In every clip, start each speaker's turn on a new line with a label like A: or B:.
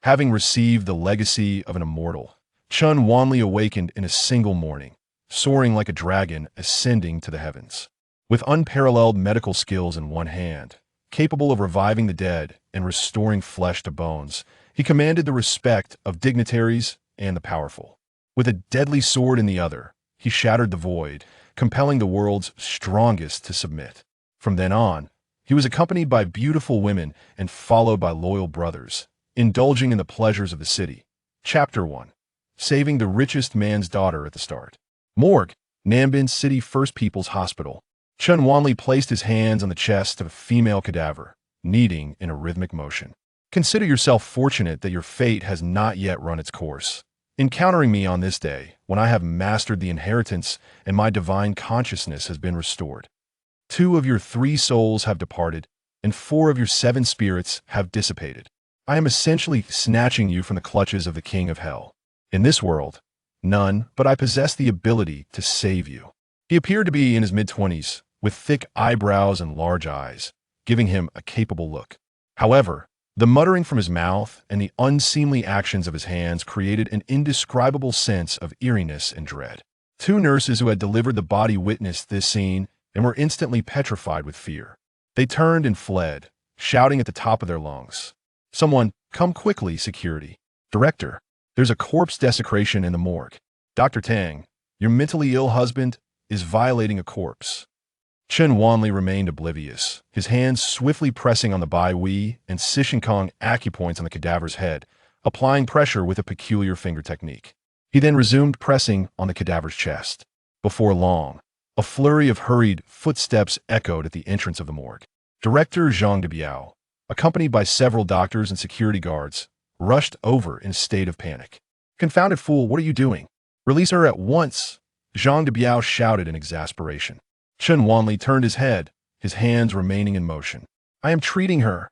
A: Having received the legacy of an immortal, Chun Wanli awakened in a single morning, soaring like a dragon ascending to the heavens. With unparalleled medical skills in one hand, capable of reviving the dead and restoring flesh to bones, he commanded the respect of dignitaries and the powerful. With a deadly sword in the other, he shattered the void, compelling the world's strongest to submit. From then on, he was accompanied by beautiful women and followed by loyal brothers, indulging in the pleasures of the city. Chapter 1. Saving the richest man's daughter at the start. Morgue, Nambin City First People's Hospital. Chun Wanli placed his hands on the chest of a female cadaver, kneading in a rhythmic motion. Consider yourself fortunate that your fate has not yet run its course, encountering me on this day when I have mastered the inheritance and my divine consciousness has been restored. 2 of your 3 souls have departed, and 4 of your 7 spirits have dissipated. I am essentially snatching you from the clutches of the King of Hell. In this world, none but I possess the ability to save you. He appeared to be in his mid-20s, with thick eyebrows and large eyes, giving him a capable look. However, the muttering from his mouth and the unseemly actions of his hands created an indescribable sense of eeriness and dread. 2 nurses who had delivered the body witnessed this scene and were instantly petrified with fear. They turned and fled, shouting at the top of their lungs. "Someone, come quickly, security. Director, there's a corpse desecration in the morgue. Dr. Tang, your mentally ill husband is violating a corpse." Chun Wanli remained oblivious, his hands swiftly pressing on the Bai Wei and Sishinkong acupoints on the cadaver's head, applying pressure with a peculiar finger technique. He then resumed pressing on the cadaver's chest. Before long, a flurry of hurried footsteps echoed at the entrance of the morgue. Director Zhang Debiao, accompanied by several doctors and security guards, rushed over in a state of panic. "Confounded fool, what are you doing? Release her at once!" Zhang Debiao shouted in exasperation. Chun Wanli turned his head, his hands remaining in motion. "I am treating her."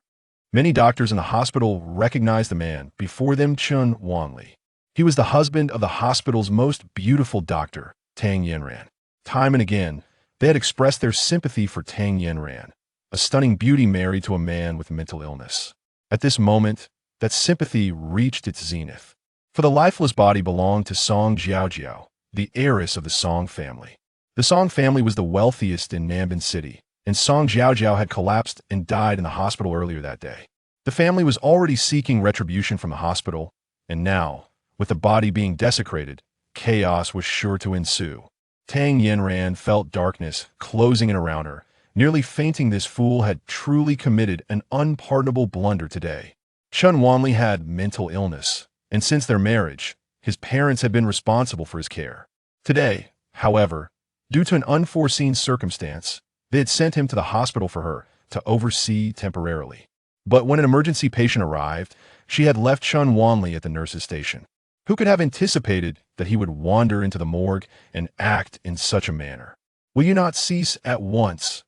A: Many doctors in the hospital recognized the man before them, Chun Wanli. He was the husband of the hospital's most beautiful doctor, Tang Yanran. Time and again, they had expressed their sympathy for Tang Yanran, a stunning beauty married to a man with mental illness. At this moment, that sympathy reached its zenith. For the lifeless body belonged to Song Jiaojiao, the heiress of the Song family. The Song family was the wealthiest in Nambin City, and Song Jiaojiao had collapsed and died in the hospital earlier that day. The family was already seeking retribution from the hospital, and now, with the body being desecrated, chaos was sure to ensue. Tang Yanran felt darkness closing in around her, nearly fainting. This fool had truly committed an unpardonable blunder today. Chun Wanli had mental illness, and since their marriage, his parents had been responsible for his care. Today, however, due to an unforeseen circumstance, they had sent him to the hospital for her to oversee temporarily. But when an emergency patient arrived, she had left Chun Wanli at the nurse's station. Who could have anticipated that he would wander into the morgue and act in such a manner? "Will you not cease at once?"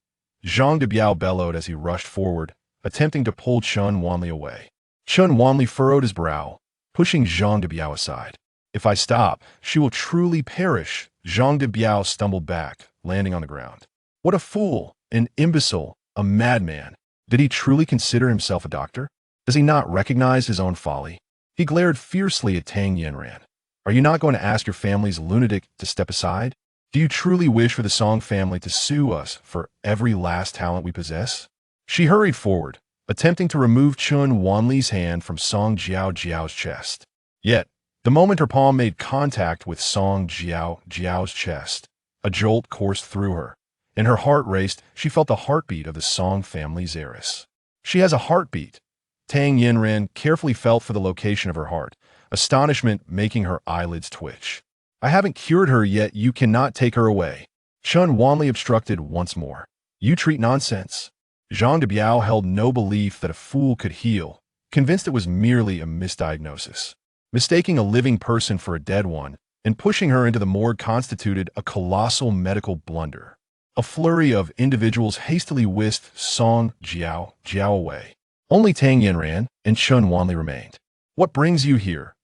A: Zhang Debiao bellowed as he rushed forward, attempting to pull Chun Wanli away. Chun Wanli furrowed his brow, pushing Zhang Debiao aside. "If I stop, she will truly perish." Zhang Debiao stumbled back, landing on the ground. What a fool, an imbecile, a madman. Did he truly consider himself a doctor? Does he not recognize his own folly? He glared fiercely at Tang Yanran. "Are you not going to ask your family's lunatic to step aside? Do you truly wish for the Song family to sue us for every last talent we possess?" She hurried forward, attempting to remove Chun Wanli's hand from Song Jiaojiao's chest. Yet, the moment her palm made contact with Song Jiaojiao's chest, a jolt coursed through her. In her heart raced, she felt the heartbeat of the Song family's heiress. "She has a heartbeat." Tang Yanran carefully felt for the location of her heart, astonishment making her eyelids twitch. "I haven't cured her yet. You cannot take her away." Chun Wanli obstructed once more. "You treat nonsense." Zhang Debiao held no belief that a fool could heal, convinced it was merely a misdiagnosis. Mistaking a living person for a dead one and pushing her into the morgue constituted a colossal medical blunder. A flurry of individuals hastily whisked Song Jiaojiao away. Only Tang Yanran and Chun Wanli remained. "What brings you here?"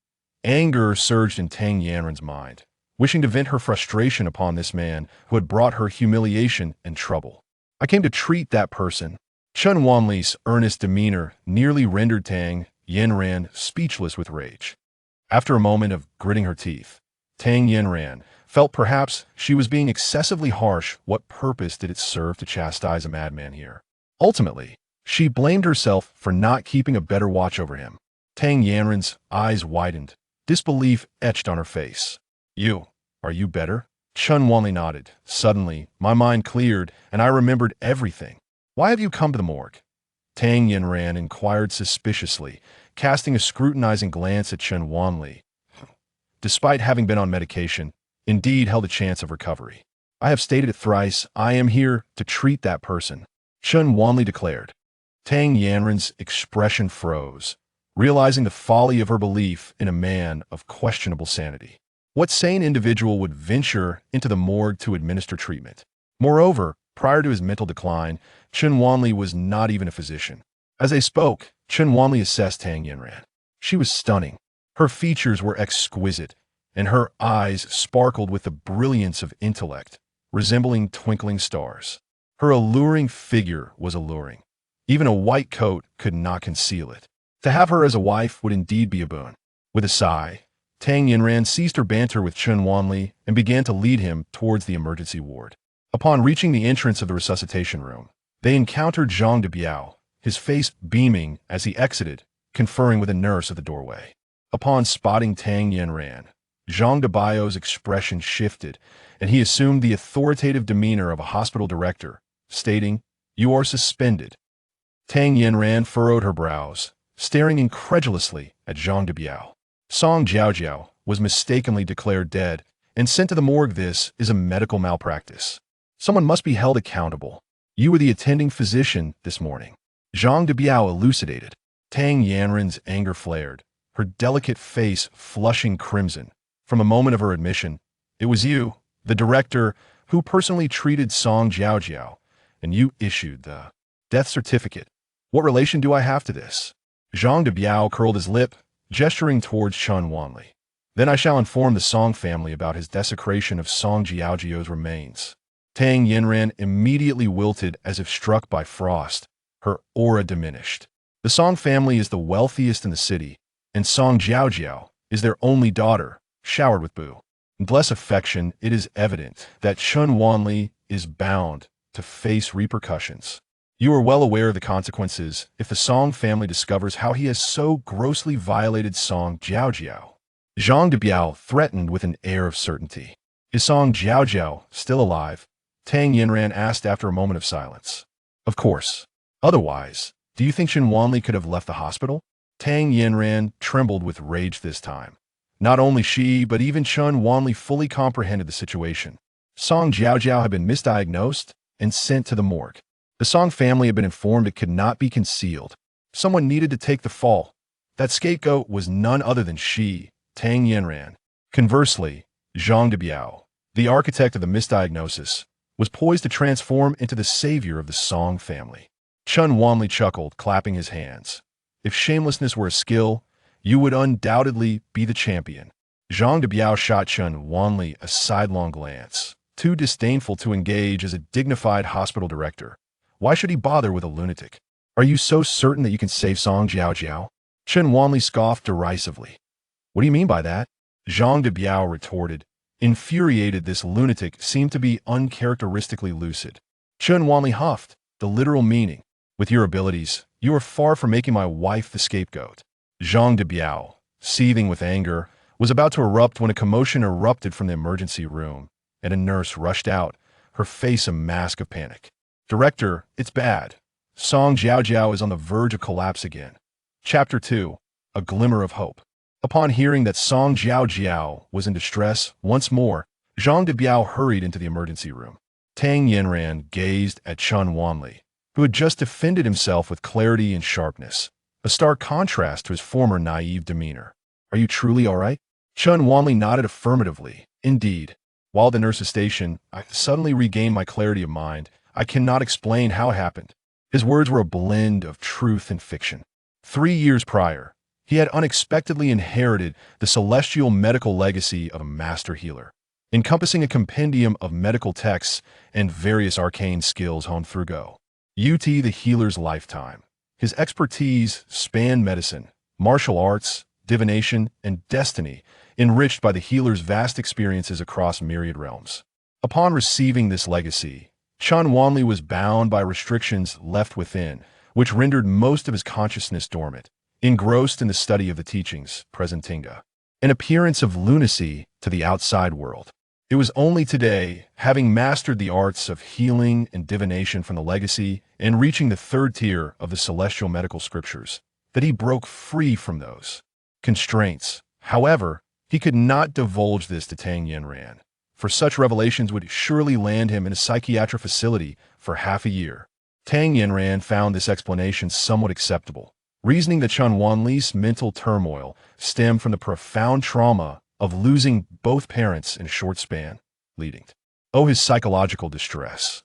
A: Anger surged in Tang Yanran's mind, wishing to vent her frustration upon this man who had brought her humiliation and trouble. "I came to treat that person." Chun Wanli's earnest demeanor nearly rendered Tang Yin ran, speechless with rage. After a moment of gritting her teeth, Tang Yin ran, felt perhaps she was being excessively harsh. What purpose did it serve to chastise a madman here? Ultimately, she blamed herself for not keeping a better watch over him. Tang Yanran's eyes widened, disbelief etched on her face. Are you better? Chun Wanli nodded. Suddenly, my mind cleared, and I remembered everything. Why have you come to the morgue? Tang Yanran inquired suspiciously, casting a scrutinizing glance at Chun Wanli. Despite having been on medication, indeed held a chance of recovery. I have stated it thrice, I am here to treat that person, Chun Wanli declared. Tang Yanran's expression froze, realizing the folly of her belief in a man of questionable sanity. What sane individual would venture into the morgue to administer treatment? Moreover, prior to his mental decline, Chun Wanli was not even a physician. As they spoke, Chun Wanli assessed Tang Yanran. She was stunning. Her features were exquisite, and her eyes sparkled with the brilliance of intellect, resembling twinkling stars. Her alluring figure was alluring. Even a white coat could not conceal it. To have her as a wife would indeed be a boon. With a sigh, Tang Yanran ceased her banter with Chun Wanli and began to lead him towards the emergency ward. Upon reaching the entrance of the resuscitation room, they encountered Zhang de Biao, his face beaming as he exited, conferring with a nurse at the doorway. Upon spotting Tang Yanran, Zhang de Biao's expression shifted, and he assumed the authoritative demeanor of a hospital director, stating, "You are suspended." Tang Yanran furrowed her brows, staring incredulously at Zhang de Biao. Song Jiaojiao was mistakenly declared dead and sent to the morgue. This is a medical malpractice. Someone must be held accountable. You were the attending physician this morning, Zhang de Biao elucidated. Tang Yanran's anger flared, her delicate face flushing crimson. From a moment of her admission, it was you, the director, who personally treated Song Jiaojiao, and you issued the death certificate. What relation do I have to this? Zhang de Biao curled his lip, gesturing towards Chun Wanli. Then I shall inform the Song family about his desecration of Song Jiaojiao's remains. Tang Yanran immediately wilted as if struck by frost. Her aura diminished. The Song family is the wealthiest in the city, and Song Jiaojiao is their only daughter, showered with bu. And bless affection, it is evident that Chun Wanli is bound to face repercussions. You are well aware of the consequences if the Song family discovers how he has so grossly violated Song Jiaojiao. Zhang de Biao threatened with an air of certainty. Is Song Jiaojiao still alive? Tang Yanran asked after a moment of silence. Of course. Otherwise, do you think Chun Wanli could have left the hospital? Tang Yanran trembled with rage this time. Not only she, but even Chun Wanli fully comprehended the situation. Song Jiaojiao had been misdiagnosed and sent to the morgue. The Song family had been informed it could not be concealed. Someone needed to take the fall. That scapegoat was none other than she, Tang Yanran. Conversely, Zhang de Biao, the architect of the misdiagnosis, was poised to transform into the savior of the Song family. Chun Wanli chuckled, clapping his hands. If shamelessness were a skill, you would undoubtedly be the champion. Zhang de Biao shot Chun Wanli a sidelong glance, too disdainful to engage as a dignified hospital director. Why should he bother with a lunatic? Are you so certain that you can save Song Jiaojiao? Chun Wanli scoffed derisively. What do you mean by that? Zhang de Biao retorted. Infuriated, this lunatic seemed to be uncharacteristically lucid. Chun Wanli huffed, the literal meaning. With your abilities, you are far from making my wife the scapegoat. Zhang de Biao, seething with anger, was about to erupt when a commotion erupted from the emergency room, and a nurse rushed out, her face a mask of panic. Director, it's bad. Song Jiaojiao is on the verge of collapse again. Chapter 2. A Glimmer of Hope. Upon hearing that Song Jiaojiao was in distress once more, Zhang de Biao hurried into the emergency room. Tang Yanran gazed at Chun Wanli, who had just defended himself with clarity and sharpness, a stark contrast to his former naive demeanor. Are you truly all right? Chun Wanli nodded affirmatively. Indeed. While at the nurse's station, I suddenly regained my clarity of mind. I cannot explain how it happened. His words were a blend of truth and fiction. 3 years prior, he had unexpectedly inherited the celestial medical legacy of a master healer, encompassing a compendium of medical texts and various arcane skills honed through the healer's lifetime. His expertise spanned medicine, martial arts, divination, and destiny, enriched by the healer's vast experiences across myriad realms. Upon receiving this legacy, Chun Wanli was bound by restrictions left within, which rendered most of his consciousness dormant, engrossed in the study of the teachings, presentinga, an appearance of lunacy to the outside world. It was only today, having mastered the arts of healing and divination from the legacy and reaching the third tier of the celestial medical scriptures, that he broke free from those constraints. However, he could not divulge this to Tang Yanran, for such revelations would surely land him in a psychiatric facility for half a year. Tang Yanran found this explanation somewhat acceptable, reasoning that Chun Wanli's mental turmoil stemmed from the profound trauma of losing both parents in a short span, leading to his psychological distress.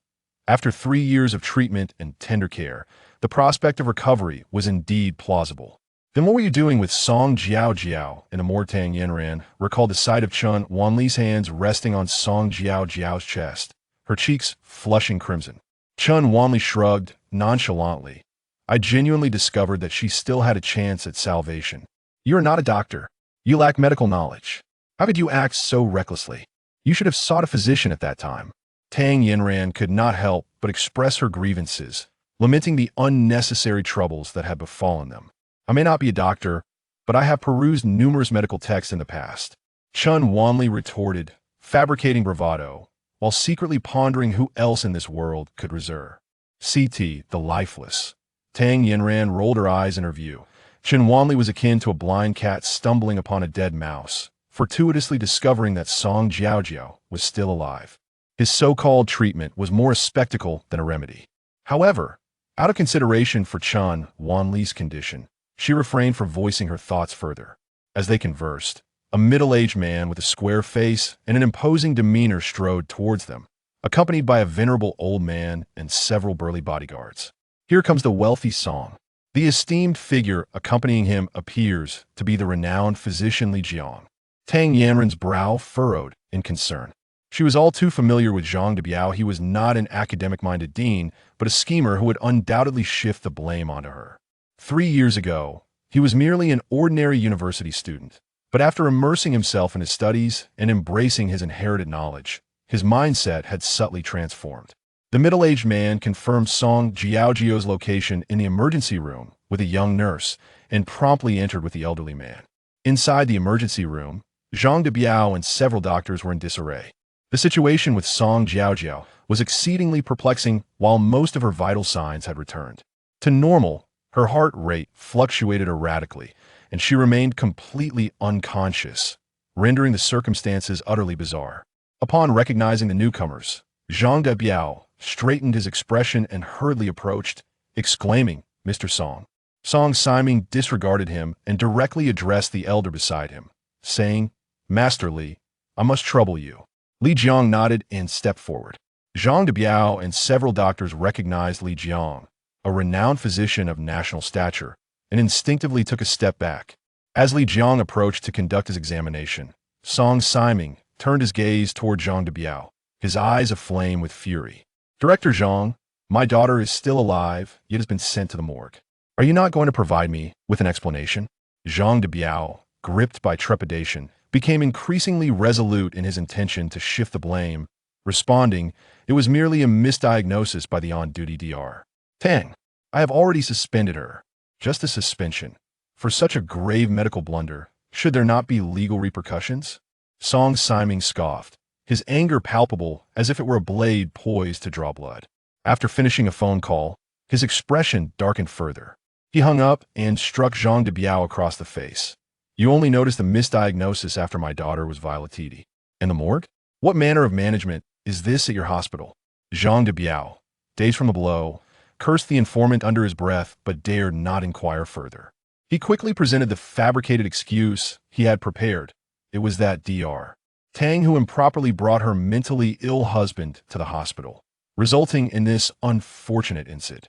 A: After 3 years of treatment and tender care, the prospect of recovery was indeed plausible. Then what were you doing with Song Jiao Jiao? In a more Tang Yanran recalled the sight of Chun Wanli's hands resting on Song Jiao Jiao's chest, her cheeks flushing crimson. Chun Wanli shrugged nonchalantly. I genuinely discovered that she still had a chance at salvation. You are not a doctor. You lack medical knowledge. How could you act so recklessly? You should have sought a physician at that time. Tang Yanran could not help but express her grievances, lamenting the unnecessary troubles that had befallen them. I may not be a doctor, but I have perused numerous medical texts in the past. Chun Wanli retorted, fabricating bravado, while secretly pondering who else in this world could reserve CT, the lifeless. Tang Yanran rolled her eyes in her view. Chun Wanli was akin to a blind cat stumbling upon a dead mouse, fortuitously discovering that Song Jiaojiao was still alive. His so-called treatment was more a spectacle than a remedy. However, out of consideration for Chun Wanli's condition, she refrained from voicing her thoughts further. As they conversed, a middle-aged man with a square face and an imposing demeanor strode towards them, accompanied by a venerable old man and several burly bodyguards. Here comes the wealthy Song. The esteemed figure accompanying him appears to be the renowned physician Li Jiang. Tang Yanran's brow furrowed in concern. She was all too familiar with Zhang de Biao. He was not an academic-minded dean, but a schemer who would undoubtedly shift the blame onto her. 3 years ago, he was merely an ordinary university student, but after immersing himself in his studies and embracing his inherited knowledge, his mindset had subtly transformed. The middle-aged man confirmed Song Jiaojiao's location in the emergency room with a young nurse and promptly entered with the elderly man. Inside the emergency room, Zhang de Biao and several doctors were in disarray. The situation with Song Jiaojiao was exceedingly perplexing while most of her vital signs had returned to normal. Her heart rate fluctuated erratically, and she remained completely unconscious, rendering the circumstances utterly bizarre. Upon recognizing the newcomers, Zhang de Biao straightened his expression and hurriedly approached, exclaiming, Mr. Song. Song Siming disregarded him and directly addressed the elder beside him, saying, Master Li, I must trouble you. Li Jiang nodded and stepped forward. Zhang de Biao and several doctors recognized Li Jiang, a renowned physician of national stature, and instinctively took a step back. As Li Jiang approached to conduct his examination, Song Siming turned his gaze toward Zhang de Biao, his eyes aflame with fury. Director Zhang, my daughter is still alive, yet has been sent to the morgue. Are you not going to provide me with an explanation? Zhang de Biao, gripped by trepidation, became increasingly resolute in his intention to shift the blame, responding, it was merely a misdiagnosis by the on-duty DR. Tang, I have already suspended her. Just a suspension. For such a grave medical blunder, should there not be legal repercussions? Song Siming scoffed, his anger palpable as if it were a blade poised to draw blood. After finishing a phone call, his expression darkened further. He hung up and struck Zhang de Biao across the face. You only noticed the misdiagnosis after my daughter was violetidi. And the morgue? What manner of management is this at your hospital? Zhang de Biao, dazed from the blow, cursed the informant under his breath but dared not inquire further. He quickly presented the fabricated excuse he had prepared. It was that Dr. Tang who improperly brought her mentally ill husband to the hospital, resulting in this unfortunate incident.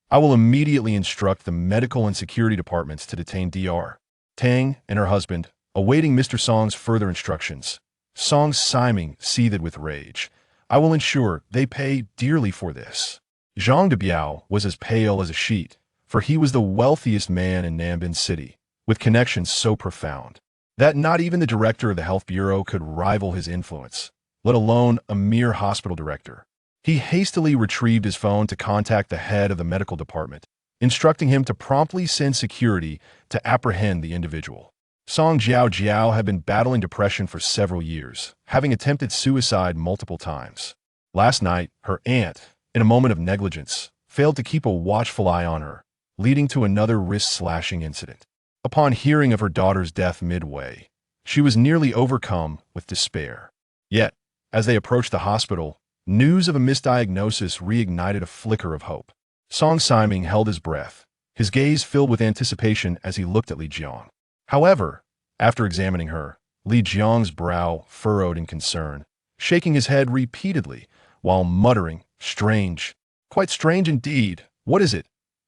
A: I will immediately instruct the medical and security departments to detain Dr. Tang and her husband, awaiting Mr. Song's further instructions. Song Siming seethed with rage. I will ensure they pay dearly for this. Zhang de Biao was as pale as a sheet, for he was the wealthiest man in Nambin City, with connections so profound that not even the director of the health bureau could rival his influence, let alone a mere hospital director. He hastily retrieved his phone to contact the head of the medical department, instructing him to promptly send security to apprehend the individual. Song Jiao Jiao had been battling depression for several years, having attempted suicide multiple times. Last night, her aunt, in a moment of negligence, failed to keep a watchful eye on her, leading to another wrist-slashing incident. Upon hearing of her daughter's death midway, she was nearly overcome with despair. Yet, as they approached the hospital, news of a misdiagnosis reignited a flicker of hope. Song Siming held his breath, his gaze filled with anticipation as he looked at Li Jiang. However, after examining her, Li Jiang's brow furrowed in concern, shaking his head repeatedly while muttering, "Strange. Quite strange indeed. What is it?"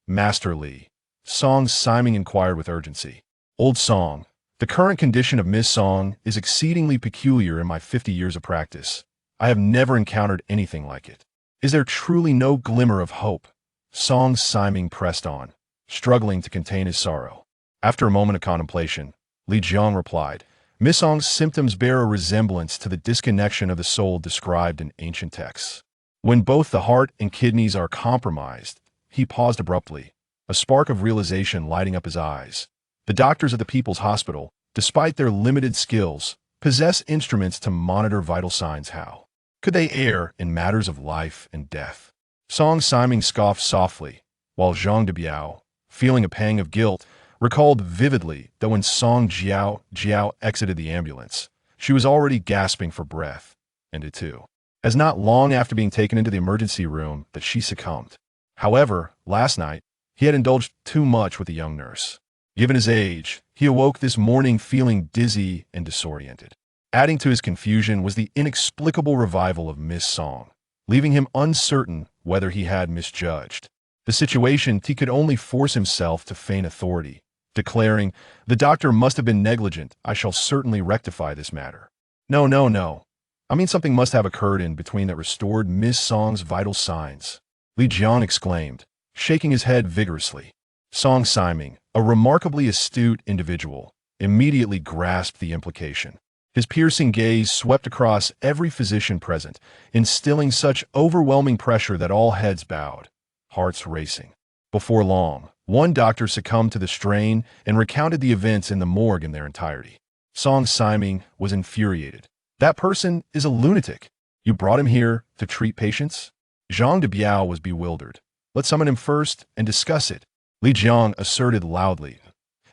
A: "Master Li," Song Siming inquired with urgency. "Old Song, the current condition of Miss Song is exceedingly peculiar in my 50 years of practice. I have never encountered anything like it. Is there truly no glimmer of hope?" Song Siming pressed on, struggling to contain his sorrow. After a moment of contemplation, Li Jiang replied, "Miss Song's symptoms bear a resemblance to the disconnection of the soul described in ancient texts. When both the heart and kidneys are compromised." He paused abruptly, a spark of realization lighting up his eyes. "The doctors at the People's Hospital, despite their limited skills, possess instruments to monitor vital signs. How could they err in matters of life and death?" Song Siming scoffed softly, while Zhang Debiao, feeling a pang of guilt, recalled vividly that when Song Jiao Jiao exited the ambulance, she was already gasping for breath, and it too, as not long after being taken into the emergency room that she succumbed. However, last night, he had indulged too much with the young nurse. Given his age, he awoke this morning feeling dizzy and disoriented. Adding to his confusion was the inexplicable revival of Miss Song, leaving him uncertain whether he had misjudged the situation. He could only force himself to feign authority, declaring, "The doctor must have been negligent. I shall certainly rectify this matter." No, no, no. I mean, something must have occurred in between that restored Miss Song's vital signs," Li Jiang exclaimed, shaking his head vigorously. Song Siming, a remarkably astute individual, immediately grasped the implication. His piercing gaze swept across every physician present, instilling such overwhelming pressure that all heads bowed, hearts racing. Before long, one doctor succumbed to the strain and recounted the events in the morgue in their entirety. Song Siming was infuriated. "That person is a lunatic. You brought him here to treat patients?" Zhang Debiao was bewildered. "Let's summon him first and discuss it," Li Jiang asserted loudly.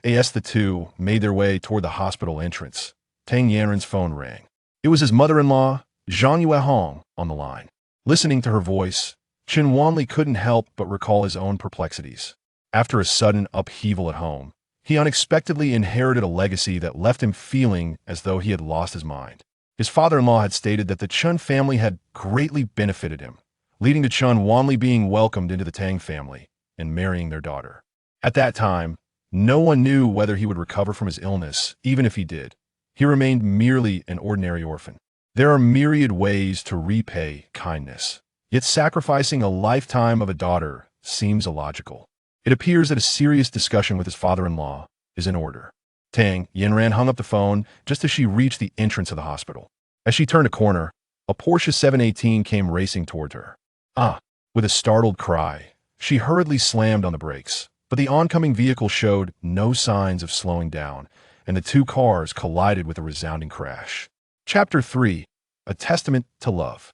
A: As the two made their way toward the hospital entrance, Tang Yanren's phone rang. It was his mother-in-law, Zhang Yuehong, on the line. Listening to her voice, Qin Wanli couldn't help but recall his own perplexities. After a sudden upheaval at home, he unexpectedly inherited a legacy that left him feeling as though he had lost his mind. His father-in-law had stated that the Chun family had greatly benefited him, leading to Chun Wanli being welcomed into the Tang family and marrying their daughter. At that time, no one knew whether he would recover from his illness. Even if he did, he remained merely an ordinary orphan. There are myriad ways to repay kindness, yet sacrificing a lifetime of a daughter seems illogical. It appears that a serious discussion with his father-in-law is in order. Tang Yanran hung up the phone just as she reached the entrance of the hospital. As she turned a corner, a Porsche 718 came racing toward her. "Ah!" With a startled cry, she hurriedly slammed on the brakes, but the oncoming vehicle showed no signs of slowing down, and the two cars collided with a resounding crash. Chapter 3: A Testament to Love.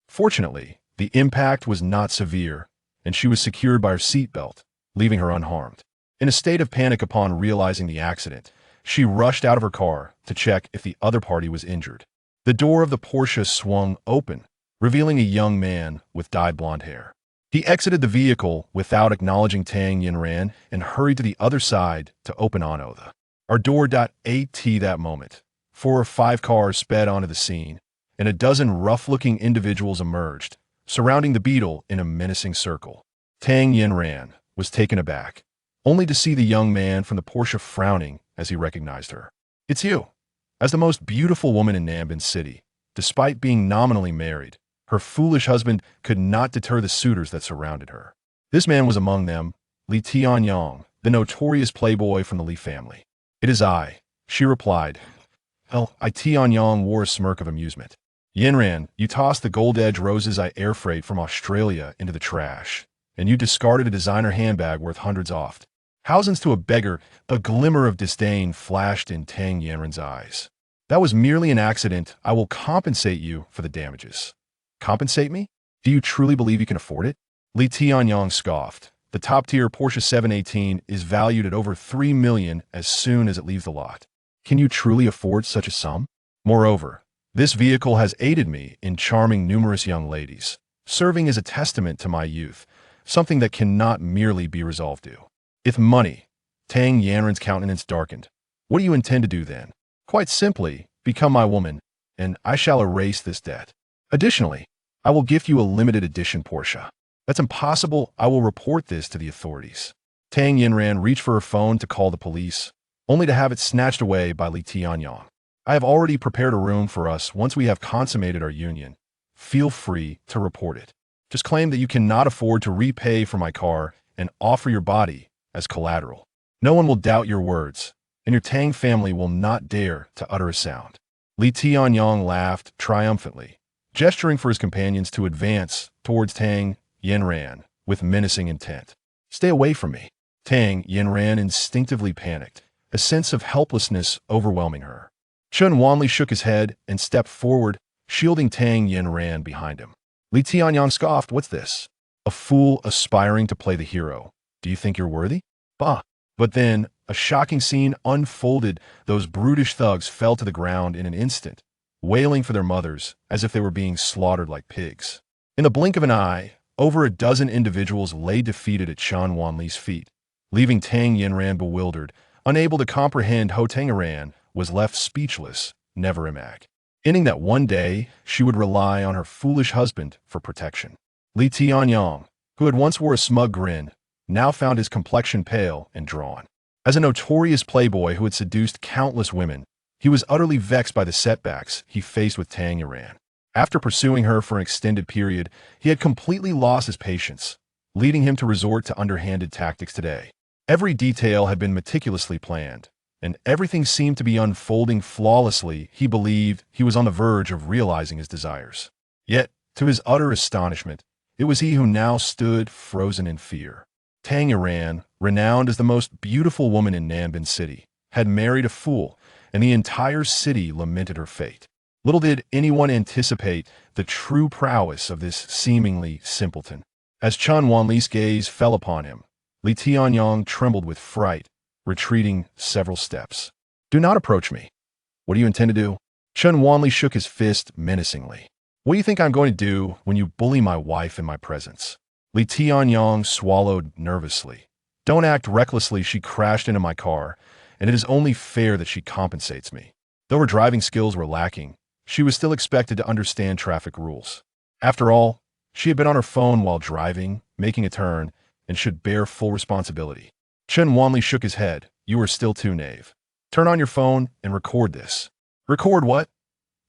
A: Fortunately, the impact was not severe, and she was secured by her seatbelt, leaving her unharmed. In a state of panic upon realizing the accident, she rushed out of her car to check if the other party was injured. The door of the Porsche swung open, revealing a young man with dyed blonde hair. He exited the vehicle without acknowledging Tang Yanran and hurried to the other side to open onto the door.at. That moment, 4 or 5 cars sped onto the scene, and a dozen rough-looking individuals emerged, surrounding the Beetle in a menacing circle. Tang Yanran was taken aback, only to see the young man from the Porsche frowning as he recognized her. "It's you." As the most beautiful woman in Nambin City, despite being nominally married, her foolish husband could not deter the suitors that surrounded her. This man was among them, Li Tianyong, the notorious playboy from the Li family. It is I, she replied. Li Tianyong wore a smirk of amusement. Yinran, you tossed the gold-edged roses I air freight from Australia into the trash, and you discarded a designer handbag worth hundreds off. Thousands to a beggar, a glimmer of disdain flashed in Tang Yanran's eyes. That was merely an accident. I will compensate you for the damages. Compensate me? Do you truly believe you can afford it? Li Tianyong scoffed. The top-tier Porsche 718 is valued at over $3 million as soon as it leaves the lot. Can you truly afford such a sum? Moreover, this vehicle has aided me in charming numerous young ladies, serving as a testament to my youth, something that cannot merely be resolved to. If money, Tang Yanran's countenance darkened. What do you intend to do then? Quite simply, become my woman, and I shall erase this debt. Additionally, I will gift you a limited edition Porsche. That's impossible. I will report this to the authorities. Tang Yanran reached for her phone to call the police, only to have it snatched away by Li Tianyong. I have already prepared a room for us once we have consummated our union. Feel free to report it. Just claim that you cannot afford to repay for my car and offer your body as collateral. No one will doubt your words, and your Tang family will not dare to utter a sound. Li Tianyong laughed triumphantly, gesturing for his companions to advance towards Tang Yanran with menacing intent. Stay away from me. Tang Yanran instinctively panicked, a sense of helplessness overwhelming her. Chun Wanli shook his head and stepped forward, shielding Tang Yanran behind him. Li Tianyong scoffed, "What's this? A fool aspiring to play the hero. Do you think you're worthy?" Bah! But then, a shocking scene unfolded. Those brutish thugs fell to the ground in an instant, wailing for their mothers as if they were being slaughtered like pigs. In the blink of an eye, over a dozen individuals lay defeated at Chun Wanli's feet, leaving Tang Yanran bewildered, unable to comprehend. Ho Tangaran was left speechless, never imag. Ending that one day, she would rely on her foolish husband for protection. Li Tianyong, who had once wore a smug grin, now found his complexion pale and drawn. As a notorious playboy who had seduced countless women, he was utterly vexed by the setbacks he faced with Tang Yanran. After pursuing her for an extended period, he had completely lost his patience, leading him to resort to underhanded tactics today. Every detail had been meticulously planned, and everything seemed to be unfolding flawlessly. He believed he was on the verge of realizing his desires. Yet, to his utter astonishment, it was he who now stood frozen in fear. Tang Yanran, renowned as the most beautiful woman in Nanbin City, had married a fool, and the entire city lamented her fate. Little did anyone anticipate the true prowess of this seemingly simpleton. As Chun Wanli's gaze fell upon him, Li Tianyong trembled with fright, retreating several steps. "Do not approach me. What do you intend to do?" Chun Wanli shook his fist menacingly. "What do you think I'm going to do when you bully my wife in my presence?" Li Tianyong swallowed nervously. "Don't act recklessly." She crashed into my car, and it is only fair that she compensates me. Though her driving skills were lacking, she was still expected to understand traffic rules. After all, she had been on her phone while driving, making a turn, and should bear full responsibility. Chun Wanli shook his head. "You are still too naive. Turn on your phone and record this." "Record what?"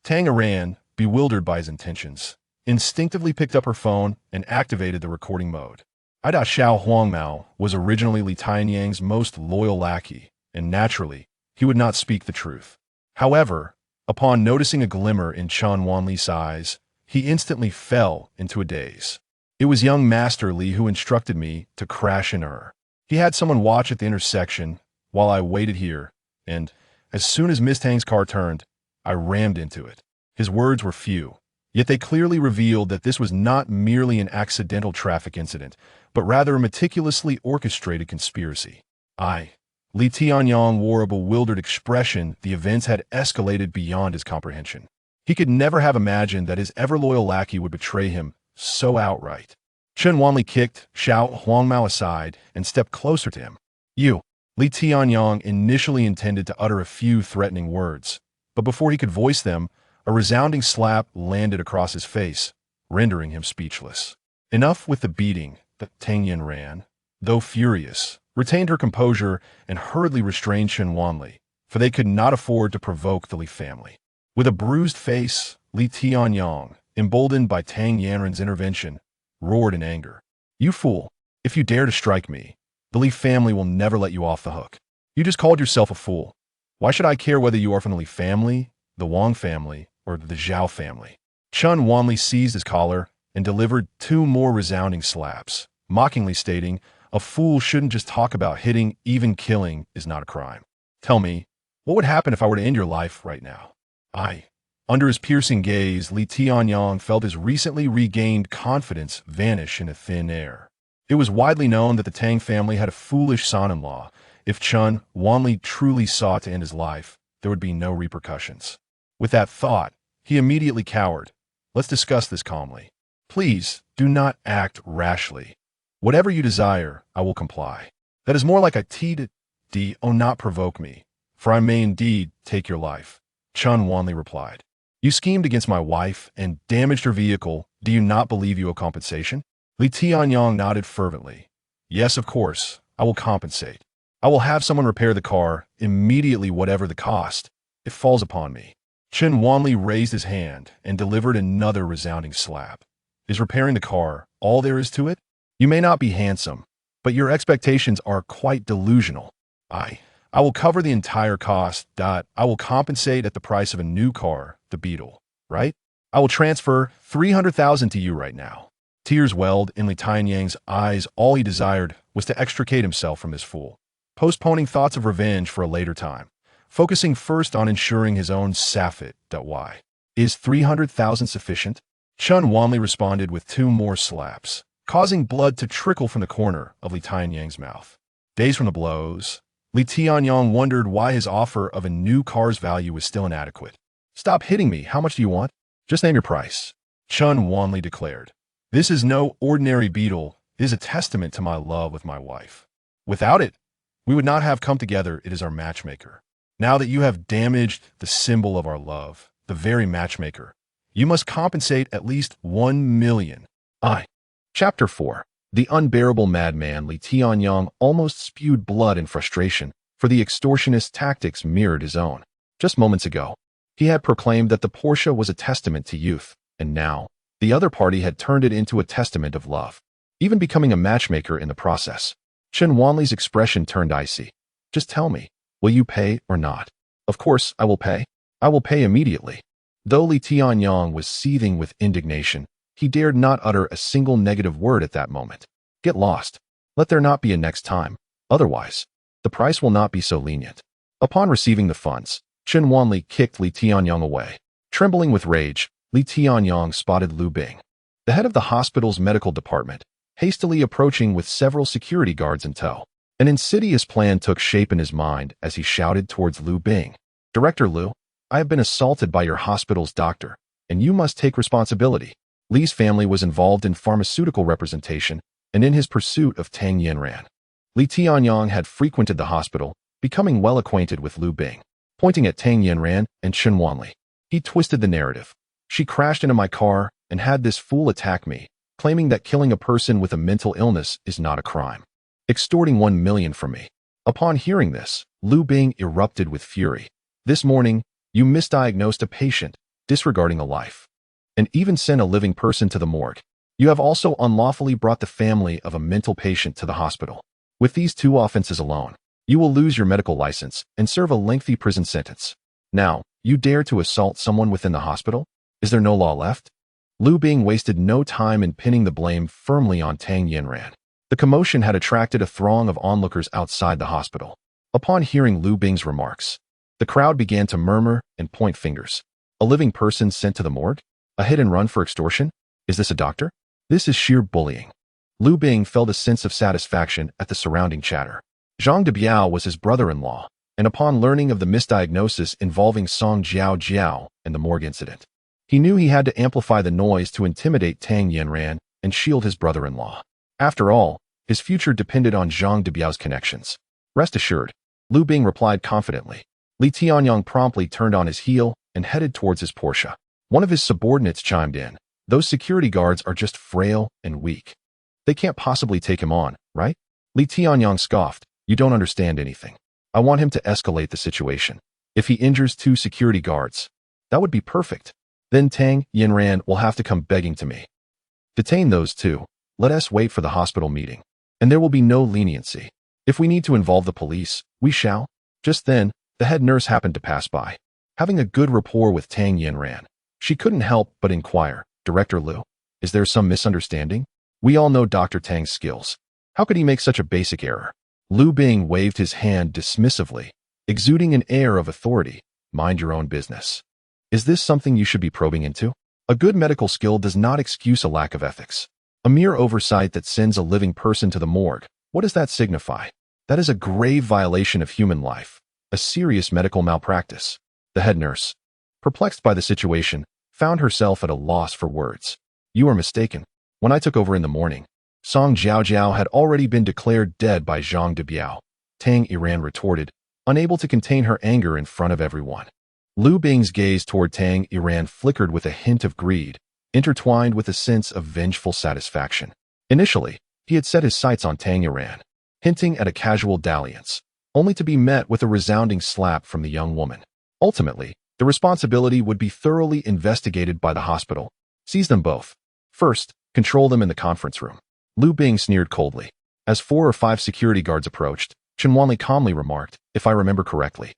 A: Tang Yanran, bewildered by his intentions, instinctively picked up her phone and activated the recording mode. Ida Xiao Huangmao was originally Li Tianyang's most loyal lackey, and naturally, he would not speak the truth. However, upon noticing a glimmer in Chun Wanli's eyes, he instantly fell into a daze. "It was young Master Li who instructed me to crash into her. He had someone watch at the intersection while I waited here, and as soon as Miss Tang's car turned, I rammed into it." His words were few, yet they clearly revealed that this was not merely an accidental traffic incident, but rather a meticulously orchestrated conspiracy. Li Tianyong wore a bewildered expression. The events had escalated beyond his comprehension. He could never have imagined that his ever-loyal lackey would betray him so outright. Chun Wanli kicked Xiao Huangmao aside and stepped closer to him. "You." Li Tianyong initially intended to utter a few threatening words, but before he could voice them, a resounding slap landed across his face, rendering him speechless. Enough with the beating. Tang Yanran, though furious, retained her composure and hurriedly restrained Chun Wanli, for they could not afford to provoke the Li family. With a bruised face, Li Tianyong, emboldened by Tang Yanran's intervention, roared in anger. "You fool! If you dare to strike me, The Li family will never let you off the hook. You just called yourself a fool. Why should I care whether you are from the Li family, the Wang family, or the Zhao family? Chun wanly seized his collar and delivered 2 more resounding slaps, mockingly stating, a fool shouldn't just talk about hitting, even killing is not a crime. Tell me, what would happen if I were to end your life right now? Under his piercing gaze, Li Tianyang felt his recently regained confidence vanish into thin air. It was widely known that the Tang family had a foolish son-in-law. If Chun Wanli truly sought to end his life, there would be no repercussions. With that thought, he immediately cowered. Let's discuss this calmly. Please, do not act rashly. Whatever you desire, I will comply. That is more like a T. Oh, not provoke me, for I may indeed take your life. Chun Wanli replied. You schemed against my wife and damaged her vehicle. Do you not believe you owe compensation? Li Tianyang nodded fervently. Yes, of course, I will compensate. I will have someone repair the car immediately, whatever the cost. It falls upon me. Chen Wanli raised his hand and delivered another resounding slap. Is repairing the car all there is to it? You may not be handsome, but your expectations are quite delusional. I will cover the entire cost. I will compensate at the price of a new car, the Beetle, right? I will transfer 300,000 to you right now. Tears welled in Li Tianyang's eyes. All he desired was to extricate himself from this fool, postponing thoughts of revenge for a later time, focusing first on ensuring his own Safit. Why? Is 300,000 sufficient? Chun Wanli responded with 2 more slaps, causing blood to trickle from the corner of Li Tianyang's mouth. Dazed from the blows, Li Tianyang wondered why his offer of a new car's value was still inadequate. Stop hitting me. How much do you want? Just name your price. Chun Wanli declared. This is no ordinary Beetle. It is a testament to my love with my wife. Without it, we would not have come together. It is our matchmaker. Now that you have damaged the symbol of our love, the very matchmaker, you must compensate at least 1 million. Chapter 4. The unbearable madman. Li Tianyang almost spewed blood in frustration, for the extortionist's tactics mirrored his own. Just moments ago, he had proclaimed that the Porsche was a testament to youth, and now, the other party had turned it into a testament of love, even becoming a matchmaker in the process. Chen Wanli's expression turned icy. Just tell me, will you pay or not? Of course, I will pay. I will pay immediately. Though Li Tianyang was seething with indignation, he dared not utter a single negative word at that moment. Get lost. Let there not be a next time. Otherwise, the price will not be so lenient. Upon receiving the funds, Chen Wanli kicked Li Tianyang away. Trembling with rage, Li Tianyang spotted Lu Bing, the head of the hospital's medical department, hastily approaching with several security guards in tow. An insidious plan took shape in his mind as he shouted towards Lu Bing. Director Lu, I have been assaulted by your hospital's doctor, and you must take responsibility. Li's family was involved in pharmaceutical representation and in his pursuit of Tang Yanran. Li Tianyang had frequented the hospital, becoming well acquainted with Lu Bing. Pointing at Tang Yanran and Chen Wanli, he twisted the narrative. She crashed into my car and had this fool attack me, claiming that killing a person with a mental illness is not a crime, extorting 1 million from me. Upon hearing this, Lu Bing erupted with fury. This morning, you misdiagnosed a patient, disregarding a life, and even sent a living person to the morgue. You have also unlawfully brought the family of a mental patient to the hospital. With these 2 offenses alone, you will lose your medical license and serve a lengthy prison sentence. Now, you dare to assault someone within the hospital? Is there no law left? Lu Bing wasted no time in pinning the blame firmly on Tang Yanran. The commotion had attracted a throng of onlookers outside the hospital. Upon hearing Lu Bing's remarks, the crowd began to murmur and point fingers. A living person sent to the morgue? A hit and run for extortion? Is this a doctor? This is sheer bullying. Lu Bing felt a sense of satisfaction at the surrounding chatter. Zhang Debiao was his brother-in-law, and upon learning of the misdiagnosis involving Song Jiao and the morgue incident, he knew he had to amplify the noise to intimidate Tang Yanran and shield his brother-in-law. After all, his future depended on Zhang Debiao's connections. Rest assured, Lu Bing replied confidently. Li Tianyang promptly turned on his heel and headed towards his Porsche. One of his subordinates chimed in. Those security guards are just frail and weak. They can't possibly take him on, right? Li Tianyang scoffed. You don't understand anything. I want him to escalate the situation. If he injures 2 security guards, that would be perfect. Then Tang Yanran will have to come begging to me. Detain those 2. Let us wait for the hospital meeting. And there will be no leniency. If we need to involve the police, we shall. Just then, the head nurse happened to pass by. Having a good rapport with Tang Yinran, she couldn't help but inquire, Director Liu, is there some misunderstanding? We all know Dr. Tang's skills. How could he make such a basic error? Liu Bing waved his hand dismissively, exuding an air of authority. Mind your own business. Is this something you should be probing into? A good medical skill does not excuse a lack of ethics. A mere oversight that sends a living person to the morgue, what does that signify? That is a grave violation of human life, a serious medical malpractice. The head nurse, perplexed by the situation, found herself at a loss for words. You are mistaken. When I took over in the morning, Song Jiaojiao had already been declared dead by Zhang Debiao. Tang Yiran retorted, unable to contain her anger in front of everyone. Liu Bing's gaze toward Tang Yiran flickered with a hint of greed, intertwined with a sense of vengeful satisfaction. Initially, he had set his sights on Tang Yiran, hinting at a casual dalliance, only to be met with a resounding slap from the young woman. Ultimately, the responsibility would be thoroughly investigated by the hospital. Seize them both. First, control them in the conference room. Liu Bing sneered coldly. As 4 or 5 security guards approached, Chen Wanli calmly remarked, if I remember correctly,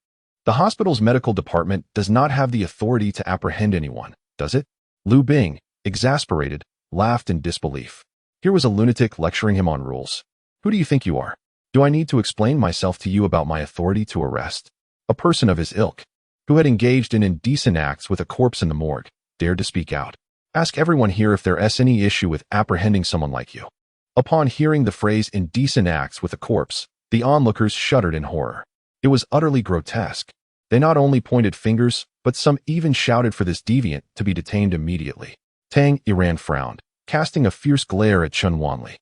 A: the hospital's medical department does not have the authority to apprehend anyone, does it? Liu Bing, exasperated, laughed in disbelief. Here was a lunatic lecturing him on rules. Who do you think you are? Do I need to explain myself to you about my authority to arrest? A person of his ilk, who had engaged in indecent acts with a corpse in the morgue, dared to speak out. Ask everyone here if there is any issue with apprehending someone like you. Upon hearing the phrase indecent acts with a corpse, the onlookers shuddered in horror. It was utterly grotesque. They not only pointed fingers, but some even shouted for this deviant to be detained immediately. Tang Yiran frowned, casting a fierce glare at Chen Wanli.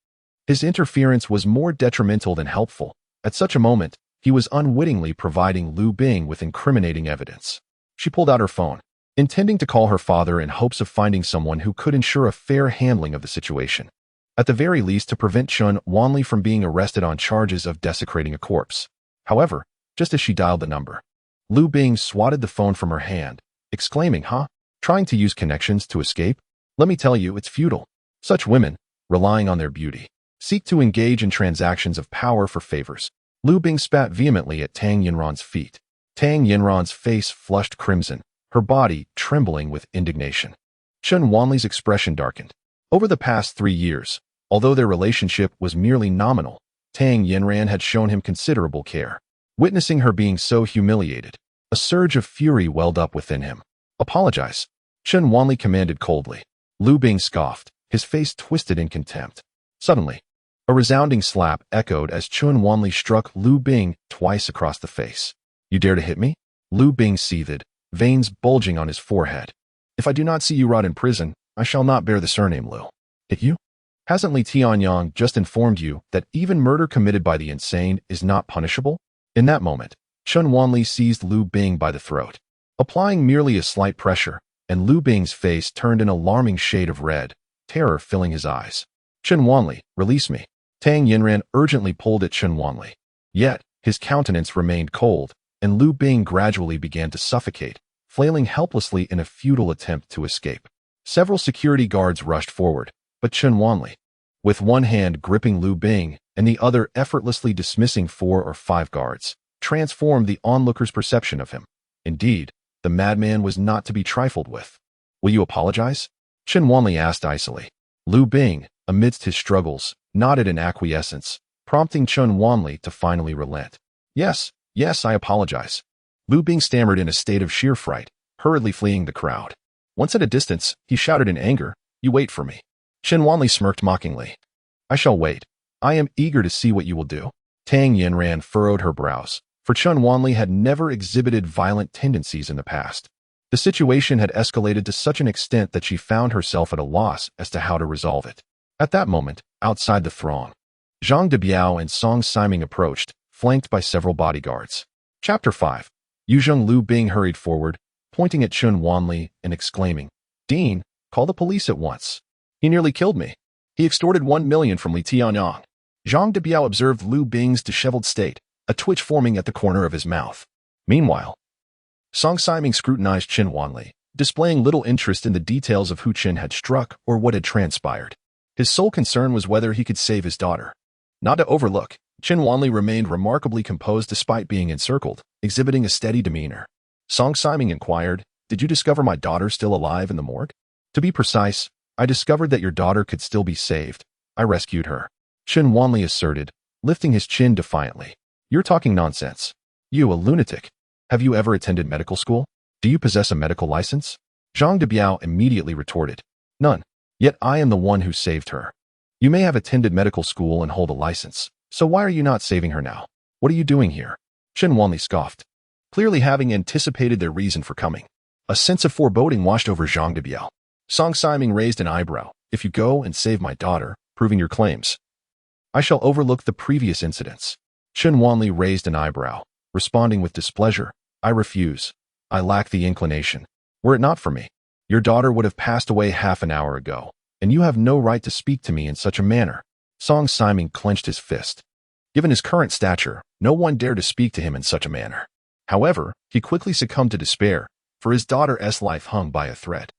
A: His interference was more detrimental than helpful. At such a moment, he was unwittingly providing Liu Bing with incriminating evidence. She pulled out her phone, intending to call her father in hopes of finding someone who could ensure a fair handling of the situation. At the very least to prevent Chen Wanli from being arrested on charges of desecrating a corpse. However, just as she dialed the number, Liu Bing swatted the phone from her hand, exclaiming, Trying to use connections to escape? Let me tell you, it's futile. Such women, relying on their beauty, seek to engage in transactions of power for favors. Liu Bing spat vehemently at Tang Yinran's feet. Tang Yinran's face flushed crimson, her body trembling with indignation. Chen Wanli's expression darkened. Over the past 3 years, although their relationship was merely nominal, Tang Yinran had shown him considerable care. Witnessing her being so humiliated, a surge of fury welled up within him. Apologize, Chen Wanli commanded coldly. Liu Bing scoffed, his face twisted in contempt. Suddenly, a resounding slap echoed as Chen Wanli struck Liu Bing twice across the face. You dare to hit me? Liu Bing seethed, veins bulging on his forehead. If I do not see you rot in prison, I shall not bear the surname Liu. Hit you? Hasn't Li Tianyang just informed you that even murder committed by the insane is not punishable? In that moment, Chen Wanli seized Liu Bing by the throat, applying merely a slight pressure, and Liu Bing's face turned an alarming shade of red, terror filling his eyes. Chen Wanli, release me. Tang Yinran urgently pulled at Chen Wanli. Yet, his countenance remained cold, and Liu Bing gradually began to suffocate, flailing helplessly in a futile attempt to escape. Several security guards rushed forward, but Chen Wanli, with one hand gripping Liu Bing and the other effortlessly dismissing 4 or 5 guards, transformed the onlookers' perception of him. Indeed, the madman was not to be trifled with. Will you apologize? Chen Wanli asked icily. Liu Bing, amidst his struggles, nodded in acquiescence, prompting Chen Wanli to finally relent. Yes, I apologize. Liu Bing stammered in a state of sheer fright, hurriedly fleeing the crowd. Once at a distance, he shouted in anger, You wait for me. Chen Wanli smirked mockingly. I shall wait. I am eager to see what you will do. Tang Yinran furrowed her brows, for Chen Wanli had never exhibited violent tendencies in the past. The situation had escalated to such an extent that she found herself at a loss as to how to resolve it. At that moment, outside the throng, Zhang Debiao and Song Siming approached, flanked by several bodyguards. Chapter 5. Yuzheng Liu Bing hurried forward, pointing at Chen Wanli and exclaiming, Dean, call the police at once. He nearly killed me. He extorted 1 million from Li Tianyang. Zhang Debiao observed Liu Bing's disheveled state, a twitch forming at the corner of his mouth. Meanwhile, Song Siming scrutinized Chen Wanli, displaying little interest in the details of who Chen had struck or what had transpired. His sole concern was whether he could save his daughter. Not to overlook, Chen Wanli remained remarkably composed despite being encircled, exhibiting a steady demeanor. Song Siming inquired, "Did you discover my daughter still alive in the morgue?" "To be precise, I discovered that your daughter could still be saved. I rescued her," Chen Wanli asserted, lifting his chin defiantly. "You're talking nonsense. You, a lunatic. Have you ever attended medical school? Do you possess a medical license?" Zhang Debiao immediately retorted, "None. Yet I am the one who saved her. You may have attended medical school and hold a license, so why are you not saving her now? What are you doing here?" Chen Wanli scoffed, clearly having anticipated their reason for coming. A sense of foreboding washed over Zhang Debiao. Song Siming raised an eyebrow. "If you go and save my daughter, proving your claims, I shall overlook the previous incidents." Chen Wanli raised an eyebrow, responding with displeasure. "I refuse. I lack the inclination. Were it not for me, your daughter would have passed away half an hour ago, and you have no right to speak to me in such a manner." Song Siming clenched his fist. Given his current stature, no one dared to speak to him in such a manner. However, he quickly succumbed to despair, for his daughter's life hung by a thread.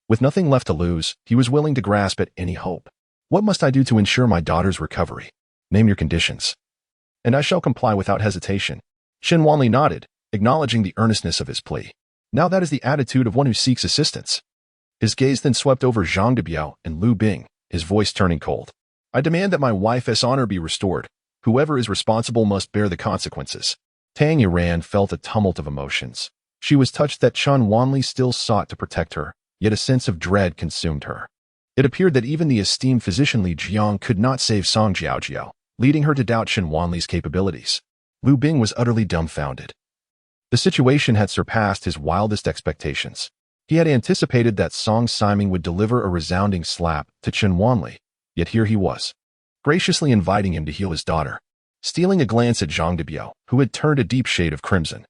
A: With nothing left to lose, he was willing to grasp at any hope. "What must I do to ensure my daughter's recovery? Name your conditions, and I shall comply without hesitation." Chen Wanli nodded, acknowledging the earnestness of his plea. Now that is the attitude of one who seeks assistance. His gaze then swept over Zhang Debiao and Lu Bing, his voice turning cold. "I demand that my wife's honor be restored. Whoever is responsible must bear the consequences." Tang Yiran felt a tumult of emotions. She was touched that Chen Wanli still sought to protect her, yet a sense of dread consumed her. It appeared that even the esteemed physician Li Jiang could not save Song Jiaojiao, leading her to doubt Chen Wanli's capabilities. Lu Bing was utterly dumbfounded. The situation had surpassed his wildest expectations. He had anticipated that Song Siming would deliver a resounding slap to Chen Wanli, yet here he was, graciously inviting him to heal his daughter. Stealing a glance at Zhang Debiao, who had turned a deep shade of crimson,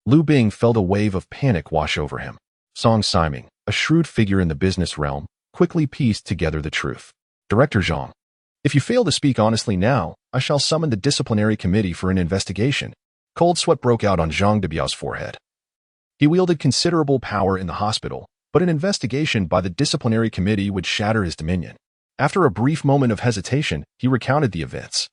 A: Lu Bing felt a wave of panic wash over him. Song Siming, a shrewd figure in the business realm, quickly pieced together the truth. "Director Zhang, if you fail to speak honestly now, I shall summon the disciplinary committee for an investigation." Cold sweat broke out on Zhang Debiao's forehead. He wielded considerable power in the hospital, but an investigation by the disciplinary committee would shatter his dominion. After a brief moment of hesitation, he recounted the events,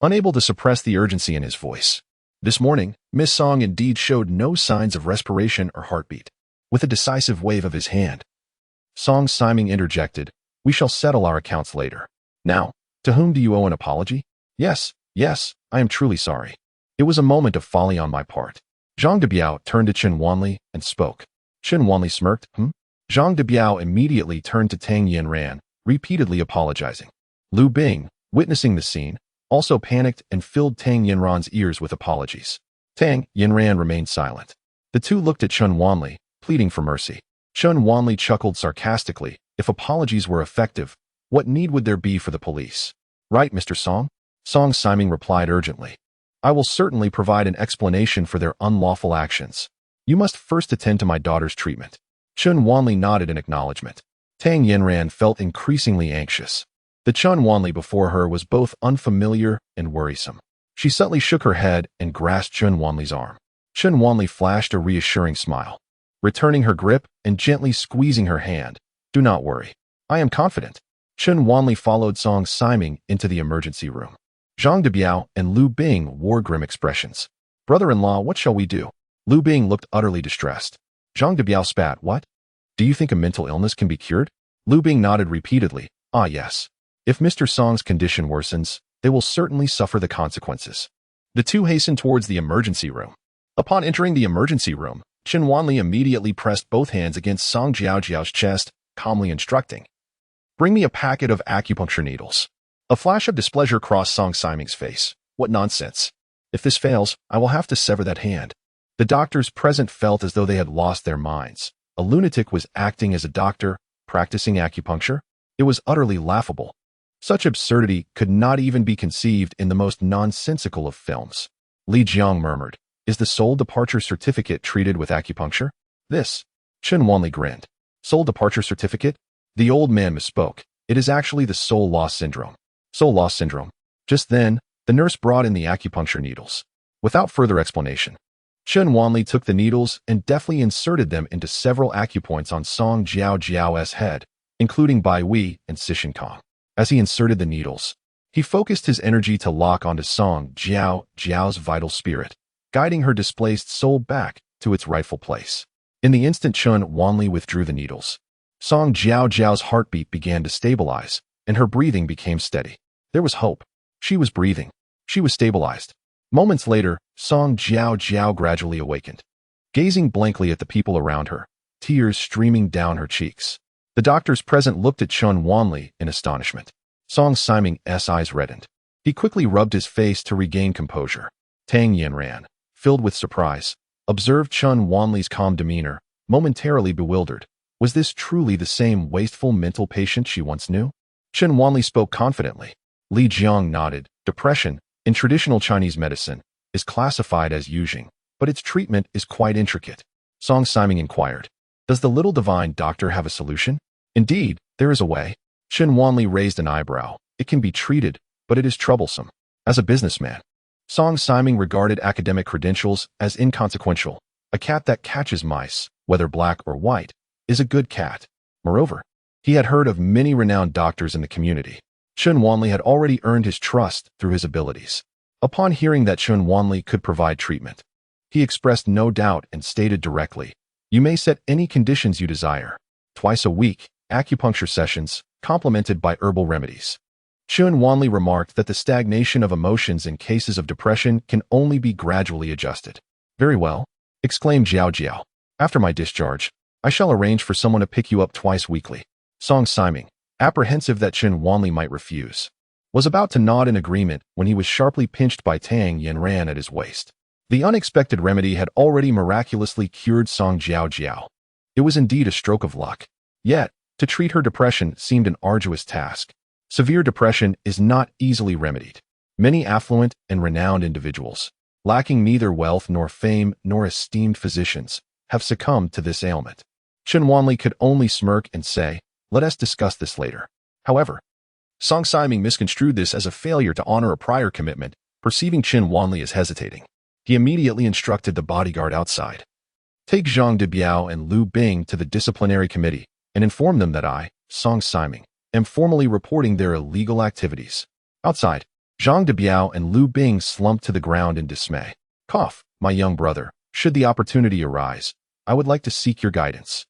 A: unable to suppress the urgency in his voice. "This morning, Miss Song indeed showed no signs of respiration or heartbeat." With a decisive wave of his hand, Song Siming interjected, "We shall settle our accounts later. Now, to whom do you owe an apology?" Yes, I am truly sorry. It was a moment of folly on my part." Zhang Debiao turned to Chen Wanli and spoke. Chen Wanli smirked. Zhang Debiao immediately turned to Tang Yiran, repeatedly apologizing. Lu Bing, witnessing the scene, also panicked and filled Tang Yiran's ears with apologies. Tang Yiran remained silent. The two looked at Chen Wanli, pleading for mercy. Chen Wanli chuckled sarcastically. If apologies were effective, what need would there be for the police? "Right, Mr. Song?" Song Siming replied urgently. "I will certainly provide an explanation for their unlawful actions. You must first attend to my daughter's treatment." Chen Wanli nodded in acknowledgement. Tang Yiran felt increasingly anxious. The Chen Wanli before her was both unfamiliar and worrisome. She subtly shook her head and grasped Chen Wanli's arm. Chen Wanli flashed a reassuring smile, returning her grip and gently squeezing her hand. "Do not worry. I am confident." Chen Wanli followed Song Siming into the emergency room. Zhang Debiao and Lu Bing wore grim expressions. "Brother-in-law, what shall we do?" Lu Bing looked utterly distressed. Zhang Debiao spat. "What? Do you think a mental illness can be cured?" Lu Bing nodded repeatedly. "Ah, yes. If Mr. Song's condition worsens, they will certainly suffer the consequences." The two hastened towards the emergency room. Upon entering the emergency room, Chen Wanli immediately pressed both hands against Song Jiaojiao's chest, calmly instructing, "Bring me a packet of acupuncture needles." A flash of displeasure crossed Song Siming's face. "What nonsense. If this fails, I will have to sever that hand." The doctors present felt as though they had lost their minds. A lunatic was acting as a doctor, practicing acupuncture. It was utterly laughable. Such absurdity could not even be conceived in the most nonsensical of films. Li Jiang murmured, "Is the soul departure certificate treated with acupuncture?" "This." Chen Wanli grinned. "Soul departure certificate?" The old man misspoke. "It is actually the soul loss syndrome." "Soul loss syndrome." Just then, the nurse brought in the acupuncture needles. Without further explanation, Chen Wanli took the needles and deftly inserted them into several acupoints on Song Jiaojiao's head, including Bai Wei and Sishin Kong. As he inserted the needles, He focused his energy to lock onto Song Jiao's vital spirit, guiding her displaced soul back to its rightful place. In the instant Chun Wanli withdrew the needles, Song Jiao's heartbeat began to stabilize, and her breathing became steady. There was hope. She was breathing. She was stabilized. Moments later, Song Jiao gradually awakened, gazing blankly at the people around her, tears streaming down her cheeks. The doctors present looked at Chun Wanli in astonishment. Song Siming's eyes reddened. He quickly rubbed his face to regain composure. Tang Yanran, filled with surprise, observed Chun Wanli's calm demeanor, momentarily bewildered. Was this truly the same wasteful mental patient she once knew? Chun Wanli spoke confidently. Li Jiang nodded. Depression, in traditional Chinese medicine, is classified as yuzhing, but its treatment is quite intricate. Song Siming inquired. Does the little divine doctor have a solution? Indeed, there is a way. Chun Wanli raised an eyebrow. It can be treated, but it is troublesome. As a businessman, Song Siming regarded academic credentials as inconsequential. A cat that catches mice, whether black or white, is a good cat. Moreover, he had heard of many renowned doctors in the community. Chun Wanli had already earned his trust through his abilities. Upon hearing that Chun Wanli could provide treatment, he expressed no doubt and stated directly, "You may set any conditions you desire. Twice a week, acupuncture sessions, complemented by herbal remedies." Chun Wanli remarked that the stagnation of emotions in cases of depression can only be gradually adjusted. "Very well," exclaimed Jiao. "After my discharge, I shall arrange for someone to pick you up twice weekly." Song Siming, apprehensive that Chun Wanli might refuse, was about to nod in agreement when he was sharply pinched by Tang Yanran at his waist. The unexpected remedy had already miraculously cured Song Jiao. It was indeed a stroke of luck. Yet, to treat her depression seemed an arduous task. Severe depression is not easily remedied. Many affluent and renowned individuals, lacking neither wealth nor fame nor esteemed physicians, have succumbed to this ailment. Chun Wanli could only smirk and say, "Let us discuss this later." However, Song Siming misconstrued this as a failure to honor a prior commitment, perceiving Chun Wanli as hesitating. He immediately instructed the bodyguard outside. "Take Zhang Debiao and Lu Bing to the disciplinary committee and inform them that I, Song Siming, am formally reporting their illegal activities." Outside, Zhang Debiao and Lu Bing slumped to the ground in dismay. "Cough, my young brother, should the opportunity arise, I would like to seek your guidance,"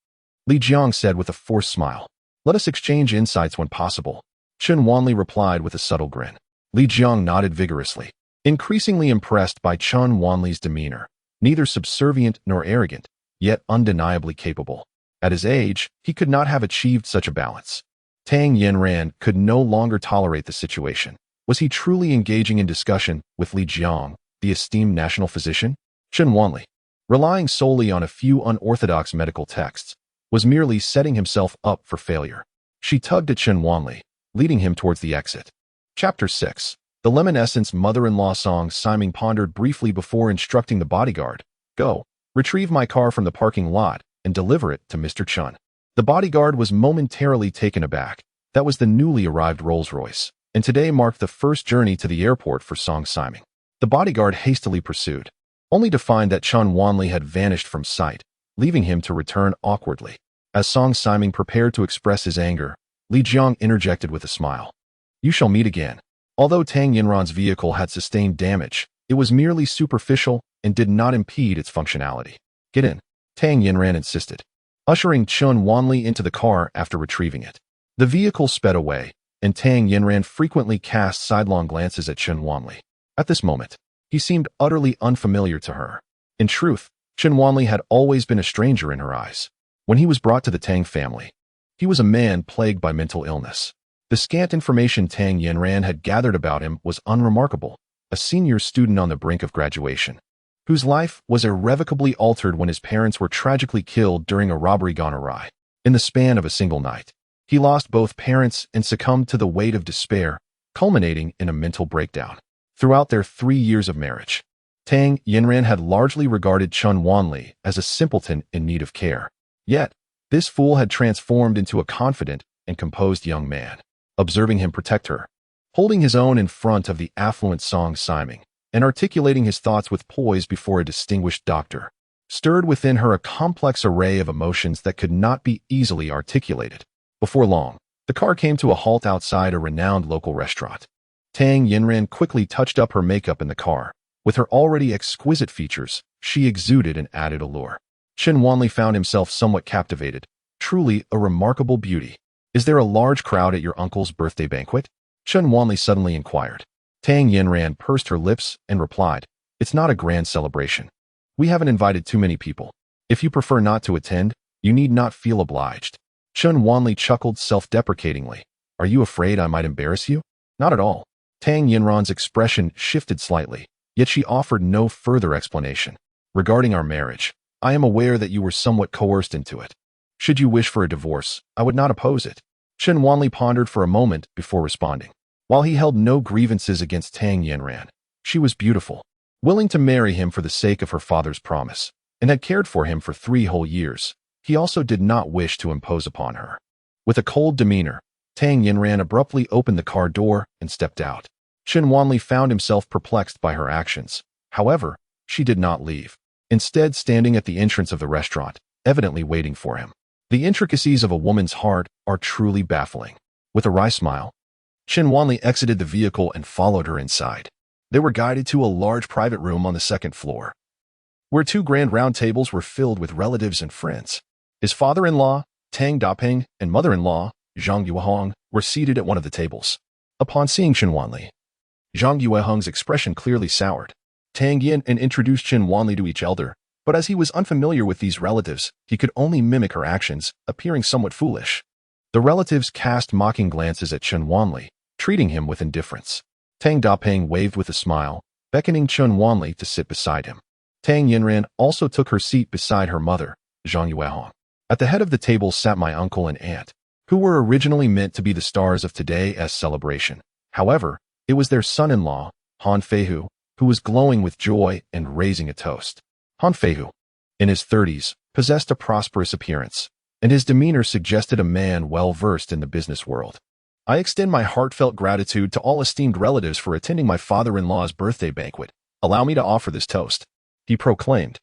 A: Li Jiang said with a forced smile. "Let us exchange insights when possible." Chun Wanli replied with a subtle grin. Li Jiang nodded vigorously, increasingly impressed by Chun Wanli's demeanor, neither subservient nor arrogant, yet undeniably capable. At his age, he could not have achieved such a balance. Tang Yanran could no longer tolerate the situation. Was he truly engaging in discussion with Li Jiang, the esteemed national physician? Chun Wanli, relying solely on a few unorthodox medical texts, was merely setting himself up for failure. She tugged at Chun Wanli, leading him towards the exit. Chapter 6. The Lemon Essence Mother-in-Law. Song Siming pondered briefly before instructing the bodyguard, "Go, retrieve my car from the parking lot and deliver it to Mr. Chun." The bodyguard was momentarily taken aback. That was the newly arrived Rolls-Royce, and today marked the first journey to the airport for Song Siming. The bodyguard hastily pursued, only to find that Chun Wanli had vanished from sight, leaving him to return awkwardly. As Song Siming prepared to express his anger, Li Jiang interjected with a smile. "You shall meet again." Although Tang Yanran's vehicle had sustained damage, it was merely superficial and did not impede its functionality. "Get in," Tang Yanran insisted, ushering Chun Wanli into the car after retrieving it. The vehicle sped away, and Tang Yanran frequently cast sidelong glances at Chun Wanli. At this moment, he seemed utterly unfamiliar to her. In truth, Chun Wanli had always been a stranger in her eyes. When he was brought to the Tang family, he was a man plagued by mental illness. The scant information Tang Yanran had gathered about him was unremarkable, a senior student on the brink of graduation, whose life was irrevocably altered when his parents were tragically killed during a robbery gone awry. In the span of a single night, he lost both parents and succumbed to the weight of despair, culminating in a mental breakdown. Throughout their 3 years of marriage, Tang Yanran had largely regarded Chun Wanli as a simpleton in need of care. Yet, this fool had transformed into a confident and composed young man. Observing him protect her, holding his own in front of the affluent Song Siming, and articulating his thoughts with poise before a distinguished doctor, stirred within her a complex array of emotions that could not be easily articulated. Before long, the car came to a halt outside a renowned local restaurant. Tang Yinran quickly touched up her makeup in the car. With her already exquisite features, she exuded an added allure. Chen Wanli found himself somewhat captivated. Truly a remarkable beauty. Is there a large crowd at your uncle's birthday banquet? Chen Wanli suddenly inquired. Tang Yinran pursed her lips and replied, It's not a grand celebration. We haven't invited too many people. If you prefer not to attend, you need not feel obliged. Chen Wanli chuckled self-deprecatingly. Are you afraid I might embarrass you? Not at all. Tang Yinran's expression shifted slightly, yet she offered no further explanation. Regarding our marriage, I am aware that you were somewhat coerced into it. Should you wish for a divorce, I would not oppose it. Chen Wanli pondered for a moment before responding. While he held no grievances against Tang Yinran, she was beautiful, willing to marry him for the sake of her father's promise, and had cared for him for 3 whole years. He also did not wish to impose upon her. With a cold demeanor, Tang Yinran abruptly opened the car door and stepped out. Chen Wanli found himself perplexed by her actions. However, she did not leave, instead standing at the entrance of the restaurant, evidently waiting for him. The intricacies of a woman's heart are truly baffling. With a wry smile, Chen Wanli exited the vehicle and followed her inside. They were guided to a large private room on the 2nd floor, where 2 grand round tables were filled with relatives and friends. His father-in-law, Tang Daping, and mother-in-law, Zhang Yuehong, were seated at one of the tables. Upon seeing Chen Wanli, Zhang Yuehong's expression clearly soured. Tang Yin introduced Chen Wanli to each elder, but as he was unfamiliar with these relatives, he could only mimic her actions, appearing somewhat foolish. The relatives cast mocking glances at Chen Wanli, treating him with indifference. Tang Daping waved with a smile, beckoning Chen Wanli to sit beside him. Tang Yinran also took her seat beside her mother, Zhang Yuehong. At the head of the table sat my uncle and aunt, who were originally meant to be the stars of today's celebration. However, it was their son-in-law, Han Feihu, who was glowing with joy and raising a toast. Han Feihu, in his 30s, possessed a prosperous appearance, and his demeanor suggested a man well-versed in the business world. I extend my heartfelt gratitude to all esteemed relatives for attending my father-in-law's birthday banquet. Allow me to offer this toast, he proclaimed,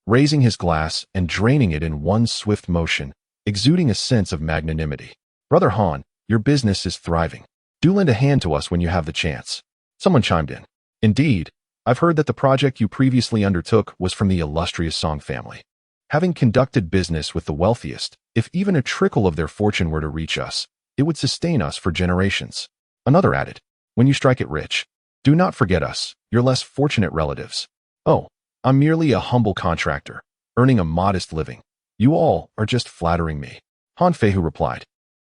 A: raising his glass and draining it in one swift motion, exuding a sense of magnanimity. Brother Han, your business is thriving. Do lend a hand to us when you have the chance. Someone chimed in. Indeed, I've heard that the project you previously undertook was from the illustrious Song family. Having conducted business with the wealthiest, if even a trickle of their fortune were to reach us, it would sustain us for generations. Another added, when you strike it rich, do not forget us, your less fortunate relatives. Oh, I'm merely a humble contractor, earning a modest living. You all are just flattering me. Han Feihu replied.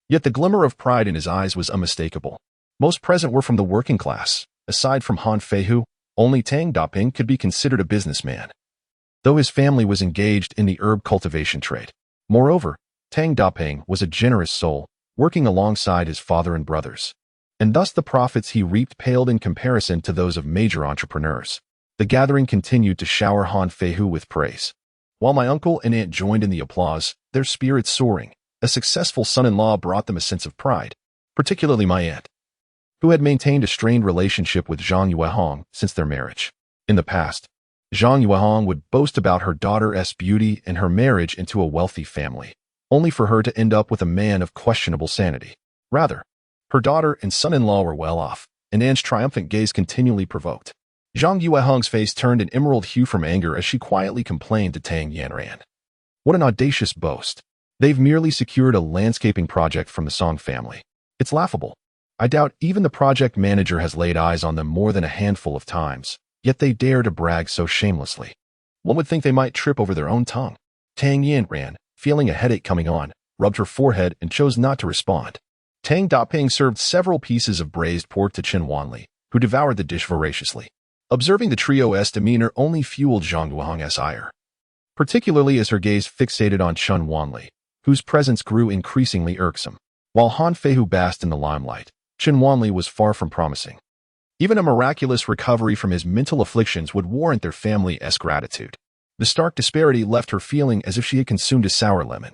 A: Yet the glimmer of pride in his eyes was unmistakable. Most present were from the working class. Aside from Han Feihu, only Tang Daping could be considered a businessman, though his family was engaged in the herb cultivation trade. Moreover, Tang Daping was a generous soul, working alongside his father and brothers, and thus the profits he reaped paled in comparison to those of major entrepreneurs. The gathering continued to shower Han Feihu with praise. While my uncle and aunt joined in the applause, their spirits soaring, a successful son-in-law brought them a sense of pride, particularly my aunt, who had maintained a strained relationship with Zhang Yuehong since their marriage. In the past, Zhang Yuehong would boast about her daughter's beauty and her marriage into a wealthy family, only for her to end up with a man of questionable sanity. Rather, her daughter and son-in-law were well off, and Aunt's triumphant gaze continually provoked. Zhang Yuehong's face turned an emerald hue from anger as she quietly complained to Tang Yanran. What an audacious boast. They've merely secured a landscaping project from the Song family. It's laughable. I doubt even the project manager has laid eyes on them more than a handful of times, yet they dare to brag so shamelessly. One would think they might trip over their own tongue. Tang Yanran, feeling a headache coming on, rubbed her forehead and chose not to respond. Tang Daping served several pieces of braised pork to Chen Wanli, who devoured the dish voraciously. Observing the trio's demeanor only fueled Zhang Yuehong's ire, particularly as her gaze fixated on Chen Wanli, whose presence grew increasingly irksome. While Han Feihu basked in the limelight, Chen Wanli was far from promising. Even a miraculous recovery from his mental afflictions would warrant their family's gratitude. The stark disparity left her feeling as if she had consumed a sour lemon.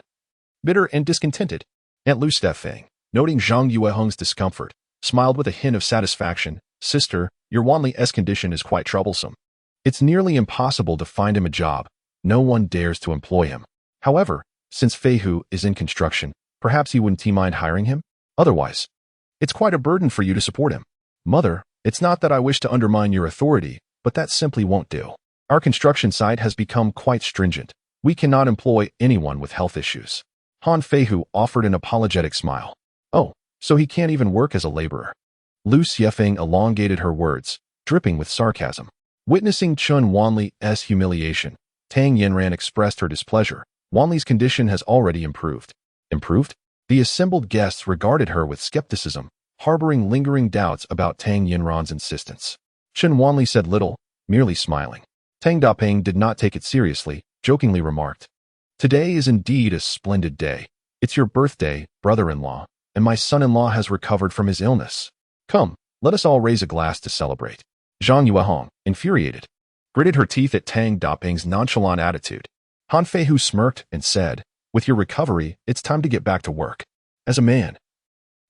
A: Bitter and discontented, Aunt Lu Stefang, noting Zhang Yuehong's discomfort, smiled with a hint of satisfaction. Sister, your Wanli's condition is quite troublesome. It's nearly impossible to find him a job. No one dares to employ him. However, since Feihu is in construction, perhaps he wouldn't mind hiring him? Otherwise, it's quite a burden for you to support him. Mother, it's not that I wish to undermine your authority, but that simply won't do. Our construction site has become quite stringent. We cannot employ anyone with health issues. Han Feihu offered an apologetic smile. Oh, so he can't even work as a laborer. Lu Xiefeng elongated her words, dripping with sarcasm. Witnessing Chun Wanli's humiliation, Tang Yinran expressed her displeasure. Wanli's condition has already improved. Improved? The assembled guests regarded her with skepticism, harboring lingering doubts about Tang Yinran's insistence. Chun Wanli said little, merely smiling. Tang Dapeng did not take it seriously, jokingly remarked, "Today is indeed a splendid day. It's your birthday, brother-in-law, and my son-in-law has recovered from his illness. Come, let us all raise a glass to celebrate." Zhang Yuehong, infuriated, gritted her teeth at Tang Dapeng's nonchalant attitude. Han Feihu smirked and said, "With your recovery, it's time to get back to work. As a man,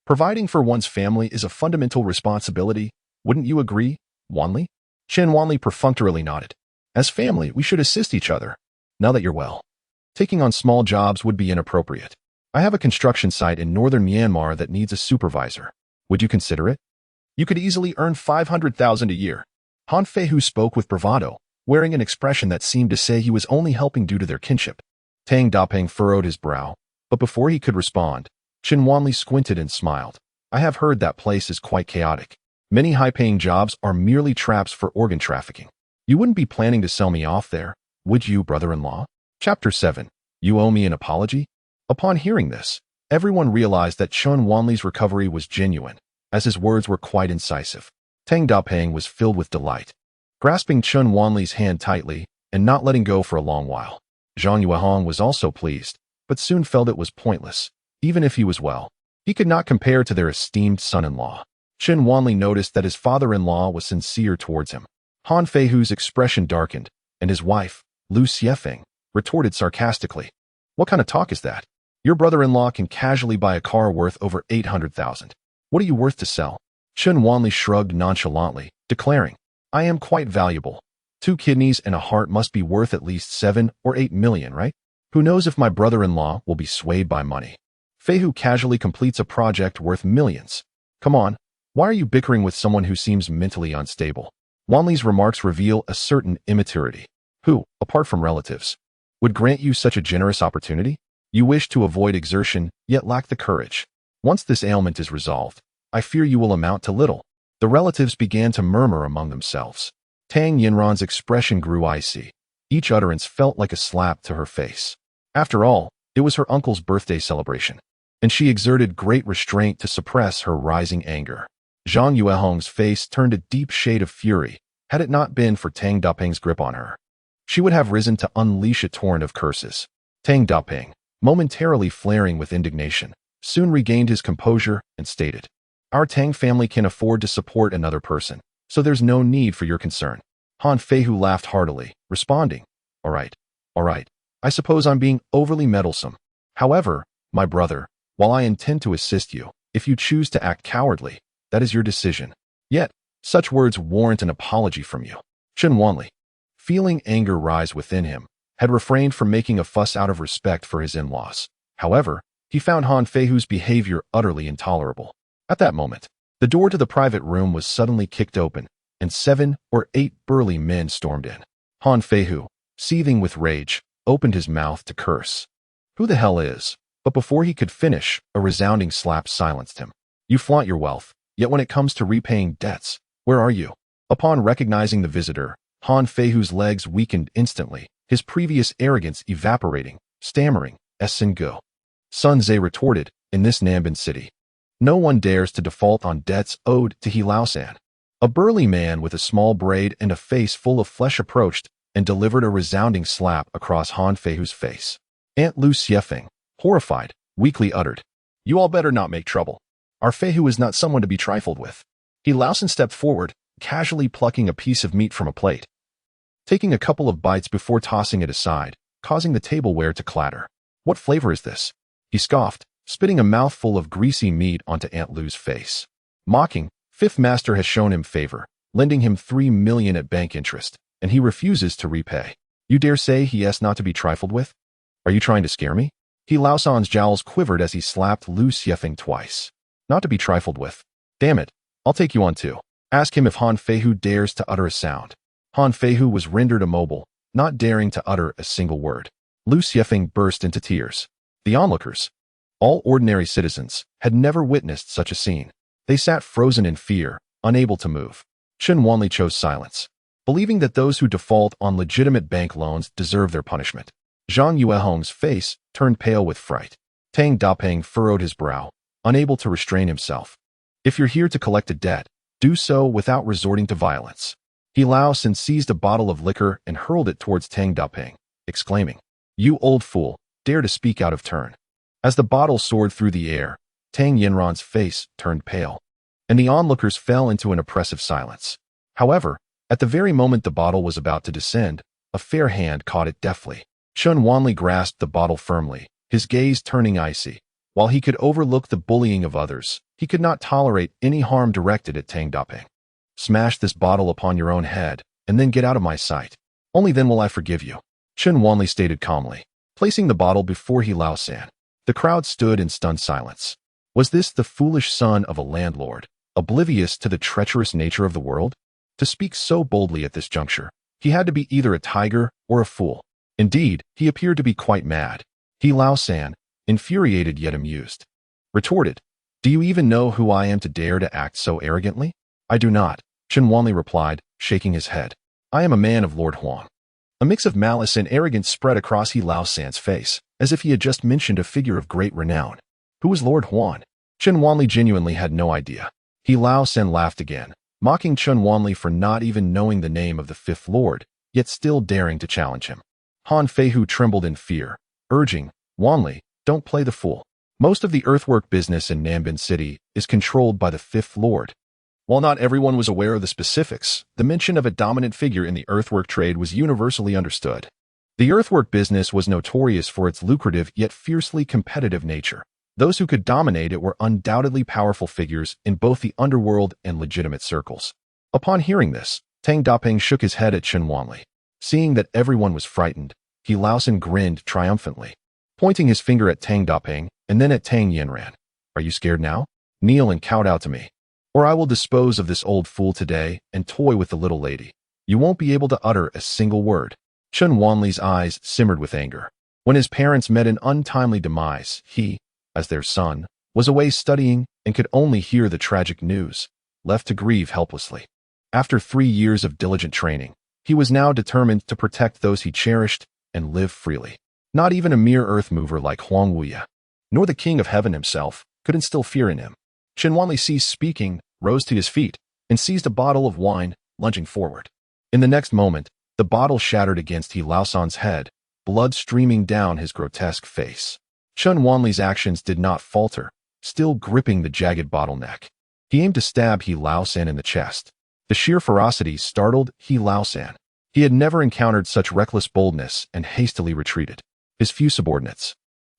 A: providing for one's family is a fundamental responsibility. Wouldn't you agree, Wanli?" Chen Wanli perfunctorily nodded. "As family, we should assist each other. Now that you're well, taking on small jobs would be inappropriate. I have a construction site in northern Myanmar that needs a supervisor. Would you consider it? You could easily earn 500,000 a year." Han Feihu spoke with bravado, wearing an expression that seemed to say he was only helping due to their kinship. Tang Dapeng furrowed his brow, but before he could respond, Chen Wanli squinted and smiled. "I have heard that place is quite chaotic. Many high-paying jobs are merely traps for organ trafficking. You wouldn't be planning to sell me off there, would you, brother-in-law?" Chapter 7. You owe me an apology? Upon hearing this, everyone realized that Chun Wanli's recovery was genuine, as his words were quite incisive. Tang Dapeng was filled with delight, grasping Chun Wanli's hand tightly and not letting go for a long while. Zhang Yuehong was also pleased, but soon felt it was pointless. Even if he was well, he could not compare to their esteemed son-in-law. Chen Wanli noticed that his father-in-law was sincere towards him. Han Feihu's expression darkened, and his wife, Lu Xiefeng, retorted sarcastically, "What kind of talk is that? Your brother-in-law can casually buy a car worth over 800,000. What are you worth to sell?" Chen Wanli shrugged nonchalantly, declaring, "I am quite valuable. 2 kidneys and a heart must be worth at least 7 or 8 million, right? Who knows if my brother-in-law will be swayed by money. Feihu casually completes a project worth millions. Come on, why are you bickering with someone who seems mentally unstable?" Wanli's remarks reveal a certain immaturity. Who, apart from relatives, would grant you such a generous opportunity? You wish to avoid exertion, yet lack the courage. Once this ailment is resolved, I fear you will amount to little. The relatives began to murmur among themselves. Tang Yinran's expression grew icy. Each utterance felt like a slap to her face. After all, it was her uncle's birthday celebration, and she exerted great restraint to suppress her rising anger. Zhang Yuehong's face turned a deep shade of fury, had it not been for Tang Dapeng's grip on her. She would have risen to unleash a torrent of curses. Tang Dapeng, momentarily flaring with indignation, soon regained his composure and stated, "Our Tang family can afford to support another person, so there's no need for your concern." Han Feihu laughed heartily, responding, all right. I suppose I'm being overly meddlesome. However, my brother, while I intend to assist you, if you choose to act cowardly, that is your decision. Yet, such words warrant an apology from you." Chen Wanli, feeling anger rise within him, had refrained from making a fuss out of respect for his in-laws. However, he found Han Feihu's behavior utterly intolerable. At that moment, the door to the private room was suddenly kicked open, and 7 or 8 burly men stormed in. Han Feihu, seething with rage, opened his mouth to curse. Who the hell is? But before he could finish, a resounding slap silenced him. You flaunt your wealth, yet when it comes to repaying debts, where are you? Upon recognizing the visitor, Han Feihu's legs weakened instantly, his previous arrogance evaporating, stammering, "Go." Sun Tze retorted, "In this Namban city, no one dares to default on debts owed to He Lao-san." A burly man with a small braid and a face full of flesh approached and delivered a resounding slap across Han Feihu's face. Aunt Lu Xiefeng, horrified, weakly uttered, "You all better not make trouble. Our Feihu is not someone to be trifled with." He Lao-san stepped forward, casually plucking a piece of meat from a plate, taking a couple of bites before tossing it aside, causing the tableware to clatter. "What flavor is this?" he scoffed, spitting a mouthful of greasy meat onto Aunt Lu's face. Mocking, Fifth Master has shown him favor, lending him 3 million at bank interest, and he refuses to repay. You dare say he is not to be trifled with? Are you trying to scare me? He Lao-san's jowls quivered as he slapped Lu Xiefeng twice. Not to be trifled with. Damn it, I'll take you on too. Ask him if Han Feihu dares to utter a sound. Han Feihu was rendered immobile, not daring to utter a single word. Lu Xiefeng burst into tears. The onlookers, all ordinary citizens, had never witnessed such a scene. They sat frozen in fear, unable to move. Chen Wanli chose silence, believing that those who default on legitimate bank loans deserve their punishment. Zhang Yuehong's face turned pale with fright. Tang Dapeng furrowed his brow, unable to restrain himself. If you're here to collect a debt, do so without resorting to violence. He Lao Sin seized a bottle of liquor and hurled it towards Tang Dapeng, exclaiming, "You old fool, dare to speak out of turn." As the bottle soared through the air, Tang Yinran's face turned pale, and the onlookers fell into an oppressive silence. However, at the very moment the bottle was about to descend, a fair hand caught it deftly. Chen Wanli grasped the bottle firmly, his gaze turning icy. While he could overlook the bullying of others, he could not tolerate any harm directed at Tang Dapeng. Smash this bottle upon your own head, and then get out of my sight. Only then will I forgive you, Chen Wanli stated calmly, placing the bottle before He Lao San. The crowd stood in stunned silence. Was this the foolish son of a landlord, oblivious to the treacherous nature of the world? To speak so boldly at this juncture, he had to be either a tiger or a fool. Indeed, he appeared to be quite mad. He Lao San, infuriated yet amused, retorted, "Do you even know who I am to dare to act so arrogantly?" "I do not," Chen Wanli replied, shaking his head. "I am a man of Lord Huang." A mix of malice and arrogance spread across He Lao San's face, as if he had just mentioned a figure of great renown. Who was Lord Huang? Chen Wanli genuinely had no idea. He Lao San laughed again, mocking Chen Wanli for not even knowing the name of the fifth lord, yet still daring to challenge him. Han Feihu trembled in fear, urging, "Wanli, don't play the fool. Most of the earthwork business in Nanbin City is controlled by the fifth lord." While not everyone was aware of the specifics, the mention of a dominant figure in the earthwork trade was universally understood. The earthwork business was notorious for its lucrative yet fiercely competitive nature. Those who could dominate it were undoubtedly powerful figures in both the underworld and legitimate circles. Upon hearing this, Tang Dapeng shook his head at Chen Wanli. Seeing that everyone was frightened, He Lao San grinned triumphantly, pointing his finger at Tang Dapeng and then at Tang Yinran. "Are you scared now? Kneel and kowtow to me, or I will dispose of this old fool today and toy with the little lady. You won't be able to utter a single word." Chen Wanli's eyes simmered with anger. When his parents met an untimely demise, he, as their son, was away studying and could only hear the tragic news, left to grieve helplessly. After 3 years of diligent training, he was now determined to protect those he cherished and live freely. Not even a mere earth mover like Huang Wuya, nor the king of heaven himself, could instill fear in him. Chen Wanli ceased speaking, rose to his feet, and seized a bottle of wine, lunging forward. In the next moment, the bottle shattered against He Lao San's head, blood streaming down his grotesque face. Chen Wanli's actions did not falter, still gripping the jagged bottleneck. He aimed to stab He Lao San in the chest. The sheer ferocity startled He Lao San. He had never encountered such reckless boldness and hastily retreated. His few subordinates,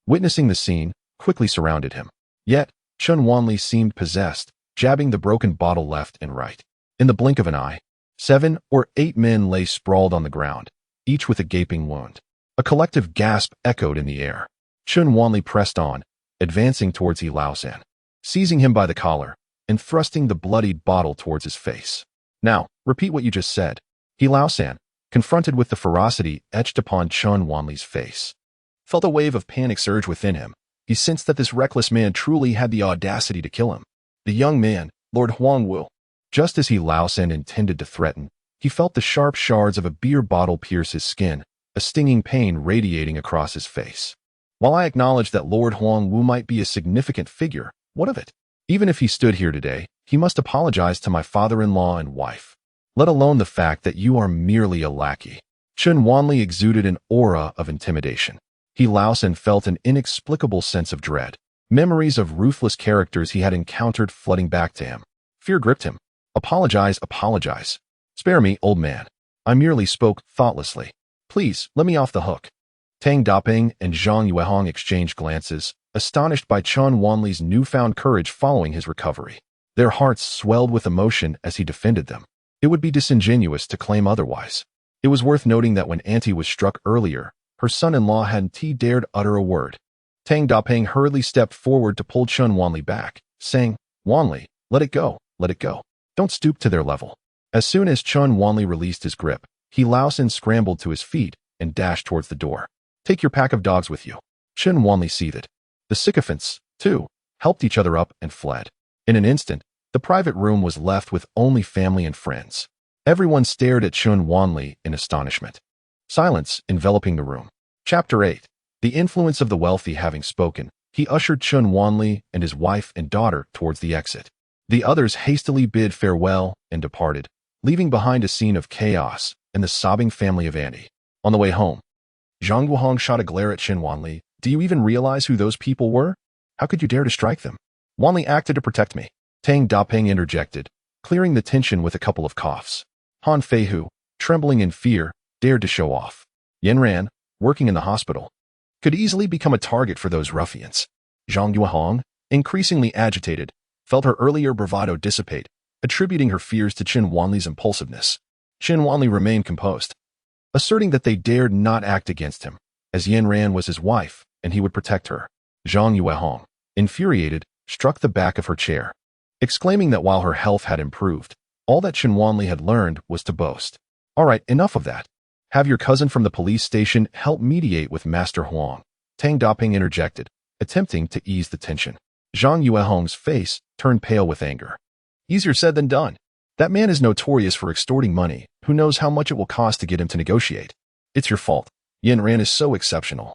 A: witnessing the scene, quickly surrounded him. Yet, Chen Wanli seemed possessed, jabbing the broken bottle left and right. In the blink of an eye, 7 or 8 men lay sprawled on the ground, each with a gaping wound. A collective gasp echoed in the air. Chen Wanli pressed on, advancing towards He Lao San, seizing him by the collar and thrusting the bloodied bottle towards his face. "Now, repeat what you just said." He Lao San, confronted with the ferocity etched upon Chen Wanli's face, felt a wave of panic surge within him. He sensed that this reckless man truly had the audacity to kill him. The young man, Lord Huang Wu. Just as He Lao San intended to threaten, he felt the sharp shards of a beer bottle pierce his skin, a stinging pain radiating across his face. While I acknowledge that Lord Huang Wu might be a significant figure, what of it? Even if he stood here today, he must apologize to my father-in-law and wife, let alone the fact that you are merely a lackey. Chen Wanli exuded an aura of intimidation. He Lao San felt an inexplicable sense of dread. Memories of ruthless characters he had encountered flooding back to him. Fear gripped him. "Apologize, apologize. Spare me, old man. I merely spoke thoughtlessly. Please, let me off the hook." Tang Dapeng and Zhang Yuehong exchanged glances, astonished by Chen Wanli's newfound courage following his recovery. Their hearts swelled with emotion as he defended them. It would be disingenuous to claim otherwise. It was worth noting that when Auntie was struck earlier, her son-in-law hadn't dared utter a word. Tang Dapeng hurriedly stepped forward to pull Chen Wanli back, saying, "Wanli, let it go. let it go. Don't stoop to their level. As soon as Chun Wanli released his grip, he Laosin scrambled to his feet and dashed towards the door. Take your pack of dogs with you. Chun Wanli seethed. The sycophants, too, helped each other up and fled. In an instant, the private room was left with only family and friends. Everyone stared at Chun Wanli in astonishment. Silence enveloping the room. Chapter 8. The influence of the wealthy having spoken, he ushered Chun Wanli and his wife and daughter towards the exit. The others hastily bid farewell and departed, leaving behind a scene of chaos and the sobbing family of Andy. On the way home, Zhang Guohong shot a glare at Chun Wanli. Do you even realize who those people were? How could you dare to strike them? Wanli acted to protect me. Tang Daping interjected, clearing the tension with a couple of coughs. Han Feihu, trembling in fear, dared to show off. Yin Ran, working in the hospital, could easily become a target for those ruffians. Zhang Guohong, increasingly agitated, felt her earlier bravado dissipate, attributing her fears to Chun Wanli's impulsiveness. Chun Wanli remained composed, asserting that they dared not act against him, as Yin Ran was his wife and he would protect her. Zhang Yuehong, infuriated, struck the back of her chair, exclaiming that while her health had improved, all that Chun Wanli had learned was to boast. All right, enough of that. Have your cousin from the police station help mediate with Master Huang. Tang Daping interjected, attempting to ease the tension. Zhang Yuehong's face turned pale with anger. Easier said than done. That man is notorious for extorting money. Who knows how much it will cost to get him to negotiate? It's your fault. Yin Ran is so exceptional.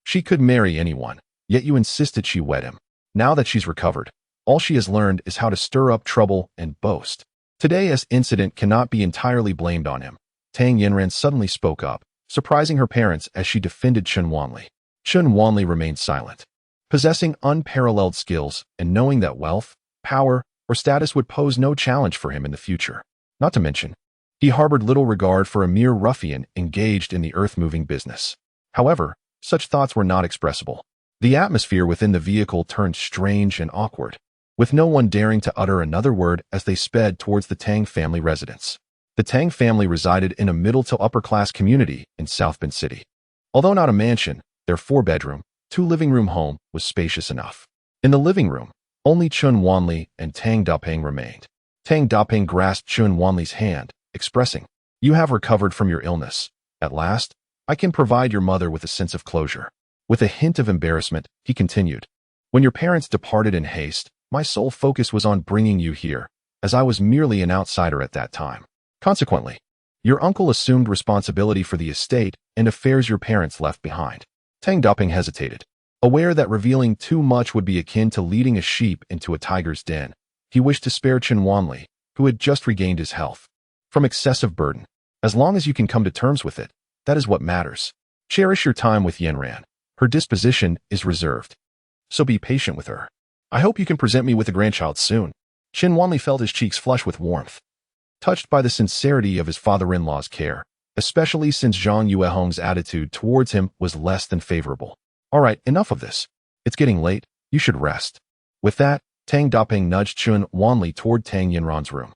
A: She could marry anyone, yet you insisted she wed him. Now that she's recovered, all she has learned is how to stir up trouble and boast. Today's incident cannot be entirely blamed on him. Tang Yinran suddenly spoke up, surprising her parents as she defended Chun Wanli. Chun Wanli remained silent. Possessing unparalleled skills and knowing that wealth, power, or status would pose no challenge for him in the future. Not to mention, he harbored little regard for a mere ruffian engaged in the earth-moving business. However, such thoughts were not expressible. The atmosphere within the vehicle turned strange and awkward, with no one daring to utter another word as they sped towards the Tang family residence. The Tang family resided in a middle to upper-class community in South Bend City. Although not a mansion, their 4-bedroom, 2-living-room home was spacious enough. In the living room, only Chun Wanli and Tang Daping remained. Tang Daping grasped Chun Wanli's hand, expressing, "You have recovered from your illness. At last, I can provide your mother with a sense of closure." With a hint of embarrassment, he continued, "When your parents departed in haste, my sole focus was on bringing you here, as I was merely an outsider at that time. Consequently, your uncle assumed responsibility for the estate and affairs your parents left behind." Tang Daping hesitated, aware that revealing too much would be akin to leading a sheep into a tiger's den. He wished to spare Chun Wanli, who had just regained his health, from excessive burden. As long as you can come to terms with it, that is what matters. Cherish your time with Yin Ran. Her disposition is reserved, so be patient with her. I hope you can present me with a grandchild soon. Chun Wanli felt his cheeks flush with warmth, touched by the sincerity of his father-in-law's care, especially since Zhang Yuehong's attitude towards him was less than favorable. All right, enough of this. It's getting late. You should rest. With that, Tang Daping nudged Chun Wanli toward Tang Yinran's room.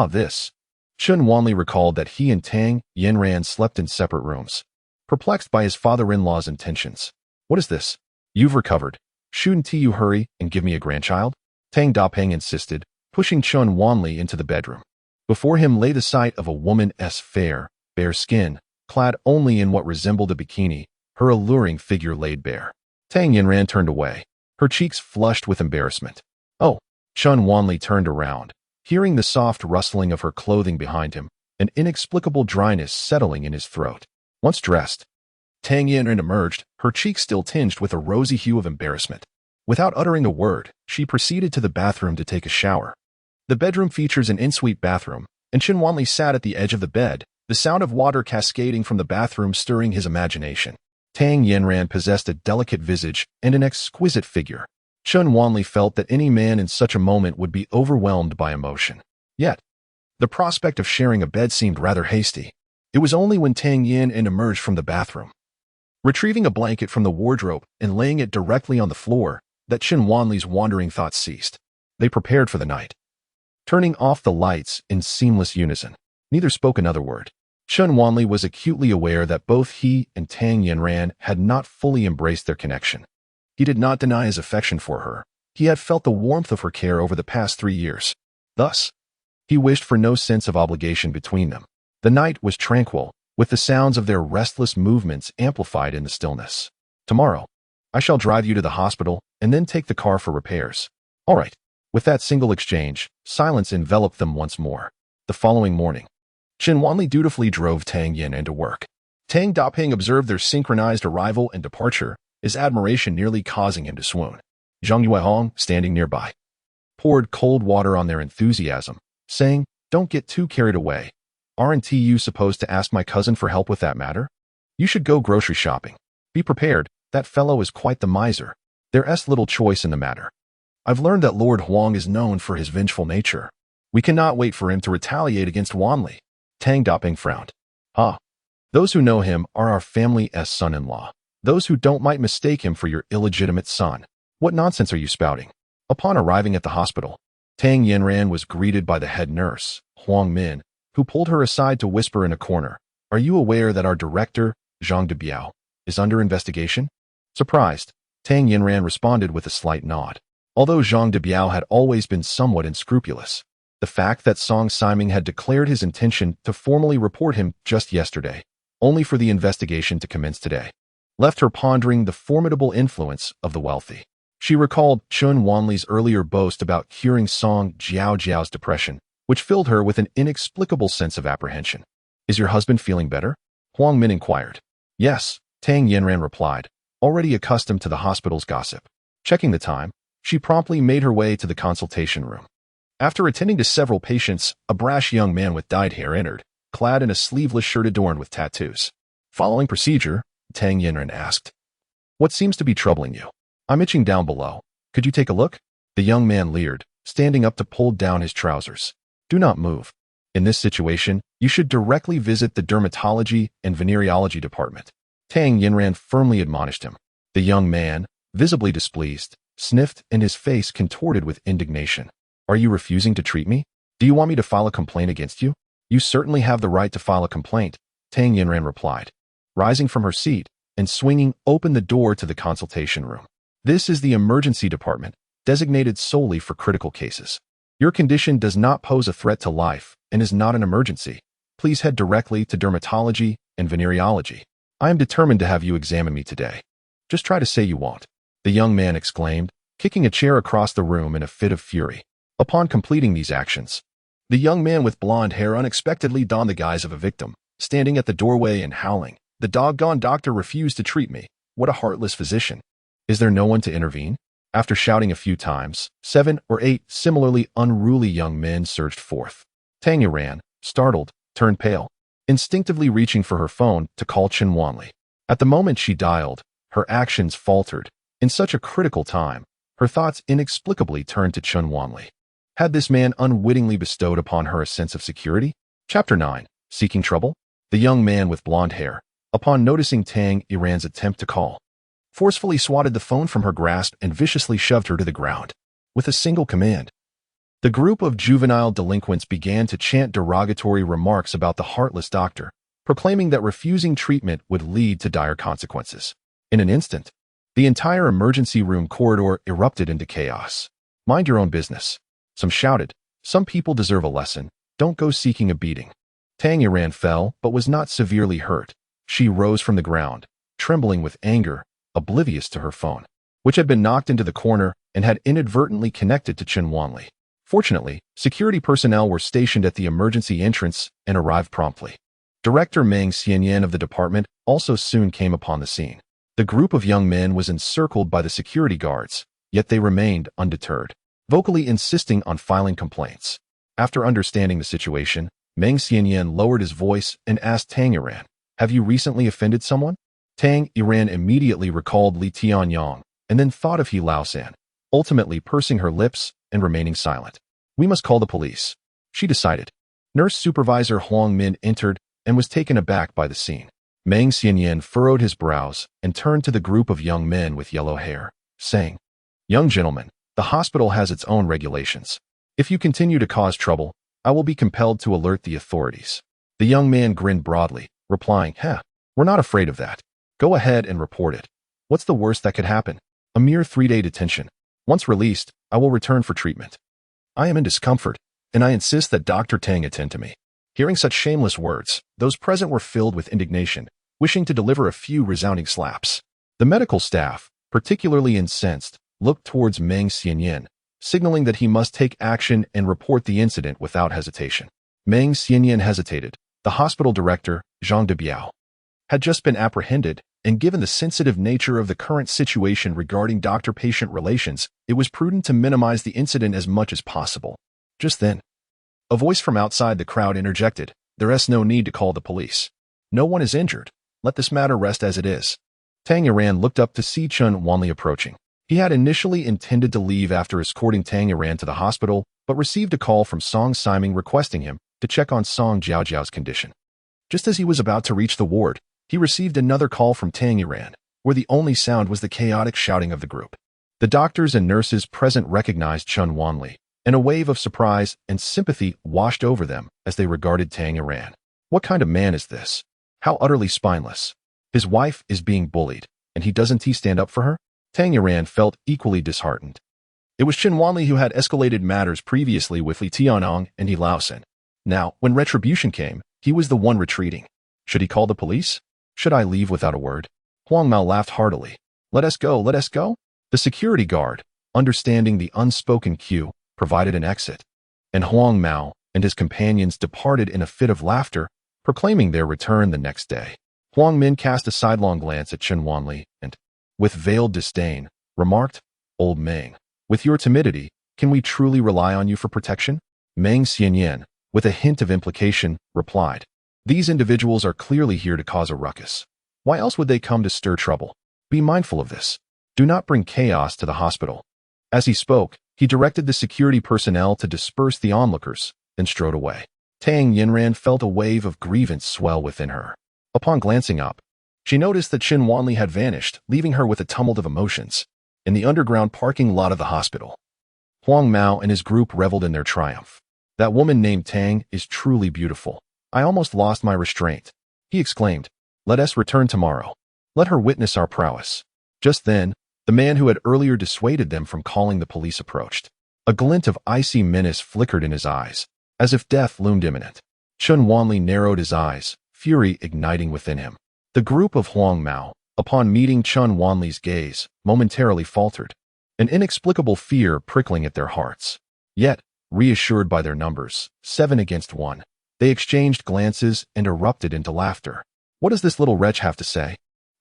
A: This. Chun Wanli recalled that he and Tang Yinran slept in separate rooms, perplexed by his father-in-law's intentions. What is this? You've recovered. Shouldn't you hurry and give me a grandchild? Tang Daping insisted, pushing Chun Wanli into the bedroom. Before him lay the sight of a woman's fair, bare skin, clad only in what resembled a bikini, her alluring figure laid bare. Tang Yinran turned away, her cheeks flushed with embarrassment. Oh, Chun Wanli turned around, hearing the soft rustling of her clothing behind him, an inexplicable dryness settling in his throat. Once dressed, Tang Yinran emerged, her cheeks still tinged with a rosy hue of embarrassment. Without uttering a word, she proceeded to the bathroom to take a shower. The bedroom features an ensuite bathroom, and Chun Wanli sat at the edge of the bed, the sound of water cascading from the bathroom stirring his imagination. Tang Yinran possessed a delicate visage and an exquisite figure. Chun Wanli felt that any man in such a moment would be overwhelmed by emotion. Yet, the prospect of sharing a bed seemed rather hasty. It was only when Tang Yinran emerged from the bathroom, retrieving a blanket from the wardrobe and laying it directly on the floor, that Chun Wanli's wandering thoughts ceased. They prepared for the night, turning off the lights in seamless unison. Neither spoke another word. Chun Wanli was acutely aware that both he and Tang Yinran had not fully embraced their connection. He did not deny his affection for her. He had felt the warmth of her care over the past 3 years. Thus, he wished for no sense of obligation between them. The night was tranquil, with the sounds of their restless movements amplified in the stillness. Tomorrow, I shall drive you to the hospital and then take the car for repairs. All right. With that single exchange, silence enveloped them once more. The following morning, Chen Wanli dutifully drove Tang Yin into work. Tang Daping observed their synchronized arrival and departure, his admiration nearly causing him to swoon. Zhang Yuehong, standing nearby, poured cold water on their enthusiasm, saying, "Don't get too carried away. Aren't you supposed to ask my cousin for help with that matter? You should go grocery shopping. Be prepared, that fellow is quite the miser. There's little choice in the matter. I've learned that Lord Huang is known for his vengeful nature. We cannot wait for him to retaliate against Wanli." Tang Daping frowned. Those who know him are our family's son-in-law. Those who don't might mistake him for your illegitimate son. What nonsense are you spouting? Upon arriving at the hospital, Tang Yinran was greeted by the head nurse, Huang Min, who pulled her aside to whisper in a corner, "Are you aware that our director, Zhang Debiao, is under investigation?" Surprised, Tang Yinran responded with a slight nod. Although Zhang Debiao had always been somewhat unscrupulous, the fact that Song Siming had declared his intention to formally report him just yesterday, only for the investigation to commence today, left her pondering the formidable influence of the wealthy. She recalled Chun Wanli's earlier boast about curing Song Jiao's depression, which filled her with an inexplicable sense of apprehension. "Is your husband feeling better?" Huang Min inquired. "Yes," Tang Yinran replied, already accustomed to the hospital's gossip. Checking the time, she promptly made her way to the consultation room. After attending to several patients, a brash young man with dyed hair entered, clad in a sleeveless shirt adorned with tattoos. Following procedure, Tang Yinran asked, "What seems to be troubling you? I'm itching down below. Could you take a look?" The young man leered, standing up to pull down his trousers. "Do not move. In this situation, you should directly visit the dermatology and venereology department." Tang Yinran firmly admonished him. The young man, visibly displeased, sniffed and his face contorted with indignation. "Are you refusing to treat me? Do you want me to file a complaint against you?" "You certainly have the right to file a complaint," Tang Yinran replied, rising from her seat and swinging open the door to the consultation room. "This is the emergency department, designated solely for critical cases. Your condition does not pose a threat to life and is not an emergency. Please head directly to dermatology and venereology. I am determined to have you examine me today. Just try to say you won't," the young man exclaimed, kicking a chair across the room in a fit of fury. Upon completing these actions, the young man with blonde hair unexpectedly donned the guise of a victim, standing at the doorway and howling, "The doggone doctor refused to treat me. What a heartless physician. Is there no one to intervene?" After shouting a few times, 7 or 8 similarly unruly young men surged forth. Tanya ran, startled, turned pale, instinctively reaching for her phone to call Chen Wanli. At the moment she dialed, her actions faltered. In such a critical time, her thoughts inexplicably turned to Chen Wanli. Had this man unwittingly bestowed upon her a sense of security? Chapter 9. Seeking Trouble? The young man with blonde hair, upon noticing Tang Iran's attempt to call, forcefully swatted the phone from her grasp and viciously shoved her to the ground. With a single command, the group of juvenile delinquents began to chant derogatory remarks about the heartless doctor, proclaiming that refusing treatment would lead to dire consequences. In an instant, the entire emergency room corridor erupted into chaos. "Mind your own business," some shouted. "Some people deserve a lesson. Don't go seeking a beating." Tang Iran fell but was not severely hurt. She rose from the ground, trembling with anger, oblivious to her phone, which had been knocked into the corner and had inadvertently connected to Chen Wanli. Fortunately, security personnel were stationed at the emergency entrance and arrived promptly. Director Meng Xianyan of the department also soon came upon the scene. The group of young men was encircled by the security guards, yet they remained undeterred, vocally insisting on filing complaints. After understanding the situation, Meng Xianyan lowered his voice and asked Tang Iran, "Have you recently offended someone?" Tang Iran immediately recalled Li Tianyang and then thought of He Laosan, ultimately pursing her lips and remaining silent. "We must call the police," she decided. Nurse Supervisor Huang Min entered and was taken aback by the scene. Meng Xianyan furrowed his brows and turned to the group of young men with yellow hair, saying, "Young gentlemen, the hospital has its own regulations. If you continue to cause trouble, I will be compelled to alert the authorities." The young man grinned broadly, replying, "We're not afraid of that. Go ahead and report it. What's the worst that could happen? A mere 3-day detention. Once released, I will return for treatment." "I am in discomfort," and I insist that Dr. Tang attend to me." Hearing such shameless words, those present were filled with indignation, wishing to deliver a few resounding slaps. The medical staff, particularly incensed, looked towards Meng Xianyan, signaling that he must take action and report the incident without hesitation. Meng Xianyan hesitated. The hospital director, Zhang Debiao, had just been apprehended, and given the sensitive nature of the current situation regarding doctor-patient relations, it was prudent to minimize the incident as much as possible. Just then, a voice from outside the crowd interjected, "There is no need to call the police. No one is injured. Let this matter rest as it is." Tang Yiran looked up to see Chen Wanli approaching. He had initially intended to leave after escorting Tang Yiran to the hospital, but received a call from Song Siming requesting him to check on Song Jiaojiao's condition. Just as he was about to reach the ward, he received another call from Tang Yiran, where the only sound was the chaotic shouting of the group. The doctors and nurses present recognized Chen Wanli, and a wave of surprise and sympathy washed over them as they regarded Tang Yiran. What kind of man is this? How utterly spineless. His wife is being bullied, and doesn't he stand up for her? Tang Yiran felt equally disheartened. It was Chen Wanli who had escalated matters previously with Li Tianong and He Laosen. Now, when retribution came, he was the one retreating. Should he call the police? Should I leave without a word? Huang Mao laughed heartily. Let us go, let us go. The security guard, understanding the unspoken cue, provided an exit, and Huang Mao and his companions departed in a fit of laughter, proclaiming their return the next day. Huang Min cast a sidelong glance at Chen Wanli and, with veiled disdain, remarked, "Old Meng, with your timidity, can we truly rely on you for protection?" Meng Xianyan, with a hint of implication, replied, "These individuals are clearly here to cause a ruckus. Why else would they come to stir trouble? Be mindful of this. Do not bring chaos to the hospital." As he spoke, he directed the security personnel to disperse the onlookers, then strode away. Tang Yinran felt a wave of grievance swell within her. Upon glancing up, she noticed that Chen Wanli had vanished, leaving her with a tumult of emotions. In the underground parking lot of the hospital, Huang Mao and his group reveled in their triumph. "That woman named Tang is truly beautiful. I almost lost my restraint," he exclaimed. "Let us return tomorrow. Let her witness our prowess." Just then, the man who had earlier dissuaded them from calling the police approached. A glint of icy menace flickered in his eyes, as if death loomed imminent. Chen Wanli narrowed his eyes, fury igniting within him. The group of Huang Mao, upon meeting Chen Wanli's gaze, momentarily faltered, an inexplicable fear prickling at their hearts. Yet, reassured by their numbers, 7 against 1, they exchanged glances and erupted into laughter. "What does this little wretch have to say?"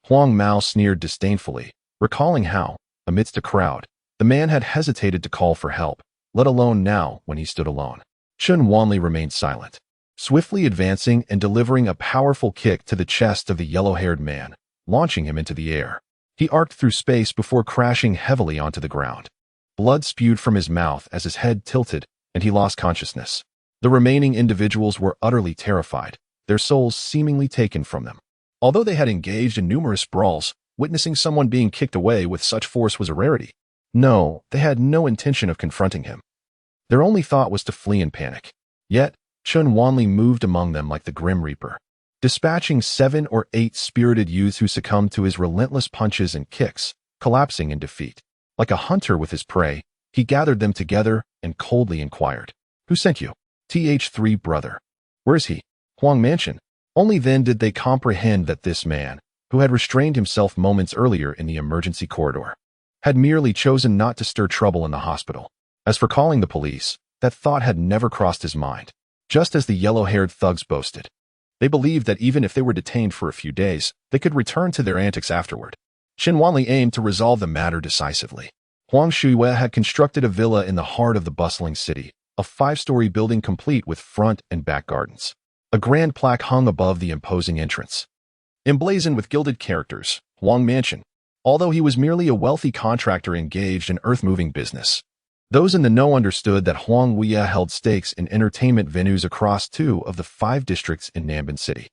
A: Huang Mao sneered disdainfully, recalling how, amidst a crowd, the man had hesitated to call for help, let alone now when he stood alone. Chen Wanli remained silent, swiftly advancing and delivering a powerful kick to the chest of the yellow-haired man, launching him into the air. He arced through space before crashing heavily onto the ground. Blood spewed from his mouth as his head tilted, and he lost consciousness. The remaining individuals were utterly terrified, their souls seemingly taken from them. Although they had engaged in numerous brawls, witnessing someone being kicked away with such force was a rarity. No, they had no intention of confronting him. Their only thought was to flee in panic. Yet, Chen Wanli moved among them like the Grim Reaper, dispatching 7 or 8 spirited youths who succumbed to his relentless punches and kicks, collapsing in defeat. Like a hunter with his prey, he gathered them together and coldly inquired, "Who sent you?" "Th3 brother." "Where is he?" "Huang Mansion." Only then did they comprehend that this man, who had restrained himself moments earlier in the emergency corridor, had merely chosen not to stir trouble in the hospital. As for calling the police, that thought had never crossed his mind, just as the yellow-haired thugs boasted. They believed that even if they were detained for a few days, they could return to their antics afterward. Chen Wanli aimed to resolve the matter decisively. Huang Shuiwei had constructed a villa in the heart of the bustling city, a 5-story building complete with front and back gardens. A grand plaque hung above the imposing entrance, emblazoned with gilded characters, Huang Mansion. Although he was merely a wealthy contractor engaged in earth-moving business, those in the know understood that Huang Weya held stakes in entertainment venues across 2 of the 5 districts in Nanbin City.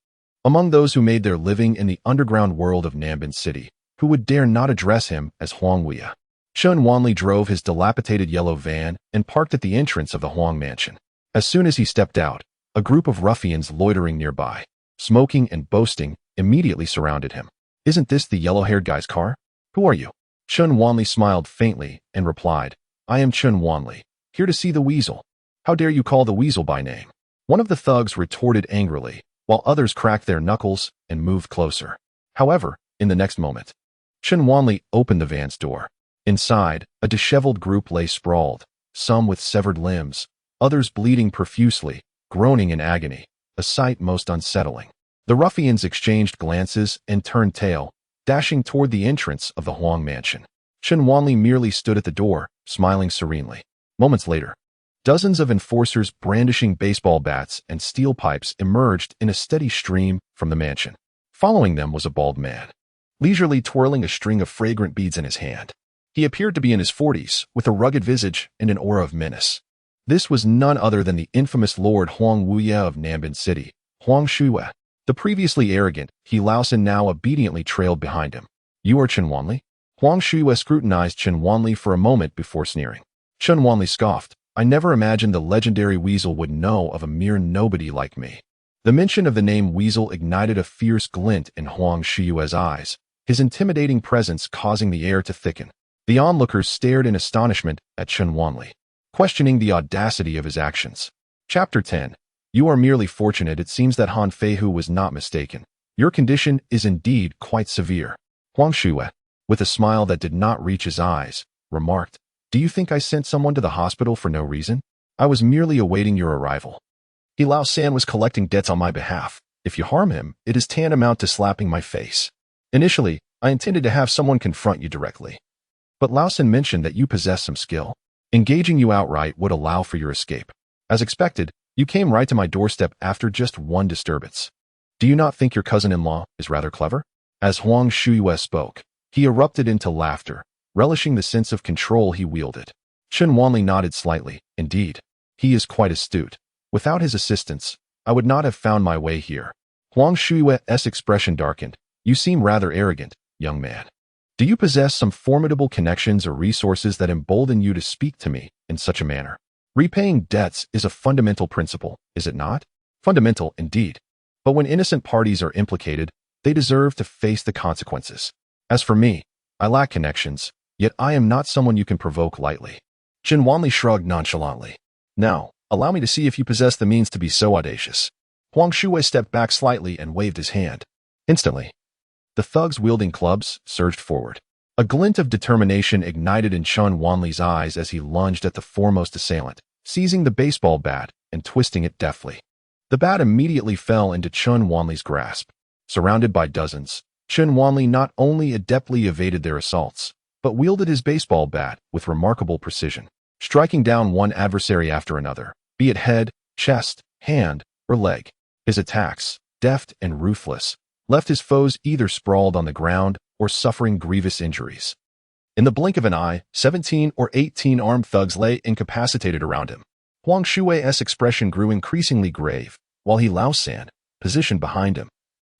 A: Among those who made their living in the underground world of Nanbin City, who would dare not address him as Huang Weya? Chen Wanli drove his dilapidated yellow van and parked at the entrance of the Huang Mansion. As soon as he stepped out, a group of ruffians loitering nearby, smoking and boasting, immediately surrounded him. "Isn't this the yellow-haired guy's car? Who are you?" Chen Wanli smiled faintly and replied, "I am Chen Wanli, here to see the weasel." How dare you call the weasel by name? One of the thugs retorted angrily, while others cracked their knuckles and moved closer. However, in the next moment, Chen Wanli opened the van's door. Inside, a disheveled group lay sprawled, some with severed limbs, others bleeding profusely, groaning in agony, a sight most unsettling. The ruffians exchanged glances and turned tail, dashing toward the entrance of the Huang mansion. Chen Wanli merely stood at the door, smiling serenely. Moments later, dozens of enforcers brandishing baseball bats and steel pipes emerged in a steady stream from the mansion. Following them was a bald man, leisurely twirling a string of fragrant beads in his hand. He appeared to be in his 40s, with a rugged visage and an aura of menace. This was none other than the infamous Lord Huang Wuye of Nanbin City, Huang Shuye. The previously arrogant He Laosan now obediently trailed behind him. You are Chen Wanli? Huang Shuye scrutinized Chen Wanli for a moment before sneering. Chen Wanli scoffed. I never imagined the legendary weasel would know of a mere nobody like me. The mention of the name Weasel ignited a fierce glint in Huang Shuye's eyes, his intimidating presence causing the air to thicken. The onlookers stared in astonishment at Chen Wanli, questioning the audacity of his actions. Chapter 10. You are merely fortunate. It seems that Han Feihu was not mistaken. Your condition is indeed quite severe. Huang Shuye, with a smile that did not reach his eyes, remarked, Do you think I sent someone to the hospital for no reason? I was merely awaiting your arrival. He Laosan was collecting debts on my behalf. If you harm him, it is tantamount to slapping my face. Initially, I intended to have someone confront you directly. But Laosan mentioned that you possess some skill. Engaging you outright would allow for your escape. As expected, you came right to my doorstep after just one disturbance. Do you not think your cousin-in-law is rather clever? As Huang Shuye spoke, he erupted into laughter, relishing the sense of control he wielded. Chen Wanli nodded slightly. Indeed, he is quite astute. Without his assistance, I would not have found my way here. Huang Shuye's expression darkened. You seem rather arrogant, young man. Do you possess some formidable connections or resources that embolden you to speak to me in such a manner? Repaying debts is a fundamental principle, is it not? Fundamental, indeed. But when innocent parties are implicated, they deserve to face the consequences. As for me, I lack connections, yet I am not someone you can provoke lightly. Chen Wanli shrugged nonchalantly. Now, allow me to see if you possess the means to be so audacious. Huang Shuye stepped back slightly and waved his hand. Instantly, the thugs wielding clubs surged forward. A glint of determination ignited in Chen Wanli's eyes as he lunged at the foremost assailant, seizing the baseball bat and twisting it deftly. The bat immediately fell into Chen Wanli's grasp. Surrounded by dozens, Chen Wanli not only adeptly evaded their assaults, but wielded his baseball bat with remarkable precision, striking down one adversary after another, be it head, chest, hand, or leg. His attacks, deft and ruthless, left his foes either sprawled on the ground or suffering grievous injuries. In the blink of an eye, 17 or 18 armed thugs lay incapacitated around him. Huang Shuye's expression grew increasingly grave, while He Laosan, positioned behind him,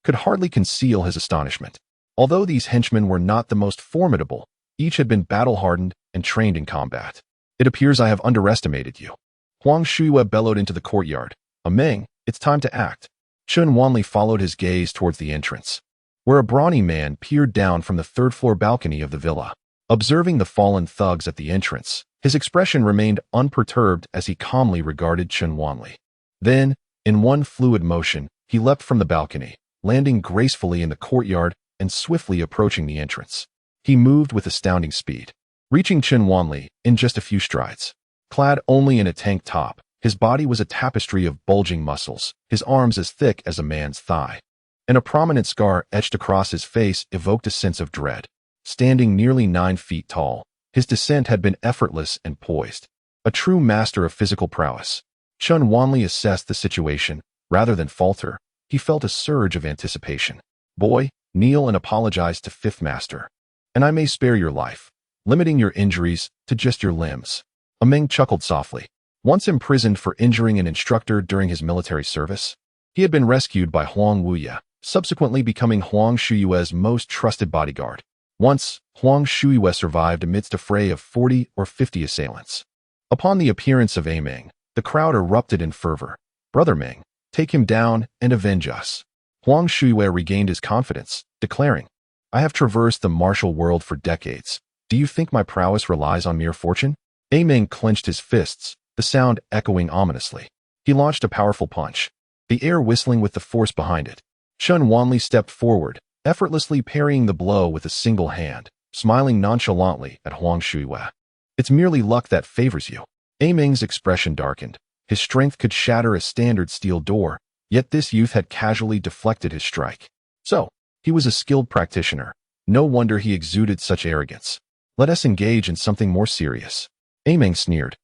A: could hardly conceal his astonishment. Although these henchmen were not the most formidable, each had been battle-hardened and trained in combat. It appears I have underestimated you. Huang Shuye bellowed into the courtyard. Meng, it's time to act. Chen Wanli followed his gaze towards the entrance, where a brawny man peered down from the third-floor balcony of the villa. Observing the fallen thugs at the entrance, his expression remained unperturbed as he calmly regarded Chen Wanli. Then, in one fluid motion, he leapt from the balcony, landing gracefully in the courtyard and swiftly approaching the entrance. He moved with astounding speed, reaching Chen Wanli in just a few strides. Clad only in a tank top, his body was a tapestry of bulging muscles, his arms as thick as a man's thigh, and a prominent scar etched across his face evoked a sense of dread. Standing nearly 9 feet tall, his descent had been effortless and poised, a true master of physical prowess. Chen Wanli assessed the situation. Rather than falter, he felt a surge of anticipation. Boy, kneel and apologize to Fifth Master, and I may spare your life, limiting your injuries to just your limbs. Meng chuckled softly. Once imprisoned for injuring an instructor during his military service, he had been rescued by Huang Wuye, subsequently becoming Huang Shuye's most trusted bodyguard. Once, Huang Shuye survived amidst a fray of 40 or 50 assailants. Upon the appearance of Meng, the crowd erupted in fervor. Brother Meng, take him down and avenge us. Huang Shuye regained his confidence, declaring, I have traversed the martial world for decades. Do you think my prowess relies on mere fortune? Meng clenched his fists, the sound echoing ominously. He launched a powerful punch, the air whistling with the force behind it. Chun Wanli stepped forward, effortlessly parrying the blow with a single hand, smiling nonchalantly at Huang Shuiwei. It's merely luck that favors you. Ming's expression darkened. His strength could shatter a standard steel door, yet this youth had casually deflected his strike. So, he was a skilled practitioner. No wonder he exuded such arrogance. Let us engage in something more serious. Ming sneered,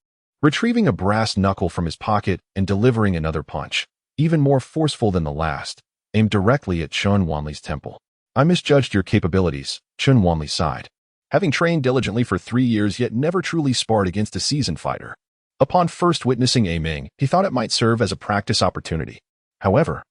A: retrieving a brass knuckle from his pocket and delivering another punch, even more forceful than the last, aimed directly at Chun Wanli's temple. I misjudged your capabilities, Chun Wanli sighed. Having trained diligently for 3 years yet never truly sparred against a seasoned fighter. Upon first witnessing Ming, he thought it might serve as a practice opportunity. However,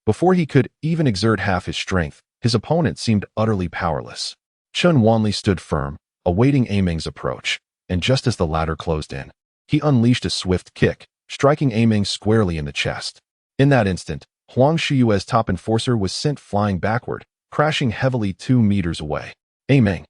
A: before he could even exert half his strength, his opponent seemed utterly powerless. Chun Wanli stood firm, awaiting Ming's approach, and just as the latter closed in, he unleashed a swift kick, striking Ming squarely in the chest. In that instant, Huang Shuiwei's top enforcer was sent flying backward, crashing heavily 2 meters away. Ming,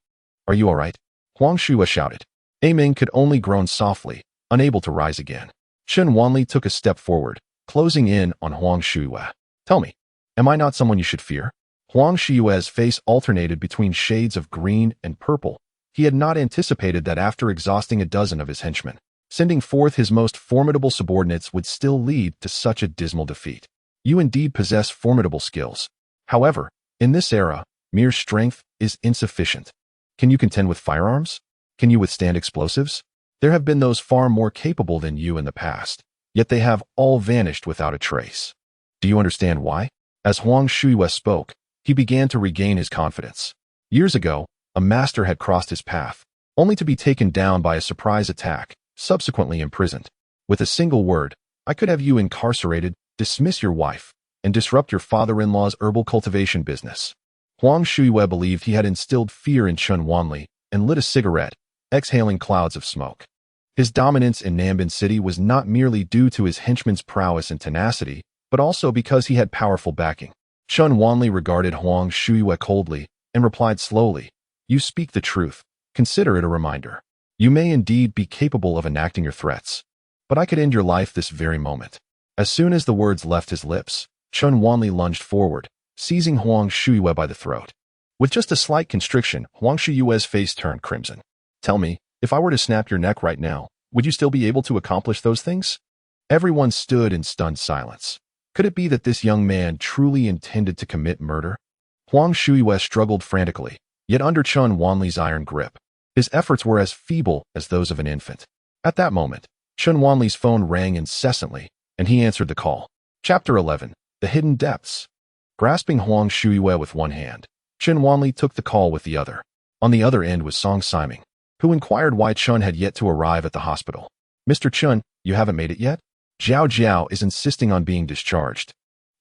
A: are you all right? Huang Shuiwei shouted. Ming could only groan softly, unable to rise again. Chun Wanli took a step forward, closing in on Huang Shuiwei. Tell me, am I not someone you should fear? Huang Shuiwei's face alternated between shades of green and purple. He had not anticipated that after exhausting a dozen of his henchmen, sending forth his most formidable subordinates would still lead to such a dismal defeat. You indeed possess formidable skills. However, in this era, mere strength is insufficient. Can you contend with firearms? Can you withstand explosives? There have been those far more capable than you in the past, yet they have all vanished without a trace. Do you understand why? As Huang Shuiwei spoke, he began to regain his confidence. Years ago, a master had crossed his path, only to be taken down by a surprise attack, subsequently imprisoned. With a single word, I could have you incarcerated, dismiss your wife, and disrupt your father-in-law's herbal cultivation business. Huang Shuiwei believed he had instilled fear in Chun Wanli and lit a cigarette, exhaling clouds of smoke. His dominance in Nanbin City was not merely due to his henchman's prowess and tenacity, but also because he had powerful backing. Chun Wanli regarded Huang Shuiwei coldly and replied slowly, You speak the truth. Consider it a reminder. You may indeed be capable of enacting your threats, but I could end your life this very moment. As soon as the words left his lips, Chun Wanli lunged forward, seizing Huang Shuiwei by the throat. With just a slight constriction, Huang Shuiwei's face turned crimson. Tell me, if I were to snap your neck right now, would you still be able to accomplish those things? Everyone stood in stunned silence. Could it be that this young man truly intended to commit murder? Huang Shuiwei struggled frantically, yet under Chun Wanli's iron grip, his efforts were as feeble as those of an infant. At that moment, Chun Wanli's phone rang incessantly, and he answered the call. Chapter 11, The Hidden Depths. Grasping Huang Shuiwei with one hand, Chun Wanli took the call with the other. On the other end was Song Siming, who inquired why Chun had yet to arrive at the hospital. Mr. Chun, you haven't made it yet? Zhao Jiao is insisting on being discharged.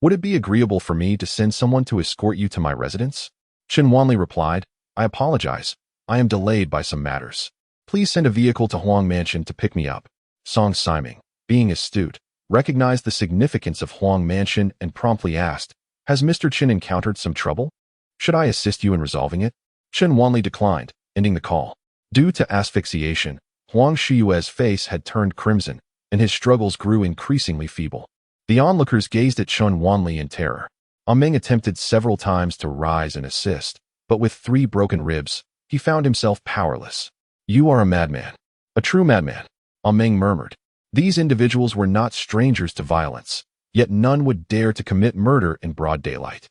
A: Would it be agreeable for me to send someone to escort you to my residence? Chun Wanli replied, I apologize. I am delayed by some matters. Please send a vehicle to Huang Mansion to pick me up. Song Siming, being astute, recognized the significance of Huang Mansion and promptly asked, Has Mr. Chen encountered some trouble? Should I assist you in resolving it? Chun Wanli declined, ending the call. Due to asphyxiation, Huang Shuiwei's face had turned crimson, and his struggles grew increasingly feeble. The onlookers gazed at Chun Wanli in terror. Ming attempted several times to rise and assist, but with 3 broken ribs, he found himself powerless. You are a madman. A true madman, Ming murmured. These individuals were not strangers to violence, yet none would dare to commit murder in broad daylight.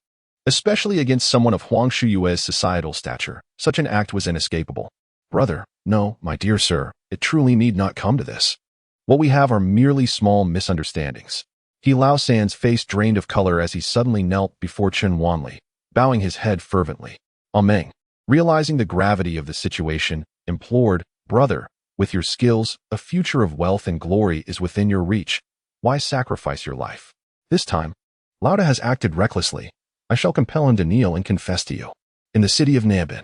A: Especially against someone of Huang Shuiwei's societal stature, such an act was inescapable. Brother, no, my dear sir, it truly need not come to this. What we have are merely small misunderstandings. He Lao San's face drained of color as he suddenly knelt before Chun Wanli, bowing his head fervently. Ming, realizing the gravity of the situation, implored, Brother, with your skills, a future of wealth and glory is within your reach. Why sacrifice your life? This time, Lauda has acted recklessly. I shall compel him to kneel and confess to you. In the city of Nanbin,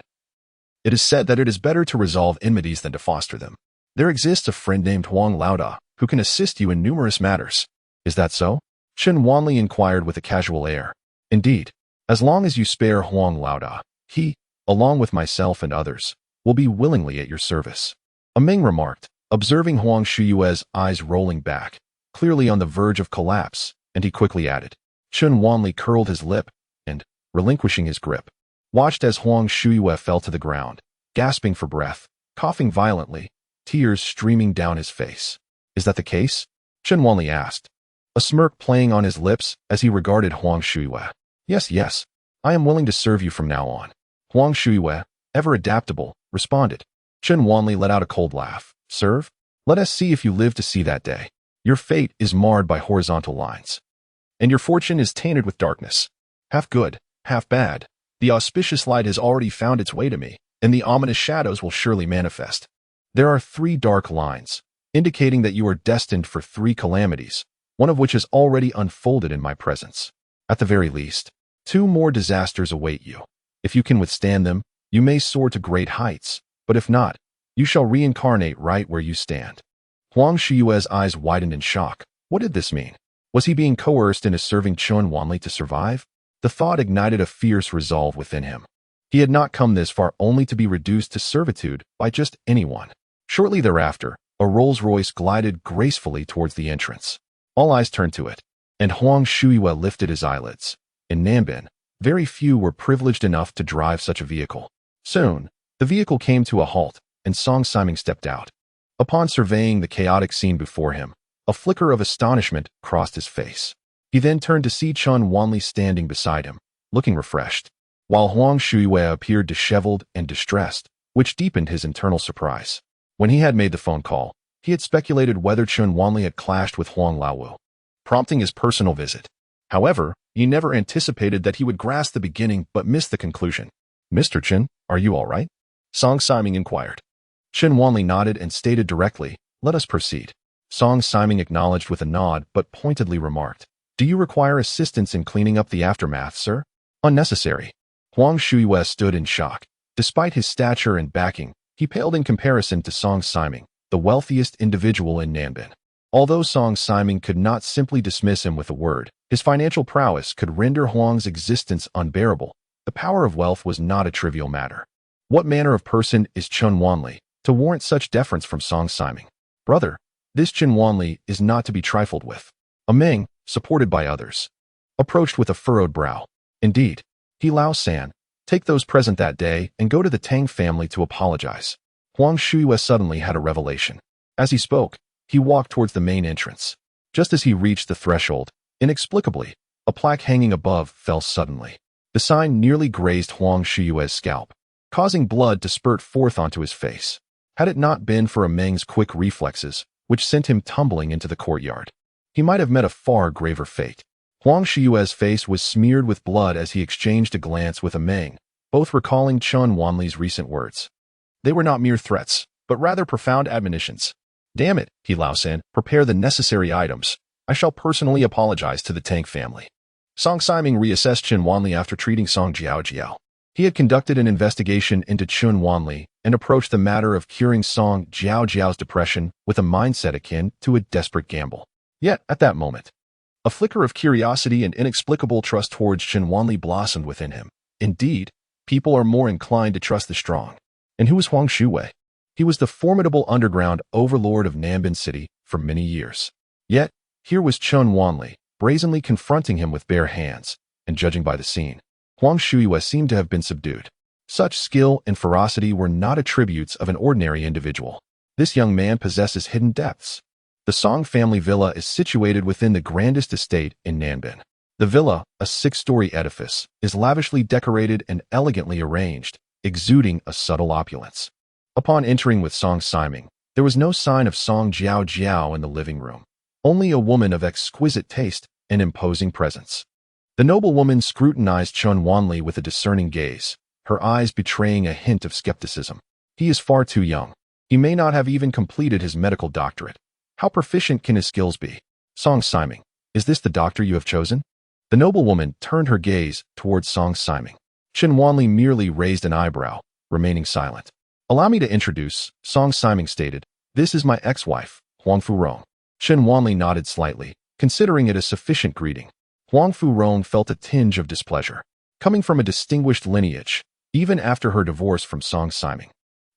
A: it is said that it is better to resolve enmities than to foster them. There exists a friend named Huang Lauda who can assist you in numerous matters. Is that so? Chun Wanli inquired with a casual air. Indeed, as long as you spare Huang Lauda, he, along with myself and others, will be willingly at your service. Ming remarked, observing Huang Shuyue's eyes rolling back, clearly on the verge of collapse, and he quickly added. Chen Wanli curled his lip and, relinquishing his grip, watched as Huang Shuyue fell to the ground, gasping for breath, coughing violently, tears streaming down his face. Is that the case? Chen Wanli asked, a smirk playing on his lips as he regarded Huang Shuyue. Yes, I am willing to serve you from now on. Huang Shuyue, ever adaptable, responded. Chen Wanli let out a cold laugh. Serve? Let us see if you live to see that day. Your fate is marred by horizontal lines, and your fortune is tainted with darkness. Half good, half bad. The auspicious light has already found its way to me, and the ominous shadows will surely manifest. There are 3 dark lines, indicating that you are destined for 3 calamities, one of which has already unfolded in my presence. At the very least, 2 more disasters await you. If you can withstand them, you may soar to great heights, but if not, you shall reincarnate right where you stand. Huang Shuyue's eyes widened in shock. What did this mean? Was he being coerced into serving Chen Wanli to survive? The thought ignited a fierce resolve within him. He had not come this far only to be reduced to servitude by just anyone. Shortly thereafter, a Rolls-Royce glided gracefully towards the entrance. All eyes turned to it, and Huang Shuyue lifted his eyelids. In Nanbin, very few were privileged enough to drive such a vehicle. Soon, the vehicle came to a halt, and Song Siming stepped out. Upon surveying the chaotic scene before him, a flicker of astonishment crossed his face. He then turned to see Chen Wanli standing beside him, looking refreshed, while Huang Shuyue appeared disheveled and distressed, which deepened his internal surprise. When he had made the phone call, he had speculated whether Chen Wanli had clashed with Huang Laowu, prompting his personal visit. However, he never anticipated that he would grasp the beginning but miss the conclusion. Mr. Chen, are you all right? Song Siming inquired. Chen Wanli nodded and stated directly, let us proceed. Song Siming acknowledged with a nod but pointedly remarked, do you require assistance in cleaning up the aftermath, sir? Unnecessary. Huang Shuyue stood in shock. Despite his stature and backing, he paled in comparison to Song Siming, the wealthiest individual in Nanbin. Although Song Siming could not simply dismiss him with a word, his financial prowess could render Huang's existence unbearable. The power of wealth was not a trivial matter. What manner of person is Chen Wanli to warrant such deference from Song Siming? Brother, this Chen Wanli is not to be trifled with. A Ming, supported by others, approached with a furrowed brow. Indeed, he Lao San, take those present that day and go to the Tang family to apologize. Huang Shuyue suddenly had a revelation. As he spoke, he walked towards the main entrance. Just as he reached the threshold, inexplicably, a plaque hanging above fell suddenly. The sign nearly grazed Huang Shuyue's scalp, causing blood to spurt forth onto his face. Had it not been for a Meng's quick reflexes, which sent him tumbling into the courtyard, he might have met a far graver fate. Huang Shuyue's face was smeared with blood as he exchanged a glance with a Meng, both recalling Chen Wanli's recent words. They were not mere threats, but rather profound admonitions. Damn it, he Lao San, prepare the necessary items. I shall personally apologize to the Tang family. Song Siming reassessed Chen Wanli after treating Song Jiao. He had conducted an investigation into Chen Wanli and approached the matter of curing Song Jiao's depression with a mindset akin to a desperate gamble. Yet, at that moment, a flicker of curiosity and inexplicable trust towards Chen Wanli blossomed within him. Indeed, people are more inclined to trust the strong. And who was Huang Shuyue? He was the formidable underground overlord of Nanbin City for many years. Yet, here was Chen Wanli, brazenly confronting him with bare hands, and judging by the scene, Huang Shuyue seemed to have been subdued. Such skill and ferocity were not attributes of an ordinary individual. This young man possesses hidden depths. The Song family villa is situated within the grandest estate in Nanbin. The villa, a 6-story edifice, is lavishly decorated and elegantly arranged, exuding a subtle opulence. Upon entering with Song Siming, there was no sign of Song Jiao in the living room, only a woman of exquisite taste and imposing presence. The noblewoman scrutinized Chen Wanli with a discerning gaze, her eyes betraying a hint of skepticism. He is far too young. He may not have even completed his medical doctorate. How proficient can his skills be? Song Siming, is this the doctor you have chosen? The noblewoman turned her gaze towards Song Siming. Chen Wanli merely raised an eyebrow, remaining silent. Allow me to introduce, Song Siming stated. This is my ex-wife, Huang Furong. Chen Wanli nodded slightly, considering it a sufficient greeting. Huang Furong felt a tinge of displeasure. Coming from a distinguished lineage, even after her divorce from Song Siming,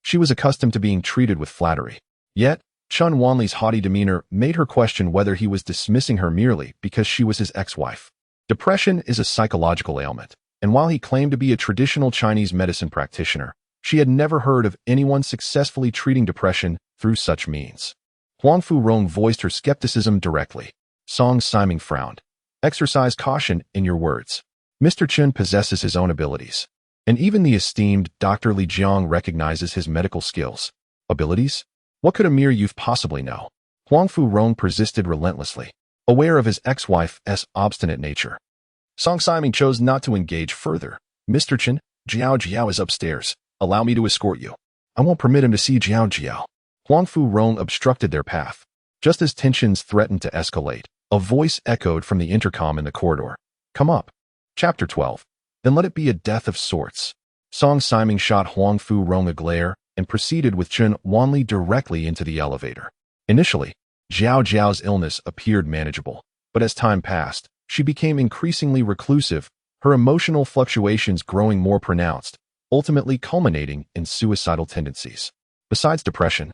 A: she was accustomed to being treated with flattery. Yet, Chun Wanli's haughty demeanor made her question whether he was dismissing her merely because she was his ex-wife. Depression is a psychological ailment, and while he claimed to be a traditional Chinese medicine practitioner, she had never heard of anyone successfully treating depression through such means. Huang Fu Rong voiced her skepticism directly. Song Siming frowned. Exercise caution in your words. Mr. Chun possesses his own abilities, and even the esteemed Dr. Li Jiang recognizes his medical skills. Abilities? What could a mere youth possibly know? Huang Fu Rong persisted relentlessly, aware of his ex-wife's obstinate nature. Song Siming chose not to engage further. Mr. Chen, Jiao is upstairs. Allow me to escort you. I won't permit him to see Jiao. Huang Fu Rong obstructed their path. Just as tensions threatened to escalate, a voice echoed from the intercom in the corridor. Come up. Chapter 12. Then let it be a death of sorts. Song Siming shot Huang Fu Rong a glare and proceeded with Chun Wanli directly into the elevator. Initially, Jiao's illness appeared manageable, but as time passed, she became increasingly reclusive, her emotional fluctuations growing more pronounced, ultimately culminating in suicidal tendencies. Besides depression,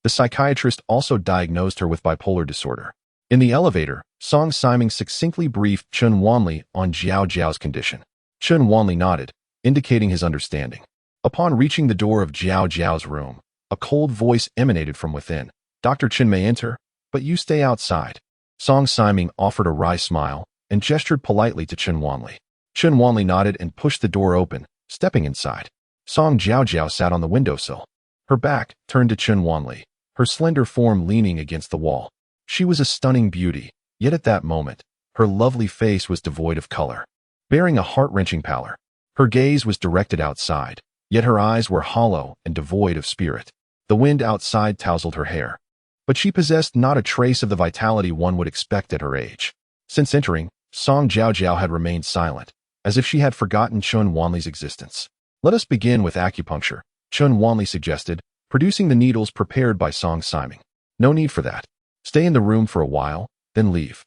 A: the psychiatrist also diagnosed her with bipolar disorder. In the elevator, Song Siming succinctly briefed Chun Wanli on Jiao's condition. Chun Wanli nodded, indicating his understanding. Upon reaching the door of Jiao's room, a cold voice emanated from within. Dr. Chen may enter, but you stay outside. Song Siming offered a wry smile and gestured politely to Chun Wanli. Chun Wanli nodded and pushed the door open, stepping inside. Song Jiao sat on the windowsill, her back turned to Chun Wanli, her slender form leaning against the wall. She was a stunning beauty, yet at that moment, her lovely face was devoid of color, bearing a heart-wrenching pallor. Her gaze was directed outside, yet her eyes were hollow and devoid of spirit. The wind outside tousled her hair, but she possessed not a trace of the vitality one would expect at her age. Since entering, Song Jiao had remained silent, as if she had forgotten Chun Wanli's existence. Let us begin with acupuncture, Chun Wanli suggested, producing the needles prepared by Song Siming. No need for that. Stay in the room for a while, then leave.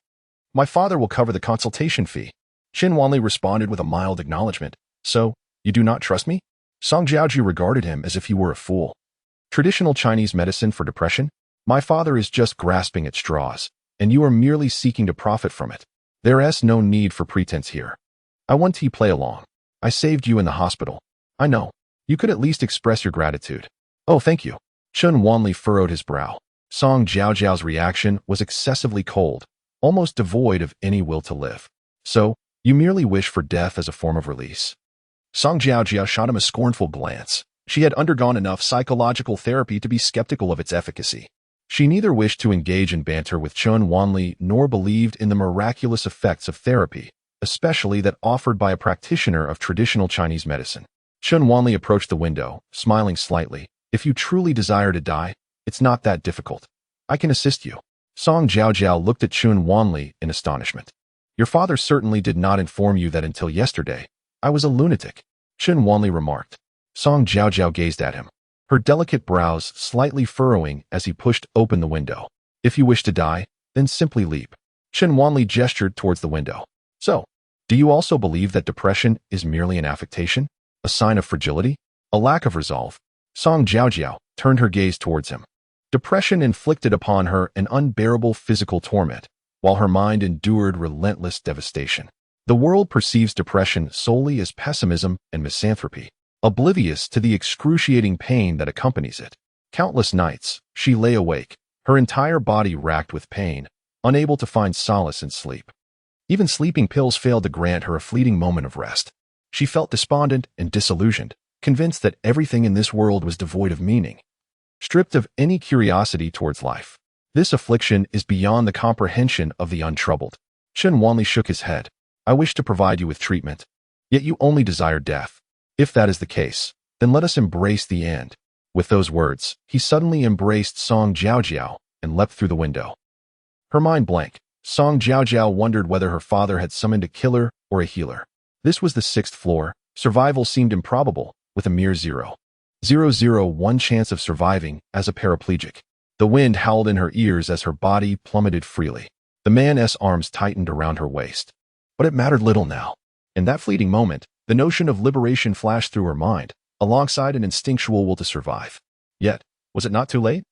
A: My father will cover the consultation fee. Chun Wanli responded with a mild acknowledgement. So, you do not trust me? Song Jiaoji regarded him as if he were a fool. Traditional Chinese medicine for depression? My father is just grasping at straws, and you are merely seeking to profit from it. There is no need for pretense here. I want to play along. I saved you in the hospital. I know. You could at least express your gratitude. Oh, thank you. Chun Wanli furrowed his brow. Song Jiao's reaction was excessively cold, almost devoid of any will to live. So, you merely wish for death as a form of release. Song Jiao shot him a scornful glance. She had undergone enough psychological therapy to be skeptical of its efficacy. She neither wished to engage in banter with Chun Wanli nor believed in the miraculous effects of therapy, especially that offered by a practitioner of traditional Chinese medicine. Chun Wanli approached the window, smiling slightly. If you truly desire to die, it's not that difficult. I can assist you. Song Jiao looked at Chun Wanli in astonishment. Your father certainly did not inform you that until yesterday, I was a lunatic, Chun Wanli remarked. Song Jiao gazed at him, her delicate brows slightly furrowing as he pushed open the window. If you wish to die, then simply leap. Chun Wanli gestured towards the window. So, do you also believe that depression is merely an affectation? A sign of fragility? A lack of resolve? Song Jiao turned her gaze towards him. Depression inflicted upon her an unbearable physical torment, while her mind endured relentless devastation. The world perceives depression solely as pessimism and misanthropy, oblivious to the excruciating pain that accompanies it. Countless nights, she lay awake, her entire body racked with pain, unable to find solace in sleep. Even sleeping pills failed to grant her a fleeting moment of rest. She felt despondent and disillusioned, convinced that everything in this world was devoid of meaning, stripped of any curiosity towards life. This affliction is beyond the comprehension of the untroubled. Chun Wanli shook his head. I wish to provide you with treatment, yet you only desire death. If that is the case, then let us embrace the end. With those words, he suddenly embraced Song Jiao and leapt through the window. Her mind blank, Song Jiao wondered whether her father had summoned a killer or a healer. This was the 6th floor. Survival seemed improbable, with a mere 0.001 chance of surviving as a paraplegic. The wind howled in her ears as her body plummeted freely. The man's arms tightened around her waist. But it mattered little now. In that fleeting moment, the notion of liberation flashed through her mind, alongside an instinctual will to survive. Yet, was it not too late?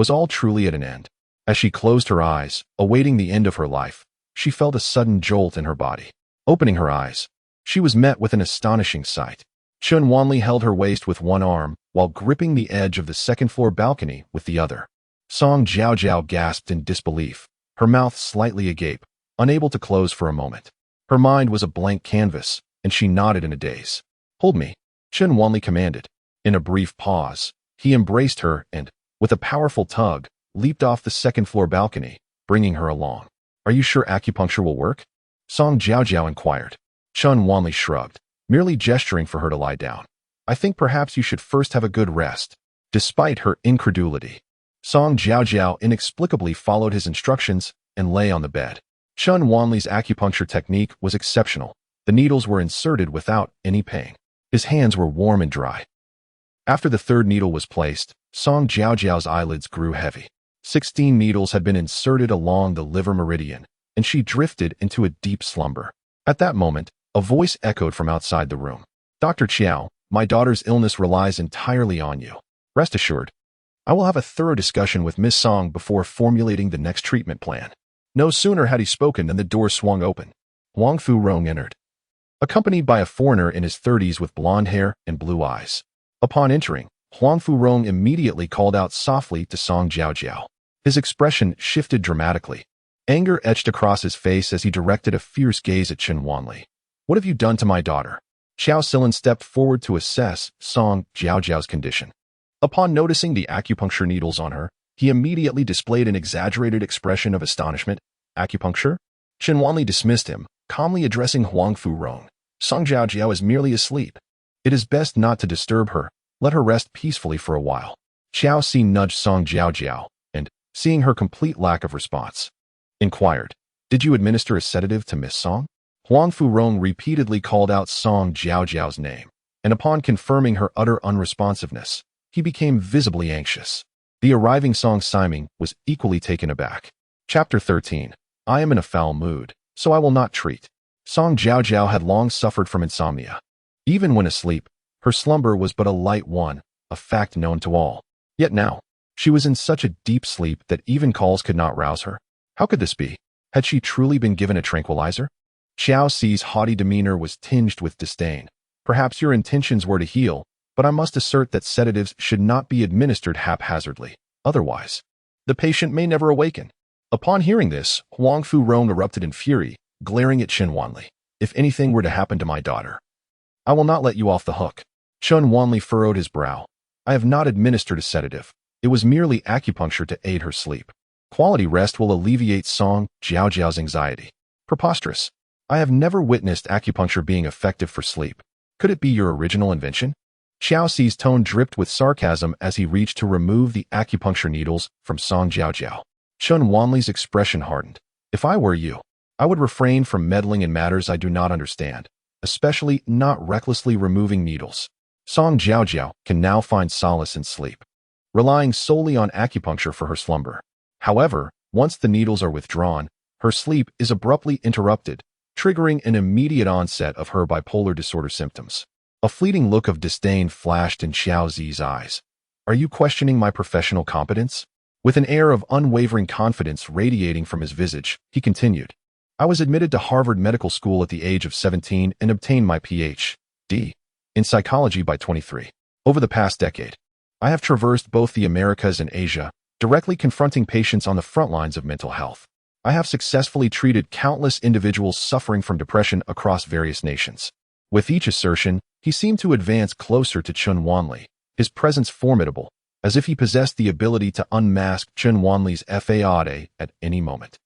A: Was all truly at an end? As she closed her eyes, awaiting the end of her life, she felt a sudden jolt in her body. Opening her eyes, she was met with an astonishing sight. Chun Wanli held her waist with one arm while gripping the edge of the second-floor balcony with the other. Song Jiaojiao gasped in disbelief, her mouth slightly agape, unable to close for a moment. Her mind was a blank canvas, and she nodded in a daze. "Hold me," Chun Wanli commanded. In a brief pause, he embraced her and, with a powerful tug, leaped off the second-floor balcony, bringing her along. "Are you sure acupuncture will work?" Song Jiaojiao inquired. Chun Wanli shrugged, merely gesturing for her to lie down. "I think perhaps you should first have a good rest." Despite her incredulity, Song Jiaojiao inexplicably followed his instructions and lay on the bed. Chun Wanli's acupuncture technique was exceptional. The needles were inserted without any pain. His hands were warm and dry. After the third needle was placed, Song Jiaojiao's eyelids grew heavy. 16 needles had been inserted along the liver meridian, and she drifted into a deep slumber. At that moment, a voice echoed from outside the room. "Dr. Chiao, my daughter's illness relies entirely on you. Rest assured, I will have a thorough discussion with Miss Song before formulating the next treatment plan." No sooner had he spoken than the door swung open. Huang Fu-rong entered, accompanied by a foreigner in his 30s with blonde hair and blue eyes. Upon entering, Huang Fu-rong immediately called out softly to Song Jiaojiao. His expression shifted dramatically. Anger etched across his face as he directed a fierce gaze at Chun Wanli. "What have you done to my daughter?" Xiao Silan stepped forward to assess Song Jiaojiao's condition. Upon noticing the acupuncture needles on her, he immediately displayed an exaggerated expression of astonishment. "Acupuncture?" Chun Wanli dismissed him, calmly addressing Huang Fu-rong. "Song Jiaojiao is merely asleep. It is best not to disturb her. Let her rest peacefully for a while." Xiao Si nudged Song Jiaojiao, and, seeing her complete lack of response, inquired, "Did you administer a sedative to Miss Song?" Huang Fu-rong repeatedly called out Song Jiaojiao's name, and upon confirming her utter unresponsiveness, he became visibly anxious. The arriving Song Siming was equally taken aback. Chapter 13. I am in a foul mood, so I will not treat. Song Jiaojiao had long suffered from insomnia. Even when asleep, her slumber was but a light one, a fact known to all. Yet now, she was in such a deep sleep that even calls could not rouse her. How could this be? Had she truly been given a tranquilizer? Xiao Si's haughty demeanor was tinged with disdain. "Perhaps your intentions were to heal, but I must assert that sedatives should not be administered haphazardly. Otherwise, the patient may never awaken." Upon hearing this, Huang Fu-rong erupted in fury, glaring at Chun Wanli. "If anything were to happen to my daughter, I will not let you off the hook." Chun Wanli furrowed his brow. "I have not administered a sedative. It was merely acupuncture to aid her sleep. Quality rest will alleviate Song Jiaojiao's anxiety." "Preposterous. I have never witnessed acupuncture being effective for sleep. Could it be your original invention?" Xiao Si's tone dripped with sarcasm as he reached to remove the acupuncture needles from Song Jiaojiao. Chun Wanli's expression hardened. "If I were you, I would refrain from meddling in matters I do not understand, especially not recklessly removing needles." Song Jiaojiao can now find solace in sleep, relying solely on acupuncture for her slumber. However, once the needles are withdrawn, her sleep is abruptly interrupted, triggering an immediate onset of her bipolar disorder symptoms. A fleeting look of disdain flashed in Xiao Zi's eyes. "Are you questioning my professional competence?" With an air of unwavering confidence radiating from his visage, he continued, "I was admitted to Harvard Medical School at the age of 17 and obtained my Ph.D. in psychology by 23. Over the past decade, I have traversed both the Americas and Asia, directly confronting patients on the front lines of mental health. I have successfully treated countless individuals suffering from depression across various nations." With each assertion, he seemed to advance closer to Chun Wanli, his presence formidable, as if he possessed the ability to unmask Chun Wanli's fade at any moment.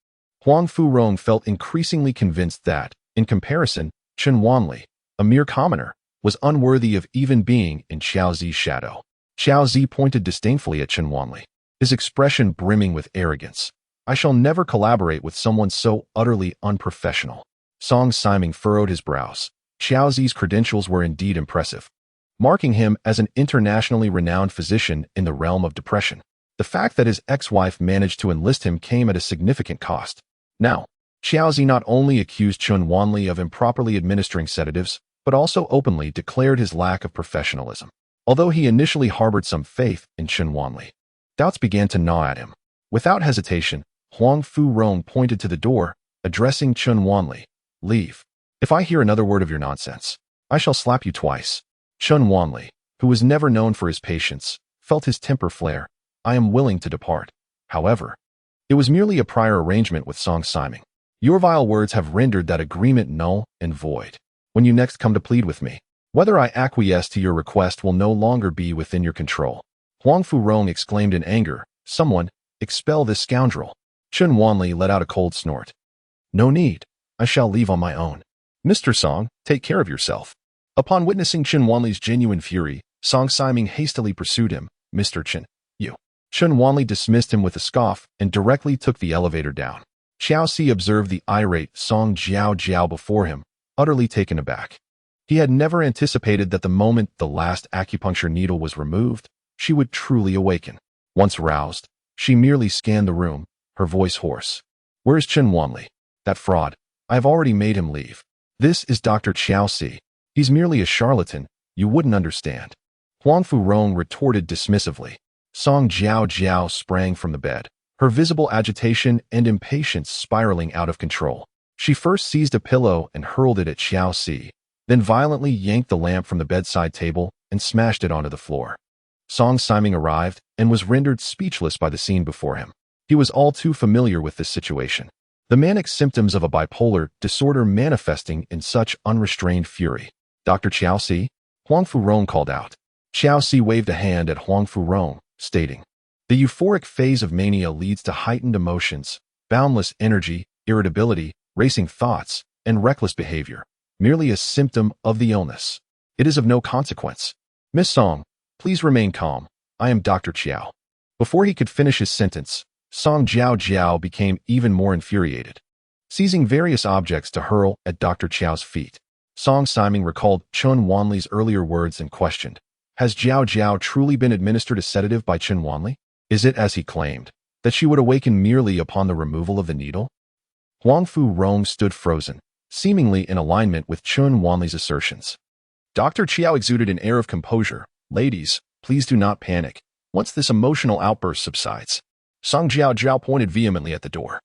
A: Huang Fu-rong felt increasingly convinced that, in comparison, Chun Wanli, a mere commoner, was unworthy of even being in Xiao Zi's shadow. Xiao Zi pointed disdainfully at Chun Wanli, his expression brimming with arrogance. "I shall never collaborate with someone so utterly unprofessional." Song Siming furrowed his brows. Xiao Zi's credentials were indeed impressive, marking him as an internationally renowned physician in the realm of depression. The fact that his ex-wife managed to enlist him came at a significant cost. Now, Xiao Zi not only accused Chun Wanli of improperly administering sedatives, but also openly declared his lack of professionalism. Although he initially harbored some faith in Chun Wanli, Doubts began to gnaw at him. Without hesitation, Huang Fu Rong pointed to the door, addressing Chun Wanli. Leave. If I hear another word of your nonsense, I shall slap you twice. Chun Wanli, who was never known for his patience, felt his temper flare. I am willing to depart. However, it was merely a prior arrangement with Song Siming. Your vile words have rendered that agreement null and void. When you next come to plead with me, whether I acquiesce to your request will no longer be within your control. Huang Fu Rong exclaimed in anger, Someone, expel this scoundrel. Chun Wanli let out a cold snort. No need. I shall leave on my own. Mr. Song, take care of yourself. Upon witnessing Chun Wanli's genuine fury, Song Siming hastily pursued him. Mr. Chen, you. Chun Wanli dismissed him with a scoff and directly took the elevator down. Xiao Si observed the irate Song Jiao before him, utterly taken aback. He had never anticipated that the moment the last acupuncture needle was removed, she would truly awaken. Once roused, she merely scanned the room, her voice hoarse. Where's Chun Wanli? That fraud. I have already made him leave. This is Dr. Xiao Si. He's merely a charlatan. You wouldn't understand. Huang Fu Rong retorted dismissively. Song Jiao sprang from the bed, her visible agitation and impatience spiraling out of control. She first seized a pillow and hurled it at Xiao Si, then violently yanked the lamp from the bedside table and smashed it onto the floor. Song Siming arrived and was rendered speechless by the scene before him. He was all too familiar with this situation. The manic symptoms of a bipolar disorder manifesting in such unrestrained fury. Dr. Xiao Si? Huang Fu Rong called out. Xiao Si waved a hand at Huang Fu Rong, stating, The euphoric phase of mania leads to heightened emotions, boundless energy, irritability, racing thoughts, and reckless behavior, merely a symptom of the illness. It is of no consequence. Miss Song, please remain calm. I am Dr. Qiao. Before he could finish his sentence, Song Jiao became even more infuriated. Seizing various objects to hurl at Dr. Qiao's feet, Song Siming recalled Chun Wanli's earlier words and questioned, Has Jiao truly been administered a sedative by Chun Wanli? Is it, as he claimed, that she would awaken merely upon the removal of the needle? Huang Fu Rong stood frozen, seemingly in alignment with Chun Wanli's assertions. Dr. Qiao exuded an air of composure. Ladies, please do not panic. Once this emotional outburst subsides, Song Jiao pointed vehemently at the door.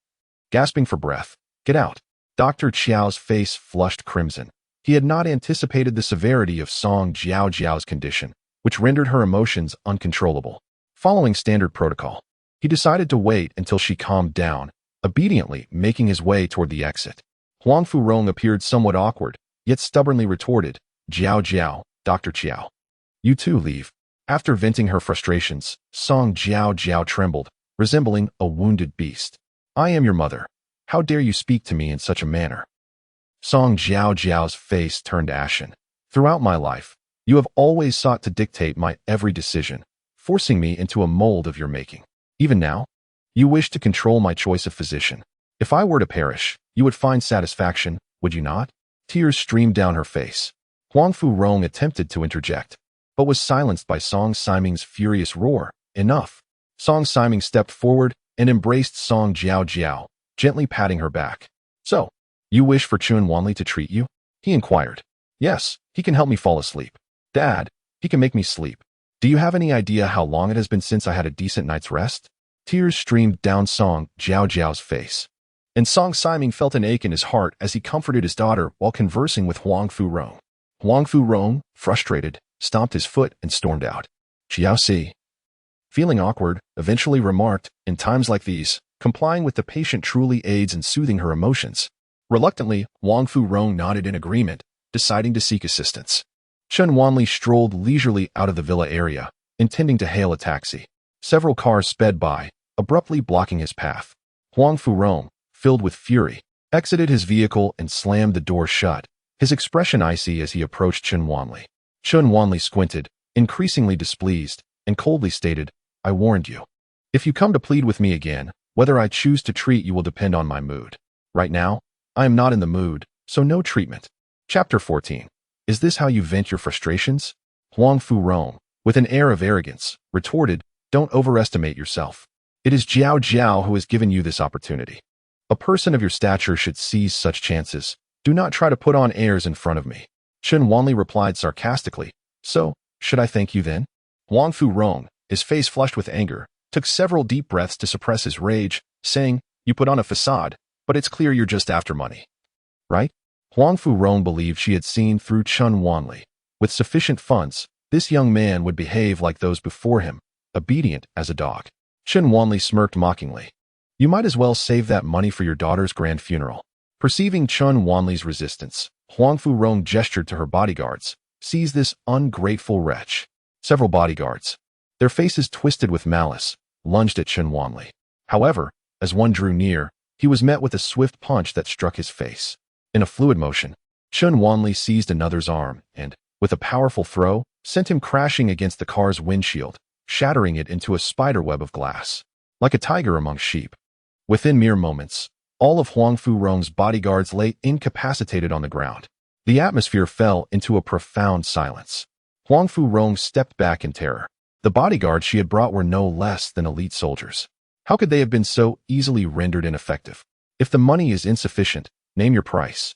A: Gasping for breath, Get out. Dr. Qiao's face flushed crimson. He had not anticipated the severity of Song Jiao's condition, which rendered her emotions uncontrollable. Following standard protocol, he decided to wait until she calmed down, obediently making his way toward the exit. Huang Fu Rong appeared somewhat awkward, yet stubbornly retorted, Jiao, Dr. Qiao. You too leave. After venting her frustrations, Song Jiao trembled, resembling a wounded beast. I am your mother. How dare you speak to me in such a manner? Song Jiao's face turned ashen. Throughout my life, you have always sought to dictate my every decision, forcing me into a mold of your making. Even now, you wish to control my choice of physician. If I were to perish, you would find satisfaction, would you not? Tears streamed down her face. Huang Fu Rong attempted to interject, but was silenced by Song Siming's furious roar. Enough. Song Siming stepped forward and embraced Song Jiao, gently patting her back. So, you wish for Chun Wanli to treat you? He inquired. Yes, he can help me fall asleep. Dad, he can make me sleep. Do you have any idea how long it has been since I had a decent night's rest? Tears streamed down Song Jiao's face. And Song Siming felt an ache in his heart as he comforted his daughter while conversing with Huang Fu Rong. Huang Fu Rong, frustrated, stomped his foot and stormed out. Xiao Si, feeling awkward, eventually remarked, in times like these, complying with the patient truly aids in soothing her emotions. Reluctantly, Huang Fu Rong nodded in agreement, deciding to seek assistance. Chun Wanli strolled leisurely out of the villa area, intending to hail a taxi. Several cars sped by, abruptly blocking his path. Huang Fu Rong, filled with fury, exited his vehicle and slammed the door shut, his expression icy as he approached Chun Wanli. Chun Wanli squinted, increasingly displeased, and coldly stated, I warned you. If you come to plead with me again, whether I choose to treat you will depend on my mood. Right now, I am not in the mood, so no treatment. Chapter 14. Is this how you vent your frustrations? Huang Fu Rong, with an air of arrogance, retorted, Don't overestimate yourself. It is Jiao who has given you this opportunity. A person of your stature should seize such chances. Do not try to put on airs in front of me. Chun Wanli replied sarcastically, So, should I thank you then? Huang Fu Rong, his face flushed with anger, took several deep breaths to suppress his rage, saying, "You put on a facade, but it's clear you're just after money, right?" Huang Fu-rong believed she had seen through Chun Wanli. With sufficient funds, this young man would behave like those before him, obedient as a dog. Chun Wanli smirked mockingly. "You might as well save that money for your daughter's grand funeral." Perceiving Chun Wanli's resistance, Huang Fu-rong gestured to her bodyguards. "Seize this ungrateful wretch." Several bodyguards, their faces twisted with malice, lunged at Chun Wanli. However, as one drew near, he was met with a swift punch that struck his face. In a fluid motion, Chun Wanli seized another's arm and, with a powerful throw, sent him crashing against the car's windshield, shattering it into a spiderweb of glass. Like a tiger among sheep. Within mere moments, all of Huang Fu-rong's bodyguards lay incapacitated on the ground. The atmosphere fell into a profound silence. Huang Fu-rong stepped back in terror. The bodyguards she had brought were no less than elite soldiers. How could they have been so easily rendered ineffective? "If the money is insufficient, name your price."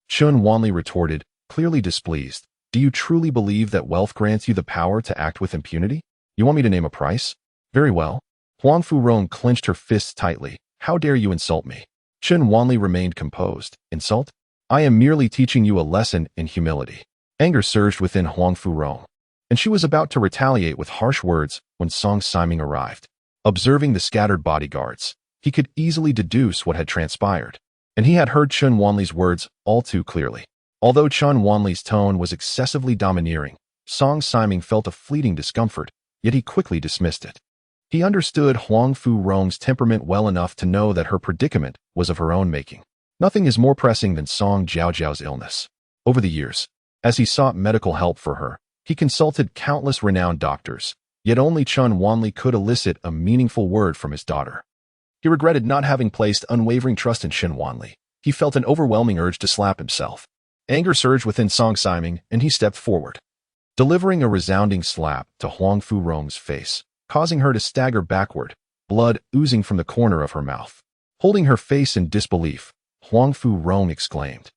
A: Chun Wanli retorted, clearly displeased. "Do you truly believe that wealth grants you the power to act with impunity? You want me to name a price? Very well." Huang Fu-rong clenched her fists tightly. "How dare you insult me?" Chun Wanli remained composed. "Insult? I am merely teaching you a lesson in humility." Anger surged within Huang Fu-rong, and she was about to retaliate with harsh words when Song Siming arrived. Observing the scattered bodyguards, he could easily deduce what had transpired, and he had heard Chun Wanli's words all too clearly. Although Chun Wanli's tone was excessively domineering, Song Siming felt a fleeting discomfort, yet he quickly dismissed it. He understood Huang Fu-rong's temperament well enough to know that her predicament was of her own making. Nothing is more pressing than Song Jiaojiao's illness. Over the years, as he sought medical help for her, he consulted countless renowned doctors, yet only Chun Wanli could elicit a meaningful word from his daughter. He regretted not having placed unwavering trust in Chun Wanli. He felt an overwhelming urge to slap himself. Anger surged within Song Siming, and he stepped forward, delivering a resounding slap to Huang Fu-rong's face, causing her to stagger backward, blood oozing from the corner of her mouth. Holding her face in disbelief, Huang Fu-rong exclaimed,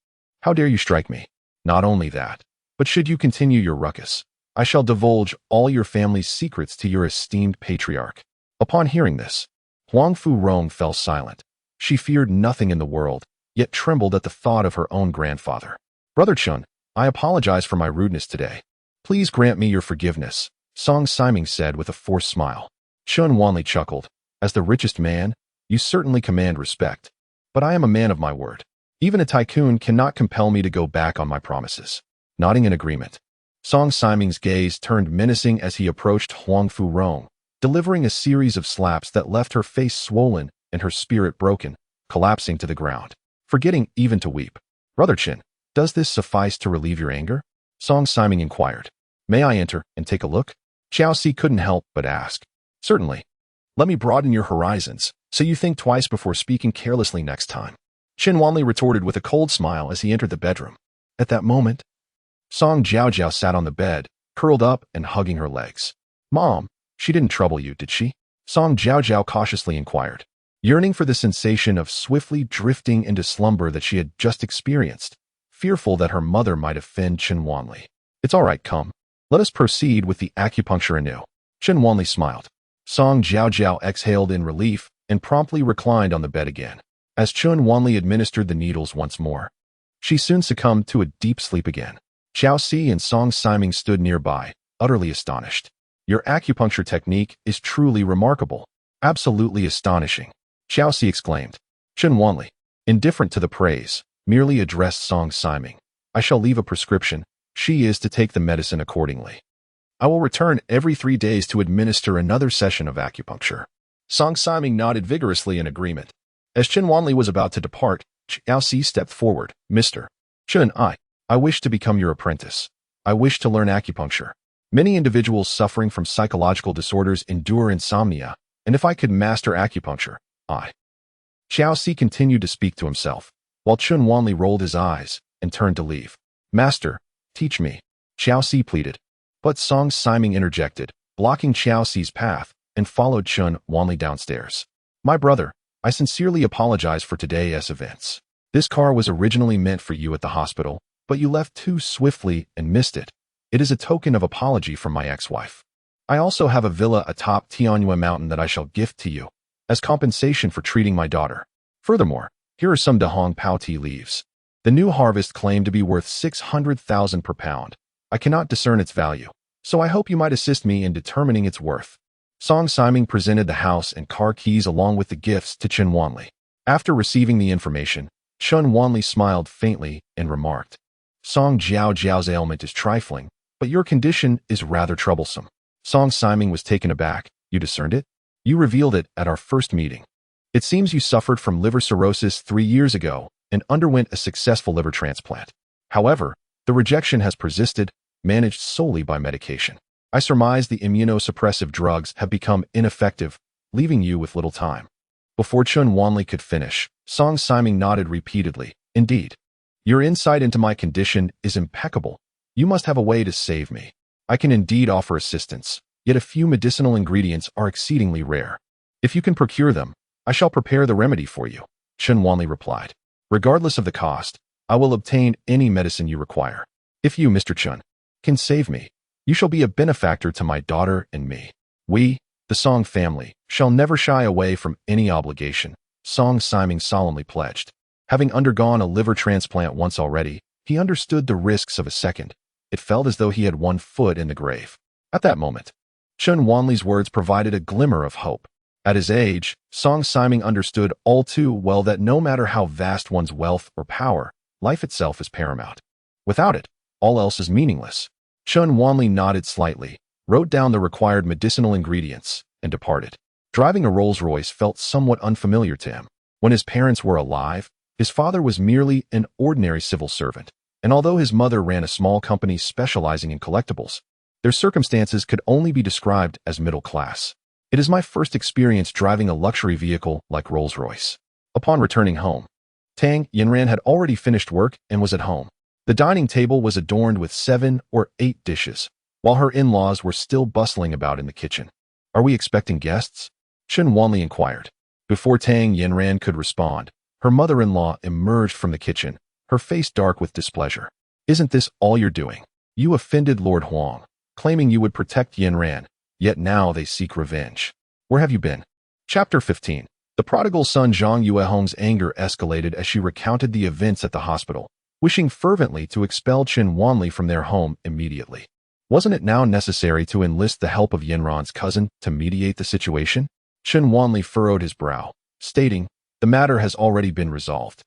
A: "How dare you strike me? Not only that, but should you continue your ruckus, I shall divulge all your family's secrets to your esteemed patriarch." Upon hearing this, Huang Fu-rong fell silent. She feared nothing in the world, yet trembled at the thought of her own grandfather. "Brother Chun, I apologize for my rudeness today. Please grant me your forgiveness," Song Siming said with a forced smile. Chun Wanli chuckled. "As the richest man, you certainly command respect. But I am a man of my word. Even a tycoon cannot compel me to go back on my promises." Nodding in agreement, Song Siming's gaze turned menacing as he approached Huang Fu-rong, delivering a series of slaps that left her face swollen and her spirit broken, collapsing to the ground, forgetting even to weep. "Brother Chin, does this suffice to relieve your anger?" Song Siming inquired. "May I enter and take a look?" Xiao Si couldn't help but ask. "Certainly. Let me broaden your horizons, so you think twice before speaking carelessly next time." Chun Wanli retorted with a cold smile as he entered the bedroom. At that moment, Song Jiaojiao sat on the bed, curled up and hugging her legs. "Mom, she didn't trouble you, did she?" Song Jiaojiao cautiously inquired, yearning for the sensation of swiftly drifting into slumber that she had just experienced, fearful that her mother might offend Chun Wanli. "It's all right, come. Let us proceed with the acupuncture anew." Chun Wanli smiled. Song Jiaojiao exhaled in relief and promptly reclined on the bed again. As Chun Wanli administered the needles once more, she soon succumbed to a deep sleep again. Xiao Si and Song Siming stood nearby, utterly astonished. "Your acupuncture technique is truly remarkable. Absolutely astonishing," Xiao Si exclaimed. Chun Wanli, indifferent to the praise, merely addressed Song Siming. "I shall leave a prescription. She is to take the medicine accordingly. I will return every 3 days to administer another session of acupuncture." Song Siming nodded vigorously in agreement. As Chun Wanli was about to depart, Xiao Si stepped forward. "Mr. Chun, I wish to become your apprentice. I wish to learn acupuncture. Many individuals suffering from psychological disorders endure insomnia, and if I could master acupuncture, I—" Xiao Si continued to speak to himself, while Chun Wanli rolled his eyes and turned to leave. "Master, teach me," Xiao Si pleaded. But Song Siming interjected, blocking Xiao Si's path, and followed Chun Wanli downstairs. "My brother, I sincerely apologize for today's events. This car was originally meant for you at the hospital, but you left too swiftly and missed it. It is a token of apology from my ex-wife." I also have a villa atop Tianyue Mountain that I shall gift to you, as compensation for treating my daughter. Furthermore, here are some Dahong Pao tea leaves. The new harvest claimed to be worth 600,000 per pound. I cannot discern its value, so I hope you might assist me in determining its worth. Song Siming presented the house and car keys along with the gifts to Chen Wanli. After receiving the information, Chen Wanli smiled faintly and remarked, Song Jiao's ailment is trifling, but your condition is rather troublesome. Song Siming was taken aback. You discerned it? You revealed it at our first meeting. It seems you suffered from liver cirrhosis 3 years ago and underwent a successful liver transplant. However, the rejection has persisted, managed solely by medication. I surmise the immunosuppressive drugs have become ineffective, leaving you with little time. Before Chen Wanli could finish, Song Siming nodded repeatedly. Indeed. Your insight into my condition is impeccable. You must have a way to save me. I can indeed offer assistance, yet a few medicinal ingredients are exceedingly rare. If you can procure them, I shall prepare the remedy for you, Chen Wanli replied. Regardless of the cost, I will obtain any medicine you require. If you, Mr. Chen, can save me, you shall be a benefactor to my daughter and me. We, the Song family, shall never shy away from any obligation, Song Siming solemnly pledged. Having undergone a liver transplant once already, he understood the risks of a second. It felt as though he had 1 foot in the grave. At that moment, Chen Wanli's words provided a glimmer of hope. At his age, Song Siming understood all too well that no matter how vast one's wealth or power, life itself is paramount. Without it, all else is meaningless. Chen Wanli nodded slightly, wrote down the required medicinal ingredients, and departed. Driving a Rolls-Royce felt somewhat unfamiliar to him. When his parents were alive, his father was merely an ordinary civil servant, and although his mother ran a small company specializing in collectibles, their circumstances could only be described as middle class. It is my first experience driving a luxury vehicle like Rolls-Royce. Upon returning home, Tang Yinran had already finished work and was at home. The dining table was adorned with 7 or 8 dishes, while her in-laws were still bustling about in the kitchen. Are we expecting guests? Chen Wanli inquired. Before Tang Yinran could respond, her mother-in-law emerged from the kitchen, her face dark with displeasure. Isn't this all you're doing? You offended Lord Huang, claiming you would protect Yinran, yet now they seek revenge. Where have you been? Chapter 15. The prodigal son Zhang Yuehong's anger escalated as she recounted the events at the hospital, wishing fervently to expel Chen Wanli from their home immediately. Wasn't it now necessary to enlist the help of Yinran's cousin to mediate the situation? Chen Wanli furrowed his brow, stating, the matter has already been resolved.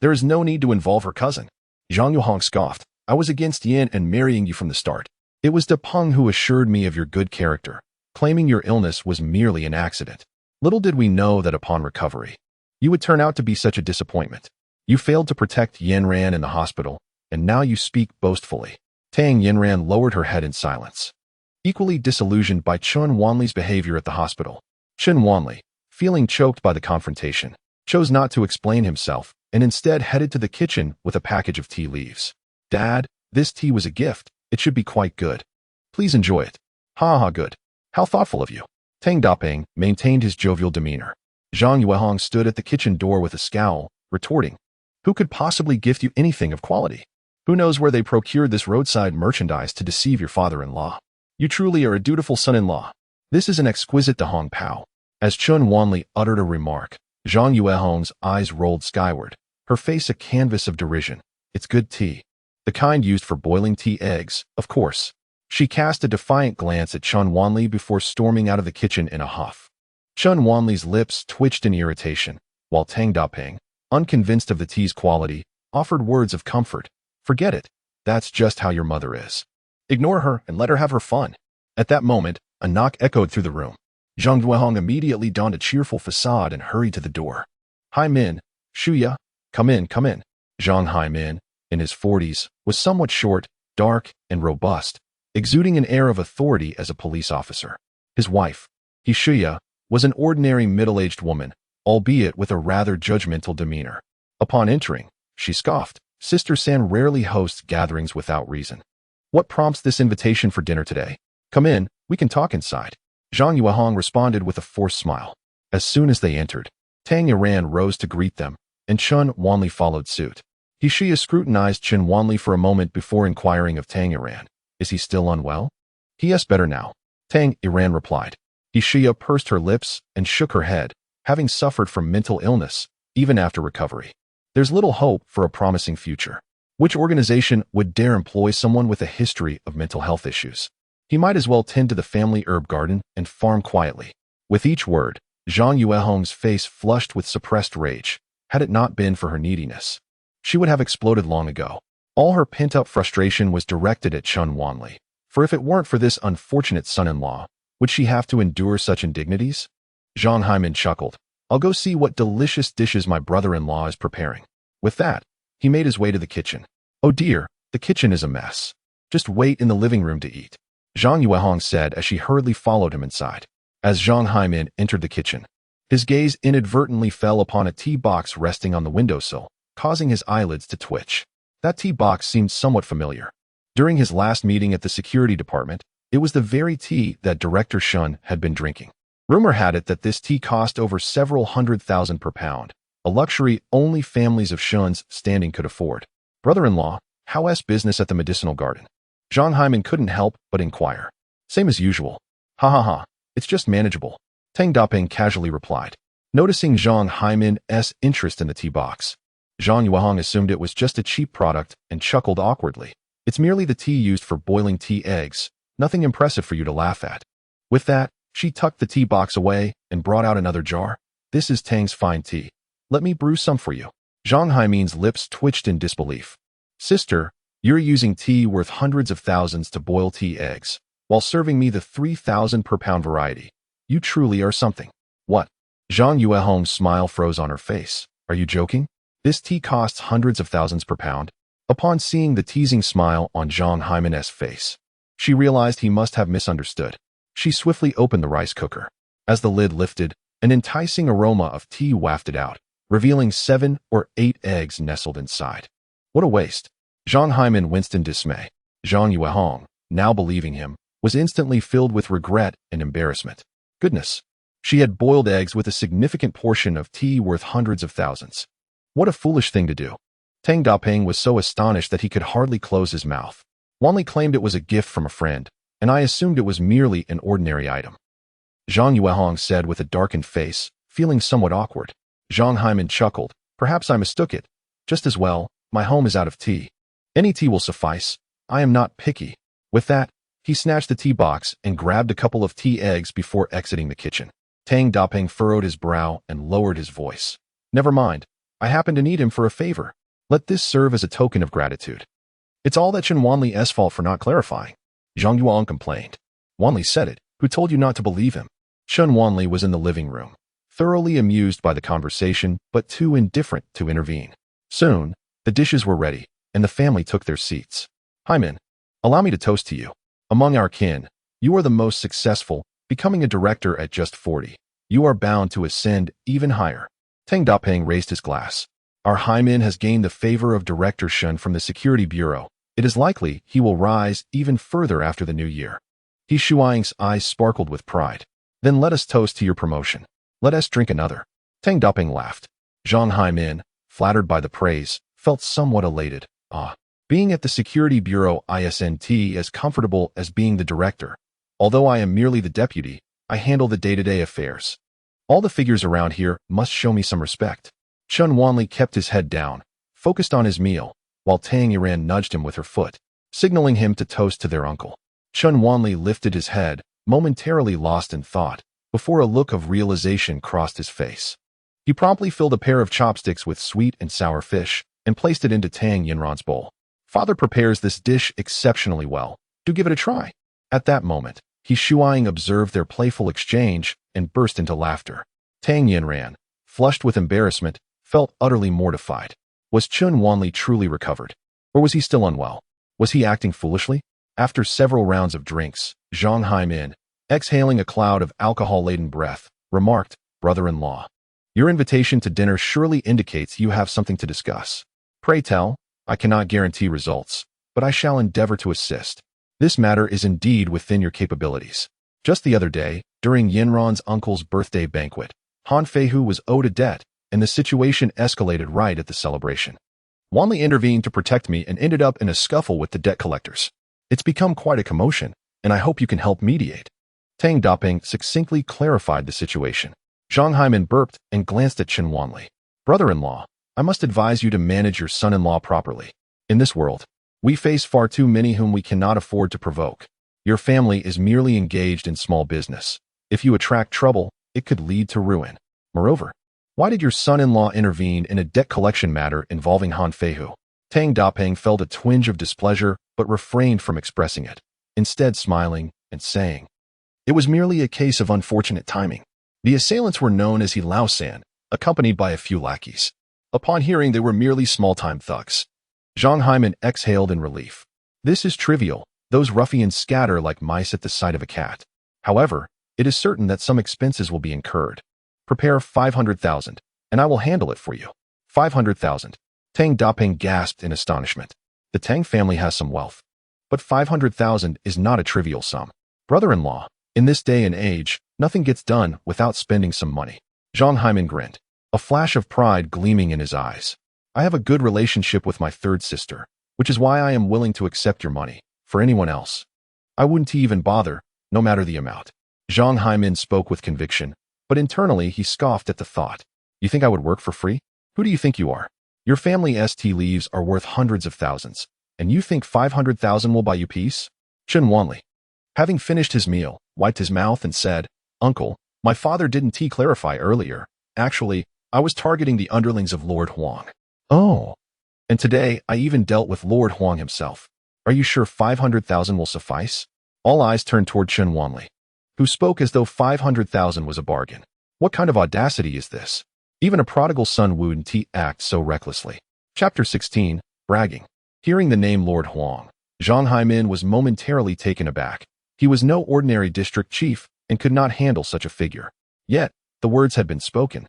A: There is no need to involve her cousin. Zhang Yuehong scoffed. I was against Yin and marrying you from the start. It was De Peng who assured me of your good character, claiming your illness was merely an accident. Little did we know that upon recovery, you would turn out to be such a disappointment. You failed to protect Yinran in the hospital, and now you speak boastfully. Tang Yinran lowered her head in silence, equally disillusioned by Chen Wanli's behavior at the hospital. Chen Wanli, feeling choked by the confrontation, chose not to explain himself and instead headed to the kitchen with a package of tea leaves. Dad, this tea was a gift. It should be quite good. Please enjoy it. Ha ha, good. How thoughtful of you. Tang Dapeng maintained his jovial demeanor. Zhang Yuehong stood at the kitchen door with a scowl, retorting, who could possibly gift you anything of quality? Who knows where they procured this roadside merchandise to deceive your father-in-law? You truly are a dutiful son-in-law. This is an exquisite Dahong Pao. As Chen Wanli uttered a remark, Zhang Yuehong's eyes rolled skyward, her face a canvas of derision. It's good tea. The kind used for boiling tea eggs, of course. She cast a defiant glance at Chen Wanli before storming out of the kitchen in a huff. Chen Wanli's lips twitched in irritation, while Tang Dapeng, unconvinced of the tea's quality, offered words of comfort. Forget it. That's just how your mother is. Ignore her and let her have her fun. At that moment, a knock echoed through the room. Zhang Yuehong immediately donned a cheerful facade and hurried to the door. Hai Min, Shuya, come in, come in. Zhang Hai Min, in his 40s, was somewhat short, dark, and robust, exuding an air of authority as a police officer. His wife, He Shuya, was an ordinary middle-aged woman, albeit with a rather judgmental demeanor. Upon entering, she scoffed. Sister San rarely hosts gatherings without reason. What prompts this invitation for dinner today? Come in, we can talk inside. Zhang Yuehong responded with a forced smile. As soon as they entered, Tang Yinran rose to greet them, and Chen Wanli followed suit. He Shuya scrutinized Chen Wanli for a moment before inquiring of Tang Yinran. Is he still unwell? He is better now. Tang Iran replied. Ishia pursed her lips and shook her head, having suffered from mental illness, even after recovery. There's little hope for a promising future. Which organization would dare employ someone with a history of mental health issues? He might as well tend to the family herb garden and farm quietly. With each word, Zhang Yuehong's face flushed with suppressed rage. Had it not been for her neediness, she would have exploded long ago. All her pent-up frustration was directed at Chun Wanli. For if it weren't for this unfortunate son-in-law, would she have to endure such indignities? Zhang Haimin chuckled. I'll go see what delicious dishes my brother-in-law is preparing. With that, he made his way to the kitchen. Oh dear, the kitchen is a mess. Just wait in the living room to eat, Zhang Yuehong said as she hurriedly followed him inside. As Zhang Haimin entered the kitchen, his gaze inadvertently fell upon a tea box resting on the windowsill, causing his eyelids to twitch. That tea box seemed somewhat familiar. During his last meeting at the security department, it was the very tea that Director Shun had been drinking. Rumor had it that this tea cost over several $100,000 per pound, a luxury only families of Shun's standing could afford. Brother-in-law, how's business at the medicinal garden? Zhang Haimin couldn't help but inquire. Same as usual. Ha ha ha, it's just manageable, Tang Daping casually replied. Noticing Zhang Haimin's interest in the tea box, Zhang Yuehong assumed it was just a cheap product and chuckled awkwardly. It's merely the tea used for boiling tea eggs, nothing impressive for you to laugh at. With that, she tucked the tea box away and brought out another jar. This is Tang's fine tea. Let me brew some for you. Zhang Haimin's lips twitched in disbelief. Sister, you're using tea worth hundreds of thousands to boil tea eggs, while serving me the 3,000 per pound variety. You truly are something. What? Zhang Yuehong's smile froze on her face. Are you joking? This tea costs hundreds of thousands per pound. Upon seeing the teasing smile on Zhang Haimin's face, she realized he must have misunderstood. She swiftly opened the rice cooker. As the lid lifted, an enticing aroma of tea wafted out, revealing 7 or 8 eggs nestled inside. What a waste. Zhang Haimin winced in dismay. Zhang Yuehong, now believing him, was instantly filled with regret and embarrassment. Goodness. She had boiled eggs with a significant portion of tea worth hundreds of thousands. What a foolish thing to do. Tang Daping was so astonished that he could hardly close his mouth. Wanli claimed it was a gift from a friend, and I assumed it was merely an ordinary item, Zhang Yuehong said with a darkened face, feeling somewhat awkward. Zhang Haimin chuckled. Perhaps I mistook it. Just as well, my home is out of tea. Any tea will suffice. I am not picky. With that, he snatched the tea box and grabbed a couple of tea eggs before exiting the kitchen. Tang Daping furrowed his brow and lowered his voice. Never mind. I happen to need him for a favor. Let this serve as a token of gratitude. It's all that Chen Wanli's fault for not clarifying, Zhang Yuehong complained. Wanli said it. Who told you not to believe him? Chen Wanli was in the living room, thoroughly amused by the conversation, but too indifferent to intervene. Soon, the dishes were ready, and the family took their seats. Haimin, allow me to toast to you. Among our kin, you are the most successful, becoming a director at just 40. You are bound to ascend even higher. Tang Daping raised his glass. Our Haimin has gained the favor of Director Shun from the Security Bureau. It is likely he will rise even further after the new year. He Shuang's eyes sparkled with pride. Then let us toast to your promotion. Let us drink another. Tang Daping laughed. Zhang Haimin, flattered by the praise, felt somewhat elated. Being at the Security Bureau isn't as comfortable as being the director. Although I am merely the deputy, I handle the day-to-day affairs. All the figures around here must show me some respect. Chun Wanli kept his head down, focused on his meal, while Tang Yiran nudged him with her foot, signaling him to toast to their uncle. Chun Wanli lifted his head, momentarily lost in thought, before a look of realization crossed his face. He promptly filled a pair of chopsticks with sweet and sour fish and placed it into Tang Yinran's bowl. Father prepares this dish exceptionally well. Do give it a try. At that moment, He Shuang observed their playful exchange and burst into laughter. Tang Yinran, flushed with embarrassment, felt utterly mortified. Was Chun Wanli truly recovered? Or was he still unwell? Was he acting foolishly? After several rounds of drinks, Zhang Haimin, exhaling a cloud of alcohol-laden breath, remarked, "Brother-in-law, your invitation to dinner surely indicates you have something to discuss. Pray tell. I cannot guarantee results, but I shall endeavor to assist. This matter is indeed within your capabilities." Just the other day, during Yinran's uncle's birthday banquet, Han Feihu was owed a debt, and the situation escalated right at the celebration. Wanli intervened to protect me and ended up in a scuffle with the debt collectors. It's become quite a commotion, and I hope you can help mediate. Tang Daping succinctly clarified the situation. Zhang Haimin burped and glanced at Chen Wanli. Brother-in-law, I must advise you to manage your son-in-law properly. In this world, we face far too many whom we cannot afford to provoke. Your family is merely engaged in small business. If you attract trouble, it could lead to ruin. Moreover, why did your son-in-law intervene in a debt collection matter involving Han Feihu? Tang Daping felt a twinge of displeasure but refrained from expressing it, instead smiling and saying, it was merely a case of unfortunate timing. The assailants were known as He Lao San, accompanied by a few lackeys. Upon hearing they were merely small-time thugs, Zhang Haimin exhaled in relief. This is trivial. Those ruffians scatter like mice at the sight of a cat. However, it is certain that some expenses will be incurred. Prepare 500,000, and I will handle it for you. 500,000. Tang Daping gasped in astonishment. The Tang family has some wealth. But 500,000 is not a trivial sum. Brother-in-law, in this day and age, nothing gets done without spending some money. Zhang Haimin grinned, a flash of pride gleaming in his eyes. I have a good relationship with my third sister, which is why I am willing to accept your money. For anyone else, I wouldn't even bother, no matter the amount. Zhang Haimin spoke with conviction, but internally he scoffed at the thought. You think I would work for free? Who do you think you are? Your family's tea leaves are worth hundreds of thousands, and you think 500,000 will buy you peace? Chen Wanli, having finished his meal, wiped his mouth and said, Uncle, my father didn't clarify earlier. Actually, I was targeting the underlings of Lord Huang. Oh. And today I even dealt with Lord Huang himself. Are you sure 500,000 will suffice? All eyes turned toward Chen Wanli, who spoke as though 500,000 was a bargain. What kind of audacity is this? Even a prodigal son wouldn't act so recklessly. Chapter 16, Bragging. Hearing the name Lord Huang, Zhang Haimin was momentarily taken aback. He was no ordinary district chief and could not handle such a figure. Yet, the words had been spoken.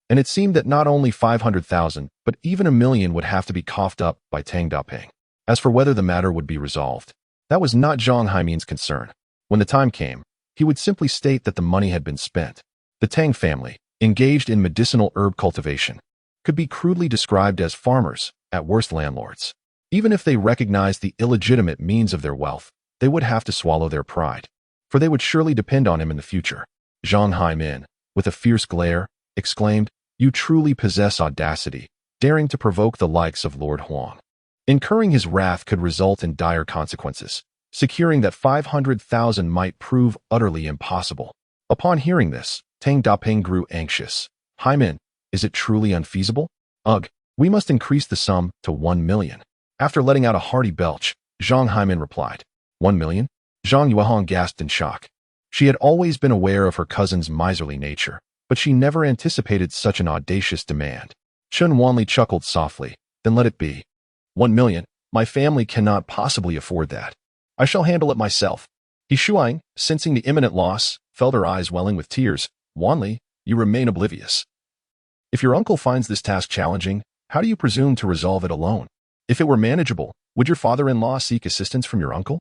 A: And it seemed that not only 500,000, but even 1,000,000 would have to be coughed up by Tang Daping. As for whether the matter would be resolved, that was not Zhang Haimin's concern. When the time came, he would simply state that the money had been spent. The Tang family, engaged in medicinal herb cultivation, could be crudely described as farmers, at worst landlords. Even if they recognized the illegitimate means of their wealth, they would have to swallow their pride, for they would surely depend on him in the future. Zhang Haimin, with a fierce glare, exclaimed, You truly possess audacity, daring to provoke the likes of Lord Huang. Incurring his wrath could result in dire consequences. Securing that 500,000 might prove utterly impossible. Upon hearing this, Tang Daping grew anxious. Haimin, is it truly unfeasible? Ugh, we must increase the sum to 1,000,000. After letting out a hearty belch, Zhang Haimin replied, 1,000,000? Zhang Yuehong gasped in shock. She had always been aware of her cousin's miserly nature, but she never anticipated such an audacious demand. Chen Wanli chuckled softly, then let it be. 1,000,000, my family cannot possibly afford that. I shall handle it myself. He Shuang, sensing the imminent loss, felt her eyes welling with tears. Wanli, you remain oblivious. If your uncle finds this task challenging, how do you presume to resolve it alone? If it were manageable, would your father-in-law seek assistance from your uncle?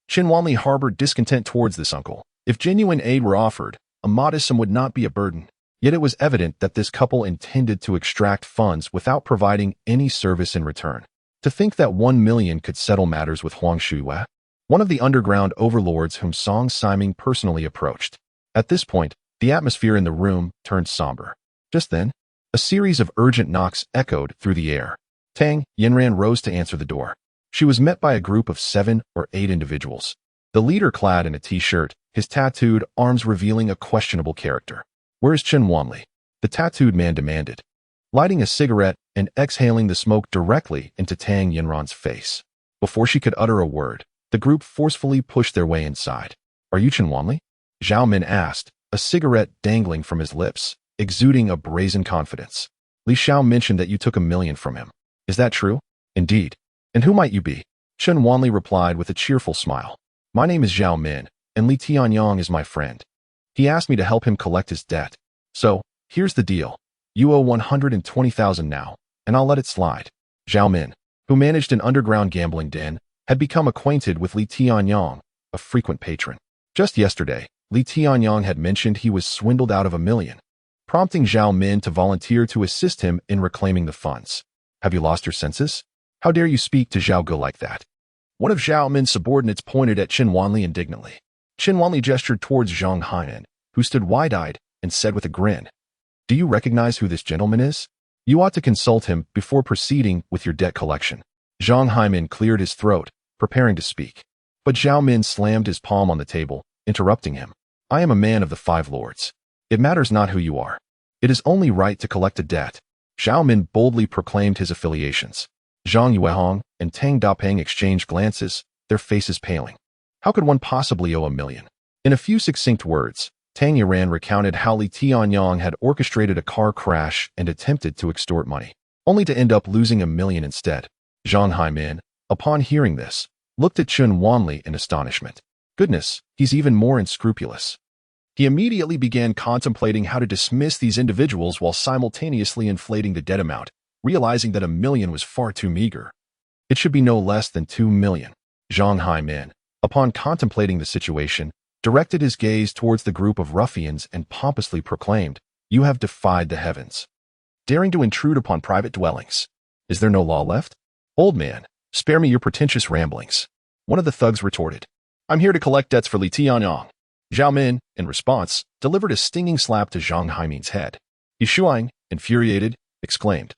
A: Chen Wanli harbored discontent towards this uncle. If genuine aid were offered, a modest sum would not be a burden. Yet it was evident that this couple intended to extract funds without providing any service in return. To think that 1,000,000 could settle matters with Huang Shuiwei, one of the underground overlords whom Song Siming personally approached. At this point, the atmosphere in the room turned somber. Just then, a series of urgent knocks echoed through the air. Tang Yinran rose to answer the door. She was met by a group of 7 or 8 individuals. The leader clad in a t-shirt, his tattooed arms revealing a questionable character. Where is Chen Wanli? The tattooed man demanded, lighting a cigarette and exhaling the smoke directly into Tang Yinran's face. Before she could utter a word, the group forcefully pushed their way inside. Are you Chen Wanli? Zhao Min asked, a cigarette dangling from his lips, exuding a brazen confidence. Li Xiao mentioned that you took 1,000,000 from him. Is that true? Indeed. And who might you be? Chen Wanli replied with a cheerful smile. My name is Zhao Min, and Li Tianyong is my friend. He asked me to help him collect his debt. So, here's the deal. You owe 120,000 now, and I'll let it slide. Zhao Min, who managed an underground gambling den, had become acquainted with Li Tianyong, a frequent patron. Just yesterday, Li Tianyong had mentioned he was swindled out of 1,000,000, prompting Zhao Min to volunteer to assist him in reclaiming the funds. Have you lost your senses? How dare you speak to Zhao Ge like that? One of Zhao Min's subordinates pointed at Chen Wanli indignantly. Chen Wanli gestured towards Zhang Hainan, who stood wide-eyed, and said with a grin, "Do you recognize who this gentleman is? You ought to consult him before proceeding with your debt collection." Zhang Hainan cleared his throat, preparing to speak. But Zhao Min slammed his palm on the table, interrupting him. "I am a man of the Five Lords. It matters not who you are. It is only right to collect a debt." Zhao Min boldly proclaimed his affiliations. Zhang Yuehong and Tang Dapeng exchanged glances, their faces paling. How could one possibly owe 1,000,000? In a few succinct words, Tang Yiran recounted how Li Tianyang had orchestrated a car crash and attempted to extort money, only to end up losing 1,000,000 instead. Zhang Haimin, upon hearing this, looked at Chen Wanli in astonishment. Goodness, he's even more unscrupulous. He immediately began contemplating how to dismiss these individuals while simultaneously inflating the debt amount, realizing that 1,000,000 was far too meager. It should be no less than 2,000,000. Zhang Haimin, upon contemplating the situation, directed his gaze towards the group of ruffians and pompously proclaimed, "You have defied the heavens, daring to intrude upon private dwellings. Is there no law left? Old man, spare me your pretentious ramblings." One of the thugs retorted, "I'm here to collect debts for Li Tianyang." Zhao Min, in response, delivered a stinging slap to Zhang Haimin's head. Yishuang, infuriated, exclaimed,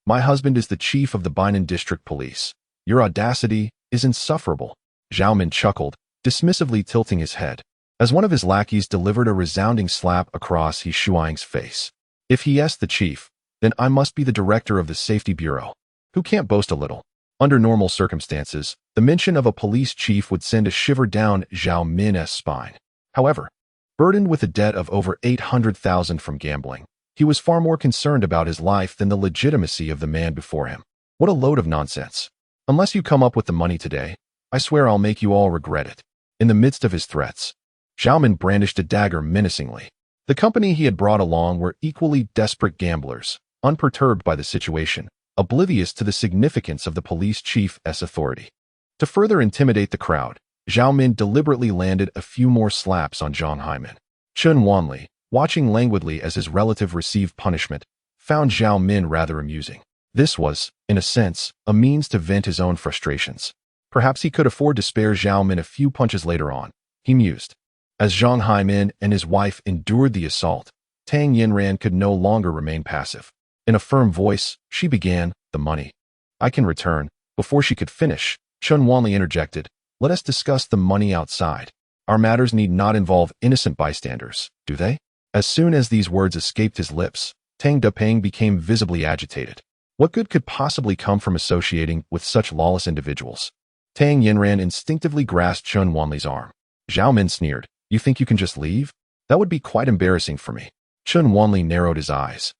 A: "My husband is the chief of the Bainan District Police. Your audacity is insufferable." Zhao Min chuckled, dismissively tilting his head, as one of his lackeys delivered a resounding slap across Yishuang's face. "If he is the chief, then I must be the director of the Safety Bureau. Who can't boast a little?" Under normal circumstances, the mention of a police chief would send a shiver down Zhao Min's spine. However, burdened with a debt of over 800,000 from gambling, he was far more concerned about his life than the legitimacy of the man before him. What a load of nonsense. "Unless you come up with the money today, I swear I'll make you all regret it." In the midst of his threats, Zhao Min brandished a dagger menacingly. The company he had brought along were equally desperate gamblers, unperturbed by the situation, oblivious to the significance of the police chief's authority. To further intimidate the crowd, Zhao Min deliberately landed a few more slaps on Zhang Haimin. Chen Wanli, watching languidly as his relative received punishment, found Zhao Min rather amusing. This was, in a sense, a means to vent his own frustrations. Perhaps he could afford to spare Zhao Min a few punches later on, he mused. As Zhang Haimin and his wife endured the assault, Tang Yinran could no longer remain passive. In a firm voice, she began, "The money. I can return." Before she could finish, Chen Wanli interjected, "Let us discuss the money outside. Our matters need not involve innocent bystanders, do they?" As soon as these words escaped his lips, Tang Dapeng became visibly agitated. What good could possibly come from associating with such lawless individuals? Tang Yinran instinctively grasped Chen Wanli's arm. Zhao Min sneered, "You think you can just leave? That would be quite embarrassing for me." Chen Wanli narrowed his eyes,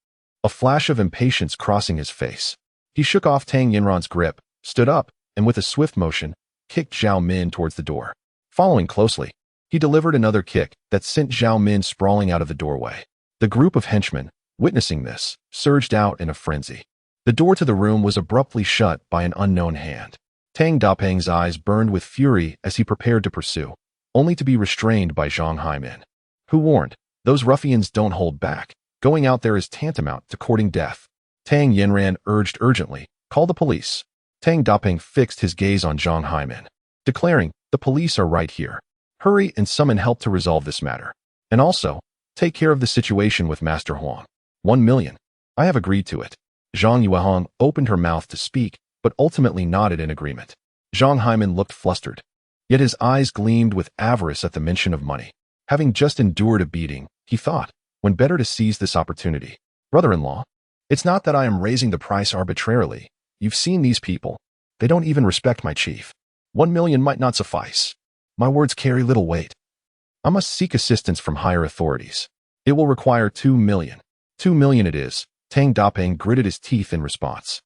A: a flash of impatience crossing his face. He shook off Tang Yinran's grip, stood up, and with a swift motion, kicked Zhao Min towards the door. Following closely, he delivered another kick that sent Zhao Min sprawling out of the doorway. The group of henchmen, witnessing this, surged out in a frenzy. The door to the room was abruptly shut by an unknown hand. Tang Dapeng's eyes burned with fury as he prepared to pursue, only to be restrained by Zhang Haimin, who warned, "Those ruffians don't hold back. Going out there is tantamount to courting death." Tang Yinran urged urgently, "Call the police." Tang Dapeng fixed his gaze on Zhang Haimin, declaring, "The police are right here. Hurry and summon help to resolve this matter. And also, take care of the situation with Master Huang. 1,000,000. I have agreed to it." Zhang Yuehong opened her mouth to speak, but ultimately nodded in agreement. Zhang Haimin looked flustered, yet his eyes gleamed with avarice at the mention of money. Having just endured a beating, he thought, when better to seize this opportunity. "Brother-in-law, it's not that I am raising the price arbitrarily. You've seen these people. They don't even respect my chief. 1,000,000 might not suffice. My words carry little weight. I must seek assistance from higher authorities. It will require 2,000,000. 2,000,000 it is." Tang Dapeng gritted his teeth in response.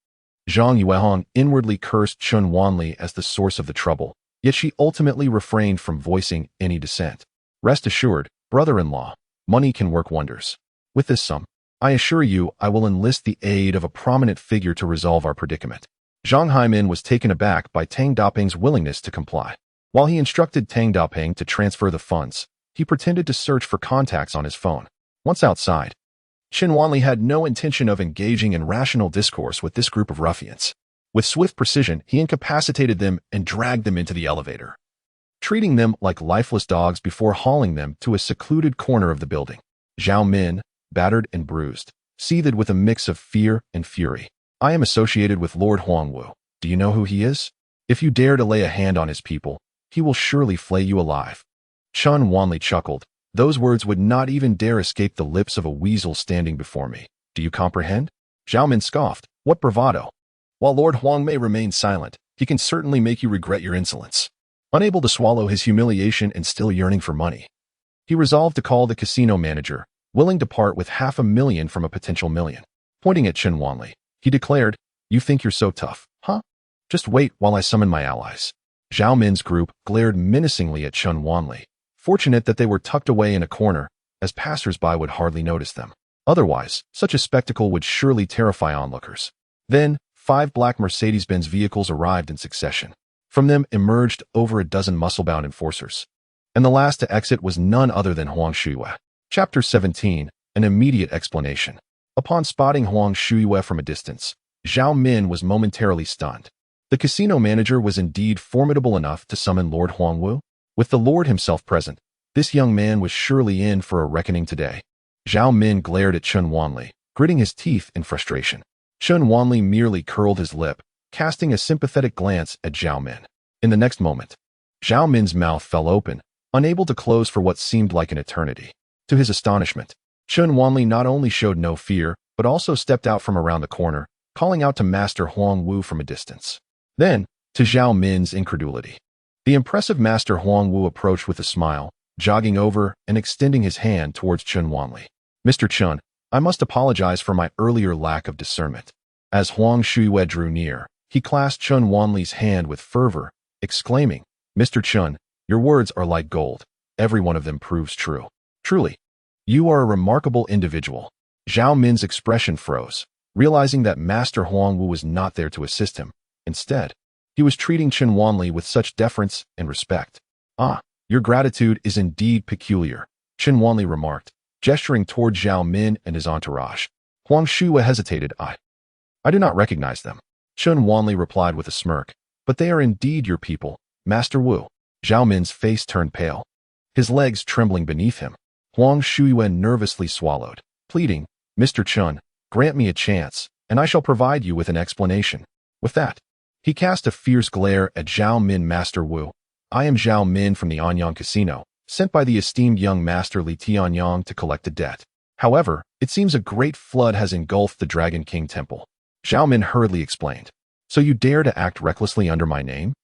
A: Zhang Yuehong inwardly cursed Chen Wanli as the source of the trouble, yet she ultimately refrained from voicing any dissent. "Rest assured, brother-in-law, money can work wonders. With this sum, I assure you I will enlist the aid of a prominent figure to resolve our predicament." Zhang Haimin was taken aback by Tang Dapeng's willingness to comply. While he instructed Tang Dapeng to transfer the funds, he pretended to search for contacts on his phone. Once outside, Chen Wanli had no intention of engaging in rational discourse with this group of ruffians. With swift precision, he incapacitated them and dragged them into the elevator. treating them like lifeless dogs before hauling them to a secluded corner of the building. Zhao Min, battered and bruised, seethed with a mix of fear and fury. I am associated with Lord Huangwu. Do you know who he is? If you dare to lay a hand on his people, he will surely flay you alive. Chun Wanli chuckled. Those words would not even dare escape the lips of a weasel standing before me. Do you comprehend? Zhao Min scoffed. What bravado! While Lord Huang may remain silent, he can certainly make you regret your insolence. Unable to swallow his humiliation and still yearning for money, he resolved to call the casino manager, willing to part with $500,000 from a potential million. Pointing at Chun Wanli, he declared, You think you're so tough, huh? Just wait while I summon my allies. Zhao Min's group glared menacingly at Chun Wanli, fortunate that they were tucked away in a corner, as passers-by would hardly notice them. Otherwise, such a spectacle would surely terrify onlookers. Then, 5 black Mercedes-Benz vehicles arrived in succession. From them emerged over a dozen muscle-bound enforcers. And the last to exit was none other than Huang Shuiyue. Chapter 17, An Immediate Explanation. Upon spotting Huang Shuiyue from a distance, Zhao Min was momentarily stunned. The casino manager was indeed formidable enough to summon Lord Huangwu. With the Lord himself present, this young man was surely in for a reckoning today. Zhao Min glared at Chun Wanli, gritting his teeth in frustration. Chun Wanli merely curled his lip, casting a sympathetic glance at Zhao Min. In the next moment, Zhao Min's mouth fell open, unable to close for what seemed like an eternity. To his astonishment, Chun Wanli not only showed no fear, but also stepped out from around the corner, calling out to Master Huang Wu from a distance. Then, to Zhao Min's incredulity, the impressive Master Huang Wu approached with a smile, jogging over and extending his hand towards Chun Wanli. Mr. Chun, I must apologize for my earlier lack of discernment. As Huang Shuiyue drew near, he clasped Chun Wanli's hand with fervor, exclaiming, Mr. Chun, your words are like gold. Every one of them proves true. Truly, you are a remarkable individual. Zhao Min's expression froze, realizing that Master Huangwu was not there to assist him. Instead, he was treating Chun Wanli with such deference and respect. Ah, your gratitude is indeed peculiar, Chun Wanli remarked, gesturing toward Zhao Min and his entourage. Huang Shuiyue hesitated. I do not recognize them. Chun Wanli replied with a smirk. But they are indeed your people, Master Wu. Zhao Min's face turned pale, his legs trembling beneath him. Huang Shuiyue nervously swallowed, pleading, Mr. Chun, grant me a chance, and I shall provide you with an explanation. With that, he cast a fierce glare at Zhao Min. Master Wu, I am Zhao Min from the Anyang Casino, sent by the esteemed young Master Li Tianyang to collect a debt. However, it seems a great flood has engulfed the Dragon King Temple. Zhao Min hurriedly explained. So you dare to act recklessly under my name?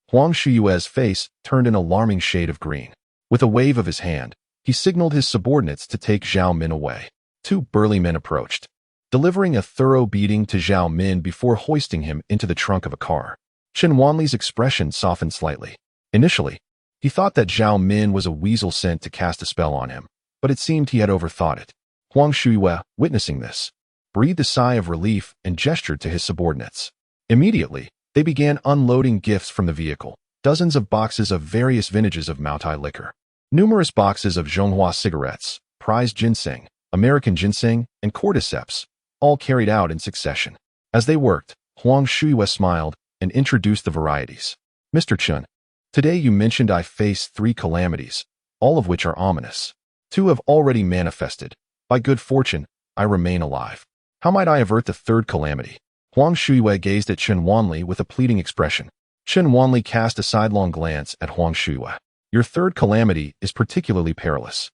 A: Huang Shuiyue's face turned an alarming shade of green. With a wave of his hand, he signaled his subordinates to take Zhao Min away. 2 burly men approached, delivering a thorough beating to Zhao Min before hoisting him into the trunk of a car. Chun Wanli's expression softened slightly. Initially, he thought that Zhao Min was a weasel sent to cast a spell on him, but it seemed he had overthought it. Huang Shuiyue, witnessing this, breathed a sigh of relief and gestured to his subordinates. Immediately, they began unloading gifts from the vehicle, dozens of boxes of various vintages of Maotai liquor, numerous boxes of Zhonghua cigarettes, prized ginseng, American ginseng, and cordyceps, all carried out in succession. As they worked, Huang Shuiyue smiled and introduced the varieties. Mr. Chun, today you mentioned I face 3 calamities, all of which are ominous. 2 have already manifested. By good fortune, I remain alive. How might I avert the 3rd calamity? Huang Shuiyue gazed at Chun Wanli with a pleading expression. Chun Wanli cast a sidelong glance at Huang Shuiyue. Your 3rd calamity is particularly perilous.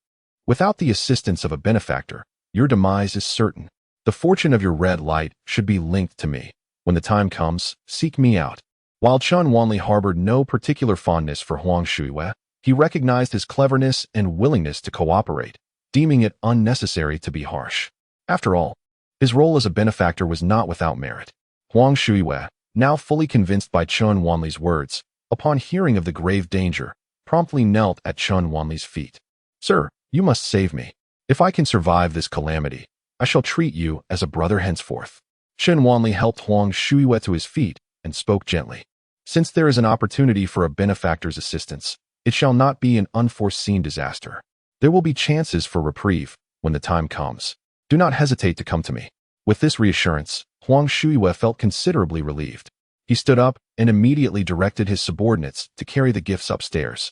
A: Without the assistance of a benefactor, your demise is certain. The fortune of your red light should be linked to me. When the time comes, seek me out. While Chun Wanli harbored no particular fondness for Huang Shuiyue, he recognized his cleverness and willingness to cooperate, deeming it unnecessary to be harsh. After all, his role as a benefactor was not without merit. Huang Shuiyue, now fully convinced by Chun Wanli's words, upon hearing of the grave danger, promptly knelt at Chun Wanli's feet. Sir, you must save me. If I can survive this calamity, I shall treat you as a brother henceforth. Chun Wanli helped Huang Shuiyue to his feet and spoke gently. Since there is an opportunity for a benefactor's assistance, it shall not be an unforeseen disaster. There will be chances for reprieve when the time comes. Do not hesitate to come to me. With this reassurance, Huang Shuiyue felt considerably relieved. He stood up and immediately directed his subordinates to carry the gifts upstairs.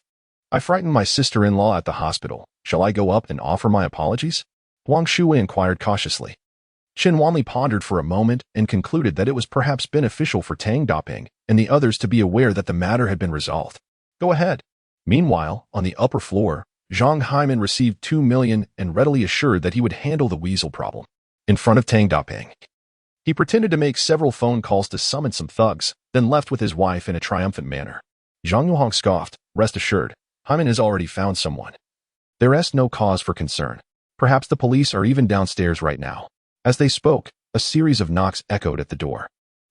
A: I frightened my sister-in-law at the hospital. Shall I go up and offer my apologies? Huang Shui inquired cautiously. Chen Wanli pondered for a moment and concluded that it was perhaps beneficial for Tang Daping and the others to be aware that the matter had been resolved. Go ahead. Meanwhile, on the upper floor, Zhang Haiman received 2 million and readily assured that he would handle the weasel problem. In front of Tang Daping, he pretended to make several phone calls to summon some thugs, then left with his wife in a triumphant manner. Zhang Yuhong scoffed, rest assured, Haiman has already found someone. There is no cause for concern. Perhaps the police are even downstairs right now. As they spoke, a series of knocks echoed at the door.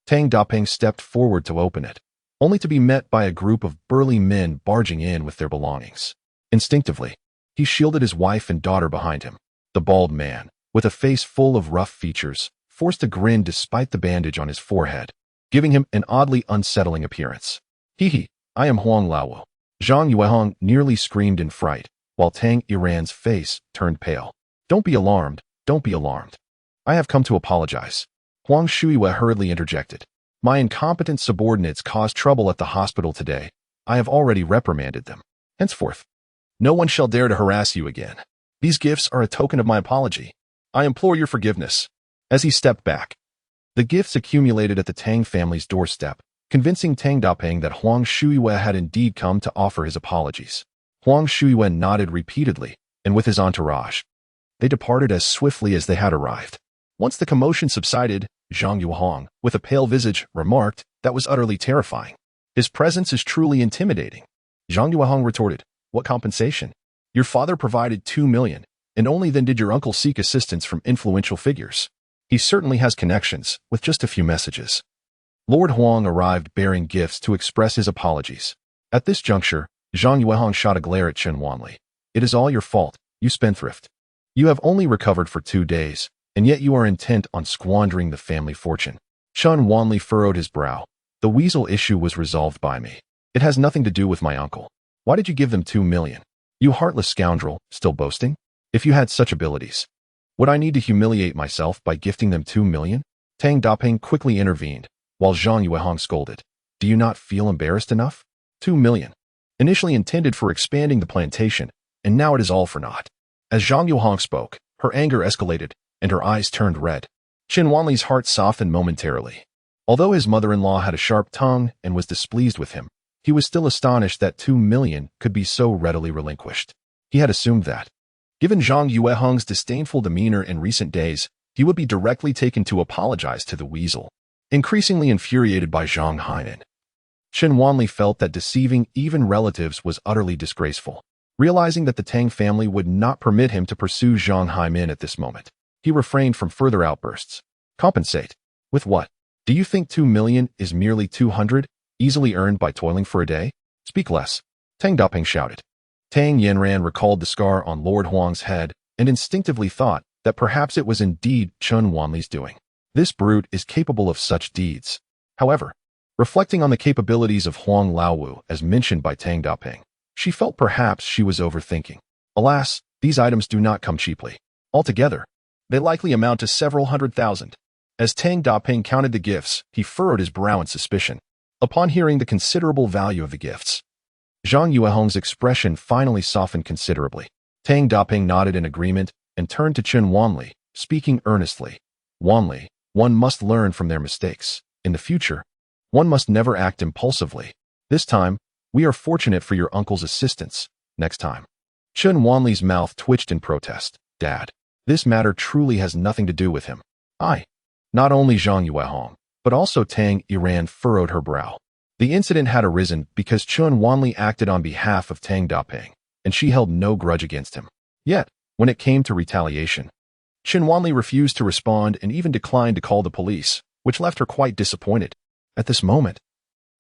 A: Tang Daping stepped forward to open it, only to be met by a group of burly men barging in with their belongings. Instinctively, he shielded his wife and daughter behind him. The bald man, with a face full of rough features, forced a grin despite the bandage on his forehead, giving him an oddly unsettling appearance. Hee, I am Huang Laowu. Zhang Yuehong nearly screamed in fright, while Tang Iran's face turned pale. Don't be alarmed, don't be alarmed. I have come to apologize. Huang Shuiwe hurriedly interjected. My incompetent subordinates caused trouble at the hospital today. I have already reprimanded them. Henceforth, no one shall dare to harass you again. These gifts are a token of my apology. I implore your forgiveness. As he stepped back, the gifts accumulated at the Tang family's doorstep, convincing Tang Daping that Huang Shuiwe had indeed come to offer his apologies. Huang Shuiwe nodded repeatedly, and with his entourage, they departed as swiftly as they had arrived. Once the commotion subsided, Zhang Yuehong, with a pale visage, remarked, that was utterly terrifying. His presence is truly intimidating. Zhang Yuehong retorted, what compensation? Your father provided 2 million, and only then did your uncle seek assistance from influential figures. He certainly has connections, with just a few messages. Lord Huang arrived bearing gifts to express his apologies. At this juncture, Zhang Yuehong shot a glare at Chen Wanli. It is all your fault, you spendthrift. You have only recovered for 2 days, and yet you are intent on squandering the family fortune. Chen Wanli furrowed his brow. The weasel issue was resolved by me. It has nothing to do with my uncle. Why did you give them 2 million? You heartless scoundrel, still boasting? If you had such abilities, would I need to humiliate myself by gifting them 2 million? Tang Daping quickly intervened, while Zhang Yuehong scolded. Do you not feel embarrassed enough? 2 million. Initially intended for expanding the plantation, and now it is all for naught. As Zhang Yuehong spoke, her anger escalated, and her eyes turned red. Chen Wanli's heart softened momentarily. Although his mother-in-law had a sharp tongue and was displeased with him, he was still astonished that 2 million could be so readily relinquished. He had assumed that, given Zhang Yuehong's disdainful demeanor in recent days, he would be directly taken to apologize to the weasel. Increasingly infuriated by Zhang Hainan, Chen Wanli felt that deceiving even relatives was utterly disgraceful. Realizing that the Tang family would not permit him to pursue Zhang Haimin at this moment, he refrained from further outbursts. Compensate? With what? Do you think 2 million is merely 200, easily earned by toiling for a day? Speak less. Tang Daping shouted. Tang Yanran recalled the scar on Lord Huang's head and instinctively thought that perhaps it was indeed Chen Wanli's doing. This brute is capable of such deeds. However, reflecting on the capabilities of Huang Laowu as mentioned by Tang Daping, she felt perhaps she was overthinking. Alas, these items do not come cheaply. Altogether, they likely amount to several 100,000. As Tang Daping counted the gifts, he furrowed his brow in suspicion. Upon hearing the considerable value of the gifts, Zhang Yuehong's expression finally softened considerably. Tang Daping nodded in agreement and turned to Chen Wanli, speaking earnestly. Wanli, one must learn from their mistakes. In the future, one must never act impulsively. This time, we are fortunate for your uncle's assistance. Next time. Chen Wanli's mouth twitched in protest. Dad, this matter truly has nothing to do with him. Not only Zhang Yuehong, but also Tang Iran furrowed her brow. The incident had arisen because Chen Wanli acted on behalf of Tang Daping, and she held no grudge against him. Yet, when it came to retaliation, Chen Wanli refused to respond and even declined to call the police, which left her quite disappointed. At this moment,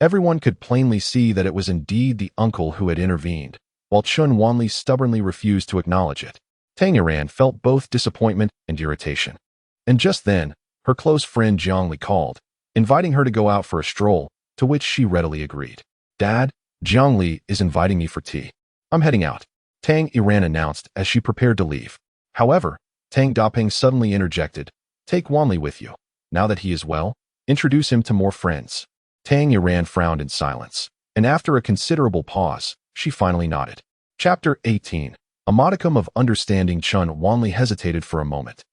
A: everyone could plainly see that it was indeed the uncle who had intervened, while Chen Wanli stubbornly refused to acknowledge it. Tang Iran felt both disappointment and irritation. And just then, her close friend Jiang Li called, inviting her to go out for a stroll, to which she readily agreed. Dad, Jiang Li is inviting me for tea. I'm heading out, Tang Iran announced as she prepared to leave. However, Tang Daping suddenly interjected, take Wanli with you. Now that he is well, introduce him to more friends. Tang Iran frowned in silence, and after a considerable pause, she finally nodded. Chapter 18. A modicum of understanding. Chun Wanli hesitated for a moment.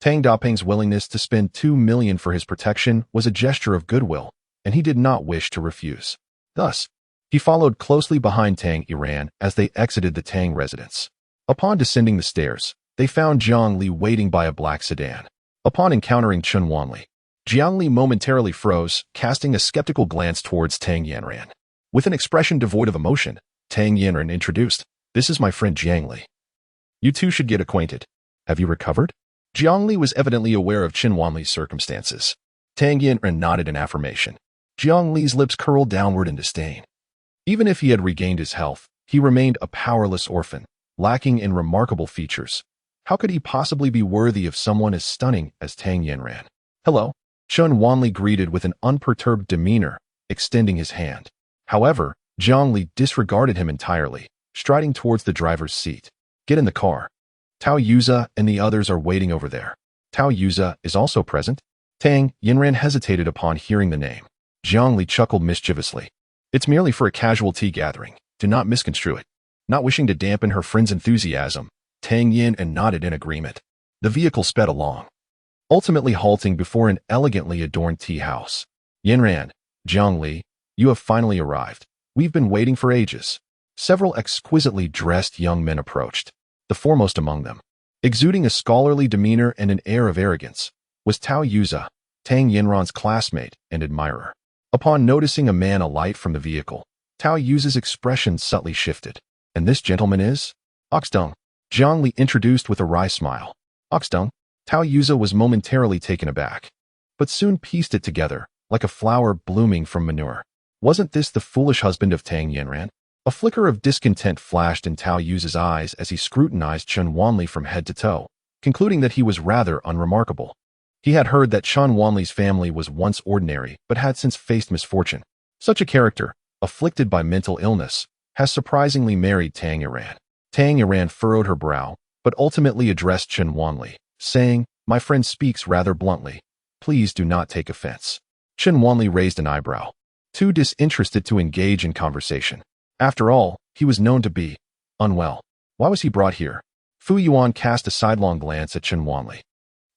A: Tang Daping's willingness to spend 2 million for his protection was a gesture of goodwill, and he did not wish to refuse. Thus, he followed closely behind Tang Yiran as they exited the Tang residence. Upon descending the stairs, they found Jiang Li waiting by a black sedan. Upon encountering Chun Wanli, Jiang Li momentarily froze, casting a skeptical glance towards Tang Yanran. With an expression devoid of emotion, Tang Yanran introduced, "This is my friend Jiang Li. You two should get acquainted. Have you recovered?" Jiang Li was evidently aware of Chun Wanli's circumstances. Tang Yanran nodded in affirmation. Jiang Li's lips curled downward in disdain. Even if he had regained his health, he remained a powerless orphan, lacking in remarkable features. How could he possibly be worthy of someone as stunning as Tang Yanran? "Hello," Chun Wanli greeted with an unperturbed demeanor, extending his hand. However, Jiang Li disregarded him entirely, striding towards the driver's seat. "Get in the car. Tao Yuza and the others are waiting over there." "Tao Yuza is also present?" Tang Yanran hesitated upon hearing the name. Jiang Li chuckled mischievously. "It's merely for a casual tea gathering. Do not misconstrue it." Not wishing to dampen her friend's enthusiasm, Tang Yin nodded in agreement. The vehicle sped along, ultimately halting before an elegantly adorned tea house. "Yanran, Jiang Li, you have finally arrived. We've been waiting for ages." Several exquisitely dressed young men approached. The foremost among them, exuding a scholarly demeanor and an air of arrogance, was Tao Yuza, Tang Yanran's classmate and admirer. Upon noticing a man alight from the vehicle, Tao Yuza's expression subtly shifted. "And this gentleman is?" "Oxdong," Jiang Li introduced with a wry smile. "Oxdong?" Tao Yuza was momentarily taken aback, but soon pieced it together, like a flower blooming from manure. Wasn't this the foolish husband of Tang Yanran? A flicker of discontent flashed in Tao Yuza's eyes as he scrutinized Chun Wanli from head to toe, concluding that he was rather unremarkable. He had heard that Chun Wanli's family was once ordinary but had since faced misfortune. Such a character, afflicted by mental illness, has surprisingly married Tang Yiran. Tang Yiran furrowed her brow, but ultimately addressed Chun Wanli, saying, "My friend speaks rather bluntly. Please do not take offense." Chun Wanli raised an eyebrow, too disinterested to engage in conversation. After all, he was known to be unwell. Why was he brought here? Fu Yuan cast a sidelong glance at Chun Wanli.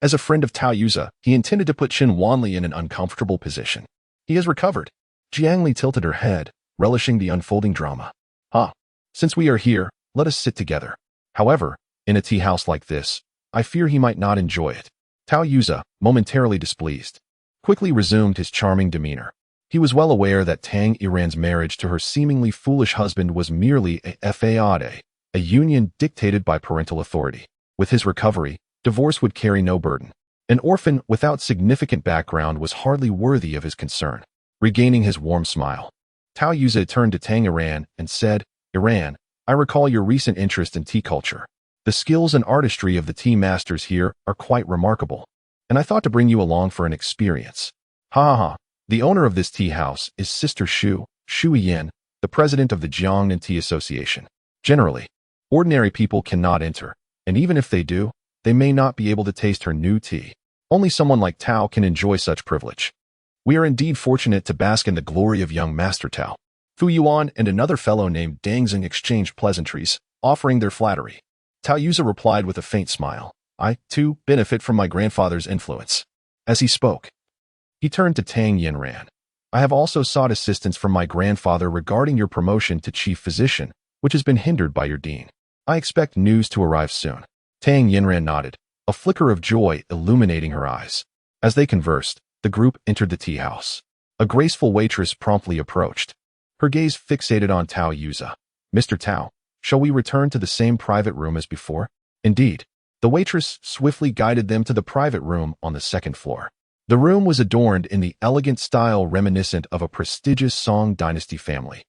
A: As a friend of Tao Yuza, he intended to put Chun Wanli in an uncomfortable position. "He has recovered." Jiang Li tilted her head, relishing the unfolding drama. "Ah, since we are here, let us sit together. However, in a tea house like this, I fear he might not enjoy it." Tao Yuza, momentarily displeased, quickly resumed his charming demeanor. He was well aware that Tang Yiran's marriage to her seemingly foolish husband was merely a fade, a union dictated by parental authority. With his recovery, divorce would carry no burden. An orphan without significant background was hardly worthy of his concern. Regaining his warm smile, Tao Yuza turned to Tang Yiran and said, "Yiran, I recall your recent interest in tea culture. The skills and artistry of the tea masters here are quite remarkable, and I thought to bring you along for an experience." "Ha ha ha. The owner of this tea house is Sister Shu Yin, the president of the Jiangnan Tea Association. Generally, ordinary people cannot enter, and even if they do, they may not be able to taste her new tea. Only someone like Tao can enjoy such privilege. We are indeed fortunate to bask in the glory of young Master Tao." Fu Yuan and another fellow named Dangzing exchanged pleasantries, offering their flattery. Tao Yuza replied with a faint smile, "I, too, benefit from my grandfather's influence." As he spoke, he turned to Tang Yanran. "I have also sought assistance from my grandfather regarding your promotion to chief physician, which has been hindered by your dean. I expect news to arrive soon." Tang Yanran nodded, a flicker of joy illuminating her eyes. As they conversed, the group entered the tea house. A graceful waitress promptly approached, her gaze fixated on Tao Yuza. "Mr. Tao, shall we return to the same private room as before?" Indeed, the waitress swiftly guided them to the private room on the second floor. The room was adorned in the elegant style reminiscent of a prestigious Song dynasty family,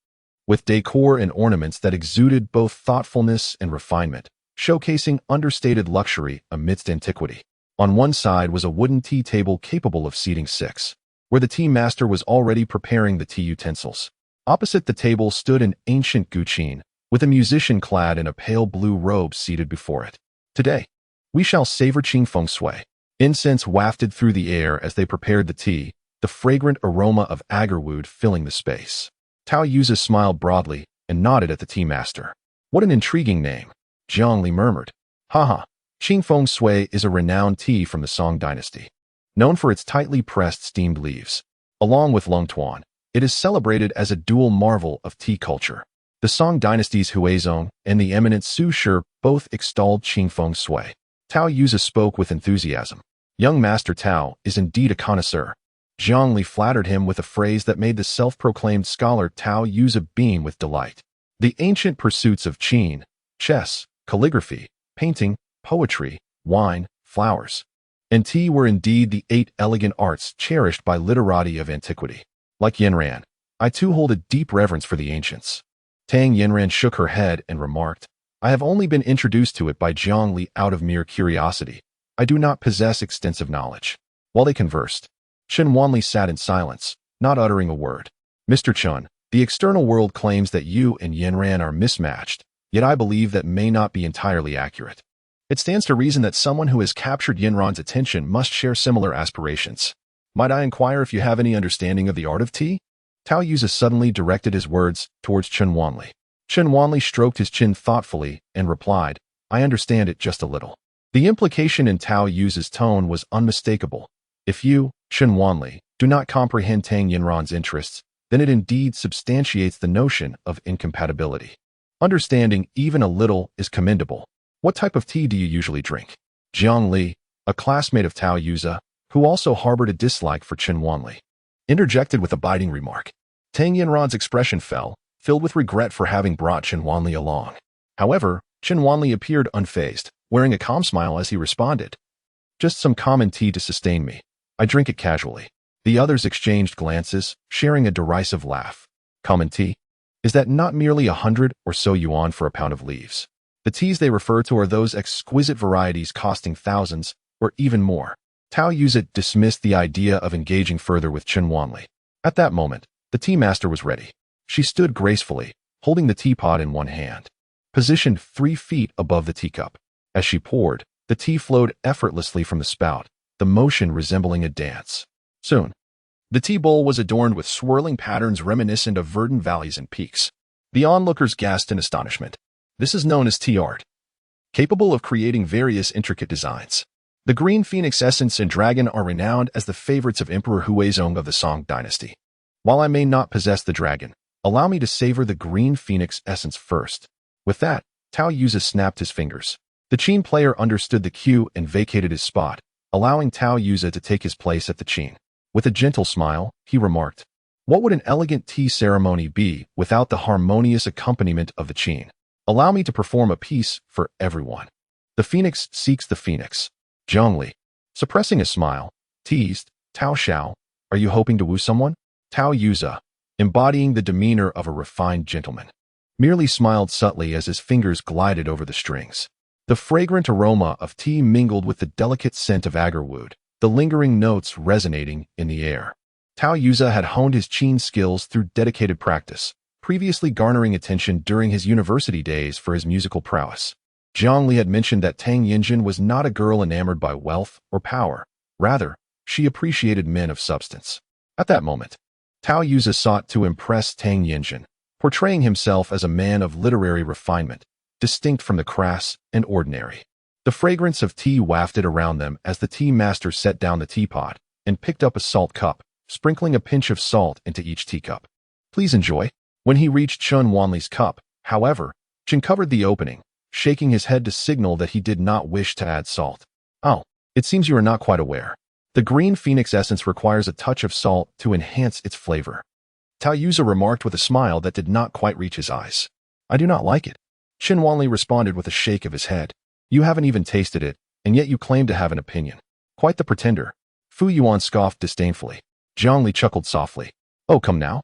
A: with decor and ornaments that exuded both thoughtfulness and refinement, showcasing understated luxury amidst antiquity. On one side was a wooden tea table capable of seating 6, where the tea master was already preparing the tea utensils. Opposite the table stood an ancient guqin, with a musician clad in a pale blue robe seated before it. "Today, we shall savor Qing feng shui." Incense wafted through the air as they prepared the tea, the fragrant aroma of agarwood filling the space. Tao Yuza smiled broadly and nodded at the tea master. What an intriguing name, Zhongli murmured. Haha, Qing Feng Sui is a renowned tea from the Song dynasty. Known for its tightly pressed steamed leaves. Along with Long Tuan, it is celebrated as a dual marvel of tea culture. The Song dynasty's Huizong and the eminent Su Shi both extolled Qing Feng Sui. Tao Yuza spoke with enthusiasm. Young Master Tao is indeed a connoisseur. Zhongli flattered him with a phrase that made the self-proclaimed scholar Tao Yuza beam with delight. The ancient pursuits of Qin, chess, calligraphy, painting, poetry, wine, flowers, and tea were indeed the 8 elegant arts cherished by literati of antiquity. Like Yanran, I too hold a deep reverence for the ancients. Tang Yanran shook her head and remarked, I have only been introduced to it by Zhongli out of mere curiosity. I do not possess extensive knowledge. While they conversed, Chen Wanli sat in silence, not uttering a word. Mr. Chun, the external world claims that you and Yanran are mismatched, yet I believe that may not be entirely accurate. It stands to reason that someone who has captured Yanran's attention must share similar aspirations. Might I inquire if you have any understanding of the art of tea? Tao Yuza suddenly directed his words towards Chen Wanli. Chen Wanli stroked his chin thoughtfully and replied, I understand it just a little. The implication in Tao Yuza's tone was unmistakable. If you, Chen Wanli, do not comprehend Tang Yanran's interests, then it indeed substantiates the notion of incompatibility. Understanding even a little is commendable. What type of tea do you usually drink? Jiang Li, a classmate of Tao Yuza, who also harbored a dislike for Chen Wanli, interjected with a biting remark. Tang Yanran's expression fell, filled with regret for having brought Chen Wanli along. However, Chen Wanli appeared unfazed, wearing a calm smile as he responded. Just some common tea to sustain me. I drink it casually. The others exchanged glances, sharing a derisive laugh. Common tea? Is that not merely 100 or so yuan for a pound of leaves? The teas they refer to are those exquisite varieties costing thousands, or even more. Tao Yuza dismissed the idea of engaging further with Chen Wanli. At that moment, the tea master was ready. She stood gracefully, holding the teapot in one hand, positioned 3 feet above the teacup. As she poured, the tea flowed effortlessly from the spout, the motion resembling a dance. Soon, the tea bowl was adorned with swirling patterns reminiscent of verdant valleys and peaks. The onlookers gasped in astonishment. This is known as tea art, capable of creating various intricate designs. The green phoenix essence and dragon are renowned as the favorites of Emperor Huizong of the Song dynasty. While I may not possess the dragon, allow me to savor the green phoenix essence first. With that, Tao Yuza snapped his fingers. The Qin player understood the cue and vacated his spot, allowing Tao Yuza to take his place at the Qin. With a gentle smile, he remarked, what would an elegant tea ceremony be without the harmonious accompaniment of the Qin? Allow me to perform a piece for everyone. The phoenix seeks the phoenix. Zhongli, suppressing a smile, teased, Tao Xiao, are you hoping to woo someone? Tao Yuza, embodying the demeanor of a refined gentleman, merely smiled subtly as his fingers glided over the strings. The fragrant aroma of tea mingled with the delicate scent of agarwood, the lingering notes resonating in the air. Tao Yuza had honed his Qin skills through dedicated practice, previously garnering attention during his university days for his musical prowess. Zhongli had mentioned that Tang Yanjin was not a girl enamored by wealth or power. Rather, she appreciated men of substance. At that moment, Tao Yuza sought to impress Tang Yanjin, portraying himself as a man of literary refinement, distinct from the crass and ordinary. The fragrance of tea wafted around them as the tea master set down the teapot and picked up a salt cup, sprinkling a pinch of salt into each teacup. Please enjoy. When he reached Chen Wanli's cup, however, Chen covered the opening, shaking his head to signal that he did not wish to add salt. Oh, it seems you are not quite aware. The green phoenix essence requires a touch of salt to enhance its flavor. Tao Yuza remarked with a smile that did not quite reach his eyes. I do not like it. Chen Wanli responded with a shake of his head. You haven't even tasted it, and yet you claim to have an opinion. Quite the pretender. Fu Yuan scoffed disdainfully. Zhongli chuckled softly. Oh, come now.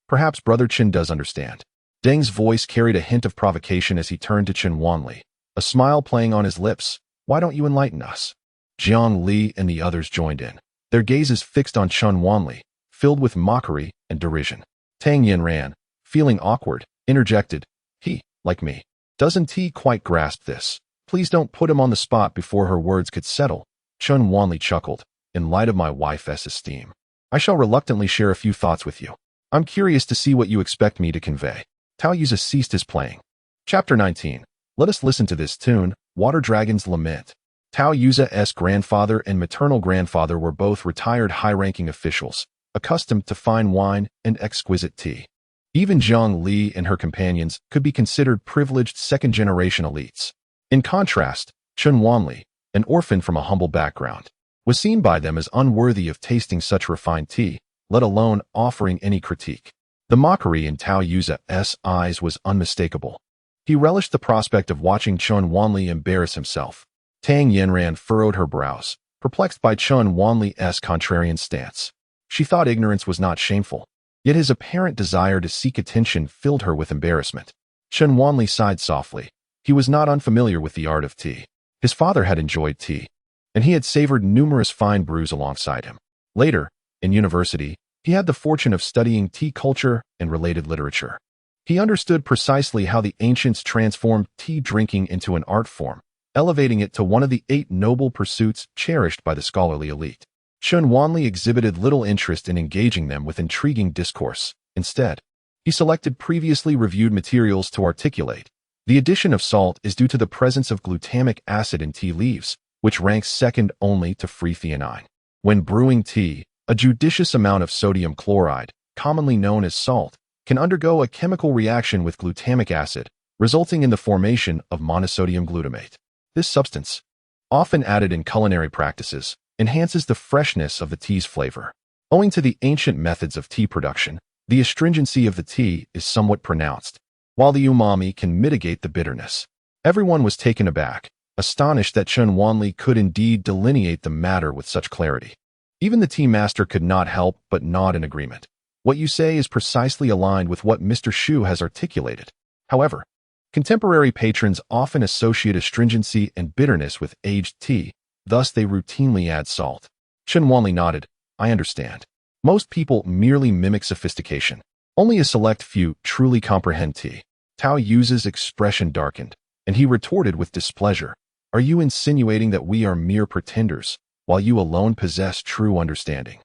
A: Perhaps Brother Chen does understand. Deng's voice carried a hint of provocation as he turned to Chen Wanli, a smile playing on his lips. Why don't you enlighten us? Jiang Li and the others joined in, their gazes fixed on Chen Wanli, filled with mockery and derision. Tang Yanran, feeling awkward, interjected, he, like me, doesn't he quite grasp this? Please don't put him on the spot before her words could settle. Chen Wanli chuckled, in light of my wife's esteem. I shall reluctantly share a few thoughts with you. I'm curious to see what you expect me to convey. Tao Yuza ceased his playing. Chapter 19. Let us listen to this tune, Water Dragon's Lament. Tao Yuza's grandfather and maternal grandfather were both retired high-ranking officials, accustomed to fine wine and exquisite tea. Even Zhang Li and her companions could be considered privileged second-generation elites. In contrast, Chen Wanli, an orphan from a humble background, was seen by them as unworthy of tasting such refined tea, let alone offering any critique. The mockery in Tao Yuza's eyes was unmistakable. He relished the prospect of watching Chen Wanli embarrass himself. Tang Yanran furrowed her brows, perplexed by Chen Wanli's contrarian stance. She thought ignorance was not shameful, yet his apparent desire to seek attention filled her with embarrassment. Chen Wanli sighed softly. He was not unfamiliar with the art of tea. His father had enjoyed tea, and he had savored numerous fine brews alongside him. Later, in university, he had the fortune of studying tea culture and related literature. He understood precisely how the ancients transformed tea drinking into an art form, elevating it to one of the 8 noble pursuits cherished by the scholarly elite. Chen Wanli exhibited little interest in engaging them with intriguing discourse. Instead, he selected previously reviewed materials to articulate. The addition of salt is due to the presence of glutamic acid in tea leaves, which ranks second only to free theanine. When brewing tea, a judicious amount of sodium chloride, commonly known as salt, can undergo a chemical reaction with glutamic acid, resulting in the formation of monosodium glutamate. This substance, often added in culinary practices, enhances the freshness of the tea's flavor. Owing to the ancient methods of tea production, the astringency of the tea is somewhat pronounced, while the umami can mitigate the bitterness. Everyone was taken aback, astonished that Chen Wanli could indeed delineate the matter with such clarity. Even the tea master could not help but nod in agreement. What you say is precisely aligned with what Mr. Xu has articulated. However, contemporary patrons often associate astringency and bitterness with aged tea, thus they routinely add salt. Chen Wanli nodded. I understand. Most people merely mimic sophistication. Only a select few truly comprehend tea. Tao Yuza's expression darkened, and he retorted with displeasure. Are you insinuating that we are mere pretenders, while you alone possess true understanding?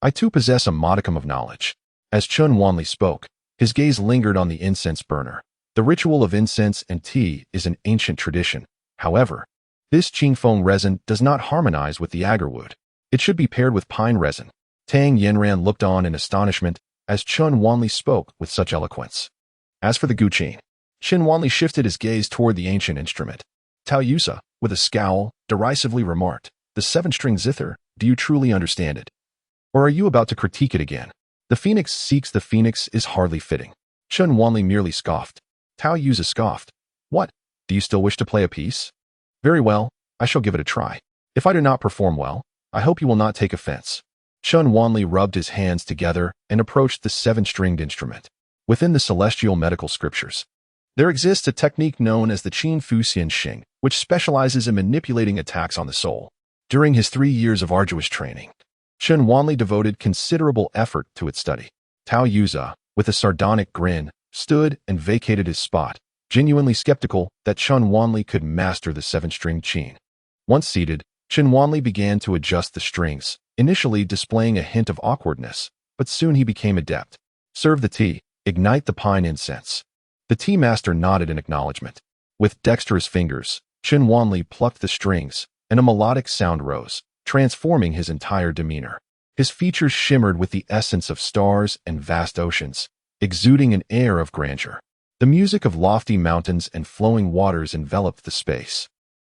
A: I too possess a modicum of knowledge. As Chen Wanli spoke, his gaze lingered on the incense burner. The ritual of incense and tea is an ancient tradition. However, this qingfeng resin does not harmonize with the agarwood. It should be paired with pine resin. Tang Yanran looked on in astonishment as Chen Wanli spoke with such eloquence. As for the guqin, Chen Wanli shifted his gaze toward the ancient instrument. Tao Yuza, with a scowl, derisively remarked, the 7-string zither, do you truly understand it? Or are you about to critique it again? The phoenix seeks the phoenix is hardly fitting. Chen Wanli merely scoffed. Tao Yuza scoffed. What? Do you still wish to play a piece? Very well, I shall give it a try. If I do not perform well, I hope you will not take offense. Chen Wanli rubbed his hands together and approached the 7-stringed instrument. Within the celestial medical scriptures, there exists a technique known as the Qin Fu Xian Xing, which specializes in manipulating attacks on the soul. During his 3 years of arduous training, Chen Wanli devoted considerable effort to its study. Tao Yuza, with a sardonic grin, stood and vacated his spot, genuinely skeptical that Chen Wanli could master the 7-string qin. Once seated, Chen Wanli began to adjust the strings, initially displaying a hint of awkwardness, but soon he became adept. Serve the tea, ignite the pine incense. The tea master nodded in acknowledgement. With dexterous fingers, Chen Wanli plucked the strings, and a melodic sound rose, transforming his entire demeanor. His features shimmered with the essence of stars and vast oceans, exuding an air of grandeur. The music of lofty mountains and flowing waters enveloped the space,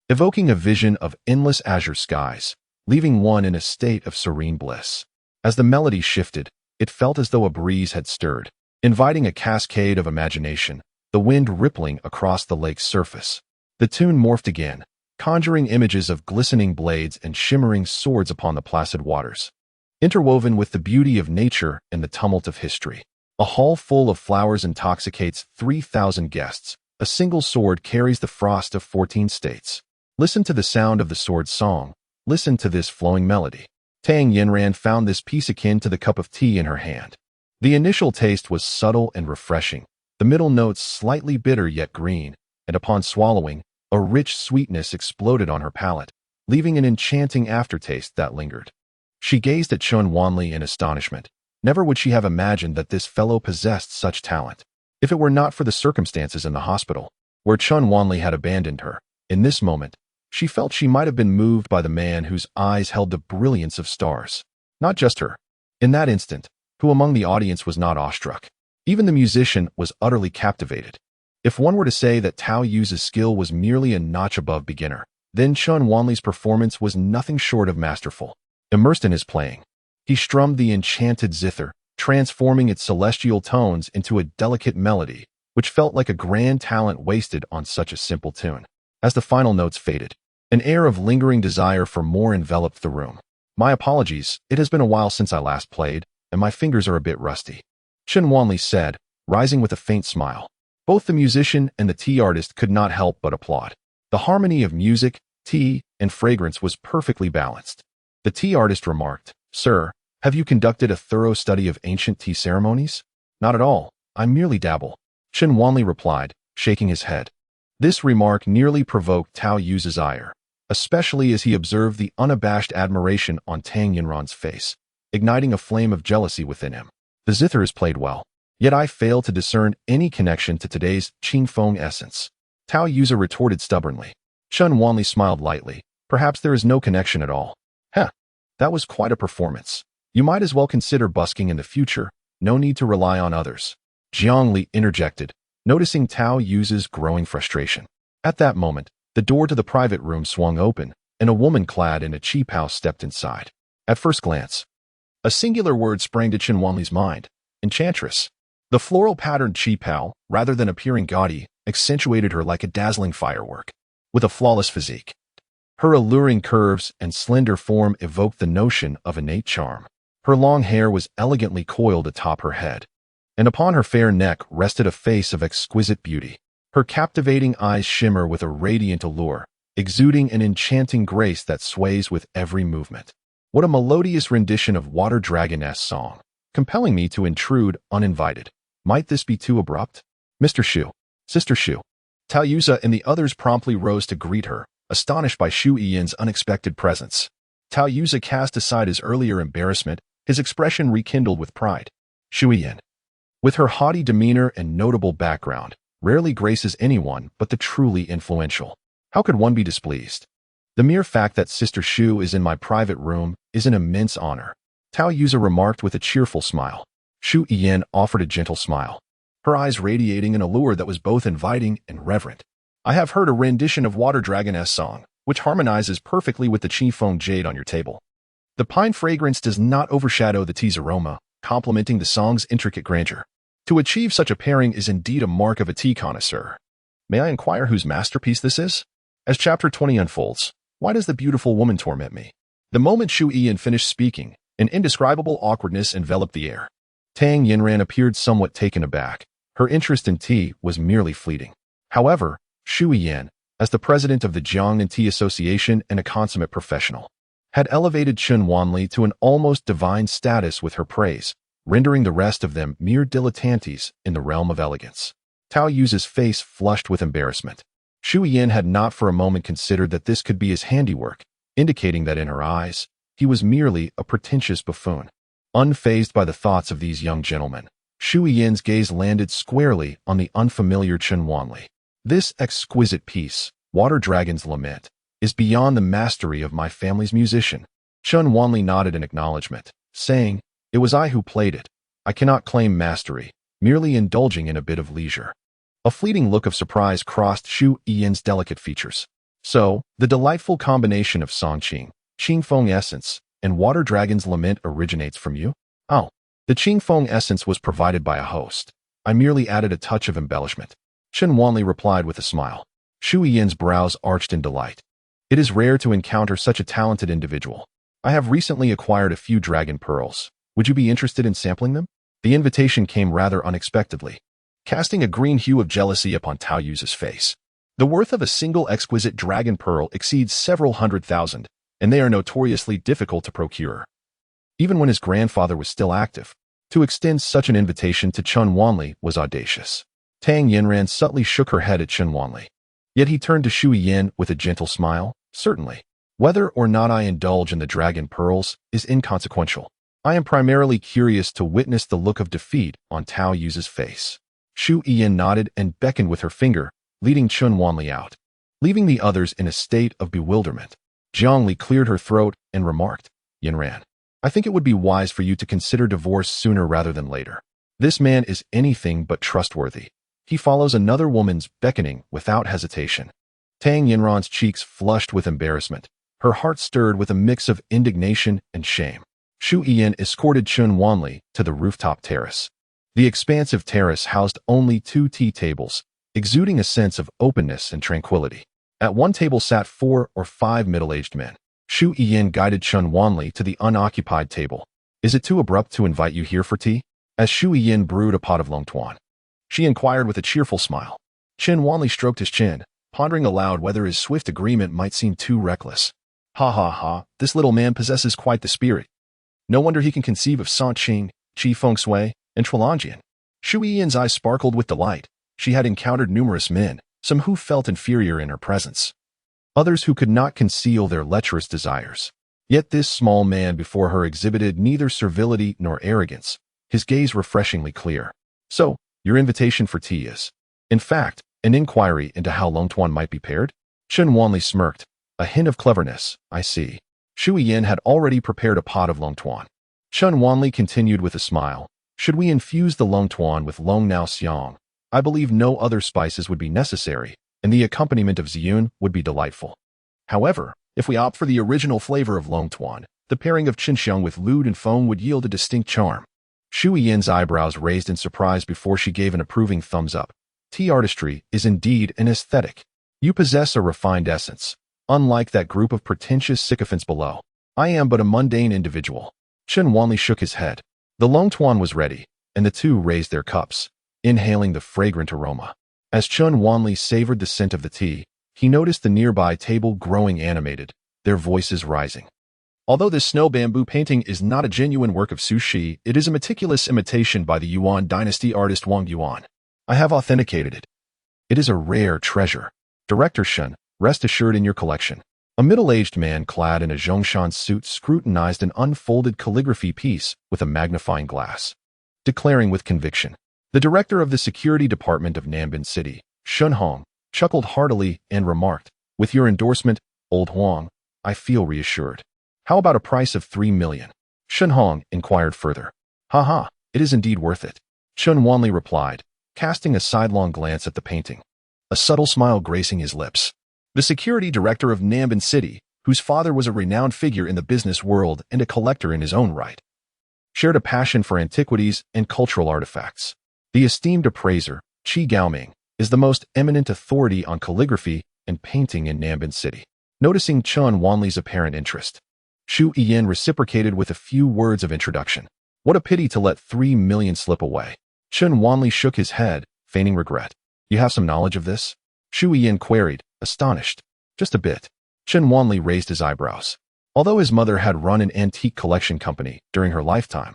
A: evoking a vision of endless azure skies, leaving one in a state of serene bliss. As the melody shifted, it felt as though a breeze had stirred, inviting a cascade of imagination, the wind rippling across the lake's surface. The tune morphed again, conjuring images of glistening blades and shimmering swords upon the placid waters. Interwoven with the beauty of nature and the tumult of history, a hall full of flowers intoxicates 3,000 guests. A single sword carries the frost of 14 states. Listen to the sound of the sword's song. Listen to this flowing melody. Tang Yanran found this piece akin to the cup of tea in her hand. The initial taste was subtle and refreshing, the middle notes slightly bitter yet green, and upon swallowing, a rich sweetness exploded on her palate, leaving an enchanting aftertaste that lingered. She gazed at Chen Wanli in astonishment. Never would she have imagined that this fellow possessed such talent. If it were not for the circumstances in the hospital, where Chun Wanli had abandoned her. In this moment, she felt she might have been moved by the man whose eyes held the brilliance of stars. Not just her. In that instant, who among the audience was not awestruck? Even the musician was utterly captivated. If one were to say that Tao Yu's skill was merely a notch above beginner, then Chun Wanli's performance was nothing short of masterful. Immersed in his playing, he strummed the enchanted zither, transforming its celestial tones into a delicate melody, which felt like a grand talent wasted on such a simple tune. As the final notes faded, an air of lingering desire for more enveloped the room. My apologies, it has been a while since I last played, and my fingers are a bit rusty, Chun Wanli said, rising with a faint smile. Both the musician and the tea artist could not help but applaud. The harmony of music, tea, and fragrance was perfectly balanced. The tea artist remarked, "Sir, have you conducted a thorough study of ancient tea ceremonies?" "Not at all, I merely dabble," Chun Wanli replied, shaking his head. This remark nearly provoked Tao Yu's ire, especially as he observed the unabashed admiration on Tang Yinran's face, igniting a flame of jealousy within him. The zither is played well, yet I fail to discern any connection to today's Qingfeng essence, Tao Yu retorted stubbornly. Chun Wanli smiled lightly. Perhaps there is no connection at all. Heh, that was quite a performance. You might as well consider busking in the future. No need to rely on others. Jiang Li interjected, noticing Tao Yu's growing frustration. At that moment, the door to the private room swung open, and a woman clad in a qipao stepped inside. At first glance, a singular word sprang to Chun Wanli's mind: enchantress. The floral-patterned qipao, rather than appearing gaudy, accentuated her like a dazzling firework. With a flawless physique, her alluring curves and slender form evoked the notion of innate charm. Her long hair was elegantly coiled atop her head, and upon her fair neck rested a face of exquisite beauty. Her captivating eyes shimmer with a radiant allure, exuding an enchanting grace that sways with every movement. What a melodious rendition of Water Dragoness song, compelling me to intrude uninvited. Might this be too abrupt? Mr. Shu, Sister Shu. Tao Yu and the others promptly rose to greet her, astonished by Shu Yiyan's unexpected presence. Tao Yu cast aside his earlier embarrassment, his expression rekindled with pride. Shu Yiyan, with her haughty demeanor and notable background, rarely graces anyone but the truly influential. How could one be displeased? The mere fact that Sister Shu is in my private room is an immense honor, Tao Yu remarked with a cheerful smile. Shu Yiyan offered a gentle smile, her eyes radiating an allure that was both inviting and reverent. I have heard a rendition of Water Dragoness song, which harmonizes perfectly with the Qifeng jade on your table. The pine fragrance does not overshadow the tea's aroma, complementing the song's intricate grandeur. To achieve such a pairing is indeed a mark of a tea connoisseur. May I inquire whose masterpiece this is? As chapter 20 unfolds, why does the beautiful woman torment me? The moment Shu Yiyan finished speaking, an indescribable awkwardness enveloped the air. Tang Yinran appeared somewhat taken aback. Her interest in tea was merely fleeting. However, Shu Yiyan, as the president of the Jiangnan Tea Association and a consummate professional, had elevated Chun Wanli to an almost divine status with her praise, rendering the rest of them mere dilettantes in the realm of elegance. Tao Yu's face flushed with embarrassment. Shu Yiyan had not for a moment considered that this could be his handiwork, indicating that in her eyes, he was merely a pretentious buffoon. Unfazed by the thoughts of these young gentlemen, Shu Yiyan's gaze landed squarely on the unfamiliar Chun Wanli. This exquisite piece, Water Dragon's Lament, is beyond the mastery of my family's musician. Chun Wanli nodded in acknowledgement, saying, "It was I who played it. I cannot claim mastery, merely indulging in a bit of leisure." A fleeting look of surprise crossed Shu Yiyan's delicate features. So, the delightful combination of Songqing, Qingfeng essence, and Water Dragon's Lament originates from you? Oh, the Qingfeng essence was provided by a host. I merely added a touch of embellishment. Chun Wanli replied with a smile. Shu Yiyan's brows arched in delight. It is rare to encounter such a talented individual. I have recently acquired a few dragon pearls. Would you be interested in sampling them? The invitation came rather unexpectedly, casting a green hue of jealousy upon Tao Yu's face. The worth of a single exquisite dragon pearl exceeds several 100,000, and they are notoriously difficult to procure. Even when his grandfather was still active, to extend such an invitation to Chun Wanli was audacious. Tang Yinran subtly shook her head at Chun Wanli. Yet he turned to Shu Yiyan with a gentle smile. Certainly. Whether or not I indulge in the dragon pearls is inconsequential. I am primarily curious to witness the look of defeat on Tao Yu's face. Shu Yiyan nodded and beckoned with her finger, leading Chun Wanli out. Leaving the others in a state of bewilderment, Jiang Li cleared her throat and remarked, Yinran, I think it would be wise for you to consider divorce sooner rather than later. This man is anything but trustworthy. He follows another woman's beckoning without hesitation. Tang Yinran's cheeks flushed with embarrassment. Her heart stirred with a mix of indignation and shame. Shu Yiyan escorted Chun Wanli to the rooftop terrace. The expansive terrace housed only 2 tea tables, exuding a sense of openness and tranquility. At one table sat 4 or 5 middle-aged men. Shu Yiyan guided Chun Wanli to the unoccupied table. Is it too abrupt to invite you here for tea? As Shu Yiyan brewed a pot of long tuan, she inquired with a cheerful smile. Chun Wanli stroked his chin, pondering aloud whether his swift agreement might seem too reckless. Ha ha ha, this little man possesses quite the spirit. No wonder he can conceive of Sant Qing, Qi Feng Shui, and Chulanjian. Shu Yiyan's eyes sparkled with delight. She had encountered numerous men, some who felt inferior in her presence, others who could not conceal their lecherous desires. Yet this small man before her exhibited neither servility nor arrogance, his gaze refreshingly clear. So, your invitation for tea is, in fact, an inquiry into how long tuan might be paired? Chun Wanli smirked. A hint of cleverness, I see. Shu Yiyan had already prepared a pot of long tuan. Chun Wanli continued with a smile. Should we infuse the long tuan with long nao xiang, I believe no other spices would be necessary, and the accompaniment of ziyun would be delightful. However, if we opt for the original flavor of long tuan, the pairing of chinxiang with lude and foam would yield a distinct charm. Shu Yiyan's eyebrows raised in surprise before she gave an approving thumbs up. Tea artistry is indeed an aesthetic. You possess a refined essence, unlike that group of pretentious sycophants below. I am but a mundane individual. Chun Wanli shook his head. The long tuan was ready, and the two raised their cups, inhaling the fragrant aroma. As Chun Wanli savored the scent of the tea, he noticed the nearby table growing animated, their voices rising. Although this snow bamboo painting is not a genuine work of Su Shi, it is a meticulous imitation by the Yuan dynasty artist Wang Yuan. I have authenticated it. It is a rare treasure. Director Shun, rest assured in your collection. A middle-aged man clad in a Zhongshan suit scrutinized an unfolded calligraphy piece with a magnifying glass, declaring with conviction. The director of the security department of Nanbin City, Shun Hong, chuckled heartily and remarked, with your endorsement, old Huang, I feel reassured. How about a price of 3 million? Shun Hong inquired further. Ha, it is indeed worth it. Chun Wanli replied, casting a sidelong glance at the painting, a subtle smile gracing his lips. The security director of Nanbin City, whose father was a renowned figure in the business world and a collector in his own right, shared a passion for antiquities and cultural artifacts. The esteemed appraiser, Qi Gaoming, is the most eminent authority on calligraphy and painting in Nanbin City. Noticing Chun Wanli's apparent interest, Shu Yiyan reciprocated with a few words of introduction. What a pity to let 3 million slip away. Chun Wanli shook his head, feigning regret. You have some knowledge of this? Shu Yiyan queried, astonished. Just a bit. Chun Wanli raised his eyebrows. Although his mother had run an antique collection company during her lifetime,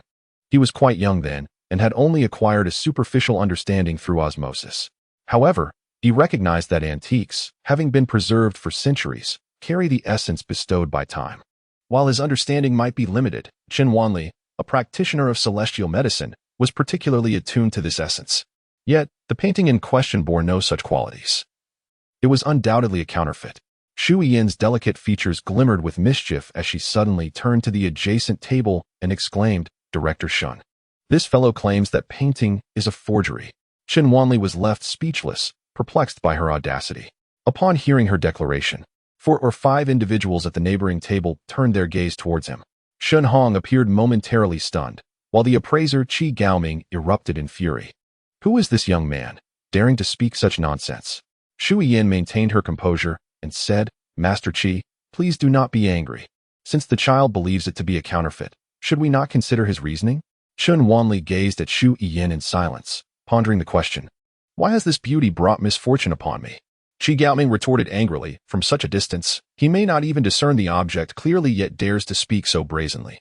A: he was quite young then and had only acquired a superficial understanding through osmosis. However, he recognized that antiques, having been preserved for centuries, carry the essence bestowed by time. While his understanding might be limited, Chun Wanli, a practitioner of celestial medicine, was particularly attuned to this essence. Yet, the painting in question bore no such qualities. It was undoubtedly a counterfeit. Shu Yiyan's delicate features glimmered with mischief as she suddenly turned to the adjacent table and exclaimed, Director Shun, this fellow claims that painting is a forgery. Chun Wanli was left speechless, perplexed by her audacity. Upon hearing her declaration, 4 or 5 individuals at the neighboring table turned their gaze towards him. Shun Hong appeared momentarily stunned, while the appraiser Qi Gaoming erupted in fury. Who is this young man, daring to speak such nonsense? Shu Yiyan maintained her composure and said, Master Qi, please do not be angry. Since the child believes it to be a counterfeit, should we not consider his reasoning? Chun Wanli gazed at Shu Yiyan in silence, pondering the question. Why has this beauty brought misfortune upon me? Qi Gaoming retorted angrily, from such a distance, he may not even discern the object clearly yet dares to speak so brazenly.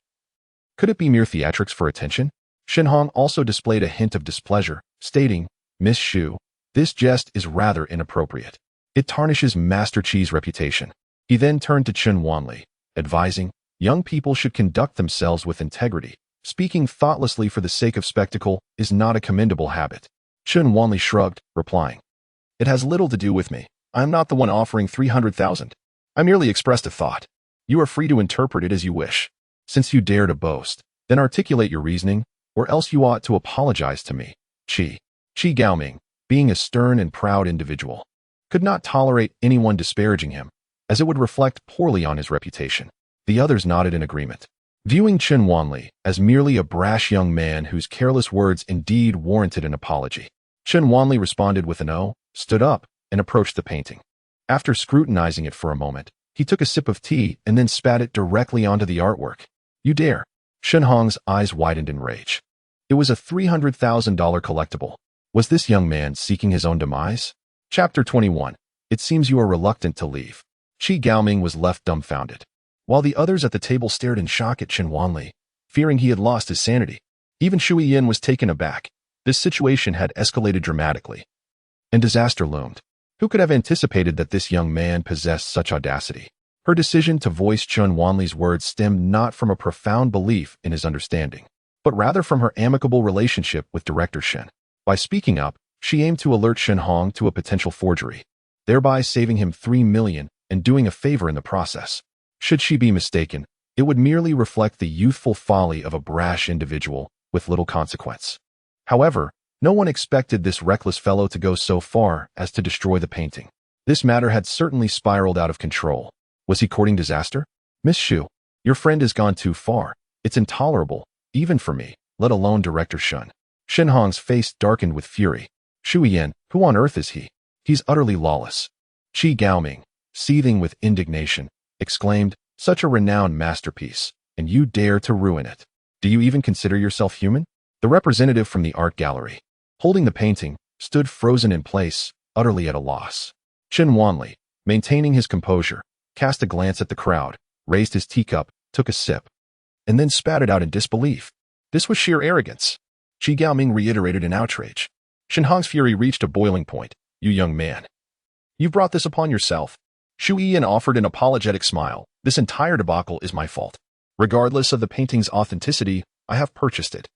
A: Could it be mere theatrics for attention? Shin Hong also displayed a hint of displeasure, stating, Miss Shu, this jest is rather inappropriate. It tarnishes Master Qi's reputation. He then turned to Chun Wanli, advising, young people should conduct themselves with integrity. Speaking thoughtlessly for the sake of spectacle is not a commendable habit. Chun Wanli shrugged, replying, It has little to do with me. I am not the one offering 300,000. I merely expressed a thought. You are free to interpret it as you wish. Since you dare to boast, then articulate your reasoning, or else you ought to apologize to me. Qi Gaoming, being a stern and proud individual, could not tolerate anyone disparaging him, as it would reflect poorly on his reputation. The others nodded in agreement, viewing Chen Wanli as merely a brash young man whose careless words indeed warranted an apology. Chen Wanli responded with an "oh," stood up, and approached the painting. After scrutinizing it for a moment, he took a sip of tea and then spat it directly onto the artwork. You dare? Shen Hong's eyes widened in rage. It was a $300,000 collectible. Was this young man seeking his own demise? Chapter 21. It seems you are reluctant to leave. Qi Gaoming was left dumbfounded, while the others at the table stared in shock at Chen Wanli, fearing he had lost his sanity. Even Shui Yin was taken aback. This situation had escalated dramatically, and disaster loomed. Who could have anticipated that this young man possessed such audacity? Her decision to voice Chen Wanli's words stemmed not from a profound belief in his understanding, but rather from her amicable relationship with Director Shen. By speaking up, she aimed to alert Shen Hong to a potential forgery, thereby saving him 3 million and doing a favor in the process. Should she be mistaken, it would merely reflect the youthful folly of a brash individual with little consequence. However, no one expected this reckless fellow to go so far as to destroy the painting. This matter had certainly spiraled out of control. Was he courting disaster? Miss Shu, your friend has gone too far. It's intolerable, even for me, let alone Director Shen. Shen Hong's face darkened with fury. Shui Yin, who on earth is he? He's utterly lawless. Qi Gaoming, seething with indignation, exclaimed, such a renowned masterpiece, and you dare to ruin it. Do you even consider yourself human? The representative from the art gallery, holding the painting, stood frozen in place, utterly at a loss. Chen Wanli, maintaining his composure, cast a glance at the crowd, raised his teacup, took a sip, and then spat it out in disbelief. This was sheer arrogance. Qi Gaoming reiterated in outrage. Shen Hong's fury reached a boiling point. You young man. You've brought this upon yourself. Shu Yian offered an apologetic smile. This entire debacle is my fault. Regardless of the painting's authenticity, I have purchased it.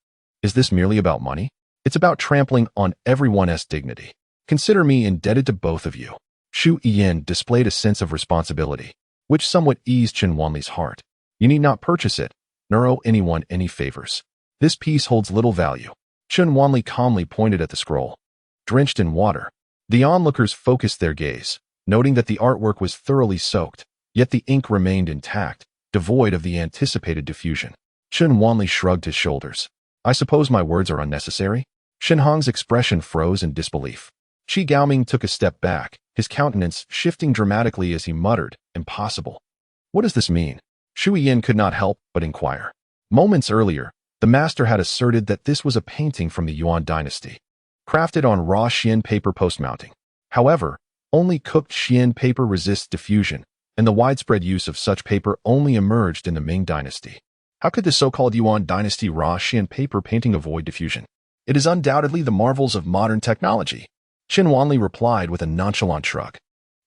A: Is this merely about money? It's about trampling on everyone's dignity. Consider me indebted to both of you. Shu Yian displayed a sense of responsibility, which somewhat eased Chen Wanli's heart. You need not purchase it, nor owe anyone any favors. This piece holds little value. Chen Wanli calmly pointed at the scroll, drenched in water. The onlookers focused their gaze, noting that the artwork was thoroughly soaked, yet the ink remained intact, devoid of the anticipated diffusion. Chen Wanli shrugged his shoulders. I suppose my words are unnecessary? Shen Hong's expression froze in disbelief. Qi Gaoming took a step back, his countenance shifting dramatically as he muttered, impossible. What does this mean? Shui Yin could not help but inquire. Moments earlier, the master had asserted that this was a painting from the Yuan dynasty, crafted on raw Xian paper post-mounting. However, only cooked Xian paper resists diffusion, and the widespread use of such paper only emerged in the Ming dynasty. How could the so-called Yuan dynasty raw Xian paper painting avoid diffusion? It is undoubtedly the marvels of modern technology. Chen Wanli replied with a nonchalant shrug.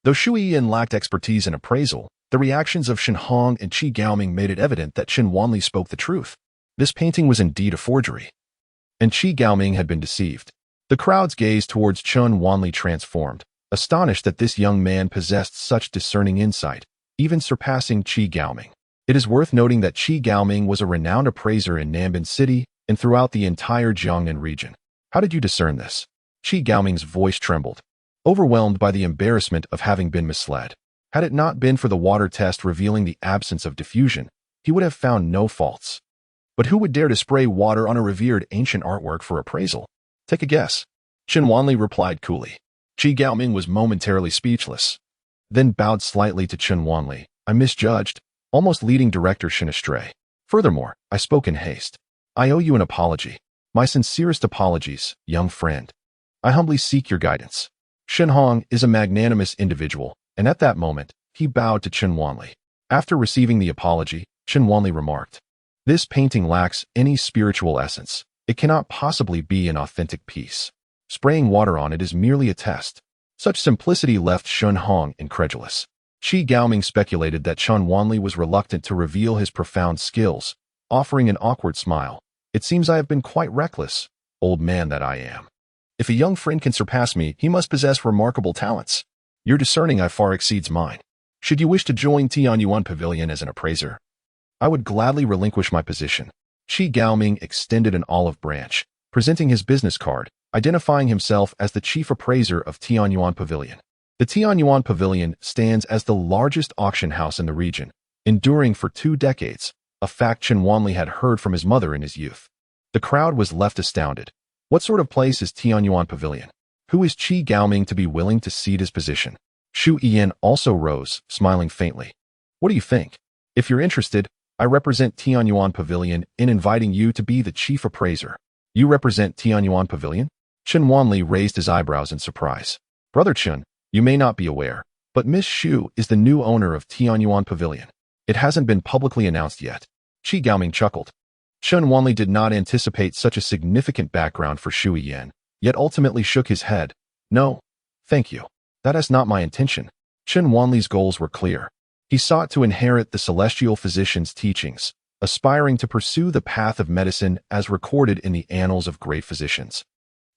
A: Though Shui Yin lacked expertise in appraisal, the reactions of Shen Hong and Qi Gaoming made it evident that Chen Wanli spoke the truth. This painting was indeed a forgery, and Qi Gaoming had been deceived. The crowd's gaze towards Chen Wanli transformed, astonished that this young man possessed such discerning insight, even surpassing Qi Gaoming. It is worth noting that Qi Gaoming was a renowned appraiser in Nanbin City and throughout the entire Jiangnan region. How did you discern this? Qi Gaoming's voice trembled, overwhelmed by the embarrassment of having been misled. Had it not been for the water test revealing the absence of diffusion, he would have found no faults. But who would dare to spray water on a revered ancient artwork for appraisal? Take a guess. Chen Wanli replied coolly. Qi Gaoming was momentarily speechless, then bowed slightly to Chen Wanli. I misjudged, almost leading Director Shen astray. Furthermore, I spoke in haste. I owe you an apology. My sincerest apologies, young friend. I humbly seek your guidance. Shen Hong is a magnanimous individual, and at that moment, he bowed to Chen Wanli. After receiving the apology, Chen Wanli remarked, this painting lacks any spiritual essence. It cannot possibly be an authentic piece. Spraying water on it is merely a test. Such simplicity left Shen Hong incredulous. Qi Gaoming speculated that Chen Wanli was reluctant to reveal his profound skills, offering an awkward smile. It seems I have been quite reckless, old man that I am. If a young friend can surpass me, he must possess remarkable talents. Your discerning eye far exceeds mine. Should you wish to join Tianyuan Pavilion as an appraiser, I would gladly relinquish my position. Shi Gaoming extended an olive branch, presenting his business card, identifying himself as the chief appraiser of Tianyuan Pavilion. The Tianyuan Pavilion stands as the largest auction house in the region, enduring for 2 decades, a fact Chen Wanli had heard from his mother in his youth. The crowd was left astounded. What sort of place is Tianyuan Pavilion? Who is Shi Gaoming to be willing to cede his position? Shu Yiyan also rose, smiling faintly. What do you think? If you're interested, I represent Tianyuan Pavilion in inviting you to be the chief appraiser. You represent Tianyuan Pavilion? Chen Wanli raised his eyebrows in surprise. Brother Chen, you may not be aware, but Miss Shu is the new owner of Tianyuan Pavilion. It hasn't been publicly announced yet. Shi Gaoming chuckled. Chen Wanli did not anticipate such a significant background for Shu Yiyan, yet ultimately shook his head. No, thank you. That is not my intention. Chen Wanli's goals were clear. He sought to inherit the celestial physician's teachings, aspiring to pursue the path of medicine as recorded in the annals of great physicians,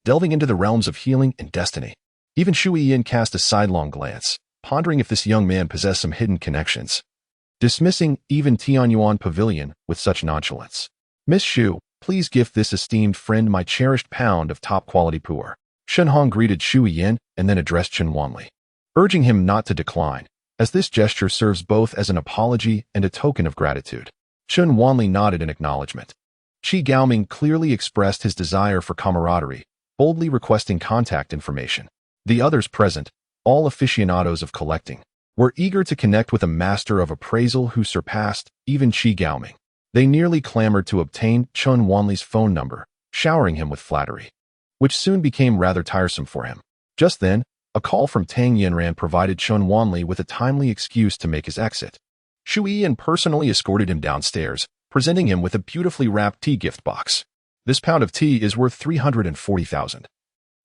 A: delving into the realms of healing and destiny. Even Shu Yiyan cast a sidelong glance, pondering if this young man possessed some hidden connections, dismissing even Tianyuan Pavilion with such nonchalance. Miss Shu, please give this esteemed friend my cherished pound of top-quality pu'er. Shen Hong greeted Shu Yiyan and then addressed Chen Wanli, urging him not to decline, as this gesture serves both as an apology and a token of gratitude. Chen Wanli nodded in acknowledgement. Shi Gaoming clearly expressed his desire for camaraderie, boldly requesting contact information. The others present, all aficionados of collecting, were eager to connect with a master of appraisal who surpassed even Shi Gaoming. They nearly clamored to obtain Chen Wanli's phone number, showering him with flattery, which soon became rather tiresome for him. Just then, a call from Tang Yinran provided Chen Wanli with a timely excuse to make his exit. Shu Yiyan personally escorted him downstairs, presenting him with a beautifully wrapped tea gift box. This pound of tea is worth 340,000.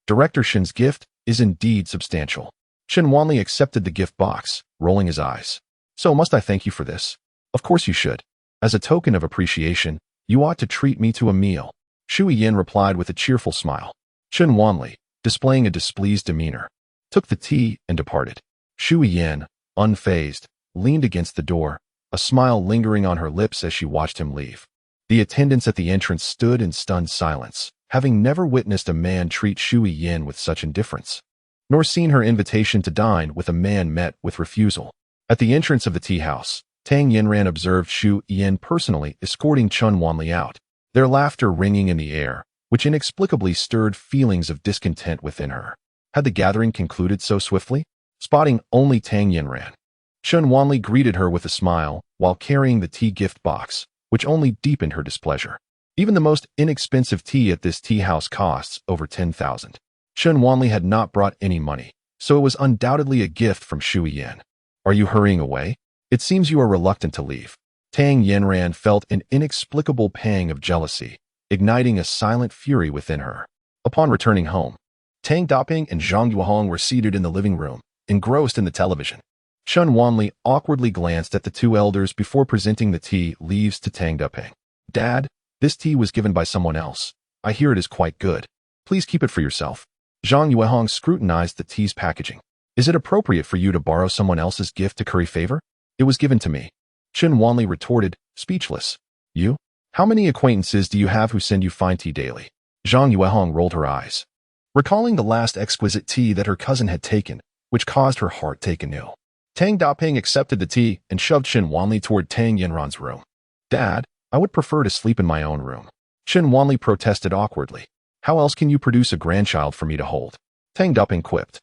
A: Director Shen's gift is indeed substantial. Chen Wanli accepted the gift box, rolling his eyes. So must I thank you for this? Of course you should. As a token of appreciation, you ought to treat me to a meal. Shu Yiyan replied with a cheerful smile. Chen Wanli, displaying a displeased demeanor, took the tea and departed. Shu Yiyan, unfazed, leaned against the door, a smile lingering on her lips as she watched him leave. The attendants at the entrance stood in stunned silence, having never witnessed a man treat Shu Yiyan with such indifference, nor seen her invitation to dine with a man met with refusal. At the entrance of the tea house, Tang Yinran observed Shu Yiyan personally escorting Chen Wanli out, their laughter ringing in the air, which inexplicably stirred feelings of discontent within her. Had the gathering concluded so swiftly? Spotting only Tang Yinran, Chen Wanli greeted her with a smile while carrying the tea gift box, which only deepened her displeasure. Even the most inexpensive tea at this tea house costs over 10,000. Chen Wanli had not brought any money, so it was undoubtedly a gift from Shu Yiyan. Are you hurrying away? It seems you are reluctant to leave. Tang Yinran felt an inexplicable pang of jealousy, igniting a silent fury within her. Upon returning home, Tang Daping and Zhang Yuehong were seated in the living room, engrossed in the television. Chen Wanli awkwardly glanced at the two elders before presenting the tea leaves to Tang Daping. Dad, this tea was given by someone else. I hear it is quite good. Please keep it for yourself. Zhang Yuehong scrutinized the tea's packaging. Is it appropriate for you to borrow someone else's gift to curry favor? It was given to me. Chen Wanli retorted, speechless. You? How many acquaintances do you have who send you fine tea daily? Zhang Yuehong rolled her eyes, recalling the last exquisite tea that her cousin had taken, which caused her heart take anew. Tang Daping accepted the tea and shoved Chen Wanli toward Tang Yinran's room. Dad, I would prefer to sleep in my own room. Chen Wanli protested awkwardly. How else can you produce a grandchild for me to hold? Tang Daping quipped,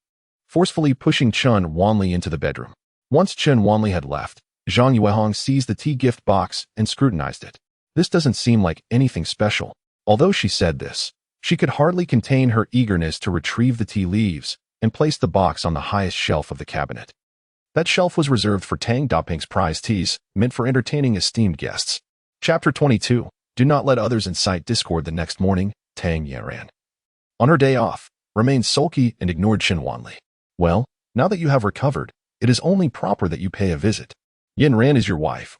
A: forcefully pushing Chen Wanli into the bedroom. Once Chen Wanli had left, Zhang Yuehong seized the tea gift box and scrutinized it. This doesn't seem like anything special. Although she said this, she could hardly contain her eagerness to retrieve the tea leaves and place the box on the highest shelf of the cabinet. That shelf was reserved for Tang Daping's prize teas, meant for entertaining esteemed guests. Chapter 22. Do not let others incite discord. The next morning, Tang Yinran, on her day off, remained sulky and ignored Chen Wanli. Well, now that you have recovered, it is only proper that you pay a visit. Yinran is your wife.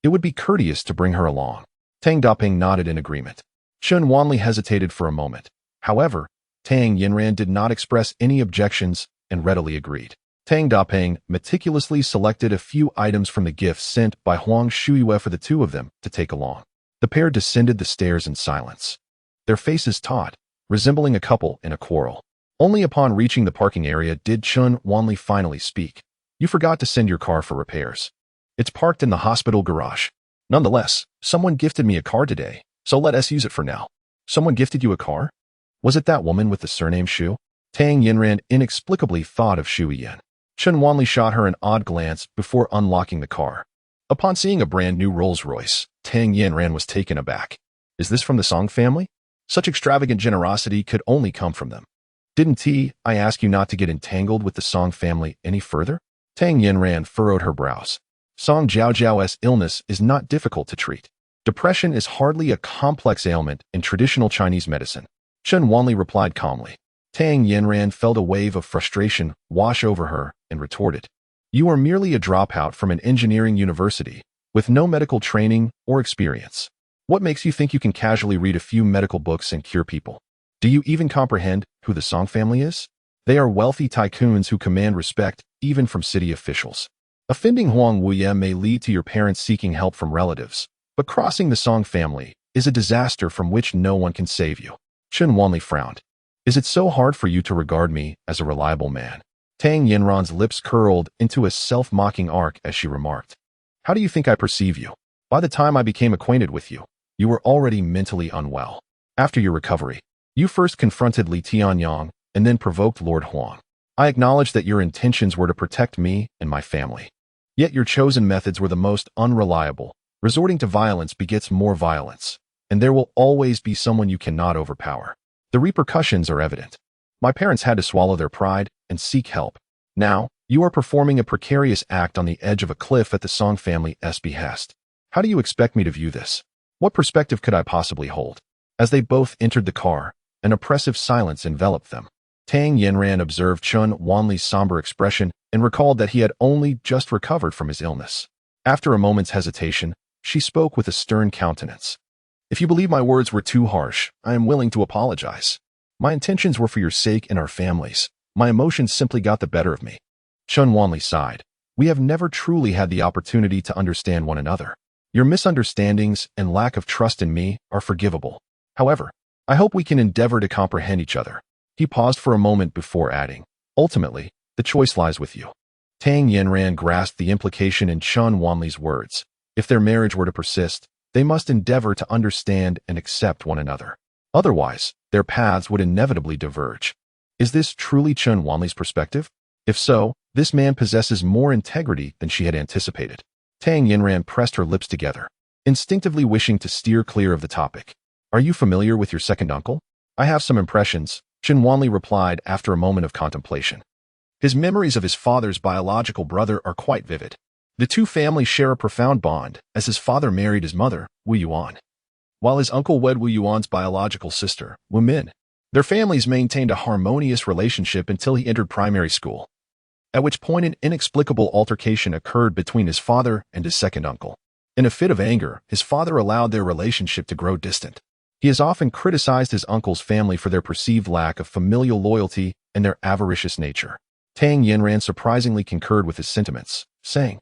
A: It would be courteous to bring her along. Tang Daping nodded in agreement. Chen Wanli hesitated for a moment. However, Tang Yinran did not express any objections and readily agreed. Tang Dapeng meticulously selected a few items from the gifts sent by Huang Shuiyue for the two of them to take along. The pair descended the stairs in silence, their faces taut, resembling a couple in a quarrel. Only upon reaching the parking area did Chun Wanli finally speak. You forgot to send your car for repairs. It's parked in the hospital garage. Nonetheless, someone gifted me a car today, so let us use it for now. Someone gifted you a car? Was it that woman with the surname Shu? Tang Yinran inexplicably thought of Shu Yen. Chun Wanli shot her an odd glance before unlocking the car. Upon seeing a brand new Rolls-Royce, Tang Yinran was taken aback. Is this from the Song family? Such extravagant generosity could only come from them. Didn't I ask you not to get entangled with the Song family any further? Tang Yinran furrowed her brows. Song Jiaojiao's illness is not difficult to treat. Depression is hardly a complex ailment in traditional Chinese medicine. Chun Wanli replied calmly. Tang Yinran felt a wave of frustration wash over her and retorted. You are merely a dropout from an engineering university with no medical training or experience. What makes you think you can casually read a few medical books and cure people? Do you even comprehend who the Song family is? They are wealthy tycoons who command respect even from city officials. Offending Huang Wuye may lead to your parents seeking help from relatives, but crossing the Song family is a disaster from which no one can save you. Chun Wanli frowned. Is it so hard for you to regard me as a reliable man? Tang Yinran's lips curled into a self-mocking arc as she remarked. How do you think I perceive you? By the time I became acquainted with you, you were already mentally unwell. After your recovery, you first confronted Li Tianyang and then provoked Lord Huang. I acknowledge that your intentions were to protect me and my family. Yet your chosen methods were the most unreliable. Resorting to violence begets more violence, and there will always be someone you cannot overpower. The repercussions are evident. My parents had to swallow their pride and seek help. Now, you are performing a precarious act on the edge of a cliff at the Song family's behest. How do you expect me to view this? What perspective could I possibly hold? As they both entered the car, an oppressive silence enveloped them. Tang Yinran observed Chun Wanli's somber expression and recalled that he had only just recovered from his illness. After a moment's hesitation, she spoke with a stern countenance. If you believe my words were too harsh, I am willing to apologize. My intentions were for your sake and our families. My emotions simply got the better of me. Chun Wanli sighed. We have never truly had the opportunity to understand one another. Your misunderstandings and lack of trust in me are forgivable. However, I hope we can endeavor to comprehend each other. He paused for a moment before adding, ultimately, the choice lies with you. Tang Yinran grasped the implication in Chun Wanli's words. If their marriage were to persist, they must endeavor to understand and accept one another. Otherwise, their paths would inevitably diverge. Is this truly Chun Wanli's perspective? If so, this man possesses more integrity than she had anticipated. Tang Yinran pressed her lips together, instinctively wishing to steer clear of the topic. Are you familiar with your second uncle? I have some impressions, Chun Wanli replied after a moment of contemplation. His memories of his father's biological brother are quite vivid. The two families share a profound bond, as his father married his mother, Wu Yuan, while his uncle wed Wu Yuan's biological sister, Wu Min. Their families maintained a harmonious relationship until he entered primary school, at which point an inexplicable altercation occurred between his father and his second uncle. In a fit of anger, his father allowed their relationship to grow distant. He has often criticized his uncle's family for their perceived lack of familial loyalty and their avaricious nature. Tang Yinran surprisingly concurred with his sentiments, saying,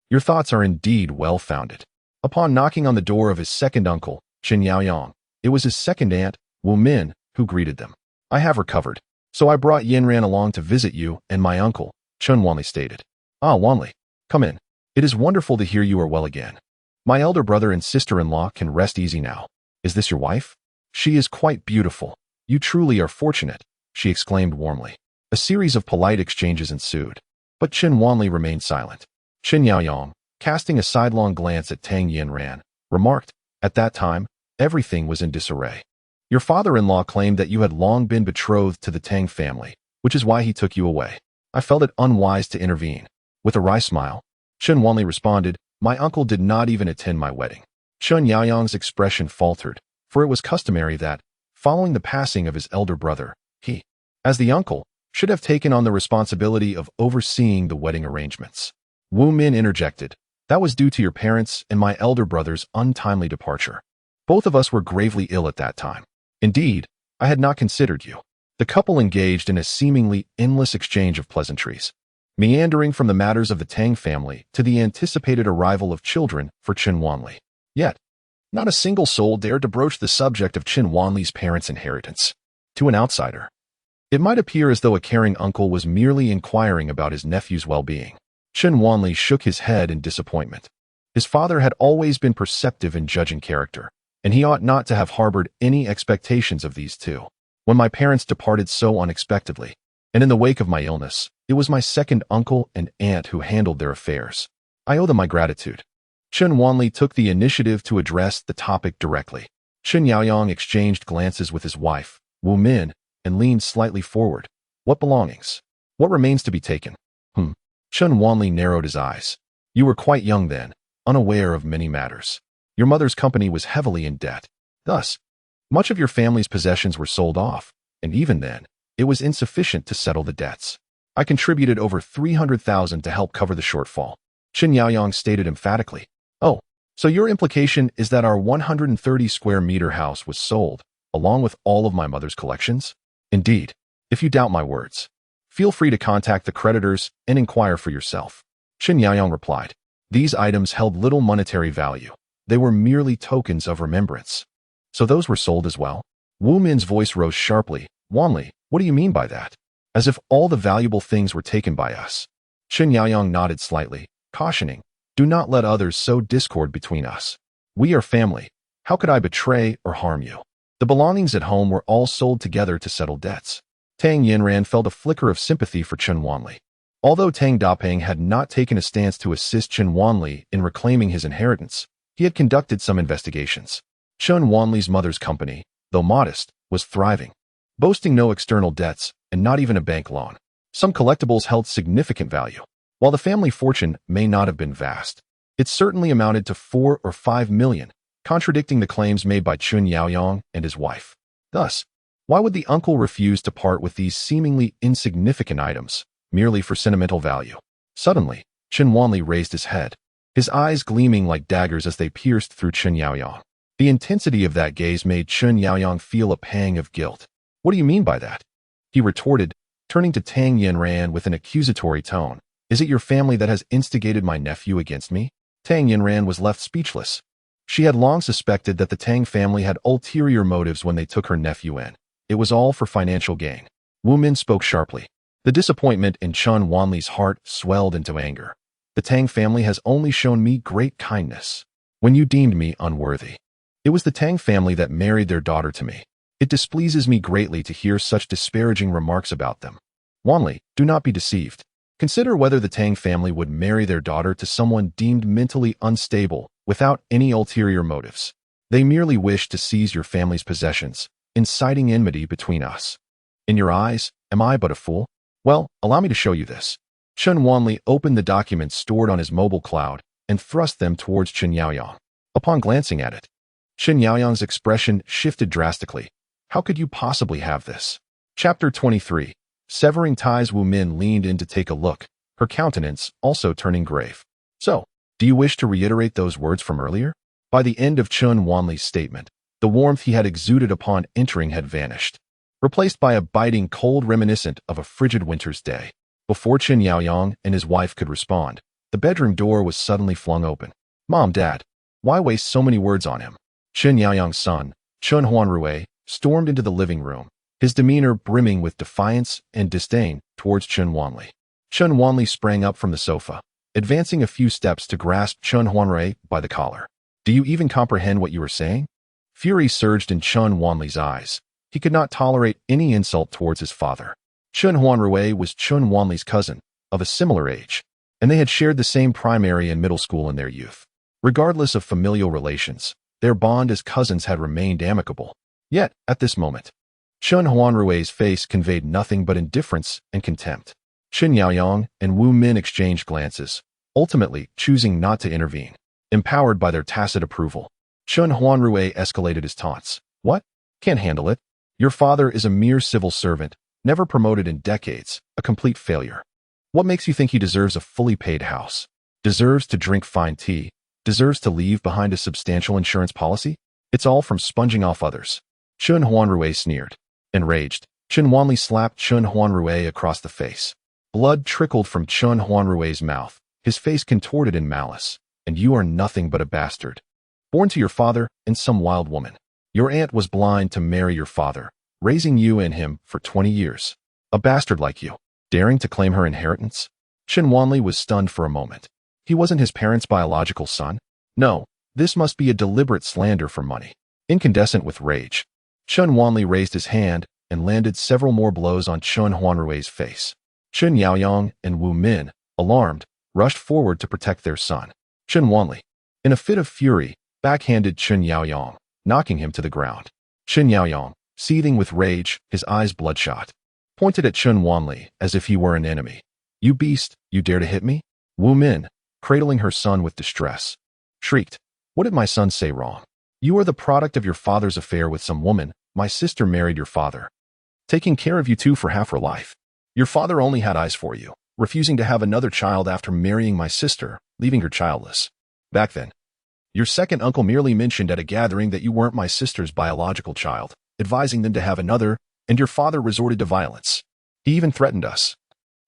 A: Your thoughts are indeed well-founded. Upon knocking on the door of his second uncle, Qin Yaoyang, it was his second aunt, Wu Min, who greeted them. I have recovered, so I brought Yinran along to visit you and my uncle, Chun Wanli stated. Ah, Wanli, come in. It is wonderful to hear you are well again. My elder brother and sister-in-law can rest easy now. Is this your wife? She is quite beautiful. You truly are fortunate, she exclaimed warmly. A series of polite exchanges ensued, but Qin Wanli remained silent. Qin Yaoyang, casting a sidelong glance at Tang Yinran, remarked, At that time, everything was in disarray. Your father-in-law claimed that you had long been betrothed to the Tang family, which is why he took you away. I felt it unwise to intervene. With a wry smile, Qin Wanli responded, My uncle did not even attend my wedding. Qin Yaoyang's expression faltered, for it was customary that, following the passing of his elder brother, he, as the uncle, should have taken on the responsibility of overseeing the wedding arrangements. Wu Min interjected, That was due to your parents and my elder brother's untimely departure. Both of us were gravely ill at that time. Indeed, I had not considered you. The couple engaged in a seemingly endless exchange of pleasantries, meandering from the matters of the Tang family to the anticipated arrival of children for Chen Wanli. Yet, not a single soul dared to broach the subject of Chen Wanli's parents' inheritance. To an outsider, it might appear as though a caring uncle was merely inquiring about his nephew's well-being. Chen Wanli shook his head in disappointment. His father had always been perceptive in judging character, and he ought not to have harbored any expectations of these two. When my parents departed so unexpectedly, and in the wake of my illness, it was my second uncle and aunt who handled their affairs. I owe them my gratitude. Chen Wanli took the initiative to address the topic directly. Chen Yaoyang exchanged glances with his wife, Wu Min, and leaned slightly forward. What belongings? What remains to be taken? Chen Wanli narrowed his eyes. You were quite young then, unaware of many matters. Your mother's company was heavily in debt. Thus, much of your family's possessions were sold off, and even then, it was insufficient to settle the debts. I contributed over 300,000 to help cover the shortfall. Chen Yaoyang stated emphatically. Oh, so your implication is that our 130 square meter house was sold, along with all of my mother's collections? Indeed. If you doubt my words, feel free to contact the creditors and inquire for yourself. Chen Yaoyang replied. These items held little monetary value. They were merely tokens of remembrance. So those were sold as well? Wu Min's voice rose sharply. Wanli, what do you mean by that? As if all the valuable things were taken by us. Chen Yaoyang nodded slightly, cautioning, do not let others sow discord between us. We are family. How could I betray or harm you? The belongings at home were all sold together to settle debts. Tang Yinran felt a flicker of sympathy for Chen Wanli. Although Tang Dapeng had not taken a stance to assist Chen Wanli in reclaiming his inheritance, he had conducted some investigations. Chen Wanli's mother's company, though modest, was thriving, boasting no external debts and not even a bank loan. Some collectibles held significant value. While the family fortune may not have been vast, it certainly amounted to 4 or 5 million, contradicting the claims made by Chen Yaoyang and his wife. Thus, why would the uncle refuse to part with these seemingly insignificant items, merely for sentimental value? Suddenly, Chen Wanli raised his head, his eyes gleaming like daggers as they pierced through Chen Yaoyang. The intensity of that gaze made Chen Yaoyang feel a pang of guilt. What do you mean by that? He retorted, turning to Tang Yinran with an accusatory tone. Is it your family that has instigated my nephew against me? Tang Yinran was left speechless. She had long suspected that the Tang family had ulterior motives when they took her nephew in. It was all for financial gain. Wu Min spoke sharply. The disappointment in Chen Wanli's heart swelled into anger. The Tang family has only shown me great kindness when you deemed me unworthy. It was the Tang family that married their daughter to me. It displeases me greatly to hear such disparaging remarks about them. Wanli, do not be deceived. Consider whether the Tang family would marry their daughter to someone deemed mentally unstable without any ulterior motives. They merely wish to seize your family's possessions, inciting enmity between us. In your eyes, am I but a fool? Well, allow me to show you this. Chen Wanli opened the documents stored on his mobile cloud and thrust them towards Chen Yaoyang. Upon glancing at it, Chen Yaoyang's expression shifted drastically. How could you possibly have this? Chapter 23. Severing ties. Wu Min leaned in to take a look, her countenance also turning grave. So, do you wish to reiterate those words from earlier? By the end of Chen Wanli's statement, the warmth he had exuded upon entering had vanished, replaced by a biting cold reminiscent of a frigid winter's day. Before Chen Yaoyang and his wife could respond, the bedroom door was suddenly flung open. Mom, Dad, why waste so many words on him? Chen Yaoyang's son, Chen Huanrui, stormed into the living room, his demeanor brimming with defiance and disdain towards Chen Wanli. Chen Wanli sprang up from the sofa, advancing a few steps to grasp Chen Huanrui by the collar. Do you even comprehend what you are saying? Fury surged in Chen Wanli's eyes. He could not tolerate any insult towards his father. Chen Huanrui was Chen Wanli's cousin, of a similar age, and they had shared the same primary and middle school in their youth. Regardless of familial relations, their bond as cousins had remained amicable. Yet, at this moment, Chen Huanrui's face conveyed nothing but indifference and contempt. Chen Yaoyang and Wu Min exchanged glances, ultimately choosing not to intervene. Empowered by their tacit approval, Chen Huanrui escalated his taunts. What? Can't handle it? Your father is a mere civil servant, never promoted in decades, a complete failure. What makes you think he deserves a fully paid house? Deserves to drink fine tea? Deserves to leave behind a substantial insurance policy? It's all from sponging off others. Chen Huanrui sneered. Enraged, Chen Wanli slapped Chen Huanrui across the face. Blood trickled from Chen Huanrui's mouth, his face contorted in malice. And you are nothing but a bastard. Born to your father and some wild woman. Your aunt was blind to marry your father, raising you and him for 20 years. A bastard like you, daring to claim her inheritance? Chen Wanli was stunned for a moment. He wasn't his parents' biological son. No, this must be a deliberate slander for money. Incandescent with rage, Chen Wanli raised his hand and landed several more blows on Chen Huanrui's face. Chen Yaoyang and Wu Min, alarmed, rushed forward to protect their son. Chen Wanli, in a fit of fury, backhanded Chen Yaoyang, knocking him to the ground. Chen Yaoyang, seething with rage, his eyes bloodshot, pointed at Chen Wanli as if he were an enemy. You beast, you dare to hit me? Wu Min, cradling her son with distress, shrieked, what did my son say wrong? You are the product of your father's affair with some woman. My sister married your father, taking care of you two for half her life. Your father only had eyes for you, refusing to have another child after marrying my sister, leaving her childless. Back then, your second uncle merely mentioned at a gathering that you weren't my sister's biological child, advising them to have another, and your father resorted to violence. He even threatened us,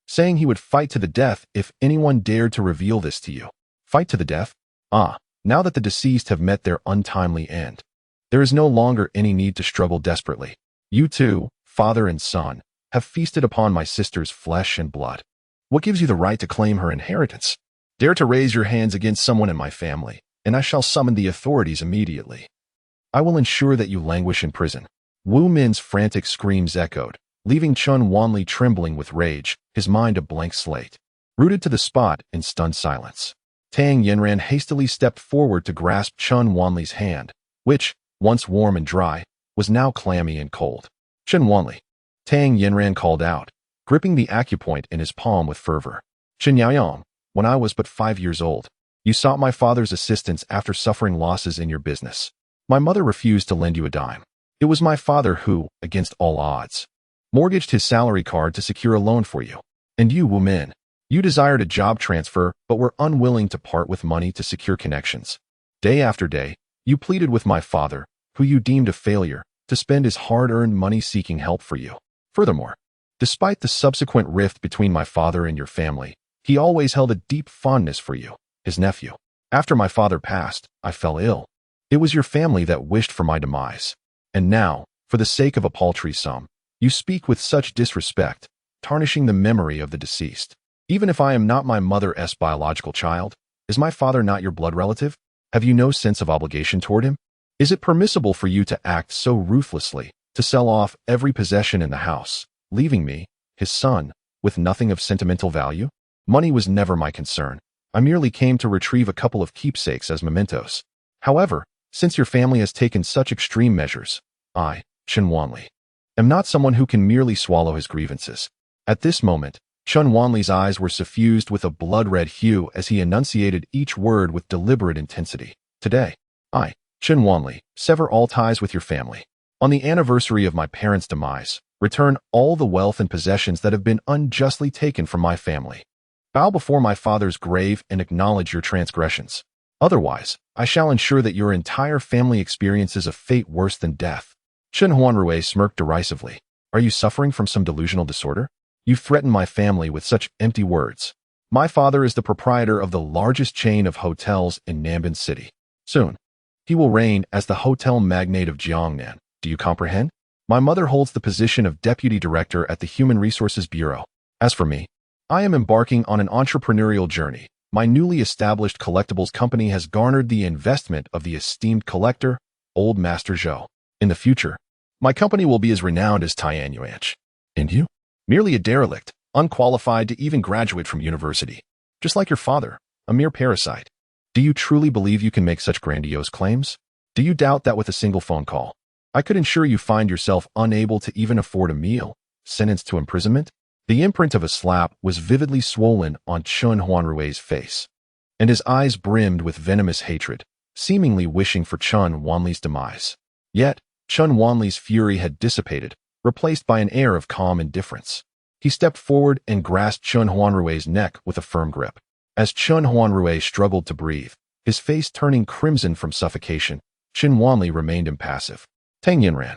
A: saying he would fight to the death if anyone dared to reveal this to you. Fight to the death? Now that the deceased have met their untimely end, there is no longer any need to struggle desperately. You two, father and son, have feasted upon my sister's flesh and blood. What gives you the right to claim her inheritance? Dare to raise your hands against someone in my family, and I shall summon the authorities immediately. I will ensure that you languish in prison. Wu Min's frantic screams echoed, leaving Chen Wanli trembling with rage, his mind a blank slate. Rooted to the spot in stunned silence, Tang Yinran hastily stepped forward to grasp Chen Wanli's hand, which, once warm and dry, was now clammy and cold. Chen Wanli, Tang Yinran called out, gripping the acupoint in his palm with fervor. Chen Yaoyang, when I was but 5 years old, you sought my father's assistance after suffering losses in your business. My mother refused to lend you a dime. It was my father who, against all odds, mortgaged his salary card to secure a loan for you. And you, Wu Min, you desired a job transfer but were unwilling to part with money to secure connections. Day after day, you pleaded with my father, who you deemed a failure, to spend his hard-earned money seeking help for you. Furthermore, despite the subsequent rift between my father and your family, he always held a deep fondness for you, his nephew. After my father passed, I fell ill. It was your family that wished for my demise. And now, for the sake of a paltry sum, you speak with such disrespect, tarnishing the memory of the deceased. Even if I am not my mother's biological child, is my father not your blood relative? Have you no sense of obligation toward him? Is it permissible for you to act so ruthlessly, to sell off every possession in the house, leaving me, his son, with nothing of sentimental value? Money was never my concern. I merely came to retrieve a couple of keepsakes as mementos. However, since your family has taken such extreme measures, I, Chen Wanli, am not someone who can merely swallow his grievances. At this moment, Chen Wanli's eyes were suffused with a blood-red hue as he enunciated each word with deliberate intensity. Today, I, Chen Wanli, sever all ties with your family. On the anniversary of my parents' demise, return all the wealth and possessions that have been unjustly taken from my family. Bow before my father's grave and acknowledge your transgressions. Otherwise, I shall ensure that your entire family experiences a fate worse than death. Chen Huanrui smirked derisively. Are you suffering from some delusional disorder? You threaten my family with such empty words. My father is the proprietor of the largest chain of hotels in Nanban City. Soon, he will reign as the hotel magnate of Jiangnan. Do you comprehend? My mother holds the position of deputy director at the Human Resources Bureau. As for me, I am embarking on an entrepreneurial journey. My newly established collectibles company has garnered the investment of the esteemed collector, Old Master Zhou. In the future, my company will be as renowned as Tian Yuanch. And you? Merely a derelict, unqualified to even graduate from university. Just like your father, a mere parasite. Do you truly believe you can make such grandiose claims? Do you doubt that with a single phone call, I could ensure you find yourself unable to even afford a meal, sentenced to imprisonment? The imprint of a slap was vividly swollen on Chen Huanrui's face, and his eyes brimmed with venomous hatred, seemingly wishing for Chen Wanli's demise. Yet, Chen Wanli's fury had dissipated, replaced by an air of calm indifference. He stepped forward and grasped Chen Huanrui's neck with a firm grip. As Chen Huanrui struggled to breathe, his face turning crimson from suffocation, Chen Wanli remained impassive. Tang Yinran,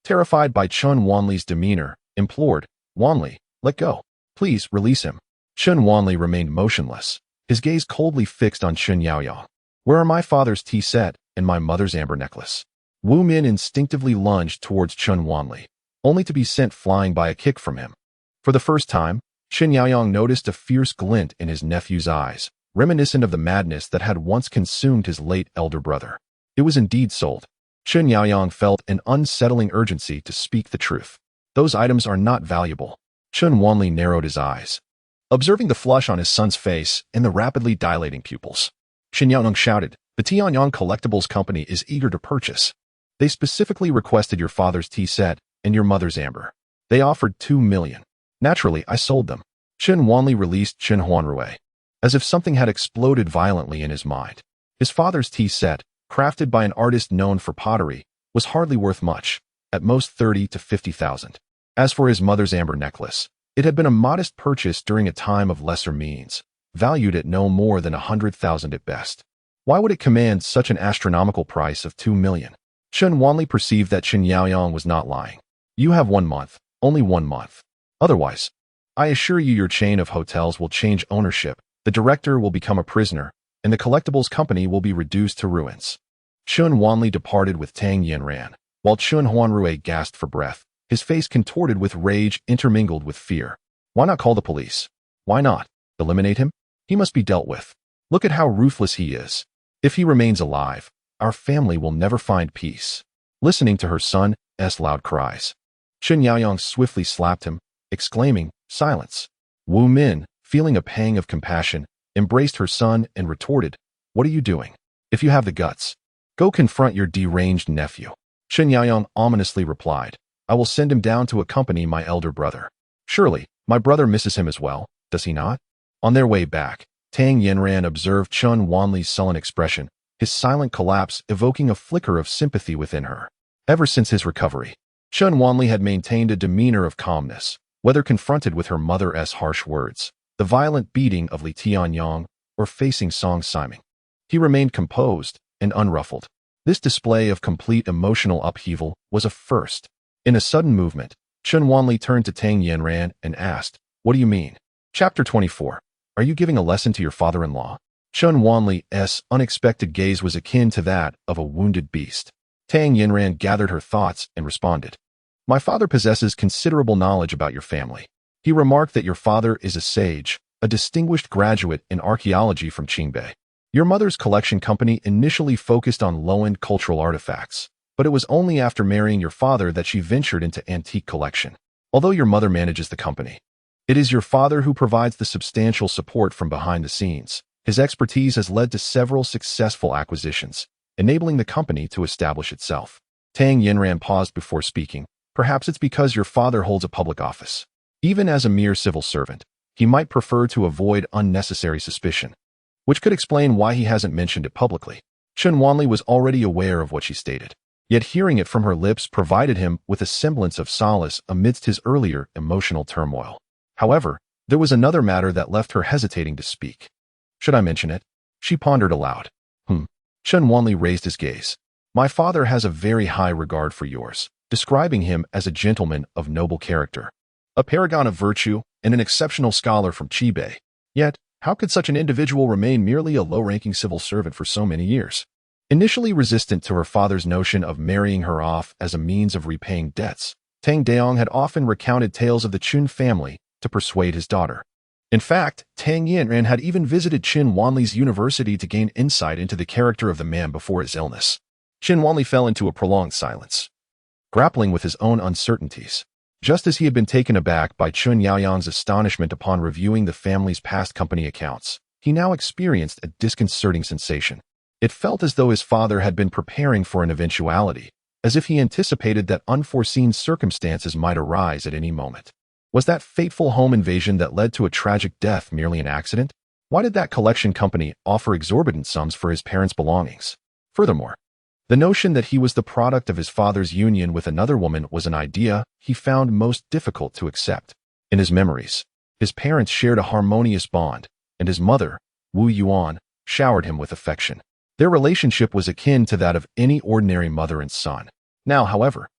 A: terrified by Chen Wanli's demeanor, implored, wanly, "Let go. Please, release him." Chen Wanli remained motionless, his gaze coldly fixed on Chen Yaoyang. "Where are my father's tea set and my mother's amber necklace?" Wu Min instinctively lunged towards Chen Wanli, only to be sent flying by a kick from him. For the first time, Chen Yaoyang noticed a fierce glint in his nephew's eyes, reminiscent of the madness that had once consumed his late elder brother. It was indeed sold. Chen Yaoyang felt an unsettling urgency to speak the truth. "Those items are not valuable." Chen Wanli narrowed his eyes, observing the flush on his son's face and the rapidly dilating pupils. Chen Yaoyang shouted, "The Tianyang Collectibles Company is eager to purchase. They specifically requested your father's tea set and your mother's amber. They offered 2 million. Naturally, I sold them." Chen Wanli released Chen Huanrui, as if something had exploded violently in his mind. His father's tea set, crafted by an artist known for pottery, was hardly worth much, at most 30 to 50,000. As for his mother's amber necklace, it had been a modest purchase during a time of lesser means, valued at no more than 100,000 at best. Why would it command such an astronomical price of 2 million? Chen Wanli perceived that Chen Yaoyang was not lying. "You have 1 month, only 1 month. Otherwise, I assure you your chain of hotels will change ownership, the director will become a prisoner, and the collectibles company will be reduced to ruins." Chen Wanli departed with Tang Yanran, while Chen Huanrui gasped for breath, his face contorted with rage intermingled with fear. Why not call the police? Why not eliminate him? He must be dealt with. Look at how ruthless he is. If he remains alive, our family will never find peace. Listening to her son's loud cries, Chen Yaoyang swiftly slapped him, exclaiming, "Silence." Wu Min, feeling a pang of compassion, embraced her son and retorted, "What are you doing? If you have the guts, go confront your deranged nephew." Chen Yaoyang ominously replied, "I will send him down to accompany my elder brother. Surely, my brother misses him as well, does he not?" On their way back, Tang Yanran observed Chen Wanli's sullen expression, his silent collapse evoking a flicker of sympathy within her. Ever since his recovery, Chen Wanli had maintained a demeanor of calmness, whether confronted with her mother's harsh words, the violent beating of Li Tianyang, or facing Song Siming. He remained composed and unruffled. This display of complete emotional upheaval was a first. In a sudden movement, Chen Wanli turned to Tang Yanran and asked, "What do you mean?" Chapter 24. Are you giving a lesson to your father-in-law? Chen Wanli's unexpected gaze was akin to that of a wounded beast. Tang Yanran gathered her thoughts and responded, "My father possesses considerable knowledge about your family. He remarked that your father is a sage, a distinguished graduate in archaeology from Qingbei. Your mother's collection company initially focused on low-end cultural artifacts, but it was only after marrying your father that she ventured into antique collection. Although your mother manages the company, it is your father who provides the substantial support from behind the scenes. His expertise has led to several successful acquisitions, enabling the company to establish itself." Tang Yanran paused before speaking. "Perhaps it's because your father holds a public office. Even as a mere civil servant, he might prefer to avoid unnecessary suspicion, which could explain why he hasn't mentioned it publicly." Chen Wanli was already aware of what she stated, yet hearing it from her lips provided him with a semblance of solace amidst his earlier emotional turmoil. However, there was another matter that left her hesitating to speak. "Should I mention it?" She pondered aloud. Chen Wanli raised his gaze. "My father has a very high regard for yours, describing him as a gentleman of noble character, a paragon of virtue, and an exceptional scholar from Qingbei. Yet, how could such an individual remain merely a low-ranking civil servant for so many years?" Initially resistant to her father's notion of marrying her off as a means of repaying debts, Tang Daong had often recounted tales of the Chun family to persuade his daughter. In fact, Tang Yanran had even visited Chen Wanli's university to gain insight into the character of the man before his illness. Chen Wanli fell into a prolonged silence, grappling with his own uncertainties. Just as he had been taken aback by Chen Yaoyang's astonishment upon reviewing the family's past company accounts, he now experienced a disconcerting sensation. It felt as though his father had been preparing for an eventuality, as if he anticipated that unforeseen circumstances might arise at any moment. Was that fateful home invasion that led to a tragic death merely an accident? Why did that collection company offer exorbitant sums for his parents' belongings? Furthermore, the notion that he was the product of his father's union with another woman was an idea he found most difficult to accept. In his memories, his parents shared a harmonious bond, and his mother, Wu Yuan, showered him with affection. Their relationship was akin to that of any ordinary mother and son. Now, however,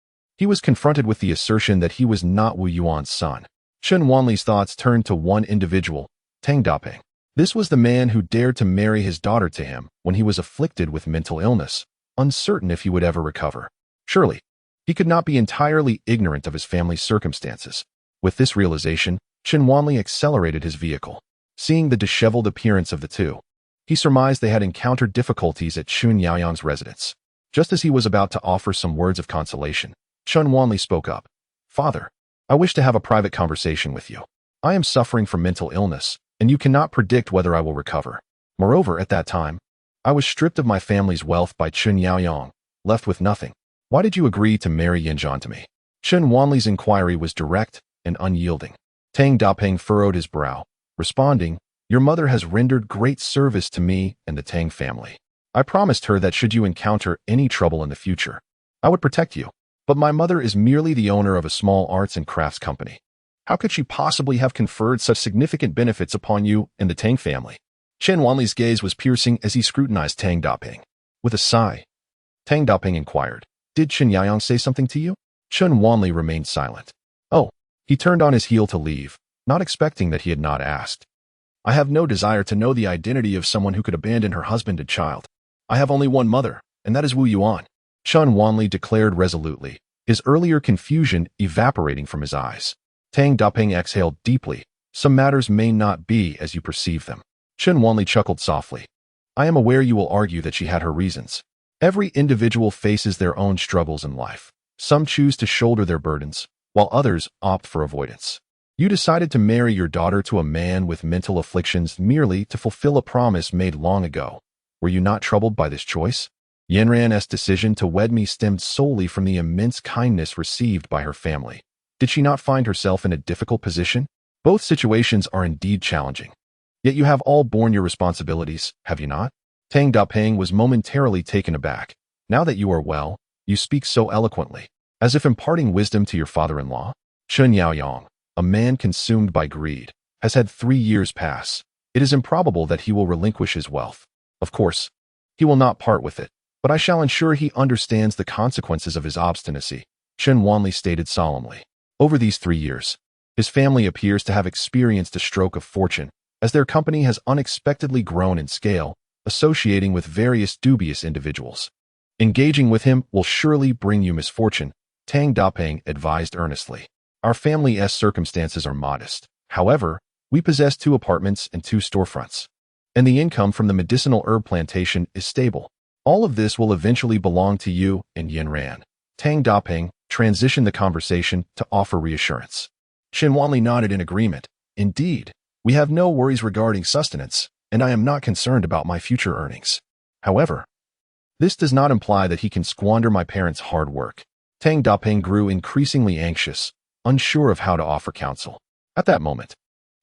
A: He was confronted with the assertion that he was not Wu Yuan's son. Chen Wanli's thoughts turned to one individual, Tang Daping. This was the man who dared to marry his daughter to him when he was afflicted with mental illness, uncertain if he would ever recover. Surely, he could not be entirely ignorant of his family's circumstances. With this realization, Chen Wanli accelerated his vehicle. Seeing the disheveled appearance of the two, he surmised they had encountered difficulties at Chun Yaoyang's residence. Just as he was about to offer some words of consolation, Chen Wanli spoke up. "Father, I wish to have a private conversation with you. I am suffering from mental illness, and you cannot predict whether I will recover. Moreover, at that time, I was stripped of my family's wealth by Chun Yaoyang, left with nothing. Why did you agree to marry Yanzhan to me?" Chen Wanli's inquiry was direct and unyielding. Tang Daping furrowed his brow, responding, "Your mother has rendered great service to me and the Tang family. I promised her that should you encounter any trouble in the future, I would protect you. But my mother is merely the owner of a small arts and crafts company. How could she possibly have conferred such significant benefits upon you and the Tang family?" Chen Wanli's gaze was piercing as he scrutinized Tang Daping. With a sigh, Tang Daping inquired, "Did Chen Yaoyang say something to you?" Chen Wanli remained silent. "Oh." He turned on his heel to leave, not expecting that he had not asked. "I have no desire to know the identity of someone who could abandon her husband and child. I have only one mother, and that is Wu Yuan," Chen Wanli declared resolutely, his earlier confusion evaporating from his eyes. Tang Daping exhaled deeply. "Some matters may not be as you perceive them." Chen Wanli chuckled softly. "I am aware you will argue that she had her reasons. Every individual faces their own struggles in life. Some choose to shoulder their burdens, while others opt for avoidance. You decided to marry your daughter to a man with mental afflictions merely to fulfill a promise made long ago. Were you not troubled by this choice? Yanran's decision to wed me stemmed solely from the immense kindness received by her family. Did she not find herself in a difficult position? Both situations are indeed challenging. Yet you have all borne your responsibilities, have you not?" Tang Daping was momentarily taken aback. "Now that you are well, you speak so eloquently, as if imparting wisdom to your father-in-law." Chun Yaoyang, a man consumed by greed, has had 3 years pass. It is improbable that he will relinquish his wealth. Of course, he will not part with it, but I shall ensure he understands the consequences of his obstinacy, Chen Wanli stated solemnly. Over these 3 years, his family appears to have experienced a stroke of fortune, as their company has unexpectedly grown in scale, associating with various dubious individuals. Engaging with him will surely bring you misfortune, Tang Daping advised earnestly. Our family's circumstances are modest. However, we possess 2 apartments and 2 storefronts, and the income from the medicinal herb plantation is stable. All of this will eventually belong to you and Yanran. Tang Daping transitioned the conversation to offer reassurance. Chen Wanli nodded in agreement. "Indeed, we have no worries regarding sustenance, and I am not concerned about my future earnings. However, this does not imply that he can squander my parents' hard work." Tang Daping grew increasingly anxious, unsure of how to offer counsel. At that moment,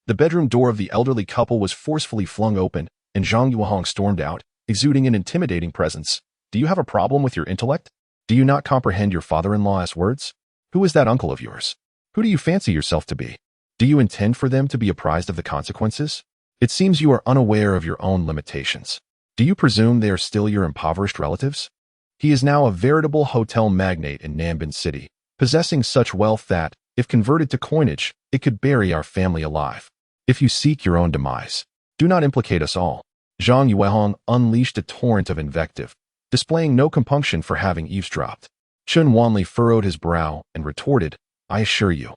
A: the bedroom door of the elderly couple was forcefully flung open, and Zhang Yuehong stormed out, exuding an intimidating presence. "Do you have a problem with your intellect? Do you not comprehend your father-in-law's words? Who is that uncle of yours? Who do you fancy yourself to be? Do you intend for them to be apprised of the consequences? It seems you are unaware of your own limitations. Do you presume they are still your impoverished relatives? He is now a veritable hotel magnate in Nanbin City, possessing such wealth that, if converted to coinage, it could bury our family alive. If you seek your own demise, do not implicate us all." Zhang Yuehong unleashed a torrent of invective, displaying no compunction for having eavesdropped. Chen Wanli furrowed his brow and retorted, "I assure you,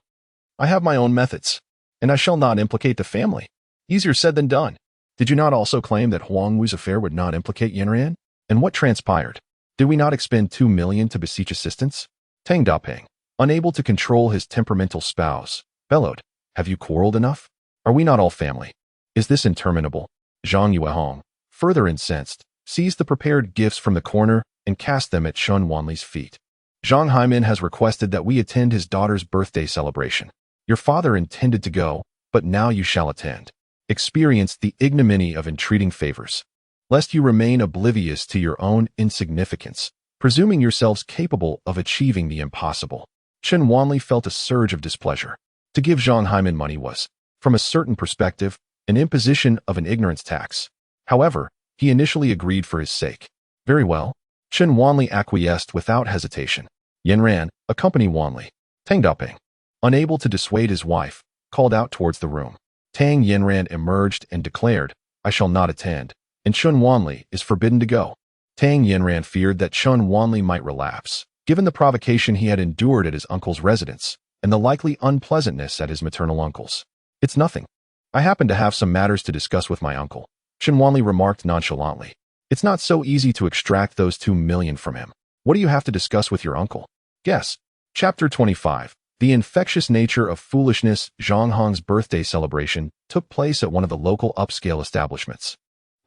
A: I have my own methods, and I shall not implicate the family." "Easier said than done. Did you not also claim that Huang Wu's affair would not implicate Yanran? And what transpired? Did we not expend 2 million to beseech assistance?" Tang Daping, unable to control his temperamental spouse, bellowed, "Have you quarreled enough? Are we not all family? Is this interminable?" Zhang Yuehong, further incensed, seized the prepared gifts from the corner and cast them at Chen Wanli's feet. "Zhang Haimin has requested that we attend his daughter's birthday celebration. Your father intended to go, but now you shall attend. Experience the ignominy of entreating favors, lest you remain oblivious to your own insignificance, presuming yourselves capable of achieving the impossible." Chen Wanli felt a surge of displeasure. To give Zhang Haimin money was, from a certain perspective, an imposition of an ignorance tax. However, he initially agreed for his sake. "Very well." Chen Wanli acquiesced without hesitation. Yanran, accompany Wanli. Tang Daping, unable to dissuade his wife, called out towards the room. Tang Yanran emerged and declared, I shall not attend, and Chun Wanli is forbidden to go. Tang Yanran feared that Chun Wanli might relapse, given the provocation he had endured at his uncle's residence, and the likely unpleasantness at his maternal uncle's. It's nothing. I happen to have some matters to discuss with my uncle, Chun Wanli remarked nonchalantly. It's not so easy to extract those 2 million from him. What do you have to discuss with your uncle? Guess. Chapter 25. The infectious nature of foolishness. Zhang Hong's birthday celebration took place at one of the local upscale establishments.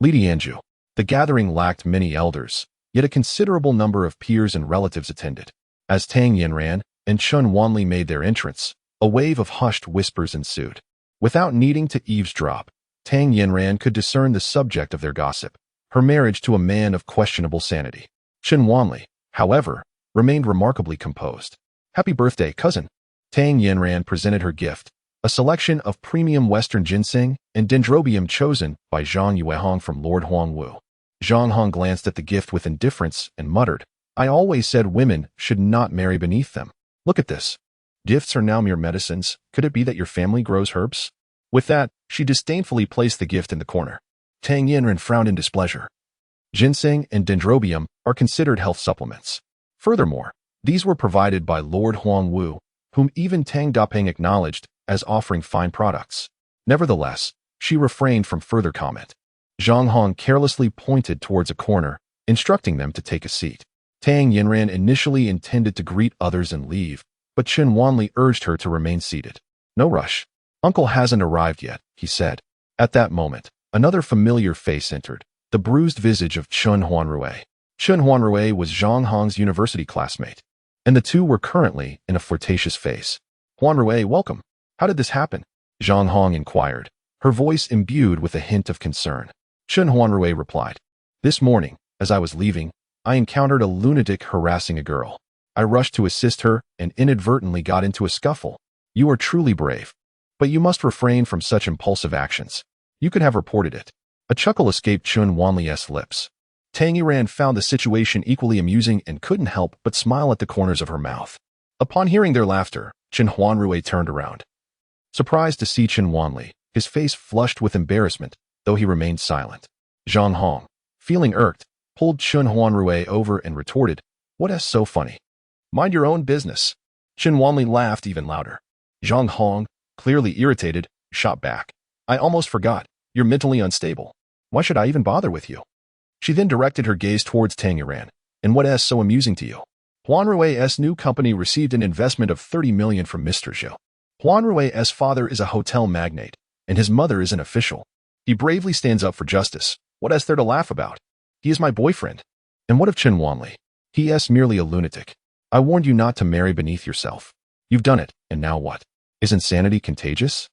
A: Li Dianju. The gathering lacked many elders, yet a considerable number of peers and relatives attended. As Tang Yanran and Chun Wanli made their entrance, a wave of hushed whispers ensued. Without needing to eavesdrop, Tang Yanran could discern the subject of their gossip, her marriage to a man of questionable sanity. Chun Wanli, however, remained remarkably composed. Happy birthday, cousin. Tang Yanran presented her gift, a selection of premium Western ginseng and dendrobium chosen by Zhang Yuehong from Lord Huangwu. Zhang Hong glanced at the gift with indifference and muttered, I always said women should not marry beneath them. Look at this. Gifts are now mere medicines. Could it be that your family grows herbs? With that, she disdainfully placed the gift in the corner. Tang Yanran frowned in displeasure. Ginseng and dendrobium are considered health supplements. Furthermore, these were provided by Lord Huangwu, whom even Tang Daping acknowledged as offering fine products. Nevertheless, she refrained from further comment. Zhang Hong carelessly pointed towards a corner, instructing them to take a seat. Tang Yanran initially intended to greet others and leave, but Chun Wanli urged her to remain seated. No rush. Uncle hasn't arrived yet, he said. At that moment, another familiar face entered, the bruised visage of Chun Huanrui. Chun Huanrui was Zhang Hong's university classmate, and the two were currently in a flirtatious phase. Huanrui, welcome. How did this happen? Zhang Hong inquired, her voice imbued with a hint of concern. Chun Huanrui replied, This morning, as I was leaving, I encountered a lunatic harassing a girl. I rushed to assist her and inadvertently got into a scuffle. You are truly brave. But you must refrain from such impulsive actions. You could have reported it. A chuckle escaped Chun Wanli's lips. Tang Yanran found the situation equally amusing and couldn't help but smile at the corners of her mouth. Upon hearing their laughter, Chun Huanrui turned around. Surprised to see Chun Wanli, his face flushed with embarrassment, though he remained silent. Zhang Hong, feeling irked, pulled Chun Huanrui over and retorted, What's so funny? Mind your own business. Chun Wanli laughed even louder. Zhang Hong, clearly irritated, shot back. I almost forgot. You're mentally unstable. Why should I even bother with you? She then directed her gaze towards Tang Yanran. And what's so amusing to you? Huanrui's new company received an investment of 30 million from Mr. Zhou. Huanrui's father is a hotel magnate, and his mother is an official. He bravely stands up for justice. What's there to laugh about? He is my boyfriend. And what of Chun Wanli? He is merely a lunatic. I warned you not to marry beneath yourself. You've done it, and now what? Is insanity contagious?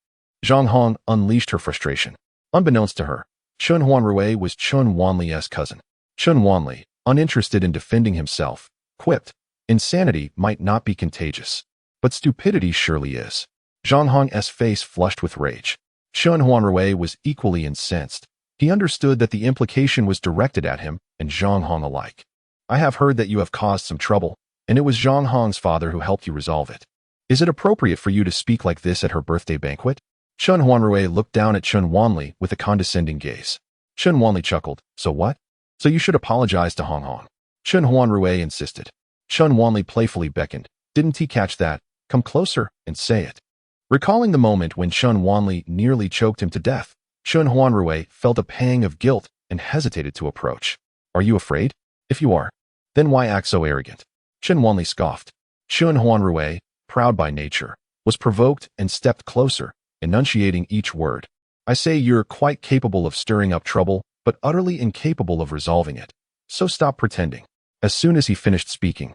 A: Zhang Hong unleashed her frustration. Unbeknownst to her, Chun Huanrui was Chun Wanli's cousin. Chun Wanli, uninterested in defending himself, quipped, Insanity might not be contagious, but stupidity surely is. Zhang Hong's face flushed with rage. Chun Huanrui was equally incensed. He understood that the implication was directed at him and Zhang Hong alike. I have heard that you have caused some trouble, and it was Zhang Hong's father who helped you resolve it. Is it appropriate for you to speak like this at her birthday banquet? Chun Huanrui looked down at Chun Wanli with a condescending gaze. Chun Wanli chuckled, So what? So you should apologize to Hong Hong. Chun Huanrui insisted. Chun Wanli playfully beckoned. Didn't he catch that? Come closer and say it. Recalling the moment when Chun Wanli nearly choked him to death, Chun Huanrui felt a pang of guilt and hesitated to approach. Are you afraid? If you are, then why act so arrogant? Chun Wanli scoffed. Chun Huanrui, proud by nature, was provoked and stepped closer, enunciating each word. I say you're quite capable of stirring up trouble, but utterly incapable of resolving it. So stop pretending. As soon as he finished speaking,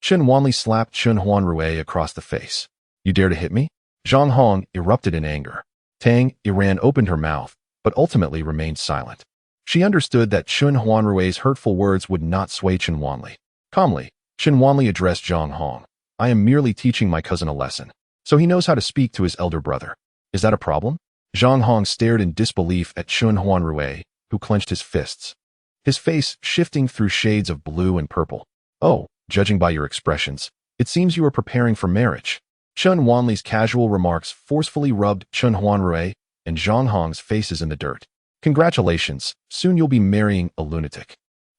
A: Chun Wanli slapped Chun Huanrui across the face. You dare to hit me? Zhang Hong erupted in anger. Tang Yanran opened her mouth, but ultimately remained silent. She understood that Chun Huanrui's hurtful words would not sway Chun Wanli. Calmly, Chun Wanli addressed Zhang Hong. I am merely teaching my cousin a lesson, so he knows how to speak to his elder brother. Is that a problem? Zhang Hong stared in disbelief at Chun Huanrui, who clenched his fists, his face shifting through shades of blue and purple. Oh, judging by your expressions, It seems you are preparing for marriage. Chun Wanli's casual remarks forcefully rubbed Chun Huanrui and Zhang Hong's faces in the dirt. Congratulations, soon you'll be marrying a lunatic.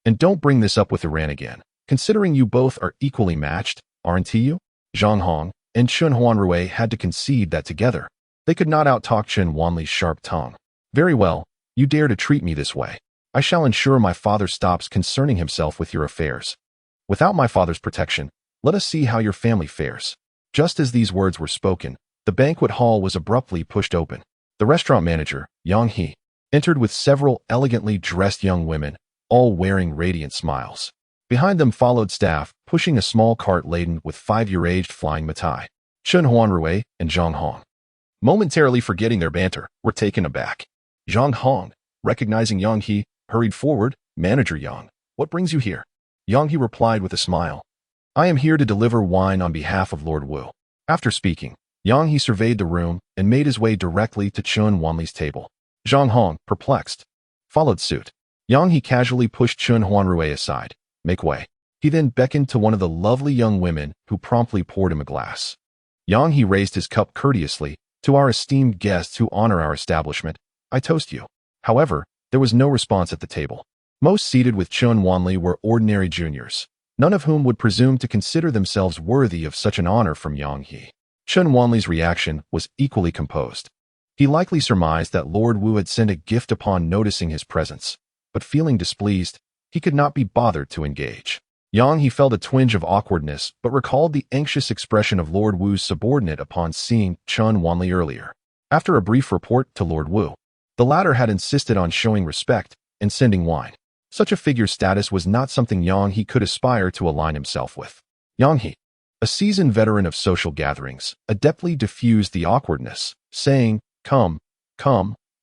A: And don't bring this up with Iran again, considering you both are equally matched, aren't you? Zhang Hong and Chun Huanrui had to concede that together they could not outtalk Chun Wanli's sharp tongue. Very well, you dare to treat me this way. I shall ensure my father stops concerning himself with your affairs. Without my father's protection, let us see how your family fares. Just as these words were spoken, the banquet hall was abruptly pushed open. The restaurant manager, Yang He, entered with several elegantly dressed young women, all wearing radiant smiles. Behind them followed staff, pushing a small cart laden with 5-year-aged flying mitai. Chun Huanrui and Zhang Hong, momentarily forgetting their banter, were taken aback. Zhang Hong, recognizing Yang He, hurried forward. Manager Yang, what brings you here? Yang He replied with a smile. I am here to deliver wine on behalf of Lord Wu. After speaking, Yang He surveyed the room and made his way directly to Chun Wanli's table. Zhang Hong, perplexed, followed suit. Yang He casually pushed Chun Huanrui aside. Make way. He then beckoned to one of the lovely young women who promptly poured him a glass. Yang He raised his cup courteously. To our esteemed guests who honor our establishment, I toast you. However, there was no response at the table. Most seated with Chun Wanli were ordinary juniors, none of whom would presume to consider themselves worthy of such an honor from Yang He. Chun Wanli's reaction was equally composed. He likely surmised that Lord Wu had sent a gift upon noticing his presence, but feeling displeased, he could not be bothered to engage. Yang He felt a twinge of awkwardness but recalled the anxious expression of Lord Wu's subordinate upon seeing Chun Wanli earlier. After a brief report to Lord Wu, the latter had insisted on showing respect and sending wine. Such a figure's status was not something Yang He could aspire to align himself with. Yang He, a seasoned veteran of social gatherings, adeptly diffused the awkwardness, saying, Come,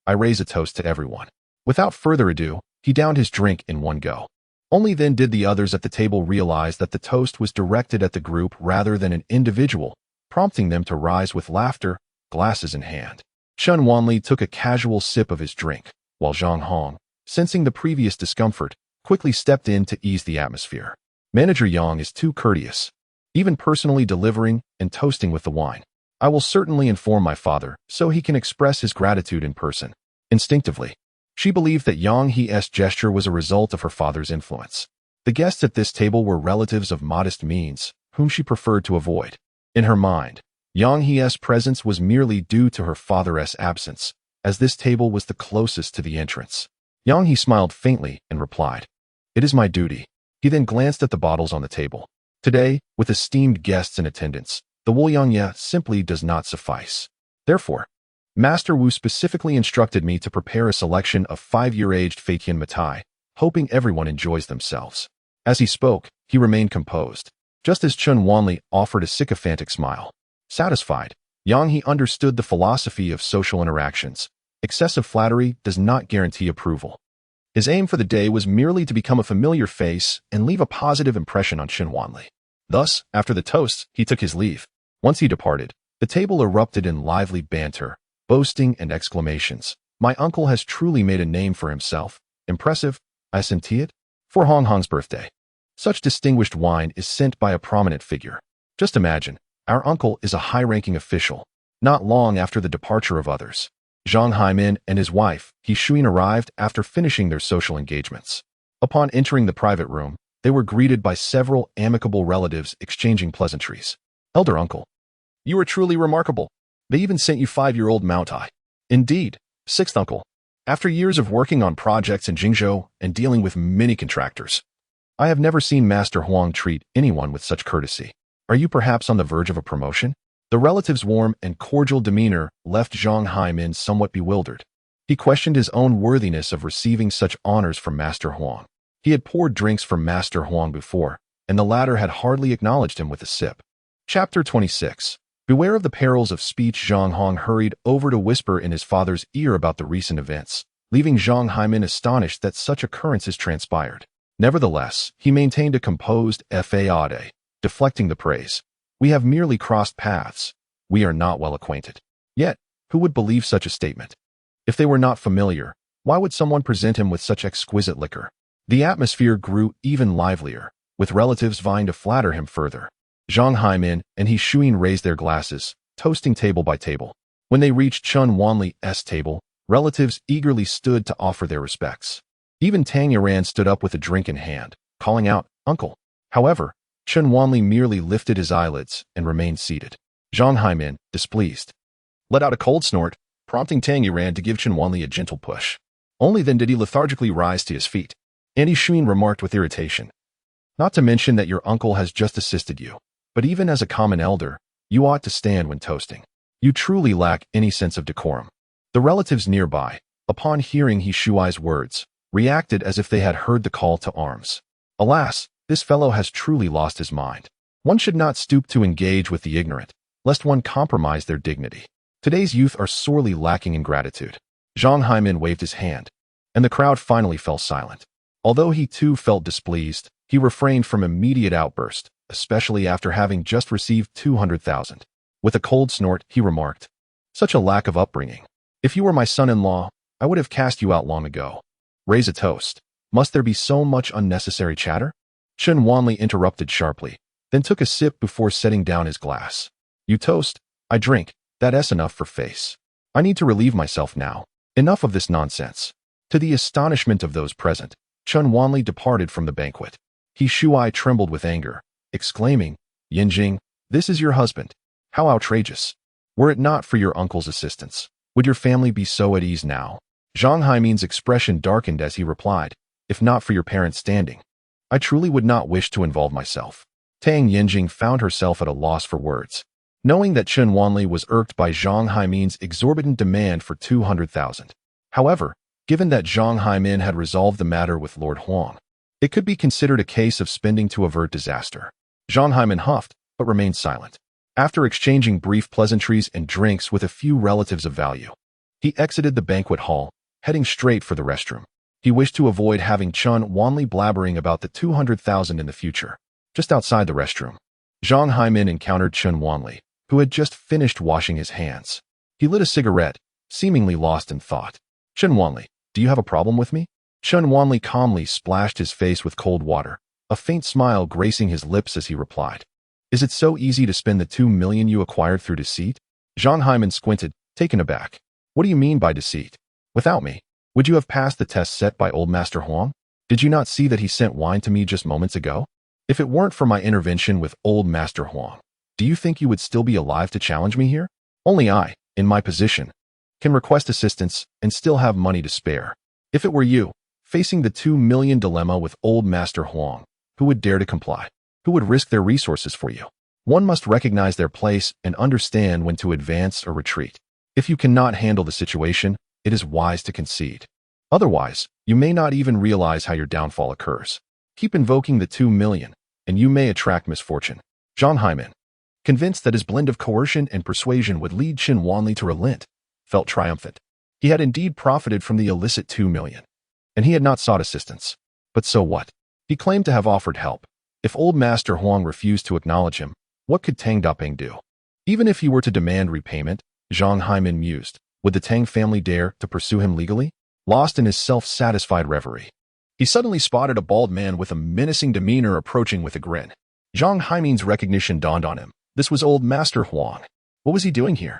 A: I raise a toast to everyone. Without further ado, he downed his drink in one go. Only then did the others at the table realize that the toast was directed at the group rather than an individual, prompting them to rise with laughter, glasses in hand. Chun Wanli took a casual sip of his drink, while Zhang Hong, sensing the previous discomfort, quickly stepped in to ease the atmosphere. Manager Yang is too courteous, even personally delivering and toasting with the wine. I will certainly inform my father so he can express his gratitude in person. Instinctively, she believed that Yang He's gesture was a result of her father's influence. The guests at this table were relatives of modest means, whom she preferred to avoid. In her mind, Yang He's presence was merely due to her father's absence, as this table was the closest to the entrance. Yang He smiled faintly and replied, It is my duty. He then glanced at the bottles on the table. Today, with esteemed guests in attendance, the Wuliangye simply does not suffice. Therefore, Master Wu specifically instructed me to prepare a selection of 5-year-aged Feitian Mitai, hoping everyone enjoys themselves. As he spoke, he remained composed, just as Chun Wanli offered a sycophantic smile. Satisfied, Yang He understood the philosophy of social interactions. Excessive flattery does not guarantee approval. His aim for the day was merely to become a familiar face and leave a positive impression on Chun Wanli. Thus, after the toast, he took his leave. Once he departed, the table erupted in lively banter, boasting and exclamations. My uncle has truly made a name for himself. Impressive, I senti it. For Hong Hong's birthday, such distinguished wine is sent by a prominent figure. Just imagine, our uncle is a high-ranking official. Not long after the departure of others, Zhang Haimin and his wife, He Shuin, arrived after finishing their social engagements. Upon entering the private room, they were greeted by several amicable relatives exchanging pleasantries. Elder uncle, you are truly remarkable. They even sent you 5-year-old Moutai. Indeed, 6th uncle. After years of working on projects in Jingzhou and dealing with many contractors, I have never seen Master Huang treat anyone with such courtesy. Are you perhaps on the verge of a promotion? The relative's warm and cordial demeanor left Zhang Haimin somewhat bewildered. He questioned his own worthiness of receiving such honors from Master Huang. He had poured drinks for Master Huang before, and the latter had hardly acknowledged him with a sip. Chapter 26. Beware of the perils of speech. Zhang Hong hurried over to whisper in his father's ear about the recent events, leaving Zhang Haimin astonished that such occurrences transpired. Nevertheless, he maintained a composed facade, deflecting the praise. We have merely crossed paths. We are not well acquainted. Yet, who would believe such a statement? If they were not familiar, why would someone present him with such exquisite liquor? The atmosphere grew even livelier, with relatives vying to flatter him further. Zhang Haimin and He Shuyin raised their glasses, toasting table by table. When they reached Chen Wanli's table, relatives eagerly stood to offer their respects. Even Tang Yuran stood up with a drink in hand, calling out, "Uncle." However, Chen Wanli merely lifted his eyelids and remained seated. Zhang Haimin, displeased, let out a cold snort, prompting Tang Yuran to give Chen Wanli a gentle push. Only then did he lethargically rise to his feet. He Shuyin remarked with irritation, "Not to mention that your uncle has just assisted you, but even as a common elder, you ought to stand when toasting. You truly lack any sense of decorum." The relatives nearby, upon hearing He Shui's words, reacted as if they had heard the call to arms. Alas, this fellow has truly lost his mind. One should not stoop to engage with the ignorant, lest one compromise their dignity. Today's youth are sorely lacking in gratitude. Zhang Haimin waved his hand, and the crowd finally fell silent. Although he too felt displeased, he refrained from immediate outburst, especially after having just received 200,000. With a cold snort, he remarked, "Such a lack of upbringing. If you were my son-in-law, I would have cast you out long ago. Raise a toast. Must there be so much unnecessary chatter?" Chen Wanli interrupted sharply, then took a sip before setting down his glass. "You toast, I drink. That's enough for face. I need to relieve myself now. Enough of this nonsense." To the astonishment of those present, Chen Wanli departed from the banquet. He Shui trembled with anger, exclaiming, "Yinjing, this is your husband. How outrageous. Were it not for your uncle's assistance, would your family be so at ease now?" Zhang Haimin's expression darkened as he replied, "If not for your parents' standing, I truly would not wish to involve myself." Tang Yinjing found herself at a loss for words. Knowing that Chen Wanli was irked by Zhang Haimin's exorbitant demand for 200,000. However, given that Zhang Haimin had resolved the matter with Lord Huang, it could be considered a case of spending to avert disaster. Zhang Haimin huffed, but remained silent. After exchanging brief pleasantries and drinks with a few relatives of value, he exited the banquet hall, heading straight for the restroom. He wished to avoid having Chen Wanli blabbering about the 200,000 in the future. Just outside the restroom, Zhang Haimin encountered Chen Wanli, who had just finished washing his hands. He lit a cigarette, seemingly lost in thought. "Chen Wanli, do you have a problem with me?" Chen Wanli calmly splashed his face with cold water, a faint smile gracing his lips as he replied, "Is it so easy to spend the 2 million you acquired through deceit?" Zhang Haimin squinted, taken aback. "What do you mean by deceit? Without me, would you have passed the test set by old Master Huang? Did you not see that he sent wine to me just moments ago? If it weren't for my intervention with old Master Huang, do you think you would still be alive to challenge me here? Only I, in my position, can request assistance and still have money to spare. If it were you, facing the 2 million dilemma with old Master Huang, who would dare to comply? Who would risk their resources for you? One must recognize their place and understand when to advance or retreat. If you cannot handle the situation, it is wise to concede. Otherwise, you may not even realize how your downfall occurs. Keep invoking the 2 million, and you may attract misfortune." Zhang Haimin, convinced that his blend of coercion and persuasion would lead Chen Wanli to relent, felt triumphant. He had indeed profited from the illicit 2 million, and he had not sought assistance. But so what? He claimed to have offered help. If old Master Huang refused to acknowledge him, what could Tang Dapeng do? Even if he were to demand repayment, Zhang Haimin mused, would the Tang family dare to pursue him legally? Lost in his self-satisfied reverie, he suddenly spotted a bald man with a menacing demeanor approaching with a grin. Zhang Haimin's recognition dawned on him. This was old Master Huang. What was he doing here?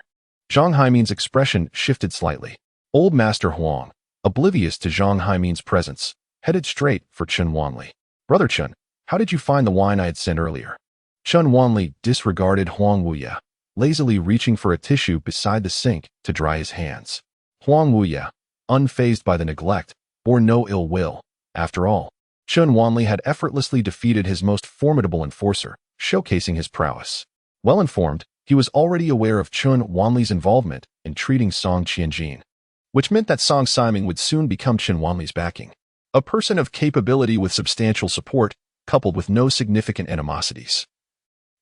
A: Zhang Haimin's expression shifted slightly. Old Master Huang, oblivious to Zhang Haimin's presence, headed straight for Chen Wanli. "Brother Chen, how did you find the wine I had sent earlier?" Chen Wanli disregarded Huang Wuye, lazily reaching for a tissue beside the sink to dry his hands. Huang Wuye, unfazed by the neglect, bore no ill will. After all, Chen Wanli had effortlessly defeated his most formidable enforcer, showcasing his prowess. Well informed, he was already aware of Chen Wanli's involvement in treating Song Qianjin, which meant that Song Siming would soon become Chen Wanli's backing. A person of capability with substantial support, coupled with no significant animosities,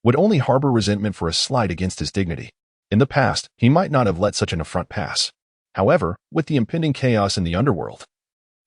A: would only harbor resentment for a slight against his dignity. In the past, he might not have let such an affront pass. However, with the impending chaos in the underworld,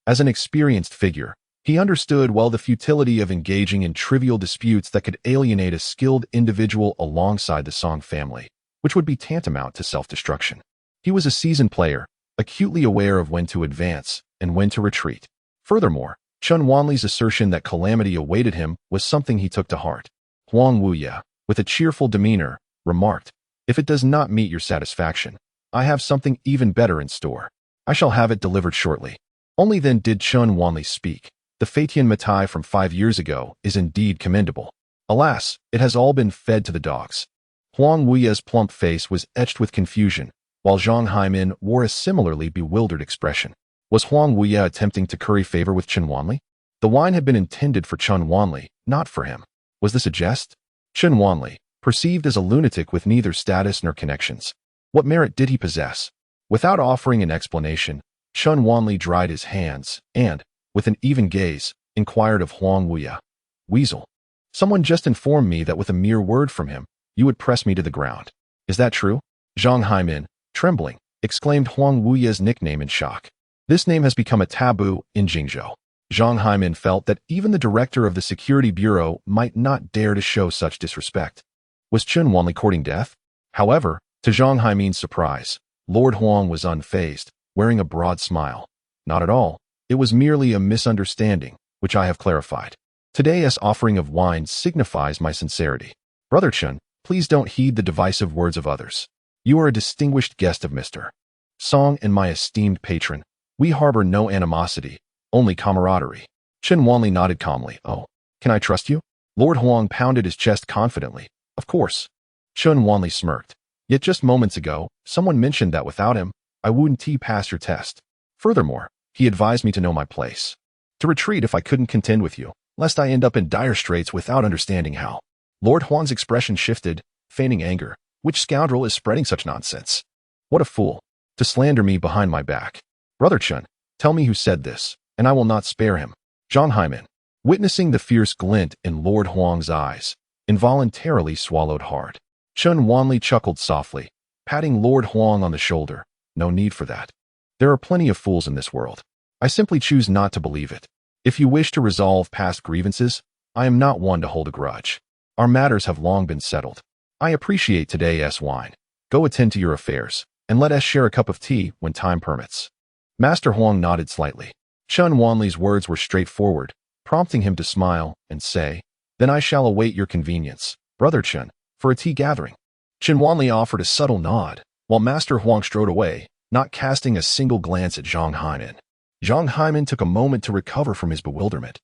A: as an experienced figure, he understood well the futility of engaging in trivial disputes that could alienate a skilled individual alongside the Song family, which would be tantamount to self-destruction. He was a seasoned player, acutely aware of when to advance and when to retreat. Furthermore, Chen Wanli's assertion that calamity awaited him was something he took to heart. Huang Wuye, with a cheerful demeanor, remarked, "If it does not meet your satisfaction, I have something even better in store. I shall have it delivered shortly." Only then did Chun Wanli speak. "The Fatian Matai from 5 years ago is indeed commendable. Alas, it has all been fed to the dogs." Huang Wuye's plump face was etched with confusion, while Zhang Haimin wore a similarly bewildered expression. Was Huang Wuye attempting to curry favor with Chun Wanli? The wine had been intended for Chun Wanli, not for him. Was this a jest? Chun Wanli, perceived as a lunatic with neither status nor connections. What merit did he possess? Without offering an explanation, Chun Wanli dried his hands and, with an even gaze, inquired of Huang Wuye. "Weasel, someone just informed me that with a mere word from him, you would press me to the ground. Is that true?" Zhang Haimin, trembling, exclaimed Huang Wuye's nickname in shock. This name has become a taboo in Jingzhou. Zhang Haimin felt that even the director of the security bureau might not dare to show such disrespect. Was Chun Wanli courting death? However, to Zhang Haimin's surprise, Lord Huang was unfazed, wearing a broad smile. "Not at all. It was merely a misunderstanding, which I have clarified. Today's offering of wine signifies my sincerity. Brother Chun, please don't heed the divisive words of others. You are a distinguished guest of Mr. Song and my esteemed patron. We harbor no animosity, only camaraderie." Chun Wanli nodded calmly. "Oh, can I trust you?" Lord Huang pounded his chest confidently. "Of course." Chun Wanli smirked. "Yet just moments ago, someone mentioned that without him, I wouldn't pass your test. Furthermore, he advised me to know my place. To retreat if I couldn't contend with you, lest I end up in dire straits without understanding how." Lord Huang's expression shifted, feigning anger. "Which scoundrel is spreading such nonsense? What a fool, to slander me behind my back. Brother Chun, tell me who said this, and I will not spare him." Zhang Haimin, witnessing the fierce glint in Lord Huang's eyes, involuntarily swallowed hard. Chun Wanli chuckled softly, patting Lord Huang on the shoulder. "No need for that. There are plenty of fools in this world. I simply choose not to believe it. If you wish to resolve past grievances, I am not one to hold a grudge. Our matters have long been settled. I appreciate today's wine. Go attend to your affairs, and let us share a cup of tea when time permits." Master Huang nodded slightly. Chun Wanli's words were straightforward, prompting him to smile and say, "Then I shall await your convenience, Brother Chun, for a tea gathering." Chun Wanli offered a subtle nod, while Master Huang strode away, not casting a single glance at Zhang Haimin. Zhang Haimin took a moment to recover from his bewilderment,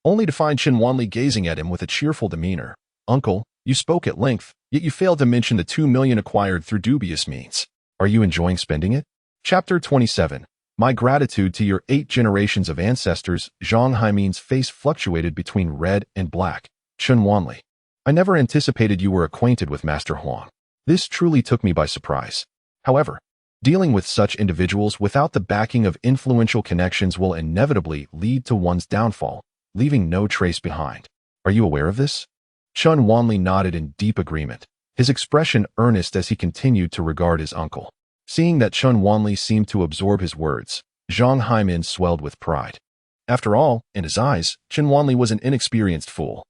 A: only to find Chun Wanli gazing at him with a cheerful demeanor. "Uncle, you spoke at length, yet you failed to mention the 2 million acquired through dubious means. Are you enjoying spending it?" Chapter 27. My gratitude to your 8 generations of ancestors. Zhang Haimin's face fluctuated between red and black. "Chun Wanli, I never anticipated you were acquainted with Master Huang. This truly took me by surprise. However, dealing with such individuals without the backing of influential connections will inevitably lead to one's downfall, leaving no trace behind. Are you aware of this?" Chun Wanli nodded in deep agreement, his expression earnest as he continued to regard his uncle. Seeing that Chun Wanli seemed to absorb his words, Zhang Haimin swelled with pride. After all, in his eyes, Chun Wanli was an inexperienced fool,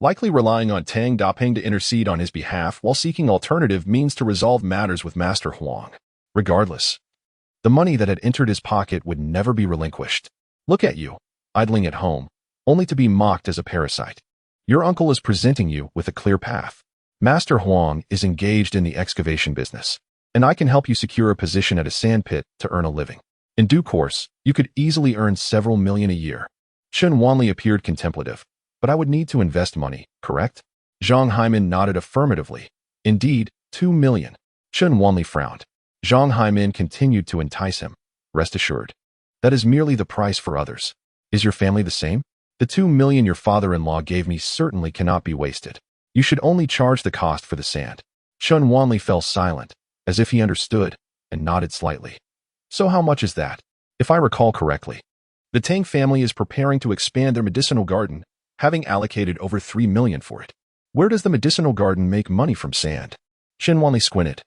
A: likely relying on Tang Daping to intercede on his behalf while seeking alternative means to resolve matters with Master Huang. Regardless, the money that had entered his pocket would never be relinquished. "Look at you, idling at home, only to be mocked as a parasite. Your uncle is presenting you with a clear path. Master Huang is engaged in the excavation business, and I can help you secure a position at a sandpit to earn a living. In due course, you could easily earn several million a year." Chun Wanli appeared contemplative. "But I would need to invest money, correct?" Zhang Haimin nodded affirmatively. "Indeed, 2 million. Chun Wanli frowned. Zhang Haimin continued to entice him. "Rest assured, that is merely the price for others. Is your family the same? The 2 million your father-in-law gave me certainly cannot be wasted. You should only charge the cost for the sand." Chun Wanli fell silent, as if he understood, and nodded slightly. "So how much is that?" "If I recall correctly, the Tang family is preparing to expand their medicinal garden, having allocated over 3 million for it. Where does the medicinal garden make money from sand?" Chun Wanli squinted,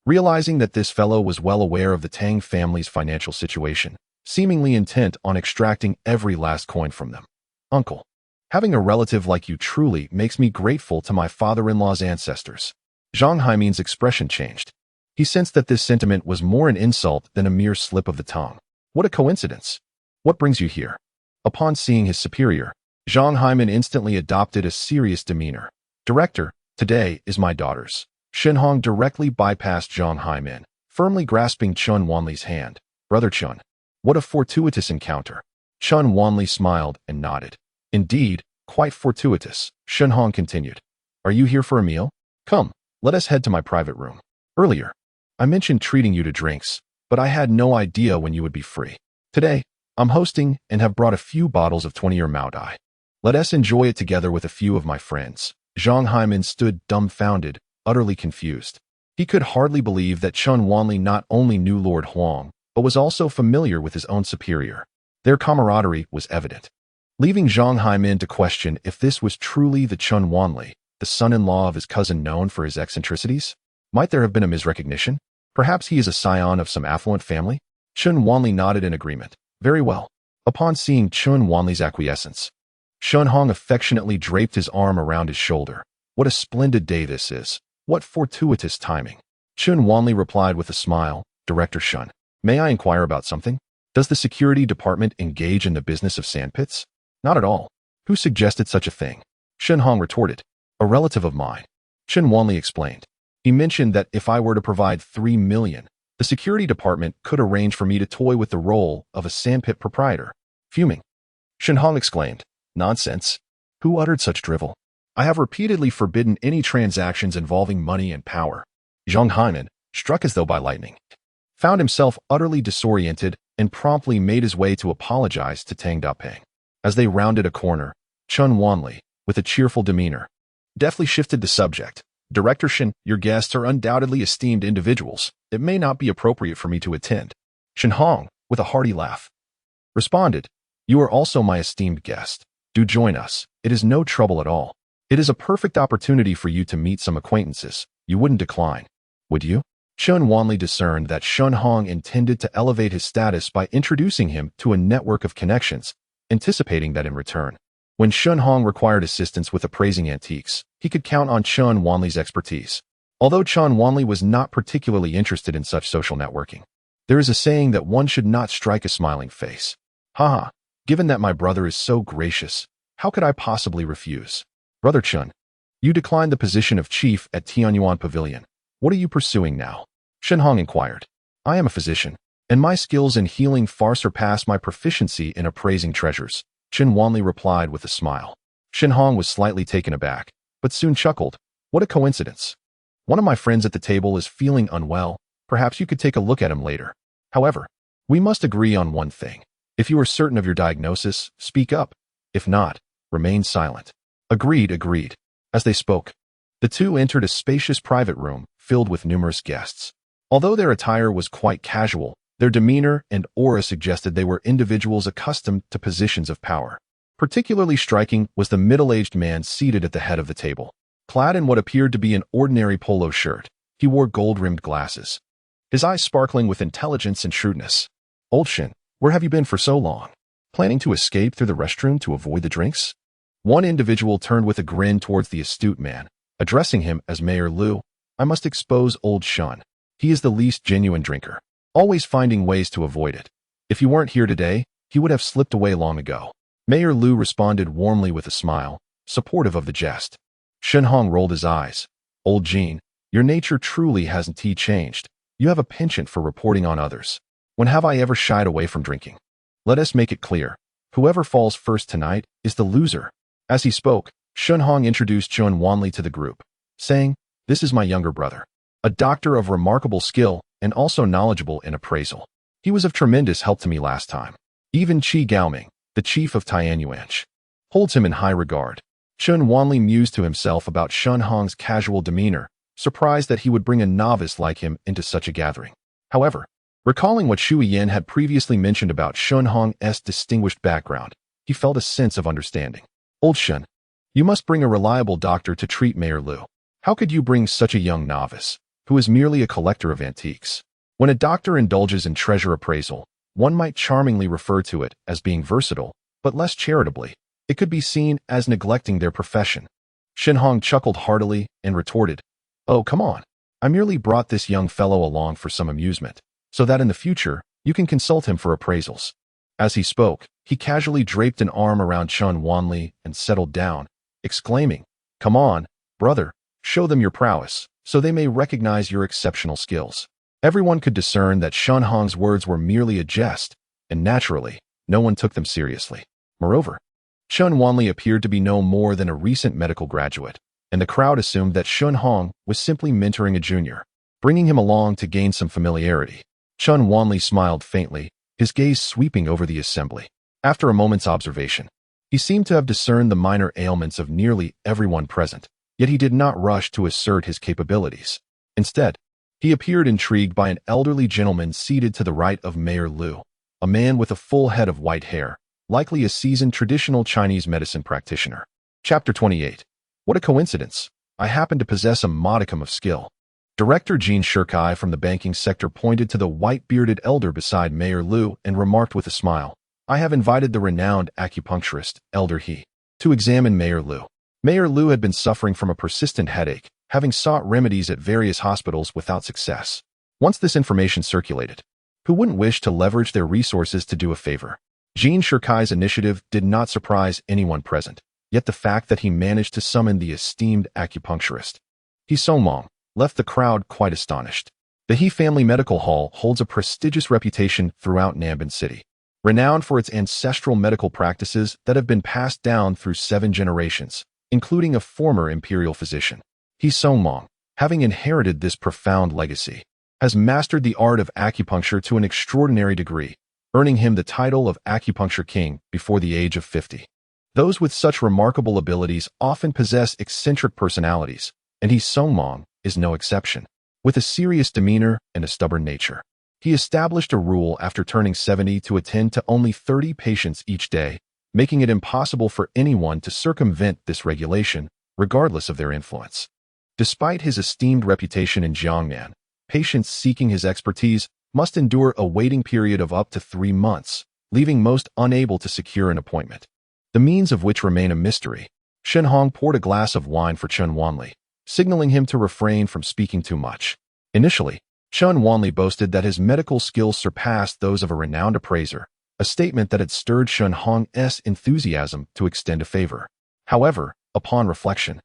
A: realizing that this fellow was well aware of the Tang family's financial situation, seemingly intent on extracting every last coin from them. "Uncle, having a relative like you truly makes me grateful to my father-in-law's ancestors." Zhang Haimin's expression changed. He sensed that this sentiment was more an insult than a mere slip of the tongue. "What a coincidence! What brings you here?" Upon seeing his superior, Zhang Haimin instantly adopted a serious demeanor. Director, today is my daughter's. Shenhong directly bypassed Zhang Haimin, firmly grasping Chun Wanli's hand. Brother Chun. What a fortuitous encounter. Chun Wanli smiled and nodded. Indeed, quite fortuitous, Shenhong continued. Are you here for a meal? Come, let us head to my private room. Earlier, I mentioned treating you to drinks, but I had no idea when you would be free. Today, I'm hosting and have brought a few bottles of 20-year Maodai. Let us enjoy it together with a few of my friends. Zhang Haimin stood dumbfounded, utterly confused. He could hardly believe that Chun Wanli not only knew Lord Huang, but was also familiar with his own superior. Their camaraderie was evident. Leaving Zhang Haimin to question if this was truly the Chun Wanli, the son-in-law of his cousin known for his eccentricities, might there have been a misrecognition? Perhaps he is a scion of some affluent family? Chun Wanli nodded in agreement. Very well. Upon seeing Chun Wanli's acquiescence, Shenhong affectionately draped his arm around his shoulder. What a splendid day this is. What fortuitous timing. Chun Wanli replied with a smile. Director Shun, may I inquire about something? Does the security department engage in the business of sandpits? Not at all. Who suggested such a thing? Shenhong retorted. A relative of mine. Chun Wanli explained. He mentioned that if I were to provide 3 million, the security department could arrange for me to toy with the role of a sandpit proprietor. Fuming. Shenhong exclaimed. Nonsense. Who uttered such drivel? I have repeatedly forbidden any transactions involving money and power. Zhang Haimin, struck as though by lightning, found himself utterly disoriented and promptly made his way to apologize to Tang Dapeng. As they rounded a corner, Chun Wanli, with a cheerful demeanor, deftly shifted the subject. Director Shen, your guests are undoubtedly esteemed individuals. It may not be appropriate for me to attend. Shenhong, with a hearty laugh, responded, You are also my esteemed guest. Do join us. It is no trouble at all. It is a perfect opportunity for you to meet some acquaintances. You wouldn't decline, would you? Chun Wanli discerned that Shenhong intended to elevate his status by introducing him to a network of connections, anticipating that in return, when Shenhong required assistance with appraising antiques, he could count on Chun Wanli's expertise. Although Chun Wanli was not particularly interested in such social networking, there is a saying that one should not strike a smiling face. Haha, given that my brother is so gracious, how could I possibly refuse? Brother Chun, you declined the position of chief at Tianyuan Pavilion. What are you pursuing now? Shenhong inquired. I am a physician, and my skills in healing far surpass my proficiency in appraising treasures. Chun Wanli replied with a smile. Shenhong was slightly taken aback, but soon chuckled. What a coincidence. One of my friends at the table is feeling unwell. Perhaps you could take a look at him later. However, we must agree on one thing. If you are certain of your diagnosis, speak up. If not, remain silent. Agreed. As they spoke, the two entered a spacious private room filled with numerous guests. Although their attire was quite casual, their demeanor and aura suggested they were individuals accustomed to positions of power. Particularly striking was the middle-aged man seated at the head of the table. Clad in what appeared to be an ordinary polo shirt, he wore gold-rimmed glasses, his eyes sparkling with intelligence and shrewdness. Old Shin, where have you been for so long? Planning to escape through the restroom to avoid the drinks? One individual turned with a grin towards the astute man, addressing him as Mayor Lu. I must expose old Shun. He is the least genuine drinker, always finding ways to avoid it. If you weren't here today, he would have slipped away long ago. Mayor Lu responded warmly with a smile, supportive of the jest. Shenhong rolled his eyes. Old Jean, your nature truly hasn't changed. You have a penchant for reporting on others. When have I ever shied away from drinking? Let us make it clear. Whoever falls first tonight is the loser. As he spoke, Shenhong introduced Chun Wanli to the group, saying, This is my younger brother, a doctor of remarkable skill and also knowledgeable in appraisal. He was of tremendous help to me last time. Even Qi Gaoming, the chief of Tianyuan, holds him in high regard. Chun Wanli mused to himself about Shenhong's casual demeanor, surprised that he would bring a novice like him into such a gathering. However, recalling what Shu Yen had previously mentioned about Shenhong's distinguished background, he felt a sense of understanding. Old Shen, you must bring a reliable doctor to treat Mayor Lu. How could you bring such a young novice, who is merely a collector of antiques? When a doctor indulges in treasure appraisal, one might charmingly refer to it as being versatile, but less charitably, it could be seen as neglecting their profession. Shenhong chuckled heartily and retorted, Oh, come on. I merely brought this young fellow along for some amusement, so that in the future, you can consult him for appraisals. As he spoke, he casually draped an arm around Chun Wanli and settled down, exclaiming, Come on, Brother, show them your prowess, so they may recognize your exceptional skills. Everyone could discern that Shun Hong's words were merely a jest, and naturally, no one took them seriously. Moreover, Chun Wanli appeared to be no more than a recent medical graduate, and the crowd assumed that Shun Hong was simply mentoring a junior, bringing him along to gain some familiarity. Chun Wanli smiled faintly, his gaze sweeping over the assembly. After a moment's observation, he seemed to have discerned the minor ailments of nearly everyone present, yet he did not rush to assert his capabilities. Instead, he appeared intrigued by an elderly gentleman seated to the right of Mayor Lu, a man with a full head of white hair, likely a seasoned traditional Chinese medicine practitioner. Chapter 28. What a coincidence. I happen to possess a modicum of skill. Director Jean Shirkai from the banking sector pointed to the white-bearded elder beside Mayor Lu and remarked with a smile, I have invited the renowned acupuncturist, Elder He, to examine Mayor Lu. Mayor Lu had been suffering from a persistent headache, having sought remedies at various hospitals without success. Once this information circulated, who wouldn't wish to leverage their resources to do a favor? Jean Shirkai's initiative did not surprise anyone present, yet the fact that he managed to summon the esteemed acupuncturist, He Songmong, left the crowd quite astonished. The He Family Medical Hall holds a prestigious reputation throughout Nanban City, renowned for its ancestral medical practices that have been passed down through 7 generations, including a former imperial physician. He Songmong, having inherited this profound legacy, has mastered the art of acupuncture to an extraordinary degree, earning him the title of Acupuncture King before the age of 50. Those with such remarkable abilities often possess eccentric personalities, and He Songmong is no exception. With a serious demeanor and a stubborn nature, he established a rule after turning 70 to attend to only 30 patients each day, making it impossible for anyone to circumvent this regulation, regardless of their influence. Despite his esteemed reputation in Jiangnan, patients seeking his expertise must endure a waiting period of up to 3 months, leaving most unable to secure an appointment, the means of which remain a mystery. Shen Hong poured a glass of wine for Chun Wanli, signaling him to refrain from speaking too much. Initially, Chun Wanli boasted that his medical skills surpassed those of a renowned appraiser, a statement that had stirred Shen Hong's enthusiasm to extend a favor. However, upon reflection,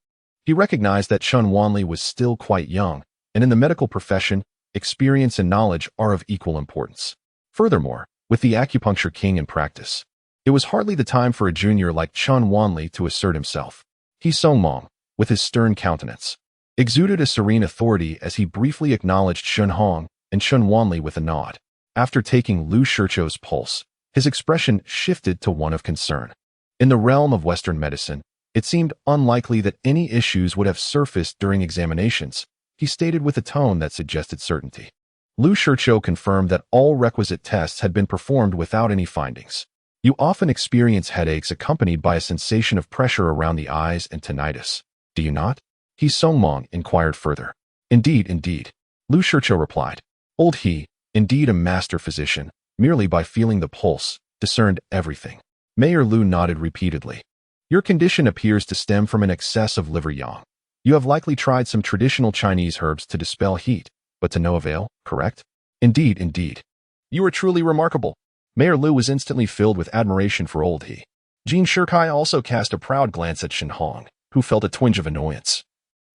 A: he recognized that Chun Wanli was still quite young, and in the medical profession, experience and knowledge are of equal importance. Furthermore, with the acupuncture king in practice, it was hardly the time for a junior like Chun Wanli to assert himself. He Songmong, with his stern countenance, exuded a serene authority as he briefly acknowledged Shun Hong and Chun Wanli with a nod. After taking Lu Shicho's pulse, his expression shifted to one of concern. In the realm of Western medicine, it seemed unlikely that any issues would have surfaced during examinations, he stated with a tone that suggested certainty. Lu Shicho confirmed that all requisite tests had been performed without any findings. You often experience headaches accompanied by a sensation of pressure around the eyes and tinnitus, do you not? He Songmong inquired further. Indeed, Lu Shicho replied. Old He, indeed a master physician, merely by feeling the pulse, discerned everything. Mayor Lu nodded repeatedly. Your condition appears to stem from an excess of liver yang. You have likely tried some traditional Chinese herbs to dispel heat, but to no avail, correct? Indeed. You are truly remarkable. Mayor Lu was instantly filled with admiration for old He. Jean Shirkai also cast a proud glance at Shen Hong, who felt a twinge of annoyance,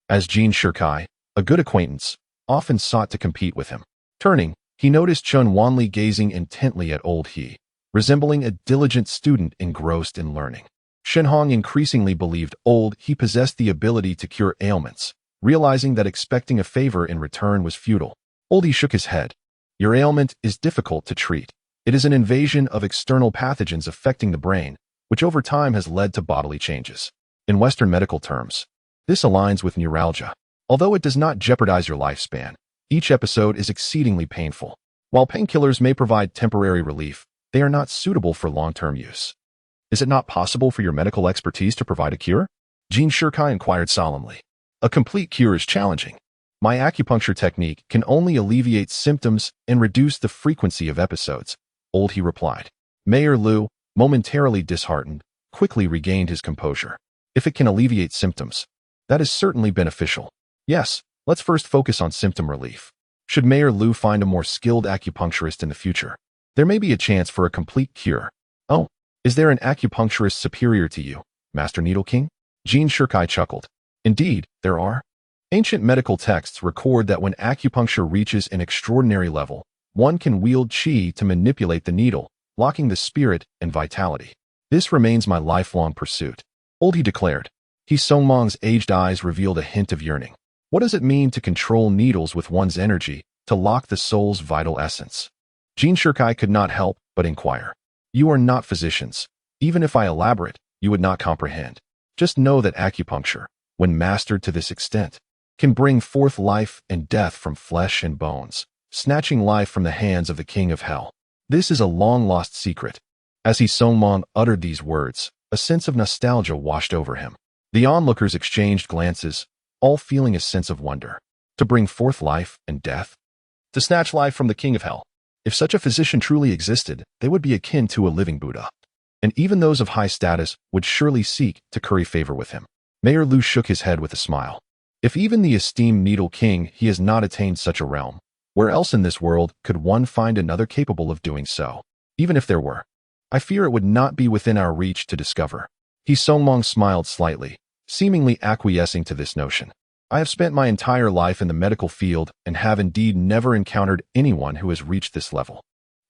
A: as Jean Shirkai, a good acquaintance, often sought to compete with him. Turning, he noticed Chun Wanli gazing intently at old He, resembling a diligent student engrossed in learning. Shen Hong increasingly believed old He possessed the ability to cure ailments, realizing that expecting a favor in return was futile. Old He shook his head. Your ailment is difficult to treat. It is an invasion of external pathogens affecting the brain, which over time has led to bodily changes. In Western medical terms, this aligns with neuralgia. Although it does not jeopardize your lifespan, each episode is exceedingly painful. While painkillers may provide temporary relief, they are not suitable for long-term use. Is it not possible for your medical expertise to provide a cure? Jean Shirkai inquired solemnly. A complete cure is challenging. My acupuncture technique can only alleviate symptoms and reduce the frequency of episodes, old He replied. Mayor Lu, momentarily disheartened, quickly regained his composure. If it can alleviate symptoms, that is certainly beneficial. Yes, let's first focus on symptom relief. Should Mayor Lu find a more skilled acupuncturist in the future, there may be a chance for a complete cure. Oh, is there an acupuncturist superior to you, Master Needle King? Jean Shirkai chuckled. Indeed, there are. Ancient medical texts record that when acupuncture reaches an extraordinary level, one can wield qi to manipulate the needle, locking the spirit and vitality. This remains my lifelong pursuit. Old He declared. He Songmong's aged eyes revealed a hint of yearning. What does it mean to control needles with one's energy, to lock the soul's vital essence? Jin Shirkai could not help but inquire. You are not physicians. Even if I elaborate, you would not comprehend. Just know that acupuncture, when mastered to this extent, can bring forth life and death from flesh and bones, snatching life from the hands of the king of hell. This is a long-lost secret. As He Songmong uttered these words, a sense of nostalgia washed over him. The onlookers exchanged glances, all feeling a sense of wonder. To bring forth life and death? To snatch life from the king of hell. If such a physician truly existed, they would be akin to a living Buddha. And even those of high status would surely seek to curry favor with him. Mayor Lu shook his head with a smile. If even the esteemed Needle King he has not attained such a realm, where else in this world could one find another capable of doing so? Even if there were, I fear it would not be within our reach to discover. He Songmong smiled slightly, seemingly acquiescing to this notion. I have spent my entire life in the medical field and have indeed never encountered anyone who has reached this level.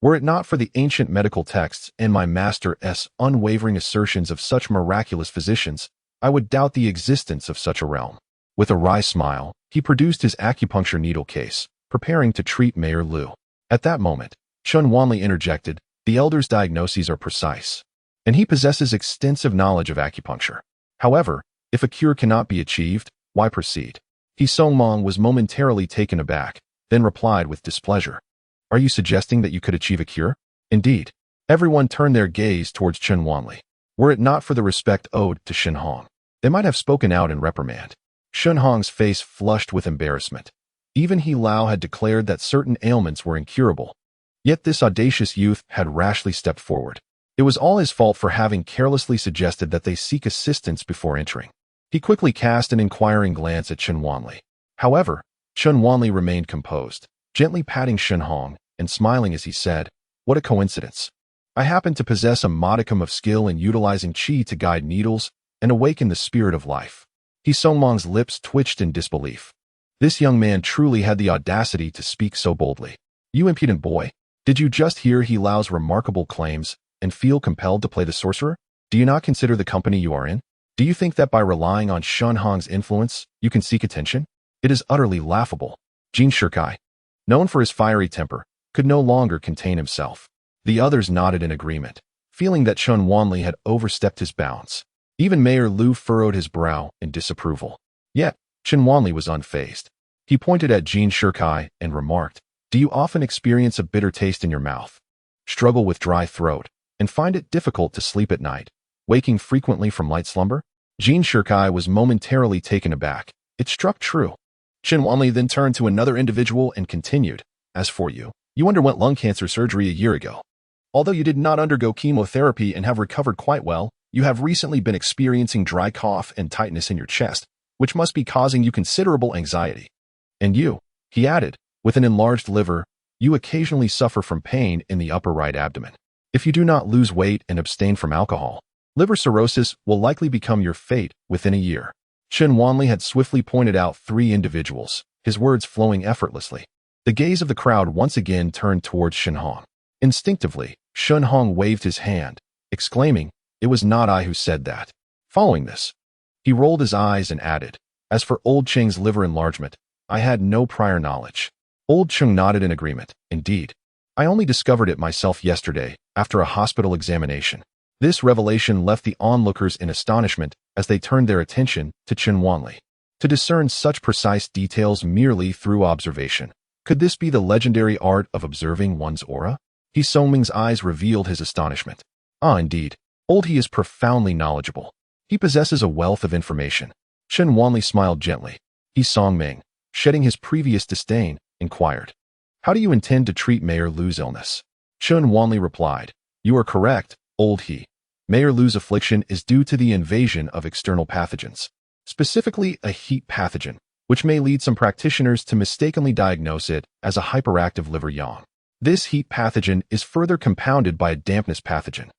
A: Were it not for the ancient medical texts and my master's unwavering assertions of such miraculous physicians, I would doubt the existence of such a realm. With a wry smile, he produced his acupuncture needle case, preparing to treat Mayor Lu. At that moment, Chun Wanli interjected, the elder's diagnoses are precise, and he possesses extensive knowledge of acupuncture. However, if a cure cannot be achieved, why proceed? He Songmong was momentarily taken aback, then replied with displeasure. Are you suggesting that you could achieve a cure? Indeed. Everyone turned their gaze towards Chun Wanli. Were it not for the respect owed to Shen Hong, they might have spoken out in reprimand. Shen Hong's face flushed with embarrassment. Even He Lao had declared that certain ailments were incurable. Yet this audacious youth had rashly stepped forward. It was all his fault for having carelessly suggested that they seek assistance before entering. He quickly cast an inquiring glance at Chun Wanli. However, Chun Wanli remained composed, gently patting Shen Hong and smiling as he said, what a coincidence. I happen to possess a modicum of skill in utilizing qi to guide needles and awaken the spirit of life. He Songmong's lips twitched in disbelief. This young man truly had the audacity to speak so boldly. You impudent boy, did you just hear He Lao's remarkable claims and feel compelled to play the sorcerer? Do you not consider the company you are in? Do you think that by relying on Shen Hong's influence, you can seek attention? It is utterly laughable. Jin Shirkai, known for his fiery temper, could no longer contain himself. The others nodded in agreement, feeling that Chun Wanli had overstepped his bounds. Even Mayor Lu furrowed his brow in disapproval. Yet, Chun Wanli was unfazed. He pointed at Jin Shirkai and remarked, do you often experience a bitter taste in your mouth, struggle with dry throat, and find it difficult to sleep at night, waking frequently from light slumber? Jin Shirkai was momentarily taken aback. It struck true. Chun Wanli then turned to another individual and continued, as for you, you underwent lung cancer surgery a year ago. Although you did not undergo chemotherapy and have recovered quite well, you have recently been experiencing dry cough and tightness in your chest, which must be causing you considerable anxiety. And you, he added, with an enlarged liver, you occasionally suffer from pain in the upper right abdomen. If you do not lose weight and abstain from alcohol, liver cirrhosis will likely become your fate within a year. Chun Wanli had swiftly pointed out 3 individuals, his words flowing effortlessly. The gaze of the crowd once again turned towards Shen Hong. Instinctively, Shen Hong waved his hand, exclaiming, it was not I who said that. Following this, he rolled his eyes and added, as for Old Cheng's liver enlargement, I had no prior knowledge. Old Cheng nodded in agreement. Indeed, I only discovered it myself yesterday, after a hospital examination. This revelation left the onlookers in astonishment as they turned their attention to Chun Wanli. To discern such precise details merely through observation, could this be the legendary art of observing one's aura? He Songming's eyes revealed his astonishment. Ah, indeed, Old He is profoundly knowledgeable. He possesses a wealth of information. Chun Wanli smiled gently. He Songming, shedding his previous disdain, inquired, how do you intend to treat Mayor Lu's illness? Chun Wanli replied, you are correct, Old He. Mayor Lu's affliction is due to the invasion of external pathogens, specifically a heat pathogen, which may lead some practitioners to mistakenly diagnose it as a hyperactive liver yang. This heat pathogen is further compounded by a dampness pathogen,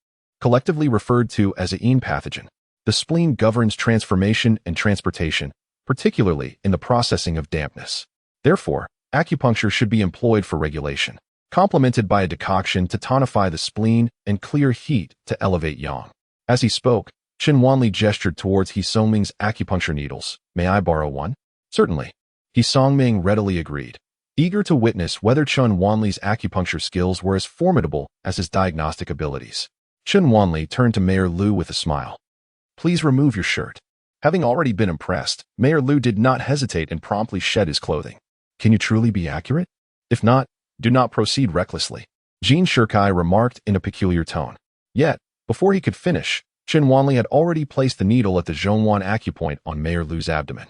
A: collectively referred to as a yin pathogen. The The spleen governs transformation and transportation, particularly in the processing of dampness. Therefore, acupuncture should be employed for regulation, complemented by a decoction to tonify the spleen and clear heat to elevate yang. As he spoke, Chen Wanli gestured towards He Songming's acupuncture needles. May I borrow one? Certainly. He Songming readily agreed, eager to witness whether Chen Wanli's acupuncture skills were as formidable as his diagnostic abilities. Chen Wanli turned to Mayor Lu with a smile. Please remove your shirt. Having already been impressed, Mayor Lu did not hesitate and promptly shed his clothing. Can you truly be accurate? If not, do not proceed recklessly, Jin Shirkai remarked in a peculiar tone. Yet, before he could finish, Chen Wanli had already placed the needle at the Zhongwan acupoint on Mayor Lu's abdomen.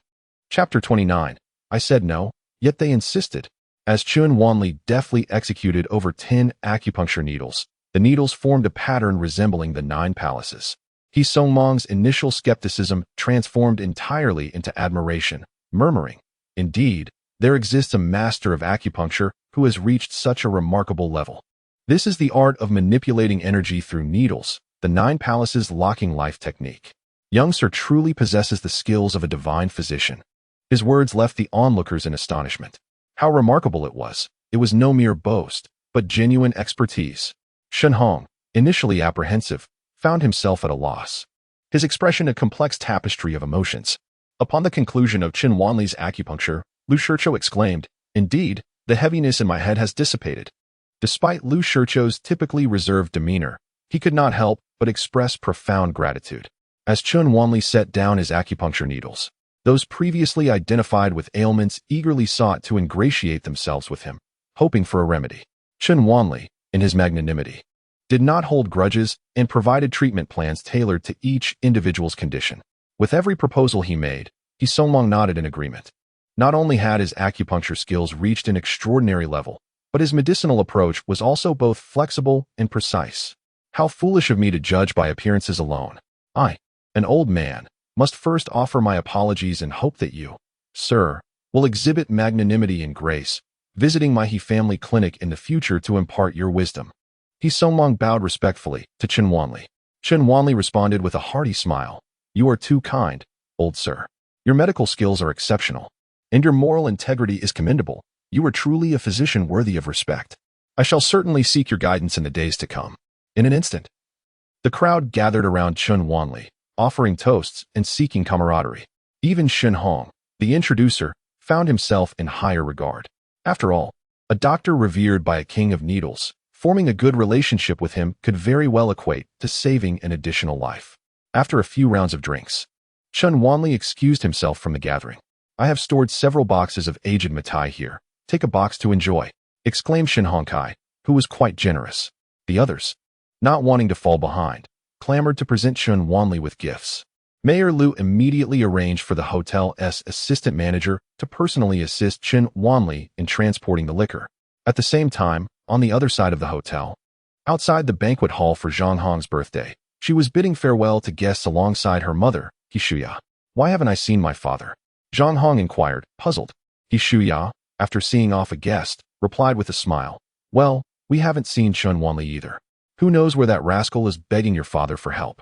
A: Chapter 29. I said no, yet they insisted. As Chen Wanli deftly executed over 10 acupuncture needles, the needles formed a pattern resembling the 9 palaces. He Songmang's initial skepticism transformed entirely into admiration, murmuring, "Indeed, there exists a master of acupuncture who has reached such a remarkable level. This is the art of manipulating energy through needles, the 9 palaces locking life technique. Young Sir truly possesses the skills of a divine physician." His words left the onlookers in astonishment. How remarkable it was! It was no mere boast, but genuine expertise. Shen Hong, initially apprehensive, found himself at a loss. His expression a complex tapestry of emotions. Upon the conclusion of Chen Wanli's acupuncture, Lu Shicho exclaimed, "Indeed, the heaviness in my head has dissipated." Despite Lu Shicho's typically reserved demeanor, he could not help but express profound gratitude. As Chen Wanli set down his acupuncture needles, those previously identified with ailments eagerly sought to ingratiate themselves with him, hoping for a remedy. Chen Wanli, in his magnanimity, did not hold grudges and provided treatment plans tailored to each individual's condition. With every proposal he made, He Songmang nodded in agreement. Not only had his acupuncture skills reached an extraordinary level, but his medicinal approach was also both flexible and precise. How foolish of me to judge by appearances alone. I, an old man, must first offer my apologies and hope that you, sir, will exhibit magnanimity and grace, visiting my He family clinic in the future to impart your wisdom. He Songmang bowed respectfully to Chen Wanli. Chen Wanli responded with a hearty smile. You are too kind, old sir. Your medical skills are exceptional, and your moral integrity is commendable. You are truly a physician worthy of respect. I shall certainly seek your guidance in the days to come. In an instant, the crowd gathered around Chen Wanli, offering toasts and seeking camaraderie. Even Shen Hong, the introducer, found himself in higher regard. After all, a doctor revered by a king of needles, forming a good relationship with him could very well equate to saving an additional life. After a few rounds of drinks, Chen Wanli excused himself from the gathering. I have stored several boxes of aged mitai here. Take a box to enjoy, exclaimed Shen Hongkai, who was quite generous. The others, not wanting to fall behind, clamored to present Chen Wanli with gifts. Mayor Lu immediately arranged for the hotel's assistant manager to personally assist Chen Wanli in transporting the liquor. At the same time, on the other side of the hotel, outside the banquet hall for Zhang Hong's birthday, she was bidding farewell to guests alongside her mother, He Shuya. Why haven't I seen my father? Zhang Hong inquired, puzzled. He Shuya, after seeing off a guest, replied with a smile. Well, we haven't seen Chen Wanli either. Who knows where that rascal is begging your father for help?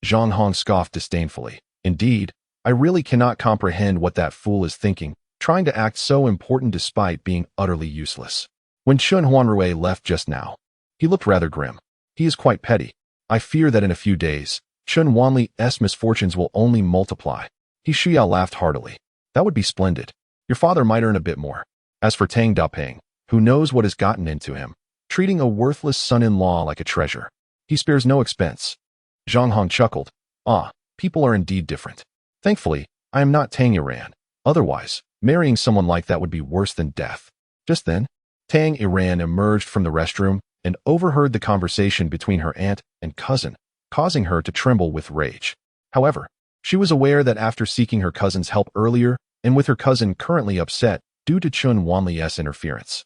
A: Zhang Hong scoffed disdainfully. Indeed, I really cannot comprehend what that fool is thinking, trying to act so important despite being utterly useless. When Chen Huanrui left just now, he looked rather grim. He is quite petty. I fear that in a few days, Chen Wanli's misfortunes will only multiply. He Shuyao laughed heartily. That would be splendid. Your father might earn a bit more. As for Tang Dapeng, who knows what has gotten into him, treating a worthless son-in-law like a treasure. He spares no expense. Zhang Hong chuckled. Ah, people are indeed different. Thankfully, I am not Tang Iran. Otherwise, marrying someone like that would be worse than death. Just then, Tang Iran emerged from the restroom and overheard the conversation between her aunt and cousin, causing her to tremble with rage. However, she was aware that after seeking her cousin's help earlier, and with her cousin currently upset due to Chen Wanli's interference,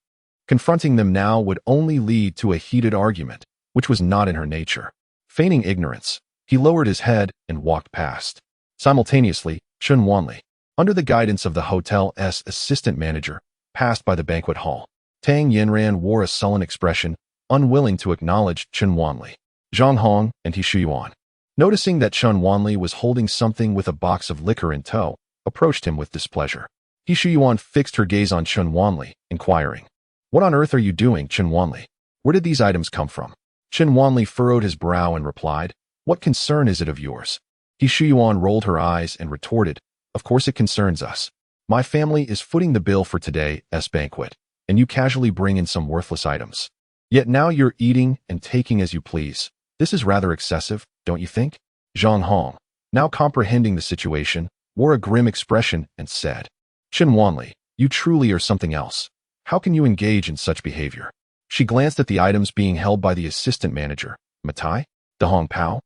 A: confronting them now would only lead to a heated argument, which was not in her nature. Feigning ignorance, he lowered his head and walked past. Simultaneously, Chen Wanli, under the guidance of the hotel's assistant manager, passed by the banquet hall. Tang Yanran wore a sullen expression, unwilling to acknowledge Chen Wanli. Zhang Hong and He Shuyuan, Noticing that Chun Wanli was holding something with a box of liquor in tow, approached him with displeasure. He Shuyuan fixed her gaze on Chun Wanli, inquiring, "What on earth are you doing, Chun Wanli? Where did these items come from?" Chun Wanli furrowed his brow and replied, "What concern is it of yours?" He Shuyuan rolled her eyes and retorted, "Of course it concerns us. My family is footing the bill for today's banquet, and you casually bring in some worthless items. Yet now you're eating and taking as you please. This is rather excessive, don't you think?" Zhang Hong, now comprehending the situation, wore a grim expression and said, "Chun Wanli, you truly are something else. How can you engage in such behavior?" She glanced at the items being held by the assistant manager. "Matai? Dahong Pao?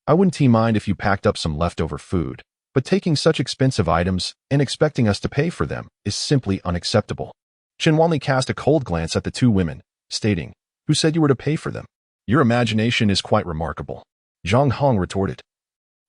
A: I wouldn't mind if you packed up some leftover food, but taking such expensive items and expecting us to pay for them is simply unacceptable." Chun Wanli cast a cold glance at the two women, stating, "Who said you were to pay for them? Your imagination is quite remarkable." Zhang Hong retorted,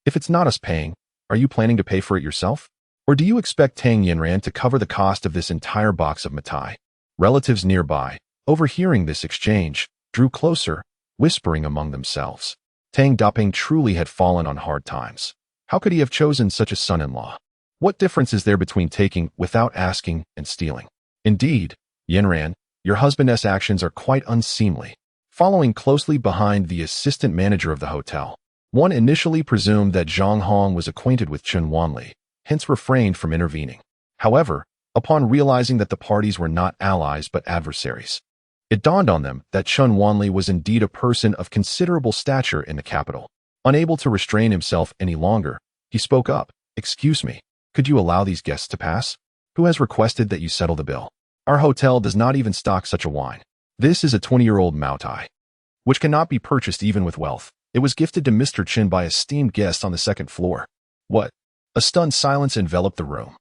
A: "If it's not us paying, are you planning to pay for it yourself? Or do you expect Tang Yinran to cover the cost of this entire box of Matai?" Relatives nearby, overhearing this exchange, drew closer, whispering among themselves. Tang Daping truly had fallen on hard times. How could he have chosen such a son-in-law? What difference is there between taking without asking and stealing? Indeed, Yinran, your husband's actions are quite unseemly. Following closely behind the assistant manager of the hotel, one initially presumed that Zhang Hong was acquainted with Chun Wanli, hence refrained from intervening. However, upon realizing that the parties were not allies but adversaries, it dawned on them that Chun Wanli was indeed a person of considerable stature in the capital. Unable to restrain himself any longer, he spoke up, "Excuse me, could you allow these guests to pass? Who has requested that you settle the bill? Our hotel does not even stock such a wine. This is a 20-year-old Maotai, which cannot be purchased even with wealth. It was gifted to Mr. Chin by esteemed guests on the second floor." What? A stunned silence enveloped the room,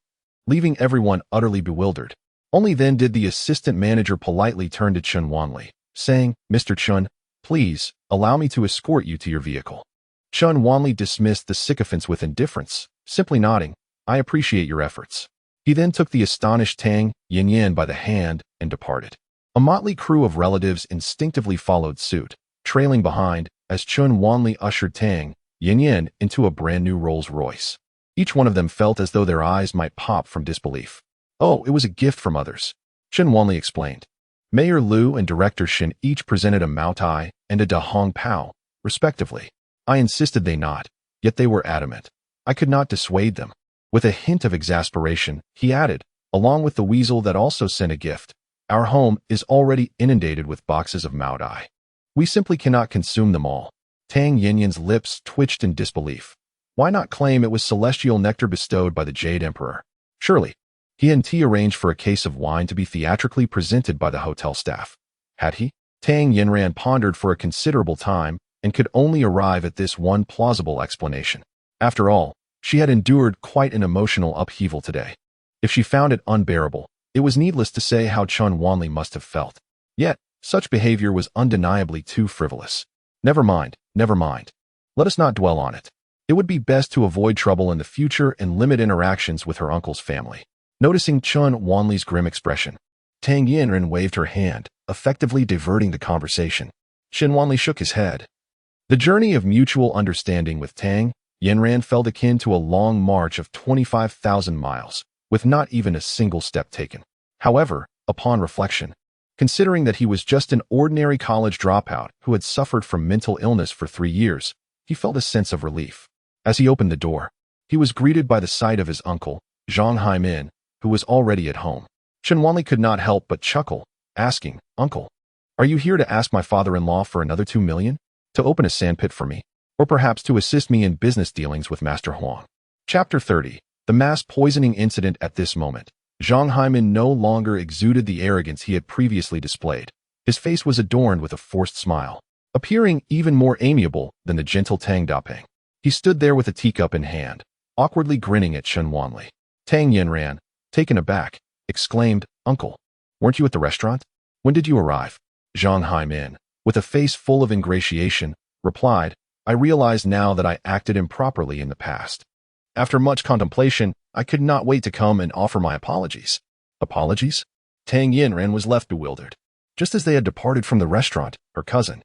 A: leaving everyone utterly bewildered. Only then did the assistant manager politely turn to Chun Wanli, saying, "Mr. Chun, please, allow me to escort you to your vehicle." Chun Wanli dismissed the sycophants with indifference, simply nodding, "I appreciate your efforts." He then took the astonished Tang Yinyan by the hand and departed. A motley crew of relatives instinctively followed suit, trailing behind as Chun Wanli ushered Tang Yinyan into a brand new Rolls-Royce. Each one of them felt as though their eyes might pop from disbelief. "Oh, it was a gift from others," Chun Wanli explained. Mayor Liu and Director Shin each presented a Maotai and a Dahong Pao, respectively. I insisted they not, yet they were adamant. I could not dissuade them. With a hint of exasperation, he added, along with the weasel that also sent a gift, "Our home is already inundated with boxes of Maotai. We simply cannot consume them all." Tang Yinyan's lips twitched in disbelief. Why not claim it was celestial nectar bestowed by the Jade Emperor? Surely, he and T arranged for a case of wine to be theatrically presented by the hotel staff. Had he? Tang Yinran pondered for a considerable time and could only arrive at this one plausible explanation. After all, she had endured quite an emotional upheaval today. If she found it unbearable, it was needless to say how Chun Wanli must have felt. Yet, such behavior was undeniably too frivolous. Never mind. Let us not dwell on it. It would be best to avoid trouble in the future and limit interactions with her uncle's family. Noticing Chun Wanli's grim expression, Tang Yinran waved her hand, effectively diverting the conversation. Chun Wanli shook his head. The journey of mutual understanding with Tang Yinran felt akin to a long march of 25,000 miles, with not even a single step taken. However, upon reflection, considering that he was just an ordinary college dropout who had suffered from mental illness for 3 years, he felt a sense of relief. As he opened the door, he was greeted by the sight of his uncle, Zhang Haimin, who was already at home. Chun Wanli could not help but chuckle, asking, "Uncle, are you here to ask my father-in-law for another 2 million? To open a sandpit for me? Or perhaps to assist me in business dealings with Master Huang?" Chapter 30. The mass poisoning incident. At this moment, Zhang Haimin no longer exuded the arrogance he had previously displayed. His face was adorned with a forced smile, appearing even more amiable than the gentle Tang Daping. He stood there with a teacup in hand, awkwardly grinning at Chun Wanli. Tang Yinran, taken aback, exclaimed, "Uncle, weren't you at the restaurant? When did you arrive?" Zhang Haimin, with a face full of ingratiation, replied, "I realize now that I acted improperly in the past. After much contemplation, I could not wait to come and offer my apologies." Apologies? Tang Yinran was left bewildered. Just as they had departed from the restaurant, her cousin,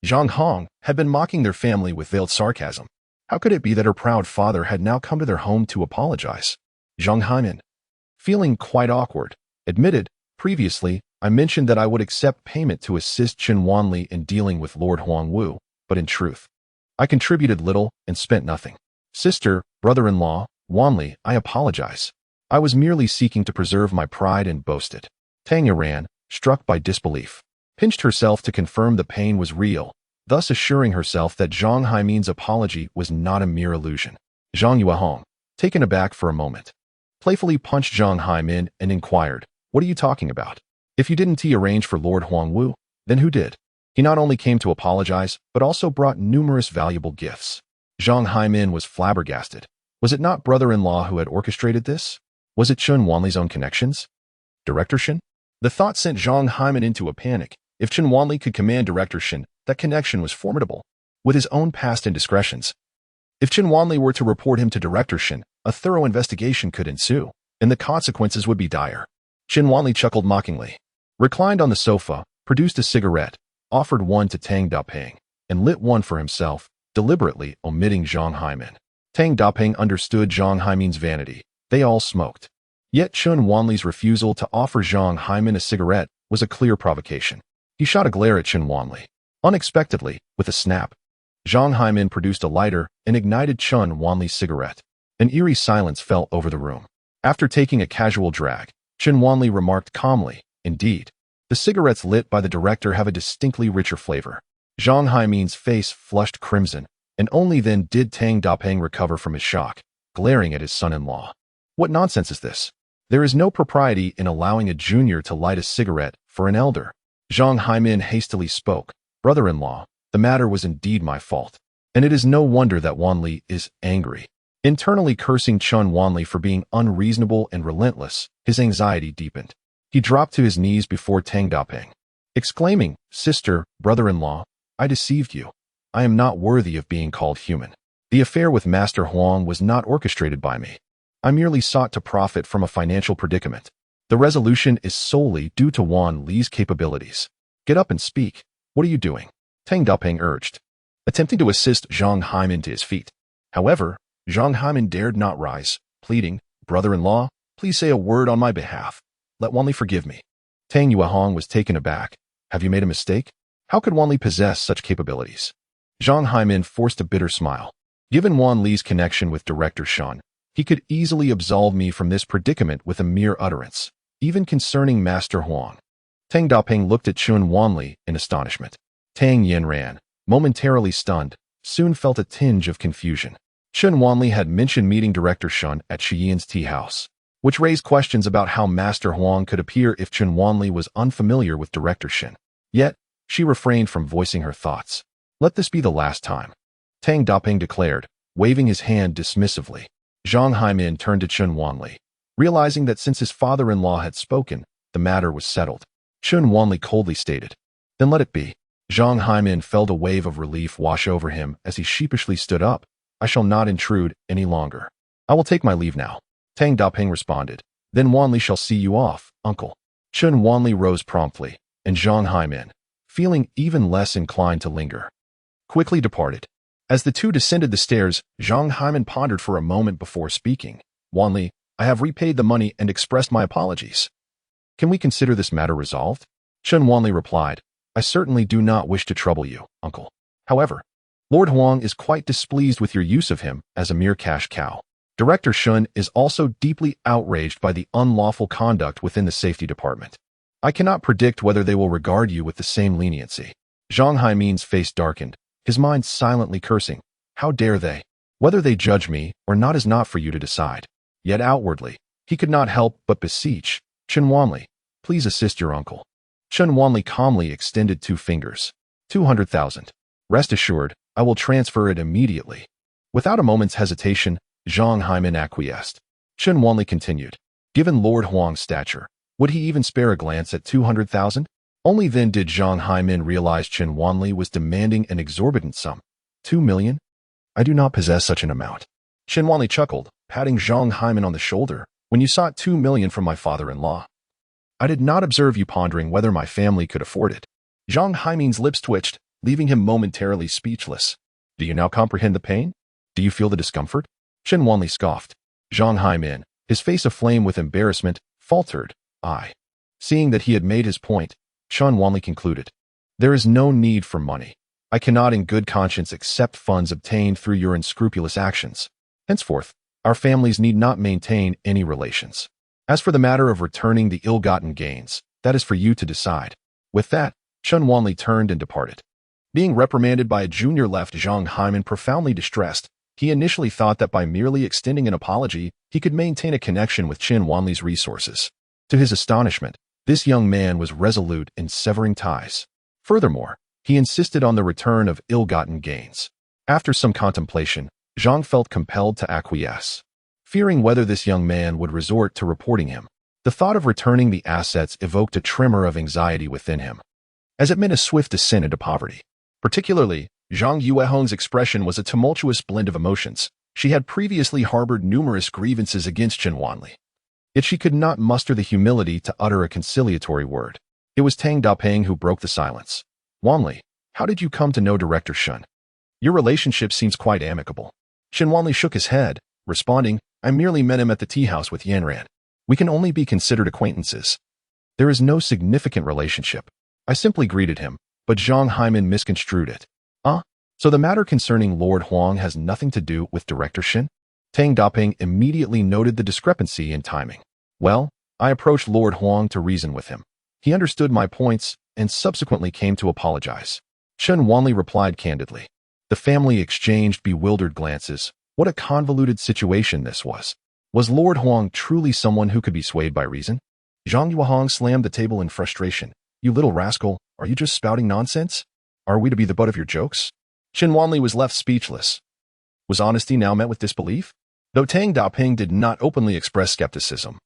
A: Zhang Hong had been mocking their family with veiled sarcasm. How could it be that her proud father had now come to their home to apologize? Zhang Haimin, feeling quite awkward, admitted, "Previously, I mentioned that I would accept payment to assist Chen Wanli in dealing with Lord Huangwu, but in truth, I contributed little and spent nothing. Sister, brother-in-law, Wanli, I apologize. I was merely seeking to preserve my pride and boasted." Tang Yuan, struck by disbelief, pinched herself to confirm the pain was real, thus assuring herself that Zhang Haimin's apology was not a mere illusion. Zhang Yuehong, taken aback for a moment, playfully punched Zhang Haimin and inquired, "What are you talking about? If you didn't arrange for Lord Huangwu, then who did? He not only came to apologize, but also brought numerous valuable gifts." Zhang Haimin was flabbergasted. Was it not brother-in-law who had orchestrated this? Was it Chen Wanli's own connections? Director Shen? The thought sent Zhang Haimin into a panic. If Chen Wanli could command Director Shen, that connection was formidable. With his own past indiscretions, if Chen Wanli were to report him to Director Shen, a thorough investigation could ensue, and the consequences would be dire. Chen Wanli chuckled mockingly, reclined on the sofa, produced a cigarette, offered one to Tang Dapeng, and lit one for himself, deliberately omitting Zhang Haimin. Tang Dapeng understood Zhang Haimin's vanity. They all smoked. Yet Chen Wanli's refusal to offer Zhang Haimin a cigarette was a clear provocation. He shot a glare at Chen Wanli. Unexpectedly, with a snap, Zhang Haimin produced a lighter and ignited Chen Wanli's cigarette. An eerie silence fell over the room. After taking a casual drag, Chen Wanli remarked calmly, "Indeed, the cigarettes lit by the director have a distinctly richer flavor." Zhang Haimin's face flushed crimson, and only then did Tang Dapeng recover from his shock, glaring at his son-in-law. "What nonsense is this? There is no propriety in allowing a junior to light a cigarette for an elder." Zhang Haimin hastily spoke, "Brother-in-law, the matter was indeed my fault, and it is no wonder that Wanli is angry." Internally cursing Chen Wanli for being unreasonable and relentless, his anxiety deepened. He dropped to his knees before Tang Dapeng, exclaiming, "Sister, brother-in-law, I deceived you. I am not worthy of being called human. The affair with Master Huang was not orchestrated by me. I merely sought to profit from a financial predicament. The resolution is solely due to Wan Li's capabilities. Get up and speak. What are you doing?" Tang Dapeng urged, attempting to assist Zhang Haimin to his feet. However, Zhang Haimin dared not rise, pleading, "Brother-in-law, please say a word on my behalf. Let Wanli forgive me." Tang Yuehong was taken aback. "Have you made a mistake? How could Wanli possess such capabilities?" Zhang Haimin forced a bitter smile. "Given Wan Li's connection with Director Shen, he could easily absolve me from this predicament with a mere utterance, even concerning Master Huang." Tang Dapeng looked at Chen Wanli in astonishment. Tang Yanran, momentarily stunned, soon felt a tinge of confusion. Chen Wanli had mentioned meeting Director Shen at Shiyan's tea house, which raised questions about how Master Huang could appear if Chen Wanli was unfamiliar with Director Shen. Yet, she refrained from voicing her thoughts. "Let this be the last time," Tang Dapeng declared, waving his hand dismissively. Zhang Haimin turned to Chen Wanli, realizing that since his father-in-law had spoken, the matter was settled. Chen Wanli coldly stated, "Then let it be." Zhang Haimin felt a wave of relief wash over him as he sheepishly stood up. "I shall not intrude any longer. I will take my leave now." Tang Dapeng responded, "Then Wanli shall see you off, uncle." Chen Wanli rose promptly, and Zhang Haimin, feeling even less inclined to linger, quickly departed. As the two descended the stairs, Zhang Haimin pondered for a moment before speaking. "Wanli, I have repaid the money and expressed my apologies. Can we consider this matter resolved?" Chen Wanli replied, "I certainly do not wish to trouble you, uncle. However, Lord Huang is quite displeased with your use of him as a mere cash cow. Director Shen is also deeply outraged by the unlawful conduct within the safety department. I cannot predict whether they will regard you with the same leniency." Zhang Haimin's face darkened, his mind silently cursing. "How dare they? Whether they judge me or not is not for you to decide." Yet outwardly, he could not help but beseech, "Chen Wanli, please assist your uncle." Chen Wanli calmly extended 2 fingers. 200,000. "Rest assured, I will transfer it immediately." Without a moment's hesitation, Zhang Haimin acquiesced. Chen Wanli continued, "Given Lord Huang's stature, would he even spare a glance at 200,000? Only then did Zhang Haimin realize Chen Wanli was demanding an exorbitant sum. 2 million? I do not possess such an amount." Chen Wanli chuckled, patting Zhang Haimin on the shoulder. "When you sought 2 million from my father-in-law, I did not observe you pondering whether my family could afford it." Zhang Haimin's lips twitched, leaving him momentarily speechless. Do you now comprehend the pain? Do you feel the discomfort? Chen Wanli scoffed. Zhang Haimin, his face aflame with embarrassment, faltered. I. Seeing that he had made his point, Chen Wanli concluded. There is no need for money. I cannot in good conscience accept funds obtained through your unscrupulous actions. Henceforth, our families need not maintain any relations. As for the matter of returning the ill-gotten gains, that is for you to decide. With that, Chen Wanli turned and departed. Being reprimanded by a junior left Zhang Haimin profoundly distressed. He initially thought that by merely extending an apology, he could maintain a connection with Chen Wanli's resources. To his astonishment, this young man was resolute in severing ties. Furthermore, he insisted on the return of ill-gotten gains. After some contemplation, Zhang felt compelled to acquiesce. Fearing whether this young man would resort to reporting him, the thought of returning the assets evoked a tremor of anxiety within him, as it meant a swift descent into poverty. Particularly, Zhang Yuehong's expression was a tumultuous blend of emotions. She had previously harbored numerous grievances against Chen Wanli. Yet she could not muster the humility to utter a conciliatory word. It was Tang Dapeng who broke the silence. Wanli, how did you come to know Director Shun? Your relationship seems quite amicable. Chen Wanli shook his head, responding, I merely met him at the tea house with Yanran. We can only be considered acquaintances. There is no significant relationship. I simply greeted him, but Zhang Haimin misconstrued it. So the matter concerning Lord Huang has nothing to do with Director Shin? Tang Dapeng immediately noted the discrepancy in timing. Well, I approached Lord Huang to reason with him. He understood my points and subsequently came to apologize. Chen Wanli replied candidly. The family exchanged bewildered glances. What a convoluted situation this was. Was Lord Huang truly someone who could be swayed by reason? Zhang Yuehong slammed the table in frustration. You little rascal, are you just spouting nonsense? Are we to be the butt of your jokes? Chen Wanli was left speechless. Was honesty now met with disbelief? Though Tang Dapeng did not openly express skepticism,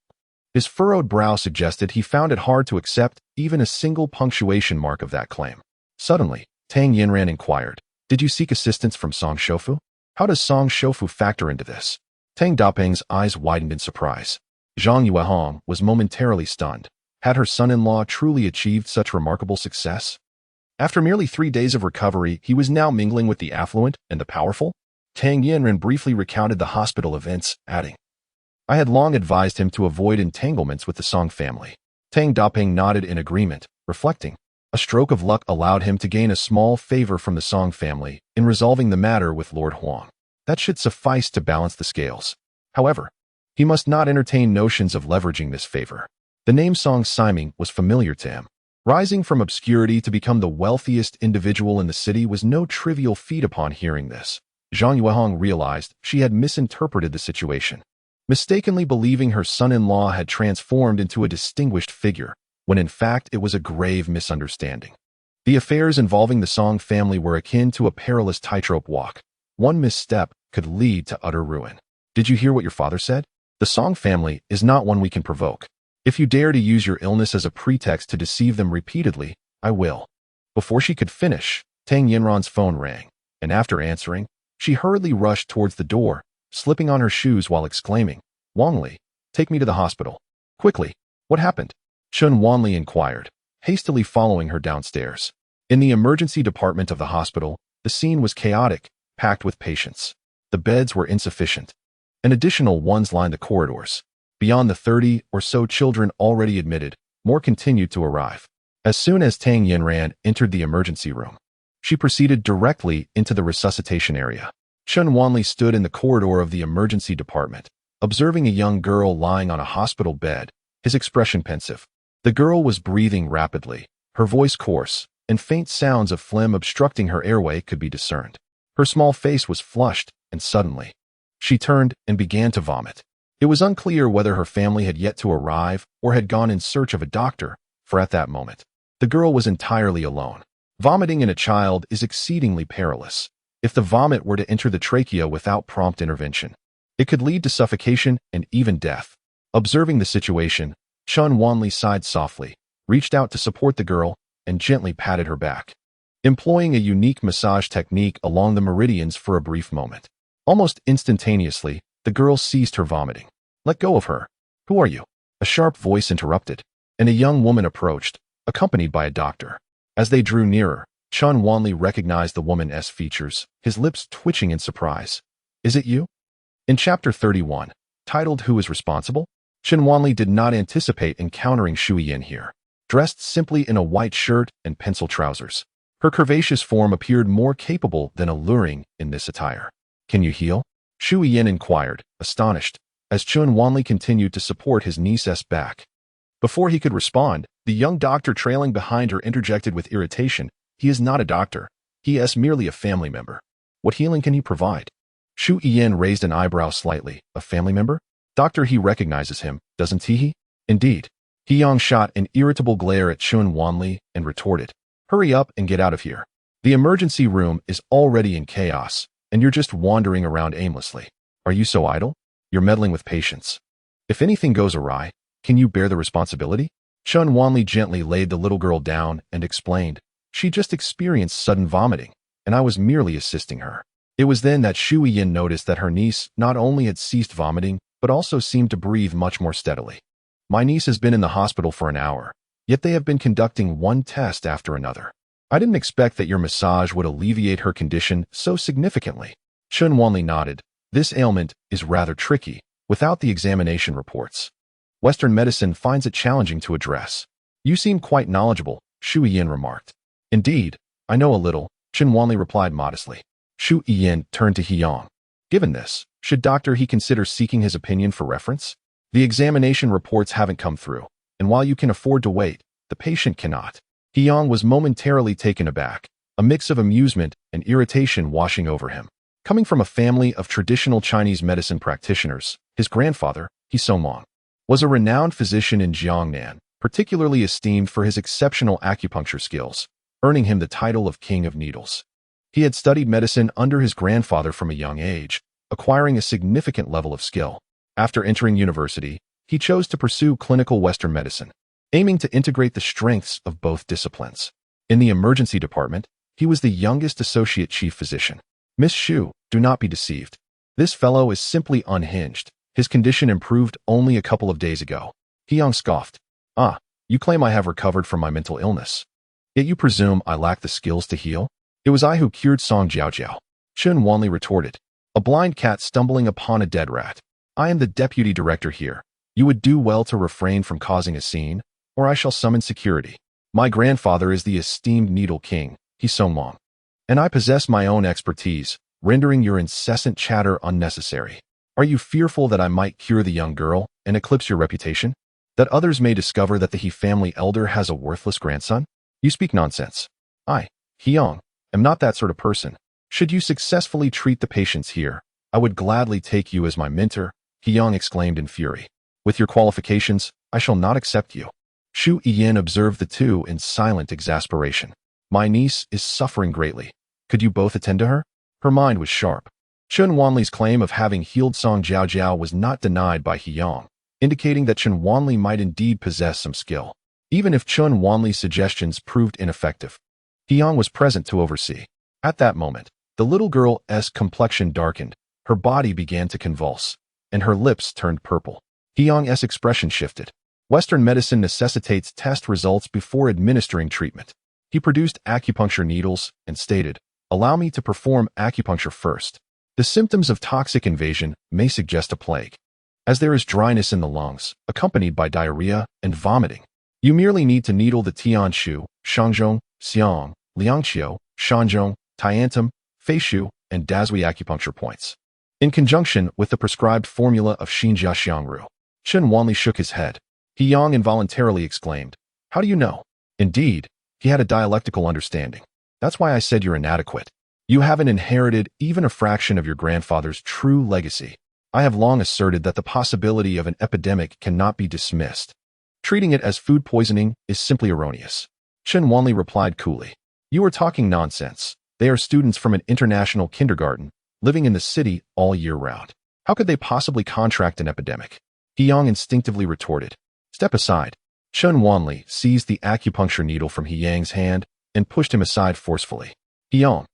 A: his furrowed brow suggested he found it hard to accept even a single punctuation mark of that claim. Suddenly, Tang Yinran inquired, Did you seek assistance from Song Shofu? How does Song Shofu factor into this? Tang Dapeng's eyes widened in surprise. Zhang Yuehong was momentarily stunned. Had her son-in-law truly achieved such remarkable success? After merely 3 days of recovery, he was now mingling with the affluent and the powerful? Tang Yinran briefly recounted the hospital events, adding, I had long advised him to avoid entanglements with the Song family. Tang Dapeng nodded in agreement, reflecting. A stroke of luck allowed him to gain a small favor from the Song family in resolving the matter with Lord Huang. That should suffice to balance the scales. However, he must not entertain notions of leveraging this favor. The name Song Siming was familiar to him. Rising from obscurity to become the wealthiest individual in the city was no trivial feat. Upon hearing this, Zhang Yuehong realized she had misinterpreted the situation, mistakenly believing her son-in-law had transformed into a distinguished figure, when in fact it was a grave misunderstanding. The affairs involving the Song family were akin to a perilous tightrope walk. One misstep could lead to utter ruin. Did you hear what your father said? The Song family is not one we can provoke. If you dare to use your illness as a pretext to deceive them repeatedly, I will. Before she could finish, Tang Yinran's phone rang, and after answering, she hurriedly rushed towards the door, slipping on her shoes while exclaiming, Wanli, take me to the hospital. Quickly, what happened? Chen Wanli inquired, hastily following her downstairs. In the emergency department of the hospital, the scene was chaotic, packed with patients. The beds were insufficient, and additional ones lined the corridors. Beyond the 30 or so children already admitted, more continued to arrive. As soon as Tang Yinran entered the emergency room, she proceeded directly into the resuscitation area. Chen Wanli stood in the corridor of the emergency department, observing a young girl lying on a hospital bed, his expression pensive. The girl was breathing rapidly, her voice coarse, and faint sounds of phlegm obstructing her airway could be discerned. Her small face was flushed, and suddenly, she turned and began to vomit. It was unclear whether her family had yet to arrive or had gone in search of a doctor, for at that moment, the girl was entirely alone. Vomiting in a child is exceedingly perilous. If the vomit were to enter the trachea without prompt intervention, it could lead to suffocation and even death. Observing the situation, Chen Wanli sighed softly, reached out to support the girl, and gently patted her back, employing a unique massage technique along the meridians for a brief moment. Almost instantaneously, the girl ceased her vomiting. Let go of her. Who are you? A sharp voice interrupted, and a young woman approached, accompanied by a doctor. As they drew nearer, Chun Wanli recognized the woman's features, his lips twitching in surprise. Is it you? In Chapter 31, titled Who is Responsible? Chun Wanli did not anticipate encountering Shu Yin here. Dressed simply in a white shirt and pencil trousers, her curvaceous form appeared more capable than alluring in this attire. Can you heal? Shu Yin inquired, astonished, as Chun Wanli continued to support his niece's back. Before he could respond, the young doctor trailing behind her interjected with irritation. He is not a doctor. He is merely a family member. What healing can he provide? Shu Yin raised an eyebrow slightly. A family member? Doctor, he recognizes him, doesn't he? Indeed. Yang shot an irritable glare at Chun Wanli and retorted. Hurry up and get out of here. The emergency room is already in chaos, and you're just wandering around aimlessly. Are you so idle? You're meddling with patients. If anything goes awry, can you bear the responsibility? Chun Wanli gently laid the little girl down and explained. She just experienced sudden vomiting, and I was merely assisting her. It was then that Shu Yin noticed that her niece not only had ceased vomiting, but also seemed to breathe much more steadily. My niece has been in the hospital for an hour, yet they have been conducting one test after another. I didn't expect that your massage would alleviate her condition so significantly. Chun Wanli nodded. This ailment is rather tricky, without the examination reports. Western medicine finds it challenging to address. You seem quite knowledgeable, Shu Yin remarked. Indeed, I know a little, Chun Wanli replied modestly. Shu Yin turned to Yang. Given this, should Doctor He consider seeking his opinion for reference? The examination reports haven't come through, and while you can afford to wait, the patient cannot. Yang was momentarily taken aback, a mix of amusement and irritation washing over him. Coming from a family of traditional Chinese medicine practitioners, his grandfather, He Songmong, was a renowned physician in Jiangnan, particularly esteemed for his exceptional acupuncture skills, earning him the title of King of Needles. He had studied medicine under his grandfather from a young age, acquiring a significant level of skill. After entering university, he chose to pursue clinical Western medicine, aiming to integrate the strengths of both disciplines. In the emergency department, he was the youngest associate chief physician. Miss Shu, do not be deceived. This fellow is simply unhinged. His condition improved only a couple of days ago. Yang scoffed. Ah, you claim I have recovered from my mental illness. Yet you presume I lack the skills to heal? It was I who cured Song Jiaojiao. Chun Wanli retorted. A blind cat stumbling upon a dead rat. I am the deputy director here. You would do well to refrain from causing a scene, or I shall summon security. My grandfather is the esteemed Needle King, He Songmong, and I possess my own expertise, rendering your incessant chatter unnecessary. Are you fearful that I might cure the young girl and eclipse your reputation? That others may discover that the He family elder has a worthless grandson? You speak nonsense. I, Yang, am not that sort of person. Should you successfully treat the patients here, I would gladly take you as my mentor, Yang exclaimed in fury. With your qualifications, I shall not accept you. Shu Yin observed the two in silent exasperation. My niece is suffering greatly. Could you both attend to her? Her mind was sharp. Chun Wanli's claim of having healed Song Jiaojiao was not denied by Yang, indicating that Chun Wanli might indeed possess some skill. Even if Chun Wanli's suggestions proved ineffective, Yang was present to oversee. At that moment, the little girl's complexion darkened, her body began to convulse, and her lips turned purple. Yang's expression shifted. Western medicine necessitates test results before administering treatment. He produced acupuncture needles and stated, allow me to perform acupuncture first. The symptoms of toxic invasion may suggest a plague, as there is dryness in the lungs, accompanied by diarrhea and vomiting. You merely need to needle the Tianshu, Shangzhong, Xiang, Liangqiu, Shanzhong, Tiantum, Feishu, and Dazui acupuncture points, in conjunction with the prescribed formula of Xinjia Xiangru. Chun Wanli shook his head. Yang involuntarily exclaimed, how do you know? Indeed, he had a dialectical understanding. That's why I said you're inadequate. You haven't inherited even a fraction of your grandfather's true legacy. I have long asserted that the possibility of an epidemic cannot be dismissed. Treating it as food poisoning is simply erroneous. Chun Wanli replied coolly. You are talking nonsense. They are students from an international kindergarten, living in the city all year round. How could they possibly contract an epidemic? Yang instinctively retorted. Step aside. Chun Wanli seized the acupuncture needle from Yang's hand and pushed him aside forcefully. Yang,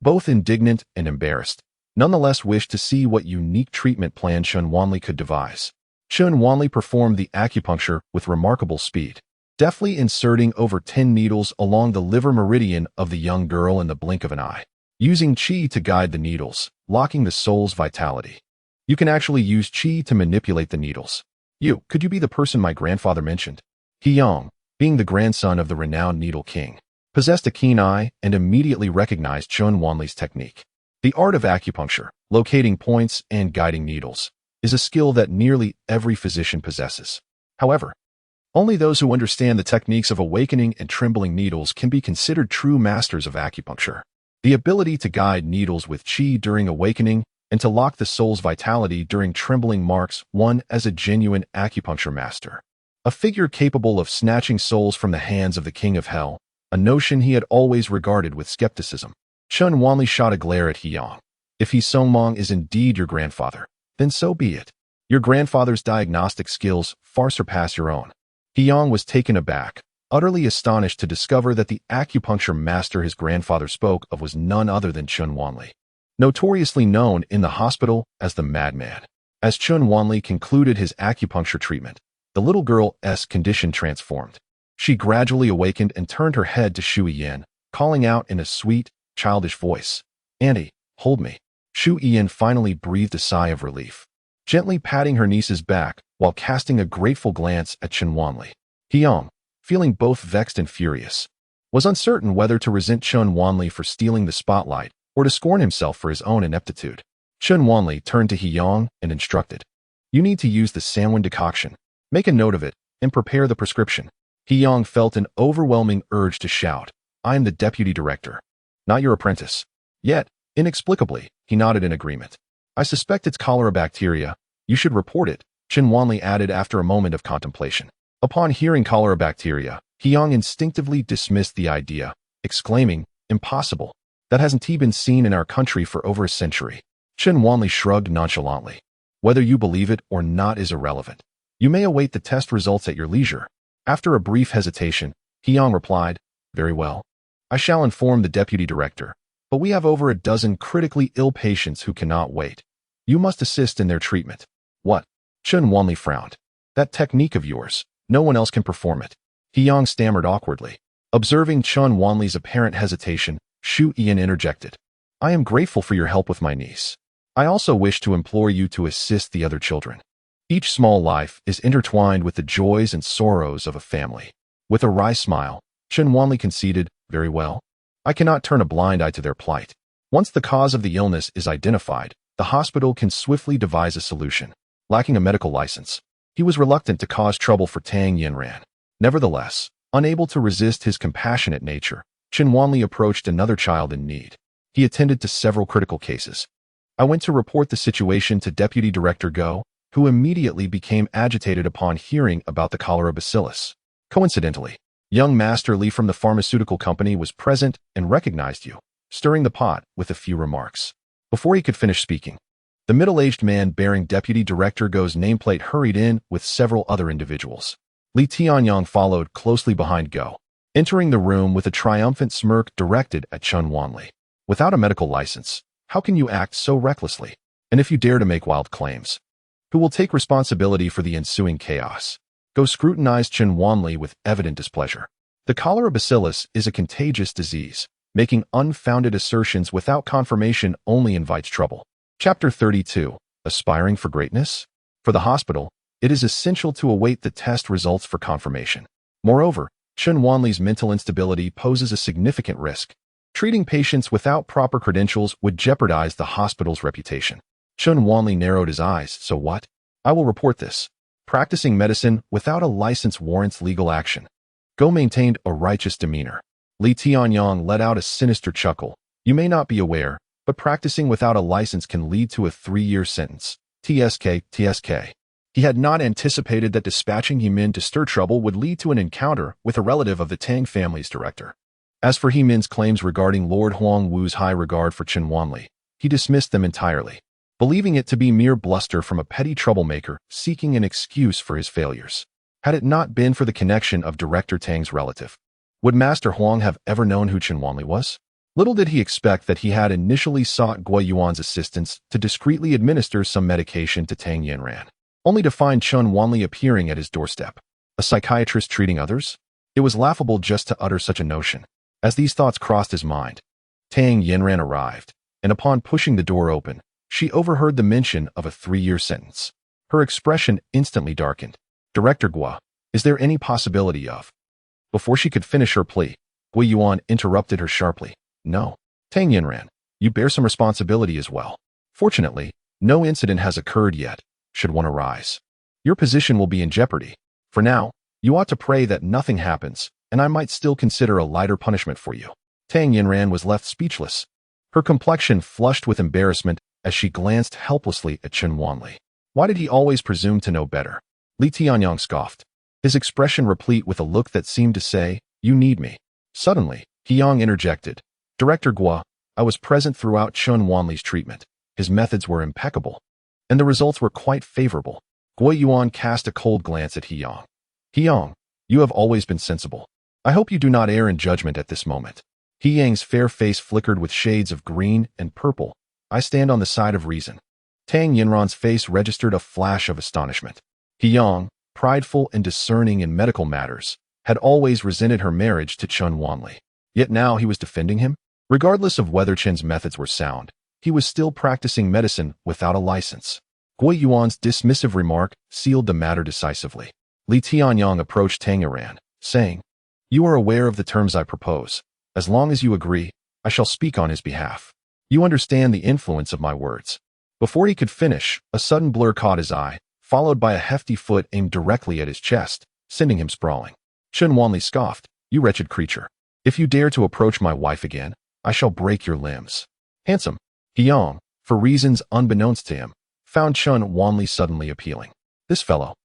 A: both indignant and embarrassed, nonetheless wished to see what unique treatment plan Chun Wanli could devise. Chun Wanli performed the acupuncture with remarkable speed. deftly inserting over 10 needles along the liver meridian of the young girl in the blink of an eye, using qi to guide the needles, locking the soul's vitality. You can actually use qi to manipulate the needles. Could you be the person my grandfather mentioned? He-yong, being the grandson of the renowned Needle King, possessed a keen eye and immediately recognized Chun Wanli's technique. The art of acupuncture, locating points and guiding needles, is a skill that nearly every physician possesses. However, only those who understand the techniques of awakening and trembling needles can be considered true masters of acupuncture. The ability to guide needles with qi during awakening and to lock the soul's vitality during trembling marks one as a genuine acupuncture master. A figure capable of snatching souls from the hands of the King of Hell, a notion he had always regarded with skepticism. Chun Wanli shot a glare at He-yong. If He-song is indeed your grandfather, then so be it. Your grandfather's diagnostic skills far surpass your own. He-yong was taken aback, utterly astonished to discover that the acupuncture master his grandfather spoke of was none other than Chun Wanli, notoriously known in the hospital as the Madman. As Chun Wanli concluded his acupuncture treatment, the little girl's condition transformed. She gradually awakened and turned her head to Shu Yin, calling out in a sweet, childish voice, "Auntie, hold me." Shu Yin finally breathed a sigh of relief, gently patting her niece's back while casting a grateful glance at Chun Wanli. He-yong, feeling both vexed and furious, was uncertain whether to resent Chun Wanli for stealing the spotlight or to scorn himself for his own ineptitude. Chun Wanli turned to He-yong and instructed, "You need to use the Sanwen decoction. Make a note of it and prepare the prescription." He-yong felt an overwhelming urge to shout, "I am the deputy director, not your apprentice." Yet, inexplicably, he nodded in agreement. "I suspect it's cholera bacteria. You should report it," Chun Wanli added after a moment of contemplation. Upon hearing cholera bacteria, He-yong instinctively dismissed the idea, exclaiming, "Impossible. That hasn't been seen in our country for over a century." Chun Wanli shrugged nonchalantly. "Whether you believe it or not is irrelevant. You may await the test results at your leisure." After a brief hesitation, He-yong replied, "Very well. I shall inform the deputy director, but we have over a dozen critically ill patients who cannot wait. You must assist in their treatment." "What?" Chun Wanli frowned. "That technique of yours. No one else can perform it." He-yong stammered awkwardly. Observing Chun Wanli's apparent hesitation, Shu Yin interjected, "I am grateful for your help with my niece. I also wish to implore you to assist the other children. Each small life is intertwined with the joys and sorrows of a family." With a wry smile, Chun Wanli conceded, "Very well. I cannot turn a blind eye to their plight. Once the cause of the illness is identified, the hospital can swiftly devise a solution." Lacking a medical license, he was reluctant to cause trouble for Tang Yinran. Nevertheless, unable to resist his compassionate nature, Chun Wanli approached another child in need. He attended to several critical cases. "I went to report the situation to Deputy Director Go, who immediately became agitated upon hearing about the cholera bacillus. Coincidentally, young Master Li from the pharmaceutical company was present and recognized you, stirring the pot with a few remarks." Before he could finish speaking, the middle-aged man bearing Deputy Director Go's nameplate hurried in with several other individuals. Li Tianyang followed closely behind Go, entering the room with a triumphant smirk directed at Chun Wanli. "Without a medical license, how can you act so recklessly? And if you dare to make wild claims, who will take responsibility for the ensuing chaos?" Go scrutinized Chun Wanli with evident displeasure. "The cholera bacillus is a contagious disease. Making unfounded assertions without confirmation only invites trouble." Chapter 32. Aspiring for Greatness? For the hospital, it is essential to await the test results for confirmation. Moreover, Chun Wanli's mental instability poses a significant risk. Treating patients without proper credentials would jeopardize the hospital's reputation. Chun Wanli narrowed his eyes. "So what? I will report this. Practicing medicine without a license warrants legal action." Go maintained a righteous demeanor. Li Tianyang let out a sinister chuckle. "You may not be aware, but practicing without a license can lead to a 3-year sentence. TSK. He had not anticipated that dispatching He-min to stir trouble would lead to an encounter with a relative of the Tang family's director. As for He-min's claims regarding Lord Huang Wu's high regard for Chun Wanli, he dismissed them entirely, believing it to be mere bluster from a petty troublemaker seeking an excuse for his failures. Had it not been for the connection of Director Tang's relative, would Master Huang have ever known who Chun Wanli was? Little did he expect that he had initially sought Guo Yuan's assistance to discreetly administer some medication to Tang Yinran, only to find Chun Wanli appearing at his doorstep. A psychiatrist treating others? It was laughable just to utter such a notion. As these thoughts crossed his mind, Tang Yinran arrived, and upon pushing the door open, she overheard the mention of a 3-year sentence. Her expression instantly darkened. Director Gua, is there any possibility of... Before she could finish her plea, Gui Yuan interrupted her sharply. No. Tang Yinran, you bear some responsibility as well. Fortunately, no incident has occurred yet, should one arise. Your position will be in jeopardy. For now, you ought to pray that nothing happens, and I might still consider a lighter punishment for you. Tang Yinran was left speechless. Her complexion flushed with embarrassment as she glanced helplessly at Chen Wanli. Why did he always presume to know better? Li Tianyang scoffed, his expression replete with a look that seemed to say, you need me. Suddenly, Yang interjected. Director Gua, I was present throughout Chen Wanli's treatment. His methods were impeccable, and the results were quite favorable. Gui Yuan cast a cold glance at Yang. Yang, you have always been sensible. I hope you do not err in judgment at this moment. Yang's fair face flickered with shades of green and purple. I stand on the side of reason. Tang Yinran's face registered a flash of astonishment. Yang, prideful and discerning in medical matters, had always resented her marriage to Chen Wanli. Yet now he was defending him? Regardless of whether Chen's methods were sound, he was still practicing medicine without a license. Gui Yuan's dismissive remark sealed the matter decisively. Li Tianyang approached Tang Yinran, saying, You are aware of the terms I propose. As long as you agree, I shall speak on his behalf. You understand the influence of my words. Before he could finish, a sudden blur caught his eye, followed by a hefty foot aimed directly at his chest, sending him sprawling. Chen Wanli scoffed, You wretched creature. If you dare to approach my wife again, I shall break your limbs. Handsome. Yang, for reasons unbeknownst to him, found Chen Wanli suddenly appealing. This fellow,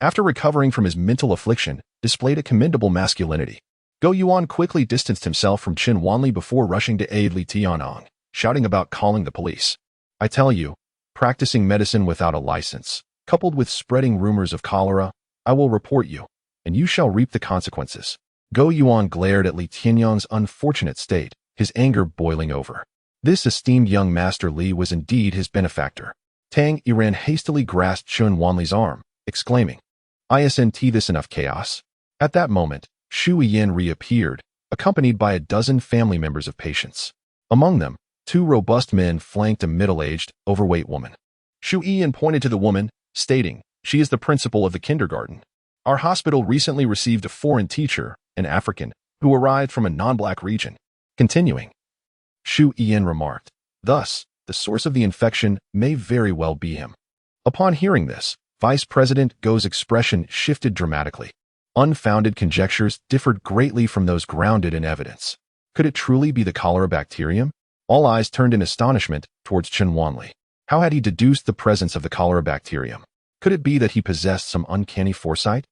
A: after recovering from his mental affliction, displayed a commendable masculinity. Go Yuan quickly distanced himself from Chen Wanli before rushing to aid Li Tianyang, shouting about calling the police. I tell you, practicing medicine without a license, coupled with spreading rumors of cholera, I will report you, and you shall reap the consequences. Go Yuan glared at Li Tianyang's unfortunate state, his anger boiling over. This esteemed young Master Li was indeed his benefactor. Tang Yinran hastily grasped Chen Wanli's arm, exclaiming, Isn't this enough chaos? At that moment, Shu Yin reappeared, accompanied by a dozen family members of patients. Among them, 2 robust men flanked a middle-aged, overweight woman. Shu Yin pointed to the woman, stating, She is the principal of the kindergarten. Our hospital recently received a foreign teacher, an African, who arrived from a non-black region. Continuing, Shu Yin remarked, Thus, the source of the infection may very well be him. Upon hearing this, Vice President Go's expression shifted dramatically. Unfounded conjectures differed greatly from those grounded in evidence. Could it truly be the cholera bacterium? All eyes turned in astonishment towards Chen Wanli. How had he deduced the presence of the cholera bacterium? Could it be that he possessed some uncanny foresight?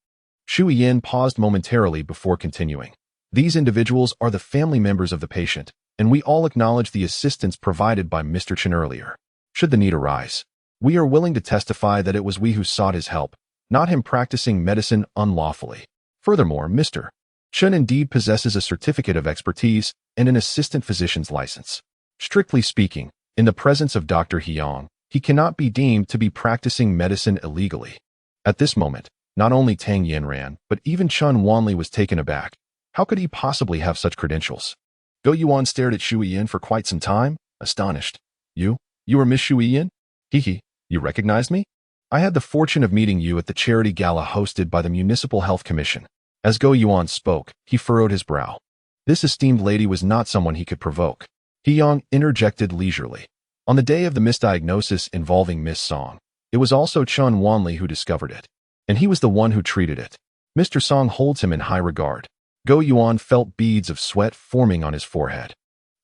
A: Shu Yin paused momentarily before continuing. These individuals are the family members of the patient, and we all acknowledge the assistance provided by Mr. Chen earlier. Should the need arise, we are willing to testify that it was we who sought his help, not him practicing medicine unlawfully. Furthermore, Mr. Chen indeed possesses a certificate of expertise and an assistant physician's license. Strictly speaking, in the presence of Dr. Yang, he cannot be deemed to be practicing medicine illegally. At this moment, not only Tang Yinran, but even Chen Wanli was taken aback. How could he possibly have such credentials? Go Yuan stared at Shu Yin for quite some time, astonished. You are Miss Shu Yin? You recognized me? I had the fortune of meeting you at the charity gala hosted by the Municipal Health Commission. As Go Yuan spoke, he furrowed his brow. This esteemed lady was not someone he could provoke. Yang interjected leisurely. On the day of the misdiagnosis involving Miss Song, it was also Chen Wanli who discovered it, and he was the one who treated it. Mr. Song holds him in high regard. Go Yuan felt beads of sweat forming on his forehead.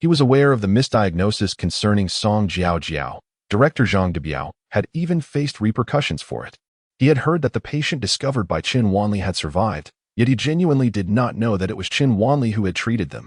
A: He was aware of the misdiagnosis concerning Song Jiao. Director Zhang Debiao had even faced repercussions for it. He had heard that the patient discovered by Chen Wanli had survived, yet he genuinely did not know that it was Chen Wanli who had treated them.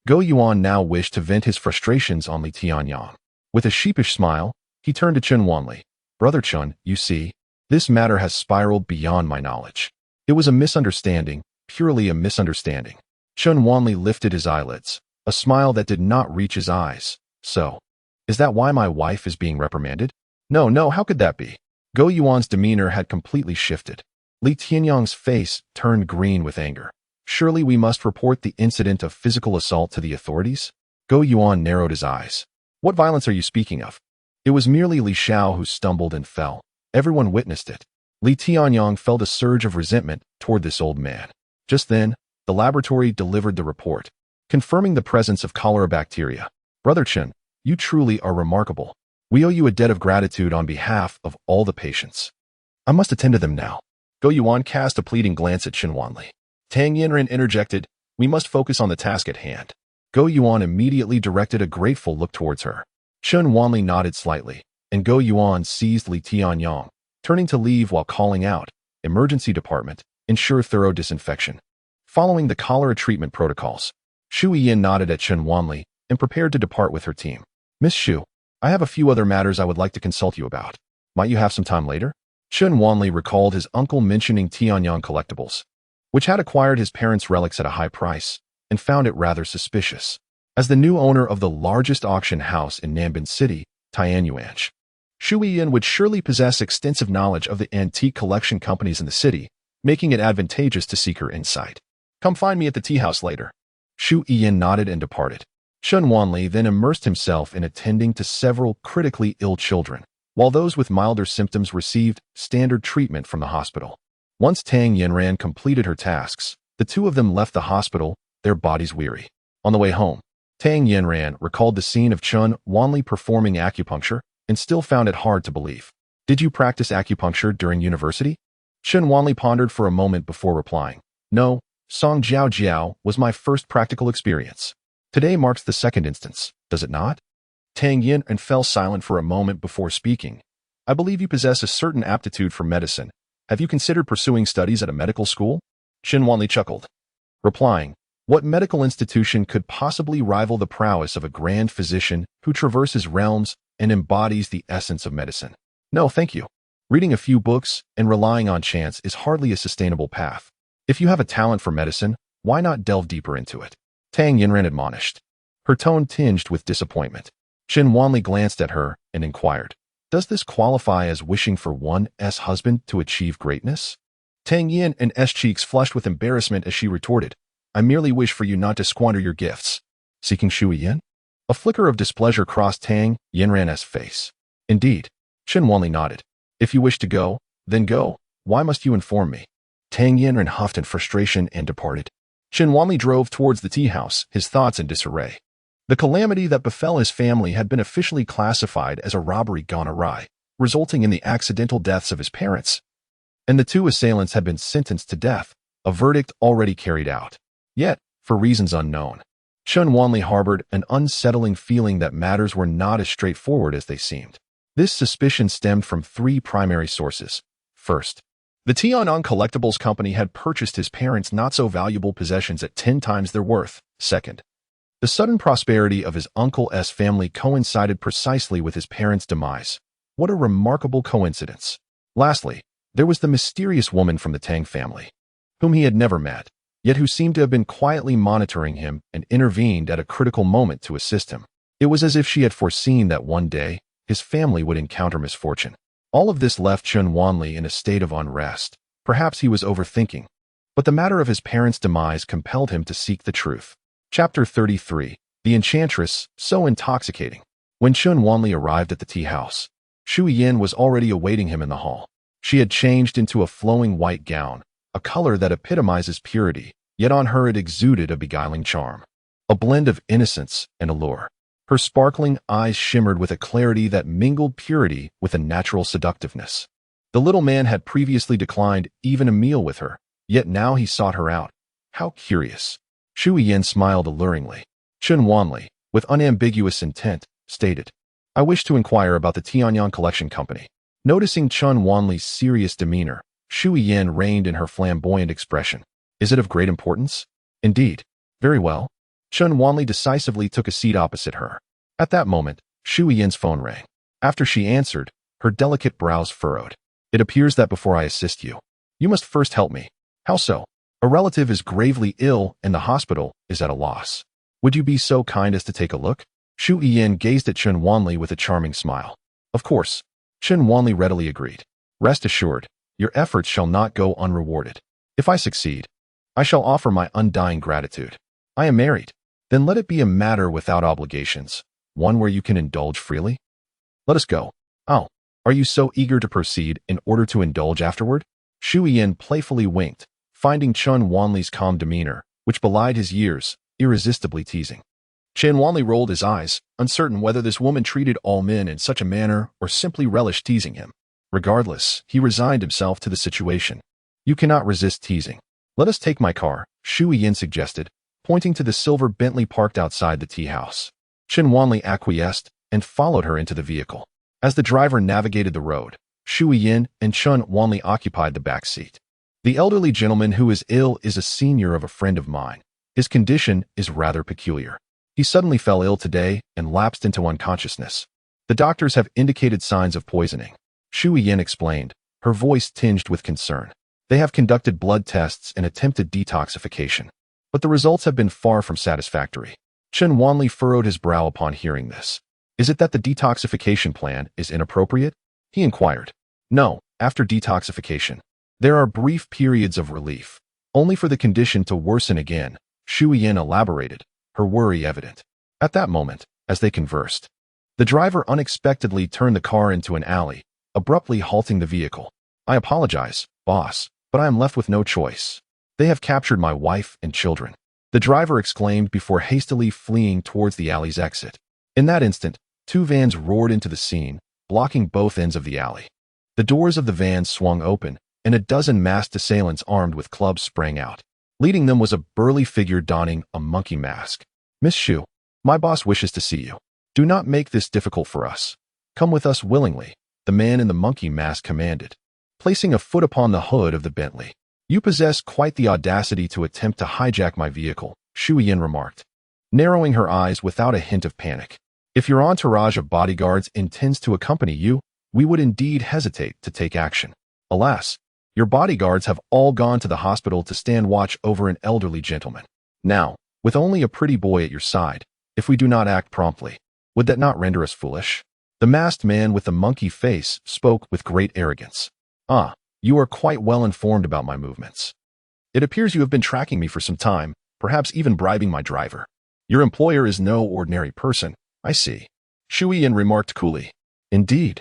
A: Go Yuan now wished to vent his frustrations on Li Tianyang. With a sheepish smile, he turned to Chen Wanli. Brother Chen, you see, this matter has spiraled beyond my knowledge. It was a misunderstanding, purely a misunderstanding. Chen Wanli lifted his eyelids, a smile that did not reach his eyes. So, is that why my wife is being reprimanded? No, how could that be? Go Yuan's demeanor had completely shifted. Li Tianyang's face turned green with anger. Surely we must report the incident of physical assault to the authorities? Go Yuan narrowed his eyes. What violence are you speaking of? It was merely Li Xiao who stumbled and fell. Everyone witnessed it. Li Tianyong felt a surge of resentment toward this old man. Just then, the laboratory delivered the report, confirming the presence of cholera bacteria. Brother Chen, you truly are remarkable. We owe you a debt of gratitude on behalf of all the patients. I must attend to them now. Go Yuan cast a pleading glance at Chen Wanli. Tang Yinren interjected, we must focus on the task at hand. Go Yuan immediately directed a grateful look towards her. Chen Wanli nodded slightly, and Go Yuan seized Li Tianyong, turning to leave while calling out, Emergency Department, ensure thorough disinfection. Following the cholera treatment protocols, Shu Yiyan nodded at Chen Wanli and prepared to depart with her team. Miss Shu, I have a few other matters I would like to consult you about. Might you have some time later? Chen Wanli recalled his uncle mentioning Tianyong Collectibles, which had acquired his parents' relics at a high price, and found it rather suspicious. As the new owner of the largest auction house in Nanbin City, Tianyuanch, Shu Yiyan would surely possess extensive knowledge of the antique collection companies in the city, making it advantageous to seek her insight. Come find me at the tea house later. Shu Yiyan nodded and departed. Chen Wanli then immersed himself in attending to several critically ill children, while those with milder symptoms received standard treatment from the hospital. Once Tang Yinran completed her tasks, the two of them left the hospital, their bodies weary. On the way home, Tang Yinran recalled the scene of Chen Wanli performing acupuncture and still found it hard to believe. Did you practice acupuncture during university? Chen Wanli pondered for a moment before replying. No, Song Jiao Jiao was my first practical experience. Today marks the second instance, does it not? Tang Yinran fell silent for a moment before speaking. I believe you possess a certain aptitude for medicine. Have you considered pursuing studies at a medical school? Chen Wanli chuckled, replying, what medical institution could possibly rival the prowess of a grand physician who traverses realms and embodies the essence of medicine? No, thank you. Reading a few books and relying on chance is hardly a sustainable path. If you have a talent for medicine, why not delve deeper into it? Tang Yinran admonished, her tone tinged with disappointment. Chen Wanli glanced at her and inquired, does this qualify as wishing for one's husband to achieve greatness? Tang Yinran's cheeks flushed with embarrassment as she retorted, I merely wish for you not to squander your gifts. Seeking Shu Yiyan? A flicker of displeasure crossed Tang Yinran's face. Indeed. Chen Wanli nodded. If you wish to go, then go. Why must you inform me? Tang Yinran huffed in frustration and departed. Chen Wanli drove towards the tea house, his thoughts in disarray. The calamity that befell his family had been officially classified as a robbery gone awry, resulting in the accidental deaths of his parents. And the two assailants had been sentenced to death, a verdict already carried out. Yet, for reasons unknown, Chen Wanli harbored an unsettling feeling that matters were not as straightforward as they seemed. This suspicion stemmed from three primary sources. First, the Tianyong Collectibles Company had purchased his parents' not-so-valuable possessions at 10 times their worth. Second, the sudden prosperity of his uncle's family coincided precisely with his parents' demise. What a remarkable coincidence. Lastly, there was the mysterious woman from the Tang family, whom he had never met, yet who seemed to have been quietly monitoring him and intervened at a critical moment to assist him. It was as if she had foreseen that one day, his family would encounter misfortune. All of this left Chen Wanli in a state of unrest. Perhaps he was overthinking, but the matter of his parents' demise compelled him to seek the truth. Chapter 33. The Enchantress, so intoxicating. When Chen Wanli arrived at the tea house, Shu Yiyan was already awaiting him in the hall. She had changed into a flowing white gown, a color that epitomizes purity, yet on her it exuded a beguiling charm, a blend of innocence and allure. Her sparkling eyes shimmered with a clarity that mingled purity with a natural seductiveness. The little man had previously declined even a meal with her, yet now he sought her out. How curious. Shu Yiyan smiled alluringly. Chen Wanli, with unambiguous intent, stated, I wish to inquire about the Tianyong Collection Company. Noticing Chen Wanli's serious demeanor, Shu Yiyan reined in her flamboyant expression. Is it of great importance? Indeed. Very well. Chen Wanli decisively took a seat opposite her. At that moment, Shu Yiyan's phone rang. After she answered, her delicate brows furrowed. It appears that before I assist you, you must first help me. How so? A relative is gravely ill and the hospital is at a loss. Would you be so kind as to take a look? Shu Yiyan gazed at Chen Wanli with a charming smile. Of course. Chen Wanli readily agreed. Rest assured, your efforts shall not go unrewarded. If I succeed, I shall offer my undying gratitude. I am married. Then let it be a matter without obligations, one where you can indulge freely. Let us go. Oh, are you so eager to proceed in order to indulge afterward? Shu Yin playfully winked, finding Chun Wanli's calm demeanor, which belied his years, irresistibly teasing. Chen Wanli rolled his eyes, uncertain whether this woman treated all men in such a manner or simply relished teasing him. Regardless, he resigned himself to the situation. You cannot resist teasing. Let us take my car, Shu Yin suggested, pointing to the silver Bentley parked outside the tea house. Chen Wanli acquiesced and followed her into the vehicle. As the driver navigated the road, Shu Yin and Chun Wanli occupied the back seat. The elderly gentleman who is ill is a senior of a friend of mine. His condition is rather peculiar. He suddenly fell ill today and lapsed into unconsciousness. The doctors have indicated signs of poisoning. Shu Yin explained, her voice tinged with concern. They have conducted blood tests and attempted detoxification, but the results have been far from satisfactory. Chen Wanli furrowed his brow upon hearing this. Is it that the detoxification plan is inappropriate? He inquired. No, after detoxification, there are brief periods of relief, only for the condition to worsen again, Shu Yin elaborated, her worry evident. At that moment, as they conversed, the driver unexpectedly turned the car into an alley, abruptly halting the vehicle. I apologize, boss, but I am left with no choice. They have captured my wife and children, the driver exclaimed before hastily fleeing towards the alley's exit. In that instant, two vans roared into the scene, blocking both ends of the alley. The doors of the vans swung open, and a dozen masked assailants armed with clubs sprang out. Leading them was a burly figure donning a monkey mask. Miss Shu, my boss wishes to see you. Do not make this difficult for us. Come with us willingly, the man in the monkey mask commanded, placing a foot upon the hood of the Bentley. You possess quite the audacity to attempt to hijack my vehicle, Shu Yin remarked, narrowing her eyes without a hint of panic. If your entourage of bodyguards intends to accompany you, we would indeed hesitate to take action. Alas, your bodyguards have all gone to the hospital to stand watch over an elderly gentleman. Now, with only a pretty boy at your side, if we do not act promptly, would that not render us foolish? The masked man with the monkey face spoke with great arrogance. Ah, you are quite well informed about my movements. It appears you have been tracking me for some time, perhaps even bribing my driver. Your employer is no ordinary person, I see. Shu Yin remarked coolly. Indeed.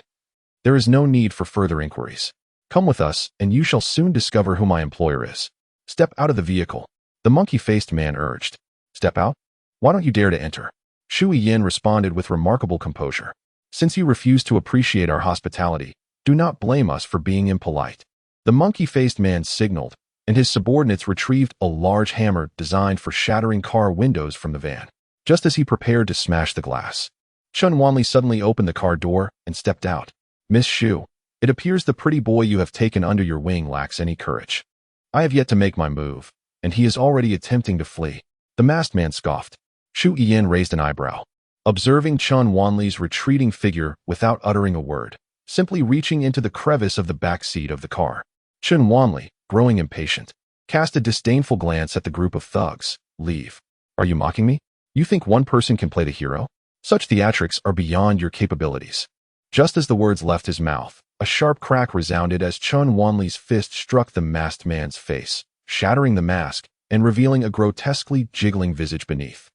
A: There is no need for further inquiries. Come with us, and you shall soon discover who my employer is. Step out of the vehicle, the monkey-faced man urged. Step out? Why don't you dare to enter? Shu Yin responded with remarkable composure. Since you refuse to appreciate our hospitality, do not blame us for being impolite. The monkey-faced man signaled, and his subordinates retrieved a large hammer designed for shattering car windows from the van. Just as he prepared to smash the glass, Chun Wanli suddenly opened the car door and stepped out. Miss Shu, it appears the pretty boy you have taken under your wing lacks any courage. I have yet to make my move, and he is already attempting to flee. The masked man scoffed. Shu Yin raised an eyebrow, observing Chun Wanli's retreating figure without uttering a word, simply reaching into the crevice of the back seat of the car. Chun Wanli, growing impatient, cast a disdainful glance at the group of thugs. Leave. Are you mocking me? You think one person can play the hero? Such theatrics are beyond your capabilities. Just as the words left his mouth, a sharp crack resounded as Chun Wanli's fist struck the masked man's face, shattering the mask and revealing a grotesquely jiggling visage beneath.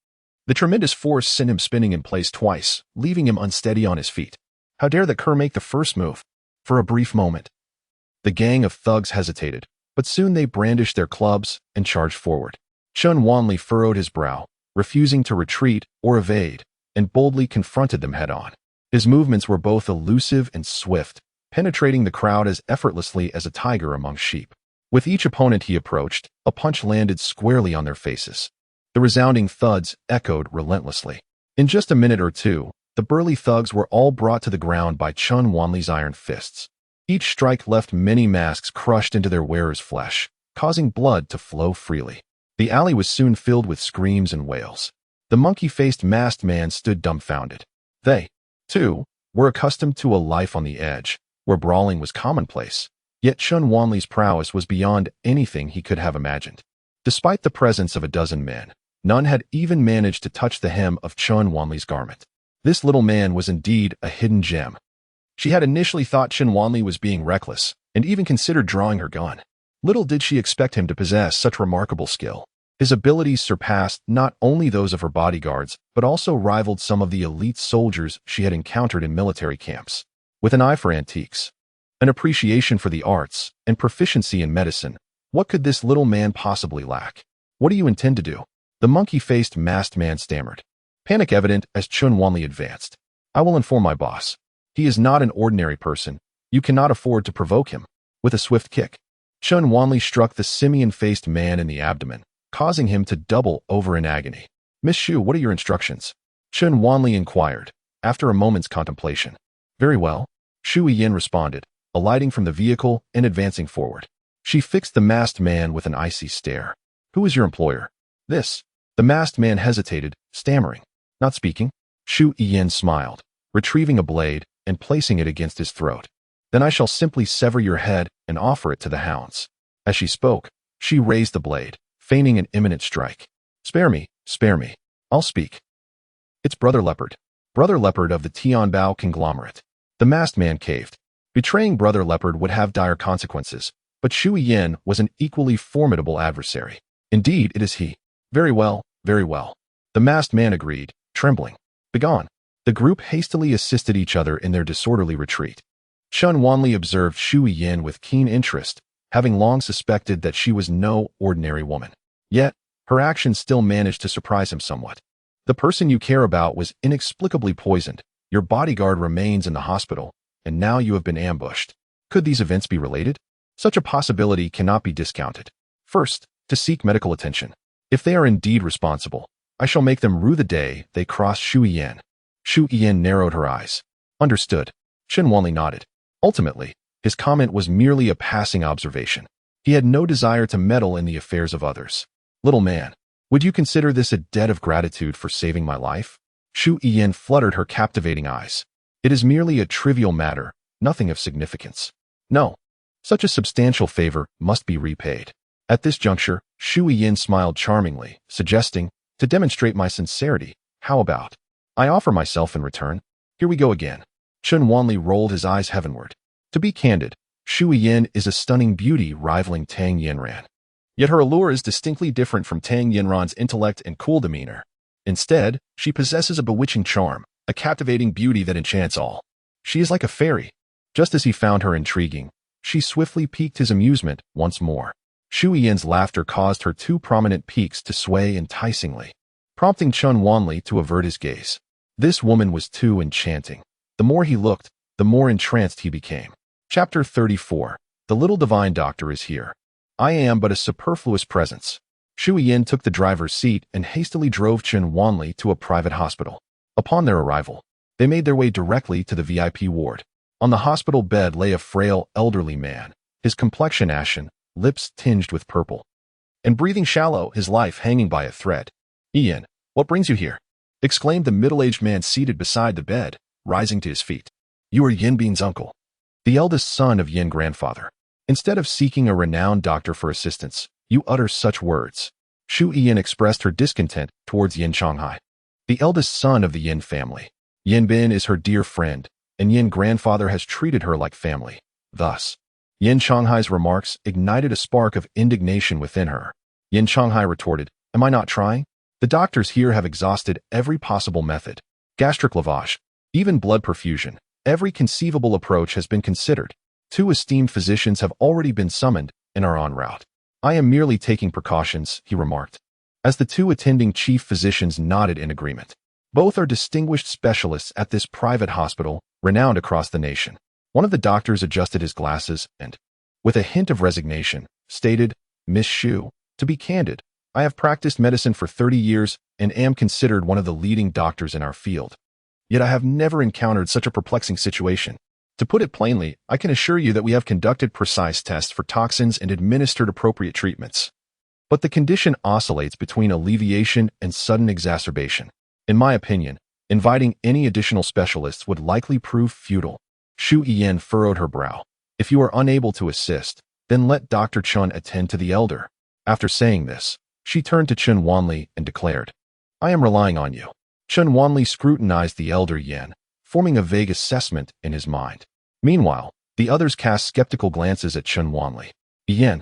A: The tremendous force sent him spinning in place twice, leaving him unsteady on his feet. How dare the cur make the first move? For a brief moment, the gang of thugs hesitated, but soon they brandished their clubs and charged forward. Chun Wanli furrowed his brow, refusing to retreat or evade, and boldly confronted them head-on. His movements were both elusive and swift, penetrating the crowd as effortlessly as a tiger among sheep. With each opponent he approached, a punch landed squarely on their faces. The resounding thuds echoed relentlessly. In just a minute or two, the burly thugs were all brought to the ground by Chun Wanli's iron fists. Each strike left many masks crushed into their wearer's flesh, causing blood to flow freely. The alley was soon filled with screams and wails. The monkey-faced masked man stood dumbfounded. They, too, were accustomed to a life on the edge, where brawling was commonplace. Yet Chun Wanli's prowess was beyond anything he could have imagined. Despite the presence of a dozen men, none had even managed to touch the hem of Chun Wanli's garment. This little man was indeed a hidden gem. She had initially thought Chun Wanli was being reckless, and even considered drawing her gun. Little did she expect him to possess such remarkable skill. His abilities surpassed not only those of her bodyguards, but also rivaled some of the elite soldiers she had encountered in military camps. With an eye for antiques, an appreciation for the arts, and proficiency in medicine, what could this little man possibly lack? What do you intend to do? The monkey-faced masked man stammered, panic evident as Chun Wanli advanced. I will inform my boss. He is not an ordinary person. You cannot afford to provoke him. With a swift kick, Chun Wanli struck the simian-faced man in the abdomen, causing him to double over in agony. Miss Shu, what are your instructions? Chun Wanli inquired, after a moment's contemplation. Very well, Shu Yin responded, alighting from the vehicle and advancing forward. She fixed the masked man with an icy stare. Who is your employer? This. The masked man hesitated, stammering. Not speaking. Shu Yin smiled, retrieving a blade and placing it against his throat. Then I shall simply sever your head and offer it to the hounds. As she spoke, she raised the blade, feigning an imminent strike. Spare me, spare me. I'll speak. It's Brother Leopard. Brother Leopard of the Tianbao conglomerate. The masked man caved. Betraying Brother Leopard would have dire consequences, but Shu Yin was an equally formidable adversary. Indeed, it is he. Very well, very well. The masked man agreed, trembling. Begone. The group hastily assisted each other in their disorderly retreat. Chun Wanli observed Shu Yin with keen interest, having long suspected that she was no ordinary woman. Yet, her actions still managed to surprise him somewhat. The person you care about was inexplicably poisoned, your bodyguard remains in the hospital, and now you have been ambushed. Could these events be related? Such a possibility cannot be discounted. First, to seek medical attention. If they are indeed responsible, I shall make them rue the day they cross Shu Yin. Shu Yin narrowed her eyes. Understood. Chun Wanli nodded. Ultimately, his comment was merely a passing observation. He had no desire to meddle in the affairs of others. Little man, would you consider this a debt of gratitude for saving my life? Shu Yin fluttered her captivating eyes. It is merely a trivial matter, nothing of significance. No. Such a substantial favor must be repaid. At this juncture, Shu Yin smiled charmingly, suggesting, to demonstrate my sincerity, how about? I offer myself in return. Here we go again. Chun Wanli rolled his eyes heavenward. To be candid, Shu Yin is a stunning beauty rivaling Tang Yinran. Yet her allure is distinctly different from Tang Yinran's intellect and cool demeanor. Instead, she possesses a bewitching charm, a captivating beauty that enchants all. She is like a fairy. Just as he found her intriguing, she swiftly piqued his amusement once more. Shu Yin's laughter caused her two prominent peaks to sway enticingly, prompting Chun Wanli to avert his gaze. This woman was too enchanting. The more he looked, the more entranced he became. Chapter 34. The little divine doctor is here. I am but a superfluous presence. Shu Yin took the driver's seat and hastily drove Chun Wanli to a private hospital. Upon their arrival, they made their way directly to the VIP ward. On the hospital bed lay a frail, elderly man, his complexion ashen, lips tinged with purple, and breathing shallow, his life hanging by a thread. Ian, what brings you here? Exclaimed the middle-aged man seated beside the bed, rising to his feet. You are Yin Bin's uncle, the eldest son of Yin grandfather. Instead of seeking a renowned doctor for assistance, you utter such words. Shu Yin expressed her discontent towards Yin Shanghai, the eldest son of the Yin family. Yin Bin is her dear friend, and Yin grandfather has treated her like family. Thus, Yin Shanghai's remarks ignited a spark of indignation within her. Yin Shanghai retorted, Am I not trying? The doctors here have exhausted every possible method. Gastric lavage, even blood perfusion. Every conceivable approach has been considered. 2 esteemed physicians have already been summoned and are en route. I am merely taking precautions, he remarked, as the 2 attending chief physicians nodded in agreement. Both are distinguished specialists at this private hospital, renowned across the nation. One of the doctors adjusted his glasses and, with a hint of resignation, stated, Miss Shu, to be candid, I have practiced medicine for 30 years and am considered one of the leading doctors in our field. Yet I have never encountered such a perplexing situation. To put it plainly, I can assure you that we have conducted precise tests for toxins and administered appropriate treatments. But the condition oscillates between alleviation and sudden exacerbation. In my opinion, inviting any additional specialists would likely prove futile. Shu Yin furrowed her brow. If you are unable to assist, then let Dr. Chun attend to the elder. After saying this, she turned to Chun Wanli and declared, I am relying on you. Chun Wanli scrutinized the elder Yin, forming a vague assessment in his mind. Meanwhile, the others cast skeptical glances at Chun Wanli. Yin,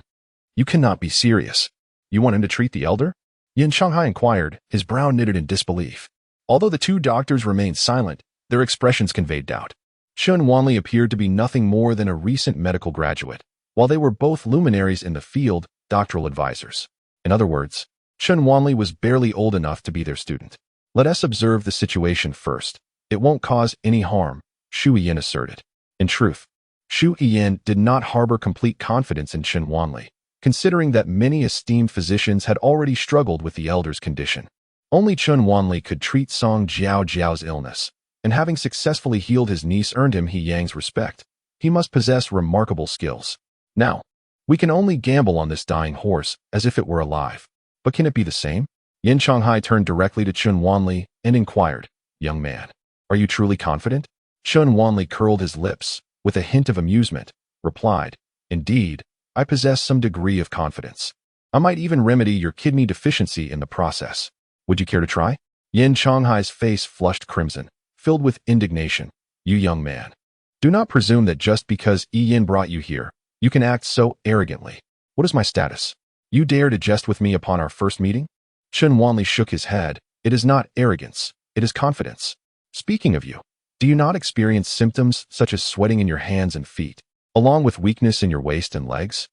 A: You cannot be serious. You want him to treat the elder? Yin Shanghai inquired, his brow knitted in disbelief. Although the two doctors remained silent, their expressions conveyed doubt. Chen Wanli appeared to be nothing more than a recent medical graduate, while they were both luminaries in the field, doctoral advisors. In other words, Chen Wanli was barely old enough to be their student. Let us observe the situation first. It won't cause any harm, Shu Yin asserted. In truth, Shu Yin did not harbor complete confidence in Chen Wanli, considering that many esteemed physicians had already struggled with the elder's condition. Only Chen Wanli could treat Song Jiao Jiao's illness, and having successfully healed his niece earned him He Yang's respect. He must possess remarkable skills. Now, we can only gamble on this dying horse as if it were alive. But can it be the same? Yin Shanghai turned directly to Chen Wanli and inquired, "Young man, are you truly confident?" Chen Wanli curled his lips, with a hint of amusement, replied, "Indeed, I possess some degree of confidence. I might even remedy your kidney deficiency in the process. Would you care to try?" Yin Shanghai's face flushed crimson, filled with indignation. "You young man, do not presume that just because Yi Yin brought you here, you can act so arrogantly. What is my status? You dare to jest with me upon our first meeting?" Chen Wanli shook his head. "It is not arrogance, it is confidence. Speaking of you, do you not experience symptoms such as sweating in your hands and feet, along with weakness in your waist and legs?"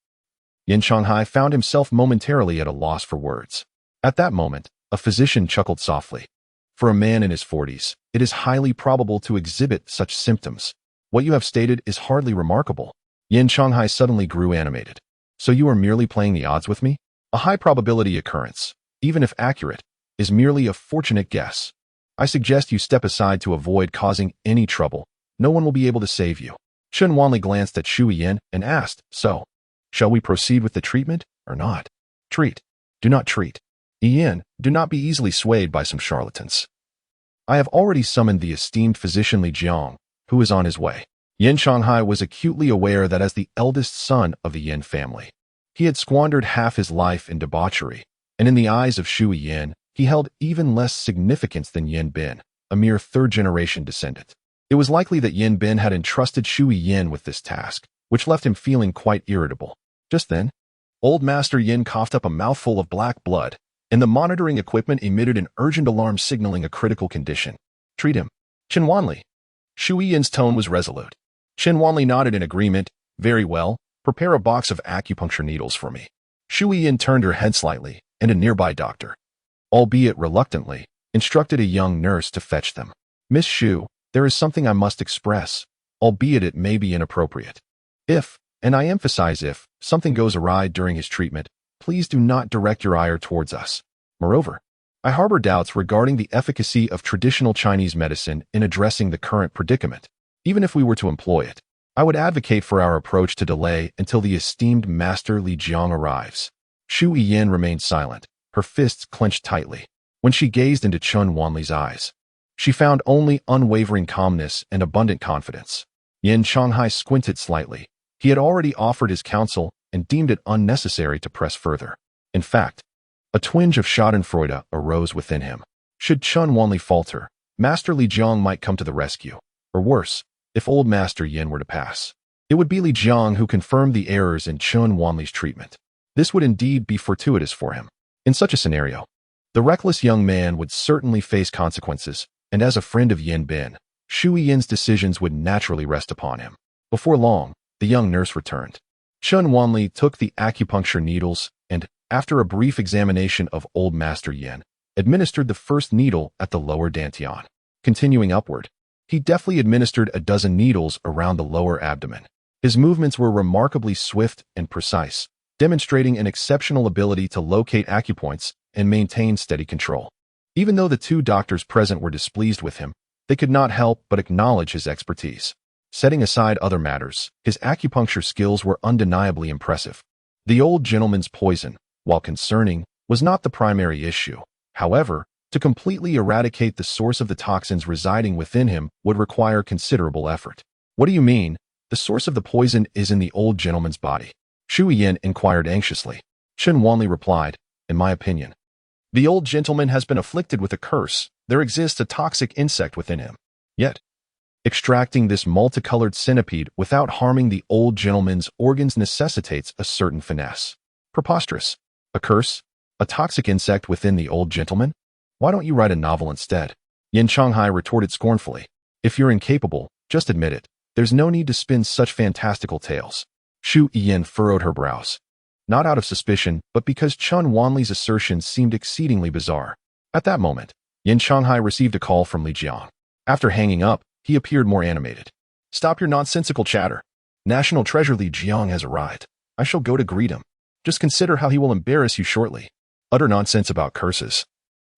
A: Yin Shanghai found himself momentarily at a loss for words. At that moment, a physician chuckled softly. "For a man in his 40s, it is highly probable to exhibit such symptoms. What you have stated is hardly remarkable." Yin Shanghai suddenly grew animated. "So you are merely playing the odds with me? A high probability occurrence, even if accurate, is merely a fortunate guess. I suggest you step aside to avoid causing any trouble. No one will be able to save you." Chen Wanli glanced at Shu Yin and asked, "So, shall we proceed with the treatment or not?" "Treat. Do not treat. Yin, do not be easily swayed by some charlatans. I have already summoned the esteemed physician Li Jiang, who is on his way." Yin Shanghai was acutely aware that as the eldest son of the Yin family, he had squandered half his life in debauchery, and in the eyes of Shu Yin, he held even less significance than Yin Bin, a mere third-generation descendant. It was likely that Yin Bin had entrusted Shu Yin with this task, which left him feeling quite irritable. Just then, old Master Yin coughed up a mouthful of black blood, and the monitoring equipment emitted an urgent alarm signaling a critical condition. "Treat him." "Chen Wanli." Shu Yin's tone was resolute. Chen Wanli nodded in agreement. "Very well, prepare a box of acupuncture needles for me." Shu Yin turned her head slightly, and a nearby doctor, albeit reluctantly, instructed a young nurse to fetch them. "Miss Shu, there is something I must express, albeit it may be inappropriate. If, and I emphasize if, something goes awry during his treatment, please do not direct your ire towards us. Moreover, I harbor doubts regarding the efficacy of traditional Chinese medicine in addressing the current predicament. Even if we were to employ it, I would advocate for our approach to delay until the esteemed Master Li Jiang arrives." Shu Yin remained silent, her fists clenched tightly. When she gazed into Chen Wanli's eyes, she found only unwavering calmness and abundant confidence. Yin Shanghai squinted slightly. He had already offered his counsel and deemed it unnecessary to press further. In fact, a twinge of schadenfreude arose within him. Should Chen Wanli falter, Master Li Jiang might come to the rescue. Or worse, if old Master Yin were to pass, it would be Li Jiang who confirmed the errors in Chen Wanli's treatment. This would indeed be fortuitous for him. In such a scenario, the reckless young man would certainly face consequences, and as a friend of Yin Bin, Shu Yin's decisions would naturally rest upon him. Before long, the young nurse returned. Chen Wanli took the acupuncture needles and, after a brief examination of old Master Yin, administered the first needle at the lower dantian. Continuing upward, he deftly administered a dozen needles around the lower abdomen. His movements were remarkably swift and precise, demonstrating an exceptional ability to locate acupoints and maintain steady control. Even though the two doctors present were displeased with him, they could not help but acknowledge his expertise. Setting aside other matters, his acupuncture skills were undeniably impressive. The old gentleman's poison, while concerning, was not the primary issue. However, to completely eradicate the source of the toxins residing within him would require considerable effort. "What do you mean? The source of the poison is in the old gentleman's body?" Shu Yin inquired anxiously. Chen Wanli replied, "In my opinion, the old gentleman has been afflicted with a curse. There exists a toxic insect within him. Yet, extracting this multicolored centipede without harming the old gentleman's organs necessitates a certain finesse. Preposterous. A curse? A toxic insect within the old gentleman? Why don't you write a novel instead? Yin Changhai retorted scornfully. If you're incapable, just admit it. There's no need to spin such fantastical tales. Shu Yin furrowed her brows. Not out of suspicion, but because Chun Wanli's assertion seemed exceedingly bizarre. At that moment, Yin Changhai received a call from Li Jiang. After hanging up, he appeared more animated. Stop your nonsensical chatter. National Treasure Li Jiang has arrived. I shall go to greet him. Just consider how he will embarrass you shortly. Utter nonsense about curses.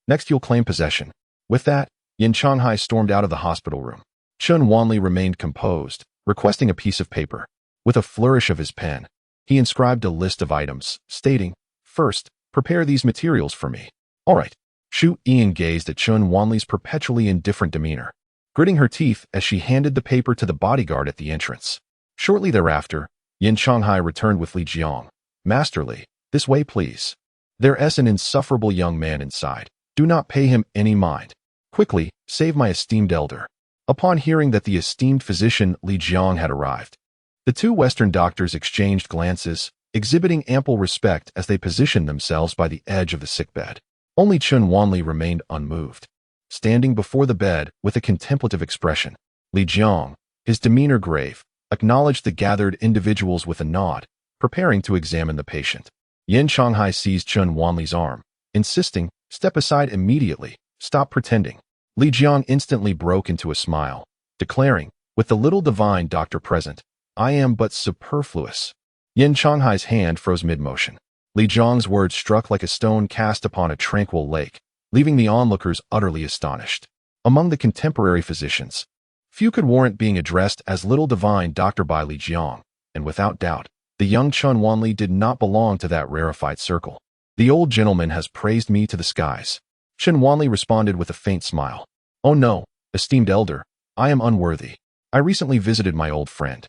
A: Next you'll claim possession. With that, Yin Changhai stormed out of the hospital room. Chun Wanli remained composed, requesting a piece of paper. With a flourish of his pen, he inscribed a list of items, stating, "First, prepare these materials for me." All right. Shu Ian gazed at Chun Wanli's perpetually indifferent demeanor, gritting her teeth as she handed the paper to the bodyguard at the entrance. Shortly thereafter, Yin Changhai returned with Li Jiang. Master Li, this way please. There's an insufferable young man inside. Do not pay him any mind. Quickly, save my esteemed elder. Upon hearing that the esteemed physician Li Jiang had arrived, the two Western doctors exchanged glances, exhibiting ample respect as they positioned themselves by the edge of the sickbed. Only Chun Wanli remained unmoved, standing before the bed with a contemplative expression. Li Jiang, his demeanor grave, acknowledged the gathered individuals with a nod, preparing to examine the patient. Yin Changhai seized Chun Wanli's arm, insisting, "Step aside immediately, stop pretending." Li Jiang instantly broke into a smile, declaring, with the little divine doctor present, "I am but superfluous." Yin Changhai's hand froze mid-motion. Li Jiang's words struck like a stone cast upon a tranquil lake, leaving the onlookers utterly astonished. Among the contemporary physicians, few could warrant being addressed as little divine doctor by Li Jiang, and without doubt, the young Chun Wanli did not belong to that rarefied circle. The old gentleman has praised me to the skies. Chun Wanli responded with a faint smile. Oh no, esteemed elder, I am unworthy. I recently visited my old friend,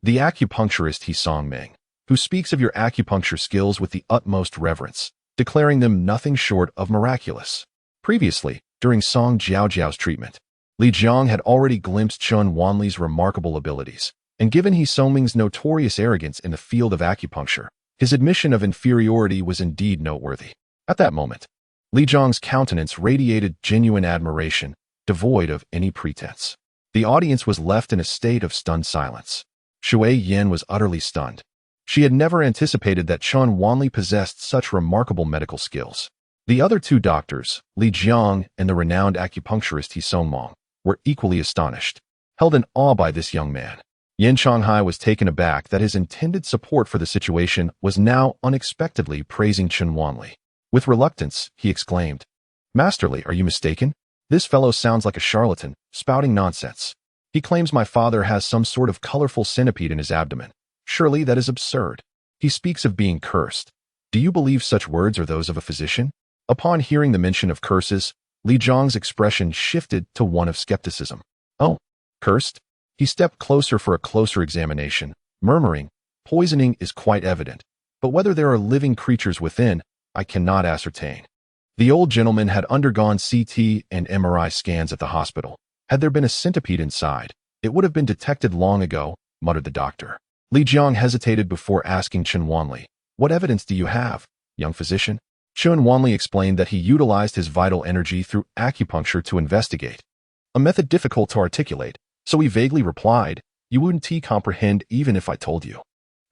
A: the acupuncturist He Song Ming, who speaks of your acupuncture skills with the utmost reverence, declaring them nothing short of miraculous. Previously, during Song Jiaojiao's treatment, Li Jiang had already glimpsed Chun Wanli's remarkable abilities, and given He Song Ming's notorious arrogance in the field of acupuncture, his admission of inferiority was indeed noteworthy. At that moment, Li Jiang's countenance radiated genuine admiration, devoid of any pretense. The audience was left in a state of stunned silence. Shui Yin was utterly stunned. She had never anticipated that Chun Wanli possessed such remarkable medical skills. The other two doctors, Li Jiang and the renowned acupuncturist He Song Ming, were equally astonished, held in awe by this young man. Yin Changhai was taken aback that his intended support for the situation was now unexpectedly praising Chun Wanli. With reluctance, he exclaimed, "Master Li, are you mistaken? This fellow sounds like a charlatan, spouting nonsense. He claims my father has some sort of colorful centipede in his abdomen. Surely that is absurd. He speaks of being cursed. Do you believe such words are those of a physician?" Upon hearing the mention of curses, Li Jiang's expression shifted to one of skepticism. Oh, cursed? He stepped closer for a closer examination, murmuring, "Poisoning is quite evident, but whether there are living creatures within, I cannot ascertain." The old gentleman had undergone CT and MRI scans at the hospital. Had there been a centipede inside, it would have been detected long ago, muttered the doctor. Li Jiang hesitated before asking Chun Wanli, "What evidence do you have, young physician?" Chun Wanli explained that he utilized his vital energy through acupuncture to investigate. A method difficult to articulate, so he vaguely replied, "You wouldn't comprehend even if I told you."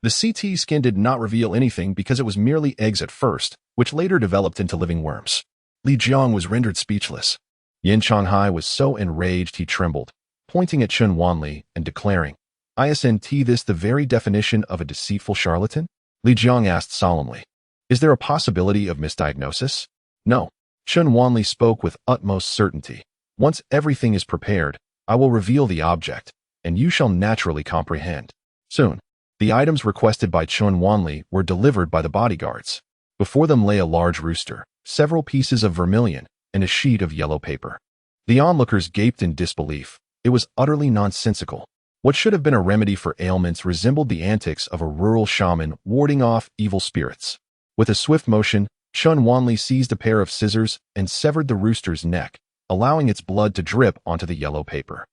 A: The CT scan did not reveal anything because it was merely eggs at first, which later developed into living worms. Li Jiang was rendered speechless. Yin Changhai was so enraged he trembled, pointing at Chun Wanli and declaring, "Isn't this the very definition of a deceitful charlatan?" Li Jiang asked solemnly, "Is there a possibility of misdiagnosis?" "No." Chun Wanli spoke with utmost certainty. "Once everything is prepared, I will reveal the object, and you shall naturally comprehend." Soon, the items requested by Chun Wanli were delivered by the bodyguards. Before them lay a large rooster, several pieces of vermilion, and a sheet of yellow paper. The onlookers gaped in disbelief. It was utterly nonsensical. What should have been a remedy for ailments resembled the antics of a rural shaman warding off evil spirits. With a swift motion, Chun Wanli seized a pair of scissors and severed the rooster's neck, allowing its blood to drip onto the yellow paper.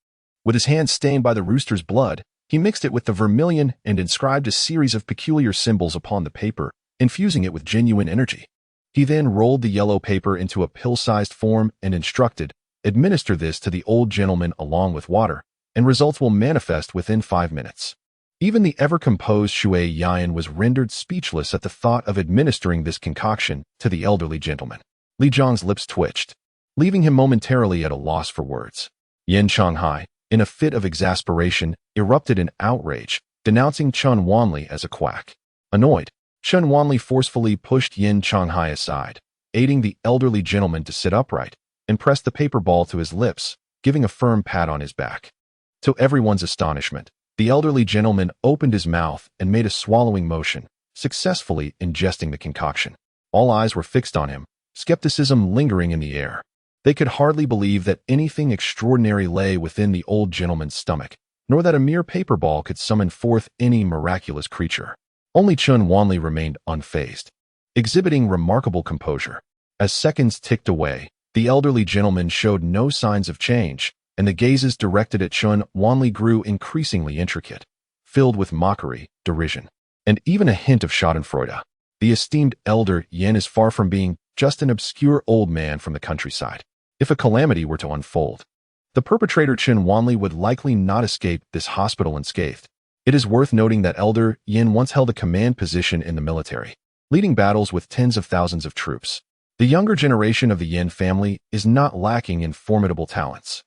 A: With his hands stained by the rooster's blood, he mixed it with the vermilion and inscribed a series of peculiar symbols upon the paper, infusing it with genuine energy. He then rolled the yellow paper into a pill-sized form and instructed, "Administer this to the old gentleman along with water, and results will manifest within 5 minutes." Even the ever-composed Shui Yan was rendered speechless at the thought of administering this concoction to the elderly gentleman. Li Zhang's lips twitched, leaving him momentarily at a loss for words. Yin Shanghai, in a fit of exasperation, erupted in outrage, denouncing Chen Wanli as a quack. Annoyed, Chen Wanli forcefully pushed Yin Shanghai aside, aiding the elderly gentleman to sit upright, and pressed the paper ball to his lips, giving a firm pat on his back. To everyone's astonishment, the elderly gentleman opened his mouth and made a swallowing motion, successfully ingesting the concoction. All eyes were fixed on him, skepticism lingering in the air. They could hardly believe that anything extraordinary lay within the old gentleman's stomach, nor that a mere paper ball could summon forth any miraculous creature. Only Chen Wanli remained unfazed, exhibiting remarkable composure. As seconds ticked away, the elderly gentleman showed no signs of change, and the gazes directed at Chen Wanli grew increasingly intricate, filled with mockery, derision, and even a hint of schadenfreude. The esteemed elder Yin is far from being just an obscure old man from the countryside. If a calamity were to unfold, the perpetrator Chen Wanli would likely not escape this hospital unscathed. It is worth noting that elder Yin once held a command position in the military, leading battles with tens of thousands of troops. The younger generation of the Yin family is not lacking in formidable talents.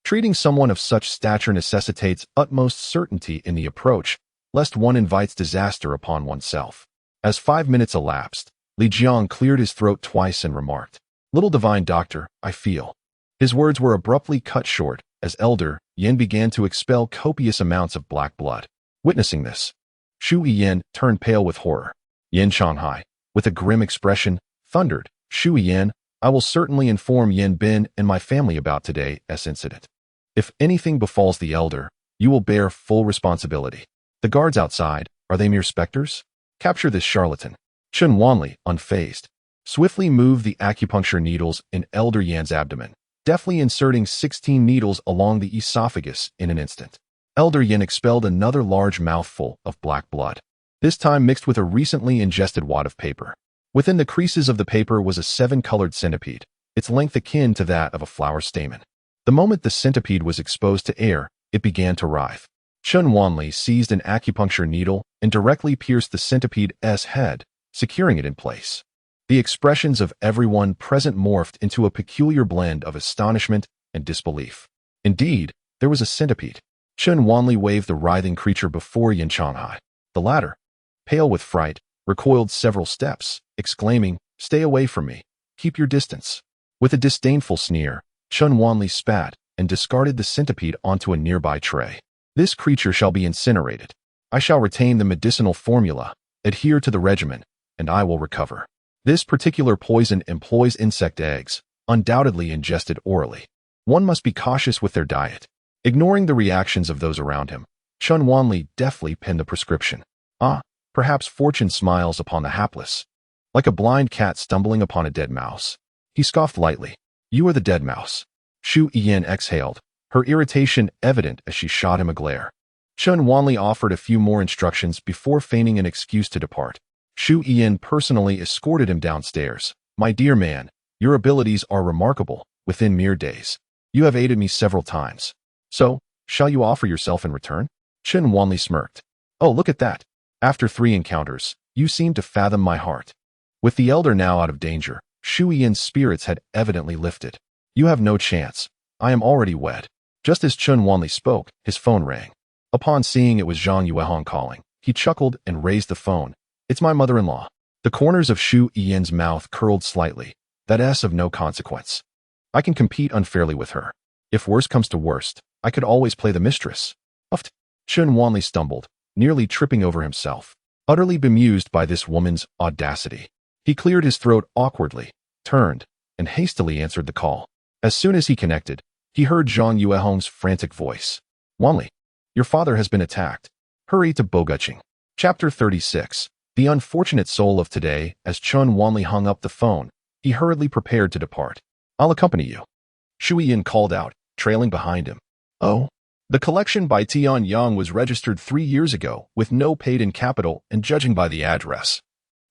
A: Treating someone of such stature necessitates utmost certainty in the approach, lest one invites disaster upon oneself. As 5 minutes elapsed, Li Jiang cleared his throat twice and remarked, "Little divine doctor, I feel." His words were abruptly cut short as elder Yin began to expel copious amounts of black blood. Witnessing this, Shu Yin turned pale with horror. Yin Shanghai, with a grim expression, thundered, "Shu Yin, I will certainly inform Yin Bin and my family about today's incident. If anything befalls the elder, you will bear full responsibility. The guards outside, are they mere specters? Capture this charlatan." Chen Wanli, unfazed, swiftly moved the acupuncture needles in elder Yan's abdomen, deftly inserting 16 needles along the esophagus in an instant. Elder Yin expelled another large mouthful of black blood, this time mixed with a recently ingested wad of paper. Within the creases of the paper was a 7-colored centipede, its length akin to that of a flower stamen. The moment the centipede was exposed to air, it began to writhe. Chen Wanli seized an acupuncture needle and directly pierced the centipede's head, securing it in place. The expressions of everyone present morphed into a peculiar blend of astonishment and disbelief. Indeed, there was a centipede. Chen Wanli waved the writhing creature before Yin Shanghai. The latter, pale with fright, recoiled several steps, exclaiming, "Stay away from me. Keep your distance." With a disdainful sneer, Chen Wanli spat and discarded the centipede onto a nearby tray. "This creature shall be incinerated. I shall retain the medicinal formula, adhere to the regimen, and I will recover. This particular poison employs insect eggs, undoubtedly ingested orally. One must be cautious with their diet." Ignoring the reactions of those around him, Chen Wanli deftly penned the prescription. Perhaps fortune smiles upon the hapless. Like a blind cat stumbling upon a dead mouse, he scoffed lightly. "You are the dead mouse." Shu Yin exhaled, her irritation evident as she shot him a glare. Chen Wanli offered a few more instructions before feigning an excuse to depart. Shu Yin personally escorted him downstairs. "My dear man, your abilities are remarkable. Within mere days, you have aided me several times. So, shall you offer yourself in return?" Chen Wanli smirked. "Oh, look at that. After 3 encounters, you seem to fathom my heart." With the elder now out of danger, Shu Yin's spirits had evidently lifted. "You have no chance. I am already wed." Just as Chen Wanli spoke, his phone rang. Upon seeing it was Zhang Yuehong calling, he chuckled and raised the phone. "It's my mother-in-law." The corners of Shu Yin's mouth curled slightly. "That's of no consequence. I can compete unfairly with her. If worst comes to worst, I could always play the mistress." Uft. Chen Wanli stumbled, nearly tripping over himself, utterly bemused by this woman's audacity. He cleared his throat awkwardly, turned, and hastily answered the call. As soon as he connected, he heard Zhang Yuehong's frantic voice. "Wanli, your father has been attacked. Hurry to Bogucheng." Chapter 36. The unfortunate soul of today. As Chen Wanli hung up the phone, he hurriedly prepared to depart. "I'll accompany you," Shu Yin called out, trailing behind him. "Oh?" The collection by Tian Yang was registered 3 years ago with no paid-in capital, and judging by the address,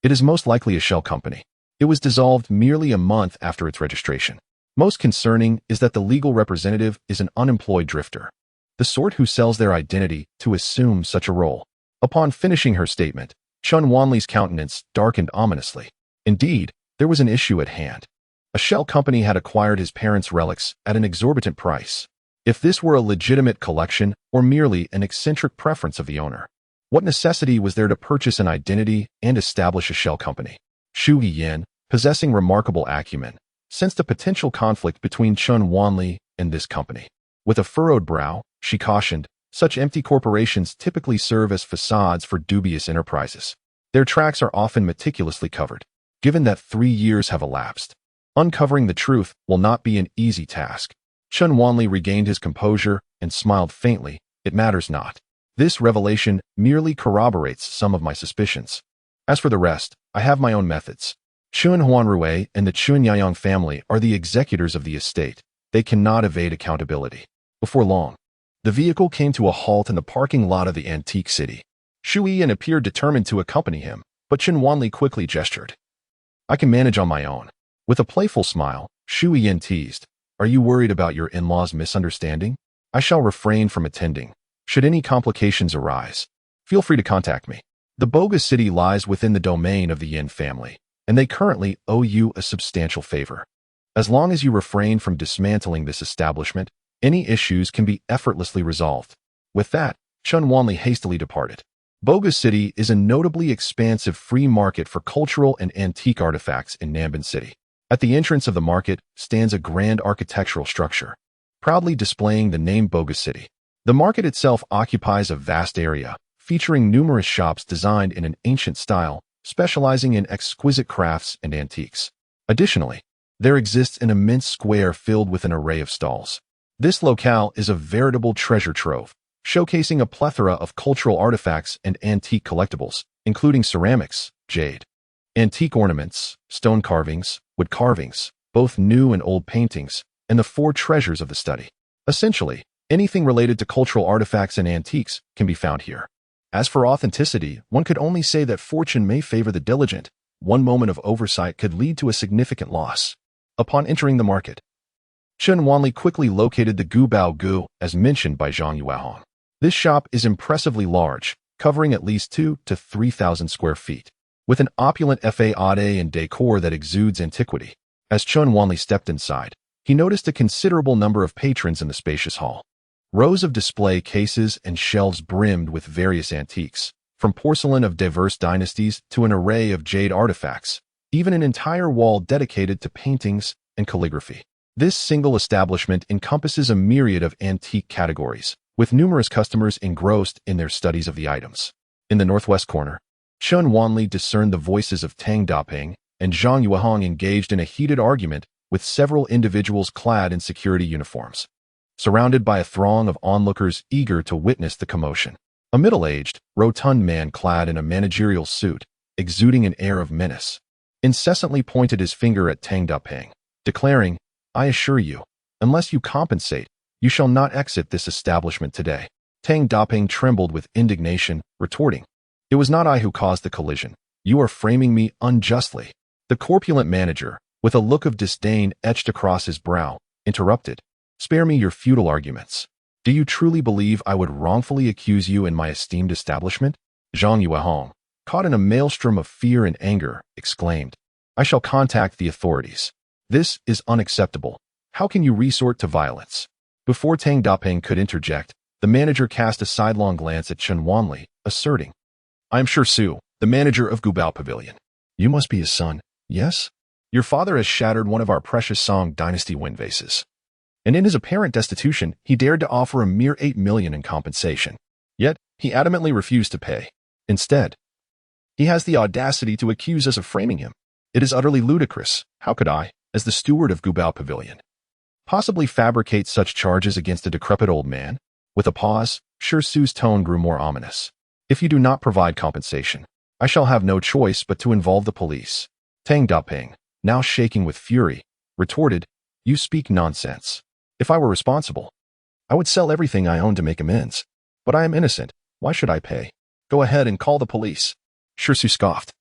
A: It is most likely a shell company. It was dissolved merely a month after its registration. Most concerning is that the legal representative is an unemployed drifter, the sort who sells their identity to assume such a role. Upon finishing her statement, Chun Wanli's countenance darkened ominously. Indeed, there was an issue at hand. A shell company had acquired his parents' relics at an exorbitant price. If this were a legitimate collection or merely an eccentric preference of the owner, what necessity was there to purchase an identity and establish a shell company? Xu Yiyan, possessing remarkable acumen, sensed a potential conflict between Chun Wanli and this company. With a furrowed brow, she cautioned, such empty corporations typically serve as facades for dubious enterprises. Their tracks are often meticulously covered. Given that 3 years have elapsed, uncovering the truth will not be an easy task. Chun Wanli regained his composure and smiled faintly. It matters not. This revelation merely corroborates some of my suspicions. As for the rest, I have my own methods. Chun Huanrui and the Chun Yayang family are the executors of the estate. They cannot evade accountability. Before long, the vehicle came to a halt in the parking lot of the antique city. Xu Yiyan appeared determined to accompany him, but Chun Wanli quickly gestured. I can manage on my own. With a playful smile, Xu Yiyan teased, Are you worried about your in-laws misunderstanding? I shall refrain from attending. Should any complications arise, feel free to contact me. The bogus city lies within the domain of the Yin family, and they currently owe you a substantial favor. As long as you refrain from dismantling this establishment, any issues can be effortlessly resolved. With that, Chun Wanli hastily departed. Bogus City is a notably expansive free market for cultural and antique artifacts in Nanban City. At the entrance of the market stands a grand architectural structure, proudly displaying the name Bogus City. The market itself occupies a vast area, featuring numerous shops designed in an ancient style, specializing in exquisite crafts and antiques. Additionally, there exists an immense square filled with an array of stalls. This locale is a veritable treasure trove, showcasing a plethora of cultural artifacts and antique collectibles, including ceramics, jade, antique ornaments, stone carvings, wood carvings, both new and old paintings, and the 4 treasures of the study. Essentially, anything related to cultural artifacts and antiques can be found here. As for authenticity, one could only say that fortune may favor the diligent. One moment of oversight could lead to a significant loss. Upon entering the market, Chun Wanli quickly located the Gubao Gu as mentioned by Zhang Yuehong. This shop is impressively large, covering at least 2,000 to 3,000 square feet, with an opulent faade and decor that exudes antiquity. As Chun Wanli stepped inside, he noticed a considerable number of patrons in the spacious hall. Rows of display cases and shelves brimmed with various antiques, from porcelain of diverse dynasties to an array of jade artifacts, even an entire wall dedicated to paintings and calligraphy. This single establishment encompasses a myriad of antique categories, with numerous customers engrossed in their studies of the items. In the northwest corner, Chun Wanli discerned the voices of Tang Daping and Zhang Yuehong engaged in a heated argument with several individuals clad in security uniforms, surrounded by a throng of onlookers eager to witness the commotion. A middle-aged, rotund man clad in a managerial suit, exuding an air of menace, incessantly pointed his finger at Tang Daping, declaring, I assure you, unless you compensate, you shall not exit this establishment today. Tang Daping trembled with indignation, retorting, It was not I who caused the collision. You are framing me unjustly. The corpulent manager, with a look of disdain etched across his brow, interrupted, Spare me your futile arguments. Do you truly believe I would wrongfully accuse you in my esteemed establishment? Zhang Yuehong, caught in a maelstrom of fear and anger, exclaimed, I shall contact the authorities. This is unacceptable. How can you resort to violence? Before Tang Daping could interject, the manager cast a sidelong glance at Chun Wanli, asserting, I am sure Su, the manager of Gubao Pavilion. You must be his son, yes? Your father has shattered one of our precious Song dynasty wind vases. And in his apparent destitution, he dared to offer a mere 8 million in compensation. Yet, he adamantly refused to pay. Instead, he has the audacity to accuse us of framing him. It is utterly ludicrous. How could I, as the steward of Gubao Pavilion, possibly fabricate such charges against a decrepit old man? With a pause, Shi Su's tone grew more ominous. If you do not provide compensation, I shall have no choice but to involve the police. Tang Daping, now shaking with fury, retorted, You speak nonsense. If I were responsible, I would sell everything I own to make amends. But I am innocent. Why should I pay? Go ahead and call the police. Shi Su scoffed.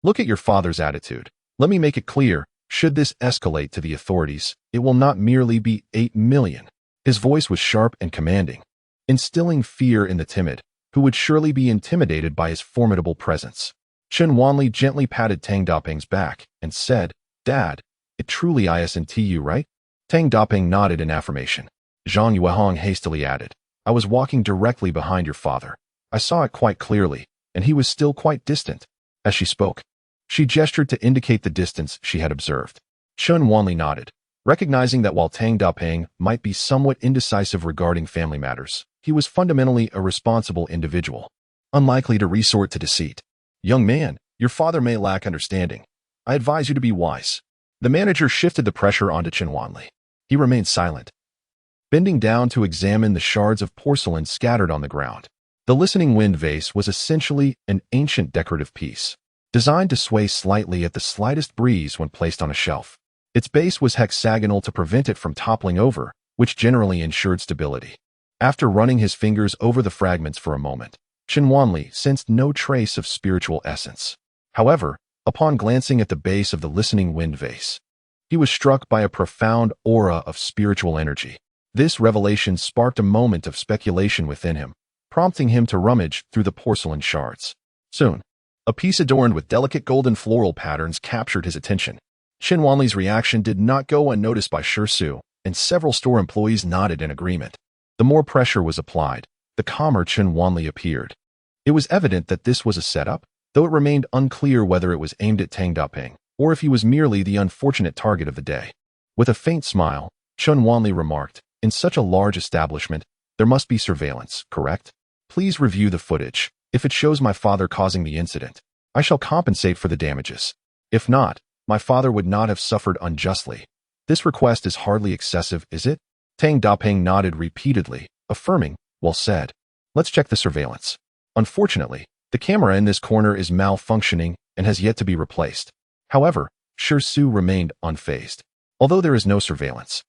A: Look at your father's attitude. Let me make it clear, should this escalate to the authorities, it will not merely be 8 million. His voice was sharp and commanding, instilling fear in the timid, who would surely be intimidated by his formidable presence. Chen Wanli gently patted Tang Daping's back and said, "Dad, it truly isn't you, right?" Tang Daping nodded in affirmation. Zhang Yuehong hastily added, "I was walking directly behind your father. I saw it quite clearly, and he was still quite distant." As she spoke, she gestured to indicate the distance she had observed. Chen Wanli nodded, recognizing that while Tang Daping might be somewhat indecisive regarding family matters, he was fundamentally a responsible individual, unlikely to resort to deceit. "Young man, your father may lack understanding. I advise you to be wise." The manager shifted the pressure onto Chen Wanli. He remained silent, bending down to examine the shards of porcelain scattered on the ground. The listening wind vase was essentially an ancient decorative piece, designed to sway slightly at the slightest breeze when placed on a shelf. Its base was hexagonal to prevent it from toppling over, which generally ensured stability. After running his fingers over the fragments for a moment, Chen Wanli sensed no trace of spiritual essence. However, upon glancing at the base of the listening wind vase, he was struck by a profound aura of spiritual energy. This revelation sparked a moment of speculation within him, prompting him to rummage through the porcelain shards. Soon, a piece adorned with delicate golden floral patterns captured his attention. Chen Wanli's reaction did not go unnoticed by Shi Su, and several store employees nodded in agreement. The more pressure was applied, the calmer Chen Wanli appeared. It was evident that this was a setup, though it remained unclear whether it was aimed at Tang Daping, or if he was merely the unfortunate target of the day. With a faint smile, Chen Wanli remarked, "In such a large establishment, there must be surveillance, correct? Please review the footage. If it shows my father causing the incident, I shall compensate for the damages. If not, my father would not have suffered unjustly. This request is hardly excessive, is it?" Tang Daping nodded repeatedly, affirming, "Well said. Let's check the surveillance." Unfortunately, the camera in this corner is malfunctioning and has yet to be replaced. However, Shi Su remained unfazed. "Although there is no surveillance,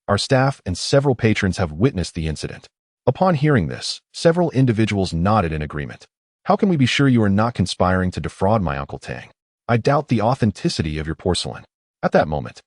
A: our staff and several patrons have witnessed the incident." Upon hearing this, several individuals nodded in agreement. "How can we be sure you are not conspiring to defraud my Uncle Tang? I doubt the authenticity of your porcelain." At that moment,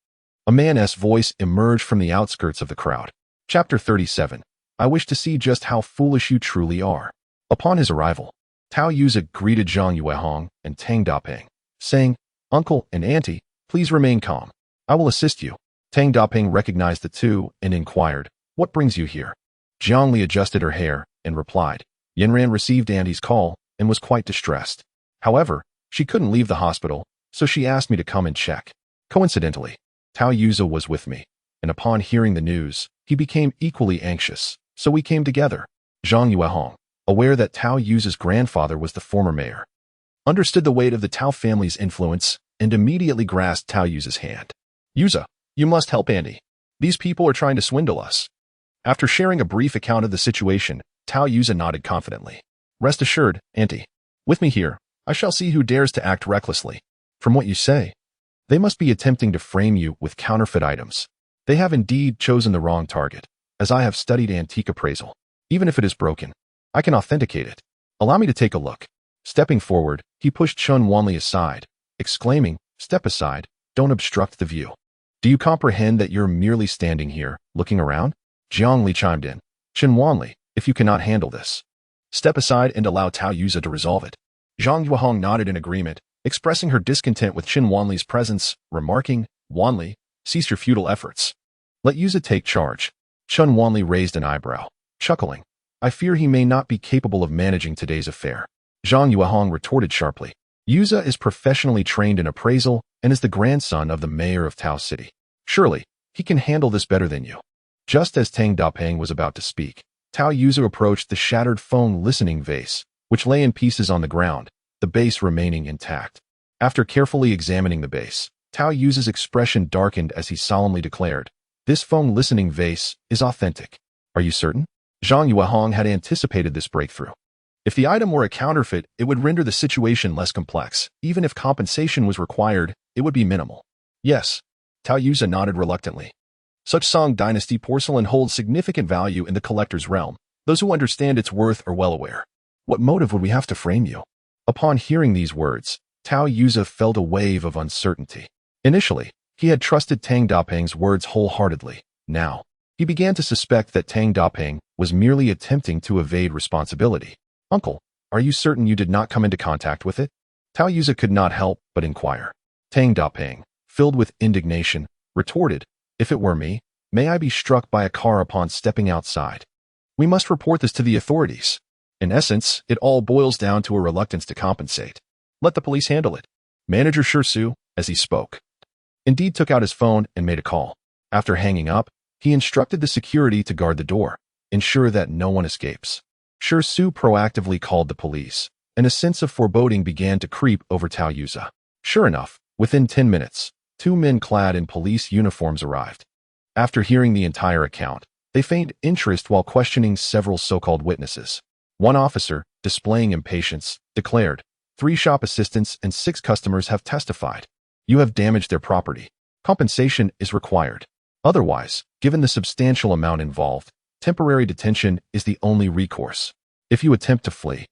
A: a man's voice emerged from the outskirts of the crowd. Chapter 37. I wish to see just how foolish you truly are. Upon his arrival, Tao Yuza greeted Zhang Yuehong and Tang Daping, saying, "Uncle and Auntie, please remain calm. I will assist you." Tang Daping recognized the two and inquired, "What brings you here?" Jiang Li adjusted her hair and replied, "Yanran received Auntie's call and was quite distressed. However, she couldn't leave the hospital, so she asked me to come and check." Coincidentally, Tao Yuza was with me, and upon hearing the news, he became equally anxious, so we came together. Zhang Yuehong, aware that Tao Yuza's grandfather was the former mayor, understood the weight of the Tao family's influence and immediately grasped Tao Yuza's hand. "Yuza, you must help Auntie. These people are trying to swindle us." After sharing a brief account of the situation, Tao Yuza nodded confidently. "Rest assured, Auntie. With me here, I shall see who dares to act recklessly. From what you say, they must be attempting to frame you with counterfeit items. They have indeed chosen the wrong target, as I have studied antique appraisal. Even if it is broken, I can authenticate it. Allow me to take a look." Stepping forward, he pushed Chen Wanli aside, exclaiming, "Step aside, don't obstruct the view. Do you comprehend that you're merely standing here, looking around?" Jiang Li chimed in, "Chen Wanli, if you cannot handle this, step aside and allow Tao Yuza to resolve it." Zhang Yuehong nodded in agreement, expressing her discontent with Chen Wanli's presence, remarking, "Wanli, cease your futile efforts. Let Yuza take charge." Chen Wanli raised an eyebrow, chuckling, "I fear he may not be capable of managing today's affair." Zhang Yuehong retorted sharply, "Yuza is professionally trained in appraisal and is the grandson of the mayor of Tao City. Surely, he can handle this better than you." Just as Tang Daping was about to speak, Tao Yuza approached the shattered phone listening vase, which lay in pieces on the ground, the base remaining intact. After carefully examining the base, Tao Yuza's expression darkened as he solemnly declared, "This phone listening vase is authentic." "Are you certain?" Zhang Yuehong had anticipated this breakthrough. If the item were a counterfeit, it would render the situation less complex. Even if compensation was required, it would be minimal. "Yes." Tao Yuza nodded reluctantly. Such Song Dynasty porcelain holds significant value in the collector's realm. Those who understand its worth are well aware. "What motive would we have to frame you?" Upon hearing these words, Tao Yuza felt a wave of uncertainty. Initially, he had trusted Tang Daping's words wholeheartedly. Now, he began to suspect that Tang Daping was merely attempting to evade responsibility. "Uncle, are you certain you did not come into contact with it?" Tao Yuza could not help but inquire. Tang Daping, filled with indignation, retorted, "If it were me, may I be struck by a car upon stepping outside. We must report this to the authorities." In essence, it all boils down to a reluctance to compensate. "Let the police handle it." Manager Shirsu, as he spoke, indeed took out his phone and made a call. After hanging up, he instructed the security to guard the door, ensure that no one escapes. Shirsu proactively called the police, and a sense of foreboding began to creep over Tao Yuza. Sure enough, within 10 minutes, 2 men clad in police uniforms arrived. After hearing the entire account, they feigned interest while questioning several so-called witnesses. One officer, displaying impatience, declared, "3 shop assistants and 6 customers have testified. You have damaged their property. Compensation is required. Otherwise, given the substantial amount involved, temporary detention is the only recourse. If you attempt to flee,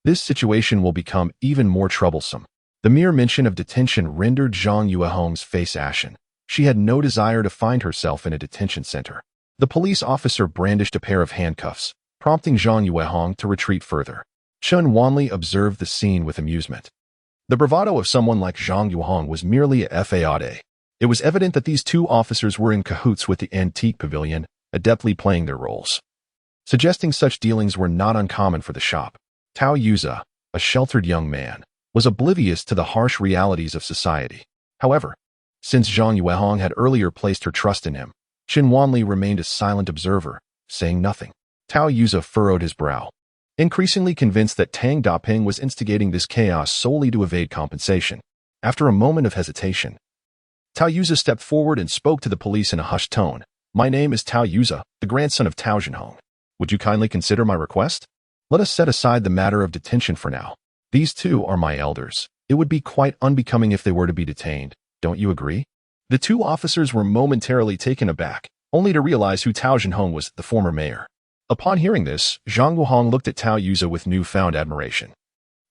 A: this situation will become even more troublesome." The mere mention of detention rendered Zhang Yuehong's face ashen. She had no desire to find herself in a detention center. The police officer brandished a pair of handcuffs, prompting Zhang Yuehong to retreat further. Chen Wanli observed the scene with amusement. The bravado of someone like Zhang Yuehong was merely a fade. It was evident that these 2 officers were in cahoots with the antique pavilion, adeptly playing their roles. Suggesting such dealings were not uncommon for the shop. Tao Yuza, a sheltered young man, was oblivious to the harsh realities of society. However, since Zhang Yuehong had earlier placed her trust in him, Chen Wanli remained a silent observer, saying nothing. Tao Yuza furrowed his brow, increasingly convinced that Tang Daping was instigating this chaos solely to evade compensation. After a moment of hesitation, Tao Yuza stepped forward and spoke to the police in a hushed tone. "My name is Tao Yuza, the grandson of Tao Zhenhong. Would you kindly consider my request? Let us set aside the matter of detention for now. These 2 are my elders. It would be quite unbecoming if they were to be detained. Don't you agree?" The 2 officers were momentarily taken aback, only to realize who Tao Zhenhong was, the former mayor. Upon hearing this, Zhang Yuehong looked at Tao Yuza with newfound admiration.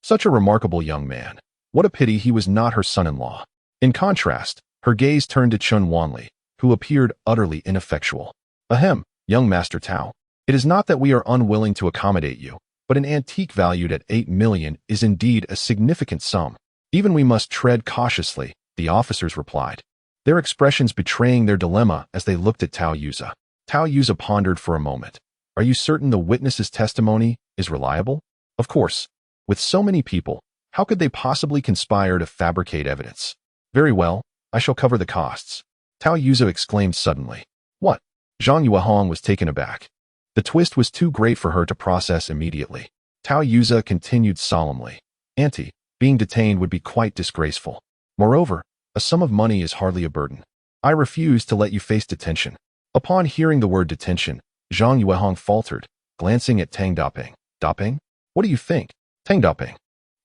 A: Such a remarkable young man. What a pity he was not her son-in-law. In contrast, her gaze turned to Chen Wanli, who appeared utterly ineffectual. "Ahem, young Master Tao. It is not that we are unwilling to accommodate you, but an antique valued at 8 million is indeed a significant sum. Even we must tread cautiously," the officers replied, their expressions betraying their dilemma as they looked at Tao Yuza. Tao Yuza pondered for a moment. "Are you certain the witness's testimony is reliable?" Of course. With so many people, how could they possibly conspire to fabricate evidence? "Very well, I shall cover the costs," Tao Yuza exclaimed suddenly. "What?" Zhang Yuehong was taken aback. The twist was too great for her to process immediately. Tao Yuza continued solemnly. "Auntie, being detained would be quite disgraceful. Moreover, a sum of money is hardly a burden. I refuse to let you face detention." Upon hearing the word detention, Zhang Yuehong faltered, glancing at Tang Daping. "Daping? What do you think?" Tang Daping,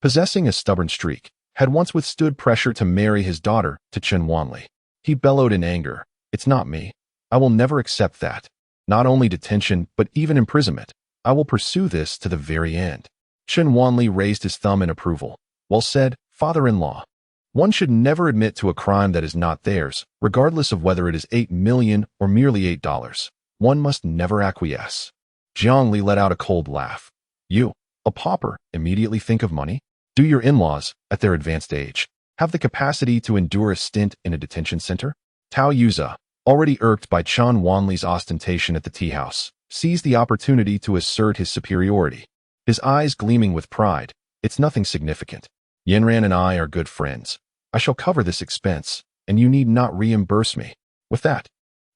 A: possessing a stubborn streak, had once withstood pressure to marry his daughter to Chen Wanli. He bellowed in anger, "It's not me. I will never accept that. Not only detention, but even imprisonment. I will pursue this to the very end." Chen Wanli raised his thumb in approval. "Well said, father-in-law. One should never admit to a crime that is not theirs, regardless of whether it is 8 million or merely $8. One must never acquiesce." Jiang Li let out a cold laugh. "You, a pauper, immediately think of money? Do your in-laws, at their advanced age, have the capacity to endure a stint in a detention center?" Tao Yuza, already irked by Chen Wanli's ostentation at the tea house, seized the opportunity to assert his superiority. His eyes gleaming with pride. "It's nothing significant. Yanran and I are good friends. I shall cover this expense, and you need not reimburse me." With that,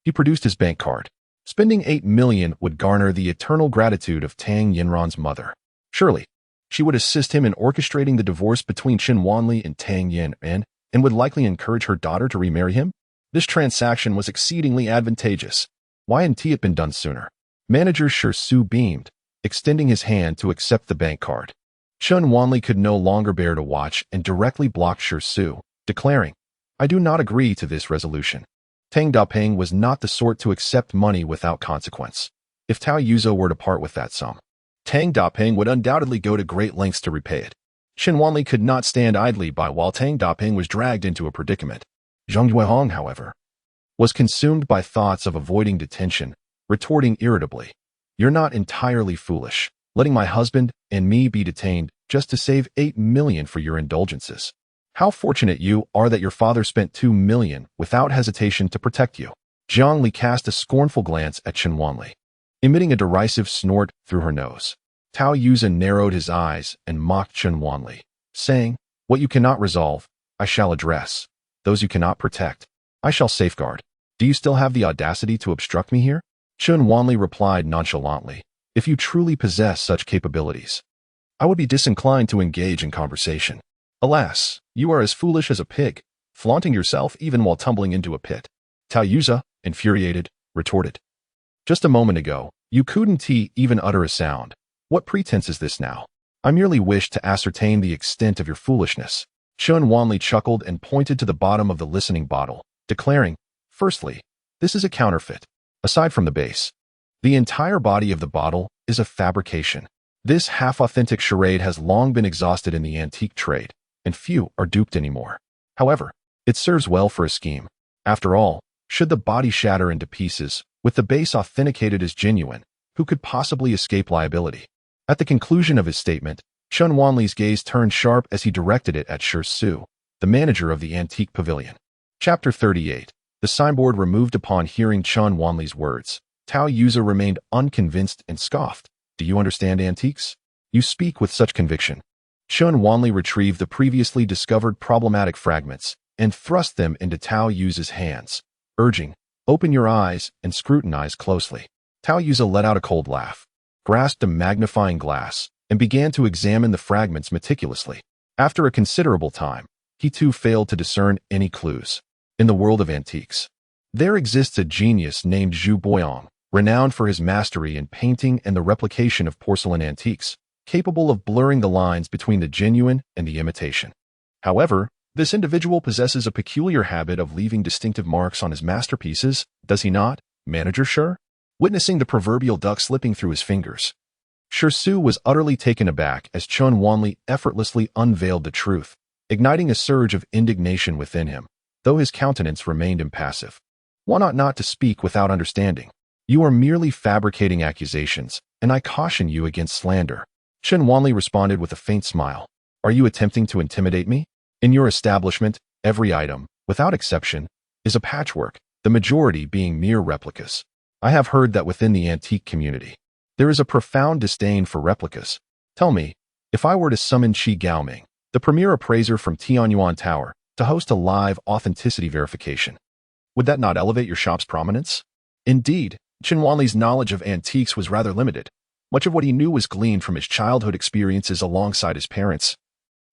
A: he produced his bank card. Spending 8 million would garner the eternal gratitude of Tang Yanran's mother. Surely, she would assist him in orchestrating the divorce between Chen Wanli and Tang Yanran, and would likely encourage her daughter to remarry him. This transaction was exceedingly advantageous. Why hadn't it been done sooner? Manager Shirsu beamed, extending his hand to accept the bank card. Chen Wanli could no longer bear to watch and directly blocked Shirsu, declaring, "I do not agree to this resolution." Tang Daping was not the sort to accept money without consequence. If Tao Yuza were to part with that sum, Tang Daping would undoubtedly go to great lengths to repay it. Chen Wanli could not stand idly by while Tang Daping was dragged into a predicament. Zhang Yuehong, however, was consumed by thoughts of avoiding detention, retorting irritably, "You're not entirely foolish, letting my husband and me be detained just to save 8 million for your indulgences. How fortunate you are that your father spent 2 million without hesitation to protect you." Jiang Li cast a scornful glance at Chen Wanli, emitting a derisive snort through her nose. Tao Yuzhen narrowed his eyes and mocked Chen Wanli, saying, "What you cannot resolve, I shall address. Those you cannot protect, I shall safeguard. Do you still have the audacity to obstruct me here?" Chen Wanli replied nonchalantly, "If you truly possess such capabilities, I would be disinclined to engage in conversation. Alas, you are as foolish as a pig, flaunting yourself even while tumbling into a pit." Tao Yuza, infuriated, retorted, "Just a moment ago, you couldn't even utter a sound. What pretense is this now? I merely wished to ascertain the extent of your foolishness." Chen Wanli chuckled and pointed to the bottom of the listening bottle, declaring, "Firstly, this is a counterfeit. Aside from the base, the entire body of the bottle is a fabrication. This half-authentic charade has long been exhausted in the antique trade, and few are duped anymore. However, it serves well for a scheme. After all, should the body shatter into pieces, with the base authenticated as genuine, who could possibly escape liability?" At the conclusion of his statement, Chen Wanli's gaze turned sharp as he directed it at Shi Su, the manager of the antique pavilion. Chapter 38. The signboard removed. Upon hearing Chen Wanli's words, Tao Yuza remained unconvinced and scoffed. "Do you understand antiques? You speak with such conviction." Chen Wanli retrieved the previously discovered problematic fragments and thrust them into Tao Yuza's hands, urging, "Open your eyes and scrutinize closely." Tao Yuza let out a cold laugh, grasped a magnifying glass, and began to examine the fragments meticulously. After a considerable time, he too failed to discern any clues. In the world of antiques, there exists a genius named Zhu Boyong, renowned for his mastery in painting and the replication of porcelain antiques, capable of blurring the lines between the genuine and the imitation. However, this individual possesses a peculiar habit of leaving distinctive marks on his masterpieces, does he not, Manager Shi? Witnessing the proverbial duck slipping through his fingers, Shi Su was utterly taken aback as Chen Wanli effortlessly unveiled the truth, igniting a surge of indignation within him, though his countenance remained impassive. "One ought not to speak without understanding. You are merely fabricating accusations, and I caution you against slander." Chen Wanli responded with a faint smile. "Are you attempting to intimidate me? In your establishment, every item, without exception, is a patchwork, the majority being mere replicas. I have heard that within the antique community, there is a profound disdain for replicas. Tell me, if I were to summon Qi Gaoming, the premier appraiser from Tianyuan Tower, to host a live authenticity verification, would that not elevate your shop's prominence?" Indeed, Chen Wanli's knowledge of antiques was rather limited. Much of what he knew was gleaned from his childhood experiences alongside his parents,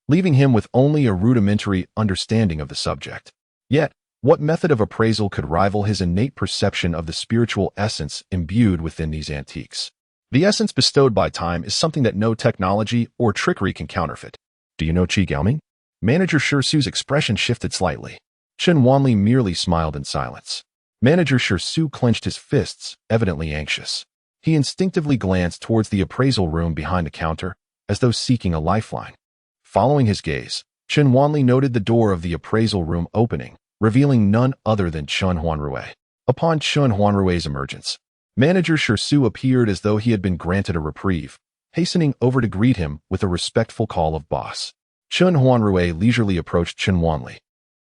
A: leaving him with only a rudimentary understanding of the subject. Yet, what method of appraisal could rival his innate perception of the spiritual essence imbued within these antiques? The essence bestowed by time is something that no technology or trickery can counterfeit. "Do you know Qi Gaoming?" Manager Shi Su's expression shifted slightly. Chen Wanli merely smiled in silence. Manager Shi Su clenched his fists, evidently anxious. He instinctively glanced towards the appraisal room behind the counter, as though seeking a lifeline. Following his gaze, Chen Wanli noted the door of the appraisal room opening, revealing none other than Chen Huanrui. Upon Chen Huanrui's emergence, Manager Shi Su appeared as though he had been granted a reprieve, hastening over to greet him with a respectful call of boss. Chen Huanrui leisurely approached Chen Wanli.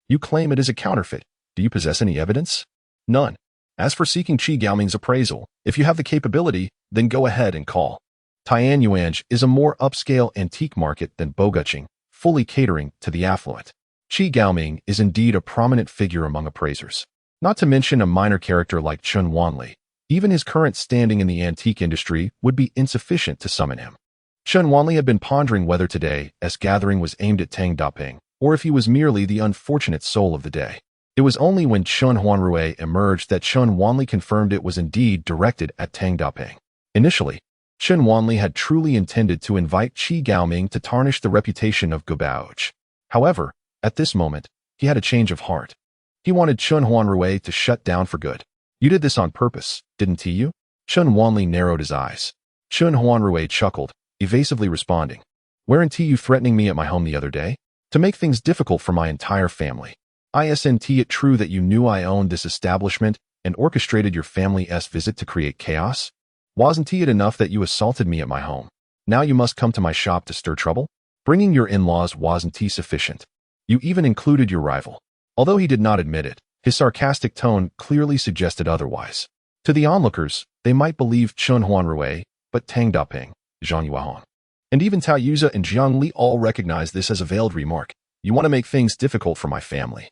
A: "You claim it is a counterfeit. Do you possess any evidence?" "None. As for seeking Qi Gaoming's appraisal, if you have the capability, then go ahead and call. Tianyuan is a more upscale antique market than Bogucheng, fully catering to the affluent. Qi Gaoming is indeed a prominent figure among appraisers. Not to mention a minor character like Chen Wanli. Even his current standing in the antique industry would be insufficient to summon him." Chen Wanli had been pondering whether today's gathering was aimed at Tang Daping, or if he was merely the unfortunate soul of the day. It was only when Chen Huanrui emerged that Chen Wanli confirmed it was indeed directed at Tang Daping. Initially, Chen Wanli had truly intended to invite Qi Gaoming to tarnish the reputation of Gubauch. However, at this moment, he had a change of heart. He wanted Chen Huanrui to shut down for good. "You did this on purpose, didn't you?" Chen Wanli narrowed his eyes. Chen Huanrui chuckled, evasively responding, Weren't you threatening me at my home the other day? To make things difficult for my entire family. Isn't it true that you knew I owned this establishment and orchestrated your family's visit to create chaos? Wasn't it enough that you assaulted me at my home? Now you must come to my shop to stir trouble? Bringing your in-laws wasn't sufficient. You even included your rival. Although he did not admit it, his sarcastic tone clearly suggested otherwise. To the onlookers, they might believe Chen Huanrui, but Tang Daping, Zhang Yuehong, and even Tao Yuza and Jiang Li all recognized this as a veiled remark. You want to make things difficult for my family.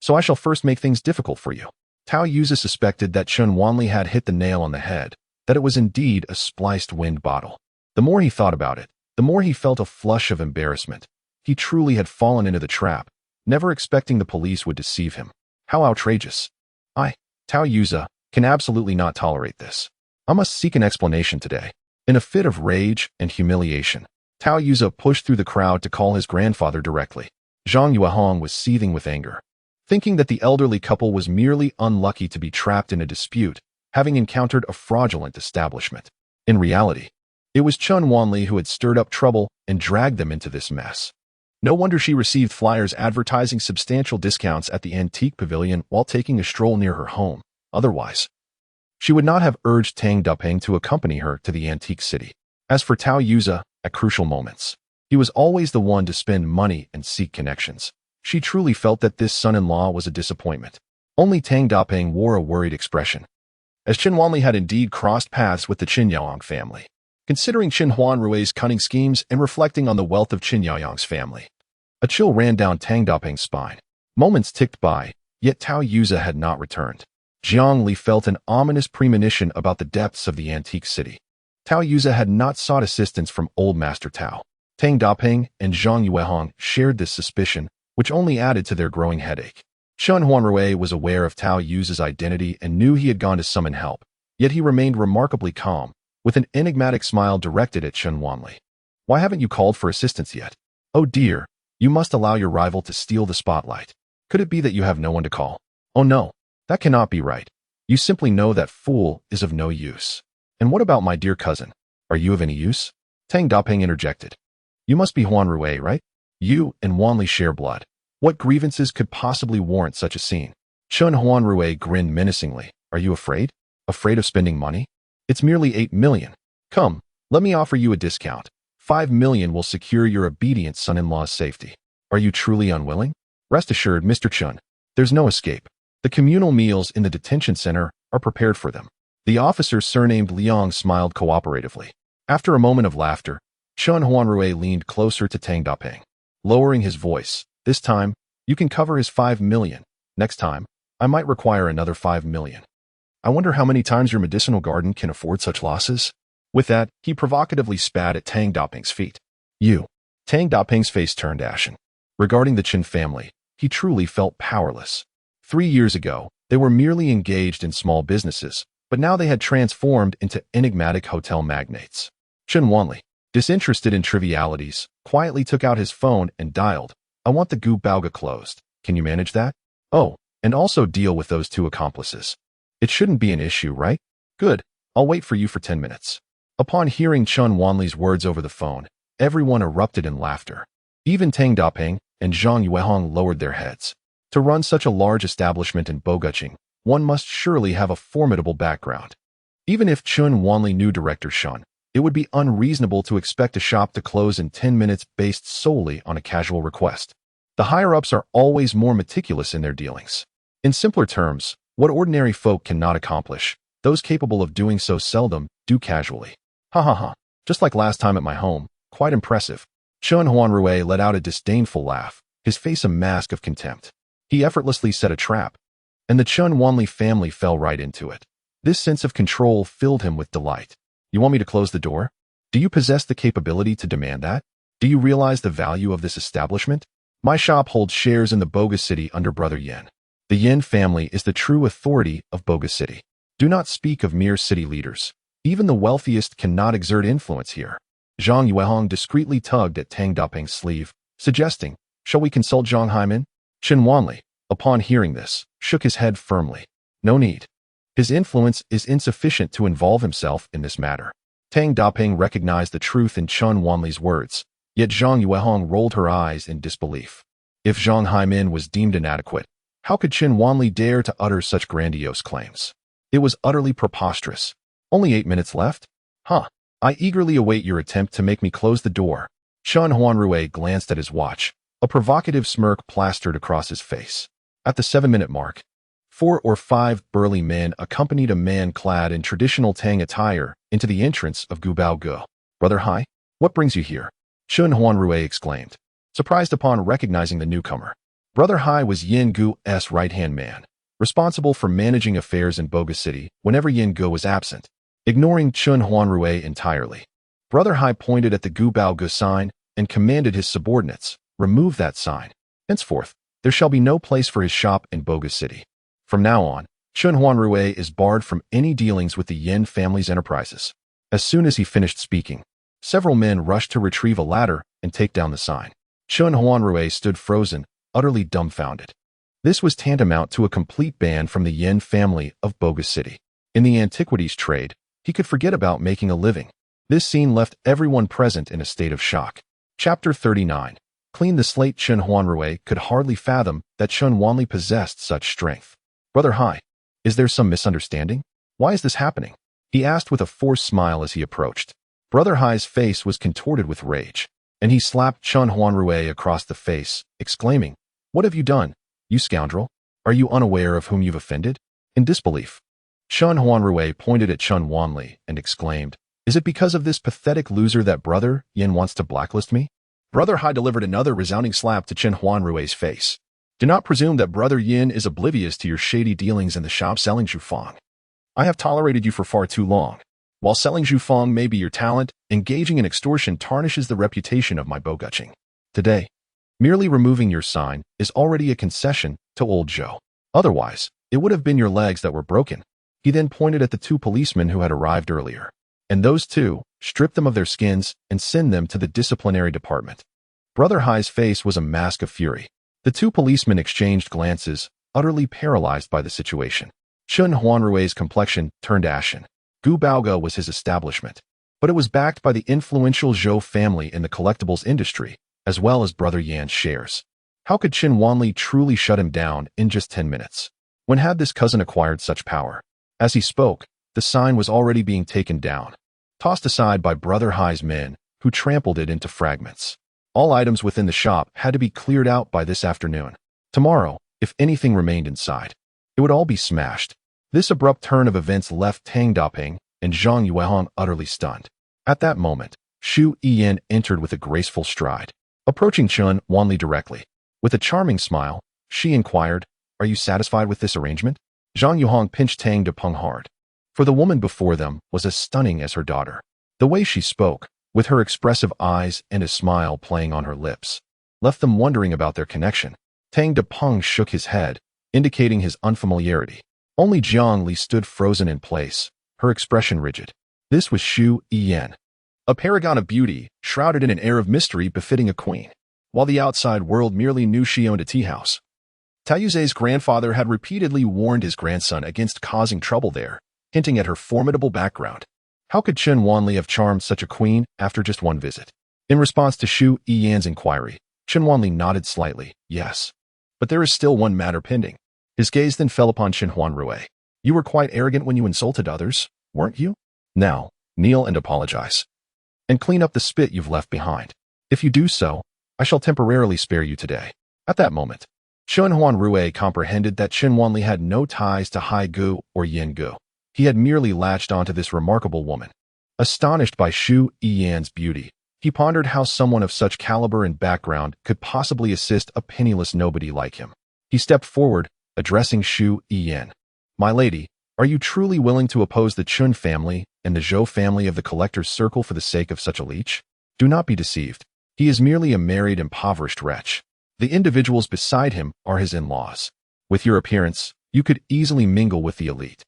A: So I shall first make things difficult for you. Tao Yuza suspected that Chen Wanli had hit the nail on the head, that it was indeed a spliced wind bottle. The more he thought about it, the more he felt a flush of embarrassment. He truly had fallen into the trap, never expecting the police would deceive him. How outrageous. I, Tao Yuza, can absolutely not tolerate this. I must seek an explanation today. In a fit of rage and humiliation, Tao Yuza pushed through the crowd to call his grandfather directly. Zhang Yuehong was seething with anger, thinking that the elderly couple was merely unlucky to be trapped in a dispute, having encountered a fraudulent establishment. In reality, it was Chen Wanli who had stirred up trouble and dragged them into this mess. No wonder she received flyers advertising substantial discounts at the antique pavilion while taking a stroll near her home. Otherwise, she would not have urged Tang Daping to accompany her to the antique city. As for Tao Yuza, at crucial moments, he was always the one to spend money and seek connections. She truly felt that this son-in-law was a disappointment. Only Tang Daping wore a worried expression, as Chen Wanli had indeed crossed paths with the Qin Yaoyang family. Considering Qin Huanrui's cunning schemes and reflecting on the wealth of Qin Yaoyang's family, a chill ran down Tang Daping's spine. Moments ticked by, yet Tao Yuza had not returned. Jiang Li felt an ominous premonition about the depths of the antique city. Tao Yuza had not sought assistance from old Master Tao. Tang Daping and Zhang Yuehong shared this suspicion, which only added to their growing headache. Chen Huanrui was aware of Tao Yuza's identity and knew he had gone to summon help, yet he remained remarkably calm, with an enigmatic smile directed at Chen Wanli. Why haven't you called for assistance yet? Oh dear, you must allow your rival to steal the spotlight. Could it be that you have no one to call? Oh no. That cannot be right. You simply know that fool is of no use. And what about my dear cousin? Are you of any use? Tang Daping interjected. You must be Huanrui, right? You and Wanli share blood. What grievances could possibly warrant such a scene? Chen Huanrui grinned menacingly. Are you afraid? Afraid of spending money? It's merely 8 million. Come, let me offer you a discount. 5 million will secure your obedient son-in-law's safety. Are you truly unwilling? Rest assured, Mr. Chen, there's no escape. The communal meals in the detention center are prepared for them. The officer surnamed Liang smiled cooperatively. After a moment of laughter, Chen Huanrui leaned closer to Tang Daping, lowering his voice. This time, you can cover his 5 million. Next time, I might require another 5 million. I wonder how many times your medicinal garden can afford such losses? With that, he provocatively spat at Tang Daping's feet. You. Tang Daping's face turned ashen. Regarding the Qin family, he truly felt powerless. 3 years ago, they were merely engaged in small businesses, but now they had transformed into enigmatic hotel magnates. Chen Wanli, disinterested in trivialities, quietly took out his phone and dialed, I want the Gu Baoga closed. Can you manage that? Oh, and also deal with those 2 accomplices. It shouldn't be an issue, right? Good, I'll wait for you for 10 minutes. Upon hearing Chen Wanli's words over the phone, everyone erupted in laughter. Even Tang Daping and Zhang Yuehong lowered their heads. To run such a large establishment in Bogucheng, one must surely have a formidable background. Even if Chen Wanli knew Director Shen, it would be unreasonable to expect a shop to close in 10 minutes based solely on a casual request. The higher-ups are always more meticulous in their dealings. In simpler terms, what ordinary folk cannot accomplish, those capable of doing so seldom do casually. Ha ha ha, just like last time at my home, quite impressive. Chen Huanrui let out a disdainful laugh, his face a mask of contempt. He effortlessly set a trap, and the Chen Wanli family fell right into it. This sense of control filled him with delight. You want me to close the door? Do you possess the capability to demand that? Do you realize the value of this establishment? My shop holds shares in the Boga City under Brother Yin. The Yin family is the true authority of Boga City. Do not speak of mere city leaders. Even the wealthiest cannot exert influence here. Zhang Yuehong discreetly tugged at Tang Daping's sleeve, suggesting, shall we consult Zhang Haimin? Chen Wanli, upon hearing this, shook his head firmly. No need. His influence is insufficient to involve himself in this matter. Tang Daping recognized the truth in Chen Wanli's words. Yet Zhang Yuehong rolled her eyes in disbelief. If Zhang Haimin was deemed inadequate, how could Qin Wanli dare to utter such grandiose claims? It was utterly preposterous. Only 8 minutes left? Huh. I eagerly await your attempt to make me close the door. Chen Huanrui glanced at his watch. A provocative smirk plastered across his face. At the 7-minute mark, 4 or 5 burly men accompanied a man clad in traditional Tang attire into the entrance of Gubao Gu. Brother Hai, what brings you here? Chen Huanrui exclaimed, surprised upon recognizing the newcomer. Brother Hai was Yin Gu's right-hand man, responsible for managing affairs in Boga City whenever Yin Gu was absent, ignoring Chen Huanrui entirely. Brother Hai pointed at the Gubao Gu sign and commanded his subordinates, remove that sign. Henceforth, there shall be no place for his shop in Boga City. From now on, Chen Huanrui is barred from any dealings with the Yin family's enterprises. As soon as he finished speaking, several men rushed to retrieve a ladder and take down the sign. Chen Huanrui stood frozen, utterly dumbfounded. This was tantamount to a complete ban from the Yin family of Boga City. In the antiquities trade, he could forget about making a living. This scene left everyone present in a state of shock. Chapter 39. Clean the slate. Chen Huanrui could hardly fathom that Chen Wanli possessed such strength. Brother Hai, is there some misunderstanding? Why is this happening? He asked with a forced smile as he approached. Brother Hai's face was contorted with rage, and he slapped Chen Huanrui across the face, exclaiming, "What have you done, you scoundrel? Are you unaware of whom you've offended?" In disbelief, Chen Huanrui pointed at Chen Wanli and exclaimed, "Is it because of this pathetic loser that Brother Yin wants to blacklist me?" Brother Hai delivered another resounding slap to Chen Huanrui's face. "Do not presume that Brother Yin is oblivious to your shady dealings in the shop selling Zhufang. I have tolerated you for far too long. While selling Zhufang may be your talent, engaging in extortion tarnishes the reputation of my boguching. Today, merely removing your sign is already a concession to old Zhou. Otherwise, it would have been your legs that were broken." He then pointed at the 2 policemen who had arrived earlier. "And those 2, strip them of their skins and send them to the disciplinary department." Brother Hai's face was a mask of fury. The 2 policemen exchanged glances, utterly paralyzed by the situation. Chen Huanrui's complexion turned ashen. Gu Baoge was his establishment, but it was backed by the influential Zhou family in the collectibles industry, as well as Brother Yan's shares. How could Qin Wanli truly shut him down in just 10 minutes? When had this cousin acquired such power? As he spoke, the sign was already being taken down, tossed aside by Brother Hai's men, who trampled it into fragments. All items within the shop had to be cleared out by this afternoon. Tomorrow, if anything remained inside, it would all be smashed. This abrupt turn of events left Tang Daping and Zhang Yuehong utterly stunned. At that moment, Xu Yiyan entered with a graceful stride, approaching Chen Wanli directly. With a charming smile, she inquired, "Are you satisfied with this arrangement?" Zhang Yuehong pinched Tang Daping hard, for the woman before them was as stunning as her daughter. The way she spoke, with her expressive eyes and a smile playing on her lips, left them wondering about their connection. Tang Daping shook his head, indicating his unfamiliarity. Only Jiang Li stood frozen in place, her expression rigid. This was Xu Yiyan, a paragon of beauty, shrouded in an air of mystery befitting a queen, while the outside world merely knew she owned a tea house. Taiyuze's grandfather had repeatedly warned his grandson against causing trouble there, hinting at her formidable background. How could Chen Wanli have charmed such a queen after just one visit? In response to Xu Yiyan's inquiry, Chen Wanli nodded slightly, yes. But there is still one matter pending. His gaze then fell upon Chen Huanrui. "You were quite arrogant when you insulted others, weren't you? Now, kneel and apologize. And clean up the spit you've left behind. If you do so, I shall temporarily spare you today." At that moment, Chen Huanrui comprehended that Chen Wanli had no ties to Hai Gu or Yin Gu. He had merely latched onto this remarkable woman. Astonished by Xu Yiyan's beauty, he pondered how someone of such caliber and background could possibly assist a penniless nobody like him. He stepped forward, addressing Xu Yiyan. "My lady, are you truly willing to oppose the Chun family and the Zhou family of the collector's circle for the sake of such a leech? Do not be deceived. He is merely a married, impoverished wretch. The individuals beside him are his in-laws. With your appearance, you could easily mingle with the elite.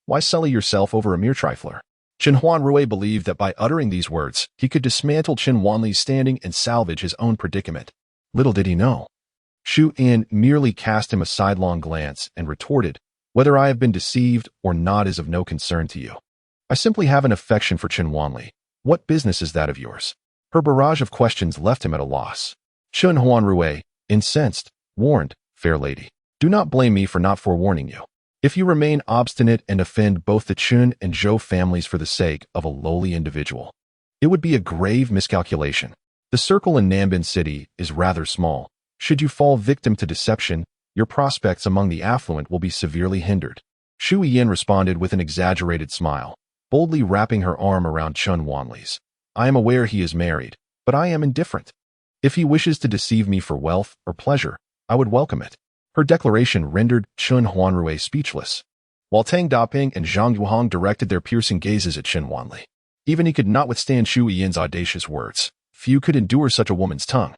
A: Why sully yourself over a mere trifler?" Chen Huanrui believed that by uttering these words, he could dismantle Chen Wanli's standing and salvage his own predicament. Little did he know. Xu Yin merely cast him a sidelong glance and retorted, "Whether I have been deceived or not is of no concern to you. I simply have an affection for Chen Wanli. What business is that of yours?" Her barrage of questions left him at a loss. Chun Huanrui, incensed, warned, "Fair lady, do not blame me for not forewarning you. If you remain obstinate and offend both the Chun and Zhou families for the sake of a lowly individual, it would be a grave miscalculation. The circle in Nambin City is rather small. Should you fall victim to deception, your prospects among the affluent will be severely hindered." Shu Yin responded with an exaggerated smile, boldly wrapping her arm around Chun Wanli's. "I am aware he is married, but I am indifferent. If he wishes to deceive me for wealth or pleasure, I would welcome it." Her declaration rendered Chun Huanrui speechless, while Tang Daping and Zhang Yuhang directed their piercing gazes at Chun Wanli. Even he could not withstand Shu Yin's audacious words. Few could endure such a woman's tongue.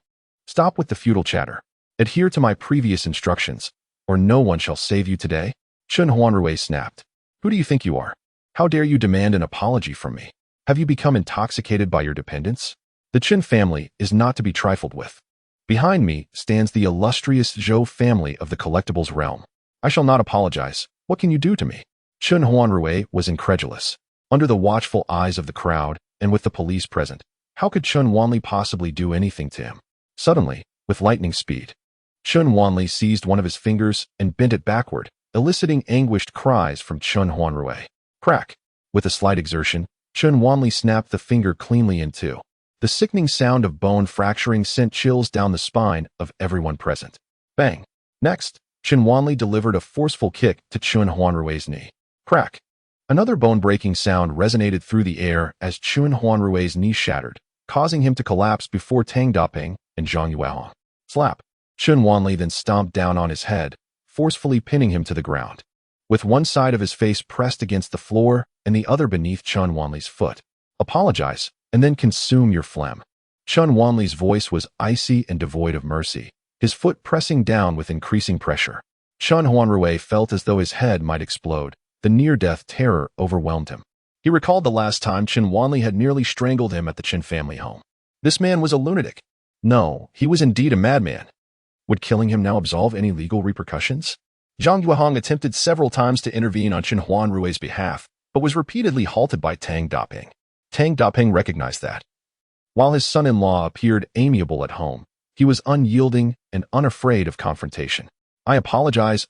A: "Stop with the futile chatter. Adhere to my previous instructions, or no one shall save you today." Chun Huanrui snapped. "Who do you think you are? How dare you demand an apology from me? Have you become intoxicated by your dependence? The Chun family is not to be trifled with. Behind me stands the illustrious Zhou family of the collectibles realm. I shall not apologize. What can you do to me?" Chun Huanrui was incredulous. Under the watchful eyes of the crowd, and with the police present, how could Chun Wanli possibly do anything to him? Suddenly, with lightning speed, Chun Wanli seized one of his fingers and bent it backward, eliciting anguished cries from Chun Huanrui. Crack! With a slight exertion, Chun Wanli snapped the finger cleanly in two. The sickening sound of bone fracturing sent chills down the spine of everyone present. Bang! Next, Chun Wanli delivered a forceful kick to Chun Huanrui's knee. Crack! Another bone-breaking sound resonated through the air as Chun Huanrui's knee shattered, causing him to collapse before Tang Daping and Zhang Yuehong. Slap! Chun Wanli then stomped down on his head, forcefully pinning him to the ground, with one side of his face pressed against the floor and the other beneath Chun Wanli's foot. "Apologize, and then consume your phlegm." Chun Wanli's voice was icy and devoid of mercy, his foot pressing down with increasing pressure. Chun Huanrui felt as though his head might explode. The near-death terror overwhelmed him. He recalled the last time Chun Wanli had nearly strangled him at the Chun family home. This man was a lunatic. No, he was indeed a madman. Would killing him now absolve any legal repercussions? Zhang Yuehong attempted several times to intervene on Chun Huanrui's behalf, but was repeatedly halted by Tang Daping. Tang Daping recognized that. While his son-in-law appeared amiable at home, he was unyielding and unafraid of confrontation. I apologize.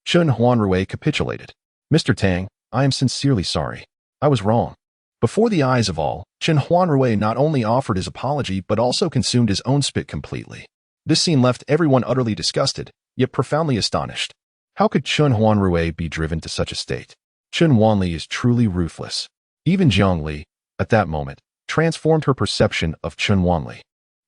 A: Chun Huanrui capitulated. "Mr. Tang, I am sincerely sorry. I was wrong." Before the eyes of all, Chun Huanrui not only offered his apology but also consumed his own spit completely. This scene left everyone utterly disgusted, yet profoundly astonished. How could Chun Huanrui be driven to such a state? Chun Wanli is truly ruthless. Even Jiang Li, at that moment, transformed her perception of Chun Wanli,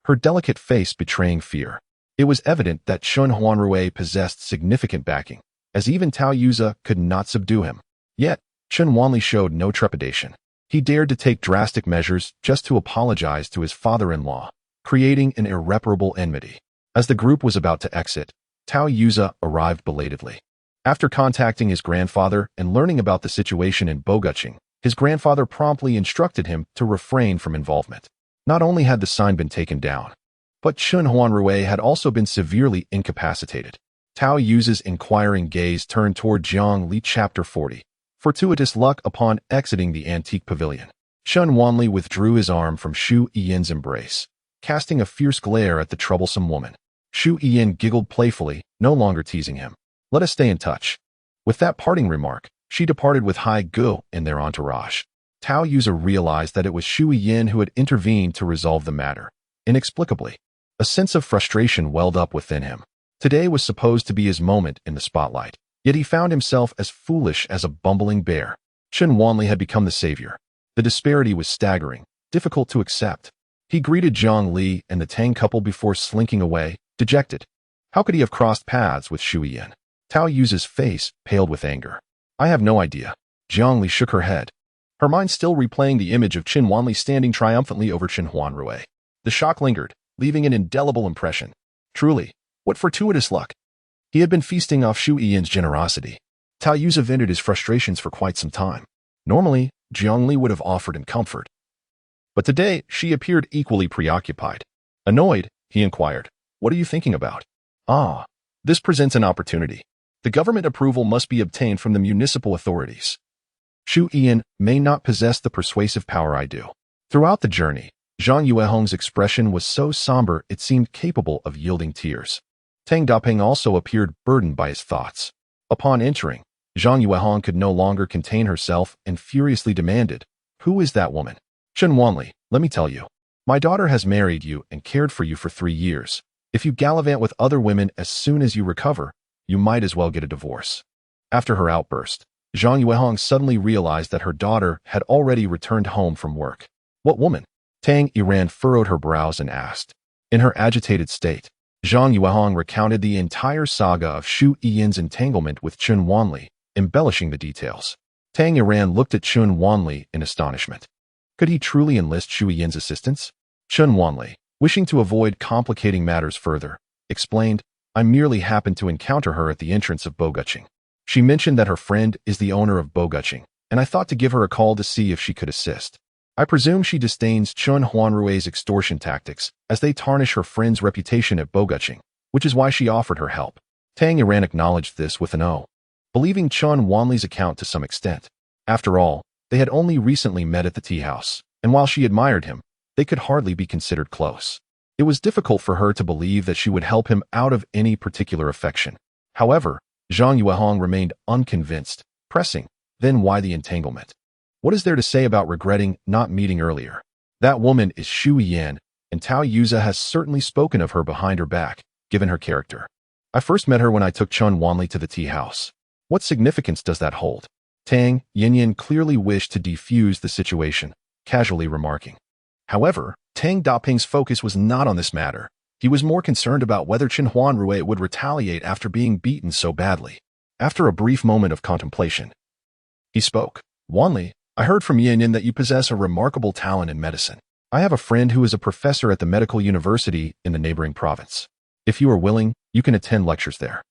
A: her delicate face betraying fear. It was evident that Chun Huanrui possessed significant backing, as even Tao Yuza could not subdue him. Yet, Chun Wanli showed no trepidation. He dared to take drastic measures just to apologize to his father-in-law, creating an irreparable enmity. As the group was about to exit, Tao Yuza arrived belatedly. After contacting his grandfather and learning about the situation in Bogucheng, his grandfather promptly instructed him to refrain from involvement. Not only had the sign been taken down, but Chun Huanrui had also been severely incapacitated. Tao Yuza's inquiring gaze turned toward Jiang Li. Chapter 40. Fortuitous luck upon exiting the antique pavilion. Chun Wanli withdrew his arm from Shu Yin's embrace, casting a fierce glare at the troublesome woman. Shu Yin giggled playfully, no longer teasing him. "Let us stay in touch." With that parting remark, she departed with Hai Gu and their entourage. Tao Yuza realized that it was Shu Yin who had intervened to resolve the matter. Inexplicably, a sense of frustration welled up within him. Today was supposed to be his moment in the spotlight, yet he found himself as foolish as a bumbling bear. Chun Wanli had become the savior. The disparity was staggering, difficult to accept. He greeted Jiang Li and the Tang couple before slinking away, dejected. How could he have crossed paths with Shu Yin? Tao Yuza's face paled with anger. "I have no idea." Jiang Li shook her head, her mind still replaying the image of Chun Wanli standing triumphantly over Chun Huanrui. The shock lingered, leaving an indelible impression. Truly, what fortuitous luck. He had been feasting off Shu Yin's generosity. Tao Yuza vented his frustrations for quite some time. Normally, Jiang Li would have offered him comfort. But today, she appeared equally preoccupied. Annoyed, he inquired, "What are you thinking about?" "Ah, this presents an opportunity. The government approval must be obtained from the municipal authorities. Shu Yin may not possess the persuasive power I do." Throughout the journey, Zhang Yuehong's expression was so somber it seemed capable of yielding tears. Tang Daping also appeared burdened by his thoughts. Upon entering, Zhang Yuehong could no longer contain herself and furiously demanded, "Who is that woman?" "Chen Wanli, let me tell you. My daughter has married you and cared for you for 3 years. If you gallivant with other women as soon as you recover, you might as well get a divorce." After her outburst, Zhang Yuehong suddenly realized that her daughter had already returned home from work. "What woman?" Tang Yiran furrowed her brows and asked. In her agitated state, Zhang Yuehong recounted the entire saga of Shu Yin's entanglement with Chen Wanli, embellishing the details. Tang Yiran looked at Chen Wanli in astonishment. Could he truly enlist Shu Yin's assistance? Chen Wanli, wishing to avoid complicating matters further, explained, "I merely happened to encounter her at the entrance of Boguching. She mentioned that her friend is the owner of Boguching, and I thought to give her a call to see if she could assist. I presume she disdains Chun Huanrue's extortion tactics, as they tarnish her friend's reputation at Boguching, which is why she offered her help." Tang Yiran acknowledged this with an O, believing Chun Wanli's account to some extent. After all, they had only recently met at the tea house, and while she admired him, they could hardly be considered close. It was difficult for her to believe that she would help him out of any particular affection. However, Zhang Yuehong remained unconvinced, pressing, "Then why the entanglement? What is there to say about regretting not meeting earlier? That woman is Shu Yan, and Tao Yuza has certainly spoken of her behind her back, given her character. I first met her when I took Chun Wanli to the tea house. What significance does that hold?" Tang Yinyan clearly wished to defuse the situation, casually remarking. However, Tang Daping's focus was not on this matter. He was more concerned about whether Chen Huanrue would retaliate after being beaten so badly. After a brief moment of contemplation, he spoke. "Wanli, I heard from Yin that you possess a remarkable talent in medicine. I have a friend who is a professor at the medical university in the neighboring province. If you are willing, you can attend lectures there."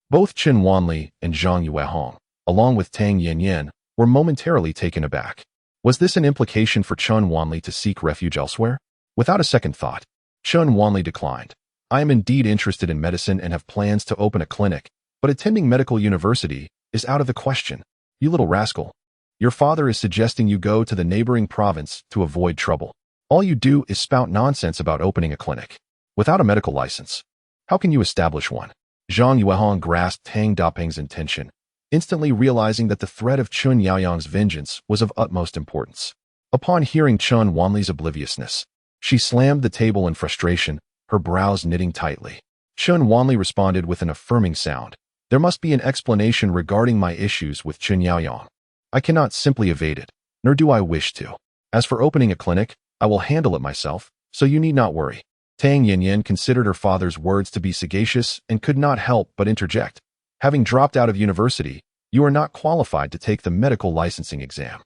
A: Both Chen Wanli and Zhang Yuehong, along with Tang Yanyan, were momentarily taken aback. Was this an implication for Chen Wanli to seek refuge elsewhere? Without a second thought, Chen Wanli declined. "I am indeed interested in medicine and have plans to open a clinic, but attending medical university is out of the question. You little rascal. Your father is suggesting you go to the neighboring province to avoid trouble. All you do is spout nonsense about opening a clinic. Without a medical license, how can you establish one?" Zhang Yuehong grasped Tang Daping's intention, instantly realizing that the threat of Chun Yaoyang's vengeance was of utmost importance. Upon hearing Chun Wanli's obliviousness, she slammed the table in frustration, her brows knitting tightly. Chun Wanli responded with an affirming sound. "There must be an explanation regarding my issues with Chun Yaoyang. I cannot simply evade it, nor do I wish to. As for opening a clinic, I will handle it myself, so you need not worry." Tang Yanyan considered her father's words to be sagacious and could not help but interject. "Having dropped out of university, you are not qualified to take the medical licensing exam.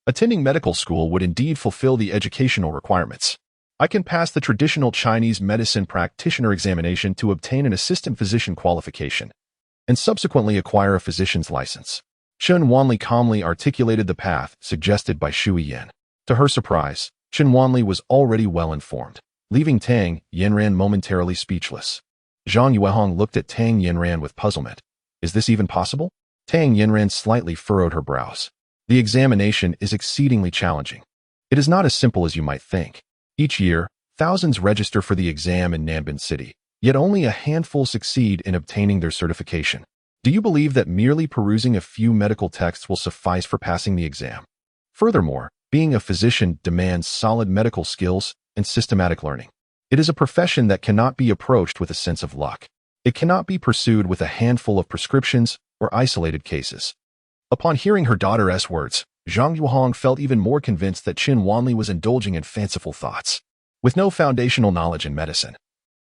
A: Attending medical school would indeed fulfill the educational requirements. I can pass the traditional Chinese medicine practitioner examination to obtain an assistant physician qualification, and subsequently acquire a physician's license." Chen Wanli calmly articulated the path suggested by Shu Yan. To her surprise, Chen Wanli was already well informed, leaving Tang Yinran momentarily speechless. Zhang Yuehong looked at Tang Yinran with puzzlement. "Is this even possible?" Tang Yinran slightly furrowed her brows. "The examination is exceedingly challenging. It is not as simple as you might think. Each year, thousands register for the exam in Nanbin City, yet only a handful succeed in obtaining their certification. Do you believe that merely perusing a few medical texts will suffice for passing the exam? Furthermore, being a physician demands solid medical skills and systematic learning. It is a profession that cannot be approached with a sense of luck. It cannot be pursued with a handful of prescriptions or isolated cases." Upon hearing her daughter's words, Zhang Yuehong felt even more convinced that Chen Wanli was indulging in fanciful thoughts. With no foundational knowledge in medicine,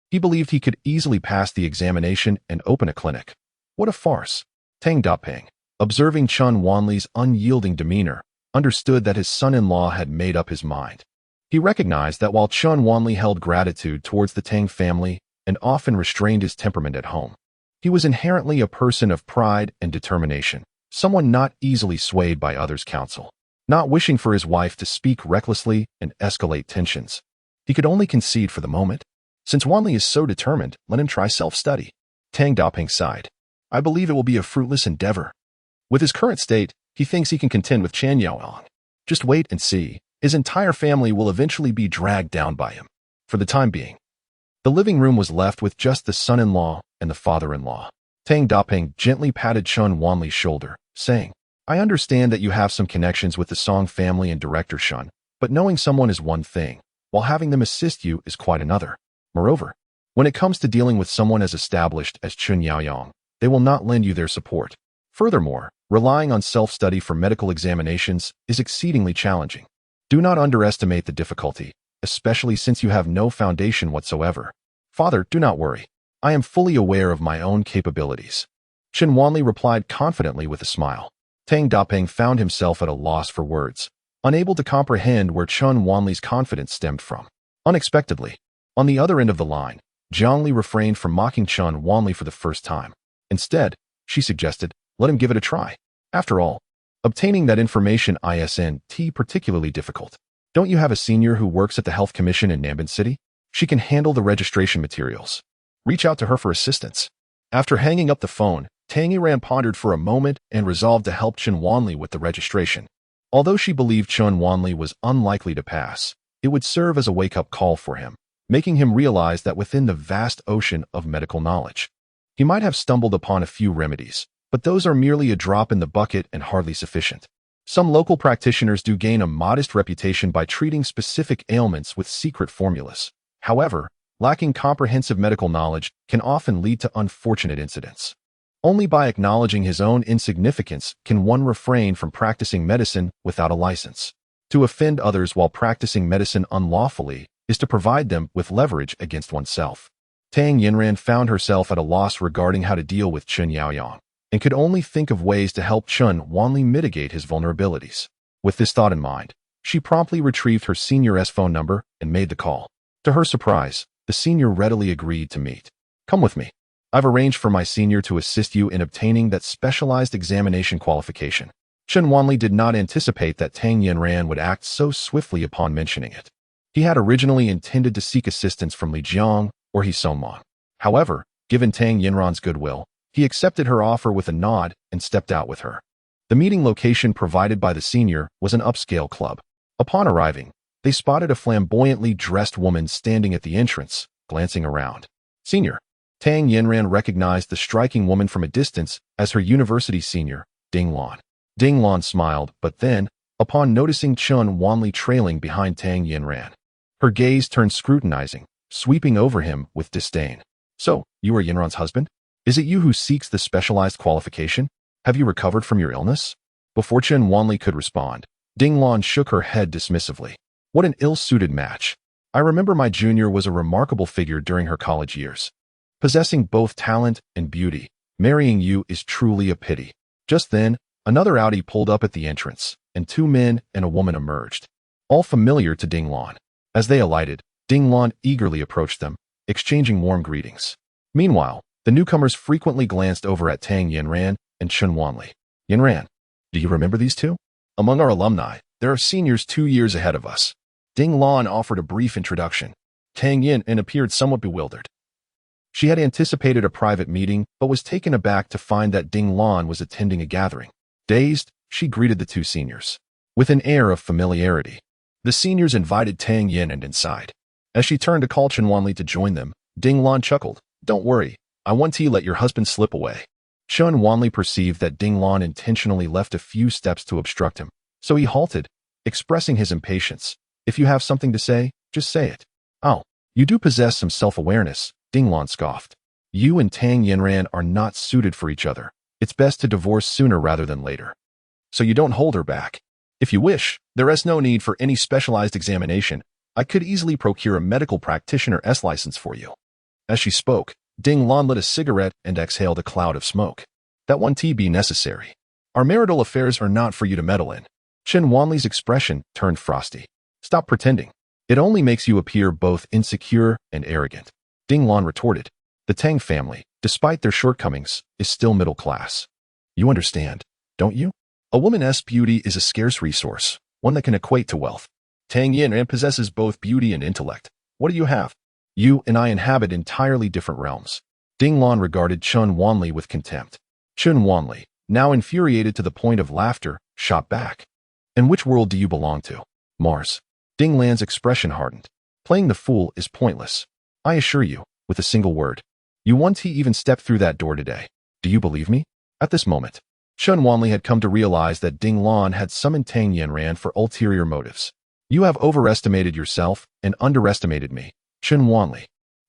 A: he believed he could easily pass the examination and open a clinic. What a farce! Tang Daping, observing Chen Wanli's unyielding demeanor, understood that his son-in-law had made up his mind. He recognized that while Chen Wanli held gratitude towards the Tang family and often restrained his temperament at home, he was inherently a person of pride and determination, someone not easily swayed by others' counsel. Not wishing for his wife to speak recklessly and escalate tensions, he could only concede for the moment. Since Wanli is so determined, let him try self-study. Tang Daping sighed. "I believe it will be a fruitless endeavor. With his current state, he thinks he can contend with Chen Yaoyang. Just wait and see. His entire family will eventually be dragged down by him. For the time being, the living room was left with just the son-in-law and the father-in-law. Tang Daping gently patted Chun Wanli's shoulder, saying, I understand that you have some connections with the Song family and director Shun, but knowing someone is one thing, while having them assist you is quite another. Moreover, when it comes to dealing with someone as established as Chun Yaoyong, they will not lend you their support. Furthermore, relying on self-study for medical examinations is exceedingly challenging. Do not underestimate the difficulty, especially since you have no foundation whatsoever. Father, do not worry. I am fully aware of my own capabilities. Chun Wanli replied confidently with a smile. Tang Daping found himself at a loss for words, unable to comprehend where Chun Wanli's confidence stemmed from. Unexpectedly, on the other end of the line, Jiang Li refrained from mocking Chun Wanli for the first time. Instead, she suggested, let him give it a try. After all, obtaining that information isn't particularly difficult. Don't you have a senior who works at the Health Commission in Nambin City? She can handle the registration materials. Reach out to her for assistance. After hanging up the phone, Tang Yiran pondered for a moment and resolved to help Chun Wanli with the registration. Although she believed Chun Wanli was unlikely to pass, it would serve as a wake-up call for him, making him realize that within the vast ocean of medical knowledge, he might have stumbled upon a few remedies, but those are merely a drop in the bucket and hardly sufficient. Some local practitioners do gain a modest reputation by treating specific ailments with secret formulas. However, lacking comprehensive medical knowledge can often lead to unfortunate incidents. Only by acknowledging his own insignificance can one refrain from practicing medicine without a license. To offend others while practicing medicine unlawfully is to provide them with leverage against oneself. Tang Yinran found herself at a loss regarding how to deal with Chun Yaoyong, and could only think of ways to help Chun Wanli mitigate his vulnerabilities. With this thought in mind, she promptly retrieved her senior's phone number and made the call. To her surprise, the senior readily agreed to meet. Come with me. I've arranged for my senior to assist you in obtaining that specialized examination qualification. Chun Wanli did not anticipate that Tang Yinran would act so swiftly upon mentioning it. He had originally intended to seek assistance from Li Jiang or He Sonmong. However, given Tang Yinran's goodwill, he accepted her offer with a nod and stepped out with her. The meeting location provided by the senior was an upscale club. Upon arriving, they spotted a flamboyantly dressed woman standing at the entrance, glancing around. Senior. Tang Yinran recognized the striking woman from a distance as her university senior, Ding Lan. Ding Lan smiled, but then, upon noticing Chun Wanli trailing behind Tang Yinran, her gaze turned scrutinizing, sweeping over him with disdain. So, you are Yinran's husband? Is it you who seeks the specialized qualification? Have you recovered from your illness? Before Chun Wanli could respond, Ding Lan shook her head dismissively. What an ill-suited match. I remember my junior was a remarkable figure during her college years. Possessing both talent and beauty, marrying you is truly a pity. Just then, another Audi pulled up at the entrance, and two men and a woman emerged, all familiar to Ding Lan. As they alighted, Ding Lan eagerly approached them, exchanging warm greetings. Meanwhile, the newcomers frequently glanced over at Tang Yinran and Chun Wanli. Yinran, do you remember these two? Among our alumni, there are seniors 2 years ahead of us. Ding Lan offered a brief introduction. Tang Yin appeared somewhat bewildered. She had anticipated a private meeting, but was taken aback to find that Ding Lan was attending a gathering. Dazed, she greeted the two seniors with an air of familiarity. The seniors invited Tang Yin inside. As she turned to call Chun Wanli to join them, Ding Lan chuckled. Don't worry, I want to let your husband slip away. Chun Wanli perceived that Ding Lan intentionally left a few steps to obstruct him, so he halted, expressing his impatience. If you have something to say, just say it. Oh, you do possess some self-awareness, Ding Lan scoffed. You and Tang Yinran are not suited for each other. It's best to divorce sooner rather than later. So you don't hold her back. If you wish, there is no need for any specialized examination. I could easily procure a medical practitioner's license for you. As she spoke, Ding Lan lit a cigarette and exhaled a cloud of smoke. That won't be necessary. Our marital affairs are not for you to meddle in. Chun Wanli's expression turned frosty. Stop pretending. It only makes you appear both insecure and arrogant. Ding Lan retorted. The Tang family, despite their shortcomings, is still middle class. You understand, don't you? A woman's beauty is a scarce resource, one that can equate to wealth. Tang Yin possesses both beauty and intellect. What do you have? You and I inhabit entirely different realms. Ding Lan regarded Chun Wanli with contempt. Chun Wanli, now infuriated to the point of laughter, shot back. And which world do you belong to? Mars. Ding Lan's expression hardened. Playing the fool is pointless. I assure you, with a single word. You won't even step through that door today. Do you believe me? At this moment, Chen Wanli had come to realize that Ding Lan had summoned Tang Yanran for ulterior motives. You have overestimated yourself and underestimated me, Chen Wanli.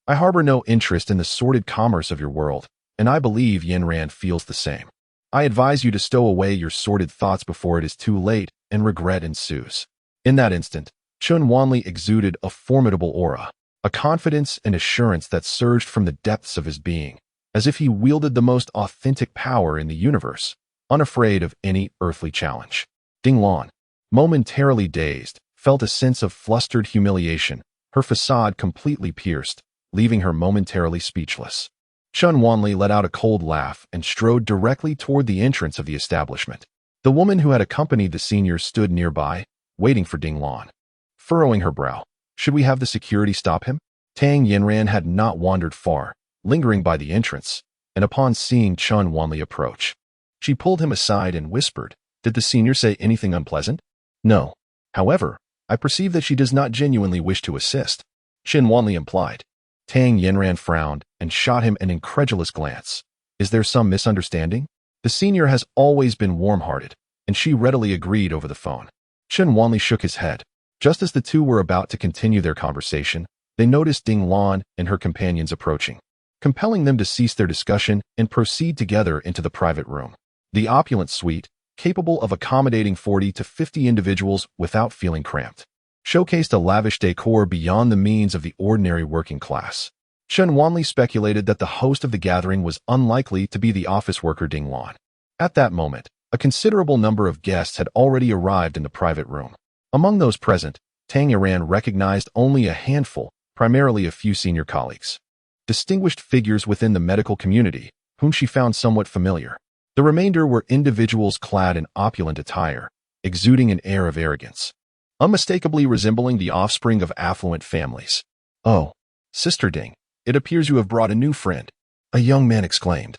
A: I harbor no interest in the sordid commerce of your world, and I believe Yanran feels the same. I advise you to stow away your sordid thoughts before it is too late and regret ensues. In that instant, Chen Wanli exuded a formidable aura, a confidence and assurance that surged from the depths of his being, as if he wielded the most authentic power in the universe, unafraid of any earthly challenge. Ding Lan, momentarily dazed, felt a sense of flustered humiliation, her facade completely pierced, leaving her momentarily speechless. Chen Wanli let out a cold laugh and strode directly toward the entrance of the establishment. The woman who had accompanied the senior stood nearby, waiting for Ding Lan. Furrowing her brow, should we have the security stop him? Tang Yanran had not wandered far, lingering by the entrance, and upon seeing Chen Wanli approach, she pulled him aside and whispered, "Did the senior say anything unpleasant?" "No. However, I perceive that she does not genuinely wish to assist," Chen Wanli implied. Tang Yanran frowned and shot him an incredulous glance. Is there some misunderstanding? The senior has always been warm-hearted, and she readily agreed over the phone. Chen Wanli shook his head. Just as the two were about to continue their conversation, they noticed Ding Lan and her companions approaching, compelling them to cease their discussion and proceed together into the private room. The opulent suite, capable of accommodating 40 to 50 individuals without feeling cramped, showcased a lavish decor beyond the means of the ordinary working class. Chen Wanli speculated that the host of the gathering was unlikely to be the office worker Ding Lan. At that moment, a considerable number of guests had already arrived in the private room. Among those present, Tang Yanran recognized only a handful, primarily a few senior colleagues. Distinguished figures within the medical community, whom she found somewhat familiar. The remainder were individuals clad in opulent attire, exuding an air of arrogance, unmistakably resembling the offspring of affluent families. "Oh, Sister Ding, it appears you have brought a new friend," a young man exclaimed.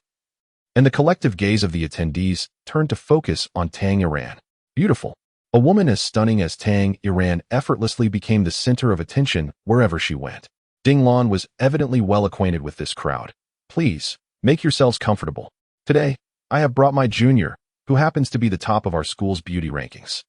A: And the collective gaze of the attendees turned to focus on Tang Yanran. Beautiful. A woman as stunning as Tang Yanran effortlessly became the center of attention wherever she went. Ding Lan was evidently well acquainted with this crowd. "Please, make yourselves comfortable. Today, I have brought my junior, who happens to be the top of our school's beauty rankings.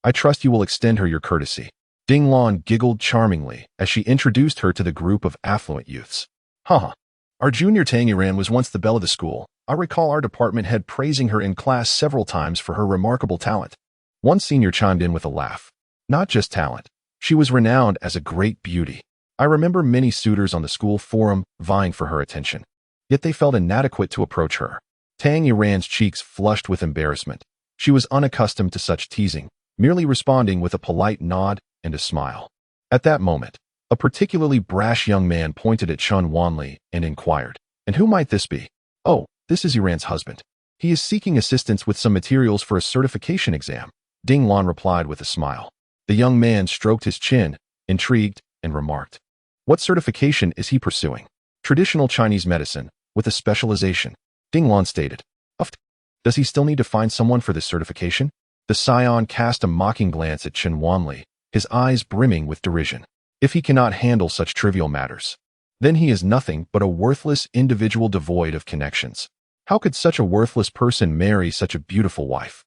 A: I trust you will extend her your courtesy." Ding Lan giggled charmingly as she introduced her to the group of affluent youths. "Haha, our junior Tang Yanran was once the belle of the school. I recall our department head praising her in class several times for her remarkable talent." One senior chimed in with a laugh. "Not just talent. She was renowned as a great beauty. I remember many suitors on the school forum vying for her attention. Yet they felt inadequate to approach her." Tang Yanran's cheeks flushed with embarrassment. She was unaccustomed to such teasing, merely responding with a polite nod and a smile. At that moment, a particularly brash young man pointed at Chen Wanli and inquired, "And who might this be?" "Oh, this is Yanran's husband. He is seeking assistance with some materials for a certification exam," Ding Lan replied with a smile. The young man stroked his chin, intrigued, and remarked, "What certification is he pursuing?" "Traditional Chinese medicine, with a specialization," Ding Lan stated. "Uft. Does he still need to find someone for this certification?" The scion cast a mocking glance at Chen Wanli, his eyes brimming with derision. "If he cannot handle such trivial matters, then he is nothing but a worthless individual devoid of connections. How could such a worthless person marry such a beautiful wife?"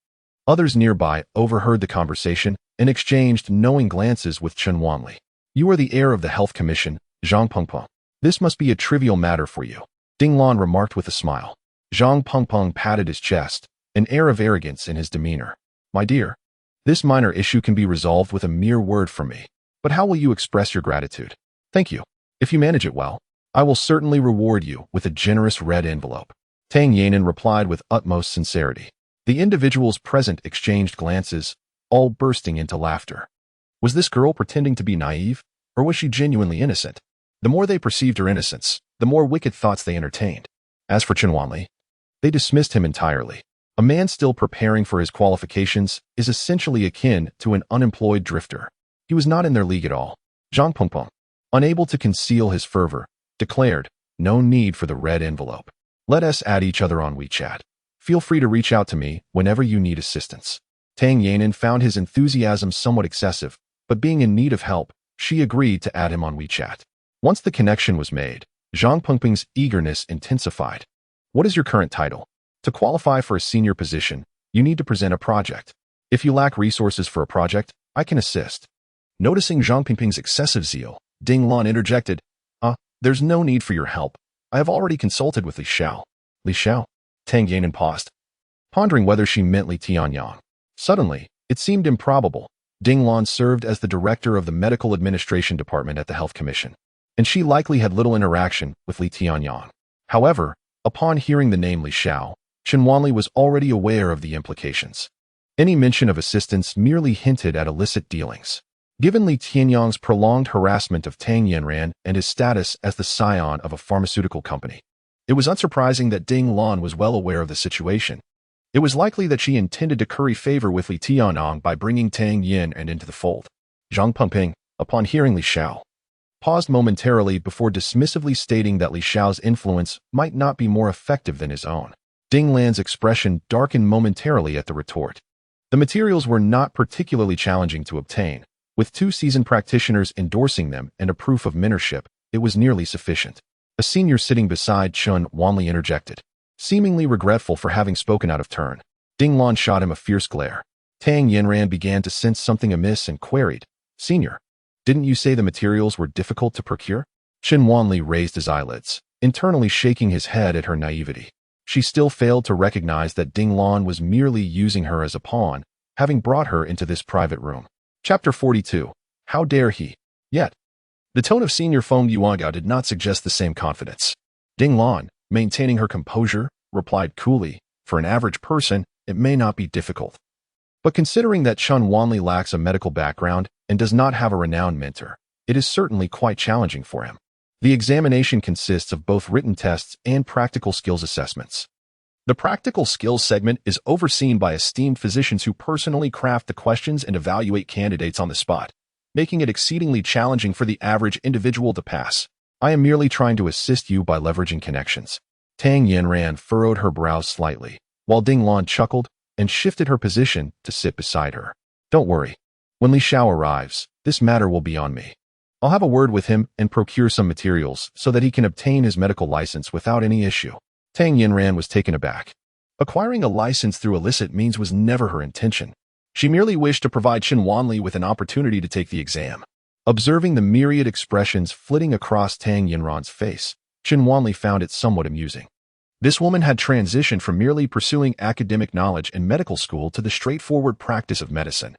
A: Others nearby overheard the conversation and exchanged knowing glances with Chen Wanli. "You are the heir of the Health Commission, Zhang Pengpeng. This must be a trivial matter for you," Ding Lan remarked with a smile. Zhang Pengpeng patted his chest, an air of arrogance in his demeanor. "My dear, this minor issue can be resolved with a mere word from me. But how will you express your gratitude?" "Thank you. If you manage it well, I will certainly reward you with a generous red envelope," Tang Yanran replied with utmost sincerity. The individuals present exchanged glances, all bursting into laughter. Was this girl pretending to be naive, or was she genuinely innocent? The more they perceived her innocence, the more wicked thoughts they entertained. As for Chen Wanli, they dismissed him entirely. A man still preparing for his qualifications is essentially akin to an unemployed drifter. He was not in their league at all. Zhang Pengpeng, unable to conceal his fervor, declared, "No need for the red envelope. Let us add each other on WeChat. Feel free to reach out to me whenever you need assistance." Tang Yanran found his enthusiasm somewhat excessive, but being in need of help, she agreed to add him on WeChat. Once the connection was made, Zhang Pengping's eagerness intensified. What is your current title? To qualify for a senior position, you need to present a project. If you lack resources for a project, I can assist. Noticing Zhang Pengping's excessive zeal, Ding Lan interjected, there's no need for your help. I have already consulted with Li Xiao. Li Xiao? Tang Yanan paused, pondering whether she meant Li Tianyang. Suddenly, it seemed improbable. Ding Lan served as the director of the Medical Administration Department at the Health Commission, and she likely had little interaction with Li Tianyang. However, upon hearing the name Li Xiao, Chen Wanli was already aware of the implications. Any mention of assistance merely hinted at illicit dealings. Given Li Tianyang's prolonged harassment of Tang Yanran and his status as the scion of a pharmaceutical company, it was unsurprising that Ding Lan was well aware of the situation. It was likely that she intended to curry favor with Li Tianyang by bringing Tang Yin into the fold. Zhang Pengping, upon hearing Li Xiao, paused momentarily before dismissively stating that Li Xiao's influence might not be more effective than his own. Ding Lan's expression darkened momentarily at the retort. The materials were not particularly challenging to obtain. With 2 seasoned practitioners endorsing them and a proof of mentorship, it was nearly sufficient. A senior sitting beside Chen Wanli interjected, seemingly regretful for having spoken out of turn. Ding Lan shot him a fierce glare. Tang Yanran began to sense something amiss and queried, "Senior, didn't you say the materials were difficult to procure?" Chen Wanli raised his eyelids, internally shaking his head at her naivety. She still failed to recognize that Ding Lan was merely using her as a pawn, having brought her into this private room. Chapter 42. How dare he? Yet, the tone of Senior Feng Yuangao did not suggest the same confidence. Ding Lan, maintaining her composure, replied coolly, "For an average person, it may not be difficult. But considering that Chen Wanli lacks a medical background and does not have a renowned mentor, it is certainly quite challenging for him. The examination consists of both written tests and practical skills assessments. The practical skills segment is overseen by esteemed physicians who personally craft the questions and evaluate candidates on the spot, making it exceedingly challenging for the average individual to pass. I am merely trying to assist you by leveraging connections." Tang Yanran furrowed her brows slightly, while Ding Lan chuckled and shifted her position to sit beside her. "Don't worry. When Li Xiao arrives, this matter will be on me. I'll have a word with him and procure some materials so that he can obtain his medical license without any issue." Tang Yanran was taken aback. Acquiring a license through illicit means was never her intention. She merely wished to provide Chen Wanli with an opportunity to take the exam. Observing the myriad expressions flitting across Tang Yanran's face, Chen Wanli found it somewhat amusing. This woman had transitioned from merely pursuing academic knowledge in medical school to the straightforward practice of medicine.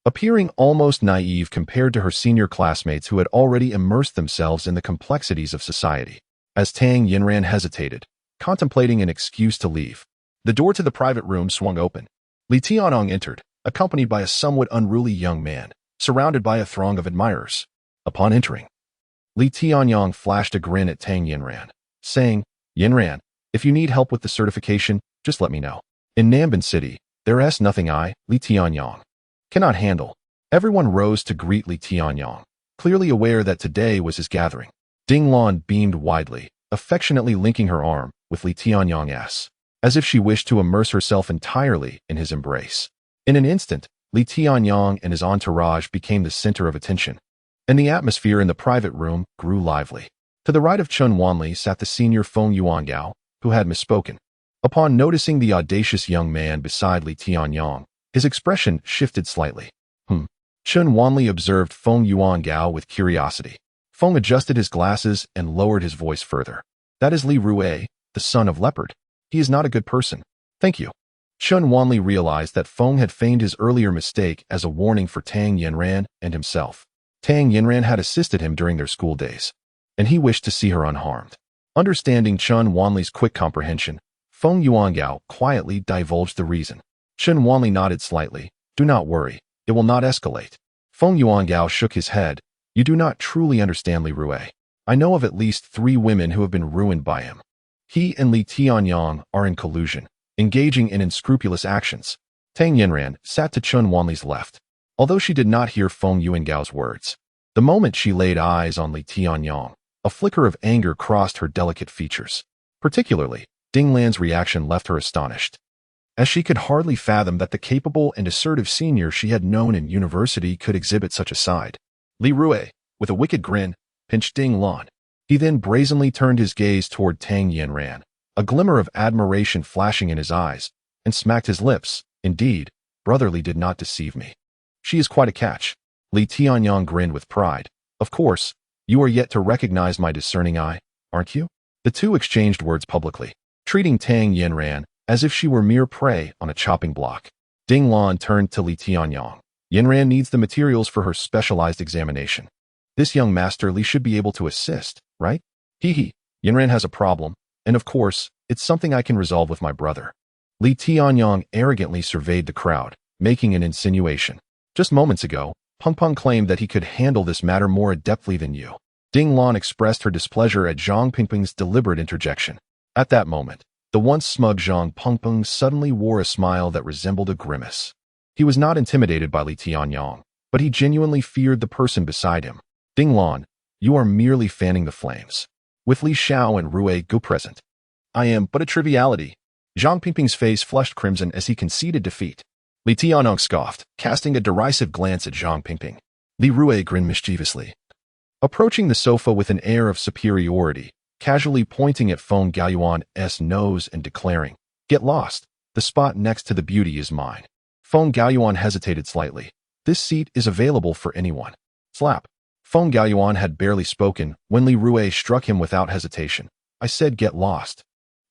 A: Appearing almost naive compared to her senior classmates who had already immersed themselves in the complexities of society. As Tang Yanran hesitated, contemplating an excuse to leave, the door to the private room swung open. Li Tianyang entered, accompanied by a somewhat unruly young man, surrounded by a throng of admirers. Upon entering, Li Tianyang flashed a grin at Tang Yanran, saying, "Yanran, if you need help with the certification, just let me know. In Nanban City, there is nothing Li Tianyang cannot handle." Everyone rose to greet Li Tianyang, clearly aware that today was his gathering. Ding Lan beamed widely, affectionately linking her arm with Li Tianyang's, as if she wished to immerse herself entirely in his embrace. In an instant, Li Tianyang and his entourage became the center of attention, and the atmosphere in the private room grew lively. To the right of Chen Wanli sat the senior Feng Yuangao, who had misspoken. Upon noticing the audacious young man beside Li Tianyang, his expression shifted slightly. Chen Wanli observed Feng Yuangao with curiosity. Feng adjusted his glasses and lowered his voice further. "That is Li Rue, the son of Leopard. He is not a good person." "Thank you." Chen Wanli realized that Feng had feigned his earlier mistake as a warning for Tang Yanran and himself. Tang Yanran had assisted him during their school days, and he wished to see her unharmed. Understanding Chen Wanli's quick comprehension, Feng Yuangao quietly divulged the reason. Chen Wanli nodded slightly. "Do not worry, it will not escalate." Feng Yuangao shook his head. "You do not truly understand Li Rue. I know of at least 3 women who have been ruined by him. He and Li Tianyang are in collusion, engaging in unscrupulous actions." Tang Yanran sat to Chen Wanli's left, although she did not hear Feng Yuangao's words. The moment she laid eyes on Li Tianyang, a flicker of anger crossed her delicate features. Particularly, Ding Lan's reaction left her astonished. as she could hardly fathom that the capable and assertive senior she had known in university could exhibit such a side. Li Rue, with a wicked grin, pinched Ding Lan. He then brazenly turned his gaze toward Tang Yanran, a glimmer of admiration flashing in his eyes, and smacked his lips. Indeed, brotherly did not deceive me. She is quite a catch. Li Tianyang grinned with pride. Of course, you are yet to recognize my discerning eye, aren't you? The two exchanged words publicly, treating Tang Yanran as if she were mere prey on a chopping block. Ding Lan turned to Li Tianyang. Yanran needs the materials for her specialized examination. This young master Li should be able to assist, right? Hee. Yanran has a problem, and of course, it's something I can resolve with my brother. Li Tianyang arrogantly surveyed the crowd, making an insinuation. Just moments ago, Peng Peng claimed that he could handle this matter more adeptly than you. Ding Lan expressed her displeasure at Zhang Pingping's deliberate interjection. At that moment, the once smug Zhang Pingping suddenly wore a smile that resembled a grimace. He was not intimidated by Li Tianyang, but he genuinely feared the person beside him. Ding Lan, you are merely fanning the flames. With Li Xiao and Rue Gu present. I am but a triviality. Zhang Pingping's face flushed crimson as he conceded defeat. Li Tianyang scoffed, casting a derisive glance at Zhang Pingping. Li Rue grinned mischievously, approaching the sofa with an air of superiority, casually pointing at Feng Gaoyuan's nose and declaring, "Get lost. The spot next to the beauty is mine." Feng Gaoyuan hesitated slightly. "This seat is available for anyone." Slap. Feng Gaoyuan had barely spoken when Li Rue struck him without hesitation. "I said get lost.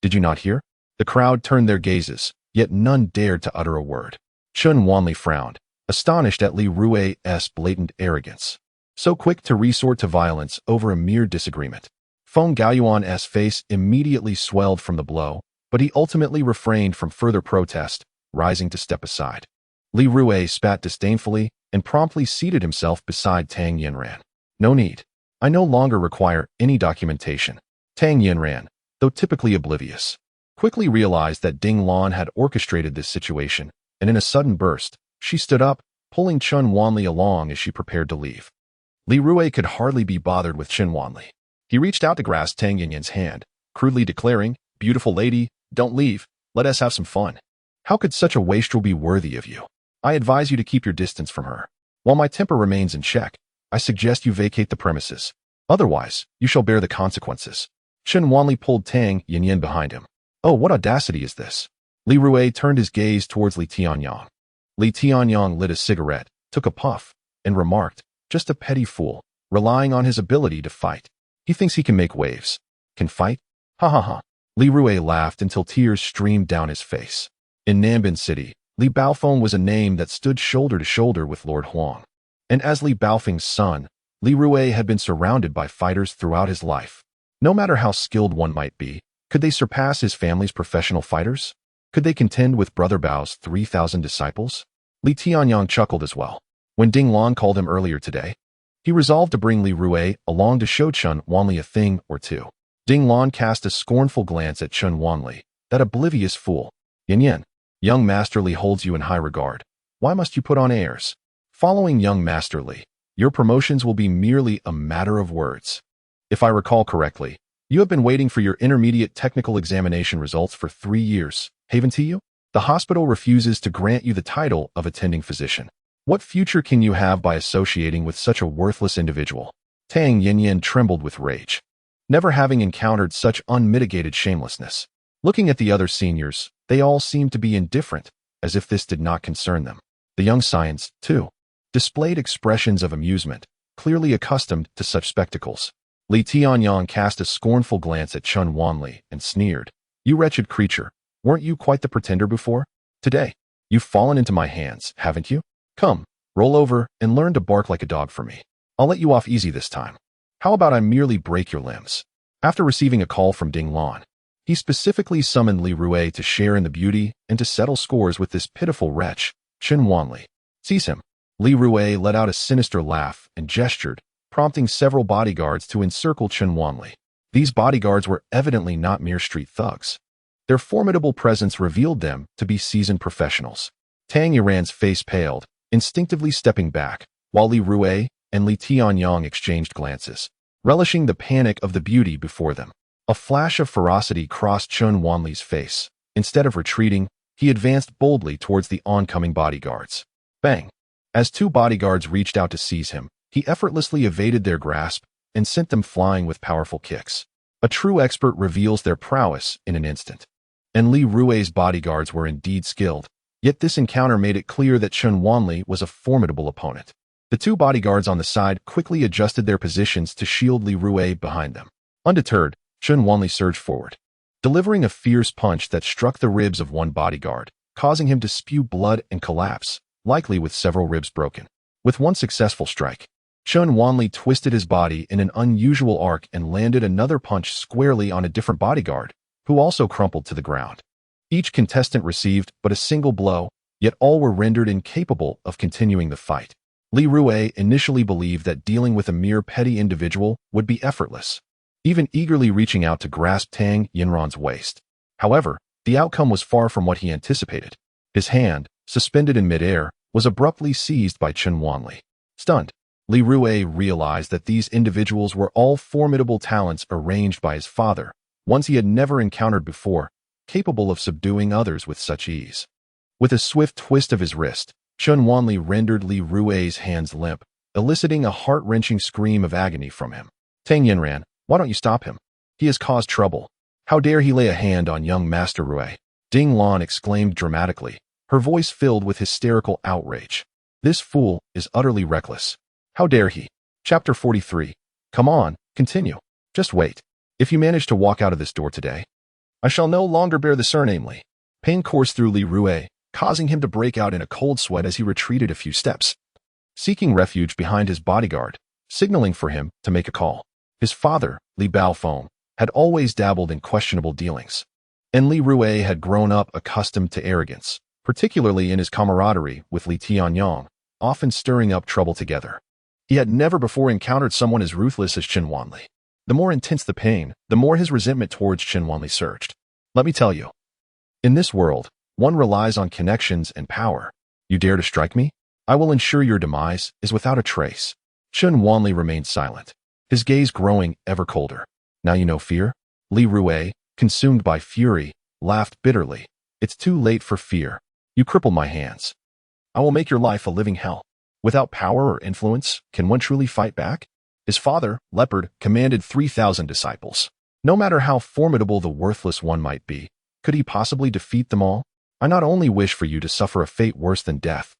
A: Did you not hear?" The crowd turned their gazes, yet none dared to utter a word. Chun Wanli frowned, astonished at Li Rue's blatant arrogance. So quick to resort to violence over a mere disagreement. Feng Gaoyuan's face immediately swelled from the blow, but he ultimately refrained from further protest, rising to step aside. Li Rue spat disdainfully and promptly seated himself beside Tang Yanran. "No need. I no longer require any documentation." Tang Yanran, though typically oblivious, quickly realized that Ding Lan had orchestrated this situation, and in a sudden burst, she stood up, pulling Chun Wanli along as she prepared to leave. Li Rue could hardly be bothered with Chun Wanli. He reached out to grasp Tang Yanyan's hand, crudely declaring, "Beautiful lady, don't leave, let us have some fun." How could such a wastrel be worthy of you? I advise you to keep your distance from her. While my temper remains in check, I suggest you vacate the premises. Otherwise, you shall bear the consequences. Chun Wanli pulled Tang Yanyan behind him. Oh, what audacity is this? Li Rue turned his gaze towards Li Tianyang. Li Tianyang lit a cigarette, took a puff, and remarked, "Just a petty fool, relying on his ability to fight. He thinks he can make waves. Can fight? Ha ha ha." Li Rue laughed until tears streamed down his face. In Nambin City, Li Baofeng was a name that stood shoulder to shoulder with Lord Huang. And as Li Baofeng's son, Li Rue had been surrounded by fighters throughout his life. No matter how skilled one might be, could they surpass his family's professional fighters? Could they contend with Brother Bao's 3,000 disciples? Li Tianyang chuckled as well. When Ding Lan called him earlier today, he resolved to bring Li Rue along to show Chun Wanli a thing or two. Ding Lan cast a scornful glance at Chun Wanli. That oblivious fool. Yan, young Master Li holds you in high regard. Why must you put on airs? Following young Master Li, your promotions will be merely a matter of words. If I recall correctly, you have been waiting for your intermediate technical examination results for 3 years, haven't you? The hospital refuses to grant you the title of attending physician. What future can you have by associating with such a worthless individual? Tang Yanyan trembled with rage, never having encountered such unmitigated shamelessness. Looking at the other seniors, they all seemed to be indifferent, as if this did not concern them. The young science, too, displayed expressions of amusement, clearly accustomed to such spectacles. Li Tianyang cast a scornful glance at Chun Wanli and sneered. "You wretched creature, weren't you quite the pretender before? Today, you've fallen into my hands, haven't you? Come, roll over and learn to bark like a dog for me. I'll let you off easy this time. How about I merely break your limbs?" After receiving a call from Ding Lan, he specifically summoned Li Rue to share in the beauty and to settle scores with this pitiful wretch, Chun Wanli. "Seize him." Li Rue let out a sinister laugh and gestured, prompting several bodyguards to encircle Chun Wanli. These bodyguards were evidently not mere street thugs. Their formidable presence revealed them to be seasoned professionals. Tang Yanran's face paled, instinctively stepping back, while Li Rue and Li Tianyang exchanged glances, relishing the panic of the beauty before them. A flash of ferocity crossed Chun Wanli's face. Instead of retreating, he advanced boldly towards the oncoming bodyguards. Bang! As two bodyguards reached out to seize him, he effortlessly evaded their grasp and sent them flying with powerful kicks. A true expert reveals their prowess in an instant. And Li Rui's bodyguards were indeed skilled, yet this encounter made it clear that Chen Wanli was a formidable opponent. The two bodyguards on the side quickly adjusted their positions to shield Li Rui behind them. Undeterred, Chen Wanli surged forward, delivering a fierce punch that struck the ribs of one bodyguard, causing him to spew blood and collapse, likely with several ribs broken. With one successful strike, Chen Wanli twisted his body in an unusual arc and landed another punch squarely on a different bodyguard, who also crumpled to the ground. Each contestant received but a single blow, yet all were rendered incapable of continuing the fight. Li Rui initially believed that dealing with a mere petty individual would be effortless, even eagerly reaching out to grasp Tang Yinran's waist. However, the outcome was far from what he anticipated. His hand, suspended in midair, was abruptly seized by Chen Wanli. Stunned, Li Rui realized that these individuals were all formidable talents arranged by his father, ones he had never encountered before, capable of subduing others with such ease. With a swift twist of his wrist, Chen Wanli rendered Li Rui's hands limp, eliciting a heart-wrenching scream of agony from him. Tang Yinran, why don't you stop him? He has caused trouble. How dare he lay a hand on young Master Rui? Ding Lan exclaimed dramatically, her voice filled with hysterical outrage. This fool is utterly reckless. How dare he? Chapter 43. Come on, continue. Just wait. If you manage to walk out of this door today, I shall no longer bear the surname Li. Pain coursed through Li Rui, causing him to break out in a cold sweat as he retreated a few steps, seeking refuge behind his bodyguard, signaling for him to make a call. His father, Li Baofeng, had always dabbled in questionable dealings, and Li Rui had grown up accustomed to arrogance, particularly in his camaraderie with Li Tianyang, often stirring up trouble together. He had never before encountered someone as ruthless as Chen Wanli. The more intense the pain, the more his resentment towards Chen Wanli surged. Let me tell you, in this world, one relies on connections and power. You dare to strike me? I will ensure your demise is without a trace. Chen Wanli remained silent, his gaze growing ever colder. Now you know fear? Li Rui, consumed by fury, laughed bitterly. It's too late for fear. You cripple my hands. I will make your life a living hell. Without power or influence, can one truly fight back? His father, Leopard, commanded 3,000 disciples. No matter how formidable the worthless one might be, could he possibly defeat them all? I not only wish for you to suffer a fate worse than death,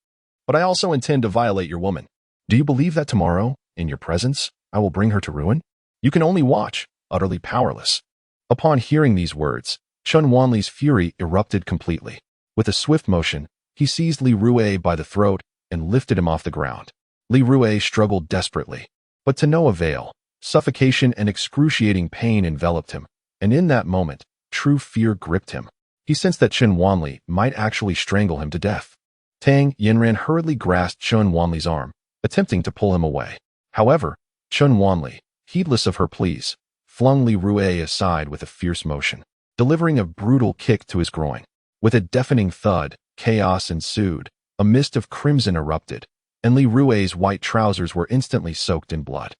A: but I also intend to violate your woman. Do you believe that tomorrow, in your presence, I will bring her to ruin? You can only watch, utterly powerless. Upon hearing these words, Chen Wanli's fury erupted completely. With a swift motion, he seized Li Rui by the throat and lifted him off the ground. Li Rui struggled desperately, but to no avail. Suffocation and excruciating pain enveloped him, and in that moment, true fear gripped him. He sensed that Chen Wanli might actually strangle him to death. Tang Yinran hurriedly grasped Chen Wanli's arm, attempting to pull him away. However, Chen Wanli, heedless of her pleas, flung Li Rui aside with a fierce motion, delivering a brutal kick to his groin. With a deafening thud, chaos ensued. A mist of crimson erupted, and Li Rui's white trousers were instantly soaked in blood.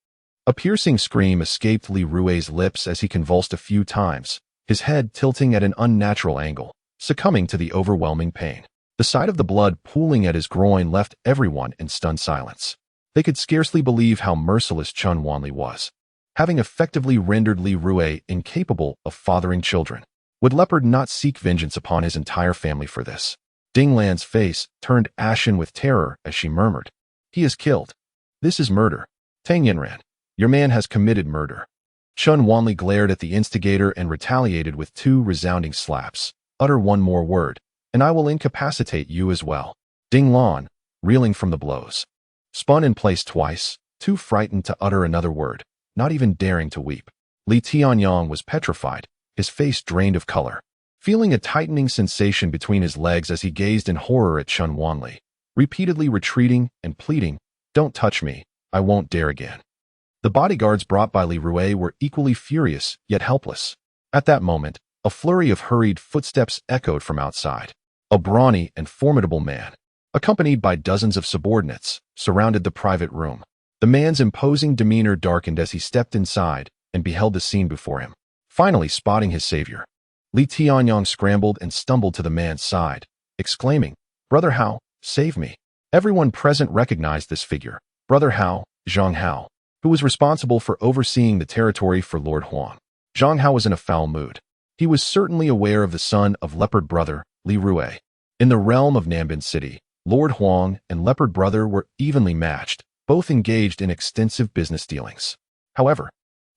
A: A piercing scream escaped Li Rui's lips as he convulsed a few times, his head tilting at an unnatural angle, succumbing to the overwhelming pain. The sight of the blood pooling at his groin left everyone in stunned silence. They could scarcely believe how merciless Chen Wanli was, having effectively rendered Li Rui incapable of fathering children. Would Leopard not seek vengeance upon his entire family for this? Ding Lan's face turned ashen with terror as she murmured, "He is killed. This is murder. Tang Yinran, your man has committed murder." Chen Wanli glared at the instigator and retaliated with 2 resounding slaps. "Utter one more word, and I will incapacitate you as well." Ding Lan, reeling from the blows, spun in place twice, too frightened to utter another word, not even daring to weep. Li Tianyang was petrified, his face drained of color, feeling a tightening sensation between his legs as he gazed in horror at Chen Wanli, repeatedly retreating and pleading, "Don't touch me, I won't dare again." The bodyguards brought by Li Rui were equally furious, yet helpless. At that moment, a flurry of hurried footsteps echoed from outside. A brawny and formidable man, accompanied by dozens of subordinates, surrounded the private room. The man's imposing demeanor darkened as he stepped inside and beheld the scene before him. Finally spotting his savior, Li Tianyong scrambled and stumbled to the man's side, exclaiming, "Brother Hao, save me." Everyone present recognized this figure, Brother Hao, Zhang Hao, who was responsible for overseeing the territory for Lord Huang. Zhang Hao was in a foul mood. He was certainly aware of the son of Leopard Brother, Li Rue. In the realm of Nanbin City, Lord Huang and Leopard Brother were evenly matched, both engaged in extensive business dealings. However,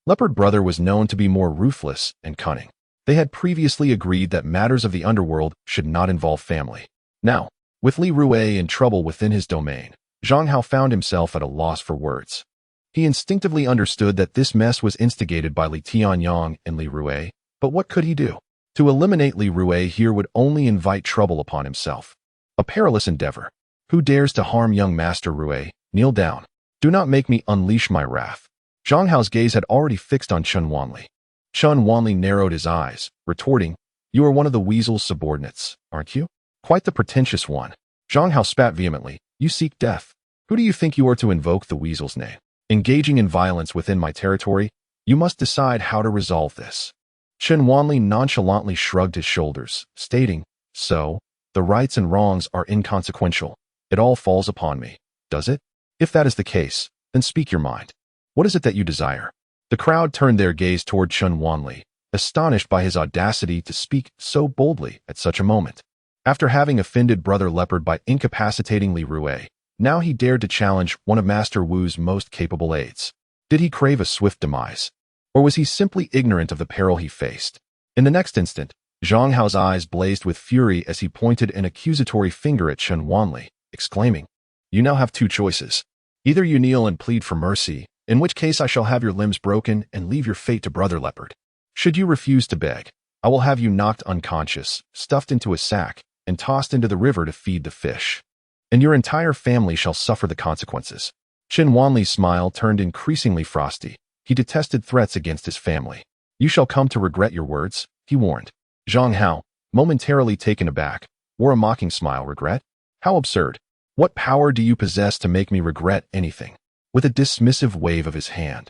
A: Leopard Brother was known to be more ruthless and cunning. They had previously agreed that matters of the underworld should not involve family. Now, with Li Rue in trouble within his domain, Zhang Hao found himself at a loss for words. He instinctively understood that this mess was instigated by Li Tianyong and Li Rue, but what could he do? To eliminate Li Rue here would only invite trouble upon himself. A perilous endeavor. Who dares to harm young Master Rue? Kneel down. Do not make me unleash my wrath. Zhang Hao's gaze had already fixed on Chen Wanli. Chen Wanli narrowed his eyes, retorting, "You are one of the weasel's subordinates, aren't you? Quite the pretentious one." Zhang Hao spat vehemently, "You seek death. Who do you think you are to invoke the weasel's name? Engaging in violence within my territory? You must decide how to resolve this." Chen Wanli nonchalantly shrugged his shoulders, stating, "So, the rights and wrongs are inconsequential. It all falls upon me, does it? If that is the case, then speak your mind. What is it that you desire?" The crowd turned their gaze toward Chen Wanli, astonished by his audacity to speak so boldly at such a moment. After having offended Brother Leopard by incapacitating Li Rue, now he dared to challenge one of Master Wu's most capable aides. Did he crave a swift demise? Or was he simply ignorant of the peril he faced? In the next instant, Zhang Hao's eyes blazed with fury as he pointed an accusatory finger at Chen Wanli, exclaiming, "You now have two choices. Either you kneel and plead for mercy, in which case I shall have your limbs broken and leave your fate to Brother Leopard. Should you refuse to beg, I will have you knocked unconscious, stuffed into a sack, and tossed into the river to feed the fish. And your entire family shall suffer the consequences." Chen Wanli's smile turned increasingly frosty. He detested threats against his family. "You shall come to regret your words," he warned. Zhang Hao, momentarily taken aback, wore a mocking smile. "Regret? How absurd. What power do you possess to make me regret anything?" With a dismissive wave of his hand,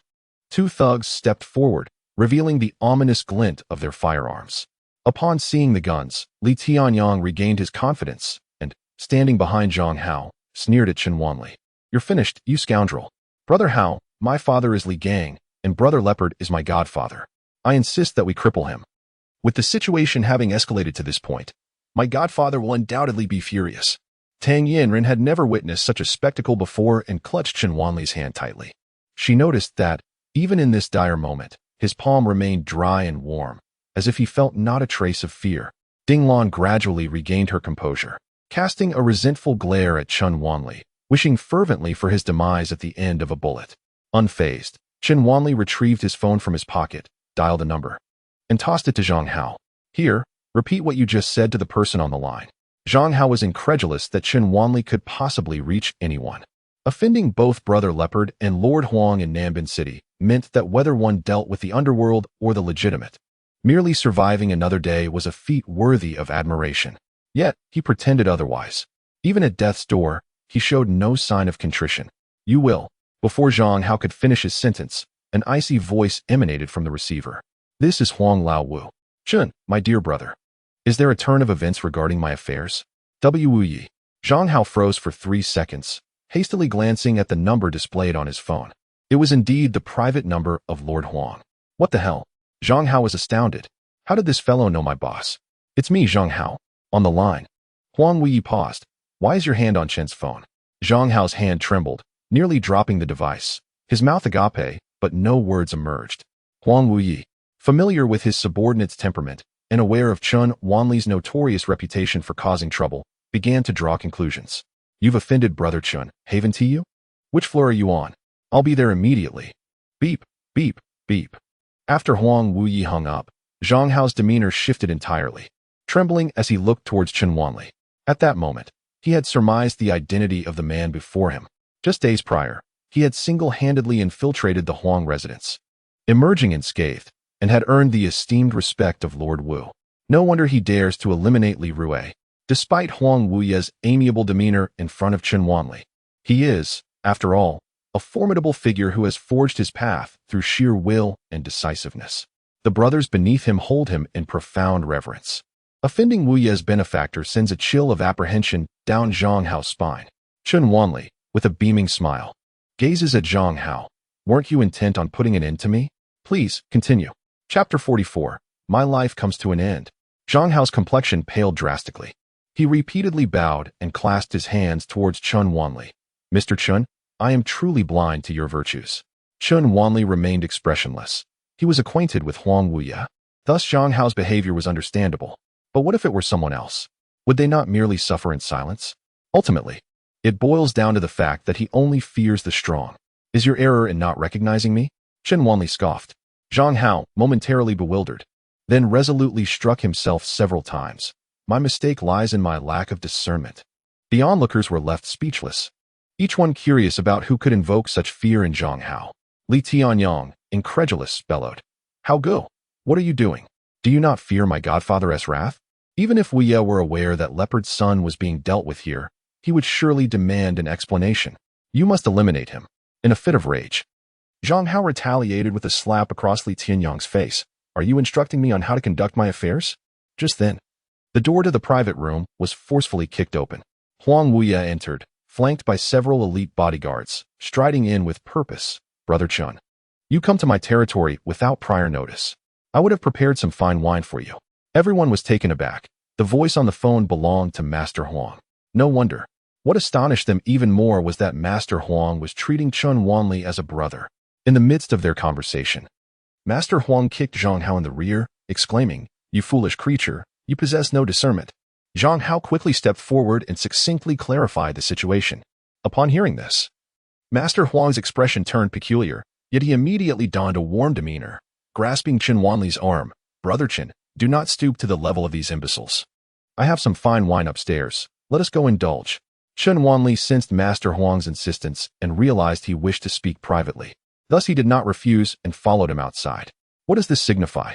A: two thugs stepped forward, revealing the ominous glint of their firearms. Upon seeing the guns, Li Tianyong regained his confidence and, standing behind Zhang Hao, sneered at Chen Wanli. "You're finished, you scoundrel. Brother Hao, my father is Li Gang, and Brother Leopard is my godfather. I insist that we cripple him. With the situation having escalated to this point, my godfather will undoubtedly be furious." Tang Yinren had never witnessed such a spectacle before and clutched Chen Wanli's hand tightly. She noticed that, even in this dire moment, his palm remained dry and warm, as if he felt not a trace of fear. Ding Lan gradually regained her composure, casting a resentful glare at Chen Wanli, wishing fervently for his demise at the end of a bullet. Unfazed, Chen Wanli retrieved his phone from his pocket, dialed a number, and tossed it to Zhang Hao. "Here, repeat what you just said to the person on the line." Zhang Hao was incredulous that Chen Wanli could possibly reach anyone. Offending both Brother Leopard and Lord Huang in Nanbin City meant that whether one dealt with the underworld or the legitimate, merely surviving another day was a feat worthy of admiration. Yet, he pretended otherwise. Even at death's door, he showed no sign of contrition. "You will." Before Zhang Hao could finish his sentence, an icy voice emanated from the receiver. "This is Huang Lao Wu. Chen, my dear brother. Is there a turn of events regarding my affairs?" "W. Wu Yi." Zhang Hao froze for 3 seconds, hastily glancing at the number displayed on his phone. It was indeed the private number of Lord Huang. What the hell? Zhang Hao was astounded. How did this fellow know my boss? "It's me, Zhang Hao. On the line." Huang Wu Yi paused. "Why is your hand on Chen's phone?" Zhang Hao's hand trembled, nearly dropping the device. His mouth agape, but no words emerged. Huang Wu Yi, familiar with his subordinate's temperament, and aware of Chen Wanli's notorious reputation for causing trouble, began to draw conclusions. "You've offended Brother Chen, haven't you? Which floor are you on? I'll be there immediately." Beep, beep, beep. After Huang Wu Yi hung up, Zhang Hao's demeanor shifted entirely, trembling as he looked towards Chen Wanli. At that moment, he had surmised the identity of the man before him. Just days prior, he had single-handedly infiltrated the Huang residence, emerging unscathed, and had earned the esteemed respect of Lord Wu. No wonder he dares to eliminate Li Rue, despite Huang Wu Yi's amiable demeanor in front of Chen Wanli. He is, after all, a formidable figure who has forged his path through sheer will and decisiveness. The brothers beneath him hold him in profound reverence. Offending Wu Ye's benefactor sends a chill of apprehension down Zhang Hao's spine. Chen Wanli, with a beaming smile, gazes at Zhang Hao. Weren't you intent on putting an end to me? Please, continue. Chapter 44. My life comes to an end. Zhang Hao's complexion paled drastically. He repeatedly bowed and clasped his hands towards Chen Wanli. Mr. Chen, I am truly blind to your virtues. Chen Wanli remained expressionless. He was acquainted with Huang Wuye. Thus Zhang Hao's behavior was understandable. But what if it were someone else? Would they not merely suffer in silence? Ultimately, it boils down to the fact that he only fears the strong. Is your error in not recognizing me? Chen Wanli scoffed. Zhang Hao, momentarily bewildered, then resolutely struck himself several times. My mistake lies in my lack of discernment. The onlookers were left speechless, each one curious about who could invoke such fear in Zhang Hao. Li Tianyang, incredulous, bellowed. How go? What are you doing? Do you not fear my godfather's wrath? Even if Wu Ye were aware that Leopard's son was being dealt with here, he would surely demand an explanation. You must eliminate him. In a fit of rage, Zhang Hao retaliated with a slap across Li Tianyang's face. Are you instructing me on how to conduct my affairs? Just then, the door to the private room was forcefully kicked open. Huang Wuye entered, flanked by several elite bodyguards, striding in with purpose. Brother Chen, you come to my territory without prior notice. I would have prepared some fine wine for you. Everyone was taken aback. The voice on the phone belonged to Master Huang. No wonder. What astonished them even more was that Master Huang was treating Chen Wanli as a brother. In the midst of their conversation, Master Huang kicked Zhang Hao in the rear, exclaiming, You foolish creature, you possess no discernment. Zhang Hao quickly stepped forward and succinctly clarified the situation. Upon hearing this, Master Huang's expression turned peculiar, yet he immediately donned a warm demeanor. Grasping Chen Wanli's arm, Brother Chen, do not stoop to the level of these imbeciles. I have some fine wine upstairs. Let us go indulge. Chen Wanli sensed Master Huang's insistence and realized he wished to speak privately. Thus he did not refuse and followed him outside. What does this signify?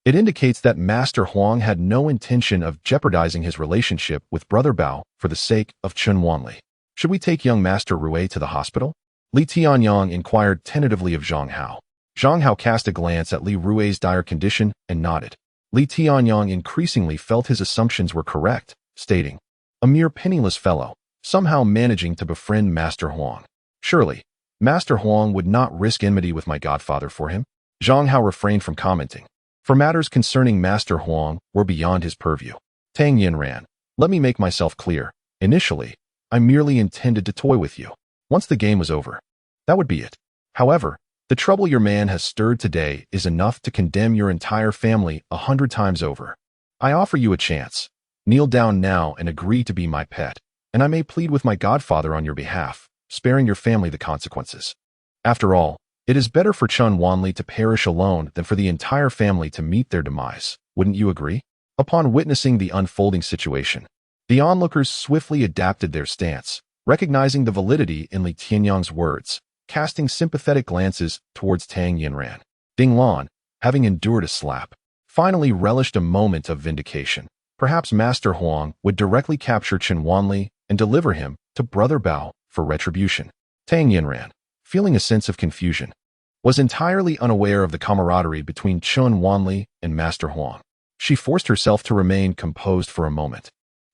A: It indicates that Master Huang had no intention of jeopardizing his relationship with Brother Bao for the sake of Chen Wanli. Should we take young Master Rui to the hospital? Li Tianyang inquired tentatively of Zhang Hao. Zhang Hao cast a glance at Li Rui's dire condition and nodded. Li Tianyang increasingly felt his assumptions were correct, stating, a mere penniless fellow, somehow managing to befriend Master Huang. Surely, Master Huang would not risk enmity with my godfather for him. Zhang Hao refrained from commenting, for matters concerning Master Huang were beyond his purview. Tang Yin ran. Let me make myself clear. Initially, I merely intended to toy with you. Once the game was over, that would be it. However, the trouble your man has stirred today is enough to condemn your entire family 100 times over. I offer you a chance. Kneel down now and agree to be my pet, and I may plead with my godfather on your behalf, sparing your family the consequences. After all, it is better for Chen Wanli to perish alone than for the entire family to meet their demise. Wouldn't you agree? Upon witnessing the unfolding situation, the onlookers swiftly adapted their stance, recognizing the validity in Li Tianyang's words, casting sympathetic glances towards Tang Yinran. Ding Lan, having endured a slap, finally relished a moment of vindication. Perhaps Master Huang would directly capture Chen Wanli and deliver him to Brother Bao for retribution. Tang Yinran, feeling a sense of confusion, was entirely unaware of the camaraderie between Chen Wanli and Master Huang. She forced herself to remain composed for a moment,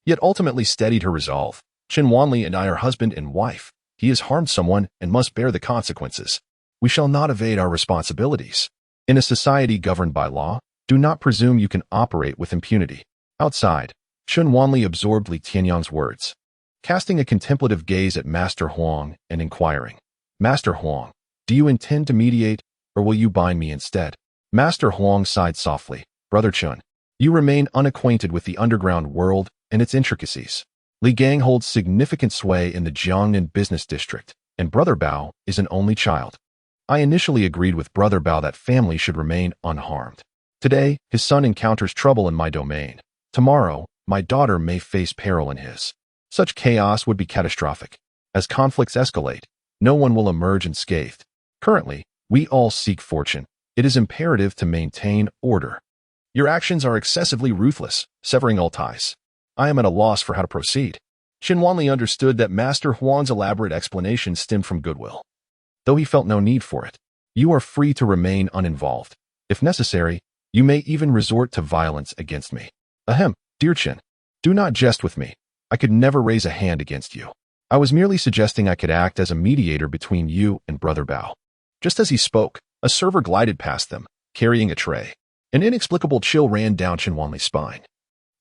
A: yet ultimately steadied her resolve. Chen Wanli and I are husband and wife. He has harmed someone and must bear the consequences. We shall not evade our responsibilities. In a society governed by law, do not presume you can operate with impunity. Outside, Chen Wanli absorbed Li Tianyang's words, casting a contemplative gaze at Master Huang and inquiring, Master Huang, do you intend to mediate, or will you bind me instead? Master Huang sighed softly. Brother Chen, you remain unacquainted with the underground world and its intricacies. Li Gang holds significant sway in the Jiangnan business district, and Brother Bao is an only child. I initially agreed with Brother Bao that family should remain unharmed. Today, his son encounters trouble in my domain. Tomorrow, my daughter may face peril in his. Such chaos would be catastrophic. As conflicts escalate, no one will emerge unscathed. Currently, we all seek fortune. It is imperative to maintain order. Your actions are excessively ruthless, severing all ties. I am at a loss for how to proceed. Chen Wanli understood that Master Huang's elaborate explanation stemmed from goodwill, though he felt no need for it. You are free to remain uninvolved. If necessary, You may even resort to violence against me. Ahem, dear Chen, do not jest with me. I could never raise a hand against you. I was merely suggesting I could act as a mediator between you and Brother Bao. Just as he spoke, a server glided past them, carrying a tray. An inexplicable chill ran down Chen Wanli's spine.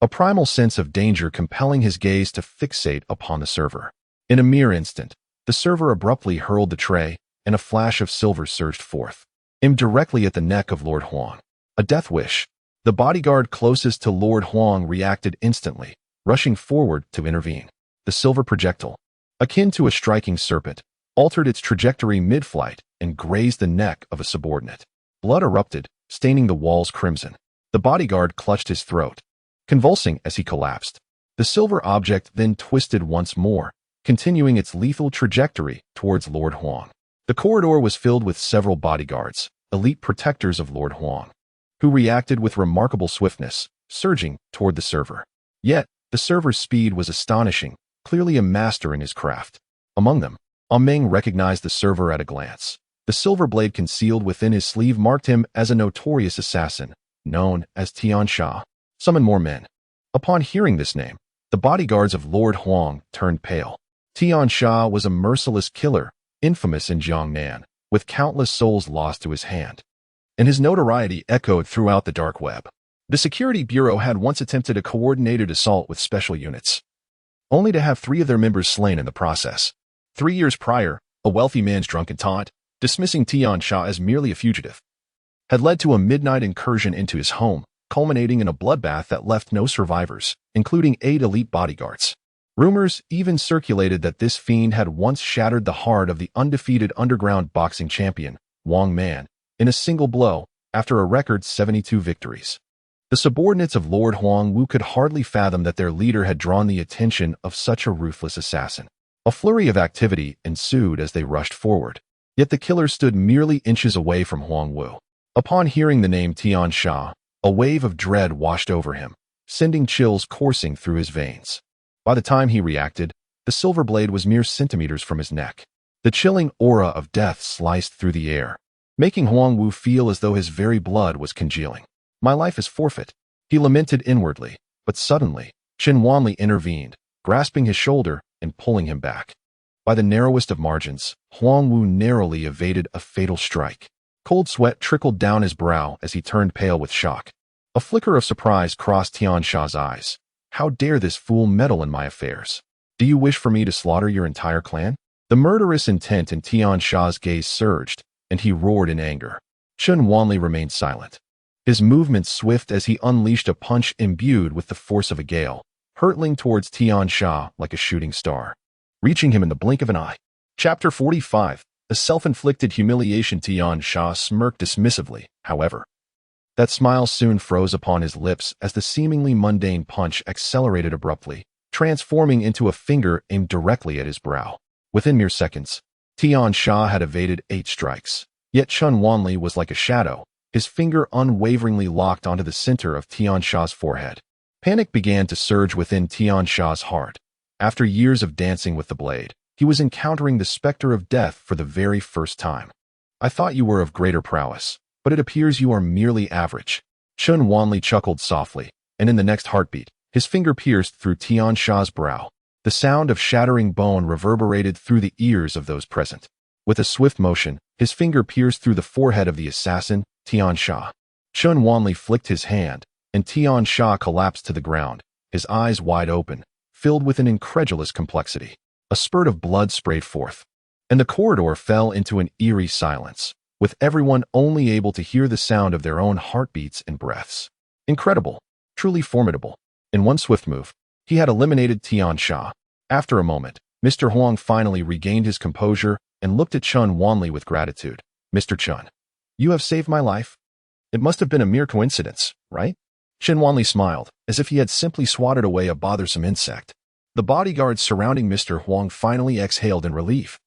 A: A primal sense of danger compelling his gaze to fixate upon the server. In a mere instant, the server abruptly hurled the tray, and a flash of silver surged forth, aimed directly at the neck of Lord Huang. A death wish. The bodyguard closest to Lord Huang reacted instantly, rushing forward to intervene. The silver projectile, akin to a striking serpent, altered its trajectory mid-flight and grazed the neck of a subordinate. Blood erupted, staining the walls crimson. The bodyguard clutched his throat, convulsing as he collapsed. The silver object then twisted once more, continuing its lethal trajectory towards Lord Huang. The corridor was filled with several bodyguards, elite protectors of Lord Huang, who reacted with remarkable swiftness, surging toward the server. Yet, the server's speed was astonishing, clearly a master in his craft. Among them, Meng recognized the server at a glance. The silver blade concealed within his sleeve marked him as a notorious assassin, known as Tian Sha. Summon more men. Upon hearing this name, the bodyguards of Lord Huang turned pale. Tian Sha was a merciless killer, infamous in Jiangnan, with countless souls lost to his hand, and his notoriety echoed throughout the dark web. The Security Bureau had once attempted a coordinated assault with special units, only to have 3 of their members slain in the process. 3 years prior, a wealthy man's drunken taunt, dismissing Tian Sha as merely a fugitive, had led to a midnight incursion into his home, culminating in a bloodbath that left no survivors, including 8 elite bodyguards. Rumors even circulated that this fiend had once shattered the heart of the undefeated underground boxing champion, Wang Man, in a single blow, after a record 72 victories. The subordinates of Lord Huang Wu could hardly fathom that their leader had drawn the attention of such a ruthless assassin. A flurry of activity ensued as they rushed forward, yet the killer stood merely inches away from Huang Wu. Upon hearing the name Tian Sha, a wave of dread washed over him, sending chills coursing through his veins. By the time he reacted, the silver blade was mere centimeters from his neck. The chilling aura of death sliced through the air, making Huang Wu feel as though his very blood was congealing. My life is forfeit, he lamented inwardly, but suddenly, Chen Wanli intervened, grasping his shoulder and pulling him back. By the narrowest of margins, Huang Wu narrowly evaded a fatal strike. Cold sweat trickled down his brow as he turned pale with shock. A flicker of surprise crossed Tian Sha's eyes. How dare this fool meddle in my affairs? Do you wish for me to slaughter your entire clan? The murderous intent in Tian Sha's gaze surged, and he roared in anger. Chen Wanli remained silent, his movements swift as he unleashed a punch imbued with the force of a gale, hurtling towards Tian Sha like a shooting star, reaching him in the blink of an eye. Chapter 45. A self-inflicted humiliation. Tian Sha smirked dismissively, however. That smile soon froze upon his lips as the seemingly mundane punch accelerated abruptly, transforming into a finger aimed directly at his brow. Within mere seconds, Tian Sha had evaded 8 strikes. Yet Chen Wanli was like a shadow, his finger unwaveringly locked onto the center of Tian Sha's forehead. Panic began to surge within Tian Sha's heart. After years of dancing with the blade, he was encountering the specter of death for the very first time. I thought you were of greater prowess, but it appears you are merely average. Chen Wanli chuckled softly, and in the next heartbeat, his finger pierced through Tian Sha's brow. The sound of shattering bone reverberated through the ears of those present. With a swift motion, his finger pierced through the forehead of the assassin, Tian Sha. Chen Wanli flicked his hand, and Tian Sha collapsed to the ground, his eyes wide open, filled with an incredulous complexity. A spurt of blood sprayed forth, and the corridor fell into an eerie silence, with everyone only able to hear the sound of their own heartbeats and breaths. Incredible, truly formidable. In one swift move, he had eliminated Tian Sha. After a moment, Mr. Huang finally regained his composure and looked at Chen Wanli with gratitude. Mr. Chen, you have saved my life. It must have been a mere coincidence, right? Chen Wanli smiled, as if he had simply swatted away a bothersome insect. The bodyguards surrounding Mr. Huang finally exhaled in relief.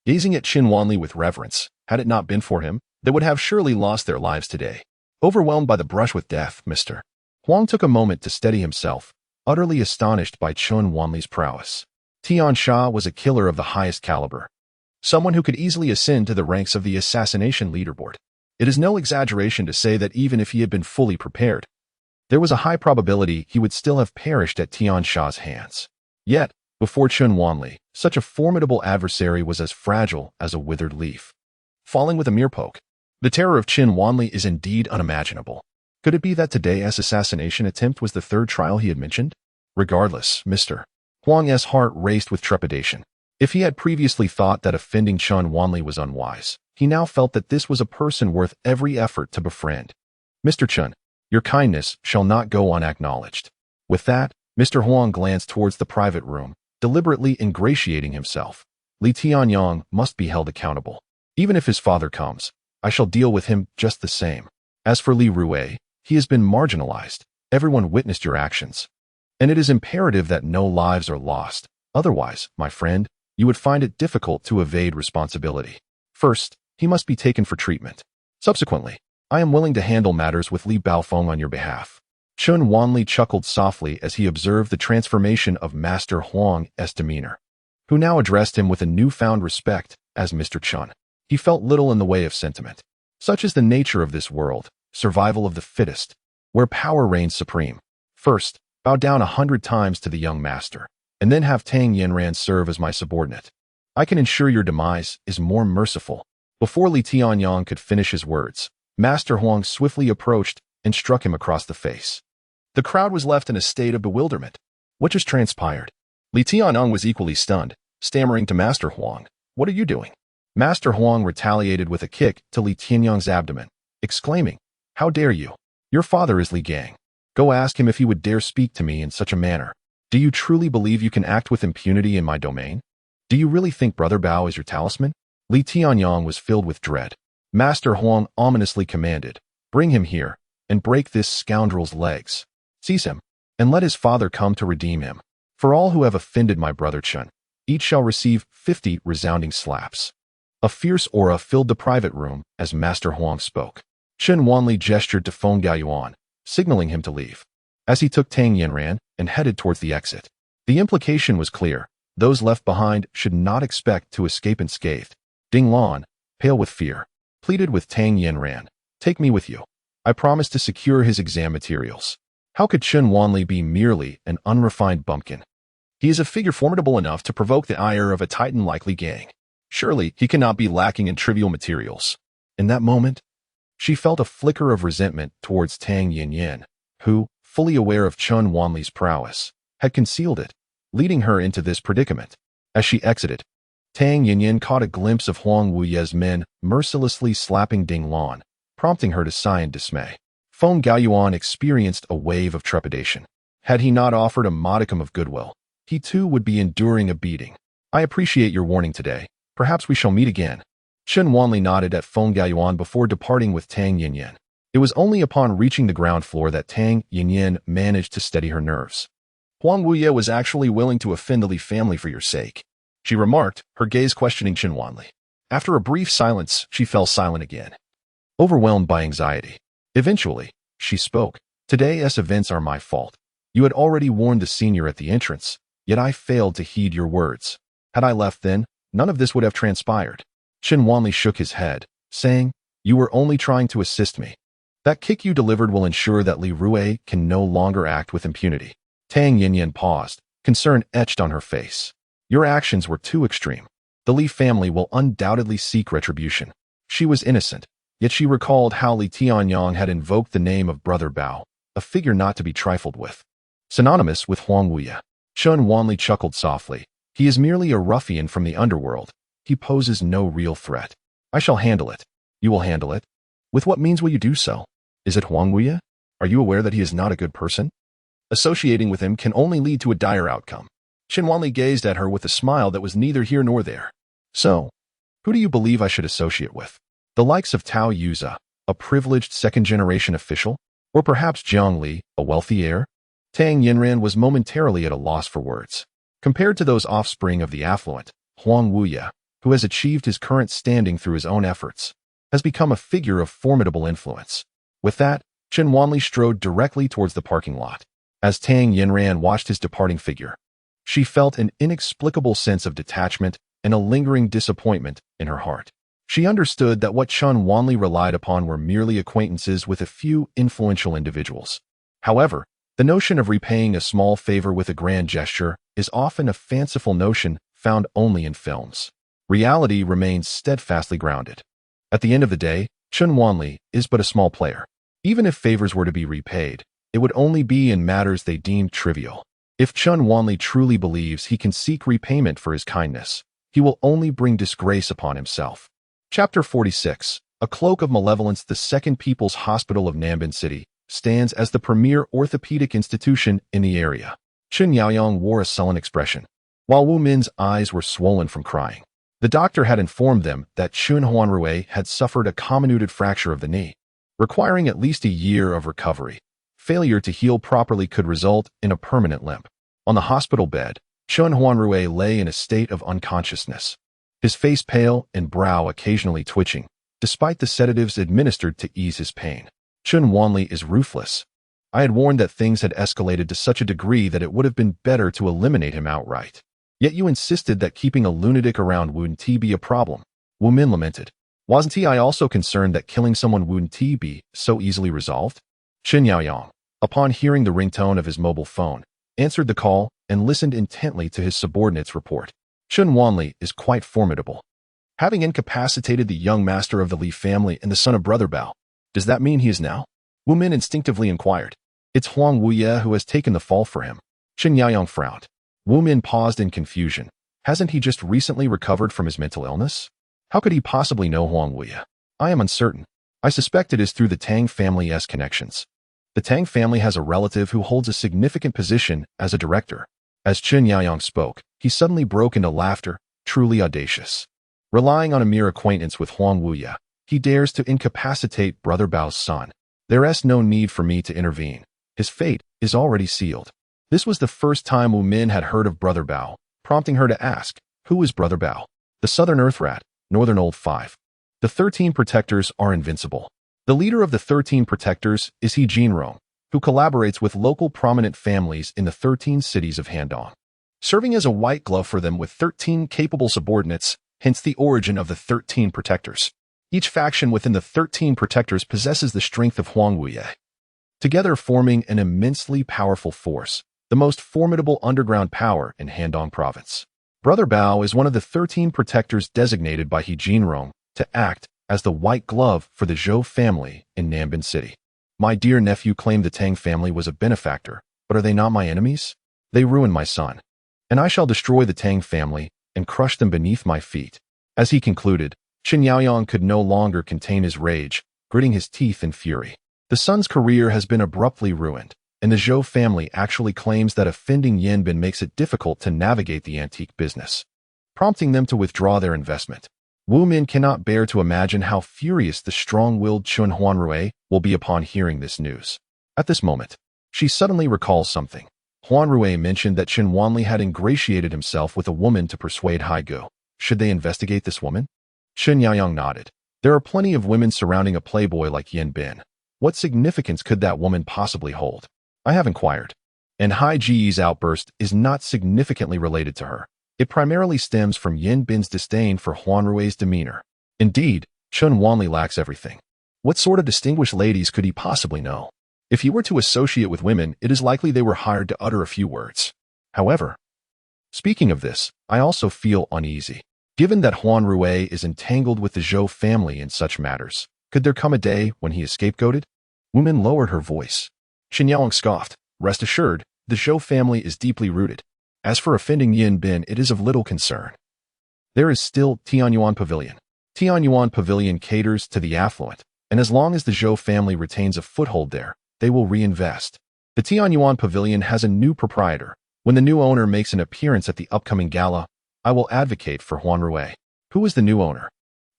A: Gazing at Chen Wanli with reverence, had it not been for him, they would have surely lost their lives today. Overwhelmed by the brush with death, Mr. Huang took a moment to steady himself, utterly astonished by Chen Wanli's prowess. Tian Sha was a killer of the highest caliber, someone who could easily ascend to the ranks of the assassination leaderboard. It is no exaggeration to say that even if he had been fully prepared, there was a high probability he would still have perished at Tian Sha's hands. Yet, before Chen Wanli, such a formidable adversary was as fragile as a withered leaf, falling with a mere poke. The terror of Chen Wanli is indeed unimaginable. Could it be that today's assassination attempt was the third trial he had mentioned? Regardless, Mr. Huang's heart raced with trepidation. If he had previously thought that offending Chen Wanli was unwise, he now felt that this was a person worth every effort to befriend. Mr. Chen, your kindness shall not go unacknowledged. With that, Mr. Huang glanced towards the private room, deliberately ingratiating himself. Li Tianyang must be held accountable. Even if his father comes, I shall deal with him just the same. As for Li Rue, he has been marginalized. Everyone witnessed your actions. And it is imperative that no lives are lost. Otherwise, my friend, you would find it difficult to evade responsibility. First, he must be taken for treatment. Subsequently, I am willing to handle matters with Li Baofeng on your behalf. Chen Wanli chuckled softly as he observed the transformation of Master Huang's demeanor, who now addressed him with a newfound respect as Mr. Chen. He felt little in the way of sentiment. Such is the nature of this world, survival of the fittest, where power reigns supreme. First, bow down 100 times to the young master, and then have Tang Yanran serve as my subordinate. I can ensure your demise is more merciful. Before Li Tianyang could finish his words, Master Huang swiftly approached and struck him across the face. The crowd was left in a state of bewilderment. What just transpired? Li Tianyang was equally stunned, stammering to Master Huang, "What are you doing?" Master Huang retaliated with a kick to Li Tianyang's abdomen, exclaiming, "How dare you? Your father is Li Gang. Go ask him if he would dare speak to me in such a manner. Do you truly believe you can act with impunity in my domain? Do you really think Brother Bao is your talisman?" Li Tianyang was filled with dread. Master Huang ominously commanded, "Bring him here, and break this scoundrel's legs. Seize him, and let his father come to redeem him. For all who have offended my brother Chen, each shall receive 50 resounding slaps." A fierce aura filled the private room as Master Huang spoke. Chen Wanli gestured to Feng Gaoyuan, signaling him to leave, as he took Tang Yanran and headed towards the exit. The implication was clear. Those left behind should not expect to escape unscathed. Ding Lan, pale with fear, pleaded with Tang Yanran, "Take me with you. I promise to secure his exam materials." How could Chen Wanli be merely an unrefined bumpkin? He is a figure formidable enough to provoke the ire of a titan like Li Gang. Surely he cannot be lacking in trivial materials. In that moment, she felt a flicker of resentment towards Tang Yanyan, who, fully aware of Chen Wanli's prowess, had concealed it, leading her into this predicament. As she exited, Tang Yanyan caught a glimpse of Huang Wuye's men mercilessly slapping Ding Lan, prompting her to sigh in dismay. Feng Gaoyuan experienced a wave of trepidation. Had he not offered a modicum of goodwill, he too would be enduring a beating. "I appreciate your warning today. Perhaps we shall meet again." Chen Wanli nodded at Feng Gaoyuan before departing with Tang Yanyan. It was only upon reaching the ground floor that Tang Yanyan managed to steady her nerves. "Huang Wuye was actually willing to offend the Li family for your sake," she remarked, her gaze questioning Chen Wanli. After a brief silence, she fell silent again, overwhelmed by anxiety. Eventually, she spoke. "Today's events are my fault. You had already warned the senior at the entrance, yet I failed to heed your words. Had I left then, none of this would have transpired." Chen Wanli shook his head, saying, "You were only trying to assist me. That kick you delivered will ensure that Li Rue can no longer act with impunity." Tang Yanyan paused, concern etched on her face. "Your actions were too extreme. The Li family will undoubtedly seek retribution." She was innocent, yet she recalled how Li Tianyang had invoked the name of Brother Bao, a figure not to be trifled with, synonymous with Huang Wuye. Chen Wanli chuckled softly. "He is merely a ruffian from the underworld. He poses no real threat. I shall handle it." "You will handle it? With what means will you do so? Is it Huang Wuye? Are you aware that he is not a good person? Associating with him can only lead to a dire outcome." Chen Wanli gazed at her with a smile that was neither here nor there. "So, who do you believe I should associate with? The likes of Tao Yuza, a privileged second-generation official? Or perhaps Jiang Li, a wealthy heir?" Tang Yanran was momentarily at a loss for words. Compared to those offspring of the affluent, Huang Wuye, who has achieved his current standing through his own efforts, has become a figure of formidable influence. With that, Chen Wanli strode directly towards the parking lot. As Tang Yanran watched his departing figure, she felt an inexplicable sense of detachment and a lingering disappointment in her heart. She understood that what Chun Wanli relied upon were merely acquaintances with a few influential individuals. However, the notion of repaying a small favor with a grand gesture is often a fanciful notion found only in films. Reality remains steadfastly grounded. At the end of the day, Chun Wanli is but a small player. Even if favors were to be repaid, it would only be in matters they deemed trivial. If Chun Wanli truly believes he can seek repayment for his kindness, he will only bring disgrace upon himself. Chapter 46. A Cloak of Malevolence. The Second People's Hospital of Nambin City stands as the premier orthopedic institution in the area. Chen Yaoyong wore a sullen expression, while Wu Min's eyes were swollen from crying. The doctor had informed them that Chun Huanrui had suffered a comminuted fracture of the knee, requiring at least a year of recovery. Failure to heal properly could result in a permanent limp. On the hospital bed, Chun Huanrui lay in a state of unconsciousness, his face pale and brow occasionally twitching, despite the sedatives administered to ease his pain. Chun Wanli is ruthless. I had warned that things had escalated to such a degree that it would have been better to eliminate him outright. Yet you insisted that keeping a lunatic around wouldn't be a problem. Wu Min lamented. Wasn't I also concerned that killing someone wouldn't be so easily resolved? Chen Yaoyong, upon hearing the ringtone of his mobile phone, answered the call and listened intently to his subordinate's report. Chun Wanli is quite formidable. Having incapacitated the young master of the Li family and the son of Brother Bao, does that mean he is now? Wu Min instinctively inquired. It's Huang Wuye who has taken the fall for him. Chen Yaoyong frowned. Wu Min paused in confusion. Hasn't he just recently recovered from his mental illness? How could he possibly know Huang Wuye? I am uncertain. I suspect it is through the Tang family's connections. The Tang family has a relative who holds a significant position as a director. As Chen Yaoyong spoke, he suddenly broke into laughter, truly audacious. Relying on a mere acquaintance with Huang Wuye, he dares to incapacitate Brother Bao's son. There is no need for me to intervene. His fate is already sealed. This was the first time Wu Min had heard of Brother Bao, prompting her to ask, who is Brother Bao? The Southern Earth Rat, Northern Old Five. The 13 Protectors are invincible. The leader of the 13 Protectors is He Jinrong, who collaborates with local prominent families in the 13 cities of Handong, serving as a white glove for them with 13 capable subordinates, hence the origin of the 13 Protectors. Each faction within the 13 Protectors possesses the strength of Huang Wuye, together forming an immensely powerful force, the most formidable underground power in Handong province. Brother Bao is one of the 13 Protectors designated by He Jinrong to act as the white glove for the Zhou family in Nambin City. My dear nephew claimed the Tang family was a benefactor, but are they not my enemies? They ruined my son, and I shall destroy the Tang family and crush them beneath my feet. As he concluded, Chen Yaoyong could no longer contain his rage, gritting his teeth in fury. The son's career has been abruptly ruined, and the Zhou family actually claims that offending Yanbin makes it difficult to navigate the antique business, prompting them to withdraw their investment. Wu Min cannot bear to imagine how furious the strong-willed Chun Huanrui will be upon hearing this news. At this moment, she suddenly recalls something. Huanrui mentioned that Chen Wanli had ingratiated himself with a woman to persuade Haigu. Should they investigate this woman? Chen Yaoyong nodded. There are plenty of women surrounding a playboy like Yanbin. What significance could that woman possibly hold? I have inquired. And Hai Ji's outburst is not significantly related to her. It primarily stems from Yin Bin's disdain for Huanrui's demeanor. Indeed, Chun Wanli lacks everything. What sort of distinguished ladies could he possibly know? If he were to associate with women, it is likely they were hired to utter a few words. However, speaking of this, I also feel uneasy. Given that Huanrui is entangled with the Zhou family in such matters, could there come a day when he is scapegoated? Wu Min lowered her voice. Chen Yaoyong scoffed. Rest assured, the Zhou family is deeply rooted. As for offending Yin Bin, it is of little concern. There is still Tianyuan Pavilion. Tianyuan Pavilion caters to the affluent, and as long as the Zhou family retains a foothold there, they will reinvest. The Tianyuan Pavilion has a new proprietor. When the new owner makes an appearance at the upcoming gala, I will advocate for Huanrui. Who is the new owner?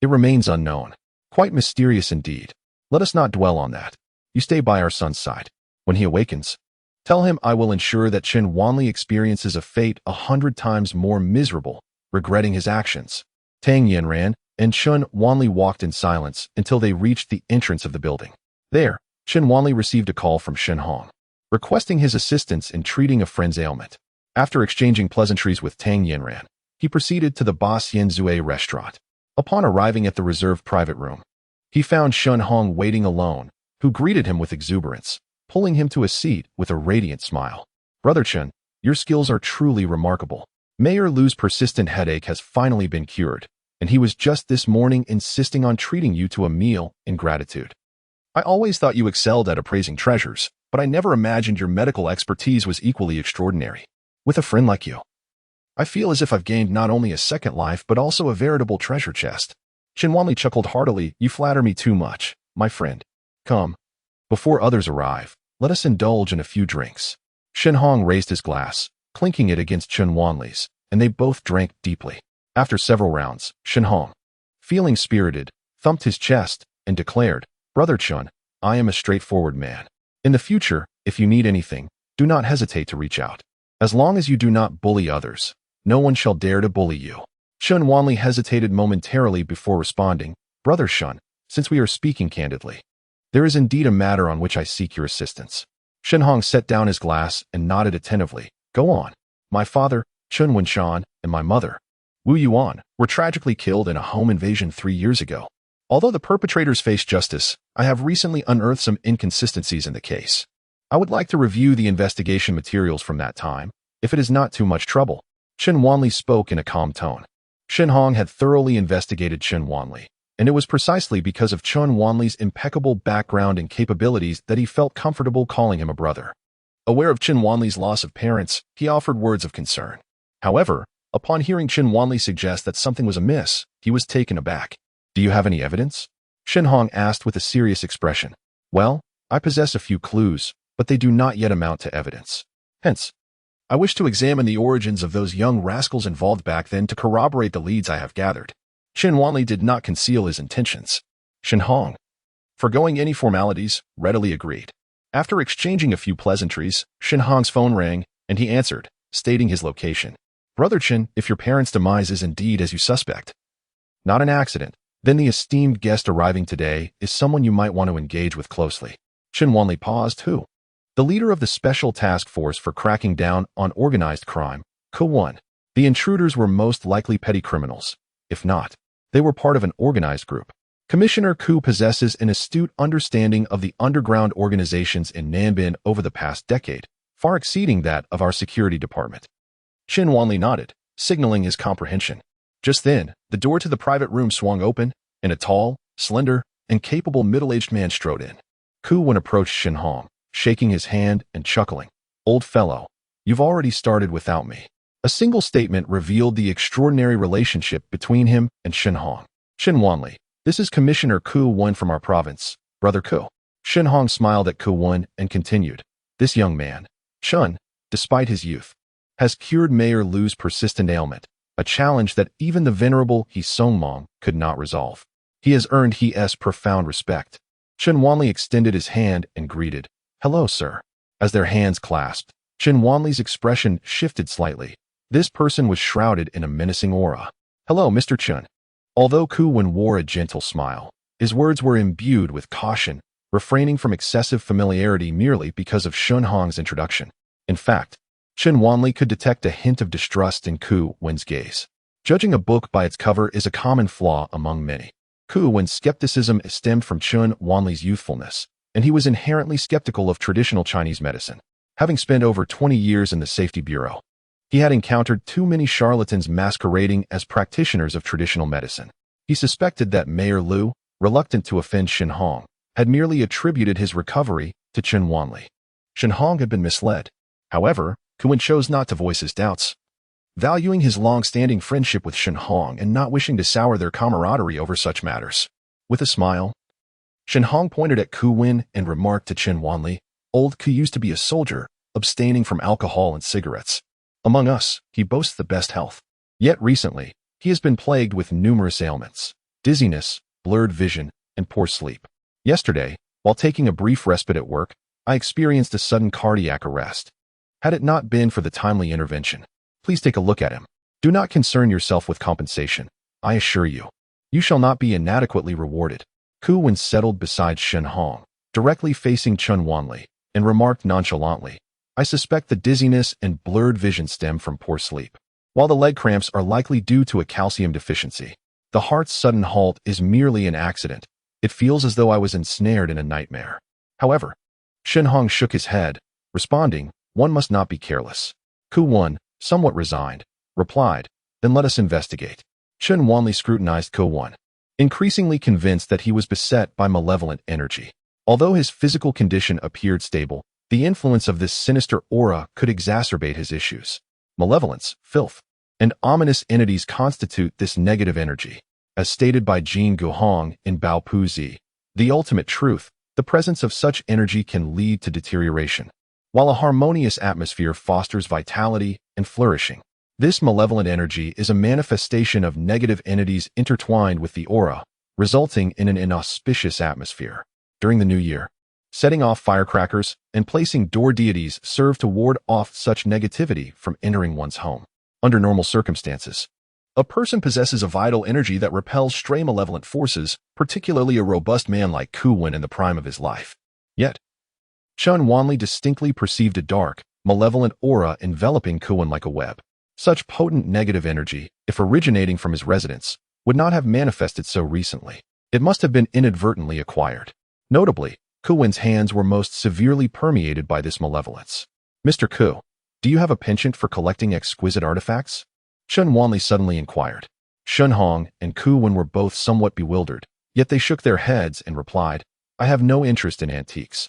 A: It remains unknown. Quite mysterious indeed. Let us not dwell on that. You stay by our son's side. When he awakens, tell him I will ensure that Chen Wanli experiences a fate 100 times more miserable, regretting his actions. Tang Yanran and Chun Wanli walked in silence until they reached the entrance of the building. There, Chen Wanli received a call from Shen Hong, requesting his assistance in treating a friend's ailment. After exchanging pleasantries with Tang Yanran, he proceeded to the Boss Yen Zue restaurant. Upon arriving at the reserved private room, he found Shun Hong waiting alone, who greeted him with exuberance, pulling him to a seat with a radiant smile. Brother Chun, your skills are truly remarkable. Mayor Lu's persistent headache has finally been cured, and he was just this morning insisting on treating you to a meal in gratitude. I always thought you excelled at appraising treasures, but I never imagined your medical expertise was equally extraordinary. With a friend like you, I feel as if I've gained not only a second life but also a veritable treasure chest. Qin Wanli chuckled heartily. You flatter me too much, my friend. Come. Before others arrive, let us indulge in a few drinks. Shen Hong raised his glass, clinking it against Qin Wanli's, and they both drank deeply. After several rounds, Shen Hong, feeling spirited, thumped his chest and declared, Brother Chun, I am a straightforward man. In the future, if you need anything, do not hesitate to reach out. As long as you do not bully others, no one shall dare to bully you. Shun Wanli hesitated momentarily before responding, Brother Shun, since we are speaking candidly, there is indeed a matter on which I seek your assistance. Shen Hong set down his glass and nodded attentively. Go on. My father, Chun Wenshan, and my mother, Wu Yuan, were tragically killed in a home invasion 3 years ago. Although the perpetrators face justice, I have recently unearthed some inconsistencies in the case. I would like to review the investigation materials from that time, if it is not too much trouble. Qin Wanli spoke in a calm tone. Shen Hong had thoroughly investigated Qin Wanli, and it was precisely because of Qin Wanli's impeccable background and capabilities that he felt comfortable calling him a brother. Aware of Qin Wanli's loss of parents, he offered words of concern. However, upon hearing Qin Wanli suggest that something was amiss, he was taken aback. Do you have any evidence? Shen Hong asked with a serious expression. Well, I possess a few clues, but they do not yet amount to evidence. Hence, I wish to examine the origins of those young rascals involved back then to corroborate the leads I have gathered. Qin Wanli did not conceal his intentions. Shen Hong, foregoing any formalities, readily agreed. After exchanging a few pleasantries, Shen Hong's phone rang, and he answered, stating his location. Brother Qin, if your parents' demise is indeed as you suspect, not an accident, then the esteemed guest arriving today is someone you might want to engage with closely. Qin Wanli paused. Who? The leader of the Special Task Force for cracking down on organized crime, Ko-1. The intruders were most likely petty criminals. If not, they were part of an organized group. Commissioner Ku possesses an astute understanding of the underground organizations in Nanbin over the past decade, far exceeding that of our security department. Qin Wanli nodded, signaling his comprehension. Just then, the door to the private room swung open, and a tall, slender, and capable middle-aged man strode in. Ku-1 approached Shen Hong, shaking his hand and chuckling. Old fellow, you've already started without me. A single statement revealed the extraordinary relationship between him and Shen Hong. Qin Wanli, this is Commissioner Ku-1 from our province, Brother Ku. Shen Hong smiled at Ku-1 and continued. This young man, Chun, despite his youth, has cured Mayor Lu's persistent ailment, a challenge that even the venerable He Songmong could not resolve. He has earned He's profound respect. Qin Wanli extended his hand and greeted, Hello, sir. As their hands clasped, Qin Wanli's expression shifted slightly. This person was shrouded in a menacing aura. Hello, Mr. Chun. Although Ku-1 wore a gentle smile, his words were imbued with caution, refraining from excessive familiarity merely because of Shen Hong's introduction. In fact, Qin Wanli could detect a hint of distrust in Ku-1's gaze. Judging a book by its cover is a common flaw among many. Ku-1's skepticism stemmed from Qin Wanli's youthfulness, and he was inherently skeptical of traditional Chinese medicine. Having spent over 20 years in the Safety Bureau, he had encountered too many charlatans masquerading as practitioners of traditional medicine. He suspected that Mayor Lu, reluctant to offend Shen Hong, had merely attributed his recovery to Qin Wanli. Shen Hong had been misled. However, Ku-1 chose not to voice his doubts. Valuing his long-standing friendship with Shen Hong and not wishing to sour their camaraderie over such matters. With a smile, Shen Hong pointed at Ku-1 and remarked to Qin Wanli, Old Ku used to be a soldier, abstaining from alcohol and cigarettes. Among us, he boasts the best health. Yet recently, he has been plagued with numerous ailments, dizziness, blurred vision, and poor sleep. Yesterday, while taking a brief respite at work, I experienced a sudden cardiac arrest. Had it not been for the timely intervention, please take a look at him. Do not concern yourself with compensation. I assure you, you shall not be inadequately rewarded. Ku-1 settled beside Shen Hong, directly facing Qin Wanli, and remarked nonchalantly, I suspect the dizziness and blurred vision stem from poor sleep, while the leg cramps are likely due to a calcium deficiency. The heart's sudden halt is merely an accident. It feels as though I was ensnared in a nightmare. However, Shen Hong shook his head, responding, one must not be careless. Ku Wen, somewhat resigned, replied, then let us investigate. Chen Wanli scrutinized Ku Wen, increasingly convinced that he was beset by malevolent energy. Although his physical condition appeared stable, the influence of this sinister aura could exacerbate his issues. Malevolence, filth, and ominous entities constitute this negative energy. As stated by Jin Guhong in Bao Pu Zi, the ultimate truth, the presence of such energy can lead to deterioration, while a harmonious atmosphere fosters vitality and flourishing. This malevolent energy is a manifestation of negative entities intertwined with the aura, resulting in an inauspicious atmosphere. During the new year, setting off firecrackers and placing door deities serve to ward off such negativity from entering one's home. Under normal circumstances, a person possesses a vital energy that repels stray malevolent forces, particularly a robust man like Ku Wen in the prime of his life. Yet, Chen Wanli distinctly perceived a dark, malevolent aura enveloping Ku Wen like a web. Such potent negative energy, if originating from his residence, would not have manifested so recently. It must have been inadvertently acquired. Notably, Ku Wen's hands were most severely permeated by this malevolence. Mr. Ku, do you have a penchant for collecting exquisite artifacts? Chen Wanli suddenly inquired. Shen Hong and Ku Wen were both somewhat bewildered, yet they shook their heads and replied, I have no interest in antiques.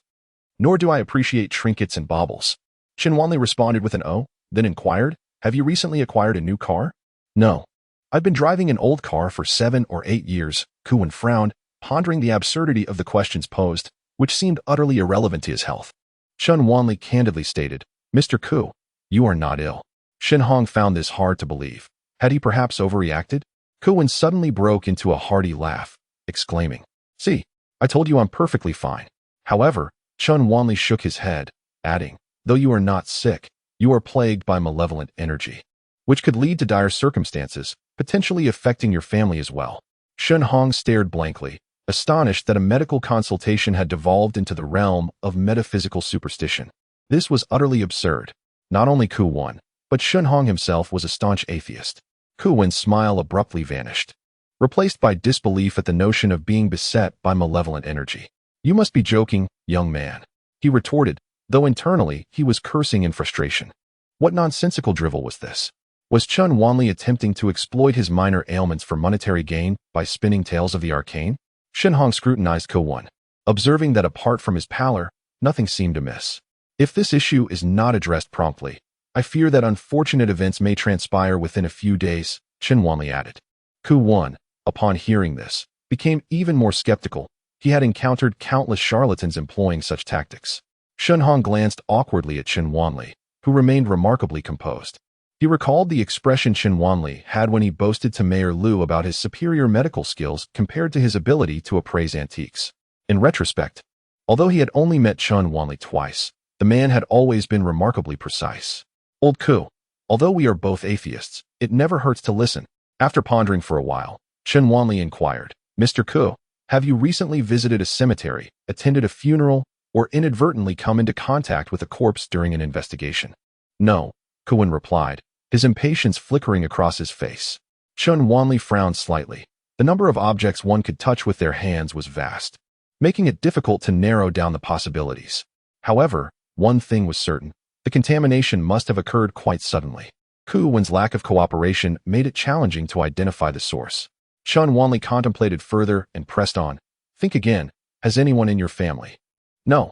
A: Nor do I appreciate trinkets and baubles. Chen Wanli responded with an "oh," then inquired, have you recently acquired a new car? No. I've been driving an old car for 7 or 8 years. Ku Wen frowned, pondering the absurdity of the questions posed, which seemed utterly irrelevant to his health. Chen Wanli candidly stated, Mr. Ku, you are not ill. Shen Hong found this hard to believe. Had he perhaps overreacted? Ku Wen suddenly broke into a hearty laugh, exclaiming, see, I told you I'm perfectly fine. However, Chen Wanli shook his head, adding, though you are not sick, you are plagued by malevolent energy, which could lead to dire circumstances, potentially affecting your family as well. Shen Hong stared blankly, astonished that a medical consultation had devolved into the realm of metaphysical superstition. This was utterly absurd. Not only Ku Wen, but Shen Hong himself was a staunch atheist. Ku Wen's smile abruptly vanished, replaced by disbelief at the notion of being beset by malevolent energy. You must be joking, young man, he retorted, though internally he was cursing in frustration. What nonsensical drivel was this? Was Chen Wanli attempting to exploit his minor ailments for monetary gain by spinning tales of the arcane? Shen Hong scrutinized Ku Wen, observing that apart from his pallor, nothing seemed amiss. If this issue is not addressed promptly, I fear that unfortunate events may transpire within a few days, Chen Wanli added. Ku Wen, upon hearing this, became even more skeptical. He had encountered countless charlatans employing such tactics. Shen Hong glanced awkwardly at Chen Wanli, who remained remarkably composed. He recalled the expression Chen Wanli had when he boasted to Mayor Liu about his superior medical skills compared to his ability to appraise antiques. In retrospect, although he had only met Chen Wanli twice, the man had always been remarkably precise. Old Ku, although we are both atheists, it never hurts to listen. After pondering for a while, Chen Wanli inquired, Mr. Ku, have you recently visited a cemetery, attended a funeral, or inadvertently come into contact with a corpse during an investigation? No, Ku Wen replied, his impatience flickering across his face. Chen Wanli frowned slightly. The number of objects one could touch with their hands was vast, making it difficult to narrow down the possibilities. However, one thing was certain. The contamination must have occurred quite suddenly. Ku Wen's lack of cooperation made it challenging to identify the source. Chen Wanli contemplated further and pressed on. Think again. Has anyone in your family? No.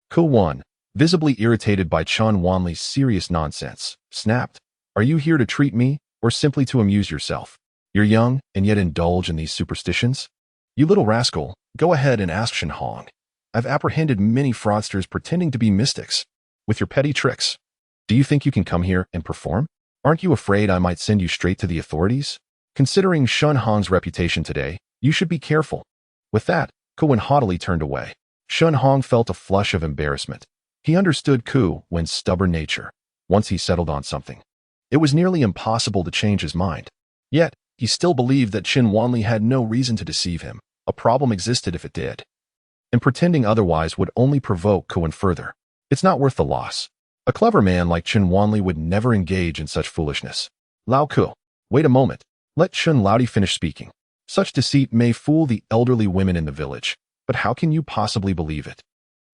A: Ku Wen, visibly irritated by Chen Wanli's serious nonsense, snapped. Are you here to treat me, or simply to amuse yourself? You're young, and yet indulge in these superstitions? You little rascal, go ahead and ask Shen Hong. I've apprehended many fraudsters pretending to be mystics. With your petty tricks, do you think you can come here and perform? Aren't you afraid I might send you straight to the authorities? Considering Shen Hong's reputation today, you should be careful. With that, Ku Wen haughtily turned away. Shen Hong felt a flush of embarrassment. He understood Ku Wen's stubborn nature. Once he settled on something, it was nearly impossible to change his mind. Yet, he still believed that Chen Wanli had no reason to deceive him. A problem existed if it did, and pretending otherwise would only provoke Ku Wen further. It's not worth the loss. A clever man like Chen Wanli would never engage in such foolishness. Lao Ku, wait a moment. Let Chun Laodi finish speaking. Such deceit may fool the elderly women in the village, but how can you possibly believe it?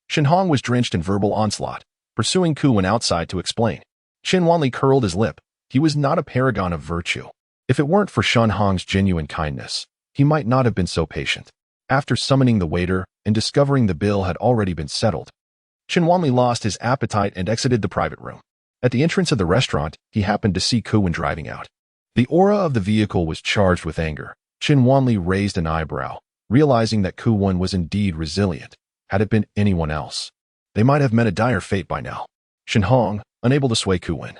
A: Shen Hong was drenched in verbal onslaught, pursuing Ku Wen outside to explain. Qin Wanli curled his lip. He was not a paragon of virtue. If it weren't for Shen Hong's genuine kindness, he might not have been so patient. After summoning the waiter and discovering the bill had already been settled, Qin Wanli lost his appetite and exited the private room. At the entrance of the restaurant, he happened to see Ku Wen driving out. The aura of the vehicle was charged with anger. Qin Wanli raised an eyebrow, realizing that Ku Wen was indeed resilient. Had it been anyone else, they might have met a dire fate by now. Shen Hong, unable to sway Ku Wen,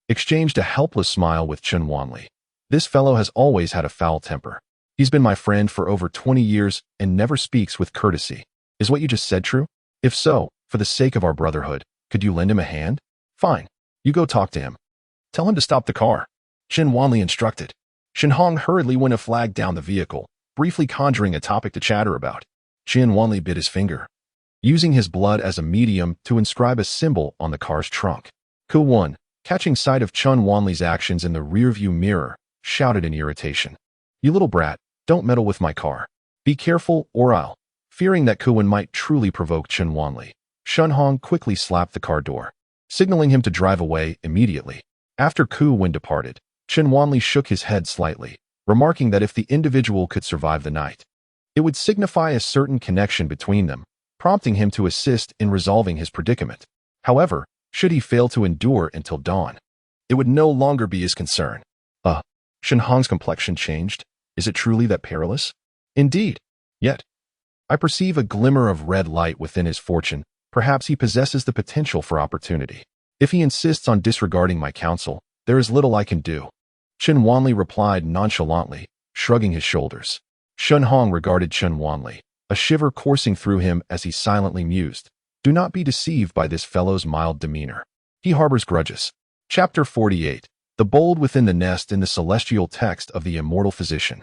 A: exchanged a helpless smile with Qin Wanli. This fellow has always had a foul temper. He's been my friend for over 20 years and never speaks with courtesy. Is what you just said true? If so, for the sake of our brotherhood, could you lend him a hand? Fine. You go talk to him. Tell him to stop the car. Qin Wanli instructed. Shen Hong hurriedly went a flag down the vehicle, briefly conjuring a topic to chatter about. Qin Wanli bit his finger, using his blood as a medium to inscribe a symbol on the car's trunk. Ku Wen, catching sight of Qin Wanli's actions in the rearview mirror, shouted in irritation. You little brat, don't meddle with my car. Be careful or I'll. Fearing that Ku Wen might truly provoke Qin Wanli, Shen Hong quickly slapped the car door, signaling him to drive away immediately. After Ku Wen departed, Qin Wanli shook his head slightly, remarking that if the individual could survive the night, it would signify a certain connection between them, prompting him to assist in resolving his predicament. However, should he fail to endure until dawn, it would no longer be his concern. Shen Hong's complexion changed. Is it truly that perilous? Indeed. Yet, I perceive a glimmer of red light within his fortune. Perhaps he possesses the potential for opportunity. If he insists on disregarding my counsel, there is little I can do. Qin Wanli replied nonchalantly, shrugging his shoulders. Shen Hong regarded Qin Wanli, a shiver coursing through him as he silently mused. Do not be deceived by this fellow's mild demeanor. He harbors grudges. Chapter 48. The bold within the nest in the celestial text of the immortal physician.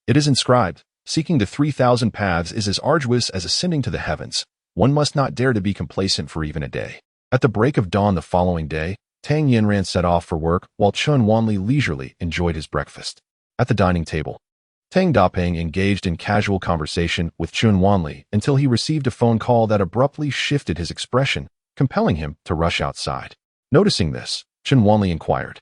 A: It is inscribed, seeking the 3,000 paths is as arduous as ascending to the heavens. One must not dare to be complacent for even a day. At the break of dawn the following day, Tang Yinran set off for work while Qin Wanli leisurely enjoyed his breakfast. At the dining table, Tang Dapeng engaged in casual conversation with Qin Wanli until he received a phone call that abruptly shifted his expression, compelling him to rush outside. Noticing this, Qin Wanli inquired,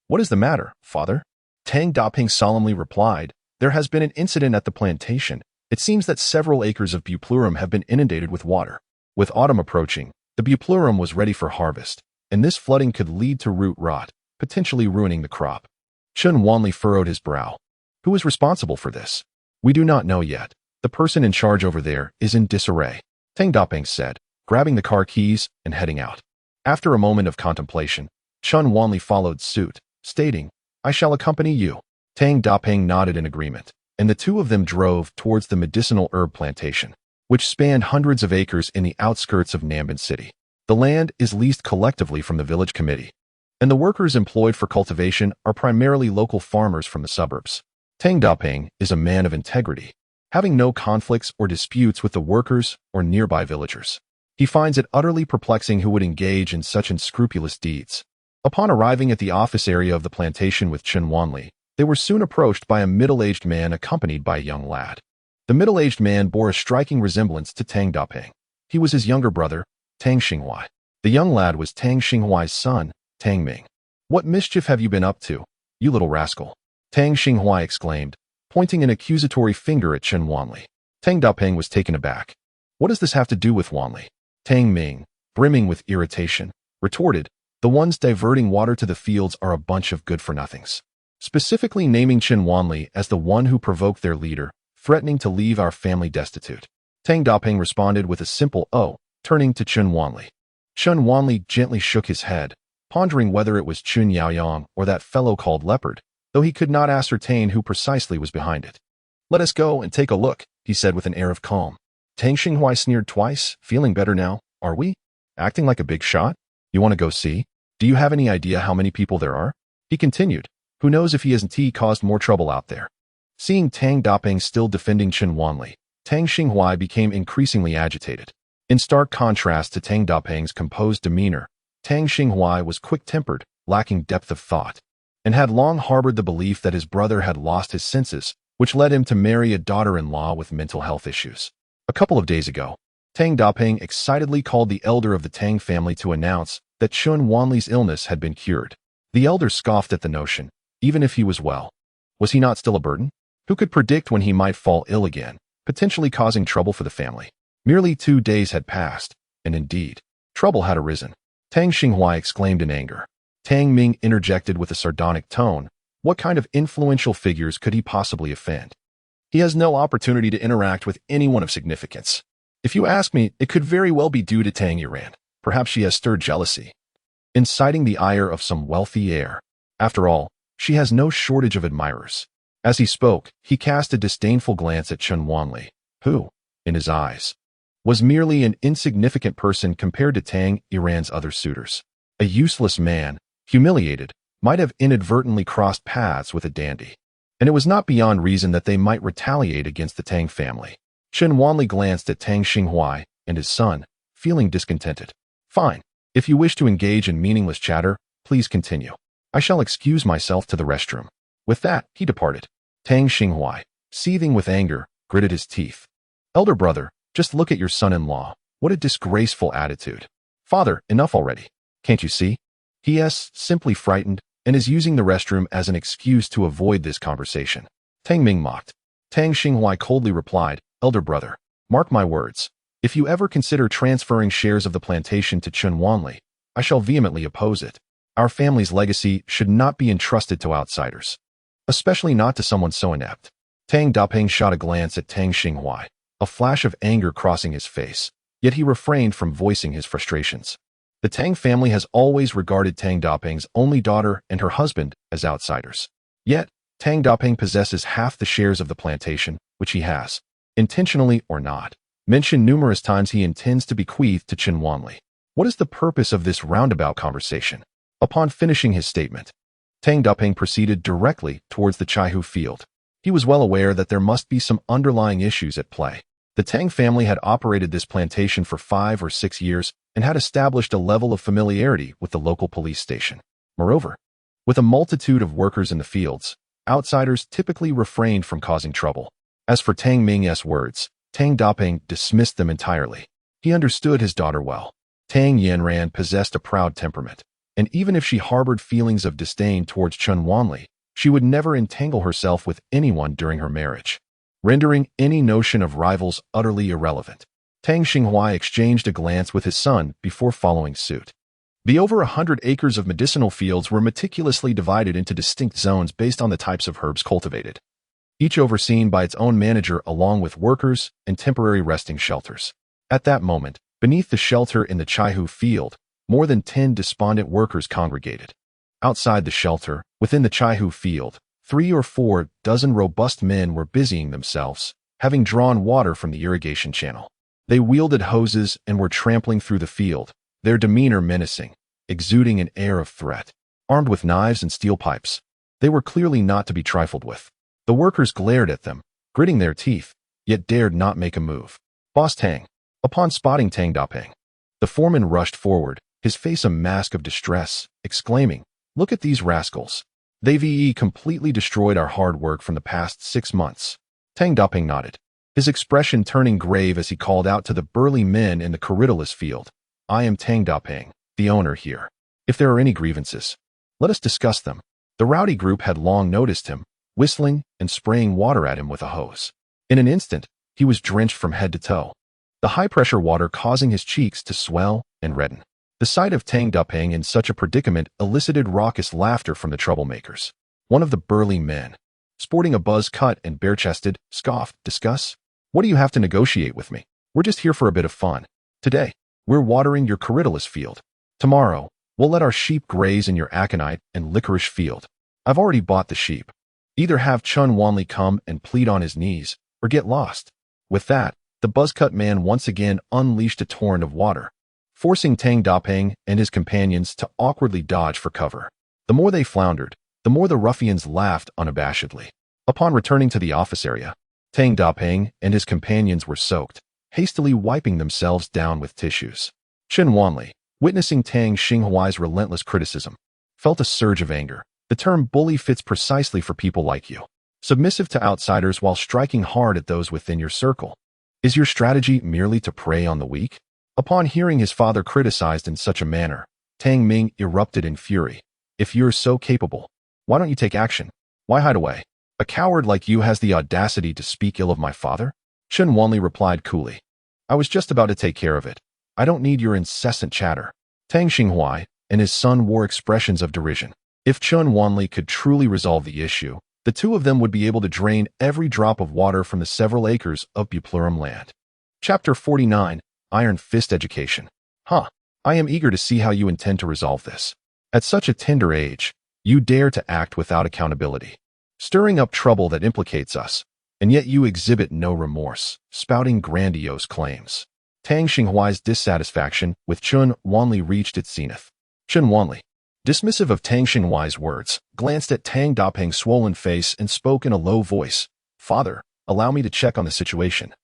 A: What is the matter, father? Tang Dapeng solemnly replied, There has been an incident at the plantation. It seems that several acres of buplurum have been inundated with water. With autumn approaching, the buplurum was ready for harvest, and this flooding could lead to root rot, potentially ruining the crop. Qin Wanli furrowed his brow. Who is responsible for this? We do not know yet. The person in charge over there is in disarray, Tang Dapeng said, grabbing the car keys and heading out. After a moment of contemplation, Qin Wanli followed suit, stating, I shall accompany you. Tang Dapeng nodded in agreement, and the two of them drove towards the medicinal herb plantation, which spanned hundreds of acres in the outskirts of Namban City. The land is leased collectively from the village committee, and the workers employed for cultivation are primarily local farmers from the suburbs. Tang Dapeng is a man of integrity, having no conflicts or disputes with the workers or nearby villagers. He finds it utterly perplexing who would engage in such unscrupulous deeds. Upon arriving at the office area of the plantation with Qin Wanli, they were soon approached by a middle-aged man accompanied by a young lad. The middle-aged man bore a striking resemblance to Tang Dapeng. He was his younger brother, Tang Xinghuai. The young lad was Tang Xinghuai's son, Tang Ming. What mischief have you been up to, you little rascal? Tang Xinghuai exclaimed, pointing an accusatory finger at Qin Wanli. Tang Dapeng was taken aback. What does this have to do with Wanli? Tang Ming, brimming with irritation, retorted, the ones diverting water to the fields are a bunch of good-for-nothings. Specifically naming Qin Wanli as the one who provoked their leader, threatening to leave our family destitute. Tang Dapeng responded with a simple "oh," turning to Qin Wanli. Qin Wanli gently shook his head, pondering whether it was Chun Yaoyang or that fellow called Leopard, though he could not ascertain who precisely was behind it. Let us go and take a look, he said with an air of calm. Tang Xinghuai sneered twice, feeling better now, are we? Acting like a big shot? You want to go see? Do you have any idea how many people there are? He continued. Who knows if he hasn't caused more trouble out there. Seeing Tang Dapeng still defending Qin Wanli, Tang Xinghuai became increasingly agitated. In stark contrast to Tang Dapeng's composed demeanor, Tang Xinghuai was quick-tempered, lacking depth of thought. and had long harbored the belief that his brother had lost his senses, which led him to marry a daughter-in-law with mental health issues. A couple of days ago, Tang Daping excitedly called the elder of the Tang family to announce that Chun Wanli's illness had been cured. The elder scoffed at the notion. Even if he was well, was he not still a burden? Who could predict when he might fall ill again, potentially causing trouble for the family? Merely 2 days had passed, and indeed, trouble had arisen. Tang Xinghua exclaimed in anger. Tang Ming interjected with a sardonic tone. What kind of influential figures could he possibly offend? He has no opportunity to interact with anyone of significance. If you ask me, it could very well be due to Tang Yuran. Perhaps she has stirred jealousy, inciting the ire of some wealthy heir. After all, she has no shortage of admirers. As he spoke, he cast a disdainful glance at Chun Wanli, who, in his eyes, was merely an insignificant person compared to Tang Yuran's other suitors. A useless man, humiliated, might have inadvertently crossed paths with a dandy. And it was not beyond reason that they might retaliate against the Tang family. Chun Wanli glanced at Tang Xinghua and his son, feeling discontented. Fine. If you wish to engage in meaningless chatter, please continue. I shall excuse myself to the restroom. With that, he departed. Tang Xinghua, seething with anger, gritted his teeth. Elder brother, just look at your son-in-law. What a disgraceful attitude. Father, enough already. Can't you see? He is simply frightened and is using the restroom as an excuse to avoid this conversation. Tang Ming mocked. Tang Xinghua coldly replied, Elder brother, mark my words. If you ever consider transferring shares of the plantation to Chun Wanli, I shall vehemently oppose it. Our family's legacy should not be entrusted to outsiders, especially not to someone so inept. Tang Daping shot a glance at Tang Xinghua, a flash of anger crossing his face, yet he refrained from voicing his frustrations. The Tang family has always regarded Tang Daping's only daughter and her husband as outsiders. Yet, Tang Daping possesses half the shares of the plantation, which he has, intentionally or not, mentioned numerous times he intends to bequeath to Chun Wanli. What is the purpose of this roundabout conversation? Upon finishing his statement, Tang Daping proceeded directly towards the Chaihu field. He was well aware that there must be some underlying issues at play. The Tang family had operated this plantation for 5 or 6 years and had established a level of familiarity with the local police station. Moreover, with a multitude of workers in the fields, outsiders typically refrained from causing trouble. As for Tang Ming's words, Tang Daping dismissed them entirely. He understood his daughter well. Tang Yanran possessed a proud temperament, and even if she harbored feelings of disdain towards Chun Wanli, she would never entangle herself with anyone during her marriage, rendering any notion of rivals utterly irrelevant. Tang Xinghua exchanged a glance with his son before following suit. The over 100 acres of medicinal fields were meticulously divided into distinct zones based on the types of herbs cultivated, each overseen by its own manager along with workers and temporary resting shelters. At that moment, beneath the shelter in the Chaihu field, more than 10 despondent workers congregated. Outside the shelter, within the Chaihu field, 3 or 4 dozen robust men were busying themselves, having drawn water from the irrigation channel. They wielded hoses and were trampling through the field, their demeanor menacing, exuding an air of threat. Armed with knives and steel pipes, they were clearly not to be trifled with. The workers glared at them, gritting their teeth, yet dared not make a move. Boss Tang. Upon spotting Tang Daping, the foreman rushed forward, his face a mask of distress, exclaiming, Look at these rascals. They've completely destroyed our hard work from the past 6 months. Tang Daping nodded, his expression turning grave as he called out to the burly men in the corridorless field. I am Tang Daping, the owner here. If there are any grievances, let us discuss them. The rowdy group had long noticed him, whistling and spraying water at him with a hose. In an instant, he was drenched from head to toe, the high-pressure water causing his cheeks to swell and redden. The sight of Tang Daping in such a predicament elicited raucous laughter from the troublemakers. One of the burly men, sporting a buzz cut and bare-chested, scoffed, Discuss? What do you have to negotiate with me? We're just here for a bit of fun. Today, we're watering your corridorless field. Tomorrow, we'll let our sheep graze in your aconite and licorice field. I've already bought the sheep. Either have Chun Wanli come and plead on his knees, or get lost. With that, the buzz-cut man once again unleashed a torrent of water, forcing Tang Daping and his companions to awkwardly dodge for cover. The more they floundered, the more the ruffians laughed unabashedly. Upon returning to the office area, Tang Daping and his companions were soaked, hastily wiping themselves down with tissues. Chun Wanli, witnessing Tang Xinghua's relentless criticism, felt a surge of anger. The term bully fits precisely for people like you. Submissive to outsiders while striking hard at those within your circle. Is your strategy merely to prey on the weak? Upon hearing his father criticized in such a manner, Tang Ming erupted in fury. If you're so capable, why don't you take action? Why hide away? A coward like you has the audacity to speak ill of my father? Chen Wanli replied coolly. I was just about to take care of it. I don't need your incessant chatter. Tang Xinghuai and his son wore expressions of derision. If Chen Wanli could truly resolve the issue, the two of them would be able to drain every drop of water from the several acres of Buplurum land. Chapter 49, Iron Fist Education. I am eager to see how you intend to resolve this. At such a tender age, you dare to act without accountability, stirring up trouble that implicates us, and yet you exhibit no remorse, spouting grandiose claims. Tang Xinghuai's dissatisfaction with Chen Wanli reached its zenith. Chen Wanli, dismissive of Tang Xinghuai's words, glanced at Tang Dapeng's swollen face and spoke in a low voice. Father, allow me to check on the situation.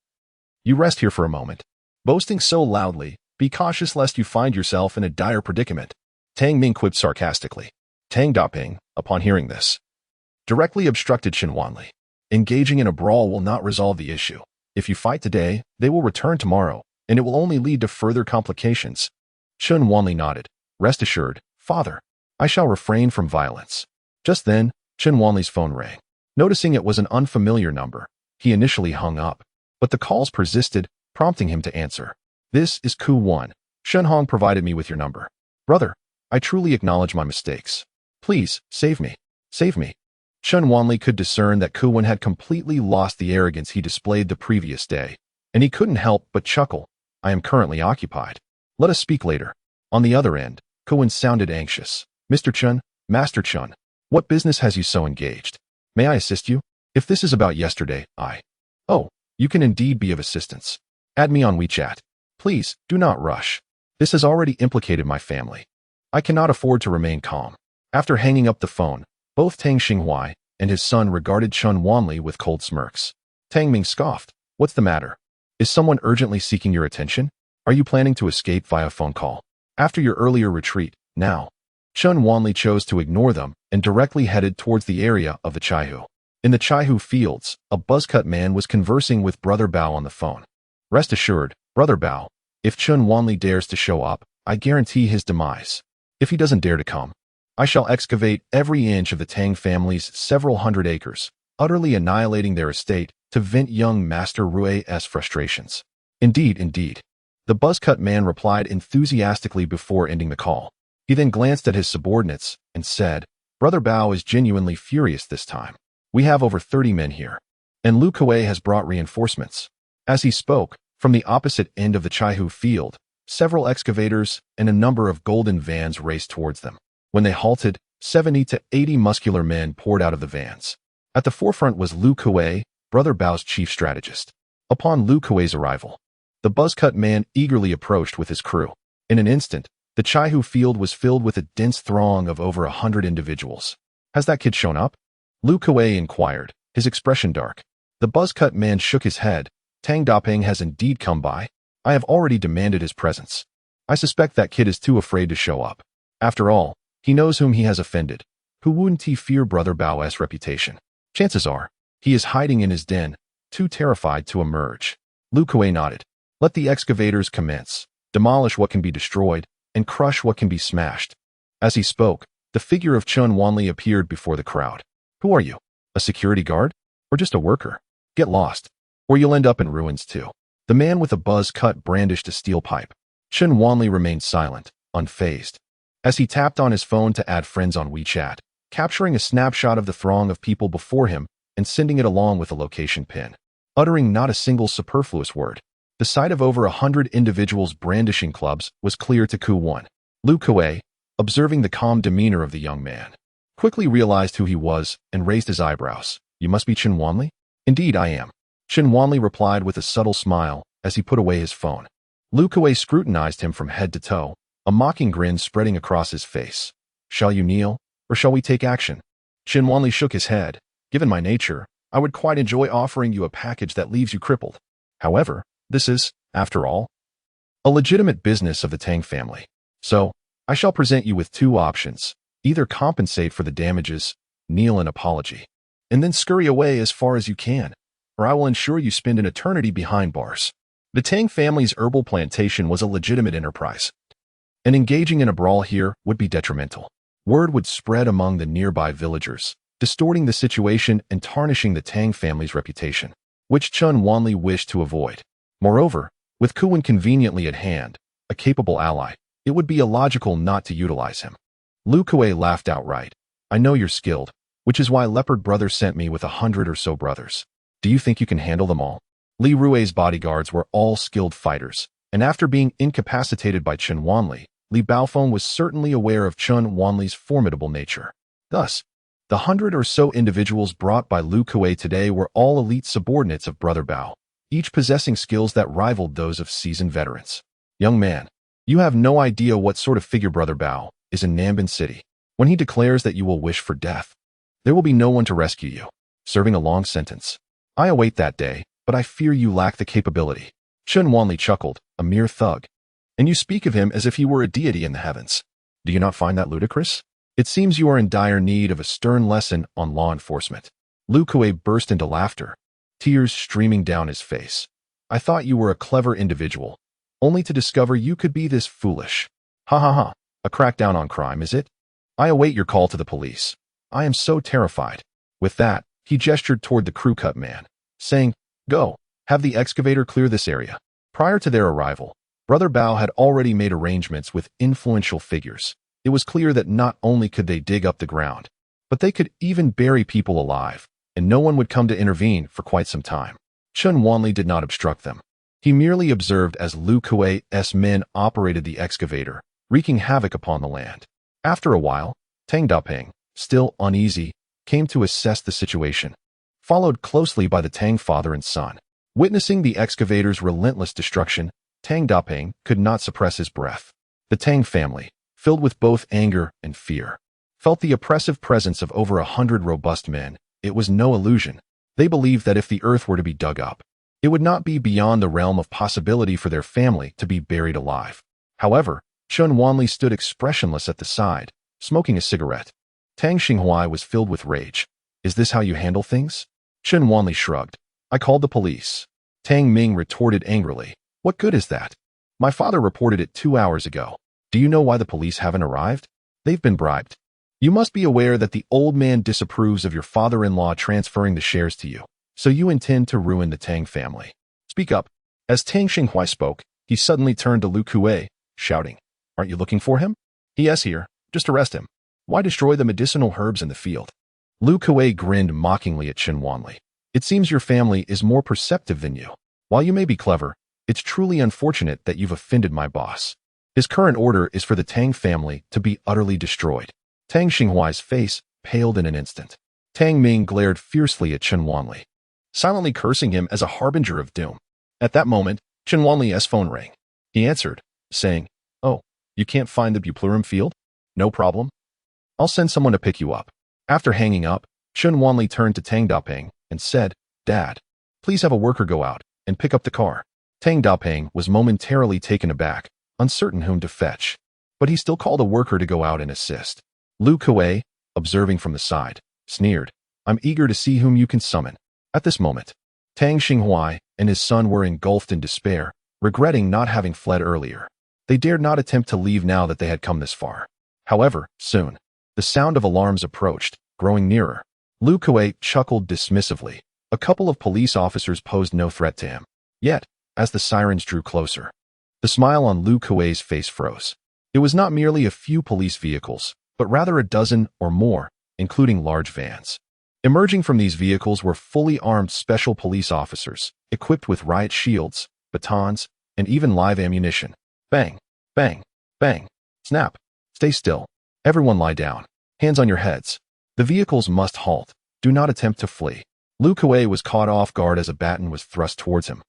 A: You rest here for a moment. Boasting so loudly, be cautious lest you find yourself in a dire predicament. Tang Ming quipped sarcastically. Tang Dapeng, upon hearing this, directly obstructed Chen Wanli. Engaging in a brawl will not resolve the issue. If you fight today, they will return tomorrow, and it will only lead to further complications. Chen Wanli nodded. Rest assured, father, I shall refrain from violence. Just then, Chen Wanli's phone rang. Noticing it was an unfamiliar number, he initially hung up, but the calls persisted, prompting him to answer. This is Ku Wan. Shen Hong provided me with your number. Brother, I truly acknowledge my mistakes. Please, save me. Save me. Chen Wanli could discern that Ku Wan had completely lost the arrogance he displayed the previous day, and he couldn't help but chuckle. I am currently occupied. Let us speak later. On the other end, Ku Wan sounded anxious. Mr. Chen, Master Chen, what business has you so engaged? May I assist you? If this is about yesterday, Oh, you can indeed be of assistance. Add me on WeChat. Please, do not rush. This has already implicated my family. I cannot afford to remain calm. After hanging up the phone, both Tang Xinghuai and his son regarded Chen Wanli with cold smirks. Tang Ming scoffed. What's the matter? Is someone urgently seeking your attention? Are you planning to escape via phone call? After your earlier retreat, now. Chen Wanli chose to ignore them and directly headed towards the area of the Chaihu. In the Chaihu fields, a buzzcut man was conversing with Brother Bao on the phone. Rest assured, Brother Bao, if Chen Wanli dares to show up, I guarantee his demise. If he doesn't dare to come, I shall excavate every inch of the Tang family's several hundred acres, utterly annihilating their estate to vent young Master Rue's frustrations. Indeed, indeed. The buzzcut man replied enthusiastically before ending the call. He then glanced at his subordinates and said, Brother Bao is genuinely furious this time. We have over 30 men here, and Lu Kuei has brought reinforcements. As he spoke, from the opposite end of the Chaihu field, several excavators and a number of golden vans raced towards them. When they halted, 70 to 80 muscular men poured out of the vans. At the forefront was Lu Kuei, Brother Bao's chief strategist. Upon Lu Kuei's arrival, the buzzcut man eagerly approached with his crew. In an instant, the Chaihu field was filled with a dense throng of over 100 individuals. Has that kid shown up? Lu Kuei inquired, his expression dark. The buzzcut man shook his head. Tang Dapeng has indeed come by. I have already demanded his presence. I suspect that kid is too afraid to show up. After all, he knows whom he has offended. Who wouldn't he fear Brother Bao's reputation? Chances are, he is hiding in his den, too terrified to emerge. Lu Kuei nodded. Let the excavators commence. Demolish what can be destroyed, and crush what can be smashed. As he spoke, the figure of Chen Wanli appeared before the crowd. Who are you? A security guard? Or just a worker? Get lost, or you'll end up in ruins too. The man with a buzz cut brandished a steel pipe. Chen Wanli remained silent, unfazed. As he tapped on his phone to add friends on WeChat, capturing a snapshot of the throng of people before him and sending it along with a location pin. Uttering not a single superfluous word, the sight of over 100 individuals brandishing clubs was clear to Ku Wan. Lu Kuei, observing the calm demeanor of the young man, quickly realized who he was and raised his eyebrows. You must be Chen Wanli? Indeed I am. Chen Wanli replied with a subtle smile as he put away his phone. Lu Kuei scrutinized him from head to toe, a mocking grin spreading across his face. Shall you kneel, or shall we take action? Chen Wanli shook his head. Given my nature, I would quite enjoy offering you a package that leaves you crippled. However, this is, after all, a legitimate business of the Tang family. So, I shall present you with two options. Either compensate for the damages, kneel in apology, and then scurry away as far as you can, or I will ensure you spend an eternity behind bars. The Tang family's herbal plantation was a legitimate enterprise, and engaging in a brawl here would be detrimental. Word would spread among the nearby villagers, distorting the situation and tarnishing the Tang family's reputation, which Chun Wanli wished to avoid. Moreover, with Kuan conveniently at hand, a capable ally, it would be illogical not to utilize him. Lu Kuei laughed outright. I know you're skilled, which is why Leopard Brother sent me with 100 or so brothers. Do you think you can handle them all? Li Rui's bodyguards were all skilled fighters, and after being incapacitated by Chun Wanli, Li Baofeng was certainly aware of Chun Wanli's formidable nature. Thus, the 100 or so individuals brought by Lu Kuei today were all elite subordinates of Brother Bao, each possessing skills that rivaled those of seasoned veterans. Young man, you have no idea what sort of figure Brother Bao is in Nanban City. When he declares that you will wish for death, there will be no one to rescue you, serving a long sentence. I await that day, but I fear you lack the capability. Chun Wanli chuckled, a mere thug. And you speak of him as if he were a deity in the heavens. Do you not find that ludicrous? It seems you are in dire need of a stern lesson on law enforcement. Lu Kuei burst into laughter, tears streaming down his face. I thought you were a clever individual, only to discover you could be this foolish. Ha ha ha, a crackdown on crime, is it? I await your call to the police. I am so terrified. With that, he gestured toward the crew cut man, saying, Go, have the excavator clear this area. Prior to their arrival, Brother Bao had already made arrangements with influential figures. It was clear that not only could they dig up the ground, but they could even bury people alive, and no one would come to intervene for quite some time. Chun Wanli did not obstruct them. He merely observed as Lu Kuei's men operated the excavator, wreaking havoc upon the land. After a while, Tang Dapeng, still uneasy, came to assess the situation, followed closely by the Tang father and son. Witnessing the excavator's relentless destruction, Tang Dapeng could not suppress his breath. The Tang family, filled with both anger and fear, felt the oppressive presence of over 100 robust men. It was no illusion. They believed that if the earth were to be dug up, it would not be beyond the realm of possibility for their family to be buried alive. However, Chun Wanli stood expressionless at the side, smoking a cigarette. Tang Xinghuai was filled with rage. Is this how you handle things? Chun Wanli shrugged. I called the police. Tang Ming retorted angrily. What good is that? My father reported it 2 hours ago. Do you know why the police haven't arrived? They've been bribed. You must be aware that the old man disapproves of your father-in-law transferring the shares to you, so you intend to ruin the Tang family. Speak up. As Tang Xinghuai spoke, he suddenly turned to Lu Kuei, shouting, Aren't you looking for him? He is here. Just arrest him. Why destroy the medicinal herbs in the field? Lu Kuei grinned mockingly at Chun Wanli. It seems your family is more perceptive than you. While you may be clever, it's truly unfortunate that you've offended my boss. His current order is for the Tang family to be utterly destroyed. Tang Xinghuai's face paled in an instant. Tang Ming glared fiercely at Chun Wanli, silently cursing him as a harbinger of doom. At that moment, Chun Wanli's phone rang. He answered, saying, Oh, you can't find the Buplurum field? No problem. I'll send someone to pick you up. After hanging up, Chun Wanli turned to Tang Dapeng and said, Dad, please have a worker go out and pick up the car. Tang Dapeng was momentarily taken aback, uncertain whom to fetch, but he still called a worker to go out and assist. Lu Kuei, observing from the side, sneered, I'm eager to see whom you can summon. At this moment, Tang Xinghuai and his son were engulfed in despair, regretting not having fled earlier. They dared not attempt to leave now that they had come this far. However, soon, the sound of alarms approached, growing nearer. Lu Kuei chuckled dismissively. A couple of police officers posed no threat to him. Yet, as the sirens drew closer, the smile on Lu Kuei's face froze. It was not merely a few police vehicles, but rather a dozen or more, including large vans. Emerging from these vehicles were fully armed special police officers, equipped with riot shields, batons, and even live ammunition. Bang, bang, bang, snap. Stay still. Everyone lie down. Hands on your heads. The vehicles must halt. Do not attempt to flee. Lu Kuei was caught off guard as a baton was thrust towards him,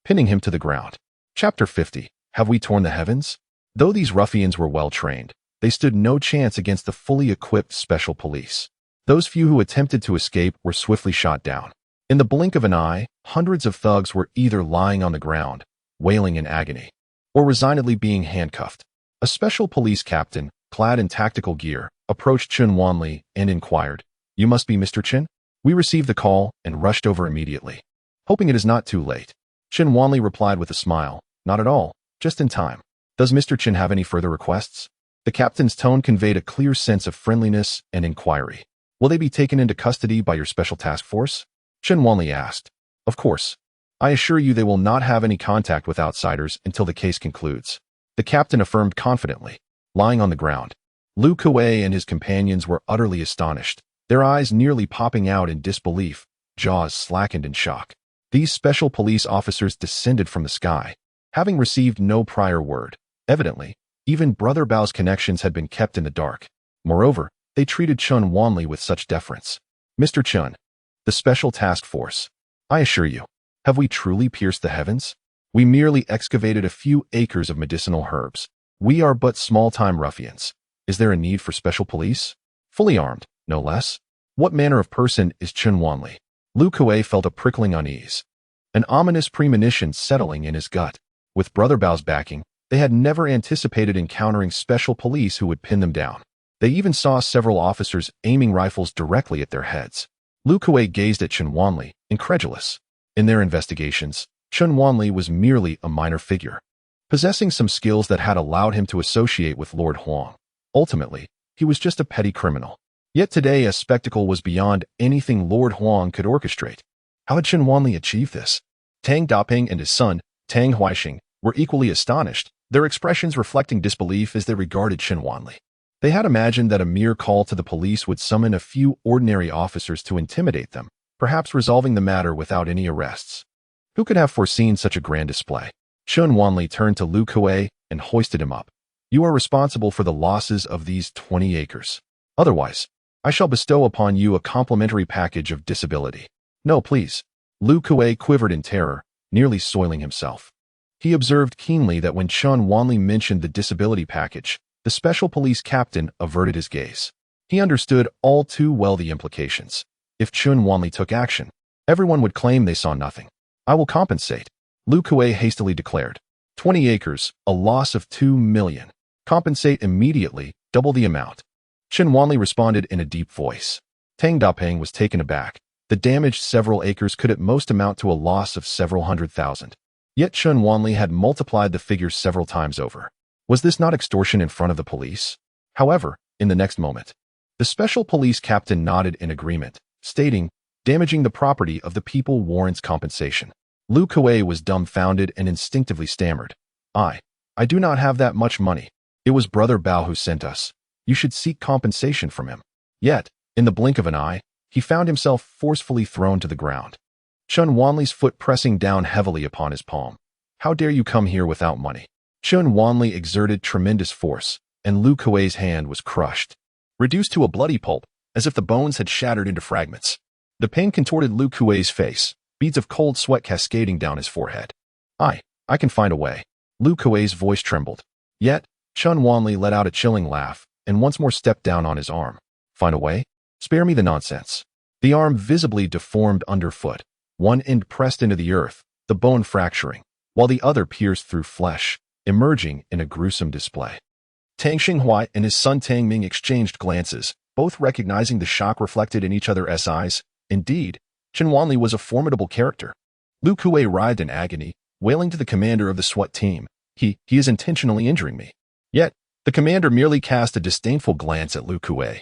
A: pinning him to the ground. Chapter 50. Have we torn the heavens? Though these ruffians were well trained, they stood no chance against the fully equipped special police. Those few who attempted to escape were swiftly shot down. In the blink of an eye, hundreds of thugs were either lying on the ground, wailing in agony, or resignedly being handcuffed. A special police captain, clad in tactical gear, approached Chun Wanli and inquired, "You must be Mr. Chen?" We received the call and rushed over immediately. Hoping it is not too late. Chen Wanli replied with a smile, "Not at all, just in time. Does Mr. Chen have any further requests?" The captain's tone conveyed a clear sense of friendliness and inquiry. "Will they be taken into custody by your special task force?" Chen Wanli asked. "Of course. I assure you they will not have any contact with outsiders until the case concludes," the captain affirmed confidently. Lying on the ground, Lu Kuei and his companions were utterly astonished, their eyes nearly popping out in disbelief, jaws slackened in shock. These special police officers descended from the sky, having received no prior word. Evidently, even Brother Bao's connections had been kept in the dark. Moreover, they treated Chun Wanli with such deference. "Mr. Chun, the Special Task Force. I assure you, have we truly pierced the heavens? We merely excavated a few acres of medicinal herbs. We are but small-time ruffians. Is there a need for special police? Fully armed, no less? What manner of person is Chun Wanli?" Lu Kuei felt a prickling unease, an ominous premonition settling in his gut. With Brother Bao's backing, they had never anticipated encountering special police who would pin them down. They even saw several officers aiming rifles directly at their heads. Lu Kuei gazed at Chun Wanli, incredulous. In their investigations, Chun Wanli was merely a minor figure, possessing some skills that had allowed him to associate with Lord Huang. Ultimately, he was just a petty criminal. Yet today a spectacle was beyond anything Lord Huang could orchestrate. How had Chun Wanli achieved this? Tang Daping and his son, Tang Huaixing, were equally astonished, their expressions reflecting disbelief as they regarded Chun Wanli. They had imagined that a mere call to the police would summon a few ordinary officers to intimidate them, perhaps resolving the matter without any arrests. Who could have foreseen such a grand display? Chun Wanli turned to Lu Kuei and hoisted him up. "You are responsible for the losses of these 20 acres. Otherwise, I shall bestow upon you a complimentary package of disability." "No, please." Lu Kuei quivered in terror, nearly soiling himself. He observed keenly that when Chun Wanli mentioned the disability package, the special police captain averted his gaze. He understood all too well the implications. If Chun Wanli took action, everyone would claim they saw nothing. "I will compensate," Lu Kuei hastily declared. 20 acres, a loss of 2 million. Compensate immediately, double the amount. Chun Wanli responded in a deep voice. Tang Daping was taken aback. The damaged several acres could at most amount to a loss of several 100,000. Yet Chun Wanli had multiplied the figure several times over. Was this not extortion in front of the police? However, in the next moment, the special police captain nodded in agreement, stating, "Damaging the property of the people warrants compensation." Lu Kuei was dumbfounded and instinctively stammered, I do not have that much money. It was Brother Bao who sent us. You should seek compensation from him." Yet, in the blink of an eye, he found himself forcefully thrown to the ground, Chun Wanli's foot pressing down heavily upon his palm. "How dare you come here without money?" Chun Wanli exerted tremendous force, and Lu Kuei's hand was crushed, reduced to a bloody pulp, as if the bones had shattered into fragments. The pain contorted Lu Kuei's face, beads of cold sweat cascading down his forehead. I can find a way." Lu Kuei's voice trembled. Yet, Chun Wanli let out a chilling laugh, and once more stepped down on his arm. "Find a way? Spare me the nonsense." The arm visibly deformed underfoot, one end pressed into the earth, the bone fracturing, while the other pierced through flesh, emerging in a gruesome display. Tang Xinghua and his son Tang Ming exchanged glances, both recognizing the shock reflected in each other's eyes. Indeed, Chun Wanli was a formidable character. Lu Kuei writhed in agony, wailing to the commander of the SWAT team, He is intentionally injuring me." Yet, the commander merely cast a disdainful glance at Lu Kuei,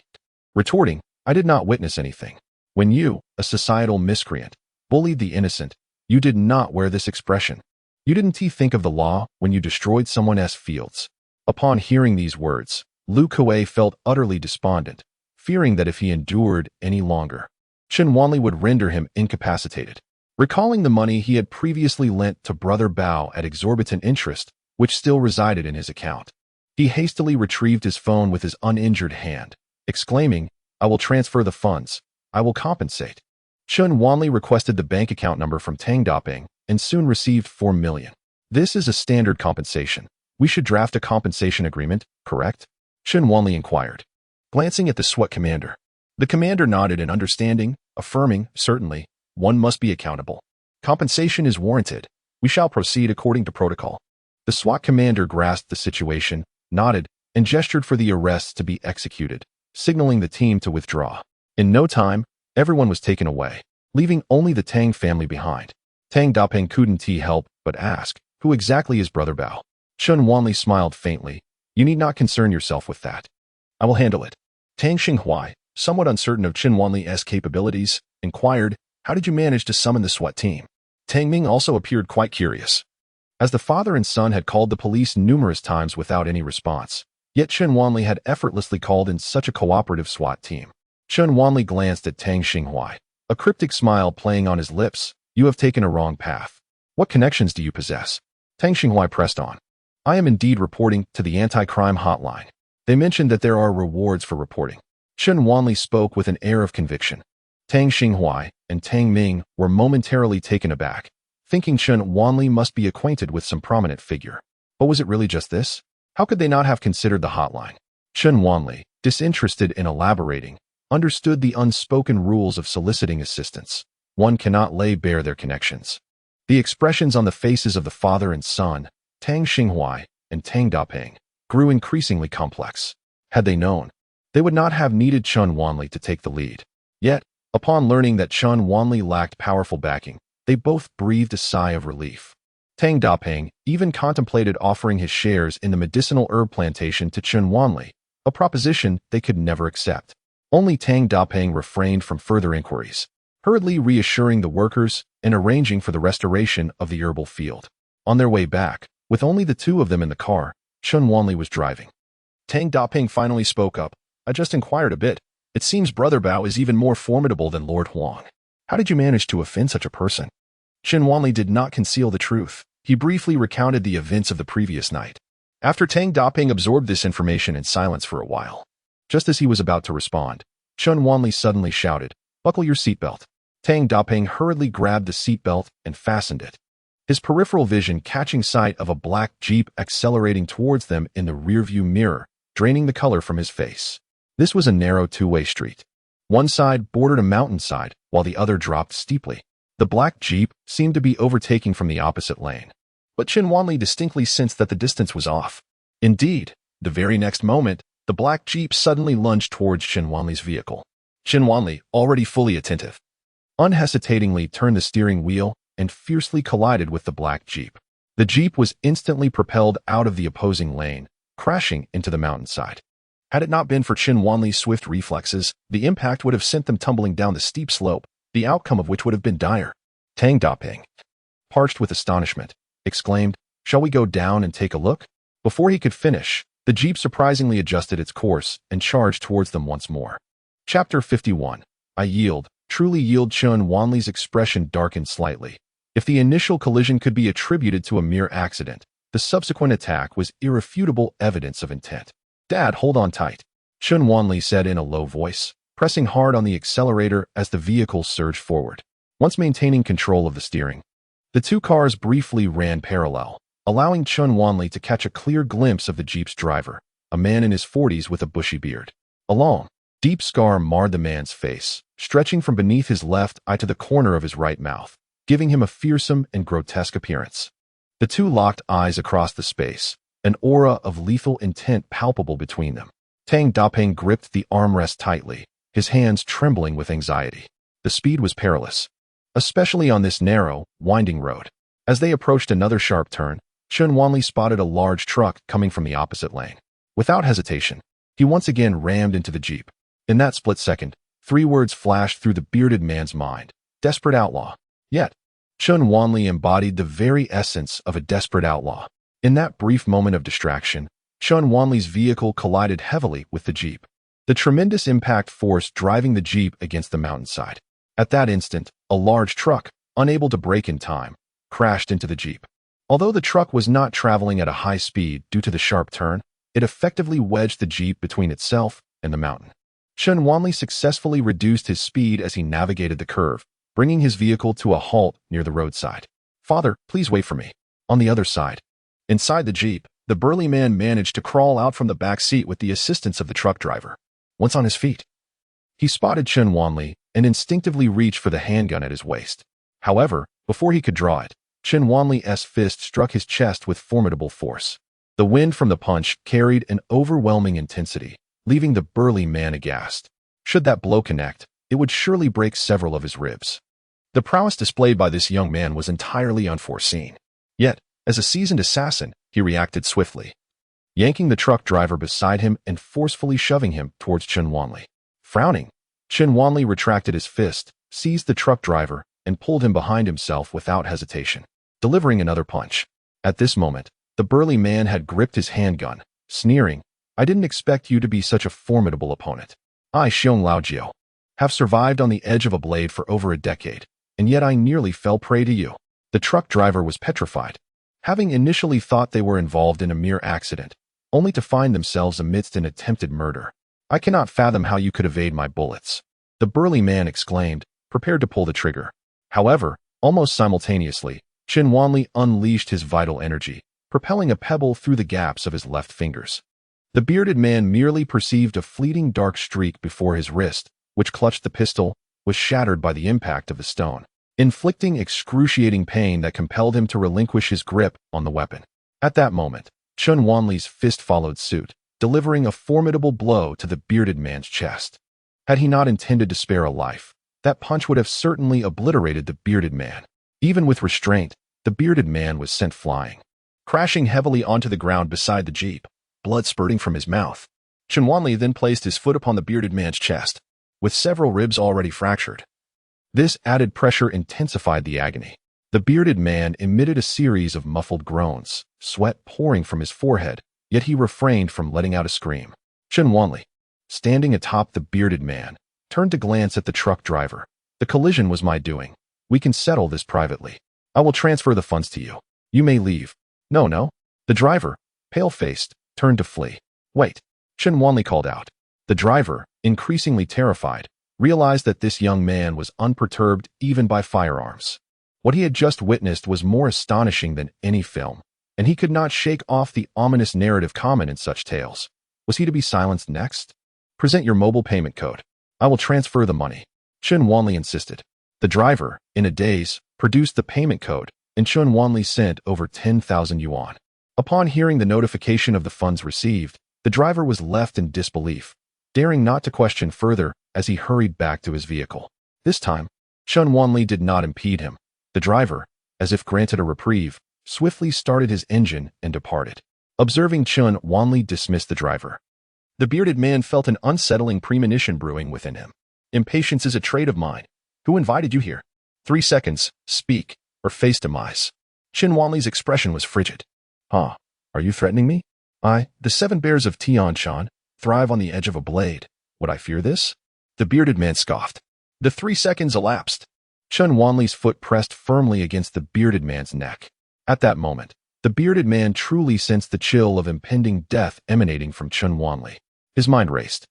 A: retorting, "I did not witness anything. When you, a societal miscreant, bullied the innocent, you did not wear this expression. You didn't think of the law when you destroyed someone's fields." Upon hearing these words, Lu Kuei felt utterly despondent, fearing that if he endured any longer, Chun Wanli would render him incapacitated. Recalling the money he had previously lent to Brother Bao at exorbitant interest, which still resided in his account, he hastily retrieved his phone with his uninjured hand, exclaiming, "I will transfer the funds. I will compensate." Chun Wanli requested the bank account number from Tang Daping and soon received 4 million. "This is a standard compensation. We should draft a compensation agreement, correct?" Chun Wanli inquired, glancing at the SWAT commander. The commander nodded in understanding, affirming, "Certainly, one must be accountable. Compensation is warranted. We shall proceed according to protocol." The SWAT commander grasped the situation, nodded, and gestured for the arrests to be executed. signaling the team to withdraw. In no time, everyone was taken away, leaving only the Tang family behind. Tang Dapeng couldn't help but ask, "Who exactly is Brother Bao?" Chen Wanli smiled faintly. "You need not concern yourself with that. I will handle it." Tang Xinghuai, somewhat uncertain of Chen Wanli's capabilities, inquired, "How did you manage to summon the SWAT team?" Tang Ming also appeared quite curious. As the father and son had called the police numerous times without any response, yet Chen Wanli had effortlessly called in such a cooperative SWAT team. Chen Wanli glanced at Tang Xinghuai, a cryptic smile playing on his lips. "You have taken a wrong path. What connections do you possess?" Tang Xinghuai pressed on. "I am indeed reporting to the anti-crime hotline. They mentioned that there are rewards for reporting." Chen Wanli spoke with an air of conviction. Tang Xinghuai and Tang Ming were momentarily taken aback, thinking Chen Wanli must be acquainted with some prominent figure. But was it really just this? How could they not have considered the hotline? Chen Wanli, disinterested in elaborating, understood the unspoken rules of soliciting assistance. One cannot lay bare their connections. The expressions on the faces of the father and son, Tang Xinghuai and Tang Dapeng, grew increasingly complex. Had they known, they would not have needed Chen Wanli to take the lead. Yet, upon learning that Chen Wanli lacked powerful backing, they both breathed a sigh of relief. Tang Dapeng even contemplated offering his shares in the medicinal herb plantation to Chen Wanli, a proposition they could never accept. Only Tang Dapeng refrained from further inquiries, hurriedly reassuring the workers and arranging for the restoration of the herbal field. On their way back, with only the two of them in the car, Chen Wanli was driving. Tang Dapeng finally spoke up. "I just inquired a bit. It seems Brother Bao is even more formidable than Lord Huang. How did you manage to offend such a person?" Chen Wanli did not conceal the truth. He briefly recounted the events of the previous night. After Tang Dapeng absorbed this information in silence for a while, just as he was about to respond, Chen Wanli suddenly shouted, "Buckle your seatbelt." Tang Dapeng hurriedly grabbed the seatbelt and fastened it, his peripheral vision catching sight of a black Jeep accelerating towards them in the rearview mirror, draining the color from his face. This was a narrow two-way street. One side bordered a mountainside, while the other dropped steeply. The black Jeep seemed to be overtaking from the opposite lane, but Chen Wanli distinctly sensed that the distance was off. Indeed, the very next moment, the black Jeep suddenly lunged towards Chen Wanli's vehicle. Chen Wanli, already fully attentive, unhesitatingly turned the steering wheel and fiercely collided with the black Jeep. The Jeep was instantly propelled out of the opposing lane, crashing into the mountainside. Had it not been for Chen Wanli's swift reflexes, the impact would have sent them tumbling down the steep slope, the outcome of which would have been dire. Tang Dapeng, parched with astonishment, exclaimed, "Shall we go down and take a look?" Before he could finish, the Jeep surprisingly adjusted its course and charged towards them once more. Chapter 51. I yield. Truly yield. Chen Wanli's expression darkened slightly. If the initial collision could be attributed to a mere accident, the subsequent attack was irrefutable evidence of intent. "Dad, hold on tight," Chen Wanli said in a low voice, pressing hard on the accelerator as the vehicle surged forward. Once maintaining control of the steering, the two cars briefly ran parallel, allowing Chen Wanli to catch a clear glimpse of the Jeep's driver, a man in his 40s with a bushy beard. A long, deep scar marred the man's face, stretching from beneath his left eye to the corner of his right mouth, giving him a fearsome and grotesque appearance. The two locked eyes across the space, an aura of lethal intent palpable between them. Tang Dapeng gripped the armrest tightly, his hands trembling with anxiety. The speed was perilous, especially on this narrow, winding road. As they approached another sharp turn, Chen Wanli spotted a large truck coming from the opposite lane. Without hesitation, he once again rammed into the Jeep. In that split second, 3 words flashed through the bearded man's mind: desperate outlaw. Yet, Chen Wanli embodied the very essence of a desperate outlaw. In that brief moment of distraction, Chen Wanli's vehicle collided heavily with the Jeep, the tremendous impact force driving the Jeep against the mountainside. At that instant, a large truck, unable to brake in time, crashed into the Jeep. Although the truck was not traveling at a high speed due to the sharp turn, it effectively wedged the Jeep between itself and the mountain. Chen Wanli successfully reduced his speed as he navigated the curve, bringing his vehicle to a halt near the roadside. "Father, please wait for me." On the other side, inside the Jeep, the burly man managed to crawl out from the back seat with the assistance of the truck driver. Once on his feet, he spotted Chen Wanli and instinctively reached for the handgun at his waist. However, before he could draw it, Chen Wanli's fist struck his chest with formidable force. The wind from the punch carried an overwhelming intensity, leaving the burly man aghast. Should that blow connect, it would surely break several of his ribs. The prowess displayed by this young man was entirely unforeseen. Yet, as a seasoned assassin, he reacted swiftly, yanking the truck driver beside him and forcefully shoving him towards Chen Wanli. Frowning, Chen Wanli retracted his fist, seized the truck driver, and pulled him behind himself without hesitation, delivering another punch. At this moment, the burly man had gripped his handgun, sneering, "I didn't expect you to be such a formidable opponent. I, Xiong Laojiao, have survived on the edge of a blade for over a decade, and yet I nearly fell prey to you." The truck driver was petrified, having initially thought they were involved in a mere accident, only to find themselves amidst an attempted murder. "I cannot fathom how you could evade my bullets," the burly man exclaimed, prepared to pull the trigger. However, almost simultaneously, Chen Wanli unleashed his vital energy, propelling a pebble through the gaps of his left fingers. The bearded man merely perceived a fleeting dark streak before his wrist, which clutched the pistol, was shattered by the impact of the stone, inflicting excruciating pain that compelled him to relinquish his grip on the weapon. At that moment, Chen Wanli's fist followed suit, delivering a formidable blow to the bearded man's chest. Had he not intended to spare a life, that punch would have certainly obliterated the bearded man. Even with restraint, the bearded man was sent flying, crashing heavily onto the ground beside the jeep, blood spurting from his mouth. Chen Wanli then placed his foot upon the bearded man's chest, with several ribs already fractured. This added pressure intensified the agony. The bearded man emitted a series of muffled groans, sweat pouring from his forehead, yet he refrained from letting out a scream. Chen Wanli, standing atop the bearded man, turned to glance at the truck driver. "The collision was my doing. We can settle this privately. I will transfer the funds to you. You may leave." No. The driver, pale-faced, turned to flee. "Wait," Chen Wanli called out. The driver, increasingly terrified, realized that this young man was unperturbed even by firearms. What he had just witnessed was more astonishing than any film, and he could not shake off the ominous narrative common in such tales. Was he to be silenced next? "Present your mobile payment code. I will transfer the money," Chen Wanli insisted. The driver, in a daze, produced the payment code, and Chen Wanli sent over 10,000 yuan. Upon hearing the notification of the funds received, the driver was left in disbelief, daring not to question further as he hurried back to his vehicle. This time, Chen Wanli did not impede him. The driver, as if granted a reprieve, swiftly started his engine and departed. Observing Chen Wanli dismissed the driver, the bearded man felt an unsettling premonition brewing within him. "Impatience is a trait of mine. Who invited you here? 3 seconds, speak, or face demise." Chen Wanli's expression was frigid. "Huh, are you threatening me? The 7 bears of Tianshan, thrive on the edge of a blade. Would I fear this?" The bearded man scoffed. The 3 seconds elapsed. Chen Wanli's foot pressed firmly against the bearded man's neck. At that moment, the bearded man truly sensed the chill of impending death emanating from Chen Wanli. His mind raced,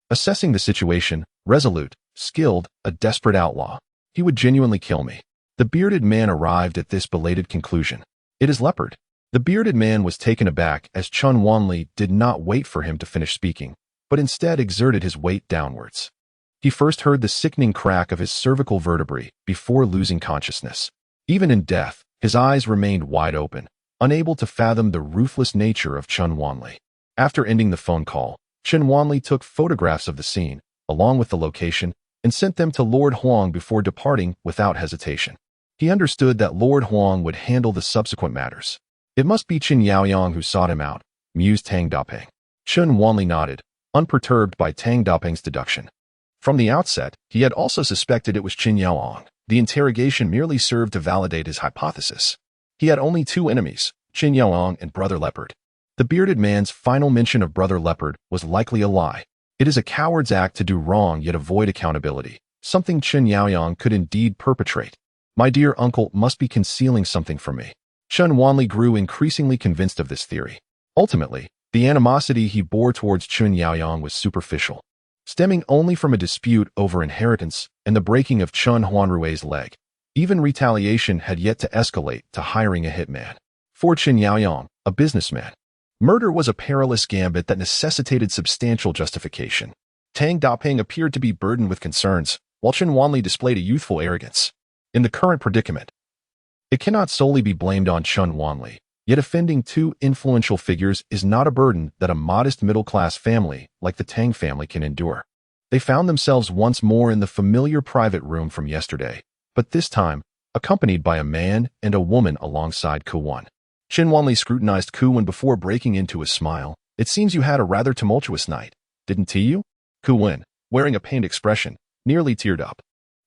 A: assessing the situation, resolute, skilled, a desperate outlaw. He would genuinely kill me. The bearded man arrived at this belated conclusion. "It is Leopard." The bearded man was taken aback as Chen Wanli did not wait for him to finish speaking, but instead exerted his weight downwards. He first heard the sickening crack of his cervical vertebrae before losing consciousness. Even in death, his eyes remained wide open, unable to fathom the ruthless nature of Chen Wanli. After ending the phone call, Chen Wanli took photographs of the scene, along with the location, and sent them to Lord Huang before departing without hesitation. He understood that Lord Huang would handle the subsequent matters. "It must be Qin Yaoyang who sought him out," mused Tang Dapeng. Chen Wanli nodded, unperturbed by Tang Dapeng's deduction. From the outset, he had also suspected it was Qin Yaoyang. The interrogation merely served to validate his hypothesis. He had only 2 enemies, Qin Yaoyang and Brother Leopard. The bearded man's final mention of Brother Leopard was likely a lie. It is a coward's act to do wrong yet avoid accountability, something Qin Yaoyang could indeed perpetrate. "My dear uncle must be concealing something from me." Chen Wanli grew increasingly convinced of this theory. Ultimately, the animosity he bore towards Qin Yaoyang was superficial, stemming only from a dispute over inheritance and the breaking of Chen Huanrui's leg. Even retaliation had yet to escalate to hiring a hitman. For Qin Yaoyang, a businessman, murder was a perilous gambit that necessitated substantial justification. Tang Dapeng appeared to be burdened with concerns, while Chen Wanli displayed a youthful arrogance. In the current predicament, it cannot solely be blamed on Chen Wanli. Yet offending two influential figures is not a burden that a modest middle-class family like the Tang family can endure. They found themselves once more in the familiar private room from yesterday, but this time accompanied by a man and a woman alongside Kuwan. Qin Wanli scrutinized Kuwan before breaking into a smile. It seems you had a rather tumultuous night, didn't you? Kuwan, wearing a pained expression, nearly teared up.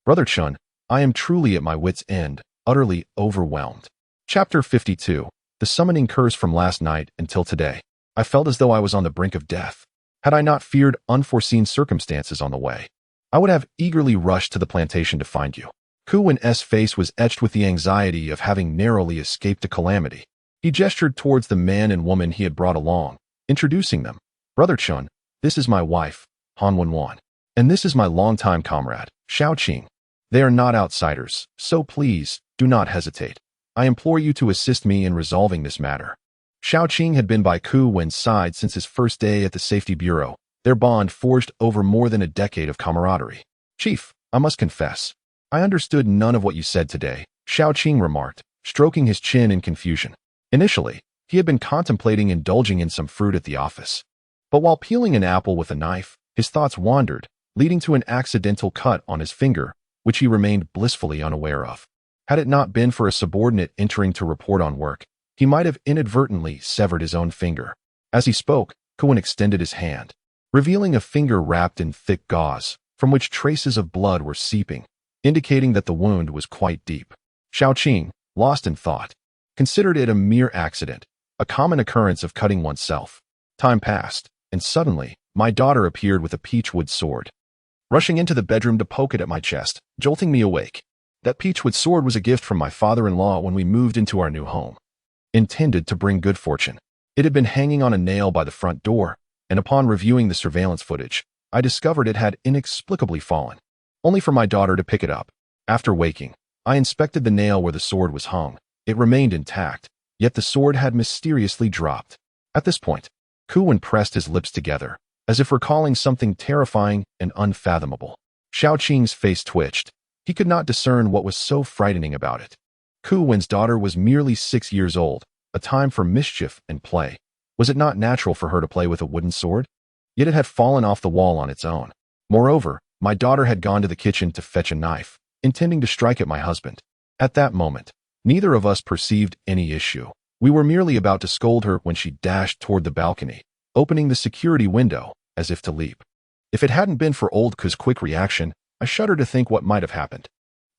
A: Brother Chun, I am truly at my wit's end, utterly overwhelmed. Chapter 52. The summoning curse from last night until today. I felt as though I was on the brink of death. Had I not feared unforeseen circumstances on the way, I would have eagerly rushed to the plantation to find you. Kuwan's face was etched with the anxiety of having narrowly escaped a calamity. He gestured towards the man and woman he had brought along, introducing them. Brother Chun, this is my wife, Han Wenwan, and this is my longtime comrade, Xiao Qing. They are not outsiders, so please, do not hesitate. I implore you to assist me in resolving this matter. Xiao Qing had been by Kuwan's side since his first day at the Safety Bureau, their bond forged over more than a decade of camaraderie. Chief, I must confess, I understood none of what you said today, Xiao Qing remarked, stroking his chin in confusion. Initially, he had been contemplating indulging in some fruit at the office. But while peeling an apple with a knife, his thoughts wandered, leading to an accidental cut on his finger, which he remained blissfully unaware of. Had it not been for a subordinate entering to report on work, he might have inadvertently severed his own finger. As he spoke, Kuwan extended his hand, revealing a finger wrapped in thick gauze, from which traces of blood were seeping, indicating that the wound was quite deep. Xiao Qing, lost in thought, considered it a mere accident, a common occurrence of cutting oneself. Time passed, and suddenly, my daughter appeared with a peachwood sword, rushing into the bedroom to poke it at my chest, jolting me awake. That peachwood sword was a gift from my father-in-law when we moved into our new home, intended to bring good fortune. It had been hanging on a nail by the front door, and upon reviewing the surveillance footage, I discovered it had inexplicably fallen, only for my daughter to pick it up. After waking, I inspected the nail where the sword was hung. It remained intact, yet the sword had mysteriously dropped. At this point, Kuwan pressed his lips together, as if recalling something terrifying and unfathomable. Xiao Qing's face twitched. He could not discern what was so frightening about it. Kuwan's daughter was merely 6 years old, a time for mischief and play. Was it not natural for her to play with a wooden sword? Yet it had fallen off the wall on its own. Moreover, my daughter had gone to the kitchen to fetch a knife, intending to strike at my husband. At that moment, neither of us perceived any issue. We were merely about to scold her when she dashed toward the balcony, opening the security window, as if to leap. If it hadn't been for old Ku's quick reaction, I shudder to think what might have happened.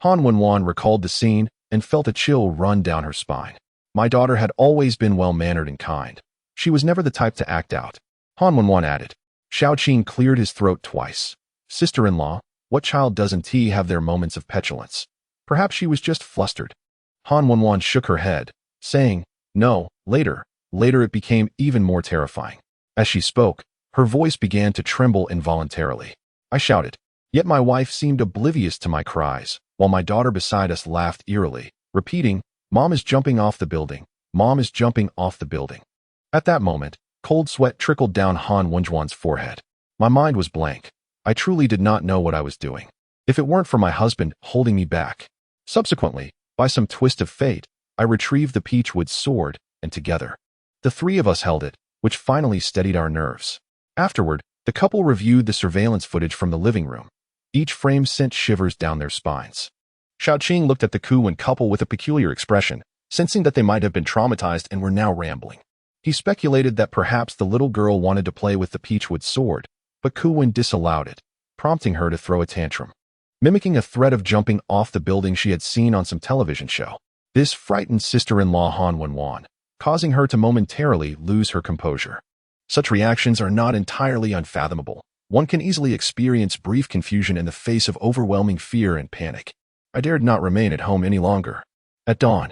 A: Han Wenwan recalled the scene and felt a chill run down her spine. My daughter had always been well-mannered and kind. She was never the type to act out. Han Wenwan added. Xiao Qing cleared his throat twice. Sister-in-law, what child doesn't he have their moments of petulance? Perhaps she was just flustered. Han Wenwan shook her head, saying, no, later it became even more terrifying. As she spoke, her voice began to tremble involuntarily. I shouted. Yet my wife seemed oblivious to my cries, while my daughter beside us laughed eerily, repeating, Mom is jumping off the building. Mom is jumping off the building. At that moment, cold sweat trickled down Han Wenjuan's forehead. My mind was blank. I truly did not know what I was doing, if it weren't for my husband holding me back. Subsequently, by some twist of fate, I retrieved the peachwood sword, and together, the three of us held it, which finally steadied our nerves. Afterward, the couple reviewed the surveillance footage from the living room. Each frame sent shivers down their spines. Xiao Qing looked at the Kuwan couple with a peculiar expression, sensing that they might have been traumatized and were now rambling. He speculated that perhaps the little girl wanted to play with the peachwood sword, but Kuwan disallowed it, prompting her to throw a tantrum, mimicking a threat of jumping off the building she had seen on some television show. This frightened sister-in-law Han Wenwan, causing her to momentarily lose her composure. Such reactions are not entirely unfathomable. One can easily experience brief confusion in the face of overwhelming fear and panic. I dared not remain at home any longer. At dawn,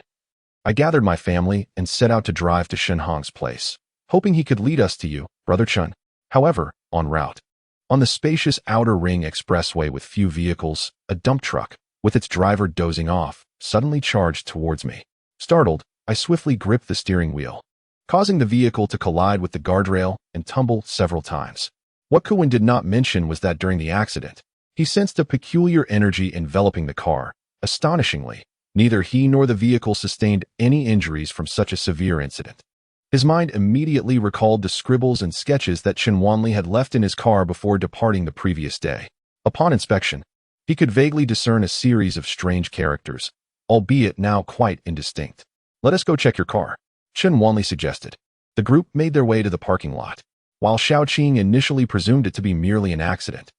A: I gathered my family and set out to drive to Shen Hong's place, hoping he could lead us to you, Brother Chun. However, en route, on the spacious outer ring expressway with few vehicles, a dump truck, with its driver dozing off, suddenly charged towards me. Startled, I swiftly gripped the steering wheel, causing the vehicle to collide with the guardrail and tumble several times. What Kuwan did not mention was that during the accident, he sensed a peculiar energy enveloping the car. Astonishingly, Neither he nor the vehicle sustained any injuries from such a severe incident. His mind immediately recalled the scribbles and sketches that Chen Wanli had left in his car before departing the previous day. Upon inspection, he could vaguely discern a series of strange characters, albeit now quite indistinct. "Let us go check your car," Chen Wanli suggested. The group made their way to the parking lot. While Xiaoqing initially presumed it to be merely an accident,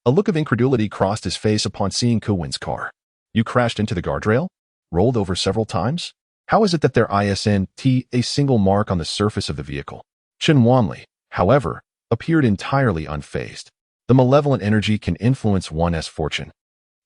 A: a look of incredulity crossed his face upon seeing Kuwen's car. "You crashed into the guardrail? Rolled over several times? How is it that there isn't a single mark on the surface of the vehicle?" Chen Wanli, however, appeared entirely unfazed. The malevolent energy can influence one's fortune,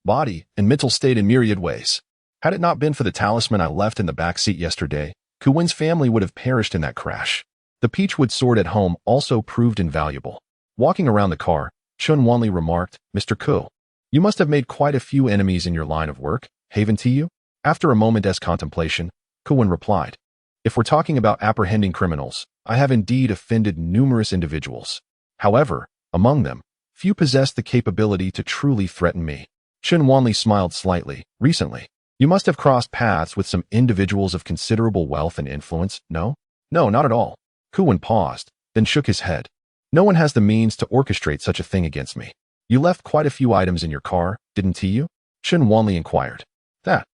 A: body, and mental state in myriad ways. "Had it not been for the talisman I left in the back seat yesterday, Kuwen's family would have perished in that crash. The peachwood sword at home also proved invaluable." Walking around the car, Chen Wanli remarked, "Mr. Ku, you must have made quite a few enemies in your line of work, haven't you?" After a moment's contemplation, Kuwen replied, "If we're talking about apprehending criminals, I have indeed offended numerous individuals. However, among them, few possess the capability to truly threaten me." Chen Wanli smiled slightly. "Recently, you must have crossed paths with some individuals of considerable wealth and influence, no?" "No, not at all." Kuwen paused, then shook his head. "No one has the means to orchestrate such a thing against me." "You left quite a few items in your car, didn't you?" Chen Wanli inquired. "That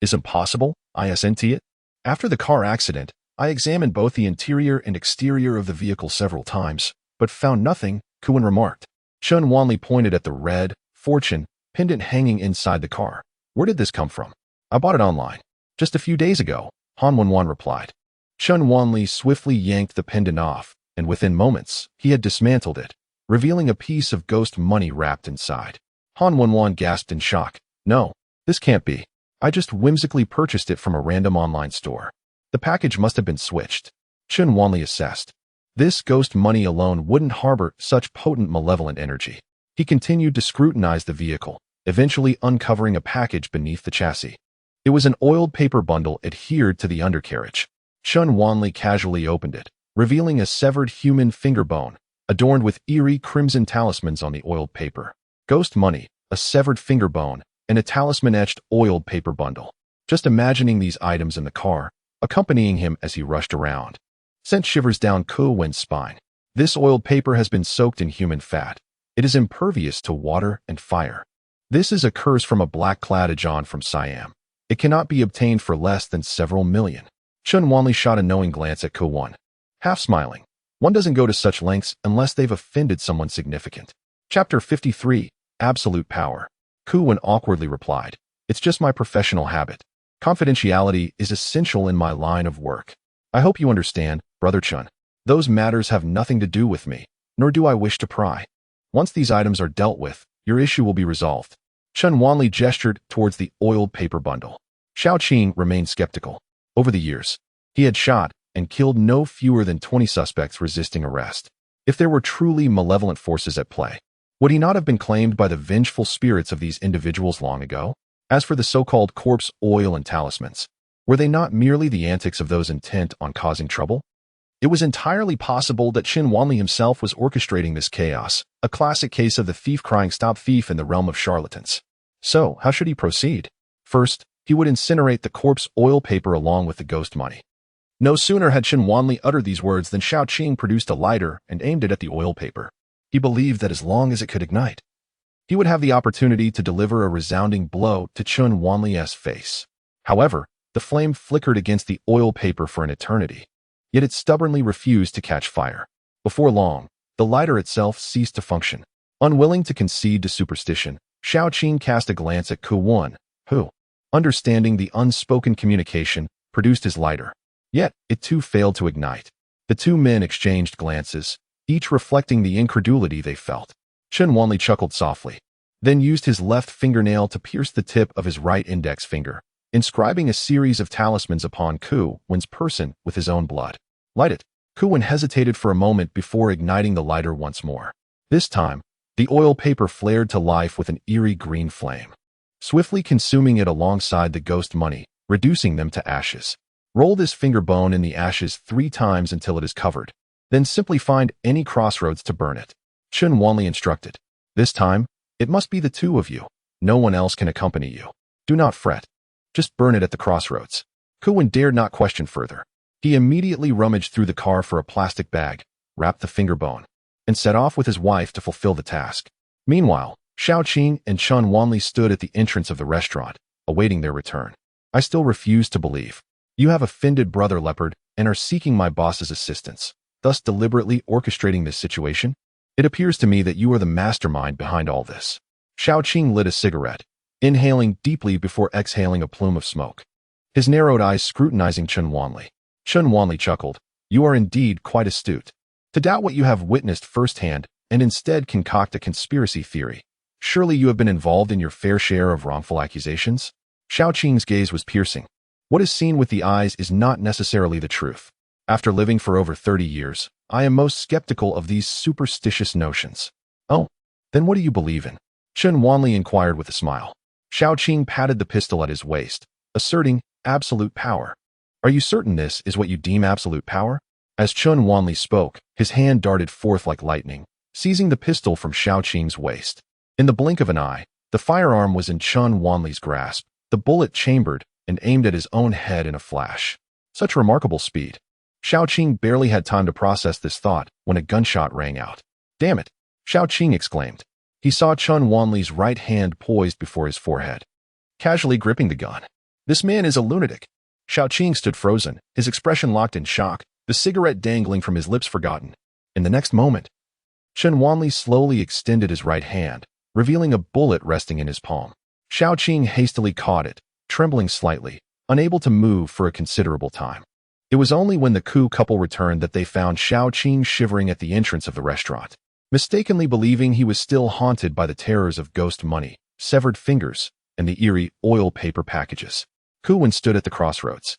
A: isn't possible, isn't it? After the car accident, I examined both the interior and exterior of the vehicle several times, but found nothing," Kuwen remarked. Chen Wanli pointed at the red fortune pendant hanging inside the car. "Where did this come from?" "I bought it online just a few days ago," Han Wenwan replied. Chen Wanli swiftly yanked the pendant off, and within moments, he had dismantled it, revealing a piece of ghost money wrapped inside. Han Wenwan gasped in shock. "No, this can't be. I just whimsically purchased it from a random online store. The package must have been switched." Chen Wanli assessed. This ghost money alone wouldn't harbor such potent malevolent energy. He continued to scrutinize the vehicle, eventually uncovering a package beneath the chassis. It was an oiled paper bundle adhered to the undercarriage. Chen Wanli casually opened it, revealing a severed human finger bone, adorned with eerie crimson talismans on the oiled paper. Ghost money, a severed finger bone, and a talisman-etched oiled paper bundle. Just imagining these items in the car, accompanying him as he rushed around, sent shivers down Kuwen's spine. This oiled paper has been soaked in human fat. It is impervious to water and fire. This is a curse from a black-clad Ajan from Siam. It cannot be obtained for less than several million. Chen Wanli shot a knowing glance at Kuwen, half smiling. One doesn't go to such lengths unless they've offended someone significant. Chapter 53, Absolute Power. Kuwen awkwardly replied, "It's just my professional habit. Confidentiality is essential in my line of work. I hope you understand, Brother Chen. Those matters have nothing to do with me, nor do I wish to pry. Once these items are dealt with, your issue will be resolved." Chen Wanli gestured towards the oiled paper bundle. Xiaoqing remained skeptical. Over the years, he had shot and killed no fewer than 20 suspects resisting arrest. If there were truly malevolent forces at play, would he not have been claimed by the vengeful spirits of these individuals long ago? As for the so-called corpse oil and talismans, were they not merely the antics of those intent on causing trouble? It was entirely possible that Chen Wanli himself was orchestrating this chaos, a classic case of the thief crying stop thief in the realm of charlatans. So, how should he proceed? First, he would incinerate the corpse oil paper along with the ghost money. No sooner had Chen Wanli uttered these words than Xiaoqing produced a lighter and aimed it at the oil paper. He believed that as long as it could ignite, he would have the opportunity to deliver a resounding blow to Chen Wanli's face. However, the flame flickered against the oil paper for an eternity, yet it stubbornly refused to catch fire. Before long, the lighter itself ceased to function. Unwilling to concede to superstition, Xiaoqing cast a glance at Kuwen, who, understanding the unspoken communication, produced his lighter. Yet, it too failed to ignite. The two men exchanged glances, each reflecting the incredulity they felt. Chen Wanli chuckled softly, then used his left fingernail to pierce the tip of his right index finger, inscribing a series of talismans upon Kuwen's person with his own blood. "Light it." Kuwen hesitated for a moment before igniting the lighter once more. This time, the oil paper flared to life with an eerie green flame, swiftly consuming it alongside the ghost money, reducing them to ashes. Roll this finger bone in the ashes 3 times until it is covered. Then simply find any crossroads to burn it. Chen Wanli instructed. This time, it must be the two of you. No one else can accompany you. Do not fret. Just burn it at the crossroads. Kuwen dared not question further. He immediately rummaged through the car for a plastic bag, wrapped the finger bone, and set off with his wife to fulfill the task. Meanwhile, Xiaoqing and Chun Wanli stood at the entrance of the restaurant, awaiting their return. I still refuse to believe. You have offended Brother Leopard and are seeking my boss's assistance, thus deliberately orchestrating this situation? It appears to me that you are the mastermind behind all this. Xiaoqing lit a cigarette, inhaling deeply before exhaling a plume of smoke, his narrowed eyes scrutinizing Chun Wanli. Chun Wanli chuckled. You are indeed quite astute. To doubt what you have witnessed firsthand and instead concoct a conspiracy theory. Surely you have been involved in your fair share of wrongful accusations? Xiaoqing's gaze was piercing. What is seen with the eyes is not necessarily the truth. After living for over 30 years, I am most skeptical of these superstitious notions. Oh, then what do you believe in? Chun Wanli inquired with a smile. Xiaoqing patted the pistol at his waist, asserting absolute power. Are you certain this is what you deem absolute power? As Chun Wanli spoke, his hand darted forth like lightning, seizing the pistol from Xiaoqing's waist. In the blink of an eye, the firearm was in Chun Wanli's grasp, the bullet chambered and aimed at his own head in a flash. Such remarkable speed. Xiaoqing barely had time to process this thought when a gunshot rang out. Damn it! Xiaoqing exclaimed. He saw Chun Wanli's right hand poised before his forehead, casually gripping the gun. This man is a lunatic. Xiaoqing stood frozen, his expression locked in shock, the cigarette dangling from his lips forgotten. In the next moment, Chun Wanli slowly extended his right hand, revealing a bullet resting in his palm. Xiaoqing hastily caught it, trembling slightly, unable to move for a considerable time. It was only when the Ku couple returned that they found Xiaoqing shivering at the entrance of the restaurant, mistakenly believing he was still haunted by the terrors of ghost money, severed fingers, and the eerie oil paper packages. Kuwen stood at the crossroads,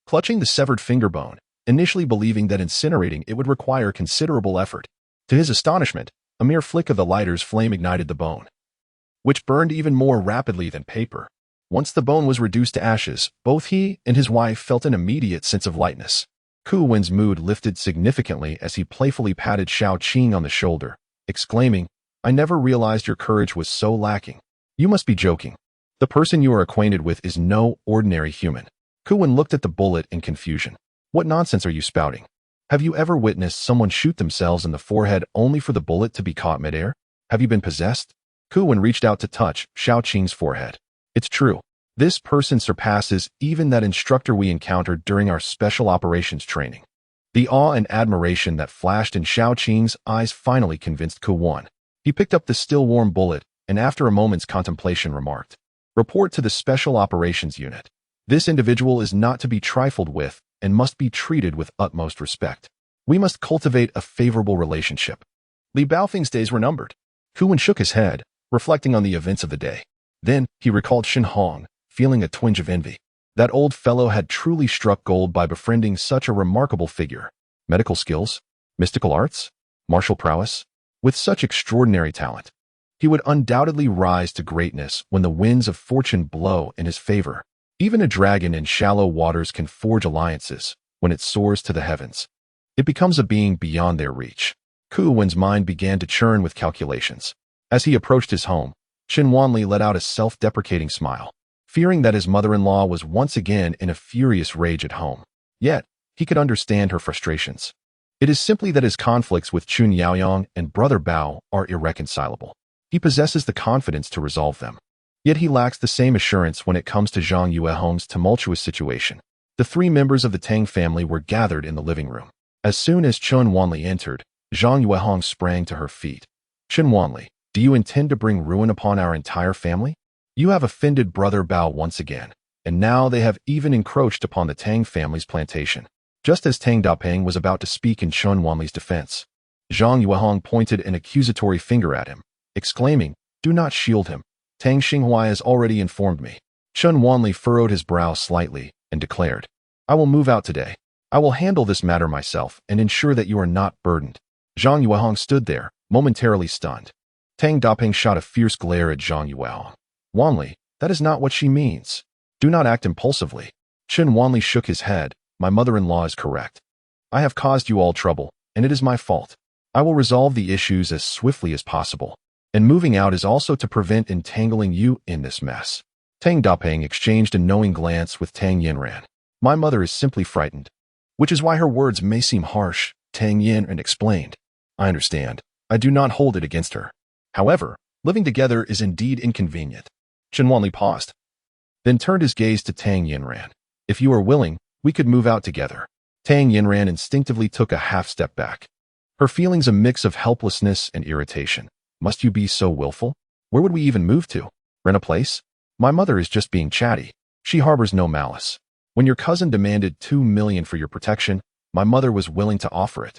A: clutching the severed finger bone, initially believing that incinerating it would require considerable effort. To his astonishment, a mere flick of the lighter's flame ignited the bone, which burned even more rapidly than paper. Once the bone was reduced to ashes, both he and his wife felt an immediate sense of lightness. Kuwen's mood lifted significantly as he playfully patted Xiaoqing on the shoulder, exclaiming, I never realized your courage was so lacking. You must be joking. The person you are acquainted with is no ordinary human. Kuwen looked at the bullet in confusion. What nonsense are you spouting? Have you ever witnessed someone shoot themselves in the forehead only for the bullet to be caught midair? Have you been possessed? Kuwen reached out to touch Xiaoqing's forehead. It's true. This person surpasses even that instructor we encountered during our special operations training. The awe and admiration that flashed in Xiaoqing's eyes finally convinced Kuwen. He picked up the still warm bullet and after a moment's contemplation remarked, Report to the Special Operations Unit. This individual is not to be trifled with and must be treated with utmost respect. We must cultivate a favorable relationship. Li Baofeng's days were numbered. Kuwen shook his head, reflecting on the events of the day. Then he recalled Shen Hong, feeling a twinge of envy. That old fellow had truly struck gold by befriending such a remarkable figure. Medical skills, mystical arts, martial prowess, with such extraordinary talent. He would undoubtedly rise to greatness when the winds of fortune blow in his favor. Even a dragon in shallow waters can forge alliances when it soars to the heavens. It becomes a being beyond their reach. Kuwen's mind began to churn with calculations. As he approached his home, Chun Wanli let out a self-deprecating smile, fearing that his mother-in-law was once again in a furious rage at home. Yet, he could understand her frustrations. It is simply that his conflicts with Chun Yaoyang and Brother Bao are irreconcilable. He possesses the confidence to resolve them. Yet he lacks the same assurance when it comes to Zhang Yuehong's tumultuous situation. The three members of the Tang family were gathered in the living room. As soon as Chun Wanli entered, Zhang Yuehong sprang to her feet. Chun Wanli, do you intend to bring ruin upon our entire family? You have offended Brother Bao once again, and now they have even encroached upon the Tang family's plantation. Just as Tang Dapeng was about to speak in Chun Wanli's defense, Zhang Yuehong pointed an accusatory finger at him, exclaiming, Do not shield him. Tang Xinghua has already informed me. Chun Wanli furrowed his brow slightly and declared, I will move out today. I will handle this matter myself and ensure that you are not burdened. Zhang Yuehong stood there, momentarily stunned. Tang Dapeng shot a fierce glare at Zhang Yuehong. Wanli, that is not what she means. Do not act impulsively. Chun Wanli shook his head. My mother-in-law is correct. I have caused you all trouble, and it is my fault. I will resolve the issues as swiftly as possible. And moving out is also to prevent entangling you in this mess. Tang Dapeng exchanged a knowing glance with Tang Yinran. My mother is simply frightened, which is why her words may seem harsh, Tang Yinran explained. I understand. I do not hold it against her. However, living together is indeed inconvenient. Chen Wanli paused, then turned his gaze to Tang Yinran. If you are willing, we could move out together. Tang Yinran instinctively took a half step back. Her feelings a mix of helplessness and irritation. Must you be so willful? Where would we even move to? Rent a place? My mother is just being chatty. She harbors no malice. When your cousin demanded 2 million for your protection, my mother was willing to offer it.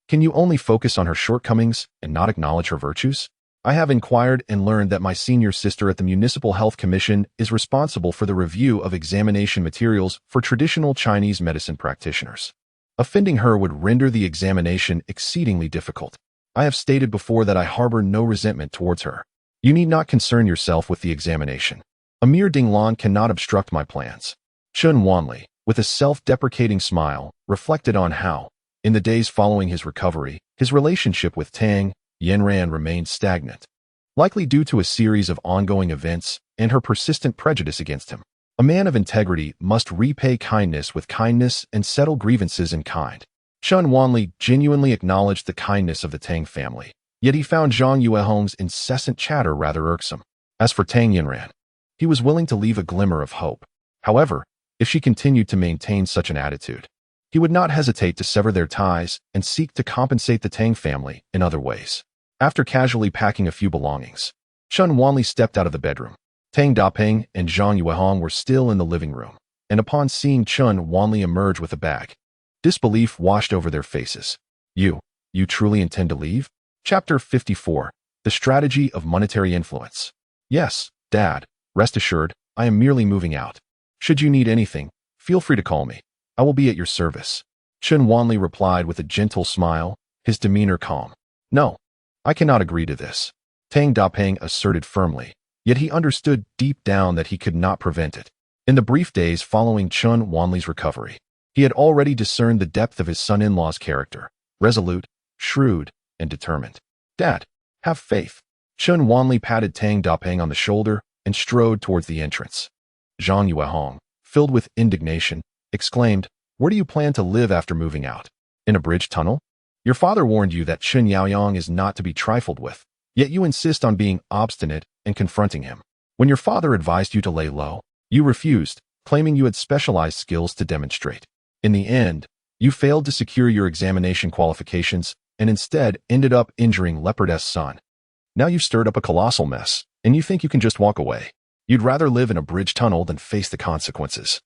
A: Can you only focus on her shortcomings and not acknowledge her virtues? I have inquired and learned that my senior sister at the Municipal Health Commission is responsible for the review of examination materials for traditional Chinese medicine practitioners. Offending her would render the examination exceedingly difficult. I have stated before that I harbor no resentment towards her. You need not concern yourself with the examination. A mere Dinglan cannot obstruct my plans. Chen Wanli, with a self-deprecating smile, reflected on how, in the days following his recovery, his relationship with Tang Yinran remained stagnant, likely due to a series of ongoing events and her persistent prejudice against him. A man of integrity must repay kindness with kindness and settle grievances in kind. Chen Wanli genuinely acknowledged the kindness of the Tang family, yet he found Zhang Yuehong's incessant chatter rather irksome. As for Tang Yinran, he was willing to leave a glimmer of hope. However, if she continued to maintain such an attitude, he would not hesitate to sever their ties and seek to compensate the Tang family in other ways. After casually packing a few belongings, Chen Wanli stepped out of the bedroom. Tang Dapeng and Zhang Yuehong were still in the living room, and upon seeing Chen Wanli emerge with a bag, disbelief washed over their faces. You truly intend to leave? Chapter 54. The Strategy of Monetary Influence. Yes, Dad. Rest assured, I am merely moving out. Should you need anything, feel free to call me. I will be at your service. Chen Wanli replied with a gentle smile, his demeanor calm. No, I cannot agree to this, Tang Dapeng asserted firmly, yet he understood deep down that he could not prevent it. In the brief days following Chen Wanli's recovery, he had already discerned the depth of his son-in-law's character, resolute, shrewd, and determined. Dad, have faith. Chen Wanli patted Tang Dapeng on the shoulder and strode towards the entrance. Zhang Yuehong, filled with indignation, exclaimed, Where do you plan to live after moving out? In a bridge tunnel? Your father warned you that Chen Yaoyang is not to be trifled with, yet you insist on being obstinate and confronting him. When your father advised you to lay low, you refused, claiming you had specialized skills to demonstrate. In the end, you failed to secure your examination qualifications and instead ended up injuring Leopard's son. Now you've stirred up a colossal mess, and you think you can just walk away. You'd rather live in a bridge tunnel than face the consequences.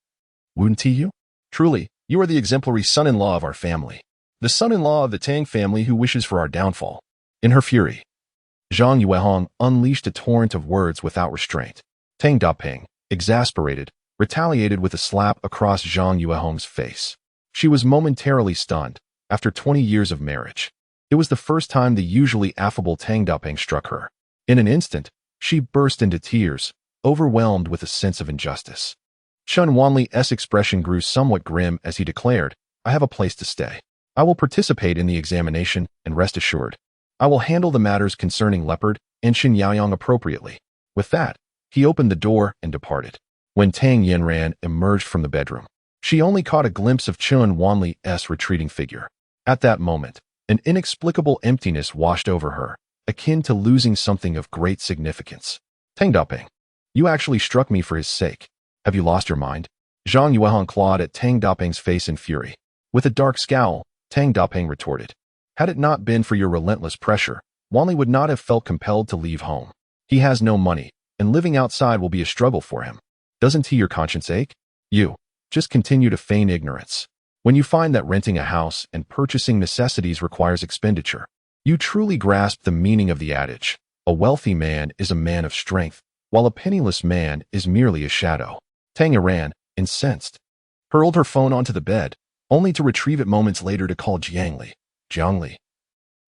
A: Wouldn't you? Truly, you are the exemplary son-in-law of our family. The son-in-law of the Tang family who wishes for our downfall. In her fury, Zhang Yuehong unleashed a torrent of words without restraint. Tang Dapeng, exasperated, retaliated with a slap across Zhang Yuehong's face. She was momentarily stunned. After 20 years of marriage, it was the first time the usually affable Tang Dapeng struck her. In an instant, she burst into tears, overwhelmed with a sense of injustice. Chen Wanli's expression grew somewhat grim as he declared, I have a place to stay. I will participate in the examination, and rest assured, I will handle the matters concerning Leopard and Chen Yaoyang appropriately. With that, he opened the door and departed. When Tang Yinran emerged from the bedroom, she only caught a glimpse of Chen Wanli's retreating figure. At that moment, an inexplicable emptiness washed over her, akin to losing something of great significance. Tang Dapeng, you actually struck me for his sake. Have you lost your mind? Zhang Yuehong clawed at Tang Dapeng's face in fury. With a dark scowl, Tang Dapeng retorted, Had it not been for your relentless pressure, Wanli would not have felt compelled to leave home. He has no money, and living outside will be a struggle for him. Doesn't he your conscience ache? You just continue to feign ignorance. When you find that renting a house and purchasing necessities requires expenditure, you truly grasp the meaning of the adage, a wealthy man is a man of strength, while a penniless man is merely a shadow. Tang Yinran, incensed, hurled her phone onto the bed, only to retrieve it moments later to call Jiangli. Jiangli,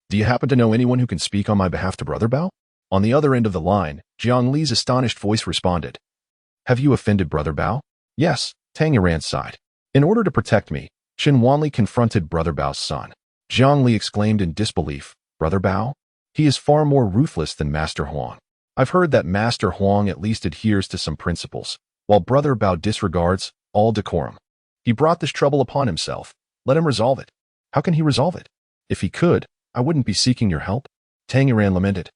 A: do you happen to know anyone who can speak on my behalf to Brother Bao? On the other end of the line, Jiangli's astonished voice responded, Have you offended Brother Bao? Yes, Tang Yinran sighed. In order to protect me, Chen Wanli confronted Brother Bao's son. Jiangli exclaimed in disbelief, Brother Bao? He is far more ruthless than Master Huang. I've heard that Master Huang at least adheres to some principles, while Brother Bao disregards all decorum. He brought this trouble upon himself. Let him resolve it. How can he resolve it? If he could, I wouldn't be seeking your help. Tang Yuran lamented,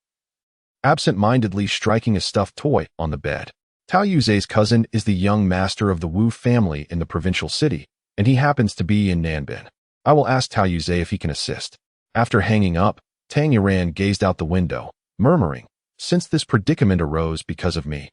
A: absent-mindedly striking a stuffed toy on the bed. Tao Yuzhe's cousin is the young master of the Wu family in the provincial city, and he happens to be in Nanbin. I will ask Tao Yuzhe if he can assist. After hanging up, Tang Yuran gazed out the window, murmuring, since this predicament arose because of me,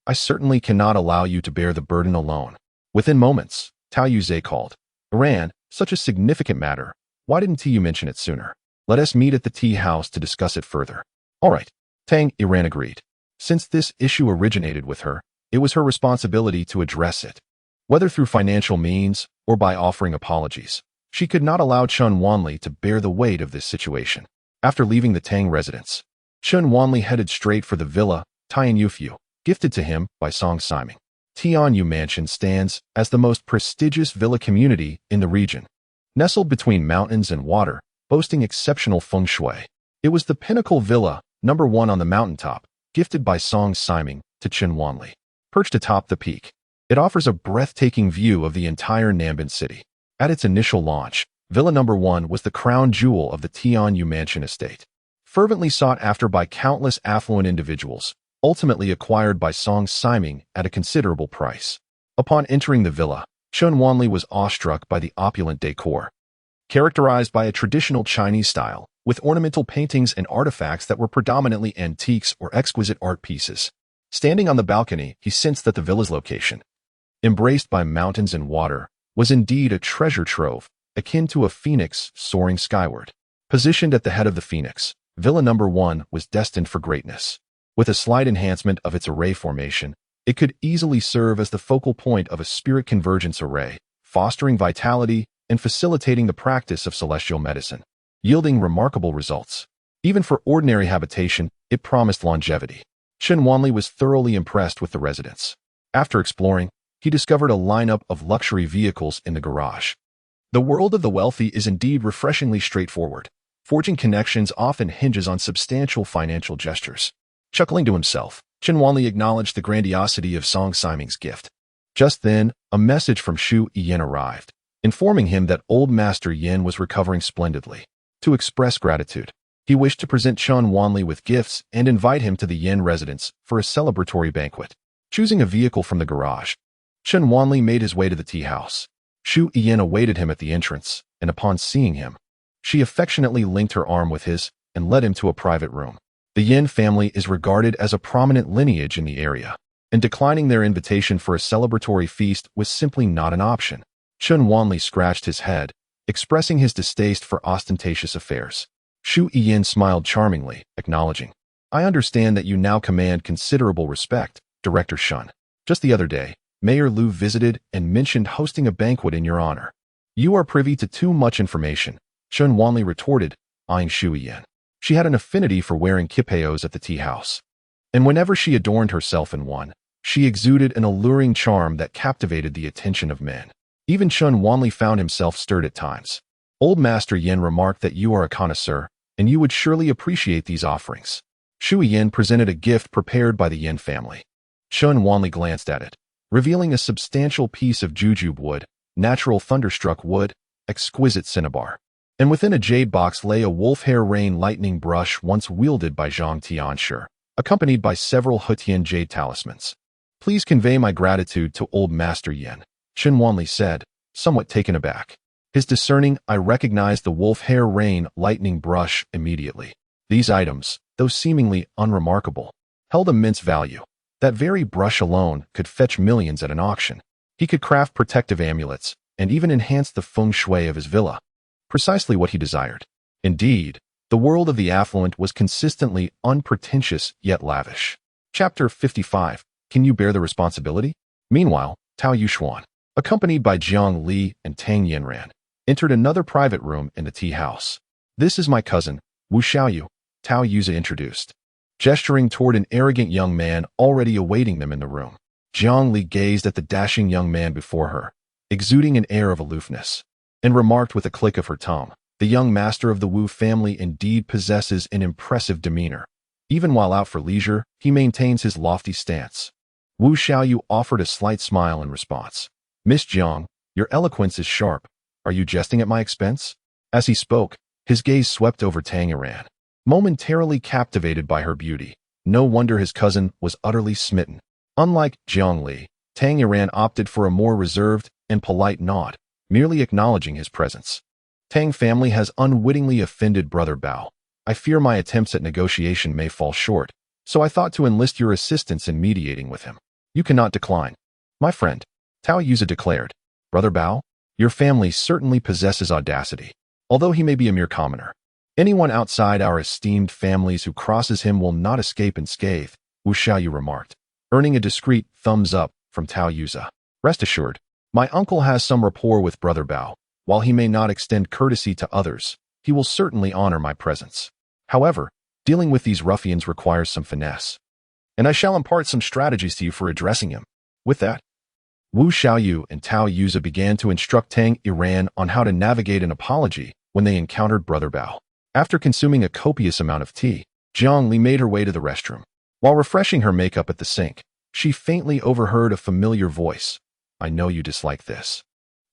A: I certainly cannot allow you to bear the burden alone. Within moments, Tao Yuzhe called, Yuran, such a significant matter. Why didn't you mention it sooner? Let us meet at the tea house to discuss it further. All right, Tang Yuran agreed. Since this issue originated with her, it was her responsibility to address it. Whether through financial means or by offering apologies, she could not allow Chen Wanli to bear the weight of this situation. After leaving the Tang residence, Chen Wanli headed straight for the villa Tianyufu, gifted to him by Song Siming. Tianyu Mansion stands as the most prestigious villa community in the region. Nestled between mountains and water, boasting exceptional feng shui. It was the pinnacle villa, number 1 on the mountaintop, gifted by Song Siming to Chen Wanli. Perched atop the peak, it offers a breathtaking view of the entire Nanbin city. At its initial launch, Villa number 1 was the crown jewel of the Tianyu Mansion estate. Fervently sought after by countless affluent individuals, ultimately acquired by Song Siming at a considerable price. Upon entering the villa, Chen Wanli was awestruck by the opulent decor. Characterized by a traditional Chinese style, with ornamental paintings and artifacts that were predominantly antiques or exquisite art pieces. Standing on the balcony, he sensed that the villa's location, embraced by mountains and water, was indeed a treasure trove, akin to a phoenix soaring skyward. Positioned at the head of the phoenix, Villa number 1 was destined for greatness. With a slight enhancement of its array formation, it could easily serve as the focal point of a spirit convergence array, fostering vitality and facilitating the practice of celestial medicine, yielding remarkable results. Even for ordinary habitation, it promised longevity. Chen Wanli was thoroughly impressed with the residence. After exploring, he discovered a lineup of luxury vehicles in the garage. The world of the wealthy is indeed refreshingly straightforward. Forging connections often hinges on substantial financial gestures. Chuckling to himself, Chen Wanli acknowledged the grandiosity of Song Siming's gift. Just then, a message from Shu Yin arrived, informing him that old Master Yin was recovering splendidly. To express gratitude, he wished to present Chen Wanli with gifts and invite him to the Yin residence for a celebratory banquet. Choosing a vehicle from the garage, Chen Wanli made his way to the tea house. Shu Yin awaited him at the entrance, and upon seeing him, she affectionately linked her arm with his and led him to a private room. The Yin family is regarded as a prominent lineage in the area, and declining their invitation for a celebratory feast was simply not an option. Chen Wanli scratched his head, expressing his distaste for ostentatious affairs. Shu Yin smiled charmingly, acknowledging, I understand that you now command considerable respect, Director Shun. Just the other day, Mayor Liu visited and mentioned hosting a banquet in your honor. You are privy to too much information, Chen Wanli retorted, eyeing Shu Yin. She had an affinity for wearing kipayos at the tea house, and whenever she adorned herself in one, she exuded an alluring charm that captivated the attention of men. Even Chen Wanli found himself stirred at times. Old Master Yin remarked that you are a connoisseur, and you would surely appreciate these offerings. Shu Yin presented a gift prepared by the Yin family. Chen Wanli glanced at it, revealing a substantial piece of jujube wood, natural thunderstruck wood, exquisite cinnabar. And within a jade box lay a wolf hair rain lightning brush once wielded by Zhang Tianshi, accompanied by several Hutian jade talismans. Please convey my gratitude to old Master Yin, Chen Wanli said, somewhat taken aback. His discerning eye recognized the wolf hair rain lightning brush immediately. These items, though seemingly unremarkable, held immense value. That very brush alone could fetch millions at an auction. He could craft protective amulets and even enhance the feng shui of his villa. Precisely what he desired. Indeed, the world of the affluent was consistently unpretentious yet lavish. Chapter 55. Can you bear the responsibility? Meanwhile, Tao Yuxuan, accompanied by Jiang Li and Tang Yinran, entered another private room in the tea house. This is my cousin, Wu Xiaoyu, Tao Yuza introduced, gesturing toward an arrogant young man already awaiting them in the room. Jiang Li gazed at the dashing young man before her, exuding an air of aloofness, and remarked with a click of her tongue, the young master of the Wu family indeed possesses an impressive demeanor. Even while out for leisure, he maintains his lofty stance. Wu Xiaoyu offered a slight smile in response. Miss Jiang, your eloquence is sharp. Are you jesting at my expense? As he spoke, his gaze swept over Tang Iran. Momentarily captivated by her beauty, no wonder his cousin was utterly smitten. Unlike Jiang Li, Tang Iran opted for a more reserved and polite nod, merely acknowledging his presence. Tang family has unwittingly offended Brother Bao. I fear my attempts at negotiation may fall short, so I thought to enlist your assistance in mediating with him. You cannot decline. My friend, Tao Yuza declared. Brother Bao, your family certainly possesses audacity, although he may be a mere commoner. Anyone outside our esteemed families who crosses him will not escape unscathed, Wu Xiaoyu remarked, earning a discreet thumbs up from Tao Yuza. Rest assured, my uncle has some rapport with Brother Bao. While he may not extend courtesy to others, he will certainly honor my presence. However, dealing with these ruffians requires some finesse, and I shall impart some strategies to you for addressing him. With that, Wu Xiaoyu and Tao Yuza began to instruct Tang Iran on how to navigate an apology when they encountered Brother Bao. After consuming a copious amount of tea, Jiang Li made her way to the restroom. While refreshing her makeup at the sink, she faintly overheard a familiar voice. I know you dislike this.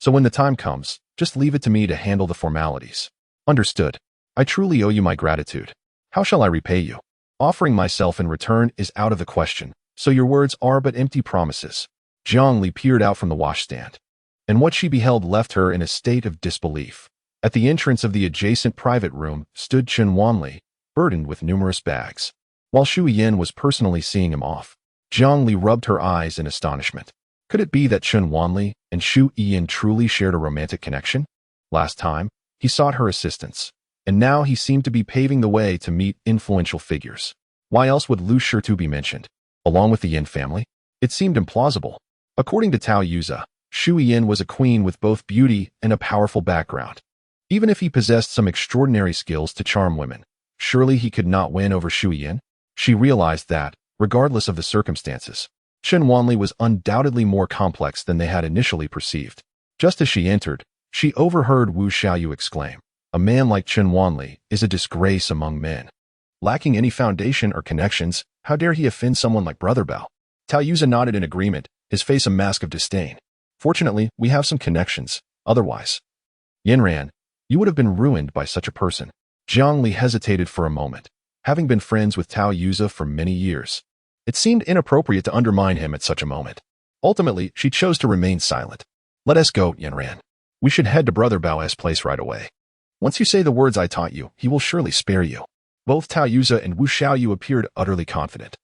A: So when the time comes, just leave it to me to handle the formalities. Understood. I truly owe you my gratitude. How shall I repay you? Offering myself in return is out of the question, so your words are but empty promises. Jiang Li peered out from the washstand, and what she beheld left her in a state of disbelief. At the entrance of the adjacent private room stood Chen Wanli, burdened with numerous bags. While Shu Yin was personally seeing him off, Jiang Li rubbed her eyes in astonishment. Could it be that Chen Wanli and Shu Yin truly shared a romantic connection? Last time, he sought her assistance, and now he seemed to be paving the way to meet influential figures. Why else would Lu Shitu be mentioned, along with the Yin family? It seemed implausible. According to Tao Yuza, Shu Yin was a queen with both beauty and a powerful background. Even if he possessed some extraordinary skills to charm women, surely he could not win over Shu Yin? She realized that, regardless of the circumstances, Chen Wanli was undoubtedly more complex than they had initially perceived. Just as she entered, she overheard Wu Xiaoyu exclaim, a man like Chen Wanli is a disgrace among men. Lacking any foundation or connections, how dare he offend someone like Brother Bao? Tao Yuza nodded in agreement, his face a mask of disdain. Fortunately, we have some connections, otherwise. Yinran, you would have been ruined by such a person. Jiang Li hesitated for a moment. Having been friends with Tao Yuza for many years, it seemed inappropriate to undermine him at such a moment. Ultimately, she chose to remain silent. Let us go, Yinran. We should head to Brother Bao's place right away. Once you say the words I taught you, he will surely spare you. Both Tao Yuza and Wu Xiaoyu appeared utterly confident,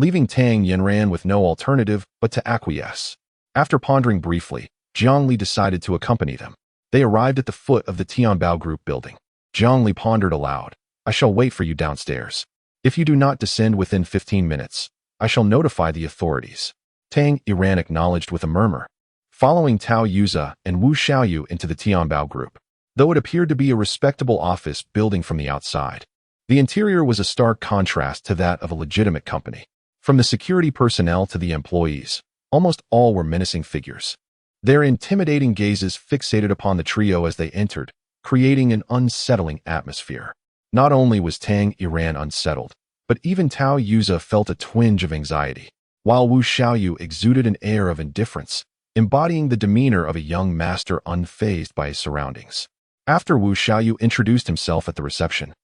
A: leaving Tang Yinran with no alternative but to acquiesce. After pondering briefly, Jiang Li decided to accompany them. They arrived at the foot of the Tianbao Group building. Jiang Li pondered aloud. I shall wait for you downstairs. If you do not descend within 15 minutes, I shall notify the authorities. Tang Iran acknowledged with a murmur, following Tao Yuza and Wu Xiaoyu into the Tianbao Group. Though it appeared to be a respectable office building from the outside, the interior was a stark contrast to that of a legitimate company. From the security personnel to the employees, almost all were menacing figures. Their intimidating gazes fixated upon the trio as they entered, creating an unsettling atmosphere. Not only was Tang Iran unsettled, but even Tao Yuza felt a twinge of anxiety, while Wu Xiaoyu exuded an air of indifference, embodying the demeanor of a young master unfazed by his surroundings. After Wu Xiaoyu introduced himself at the reception,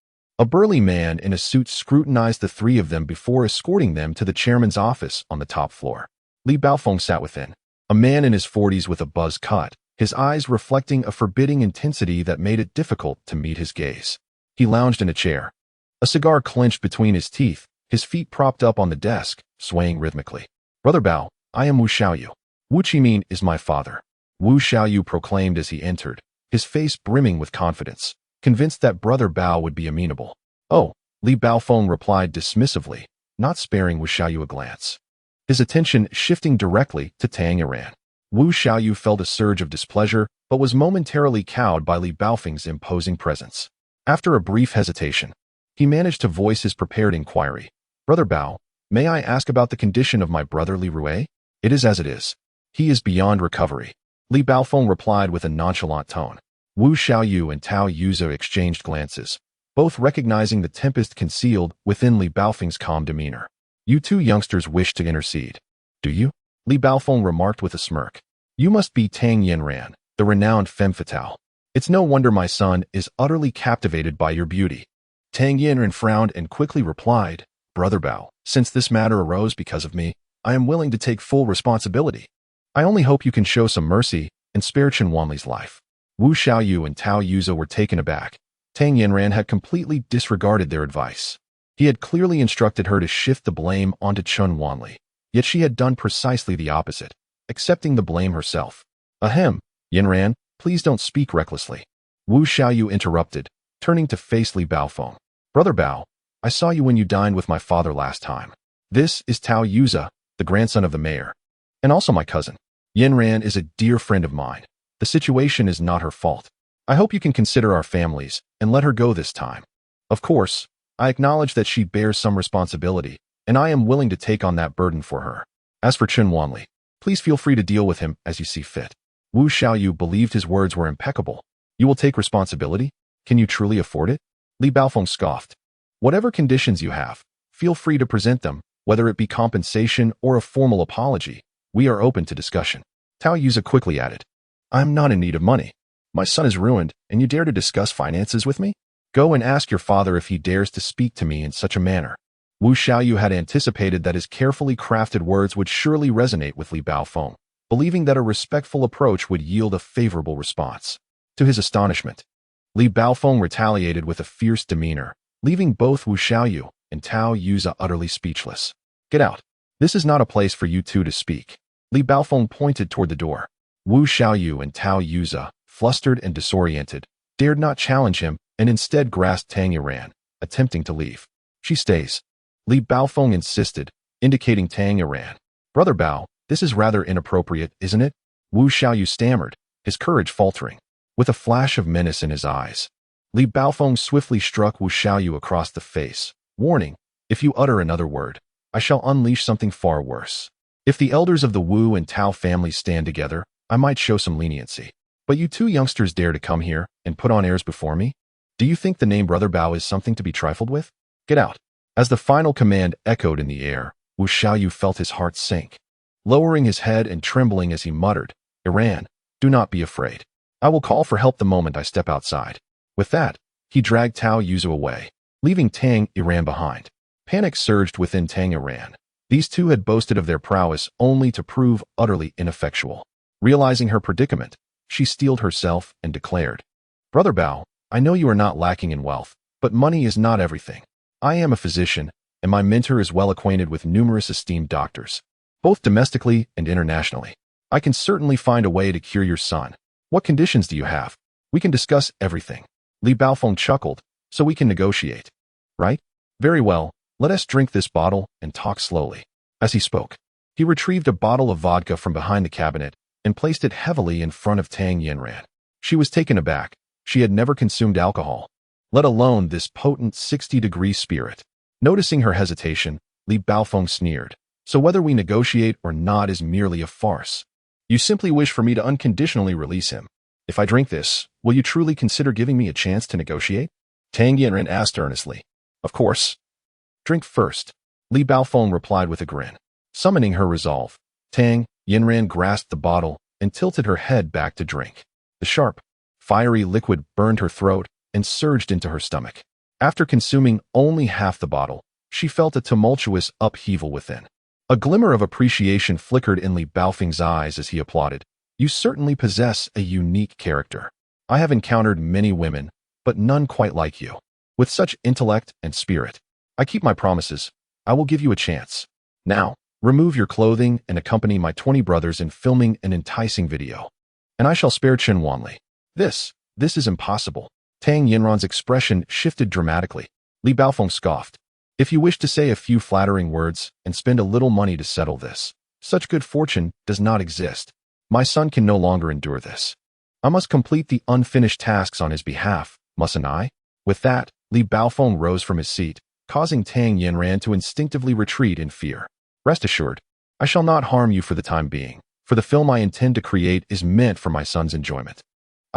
A: a burly man in a suit scrutinized the three of them before escorting them to the chairman's office on the top floor. Li Baofeng sat within, a man in his 40s with a buzz cut, his eyes reflecting a forbidding intensity that made it difficult to meet his gaze. He lounged in a chair, a cigar clenched between his teeth, his feet propped up on the desk, swaying rhythmically. Brother Bao, I am Wu Xiaoyu. Wu Qimin is my father, Wu Xiaoyu proclaimed as he entered, his face brimming with confidence, convinced that Brother Bao would be amenable. Oh, Li Baofeng replied dismissively, not sparing Wu Xiaoyu a glance. His attention shifting directly to Tang Iran. Wu Xiaoyu felt a surge of displeasure, but was momentarily cowed by Li Baofeng's imposing presence. After a brief hesitation, he managed to voice his prepared inquiry. Brother Bao, may I ask about the condition of my brother Li Rui? It is as it is. He is beyond recovery. Li Baofeng replied with a nonchalant tone. Wu Xiaoyu and Tao Yuza exchanged glances, both recognizing the tempest concealed within Li Baofeng's calm demeanor. You two youngsters wish to intercede. Do you? Li Baofeng remarked with a smirk. You must be Tang Yinran, the renowned femme fatale. It's no wonder my son is utterly captivated by your beauty. Tang Yinran frowned and quickly replied, Brother Bao, since this matter arose because of me, I am willing to take full responsibility. I only hope you can show some mercy and spare Chen Wanli's life. Wu Xiaoyu and Tao Yuza were taken aback. Tang Yinran had completely disregarded their advice. He had clearly instructed her to shift the blame onto Chen Wanli, yet she had done precisely the opposite, accepting the blame herself. Ahem, Yinran, please don't speak recklessly. Wu Xiaoyu interrupted, turning to face Li Baofeng. Brother Bao, I saw you when you dined with my father last time. This is Tao Yuza, the grandson of the mayor, and also my cousin. Yinran is a dear friend of mine. The situation is not her fault. I hope you can consider our families and let her go this time. Of course, I acknowledge that she bears some responsibility, and I am willing to take on that burden for her. As for Chen Wanli, please feel free to deal with him as you see fit. Wu Xiaoyu believed his words were impeccable. You will take responsibility? Can you truly afford it? Li Baofeng scoffed. Whatever conditions you have, feel free to present them, whether it be compensation or a formal apology. We are open to discussion. Tao Yuza quickly added, I'm not in need of money. My son is ruined, and you dare to discuss finances with me? Go and ask your father if he dares to speak to me in such a manner. Wu Xiaoyu had anticipated that his carefully crafted words would surely resonate with Li Baofeng, believing that a respectful approach would yield a favorable response. To his astonishment, Li Baofeng retaliated with a fierce demeanor, leaving both Wu Xiaoyu and Tao Yuza utterly speechless. Get out. This is not a place for you two to speak. Li Baofeng pointed toward the door. Wu Xiaoyu and Tao Yuza, flustered and disoriented, dared not challenge him and instead grasped Tang Yinran, attempting to leave. She stays. Li Baofeng insisted, indicating Tang Yinran. Brother Bao, this is rather inappropriate, isn't it? Wu Xiaoyu stammered, his courage faltering. With a flash of menace in his eyes, Li Baofeng swiftly struck Wu Xiaoyu across the face, warning, if you utter another word, I shall unleash something far worse. If the elders of the Wu and Tao families stand together, I might show some leniency. But you two youngsters dare to come here and put on airs before me? Do you think the name Brother Bao is something to be trifled with? Get out. As the final command echoed in the air, Wu Xiaoyu felt his heart sink. Lowering his head and trembling as he muttered, Iran, do not be afraid. I will call for help the moment I step outside. With that, he dragged Tao Yuza away, leaving Tang Yinran behind. Panic surged within Tang Yinran. These two had boasted of their prowess only to prove utterly ineffectual. Realizing her predicament, she steeled herself and declared, Brother Bao, I know you are not lacking in wealth, but money is not everything. I am a physician, and my mentor is well acquainted with numerous esteemed doctors, both domestically and internationally. I can certainly find a way to cure your son. What conditions do you have? We can discuss everything. Li Baofeng chuckled, so we can negotiate. Right? Very well, let us drink this bottle and talk slowly. As he spoke, he retrieved a bottle of vodka from behind the cabinet and placed it heavily in front of Tang Yinran. She was taken aback. She had never consumed alcohol, let alone this potent 60-degree spirit. Noticing her hesitation, Li Baofeng sneered. So whether we negotiate or not is merely a farce. You simply wish for me to unconditionally release him. If I drink this, will you truly consider giving me a chance to negotiate? Tang Yinran asked earnestly. Of course. Drink first. Li Baofeng replied with a grin. Summoning her resolve, Tang Yinran grasped the bottle and tilted her head back to drink. The sharp, fiery liquid burned her throat and surged into her stomach. After consuming only half the bottle, she felt a tumultuous upheaval within. A glimmer of appreciation flickered in Li Baofeng's eyes as he applauded. You certainly possess a unique character. I have encountered many women, but none quite like you. With such intellect and spirit. I keep my promises. I will give you a chance. Now, remove your clothing and accompany my 20 brothers in filming an enticing video. And I shall spare Chen Wanli. This is impossible. Tang Yinran's expression shifted dramatically. Li Baofeng scoffed. If you wish to say a few flattering words and spend a little money to settle this, such good fortune does not exist. My son can no longer endure this. I must complete the unfinished tasks on his behalf, mustn't I? With that, Li Baofeng rose from his seat, causing Tang Yinran to instinctively retreat in fear. Rest assured, I shall not harm you for the time being, for the film I intend to create is meant for my son's enjoyment.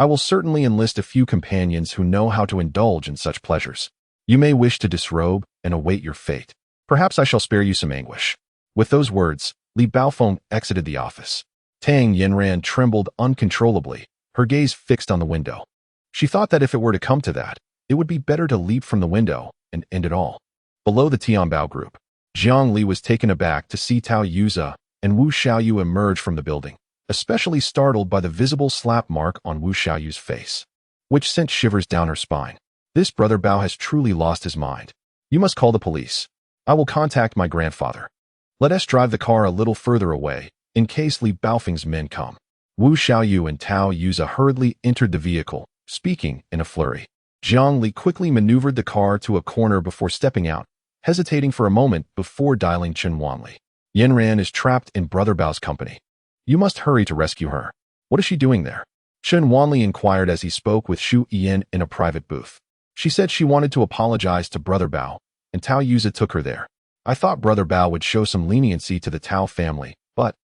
A: I will certainly enlist a few companions who know how to indulge in such pleasures. You may wish to disrobe and await your fate. Perhaps I shall spare you some anguish." With those words, Li Baofeng exited the office. Tang Yinran trembled uncontrollably, her gaze fixed on the window. She thought that if it were to come to that, it would be better to leap from the window and end it all. Below the Tianbao group, Jiang Li was taken aback to see Tao Yuza and Wu Xiaoyu emerge from the building, especially startled by the visible slap mark on Wu Xiaoyu's face, which sent shivers down her spine. This brother Bao has truly lost his mind. You must call the police. I will contact my grandfather. Let us drive the car a little further away, in case Li Baofeng's men come. Wu Xiaoyu and Tao Yuza hurriedly entered the vehicle, speaking in a flurry. Jiang Li quickly maneuvered the car to a corner before stepping out, hesitating for a moment before dialing Chen Wanli. Yinran is trapped in Brother Bao's company. You must hurry to rescue her. What is she doing there? Chen Wanli inquired as he spoke with Xu Yan in a private booth. She said she wanted to apologize to Brother Bao, and Tao Yuza took her there. I thought Brother Bao would show some leniency to the Tao family, but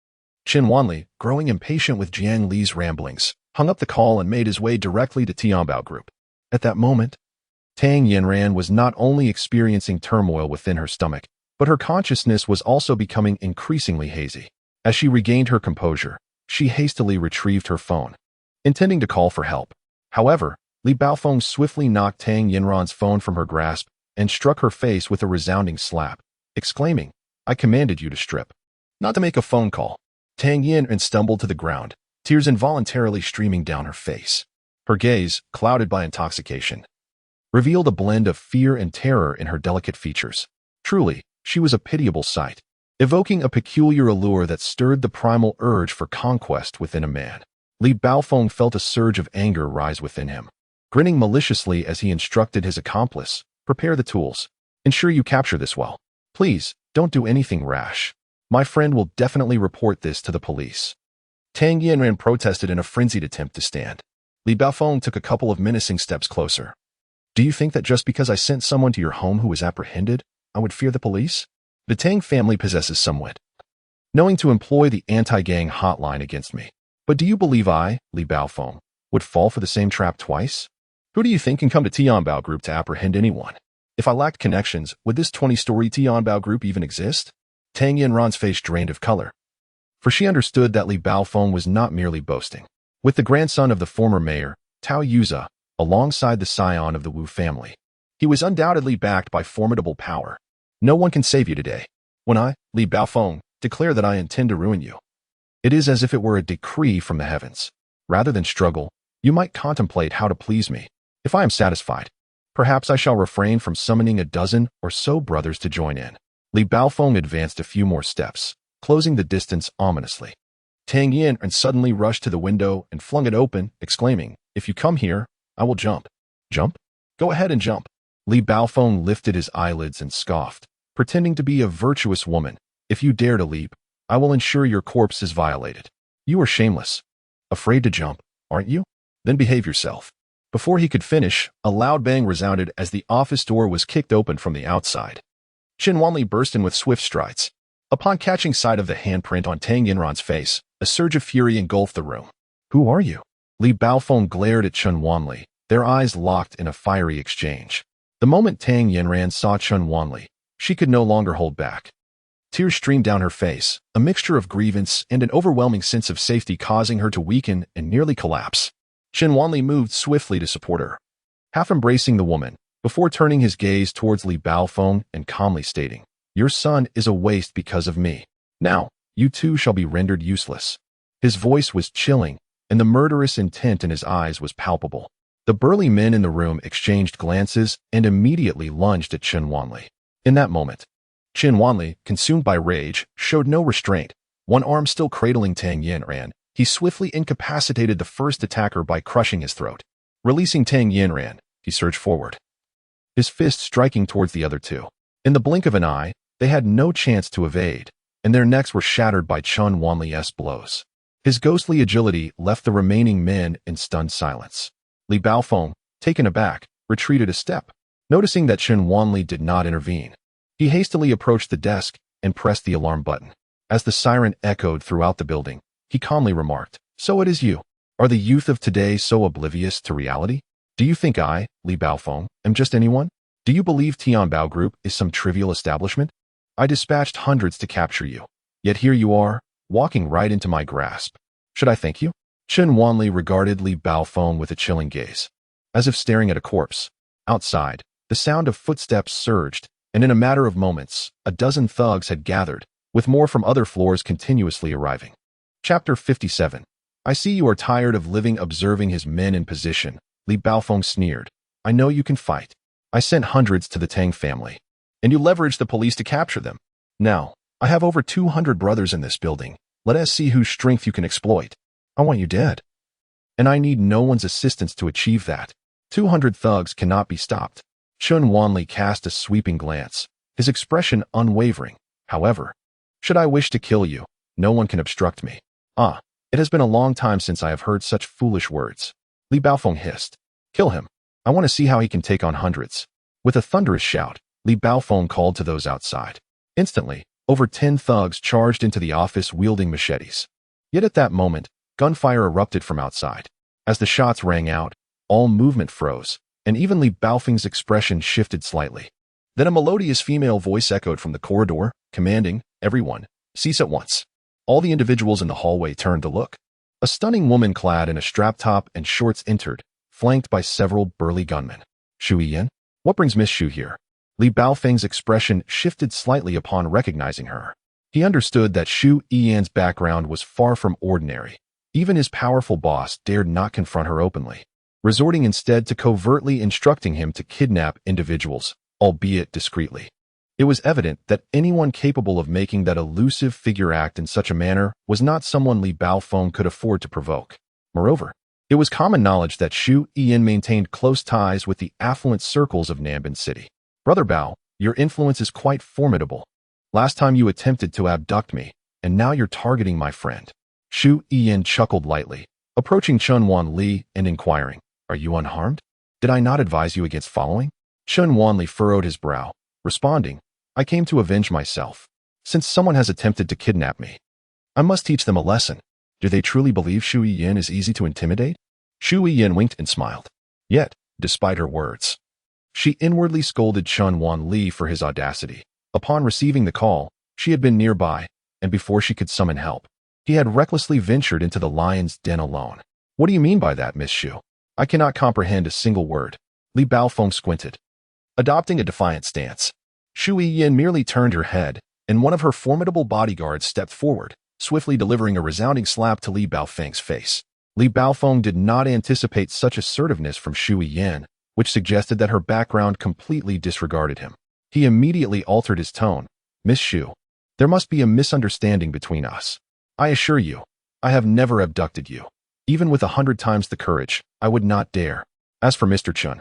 A: Chen Wanli, growing impatient with Jiang Li's ramblings, hung up the call and made his way directly to Tianbao Group. At that moment, Tang Yinran was not only experiencing turmoil within her stomach, but her consciousness was also becoming increasingly hazy. As she regained her composure, she hastily retrieved her phone, intending to call for help. However, Li Baofeng swiftly knocked Tang Yinran's phone from her grasp and struck her face with a resounding slap, exclaiming, "I commanded you to strip, not to make a phone call." Tang Yinran stumbled to the ground, tears involuntarily streaming down her face. Her gaze, clouded by intoxication, revealed a blend of fear and terror in her delicate features. Truly, she was a pitiable sight, evoking a peculiar allure that stirred the primal urge for conquest within a man. Li Baofeng felt a surge of anger rise within him. Grinning maliciously as he instructed his accomplice, "Prepare the tools. Ensure you capture this well. Please, don't do anything rash. My friend will definitely report this to the police." Tang Yinran protested in a frenzied attempt to stand. Li Baofeng took a couple of menacing steps closer. "Do you think that just because I sent someone to your home who was apprehended, I would fear the police? The Tang family possesses some wit, knowing to employ the anti-gang hotline against me. But do you believe I, Li Baofeng, would fall for the same trap twice? Who do you think can come to Tianbao Group to apprehend anyone? If I lacked connections, would this 20-story Tianbao Group even exist?" Tang Yinran's face drained of color, for she understood that Li Baofeng was not merely boasting. With the grandson of the former mayor, Tao Yuza, alongside the scion of the Wu family, he was undoubtedly backed by formidable power. No one can save you today. When I, Li Baofeng, declare that I intend to ruin you, it is as if it were a decree from the heavens. Rather than struggle, you might contemplate how to please me. If I am satisfied, perhaps I shall refrain from summoning a dozen or so brothers to join in. Li Baofeng advanced a few more steps, closing the distance ominously. Tang Yin suddenly rushed to the window and flung it open, exclaiming, "If you come here, I will jump." "Jump? Go ahead and jump." Li Baofeng lifted his eyelids and scoffed, pretending to be a virtuous woman. "If you dare to leap, I will ensure your corpse is violated. You are shameless. Afraid to jump, aren't you? Then behave yourself." Before he could finish, a loud bang resounded as the office door was kicked open from the outside. Chen Wanli burst in with swift strides. Upon catching sight of the handprint on Tang Yinran's face, a surge of fury engulfed the room. "Who are you?" Li Baofeng glared at Chen Wanli, their eyes locked in a fiery exchange. The moment Tang Yinran saw Chen Wanli, she could no longer hold back. Tears streamed down her face, a mixture of grievance and an overwhelming sense of safety causing her to weaken and nearly collapse. Chen Wanli moved swiftly to support her, half embracing the woman, before turning his gaze towards Li Baofeng and calmly stating, "Your son is a waste because of me. Now, you too shall be rendered useless." His voice was chilling, and the murderous intent in his eyes was palpable. The burly men in the room exchanged glances and immediately lunged at Chen Wanli. In that moment, Chen Wanli, consumed by rage, showed no restraint. One arm still cradling Tang Yinran, he swiftly incapacitated the first attacker by crushing his throat. Releasing Tang Yinran, he surged forward, his fist striking towards the other two. In the blink of an eye, they had no chance to evade, and their necks were shattered by Chen Wanli's blows. His ghostly agility left the remaining men in stunned silence. Li Baofeng, taken aback, retreated a step. Noticing that Chen Wanli did not intervene, he hastily approached the desk and pressed the alarm button. As the siren echoed throughout the building, he calmly remarked, "So it is you. Are the youth of today so oblivious to reality? Do you think I, Li Baofeng, am just anyone? Do you believe Tianbao Group is some trivial establishment? I dispatched hundreds to capture you. Yet here you are, walking right into my grasp. Should I thank you? Chen Wanli regarded Li Baofeng with a chilling gaze, as if staring at a corpse. Outside, the sound of footsteps surged, and in a matter of moments, a dozen thugs had gathered, with more from other floors continuously arriving. Chapter 57. I see you are tired of living observing his men in position, Li Baofeng sneered. I know you can fight. I sent hundreds to the Tang family, and you leveraged the police to capture them. Now, I have over 200 brothers in this building. Let us see whose strength you can exploit. I want you dead. And I need no one's assistance to achieve that. 200 thugs cannot be stopped. Chen Wanli cast a sweeping glance, his expression unwavering. However, should I wish to kill you, no one can obstruct me. It has been a long time since I have heard such foolish words. Li Baofeng hissed. Kill him. I want to see how he can take on hundreds. With a thunderous shout, Li Baofeng called to those outside. Instantly, over 10 thugs charged into the office wielding machetes. Yet at that moment, gunfire erupted from outside. As the shots rang out, all movement froze, and even Li Baofeng's expression shifted slightly. Then a melodious female voice echoed from the corridor, commanding, everyone, cease at once. All the individuals in the hallway turned to look. A stunning woman clad in a strap top and shorts entered, flanked by several burly gunmen. Shu Yiyan? What brings Miss Shu here? Li Baofeng's expression shifted slightly upon recognizing her. He understood that Shu Yiyan's background was far from ordinary. Even his powerful boss dared not confront her openly, resorting instead to covertly instructing him to kidnap individuals, albeit discreetly. It was evident that anyone capable of making that elusive figure act in such a manner was not someone Li Baofeng could afford to provoke. Moreover, it was common knowledge that Shu Yiyan maintained close ties with the affluent circles of Nanbin City. Brother Bao, your influence is quite formidable. Last time you attempted to abduct me, and now you're targeting my friend. Shu Yiyan chuckled lightly, approaching Chen Wanli and inquiring, are you unharmed? Did I not advise you against following? Chen Wanli furrowed his brow, responding, I came to avenge myself. Since someone has attempted to kidnap me, I must teach them a lesson. Do they truly believe Shu Yiyan is easy to intimidate? Shu Yiyan winked and smiled. Yet, despite her words, she inwardly scolded Chen Wanli for his audacity. Upon receiving the call, she had been nearby, and before she could summon help, he had recklessly ventured into the lion's den alone. What do you mean by that, Miss Shu? I cannot comprehend a single word. Li Baofeng squinted, adopting a defiant stance. Shu Yiyan merely turned her head, and one of her formidable bodyguards stepped forward, swiftly delivering a resounding slap to Li Baofeng's face. Li Baofeng did not anticipate such assertiveness from Shu Yiyan, which suggested that her background completely disregarded him. He immediately altered his tone. Miss Shu, there must be a misunderstanding between us. I assure you, I have never abducted you. Even with 100 times the courage, I would not dare. As for Mr. Chen,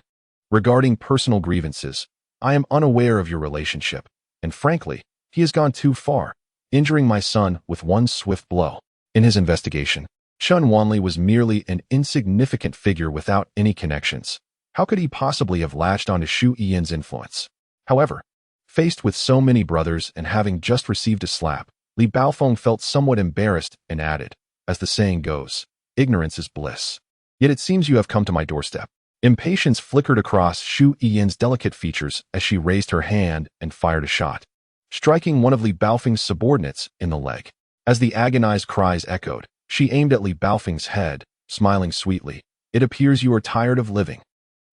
A: regarding personal grievances, I am unaware of your relationship, and frankly, he has gone too far, injuring my son with one swift blow. In his investigation, Chen Wanli was merely an insignificant figure without any connections. How could he possibly have latched onto Shu Yiyan's influence? However, faced with so many brothers and having just received a slap, Li Baofeng felt somewhat embarrassed and added, as the saying goes, ignorance is bliss. Yet it seems you have come to my doorstep. Impatience flickered across Shu Yiyan's delicate features as she raised her hand and fired a shot, striking one of Li Baofeng's subordinates in the leg. As the agonized cries echoed, she aimed at Li Baofeng's head, smiling sweetly. It appears you are tired of living.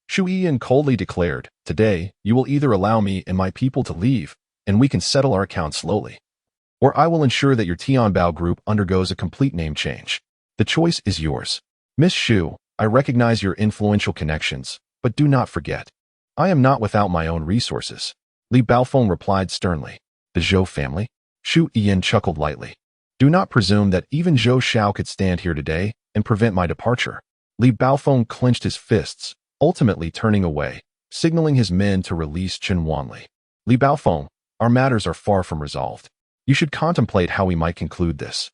A: Shu Yiyan coldly declared, today, you will either allow me and my people to leave, and we can settle our accounts slowly, or I will ensure that your Tianbao group undergoes a complete name change. The choice is yours. Miss Shu, I recognize your influential connections, but do not forget, I am not without my own resources. Li Baofeng replied sternly. The Zhou family? Shu Yiyan chuckled lightly. Do not presume that even Zhou Shao could stand here today and prevent my departure. Li Baofeng clenched his fists, ultimately turning away, signaling his men to release Chen Wanli. Li Baofeng, our matters are far from resolved. You should contemplate how we might conclude this.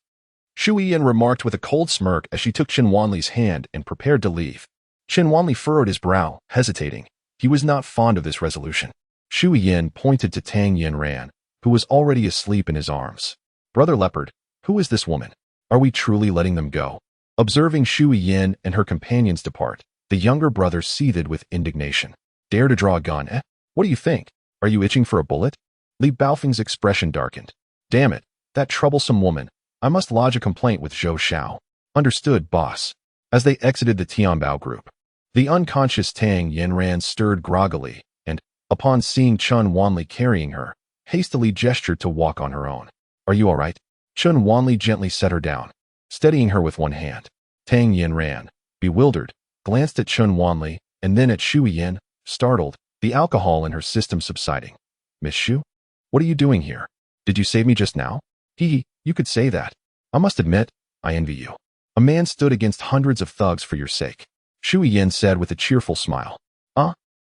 A: Shu Yiyan remarked with a cold smirk as she took Chen Wanli's hand and prepared to leave. Chen Wanli furrowed his brow, hesitating. He was not fond of this resolution. Shu Yiyan pointed to Tang Yanran, who was already asleep in his arms. Brother Leopard, who is this woman? Are we truly letting them go? Observing Shu Yin and her companions depart, the younger brother seethed with indignation. Dare to draw a gun, eh? What do you think? Are you itching for a bullet? Li Baofeng's expression darkened. Damn it, that troublesome woman. I must lodge a complaint with Zhou Xiao. Understood, boss. As they exited the Tianbao group, the unconscious Tang Yinran stirred groggily and, upon seeing Chun Wanli carrying her, hastily gestured to walk on her own. Are you all right? Chun Wanli gently set her down, steadying her with one hand. Tang Yinran, bewildered, glanced at Chun Wanli and then at Shu Yin, startled, the alcohol in her system subsiding. Miss Shu? What are you doing here? Did you save me just now? You could say that. I must admit, I envy you. A man stood against hundreds of thugs for your sake. Shu Yin said with a cheerful smile.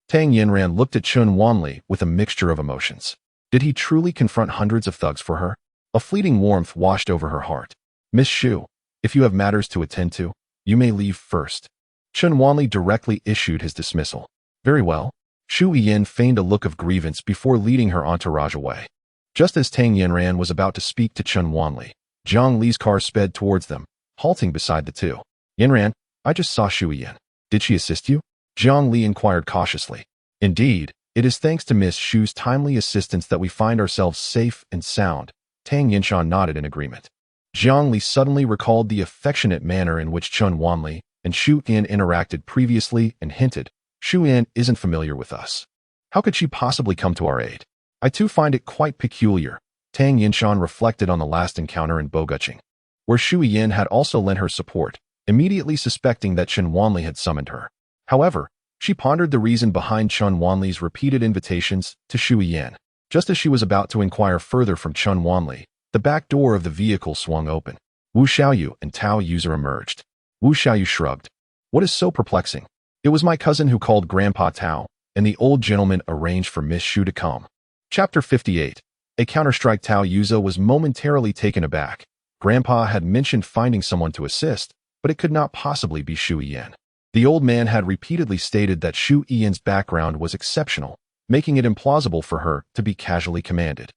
A: Tang Yinran looked at Chun Wanli with a mixture of emotions. Did he truly confront hundreds of thugs for her? A fleeting warmth washed over her heart. Miss Shu, if you have matters to attend to, you may leave first. Chun Wanli directly issued his dismissal. Very well. Shu Yin feigned a look of grievance before leading her entourage away. Just as Tang Yinran was about to speak to Chun Wanli, Zhang Li's car sped towards them, halting beside the two. Yinran, I just saw Shu Yin. Did she assist you? Zhang Li inquired cautiously. Indeed, it is thanks to Miss Shu's timely assistance that we find ourselves safe and sound. Tang Yinshan nodded in agreement. Zhang Li suddenly recalled the affectionate manner in which Chun Wanli and Shu Yin interacted previously and hinted, Shu Yin isn't familiar with us. How could she possibly come to our aid? I too find it quite peculiar. Tang Yinshan reflected on the last encounter in Boguching, where Shu Yin had also lent her support, immediately suspecting that Chun Wanli had summoned her. However, she pondered the reason behind Chun Wanli's repeated invitations to Shu Yin. Just as she was about to inquire further from Chun Wanli, the back door of the vehicle swung open. Wu Xiaoyu and Tao Yuza emerged. Wu Xiaoyu shrugged. What is so perplexing? It was my cousin who called Grandpa Tao, and the old gentleman arranged for Miss Shu to come. Chapter 58. A counterstrike. Tao Yuza was momentarily taken aback. Grandpa had mentioned finding someone to assist, but it could not possibly be Shu Yin. The old man had repeatedly stated that Shu Yin's background was exceptional, making it implausible for her to be casually commanded.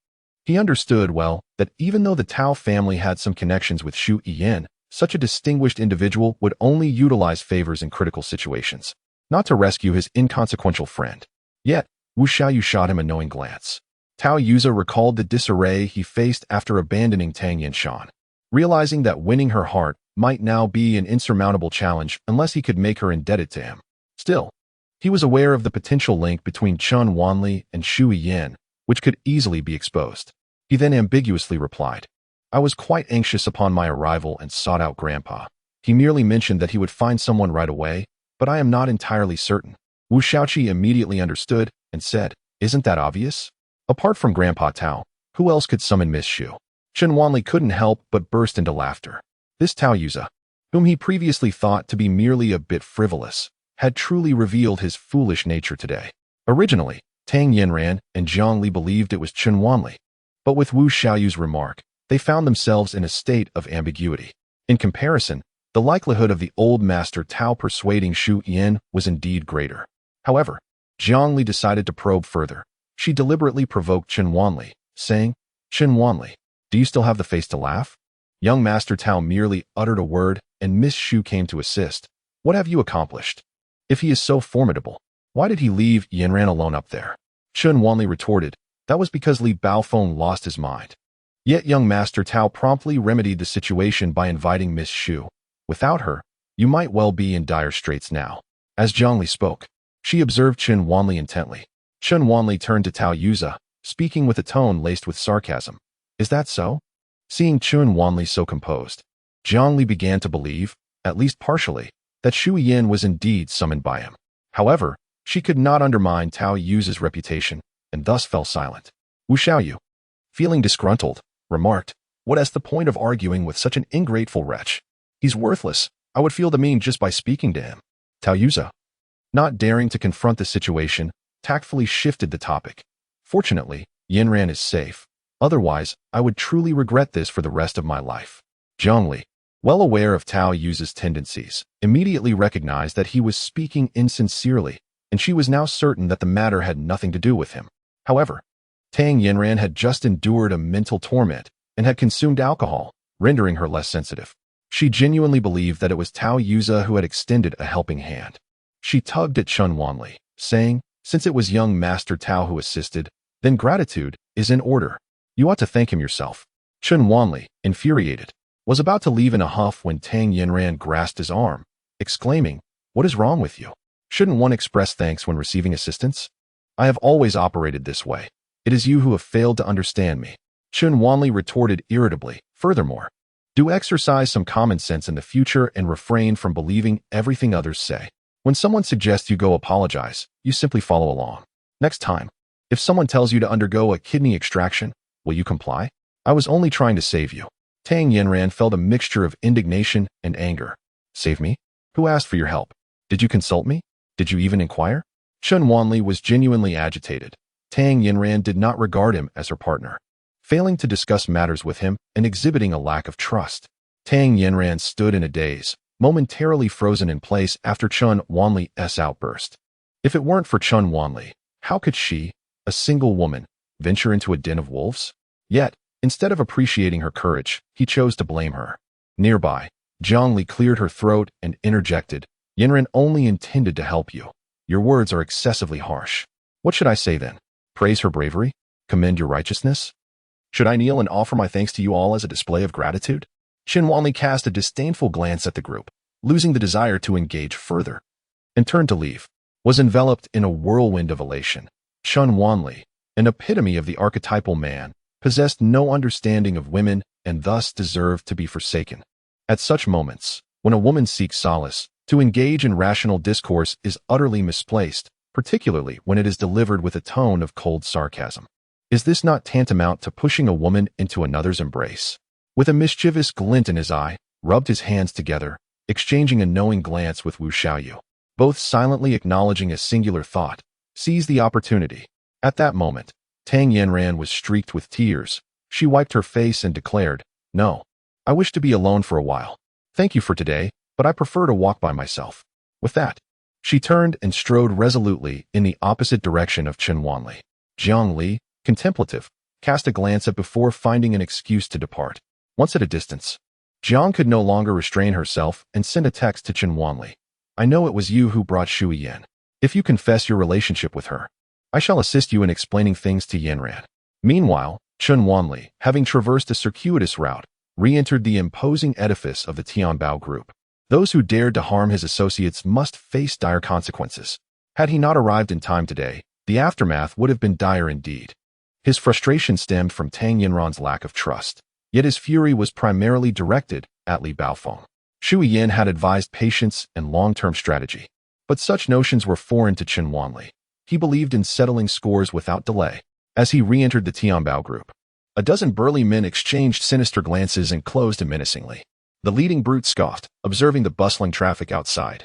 A: He understood well that even though the Tao family had some connections with Shu Yin, such a distinguished individual would only utilize favors in critical situations, not to rescue his inconsequential friend. Yet, Wu Xiaoyu shot him a knowing glance. Tao Yuza recalled the disarray he faced after abandoning Tang Yinshan, realizing that winning her heart might now be an insurmountable challenge unless he could make her indebted to him. Still, he was aware of the potential link between Chun Wanli and Shu Yin, which could easily be exposed. He then ambiguously replied, I was quite anxious upon my arrival and sought out Grandpa. He merely mentioned that he would find someone right away, but I am not entirely certain. Wu Xiaoqi immediately understood and said, Isn't that obvious? Apart from Grandpa Tao, who else could summon Miss Shu? Chun Wanli couldn't help but burst into laughter. This Tao Yuza, whom he previously thought to be merely a bit frivolous, had truly revealed his foolish nature today. Originally, Tang Yinran and Zhang Li believed it was Chun Wanli, but with Wu Xiaoyu's remark, they found themselves in a state of ambiguity. In comparison, the likelihood of the old master Tao persuading Shu Yin was indeed greater. However, Zhang Li decided to probe further. She deliberately provoked Chun Wanli, saying, Chun Wanli, do you still have the face to laugh? Young Master Tao merely uttered a word, and Miss Shu came to assist. What have you accomplished? If he is so formidable, why did he leave Yinran alone up there? Chun Wanli retorted, that was because Li Baofeng lost his mind. Yet young Master Tao promptly remedied the situation by inviting Miss Shu. Without her, you might well be in dire straits now. As Zhang Li spoke, she observed Chun Wanli intently. Chun Wanli turned to Tao Yuza, speaking with a tone laced with sarcasm. Is that so? Seeing Chun Wanli so composed, Zhang Li began to believe, at least partially, that Shu Yin was indeed summoned by him. However, she could not undermine Tao Yuza's reputation, and thus fell silent. Wu Xiaoyu, feeling disgruntled, remarked, What is the point of arguing with such an ingrateful wretch? He's worthless. I would feel demeaned just by speaking to him. Tao Yuza, not daring to confront the situation, tactfully shifted the topic. Fortunately, Yinran is safe. Otherwise, I would truly regret this for the rest of my life. Zhang Li, well aware of Tao Yuza's tendencies, immediately recognized that he was speaking insincerely, and she was now certain that the matter had nothing to do with him. However, Tang Yinran had just endured a mental torment and had consumed alcohol, rendering her less sensitive. She genuinely believed that it was Tao Yuza who had extended a helping hand. She tugged at Chun Wanli, saying, since it was young Master Tao who assisted, then gratitude is in order. You ought to thank him yourself. Chun Wanli, infuriated, was about to leave in a huff when Tang Yinran grasped his arm, exclaiming, what is wrong with you? Shouldn't one express thanks when receiving assistance? I have always operated this way. It is you who have failed to understand me. Chun Wanli retorted irritably. Furthermore, do exercise some common sense in the future and refrain from believing everything others say. When someone suggests you go apologize, you simply follow along. Next time, if someone tells you to undergo a kidney extraction, will you comply? I was only trying to save you. Tang Yinran felt a mixture of indignation and anger. Save me? Who asked for your help? Did you consult me? Did you even inquire? Chun Wanli was genuinely agitated. Tang Yinran did not regard him as her partner, failing to discuss matters with him and exhibiting a lack of trust. Tang Yinran stood in a daze, momentarily frozen in place after Chun Wanli's outburst. If it weren't for Chun Wanli, how could she, a single woman, venture into a den of wolves? Yet, instead of appreciating her courage, he chose to blame her. Nearby, Zhang Li cleared her throat and interjected, Yinran only intended to help you. Your words are excessively harsh. What should I say then? Praise her bravery? Commend your righteousness? Should I kneel and offer my thanks to you all as a display of gratitude? Chun Wanli cast a disdainful glance at the group, losing the desire to engage further, and turned to leave. Was enveloped in a whirlwind of elation. Chun Wanli, an epitome of the archetypal man, possessed no understanding of women and thus deserved to be forsaken. At such moments, when a woman seeks solace, to engage in rational discourse is utterly misplaced, particularly when it is delivered with a tone of cold sarcasm. Is this not tantamount to pushing a woman into another's embrace? With a mischievous glint in his eye, rubbed his hands together, exchanging a knowing glance with Wu Xiaoyu, both silently acknowledging a singular thought, seized the opportunity. At that moment, Tang Yinran was streaked with tears. She wiped her face and declared, no, I wish to be alone for a while. Thank you for today, but I prefer to walk by myself. With that, she turned and strode resolutely in the opposite direction of Chun Wanli. Zhang Li, contemplative, cast a glance at before finding an excuse to depart. Once at a distance, Zhang could no longer restrain herself and sent a text to Chun Wanli. I know it was you who brought Shui Yan. If you confess your relationship with her, I shall assist you in explaining things to Yinran. Meanwhile, Chun Wanli, having traversed a circuitous route, re-entered the imposing edifice of the Tianbao group. Those who dared to harm his associates must face dire consequences. Had he not arrived in time today, the aftermath would have been dire indeed. His frustration stemmed from Tang Yinran's lack of trust, yet his fury was primarily directed at Li Baofeng. Shui Yan had advised patience and long-term strategy, but such notions were foreign to Chun Wanli. He believed in settling scores without delay. As he re-entered the Tianbao group, a dozen burly men exchanged sinister glances and closed him menacingly. The leading brute scoffed, observing the bustling traffic outside,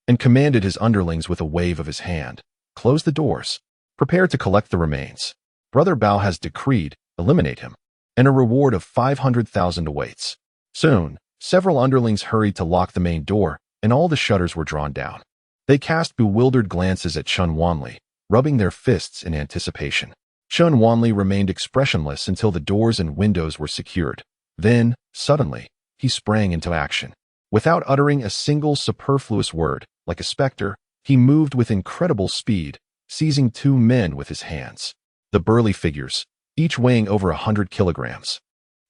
A: and commanded his underlings with a wave of his hand, close the doors. Prepare to collect the remains. Brother Bao has decreed, eliminate him, and a reward of 500,000 awaits. Soon, several underlings hurried to lock the main door, and all the shutters were drawn down. They cast bewildered glances at Chun Wanli, rubbing their fists in anticipation. Chun Wanli remained expressionless until the doors and windows were secured. Then, suddenly, he sprang into action. Without uttering a single superfluous word, like a specter, he moved with incredible speed, seizing two men with his hands. The burly figures, each weighing over 100 kilograms,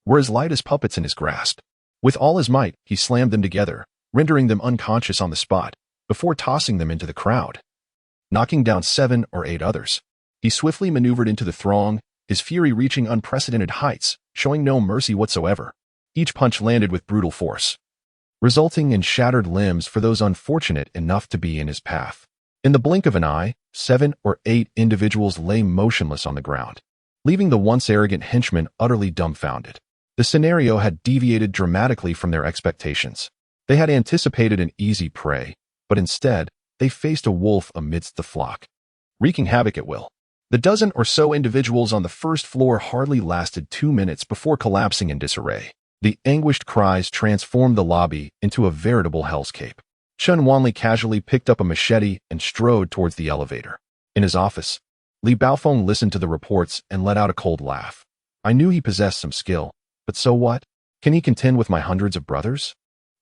A: were as light as puppets in his grasp. With all his might, he slammed them together, rendering them unconscious on the spot, before tossing them into the crowd, knocking down 7 or 8 others. He swiftly maneuvered into the throng, his fury reaching unprecedented heights, showing no mercy whatsoever. Each punch landed with brutal force, resulting in shattered limbs for those unfortunate enough to be in his path. In the blink of an eye, 7 or 8 individuals lay motionless on the ground, leaving the once arrogant henchmen utterly dumbfounded. The scenario had deviated dramatically from their expectations. They had anticipated an easy prey, but instead, they faced a wolf amidst the flock, wreaking havoc at will. The dozen or so individuals on the first floor hardly lasted 2 minutes before collapsing in disarray. The anguished cries transformed the lobby into a veritable hellscape. Chun Wanli casually picked up a machete and strode towards the elevator. In his office, Li Baofeng listened to the reports and let out a cold laugh. I knew he possessed some skill, but so what? Can he contend with my hundreds of brothers?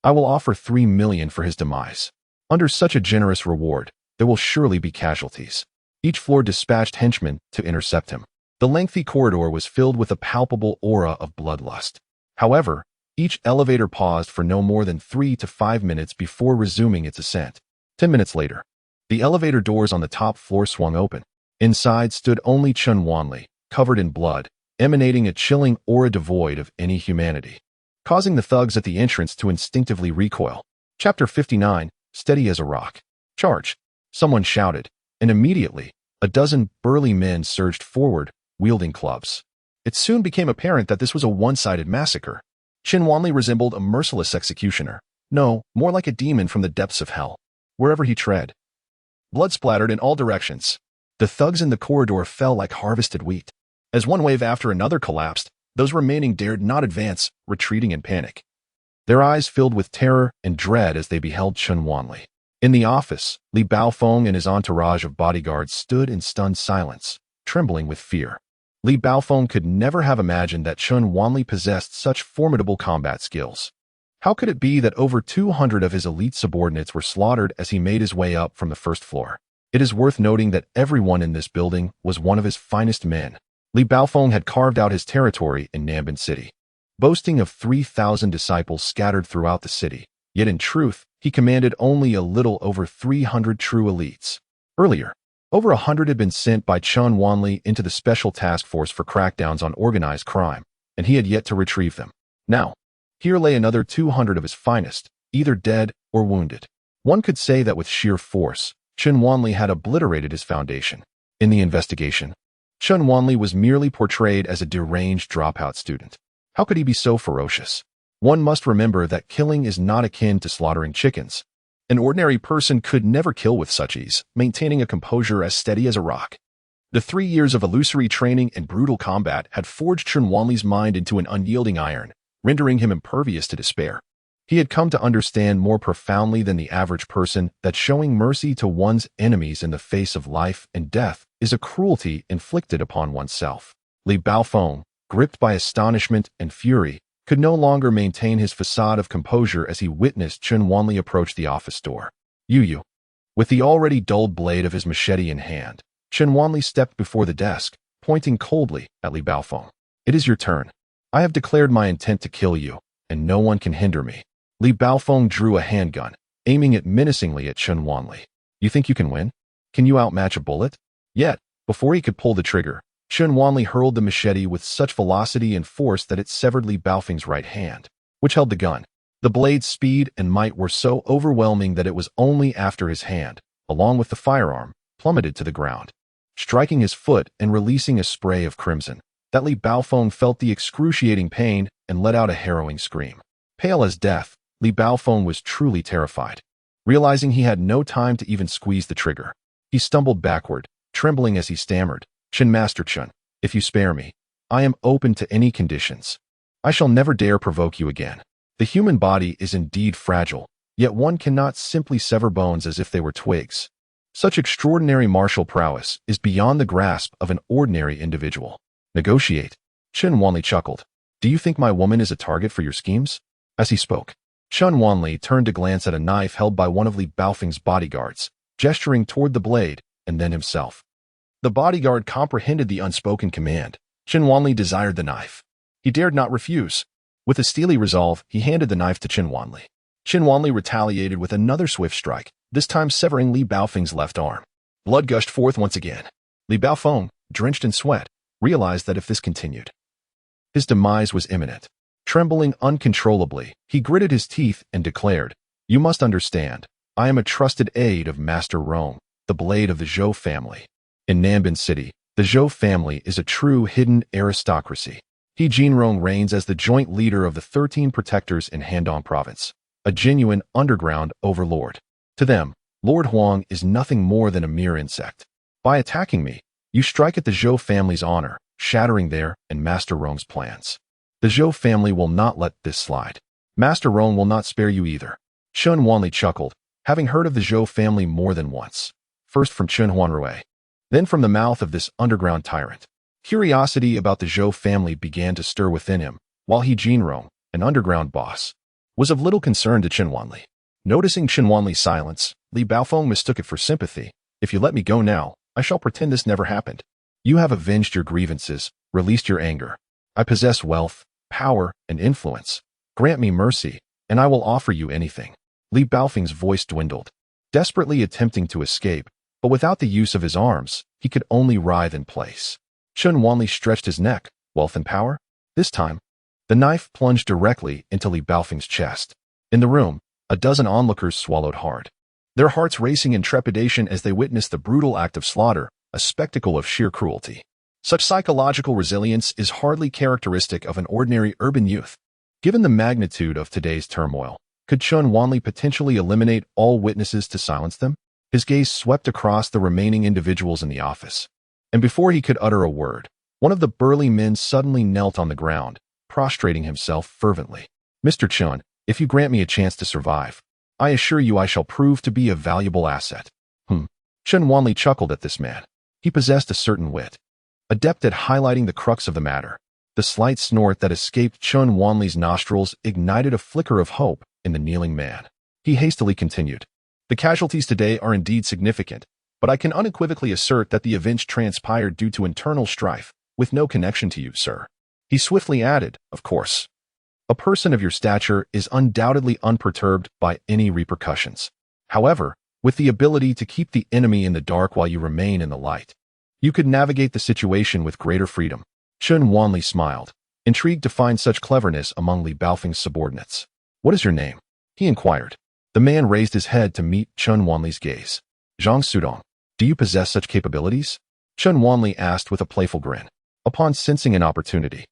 A: I will offer 3 million for his demise. Under such a generous reward, there will surely be casualties. Each floor dispatched henchmen to intercept him. The lengthy corridor was filled with a palpable aura of bloodlust. However, each elevator paused for no more than 3 to 5 minutes before resuming its ascent. 10 minutes later, the elevator doors on the top floor swung open. Inside stood only Chun Wanli, covered in blood, emanating a chilling aura devoid of any humanity, causing the thugs at the entrance to instinctively recoil. Chapter 59, Steady as a Rock. Charge! Someone shouted, and immediately, a dozen burly men surged forward, wielding clubs. It soon became apparent that this was a one-sided massacre. Chun Wanli resembled a merciless executioner. No, more like a demon from the depths of hell. Wherever he tread, blood splattered in all directions. The thugs in the corridor fell like harvested wheat. As one wave after another collapsed, those remaining dared not advance, retreating in panic. Their eyes filled with terror and dread as they beheld Chun Wanli. In the office, Li Baofeng and his entourage of bodyguards stood in stunned silence, trembling with fear. Li Baofeng could never have imagined that Chun Wanli possessed such formidable combat skills. How could it be that over 200 of his elite subordinates were slaughtered as he made his way up from the first floor? It is worth noting that everyone in this building was one of his finest men. Li Baofeng had carved out his territory in Nanban City, boasting of 3,000 disciples scattered throughout the city. Yet in truth, he commanded only a little over 300 true elites. Earlier, over 100 had been sent by Chun Wanli into the Special Task Force for crackdowns on organized crime, and he had yet to retrieve them. Now, here lay another 200 of his finest, either dead or wounded. One could say that with sheer force, Chun Wanli had obliterated his foundation. In the investigation, Chun Wanli was merely portrayed as a deranged dropout student. How could he be so ferocious? One must remember that killing is not akin to slaughtering chickens. An ordinary person could never kill with such ease, maintaining a composure as steady as a rock. The 3 years of illusory training and brutal combat had forged Chun Wanli's mind into an unyielding iron, rendering him impervious to despair. He had come to understand more profoundly than the average person that showing mercy to one's enemies in the face of life and death is a cruelty inflicted upon oneself. Li Baofeng, gripped by astonishment and fury, could no longer maintain his facade of composure as he witnessed Chun Wanli approach the office door. Yu. With the already dulled blade of his machete in hand, Chun Wanli stepped before the desk, pointing coldly at Li Baofeng. It is your turn. I have declared my intent to kill you, and no one can hinder me. Li Baofeng drew a handgun, aiming it menacingly at Chun Wanli. You think you can win? Can you outmatch a bullet? Yet, before he could pull the trigger, Chun Wanli hurled the machete with such velocity and force that it severed Li Baofeng's right hand, which held the gun. The blade's speed and might were so overwhelming that it was only after his hand, along with the firearm, plummeted to the ground, striking his foot and releasing a spray of crimson, that Li Baofeng felt the excruciating pain and let out a harrowing scream. Pale as death, Li Baofeng was truly terrified. Realizing he had no time to even squeeze the trigger, he stumbled backward, trembling as he stammered, Master Chun, if you spare me, I am open to any conditions. I shall never dare provoke you again. The human body is indeed fragile, yet one cannot simply sever bones as if they were twigs. Such extraordinary martial prowess is beyond the grasp of an ordinary individual. Negotiate. Chun Wanli chuckled. Do you think my woman is a target for your schemes? As he spoke, Chun Wanli turned to glance at a knife held by one of Li Baofeng's bodyguards, gesturing toward the blade, and then himself. The bodyguard comprehended the unspoken command. Chun Wanli desired the knife. He dared not refuse. With a steely resolve, he handed the knife to Chun Wanli. Chun Wanli retaliated with another swift strike, this time severing Li Baofeng's left arm. Blood gushed forth once again. Li Baofeng, drenched in sweat, realized that if this continued, his demise was imminent. Trembling uncontrollably, he gritted his teeth and declared, You must understand, I am a trusted aide of Master Rong, the blade of the Zhou family. In Nanban City, the Zhou family is a true hidden aristocracy. He Jinrong reigns as the joint leader of the 13 protectors in Handong province, a genuine underground overlord. To them, Lord Huang is nothing more than a mere insect. By attacking me, you strike at the Zhou family's honor, shattering their and Master Rong's plans. The Zhou family will not let this slide. Master Rong will not spare you either. Chun Wanli chuckled, having heard of the Zhou family more than once. First from Chun Huanrui, then from the mouth of this underground tyrant. Curiosity about the Zhou family began to stir within him, while he Jinrong, an underground boss, was of little concern to Chen Wanli. Noticing Chen Wanli's silence, Li Baofeng mistook it for sympathy. If you let me go now, I shall pretend this never happened. You have avenged your grievances, released your anger. I possess wealth, power, and influence. Grant me mercy, and I will offer you anything. Li Baofeng's voice dwindled, desperately attempting to escape, but without the use of his arms, he could only writhe in place. Chen Wanli stretched his neck. Wealth and power? This time, the knife plunged directly into Li Baofeng's chest. In the room, a dozen onlookers swallowed hard, their hearts racing in trepidation as they witnessed the brutal act of slaughter, a spectacle of sheer cruelty. Such psychological resilience is hardly characteristic of an ordinary urban youth. Given the magnitude of today's turmoil, could Chen Wanli potentially eliminate all witnesses to silence them? His gaze swept across the remaining individuals in the office, and before he could utter a word, one of the burly men suddenly knelt on the ground, prostrating himself fervently. Mr. Chen, if you grant me a chance to survive, I assure you I shall prove to be a valuable asset. Chen Wanli chuckled at this man. He possessed a certain wit, adept at highlighting the crux of the matter. The slight snort that escaped Chen Wanli's nostrils ignited a flicker of hope in the kneeling man. He hastily continued. The casualties today are indeed significant, but I can unequivocally assert that the events transpired due to internal strife, with no connection to you, sir. He swiftly added, of course. A person of your stature is undoubtedly unperturbed by any repercussions. However, with the ability to keep the enemy in the dark while you remain in the light, you could navigate the situation with greater freedom. Chen Wanli smiled, intrigued to find such cleverness among Li Baofeng's subordinates. What is your name? He inquired. The man raised his head to meet Chen Wanli's gaze. Zhang Sudong, do you possess such capabilities? Chen Wanli asked with a playful grin. Upon sensing an opportunity,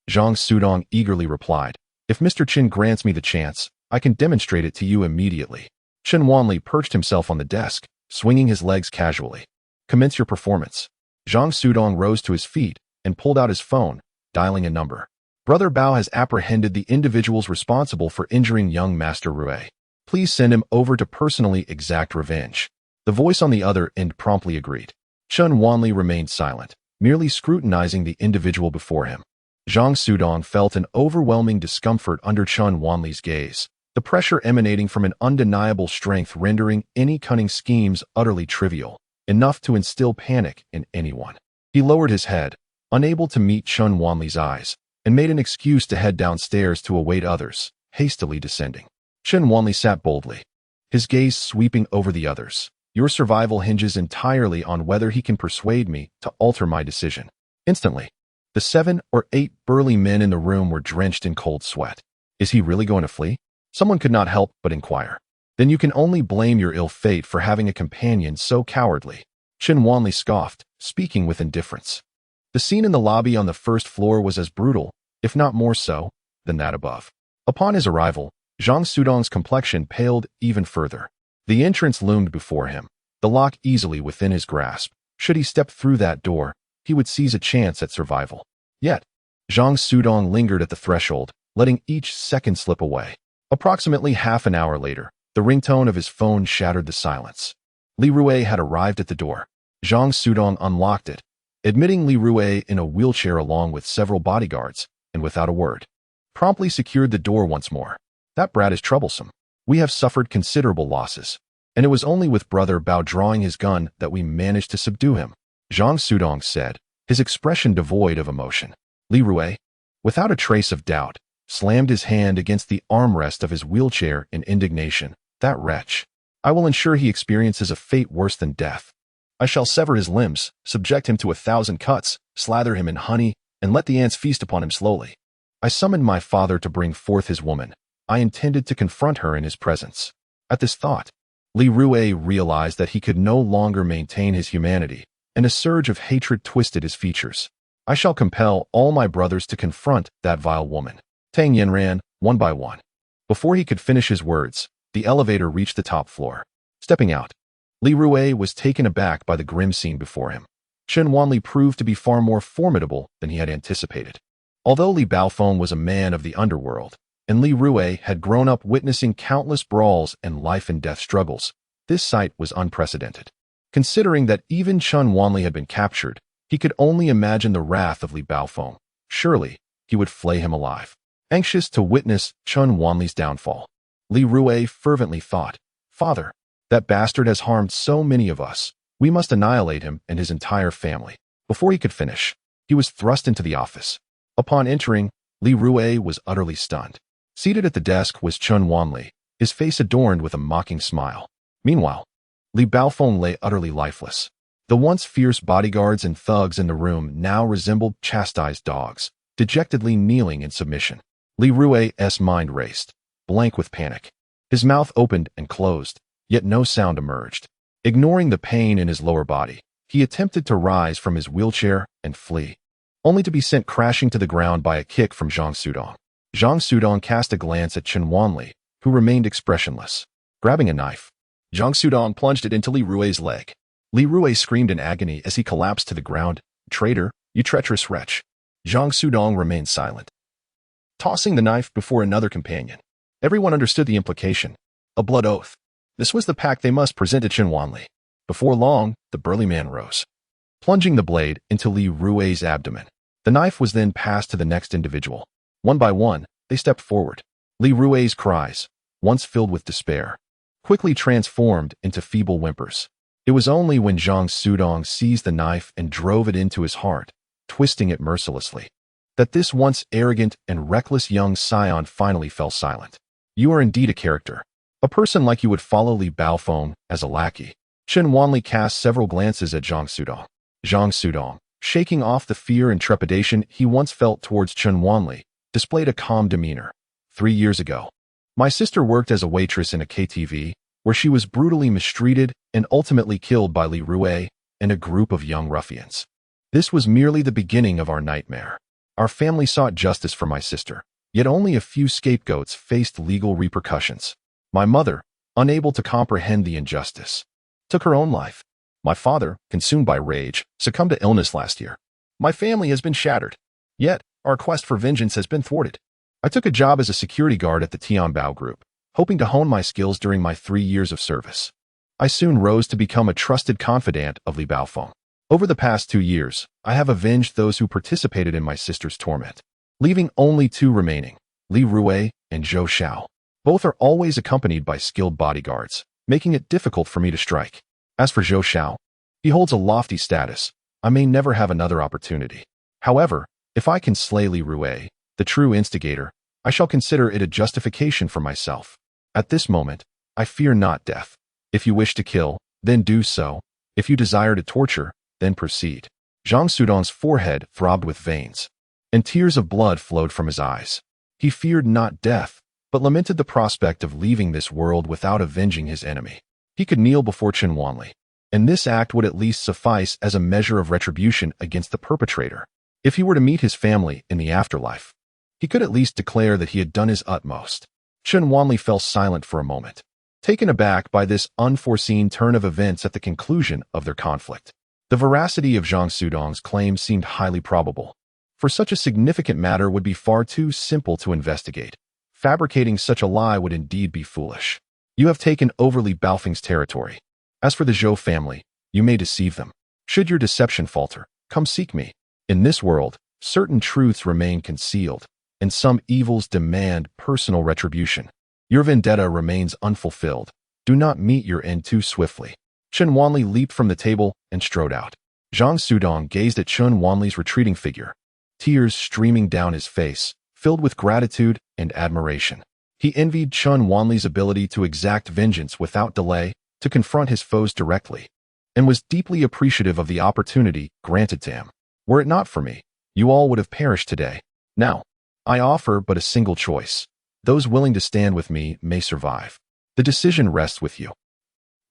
A: Zhang Sudong eagerly replied, if Mr. Chen grants me the chance, I can demonstrate it to you immediately. Chen Wanli perched himself on the desk, swinging his legs casually. Commence your performance. Zhang Sudong rose to his feet and pulled out his phone, dialing a number. Brother Bao has apprehended the individuals responsible for injuring young Master Rue. Please send him over to personally exact revenge. The voice on the other end promptly agreed. Chen Wanli remained silent, merely scrutinizing the individual before him. Zhang Sudong felt an overwhelming discomfort under Chen Wanli's gaze, the pressure emanating from an undeniable strength rendering any cunning schemes utterly trivial, enough to instill panic in anyone. He lowered his head, unable to meet Chen Wanli's eyes, and made an excuse to head downstairs to await others, hastily descending. Chen Wanli sat boldly, his gaze sweeping over the others. Your survival hinges entirely on whether he can persuade me to alter my decision. Instantly, the 7 or 8 burly men in the room were drenched in cold sweat. Is he really going to flee? Someone could not help but inquire. Then you can only blame your ill fate for having a companion so cowardly. Chen Wanli scoffed, speaking with indifference. The scene in the lobby on the first floor was as brutal, if not more so, than that above. Upon his arrival, Zhang Sudong's complexion paled even further. The entrance loomed before him, the lock easily within his grasp. Should he step through that door, he would seize a chance at survival. Yet, Zhang Sudong lingered at the threshold, letting each second slip away. Approximately half an hour later, the ringtone of his phone shattered the silence. Li Rue had arrived at the door. Zhang Sudong unlocked it, admitting Li Rue in a wheelchair along with several bodyguards, and without a word, promptly secured the door once more. That brat is troublesome. We have suffered considerable losses, and it was only with Brother Bao drawing his gun that we managed to subdue him, Zhang Sudong said, his expression devoid of emotion. Li Rue, without a trace of doubt, slammed his hand against the armrest of his wheelchair in indignation. That wretch. I will ensure he experiences a fate worse than death. I shall sever his limbs, subject him to 1,000 cuts, slather him in honey, and let the ants feast upon him slowly. I summoned my father to bring forth his woman. I intended to confront her in his presence. At this thought, Li Rue realized that he could no longer maintain his humanity, and a surge of hatred twisted his features. I shall compel all my brothers to confront that vile woman. Tang Yin ran, one by one. Before he could finish his words, the elevator reached the top floor. Stepping out, Li Rue was taken aback by the grim scene before him. Chen Wanli proved to be far more formidable than he had anticipated. Although Li Baofeng was a man of the underworld, and Li Rue had grown up witnessing countless brawls and life-and-death struggles, this sight was unprecedented. Considering that even Chen Wanli had been captured, he could only imagine the wrath of Li Baofeng. Surely, he would flay him alive. Anxious to witness Chun Wanli's downfall, Li Rui fervently thought, "Father, that bastard has harmed so many of us. We must annihilate him and his entire family." Before he could finish, he was thrust into the office. Upon entering, Li Rui was utterly stunned. Seated at the desk was Chun Wanli, his face adorned with a mocking smile. Meanwhile, Li Baofeng lay utterly lifeless. The once fierce bodyguards and thugs in the room now resembled chastised dogs, dejectedly kneeling in submission. Li Rui's mind raced, blank with panic. His mouth opened and closed, yet no sound emerged. Ignoring the pain in his lower body, he attempted to rise from his wheelchair and flee, only to be sent crashing to the ground by a kick from Zhang Sudong. Zhang Sudong cast a glance at Chun Wanli, who remained expressionless. Grabbing a knife, Zhang Sudong plunged it into Li Rui's leg. Li Rui screamed in agony as he collapsed to the ground. "Traitor, you treacherous wretch." Zhang Sudong remained silent, tossing the knife before another companion. Everyone understood the implication. A blood oath. This was the pact they must present to Chun Wanli. Before long, the burly man rose, plunging the blade into Li Rui's abdomen. The knife was then passed to the next individual. One by one, they stepped forward. Li Rui's cries, once filled with despair, quickly transformed into feeble whimpers. It was only when Zhang Sudong seized the knife and drove it into his heart, twisting it mercilessly, that this once arrogant and reckless young scion finally fell silent. "You are indeed a character. A person like you would follow Li Baofeng as a lackey." Chun Wanli cast several glances at Zhang Sudong. Zhang Sudong, shaking off the fear and trepidation he once felt towards Chun Wanli, displayed a calm demeanor. 3 years ago, my sister worked as a waitress in a KTV, where she was brutally mistreated and ultimately killed by Li Rui and a group of young ruffians. This was merely the beginning of our nightmare. Our family sought justice for my sister, yet only a few scapegoats faced legal repercussions. My mother, unable to comprehend the injustice, took her own life. My father, consumed by rage, succumbed to illness last year. My family has been shattered, yet our quest for vengeance has been thwarted. I took a job as a security guard at the Tianbao Group, hoping to hone my skills during my 3 years of service. I soon rose to become a trusted confidant of Li Baofeng. Over the past 2 years, I have avenged those who participated in my sister's torment, leaving only 2 remaining, Li Rui and Zhou Xiao. Both are always accompanied by skilled bodyguards, making it difficult for me to strike. As for Zhou Xiao, he holds a lofty status. I may never have another opportunity. However, if I can slay Li Rui, the true instigator, I shall consider it a justification for myself. At this moment, I fear not death. If you wish to kill, then do so. If you desire to torture, then proceed." Zhang Sudong's forehead throbbed with veins, and tears of blood flowed from his eyes. He feared not death, but lamented the prospect of leaving this world without avenging his enemy. He could kneel before Chun Wanli, and this act would at least suffice as a measure of retribution against the perpetrator. If he were to meet his family in the afterlife, he could at least declare that he had done his utmost. Chun Wanli fell silent for a moment, taken aback by this unforeseen turn of events at the conclusion of their conflict. The veracity of Zhang Sudong's claim seemed highly probable, for such a significant matter would be far too simple to investigate. Fabricating such a lie would indeed be foolish. You have taken over Li Baofeng's territory. As for the Zhou family, you may deceive them. Should your deception falter, come seek me. In this world, certain truths remain concealed, and some evils demand personal retribution. Your vendetta remains unfulfilled. Do not meet your end too swiftly." Chun Wanli leaped from the table and strode out. Zhang Sudong gazed at Chun Wanli's retreating figure, tears streaming down his face, filled with gratitude and admiration. He envied Chun Wanli's ability to exact vengeance without delay, to confront his foes directly, and was deeply appreciative of the opportunity granted to him. "Were it not for me, you all would have perished today. Now, I offer but a single choice. Those willing to stand with me may survive. The decision rests with you."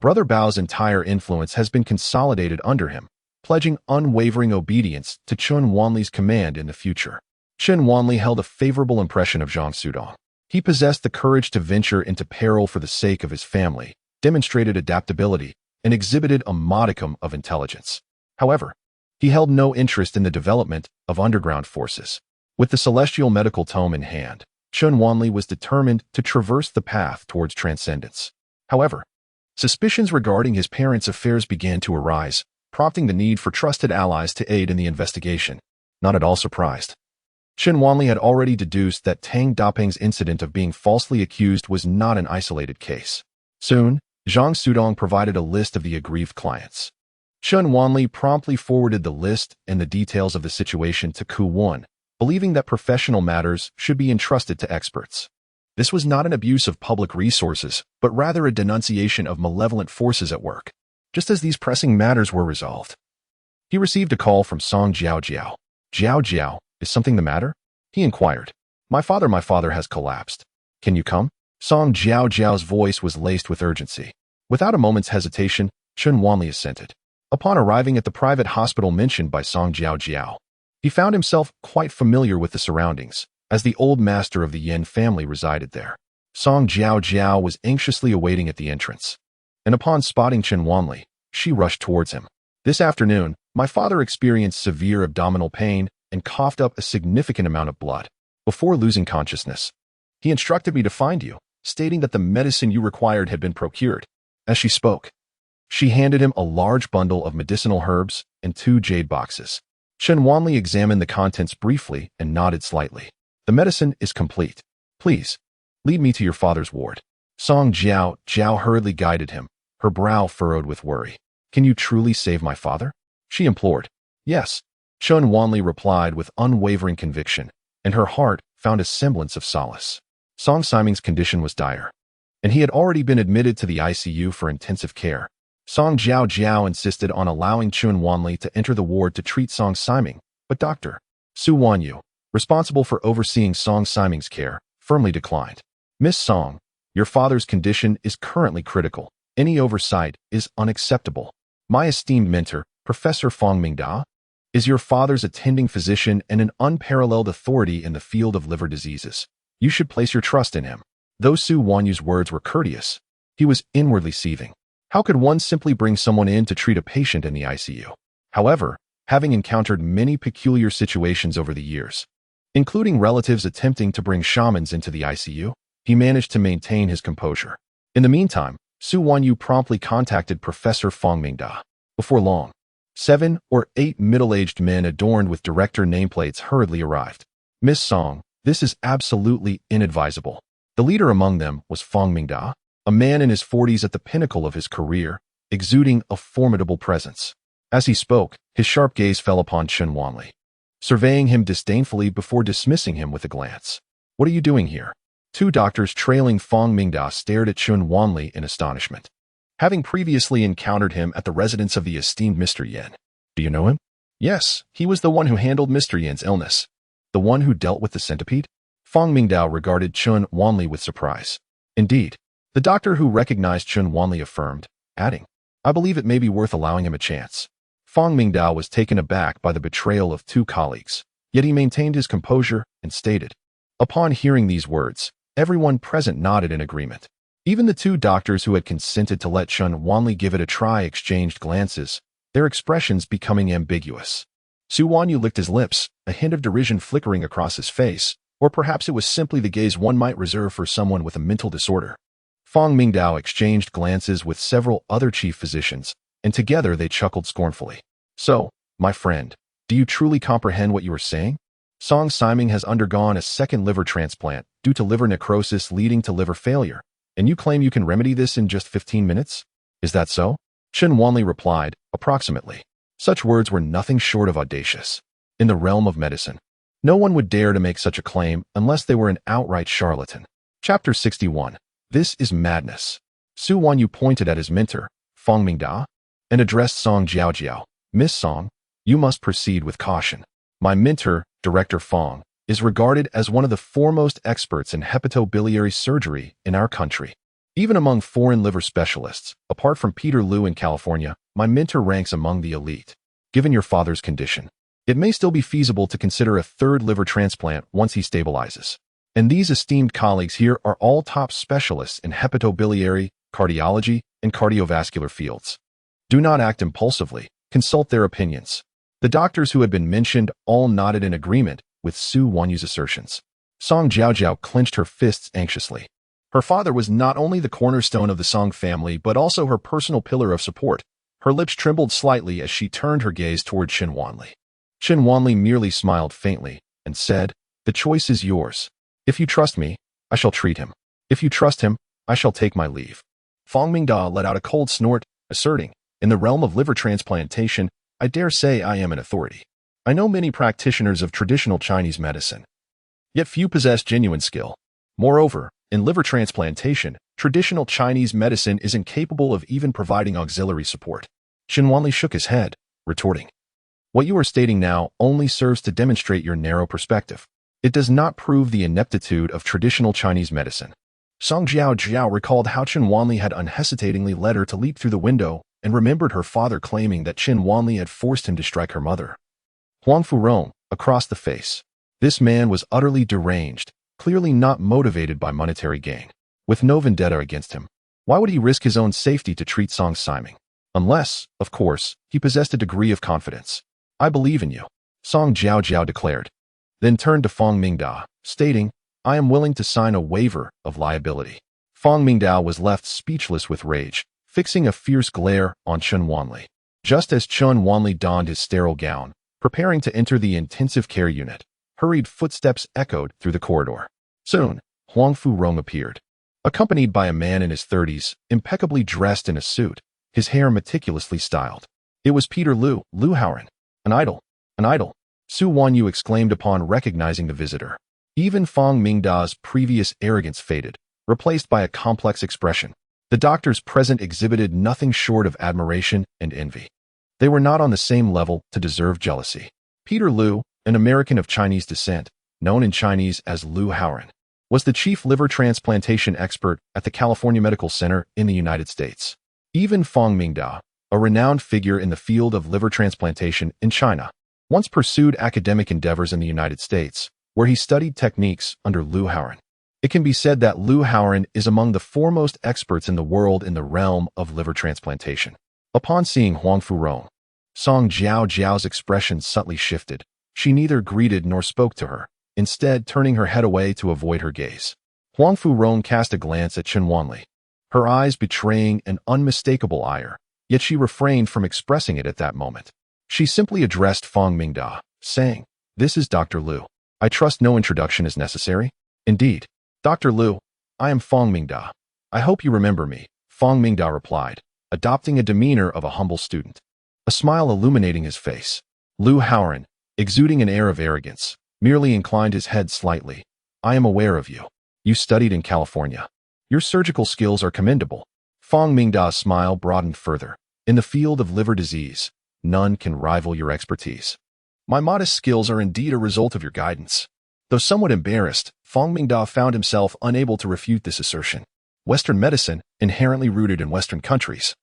A: Brother Bao's entire influence has been consolidated under him, pledging unwavering obedience to Chun Wanli's command in the future. Chun Wanli held a favorable impression of Zhang Sudong. He possessed the courage to venture into peril for the sake of his family, demonstrated adaptability, and exhibited a modicum of intelligence. However, he held no interest in the development of underground forces. With the celestial medical tome in hand, Chun Wanli was determined to traverse the path towards transcendence. However, suspicions regarding his parents' affairs began to arise, prompting the need for trusted allies to aid in the investigation. Not at all surprised, Chen Wanli had already deduced that Tang Daping's incident of being falsely accused was not an isolated case. Soon, Zhang Sudong provided a list of the aggrieved clients. Chen Wanli promptly forwarded the list and the details of the situation to Ku Wan, believing that professional matters should be entrusted to experts. This was not an abuse of public resources, but rather a denunciation of malevolent forces at work. Just as these pressing matters were resolved, he received a call from Song Jiao Jiao. Jiao Jiao, is something the matter? He inquired. My father has collapsed. Can you come? Song Jiao Jiao's voice was laced with urgency. Without a moment's hesitation, Chen Wanli assented. Upon arriving at the private hospital mentioned by Song Jiao Jiao, he found himself quite familiar with the surroundings, as the old master of the Yin family resided there. Song Jiao Jiao was anxiously awaiting at the entrance, and upon spotting Chen Wanli, she rushed towards him. This afternoon, my father experienced severe abdominal pain and coughed up a significant amount of blood. Before losing consciousness, he instructed me to find you, stating that the medicine you required had been procured. As she spoke, she handed him a large bundle of medicinal herbs and 2 jade boxes. Chen Wanli examined the contents briefly and nodded slightly. The medicine is complete. Please, lead me to your father's ward. Song Jiao Jiao hurriedly guided him, her brow furrowed with worry. Can you truly save my father? She implored. Yes, Chen Wanli replied with unwavering conviction, and her heart found a semblance of solace. Song Siming's condition was dire, and he had already been admitted to the ICU for intensive care. Song Jiao Jiao insisted on allowing Chen Wanli to enter the ward to treat Song Siming, but Dr. Su Wanyu, responsible for overseeing Song Siming's care, firmly declined. Miss Song, your father's condition is currently critical. Any oversight is unacceptable. My esteemed mentor, Professor Fong Mingda, is your father's attending physician and an unparalleled authority in the field of liver diseases. You should place your trust in him. Though Su Wanyu's words were courteous, he was inwardly seething. How could one simply bring someone in to treat a patient in the ICU? However, having encountered many peculiar situations over the years, including relatives attempting to bring shamans into the ICU, he managed to maintain his composure. In the meantime, Su Wanyu promptly contacted Professor Fong Mingda. Before long, 7 or 8 middle-aged men adorned with director nameplates hurriedly arrived. Miss Song, this is absolutely inadvisable. The leader among them was Fong Mingda, a man in his 40s at the pinnacle of his career, exuding a formidable presence. As he spoke, his sharp gaze fell upon Chen Wanli, surveying him disdainfully before dismissing him with a glance. What are you doing here? 2 doctors trailing Fong Mingda stared at Chen Wanli in astonishment, having previously encountered him at the residence of the esteemed Mr. Yin. Do you know him? Yes, he was the one who handled Mr. Yin's illness. The one who dealt with the centipede? Fong Mingda regarded Chen Wanli with surprise. Indeed, the doctor who recognized Chen Wanli affirmed, adding, I believe it may be worth allowing him a chance. Fong Mingda was taken aback by the betrayal of 2 colleagues, yet he maintained his composure and stated. Upon hearing these words, everyone present nodded in agreement. Even the 2 doctors who had consented to let Chen Wanli give it a try exchanged glances, their expressions becoming ambiguous. Su Wanyu licked his lips, a hint of derision flickering across his face, or perhaps it was simply the gaze one might reserve for someone with a mental disorder. Fong Mingdao exchanged glances with several other chief physicians, and together they chuckled scornfully. So, my friend, do you truly comprehend what you are saying? Song Siming has undergone a 2nd liver transplant due to liver necrosis leading to liver failure, and you claim you can remedy this in just 15 minutes? Is that so? Chen Wanli replied, approximately. Such words were nothing short of audacious. In the realm of medicine, no one would dare to make such a claim unless they were an outright charlatan. Chapter 61. This is madness. Su Wanyu pointed at his mentor, Fong Mingda, and addressed Song Jiaojiao. Miss Song, you must proceed with caution. My mentor, Director Fong, is regarded as one of the foremost experts in hepatobiliary surgery in our country. Even among foreign liver specialists, apart from Peter Liu in California, my mentor ranks among the elite. Given your father's condition, it may still be feasible to consider a 3rd liver transplant once he stabilizes. And these esteemed colleagues here are all top specialists in hepatobiliary, cardiology, and cardiovascular fields. Do not act impulsively. Consult their opinions. The doctors who had been mentioned all nodded in agreement with Su Wanyu's assertions. Song Jiaojiao clenched her fists anxiously. Her father was not only the cornerstone of the Song family, but also her personal pillar of support. Her lips trembled slightly as she turned her gaze toward Chen Wanli. Chen Wanli merely smiled faintly and said, The choice is yours. If you trust me, I shall treat him. If you trust him, I shall take my leave." Fong Mingda let out a cold snort, asserting, "In the realm of liver transplantation, I dare say I am an authority. I know many practitioners of traditional Chinese medicine, yet few possess genuine skill. Moreover, in liver transplantation, traditional Chinese medicine is incapable of even providing auxiliary support." Chen Wanli shook his head, retorting, "What you are stating now only serves to demonstrate your narrow perspective. It does not prove the ineptitude of traditional Chinese medicine." Song Jiao recalled how Chen Wanli had unhesitatingly led her to leap through the window and remembered her father claiming that Chen Wanli had forced him to strike her mother. Huang Furong, across the face. This man was utterly deranged, clearly not motivated by monetary gain. With no vendetta against him, why would he risk his own safety to treat Song Siming? Unless, of course, he possessed a degree of confidence. "I believe in you," Song Jiao declared, then turned to Fong Mingda, stating, "I am willing to sign a waiver of liability." Fong Mingda was left speechless with rage, fixing a fierce glare on Chen Wanli. Just as Chen Wanli donned his sterile gown, preparing to enter the intensive care unit, hurried footsteps echoed through the corridor. Soon, Huang Furong appeared, accompanied by a man in his 30s, impeccably dressed in a suit, his hair meticulously styled. It was Peter Lu Haoran. An idol, an idol, Su Wanyu exclaimed upon recognizing the visitor. Even Fong Mingda's previous arrogance faded, replaced by a complex expression. The doctors present exhibited nothing short of admiration and envy. They were not on the same level to deserve jealousy. Peter Lu, an American of Chinese descent, known in Chinese as Lu Haoran, was the chief liver transplantation expert at the California Medical Center in the United States. Even Fong Mingda, a renowned figure in the field of liver transplantation in China, once pursued academic endeavors in the United States, where he studied techniques under Lu Haoran. It can be said that Lu Haoran is among the foremost experts in the world in the realm of liver transplantation. Upon seeing Huang Furong, Song Jiao's expression subtly shifted. She neither greeted nor spoke to her, instead turning her head away to avoid her gaze. Huang Furong cast a glance at Chen Wanli, her eyes betraying an unmistakable ire, yet she refrained from expressing it at that moment. She simply addressed Fong Mingda, saying, "This is Dr. Lu. I trust no introduction is necessary." "Indeed, Dr. Lu, I am Fong Mingda. I hope you remember me," Fong Mingda replied, adopting a demeanor of a humble student, a smile illuminating his face. Lu Haoran, exuding an air of arrogance, merely inclined his head slightly. "I am aware of you. You studied in California. Your surgical skills are commendable." Fong Mingda's smile broadened further. "In the field of liver disease, none can rival your expertise. My modest skills are indeed a result of your guidance." Though somewhat embarrassed, Fong Mingda found himself unable to refute this assertion. Western medicine, inherently rooted in Western countries,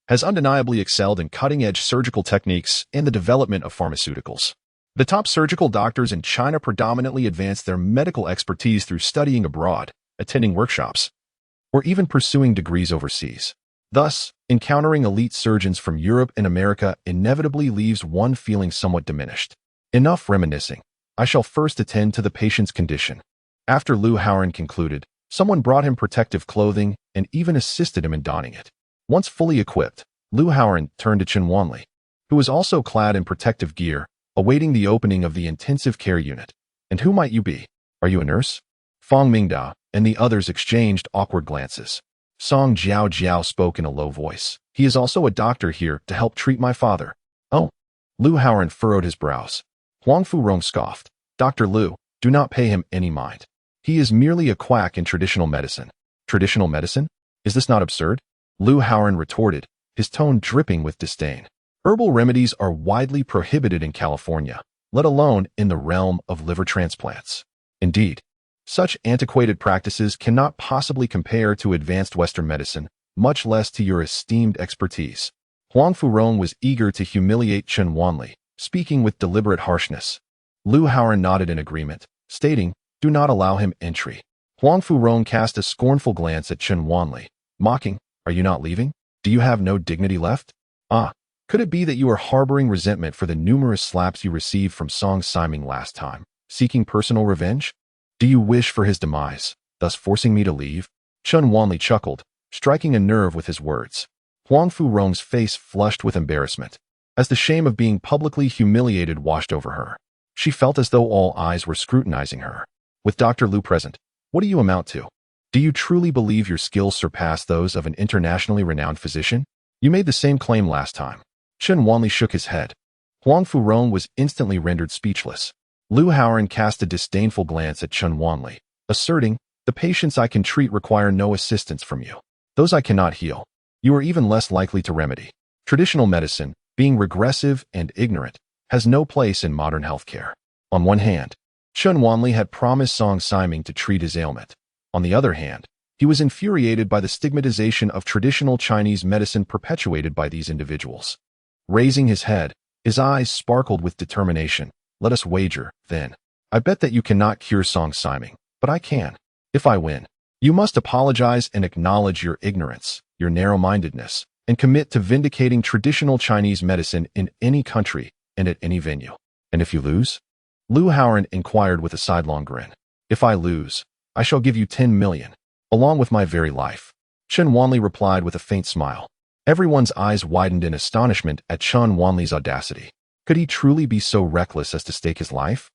A: has undeniably excelled in cutting-edge surgical techniques and the development of pharmaceuticals. The top surgical doctors in China predominantly advance their medical expertise through studying abroad, attending workshops, or even pursuing degrees overseas. Thus, encountering elite surgeons from Europe and America inevitably leaves one feeling somewhat diminished. Enough reminiscing. I shall first attend to the patient's condition. After Lu Haoran concluded, someone brought him protective clothing and even assisted him in donning it. Once fully equipped, Lu Haoran turned to Chen Wanli, who was also clad in protective gear, awaiting the opening of the intensive care unit. "And who might you be? Are you a nurse?" Fong Mingda and the others exchanged awkward glances. Song Jiao spoke in a low voice. "He is also a doctor here to help treat my father." "Oh." Lu Haoran furrowed his brows. Huang Furong scoffed. "Dr. Lu, do not pay him any mind. He is merely a quack in traditional medicine." "Traditional medicine? Is this not absurd?" Lu Haoran retorted, his tone dripping with disdain. "Herbal remedies are widely prohibited in California, let alone in the realm of liver transplants. Indeed, such antiquated practices cannot possibly compare to advanced Western medicine, much less to your esteemed expertise." Huang Furong was eager to humiliate Chen Wanli, speaking with deliberate harshness. Lu Haoran nodded in agreement, stating, "Do not allow him entry." Huang Furong cast a scornful glance at Chen Wanli, mocking, "Are you not leaving? Do you have no dignity left? Ah, could it be that you are harboring resentment for the numerous slaps you received from Song Siming last time, seeking personal revenge? Do you wish for his demise, thus forcing me to leave?" Chen Wanli chuckled, striking a nerve with his words. Huang Furong's face flushed with embarrassment, as the shame of being publicly humiliated washed over her. She felt as though all eyes were scrutinizing her. With Dr. Lu present, what do you amount to? Do you truly believe your skills surpass those of an internationally renowned physician? You made the same claim last time. Chen Wanli shook his head. Huang Furong was instantly rendered speechless. Lu Haoran cast a disdainful glance at Chen Wanli, asserting, the patients I can treat require no assistance from you. Those I cannot heal, you are even less likely to remedy. Traditional medicine, being regressive and ignorant, has no place in modern healthcare. On one hand, Chen Wanli had promised Song Siming to treat his ailment. On the other hand, he was infuriated by the stigmatization of traditional Chinese medicine perpetuated by these individuals. Raising his head, his eyes sparkled with determination. Let us wager, then. I bet that you cannot cure Song Siming, but I can. If I win, you must apologize and acknowledge your ignorance, your narrow-mindedness, and commit to vindicating traditional Chinese medicine in any country and at any venue. And if you lose? Lu Haoran inquired with a sidelong grin. If I lose, I shall give you 10 million, along with my very life. Chen Wanli replied with a faint smile. Everyone's eyes widened in astonishment at Chen Wanli's audacity. Could he truly be so reckless as to stake his life?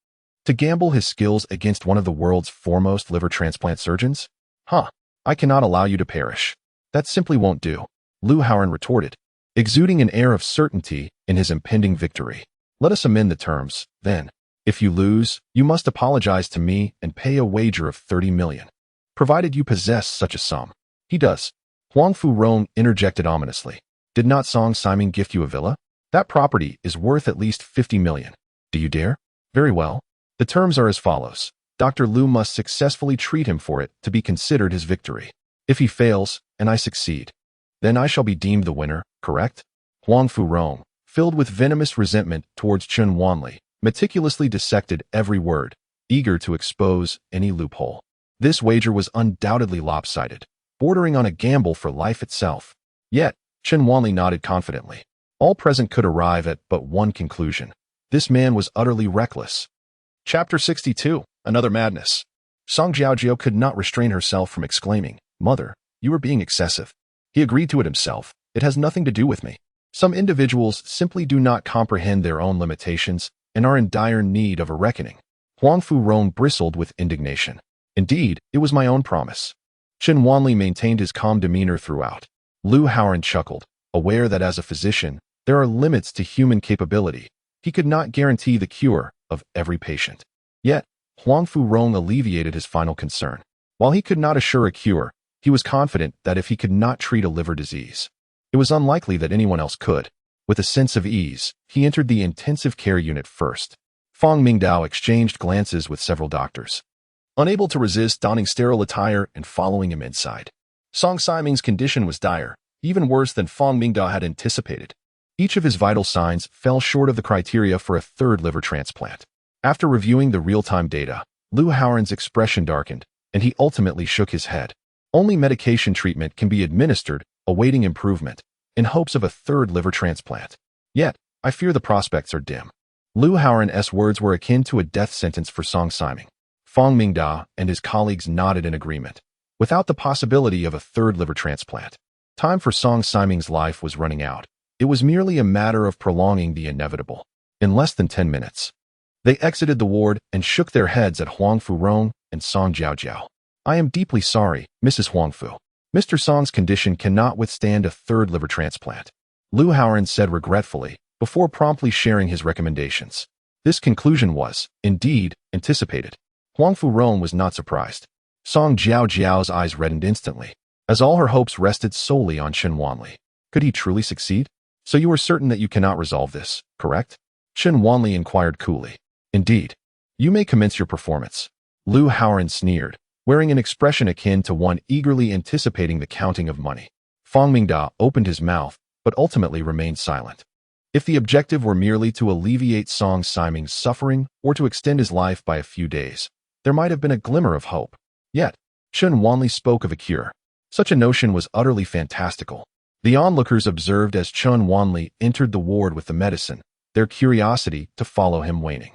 A: To gamble his skills against one of the world's foremost liver transplant surgeons? I cannot allow you to perish. That simply won't do, Lu Haoran retorted, exuding an air of certainty in his impending victory. Let us amend the terms, then. If you lose, you must apologize to me and pay a wager of 30 million. Provided you possess such a sum. He does. Huang Furong interjected ominously. Did not Song Siming gift you a villa? That property is worth at least 50 million. Do you dare? Very well. The terms are as follows. Dr. Lu must successfully treat him for it to be considered his victory. If he fails, and I succeed, then I shall be deemed the winner, correct? Huang Furong, filled with venomous resentment towards Chen Wanli, meticulously dissected every word, eager to expose any loophole. This wager was undoubtedly lopsided, bordering on a gamble for life itself. Yet, Chen Wanli nodded confidently. All present could arrive at but one conclusion. This man was utterly reckless. Chapter 62. Another Madness. Song Jiaojiao could not restrain herself from exclaiming, Mother, you are being excessive. He agreed to it himself. It has nothing to do with me. Some individuals simply do not comprehend their own limitations and are in dire need of a reckoning. Huang Furong bristled with indignation. Indeed, it was my own promise. Chen Wanli maintained his calm demeanor throughout. Lu Haoran chuckled, aware that as a physician, there are limits to human capability. He could not guarantee the cure of every patient. Yet, Huang Furong alleviated his final concern. While he could not assure a cure, he was confident that if he could not treat a liver disease, it was unlikely that anyone else could. With a sense of ease, he entered the intensive care unit first. Fang Mingdao exchanged glances with several doctors, unable to resist donning sterile attire and following him inside. Song Siming's condition was dire, even worse than Fang Mingdao had anticipated. Each of his vital signs fell short of the criteria for a third liver transplant. After reviewing the real-time data, Lu Haoran's expression darkened, and he ultimately shook his head. Only medication treatment can be administered, awaiting improvement, in hopes of a third liver transplant. Yet, I fear the prospects are dim. Lu Haoran's words were akin to a death sentence for Song Siming. Fang Mingda and his colleagues nodded in agreement. Without the possibility of a third liver transplant, time for Song Siming's life was running out. It was merely a matter of prolonging the inevitable. In less than 10 minutes, they exited the ward and shook their heads at Huang Furong and Song Jiaojiao. I am deeply sorry, Mrs. Huangfu. Mr. Song's condition cannot withstand a third liver transplant, Lu Haoran said regretfully, before promptly sharing his recommendations. This conclusion was, indeed, anticipated. Huang Furong was not surprised. Song Jiaojiao's eyes reddened instantly, as all her hopes rested solely on Chen Wanli. Could he truly succeed? So you are certain that you cannot resolve this, correct? Chen Wanli inquired coolly. Indeed. You may commence your performance. Lu Haoran sneered, wearing an expression akin to one eagerly anticipating the counting of money. Fang Mingda opened his mouth, but ultimately remained silent. If the objective were merely to alleviate Song Siming's suffering or to extend his life by a few days, there might have been a glimmer of hope. Yet, Chen Wanli spoke of a cure. Such a notion was utterly fantastical. The onlookers observed as Chen Wanli entered the ward with the medicine, their curiosity to follow him waning.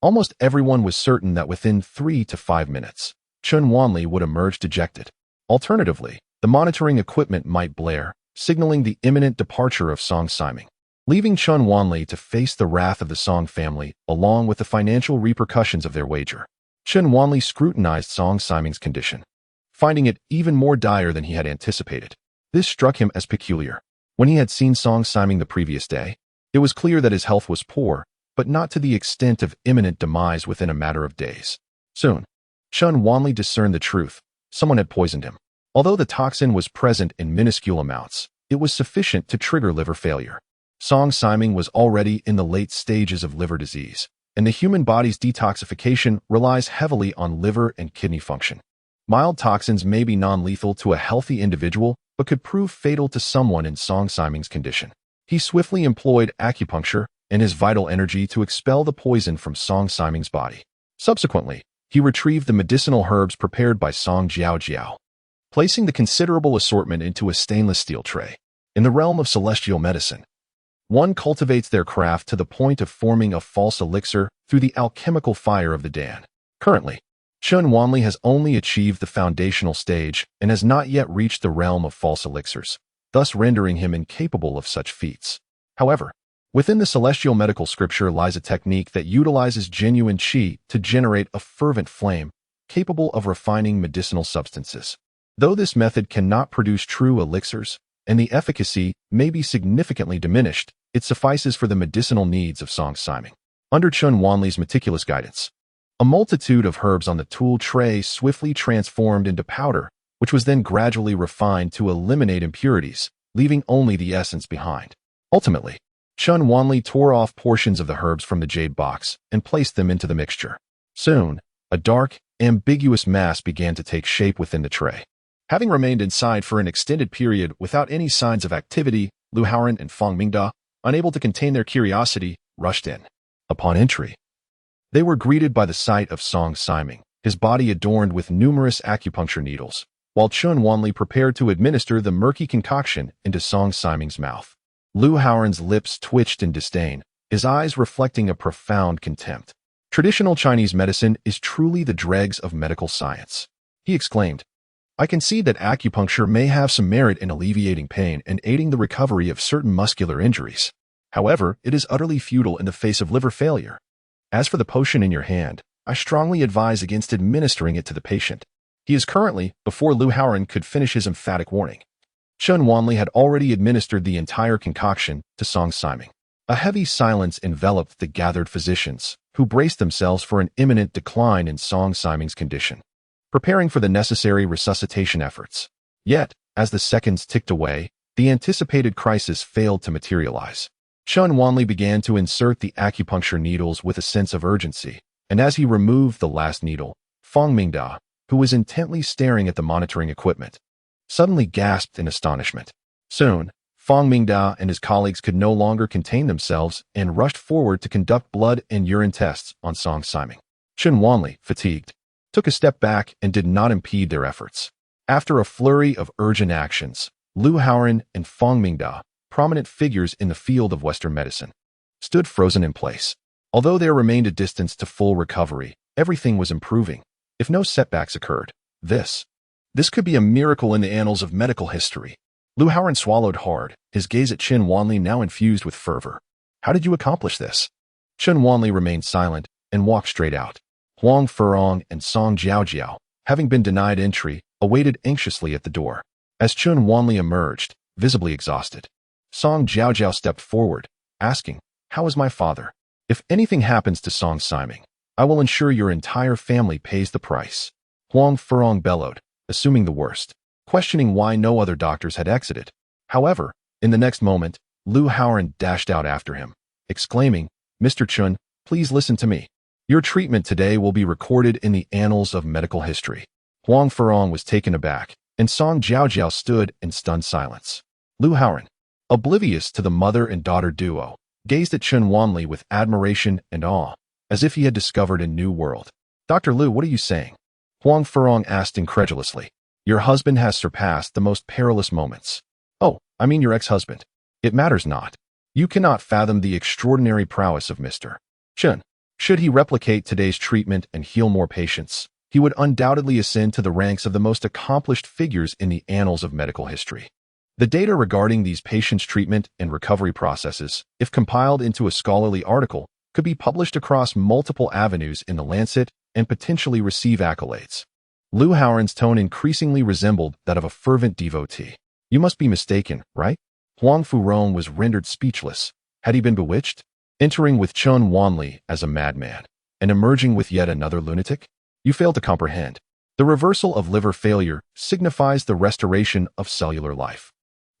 A: Almost everyone was certain that within 3 to 5 minutes, Chen Wanli would emerge dejected. Alternatively, the monitoring equipment might blare, signaling the imminent departure of Song Siming. leaving Chun Wanli to face the wrath of the Song family along with the financial repercussions of their wager. Chun Wanli scrutinized Song Siming's condition, finding it even more dire than he had anticipated. This struck him as peculiar. When he had seen Song Siming the previous day, it was clear that his health was poor, but not to the extent of imminent demise within a matter of days. Soon, Chun Wanli discerned the truth. Someone had poisoned him. Although the toxin was present in minuscule amounts, it was sufficient to trigger liver failure. Song Siming was already in the late stages of liver disease, and the human body's detoxification relies heavily on liver and kidney function. Mild toxins may be non-lethal to a healthy individual, but could prove fatal to someone in Song Siming's condition. He swiftly employed acupuncture and his vital energy to expel the poison from Song Siming's body. Subsequently, he retrieved the medicinal herbs prepared by Song Jiao, placing the considerable assortment into a stainless steel tray. In the realm of celestial medicine, one cultivates their craft to the point of forming a false elixir through the alchemical fire of the Dan. Currently, Chun Wanli has only achieved the foundational stage and has not yet reached the realm of false elixirs, thus rendering him incapable of such feats. However, within the celestial medical scripture lies a technique that utilizes genuine qi to generate a fervent flame capable of refining medicinal substances. Though this method cannot produce true elixirs, and the efficacy may be significantly diminished, it suffices for the medicinal needs of Song Siming. Under Chun Wanli's meticulous guidance, a multitude of herbs on the tool tray swiftly transformed into powder, which was then gradually refined to eliminate impurities, leaving only the essence behind. Ultimately, Chun Wanli tore off portions of the herbs from the jade box and placed them into the mixture. Soon, a dark, ambiguous mass began to take shape within the tray. Having remained inside for an extended period without any signs of activity, Lu Haoran and Fang Mingda, unable to contain their curiosity, rushed in. Upon entry, they were greeted by the sight of Song Siming, his body adorned with numerous acupuncture needles, while Chun Wanli prepared to administer the murky concoction into Song Siming's mouth. Lu Haoran's lips twitched in disdain, his eyes reflecting a profound contempt. Traditional Chinese medicine is truly the dregs of medical science. He exclaimed, I can see that acupuncture may have some merit in alleviating pain and aiding the recovery of certain muscular injuries. However, it is utterly futile in the face of liver failure. As for the potion in your hand, I strongly advise against administering it to the patient. He is currently, before Lu Haoran could finish his emphatic warning, Chun Wanli had already administered the entire concoction to Song Siming. A heavy silence enveloped the gathered physicians, who braced themselves for an imminent decline in Song Siming's condition, preparing for the necessary resuscitation efforts. Yet, as the seconds ticked away, the anticipated crisis failed to materialize. Chun Wanli began to insert the acupuncture needles with a sense of urgency, and as he removed the last needle, Fang Mingda, who was intently staring at the monitoring equipment, suddenly gasped in astonishment. Soon, Fang Mingda and his colleagues could no longer contain themselves and rushed forward to conduct blood and urine tests on Song Siming. Chun Wanli, fatigued, took a step back and did not impede their efforts. After a flurry of urgent actions, Lu Haoran and Fang Mingda, prominent figures in the field of Western medicine, stood frozen in place. Although there remained a distance to full recovery, everything was improving. If no setbacks occurred, this could be a miracle in the annals of medical history. Lu Haoran swallowed hard, his gaze at Chun Wanli now infused with fervor. How did you accomplish this? Chun Wanli remained silent and walked straight out. Huang Furong and Song Jiao, having been denied entry, awaited anxiously at the door. As Chun Wanli emerged, visibly exhausted, Song Jiao stepped forward, asking, How is my father? If anything happens to Song Siming, I will ensure your entire family pays the price. Huang Furong bellowed, assuming the worst, questioning why no other doctors had exited. However, in the next moment, Lu Haoran dashed out after him, exclaiming, Mr. Chun, please listen to me. Your treatment today will be recorded in the annals of medical history. Huang Furong was taken aback, and Song Jiao stood in stunned silence. Lu Haoran, oblivious to the mother and daughter duo, gazed at Chun Wanli with admiration and awe, as if he had discovered a new world. Dr. Lu, what are you saying? Huang Furong asked incredulously. Your husband has surpassed the most perilous moments. Oh, I mean your ex-husband. It matters not. You cannot fathom the extraordinary prowess of Mr. Chun. Should he replicate today's treatment and heal more patients, he would undoubtedly ascend to the ranks of the most accomplished figures in the annals of medical history. The data regarding these patients' treatment and recovery processes, if compiled into a scholarly article, could be published across multiple avenues in The Lancet and potentially receive accolades. Lu Haoran's tone increasingly resembled that of a fervent devotee. You must be mistaken, right? Huang Furong was rendered speechless. Had he been bewitched? Entering with Chen Wanli as a madman, and emerging with yet another lunatic? You fail to comprehend. The reversal of liver failure signifies the restoration of cellular life.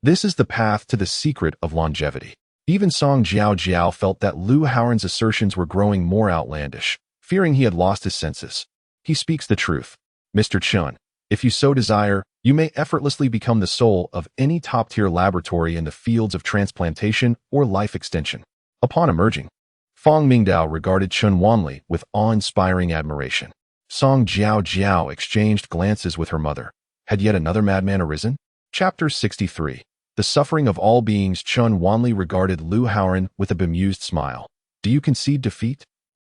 A: This is the path to the secret of longevity. Even Song Jiao felt that Lu Haoran's assertions were growing more outlandish, fearing he had lost his senses. He speaks the truth. Mr. Chen, if you so desire, you may effortlessly become the soul of any top-tier laboratory in the fields of transplantation or life extension. Upon emerging, Fang Mingdao regarded Chen Wanli with awe-inspiring admiration. Song Jiao exchanged glances with her mother. Had yet another madman arisen? Chapter 63. The suffering of all beings. Chen Wanli regarded Lu Haoran with a bemused smile. Do you concede defeat?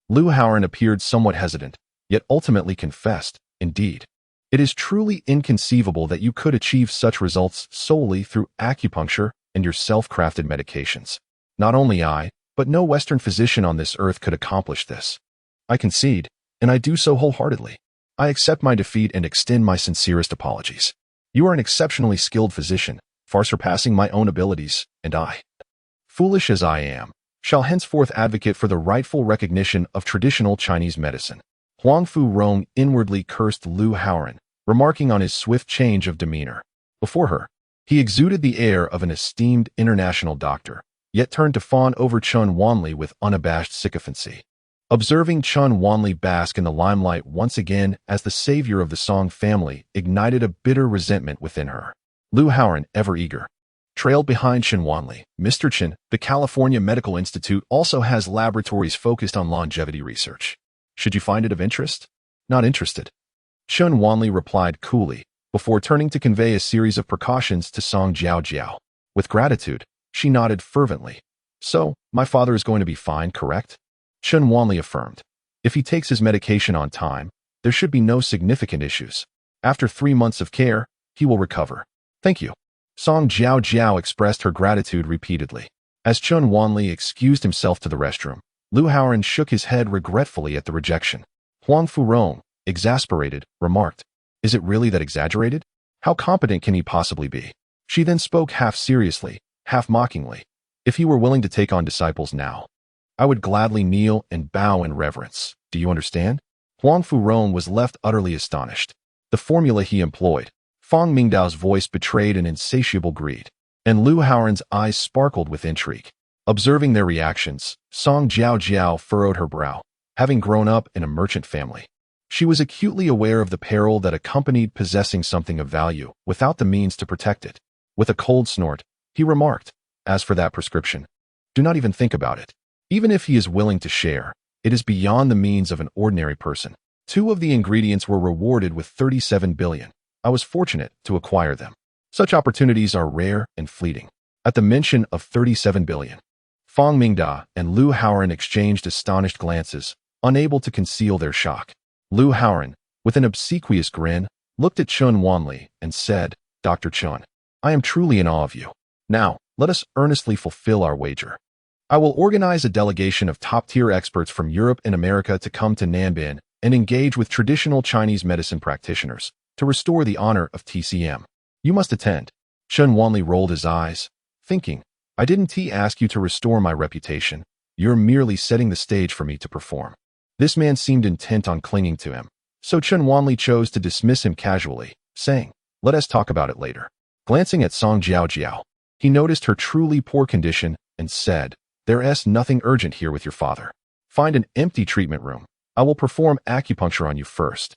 A: Lu Haoran appeared somewhat hesitant, yet ultimately confessed, indeed. It is truly inconceivable that you could achieve such results solely through acupuncture and your self-crafted medications. Not only I, but no Western physician on this earth could accomplish this. I concede, and I do so wholeheartedly. I accept my defeat and extend my sincerest apologies. You are an exceptionally skilled physician, far surpassing my own abilities, and I, foolish as I am, shall henceforth advocate for the rightful recognition of traditional Chinese medicine. Huang Furong inwardly cursed Lu Haoran, remarking on his swift change of demeanor. Before her, he exuded the air of an esteemed international doctor, yet turned to fawn over Chen Wanli with unabashed sycophancy. Observing Chen Wanli bask in the limelight once again as the savior of the Song family ignited a bitter resentment within her. Lu Haoran, ever eager, trailed behind Chen Wanli. Mr. Chen, the California Medical Institute also has laboratories focused on longevity research. Should you find it of interest? Not interested. Chen Wanli replied coolly, before turning to convey a series of precautions to Song Jiao. With gratitude, she nodded fervently. So, my father is going to be fine, correct? Chen Wanli affirmed. If he takes his medication on time, there should be no significant issues. After 3 months of care, he will recover. Thank you. Song Jiao expressed her gratitude repeatedly. As Chen Wanli excused himself to the restroom, Lu Haoran shook his head regretfully at the rejection. Huang Furong, exasperated, remarked, "Is it really that exaggerated? How competent can he possibly be?" She then spoke half seriously, half mockingly. "If he were willing to take on disciples now, I would gladly kneel and bow in reverence. Do you understand?" Huang Furong was left utterly astonished. The formula he employed, Fang Mingdao's voice betrayed an insatiable greed, and Lu Haoran's eyes sparkled with intrigue. Observing their reactions, Song Jiao furrowed her brow. Having grown up in a merchant family, she was acutely aware of the peril that accompanied possessing something of value without the means to protect it. With a cold snort, he remarked, "As for that prescription, do not even think about it. Even if he is willing to share, it is beyond the means of an ordinary person." 2 of the ingredients were rewarded with 37 billion. I was fortunate to acquire them. Such opportunities are rare and fleeting. At the mention of 37 billion, Fang Mingda and Lu Haoran exchanged astonished glances, unable to conceal their shock. Lu Haoran, with an obsequious grin, looked at Chen Wanli and said, "Dr. Chen, I am truly in awe of you. Now, let us earnestly fulfill our wager. I will organize a delegation of top-tier experts from Europe and America to come to Nanbin and engage with traditional Chinese medicine practitioners to restore the honor of TCM. You must attend." Chen Wanli rolled his eyes, thinking, "I didn't ask you to restore my reputation. You're merely setting the stage for me to perform." This man seemed intent on clinging to him, so Chen Wanli chose to dismiss him casually, saying, "Let us talk about it later." Glancing at Song Jiao, he noticed her truly poor condition and said, "There's nothing urgent here with your father. Find an empty treatment room. I will perform acupuncture on you first."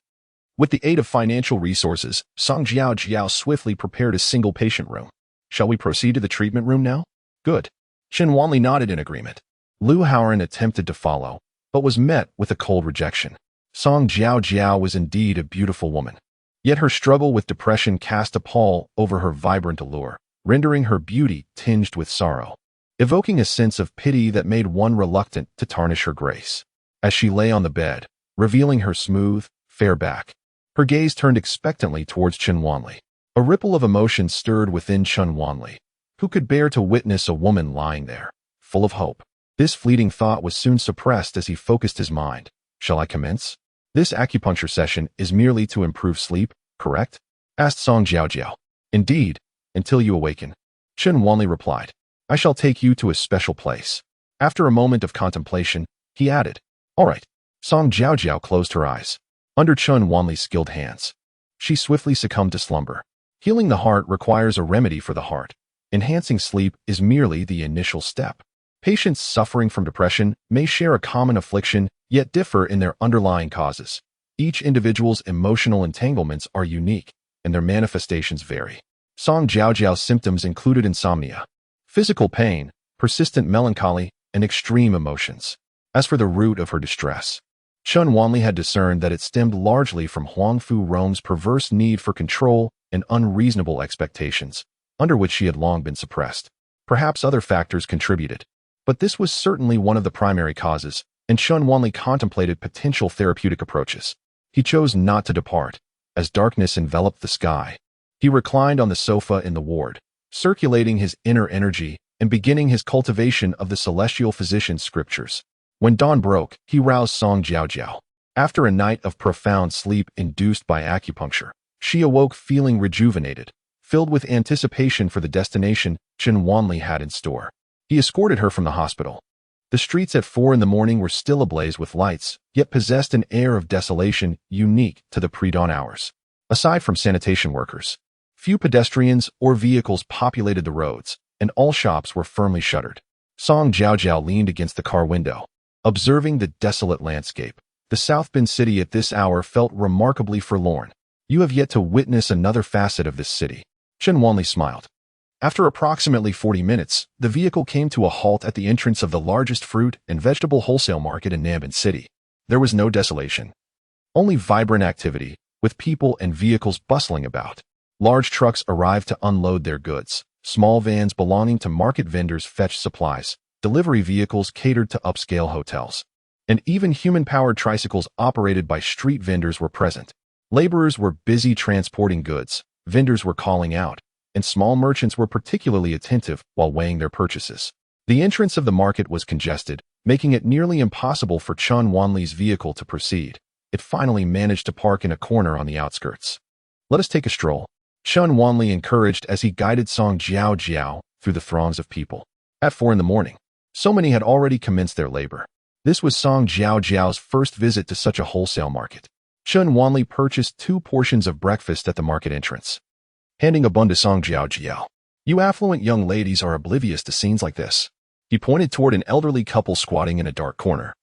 A: With the aid of financial resources, Song Jiao swiftly prepared a single patient room. "Shall we proceed to the treatment room now?" "Good." Chen Wanli nodded in agreement. Lu Haoran attempted to follow, but was met with a cold rejection. Song Jiao was indeed a beautiful woman. Yet her struggle with depression cast a pall over her vibrant allure, rendering her beauty tinged with sorrow, evoking a sense of pity that made one reluctant to tarnish her grace. As she lay on the bed, revealing her smooth, fair back, her gaze turned expectantly towards Chen Wanli. A ripple of emotion stirred within Chun Wanli. Who could bear to witness a woman lying there, full of hope? This fleeting thought was soon suppressed as he focused his mind. Shall I commence? This acupuncture session is merely to improve sleep, correct? Asked Song Jiaojiao. Indeed, until you awaken. Chun Wanli replied. I shall take you to a special place. After a moment of contemplation, he added, all right. Song Jiaojiao closed her eyes. Under Chun Wanli's skilled hands, she swiftly succumbed to slumber. Healing the heart requires a remedy for the heart. Enhancing sleep is merely the initial step. Patients suffering from depression may share a common affliction, yet differ in their underlying causes. Each individual's emotional entanglements are unique, and their manifestations vary. Song Jiaojiao's symptoms included insomnia, physical pain, persistent melancholy, and extreme emotions. As for the root of her distress, Chun Wanli had discerned that it stemmed largely from Huang Fu Rome's perverse need for control and unreasonable expectations, under which she had long been suppressed. Perhaps other factors contributed, but this was certainly one of the primary causes, and Chun Wanli contemplated potential therapeutic approaches. He chose not to depart. As darkness enveloped the sky, he reclined on the sofa in the ward, circulating his inner energy and beginning his cultivation of the celestial physician's scriptures. When dawn broke, he roused Song Jiaojiao. After a night of profound sleep induced by acupuncture, she awoke feeling rejuvenated, filled with anticipation for the destination Chun Wanli had in store. He escorted her from the hospital. The streets at 4 a.m. were still ablaze with lights, yet possessed an air of desolation unique to the pre-dawn hours. Aside from sanitation workers, few pedestrians or vehicles populated the roads, and all shops were firmly shuttered. Song Jiaojiao leaned against the car window, observing the desolate landscape. The South Bend city at this hour felt remarkably forlorn. You have yet to witness another facet of this city. Chun Wanli smiled. After approximately 40 minutes, the vehicle came to a halt at the entrance of the largest fruit and vegetable wholesale market in Namban City. There was no desolation, only vibrant activity, with people and vehicles bustling about. Large trucks arrived to unload their goods. Small vans belonging to market vendors fetched supplies. Delivery vehicles catered to upscale hotels. And even human-powered tricycles operated by street vendors were present. Laborers were busy transporting goods, vendors were calling out, and small merchants were particularly attentive while weighing their purchases. The entrance of the market was congested, making it nearly impossible for Chun Wanli's vehicle to proceed. It finally managed to park in a corner on the outskirts. Let us take a stroll, Chun Wanli encouraged as he guided Song Jiaojiao through the throngs of people. At 4 a.m, so many had already commenced their labor. This was Song Jiaojiao's first visit to such a wholesale market. Chun Wanli purchased 2 portions of breakfast at the market entrance, handing a bun to Song Jiaojiao. You affluent young ladies are oblivious to scenes like this. He pointed toward an elderly couple squatting in a dark corner,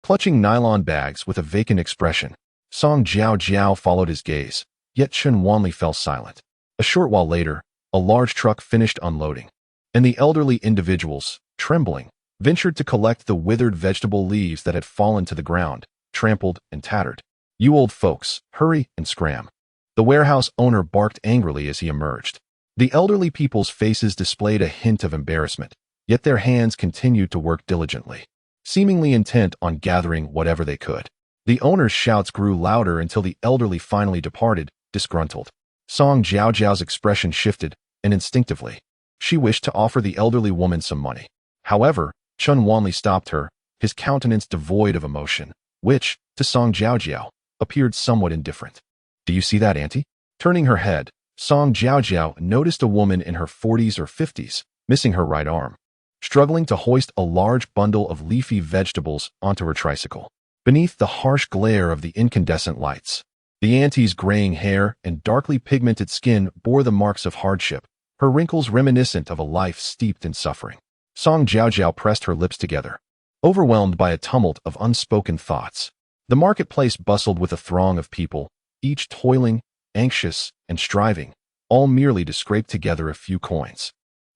A: clutching nylon bags with a vacant expression. Song Jiaojiao followed his gaze, yet Chun Wanli fell silent. A short while later, a large truck finished unloading, and the elderly individuals, trembling, ventured to collect the withered vegetable leaves that had fallen to the ground, trampled and tattered. You old folks, hurry and scram. The warehouse owner barked angrily as he emerged. The elderly people's faces displayed a hint of embarrassment, yet their hands continued to work diligently, seemingly intent on gathering whatever they could. The owner's shouts grew louder until the elderly finally departed, disgruntled. Song Jiaojiao's expression shifted, and instinctively, she wished to offer the elderly woman some money. However, Chun Wanli stopped her, his countenance devoid of emotion, which, to Song Jiaojiao, appeared somewhat indifferent. Do you see that, auntie? Turning her head, Song Jiaojiao noticed a woman in her 40s or 50s, missing her right arm, struggling to hoist a large bundle of leafy vegetables onto her tricycle. Beneath the harsh glare of the incandescent lights, the auntie's graying hair and darkly pigmented skin bore the marks of hardship, her wrinkles reminiscent of a life steeped in suffering. Song Jiaojiao pressed her lips together, overwhelmed by a tumult of unspoken thoughts. The marketplace bustled with a throng of people, each toiling, anxious, and striving, all merely to scrape together a few coins.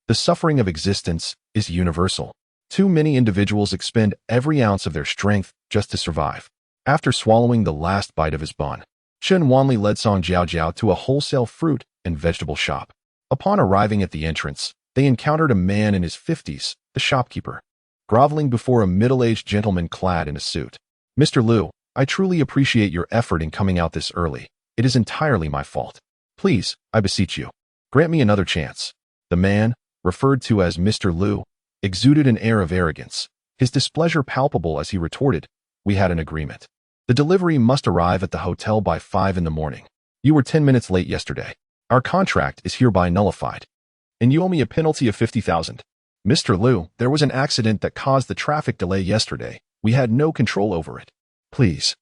A: The suffering of existence is universal. Too many individuals expend every ounce of their strength just to survive. After swallowing the last bite of his bun, Chun Wanli led Song Jiaojiao to a wholesale fruit and vegetable shop. Upon arriving at the entrance, they encountered a man in his 50s, the shopkeeper, groveling before a middle-aged gentleman clad in a suit. Mr. Liu, I truly appreciate your effort in coming out this early. It is entirely my fault. Please, I beseech you, grant me another chance. The man, referred to as Mr. Liu, exuded an air of arrogance, his displeasure palpable as he retorted, "We had an agreement. The delivery must arrive at the hotel by 5 in the morning. You were 10 minutes late yesterday. Our contract is hereby nullified. And you owe me a penalty of 50,000. Mr. Liu, there was an accident that caused the traffic delay yesterday. We had no control over it. Please,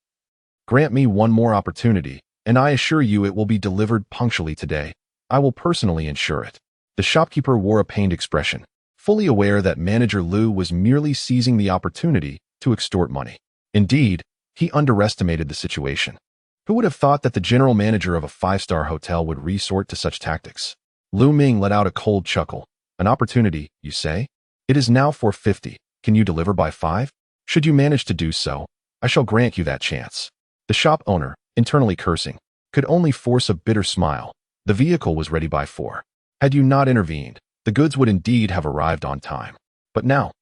A: grant me one more opportunity, and I assure you it will be delivered punctually today. I will personally ensure it." The shopkeeper wore a pained expression, fully aware that Manager Liu was merely seizing the opportunity to extort money. Indeed, he underestimated the situation. Who would have thought that the general manager of a 5-star hotel would resort to such tactics? Lu Ming let out a cold chuckle. "An opportunity, you say? It is now 4:50. Can you deliver by 5? Should you manage to do so, I shall grant you that chance." The shop owner, internally cursing, could only force a bitter smile. The vehicle was ready by 4. Had you not intervened, the goods would indeed have arrived on time. But now,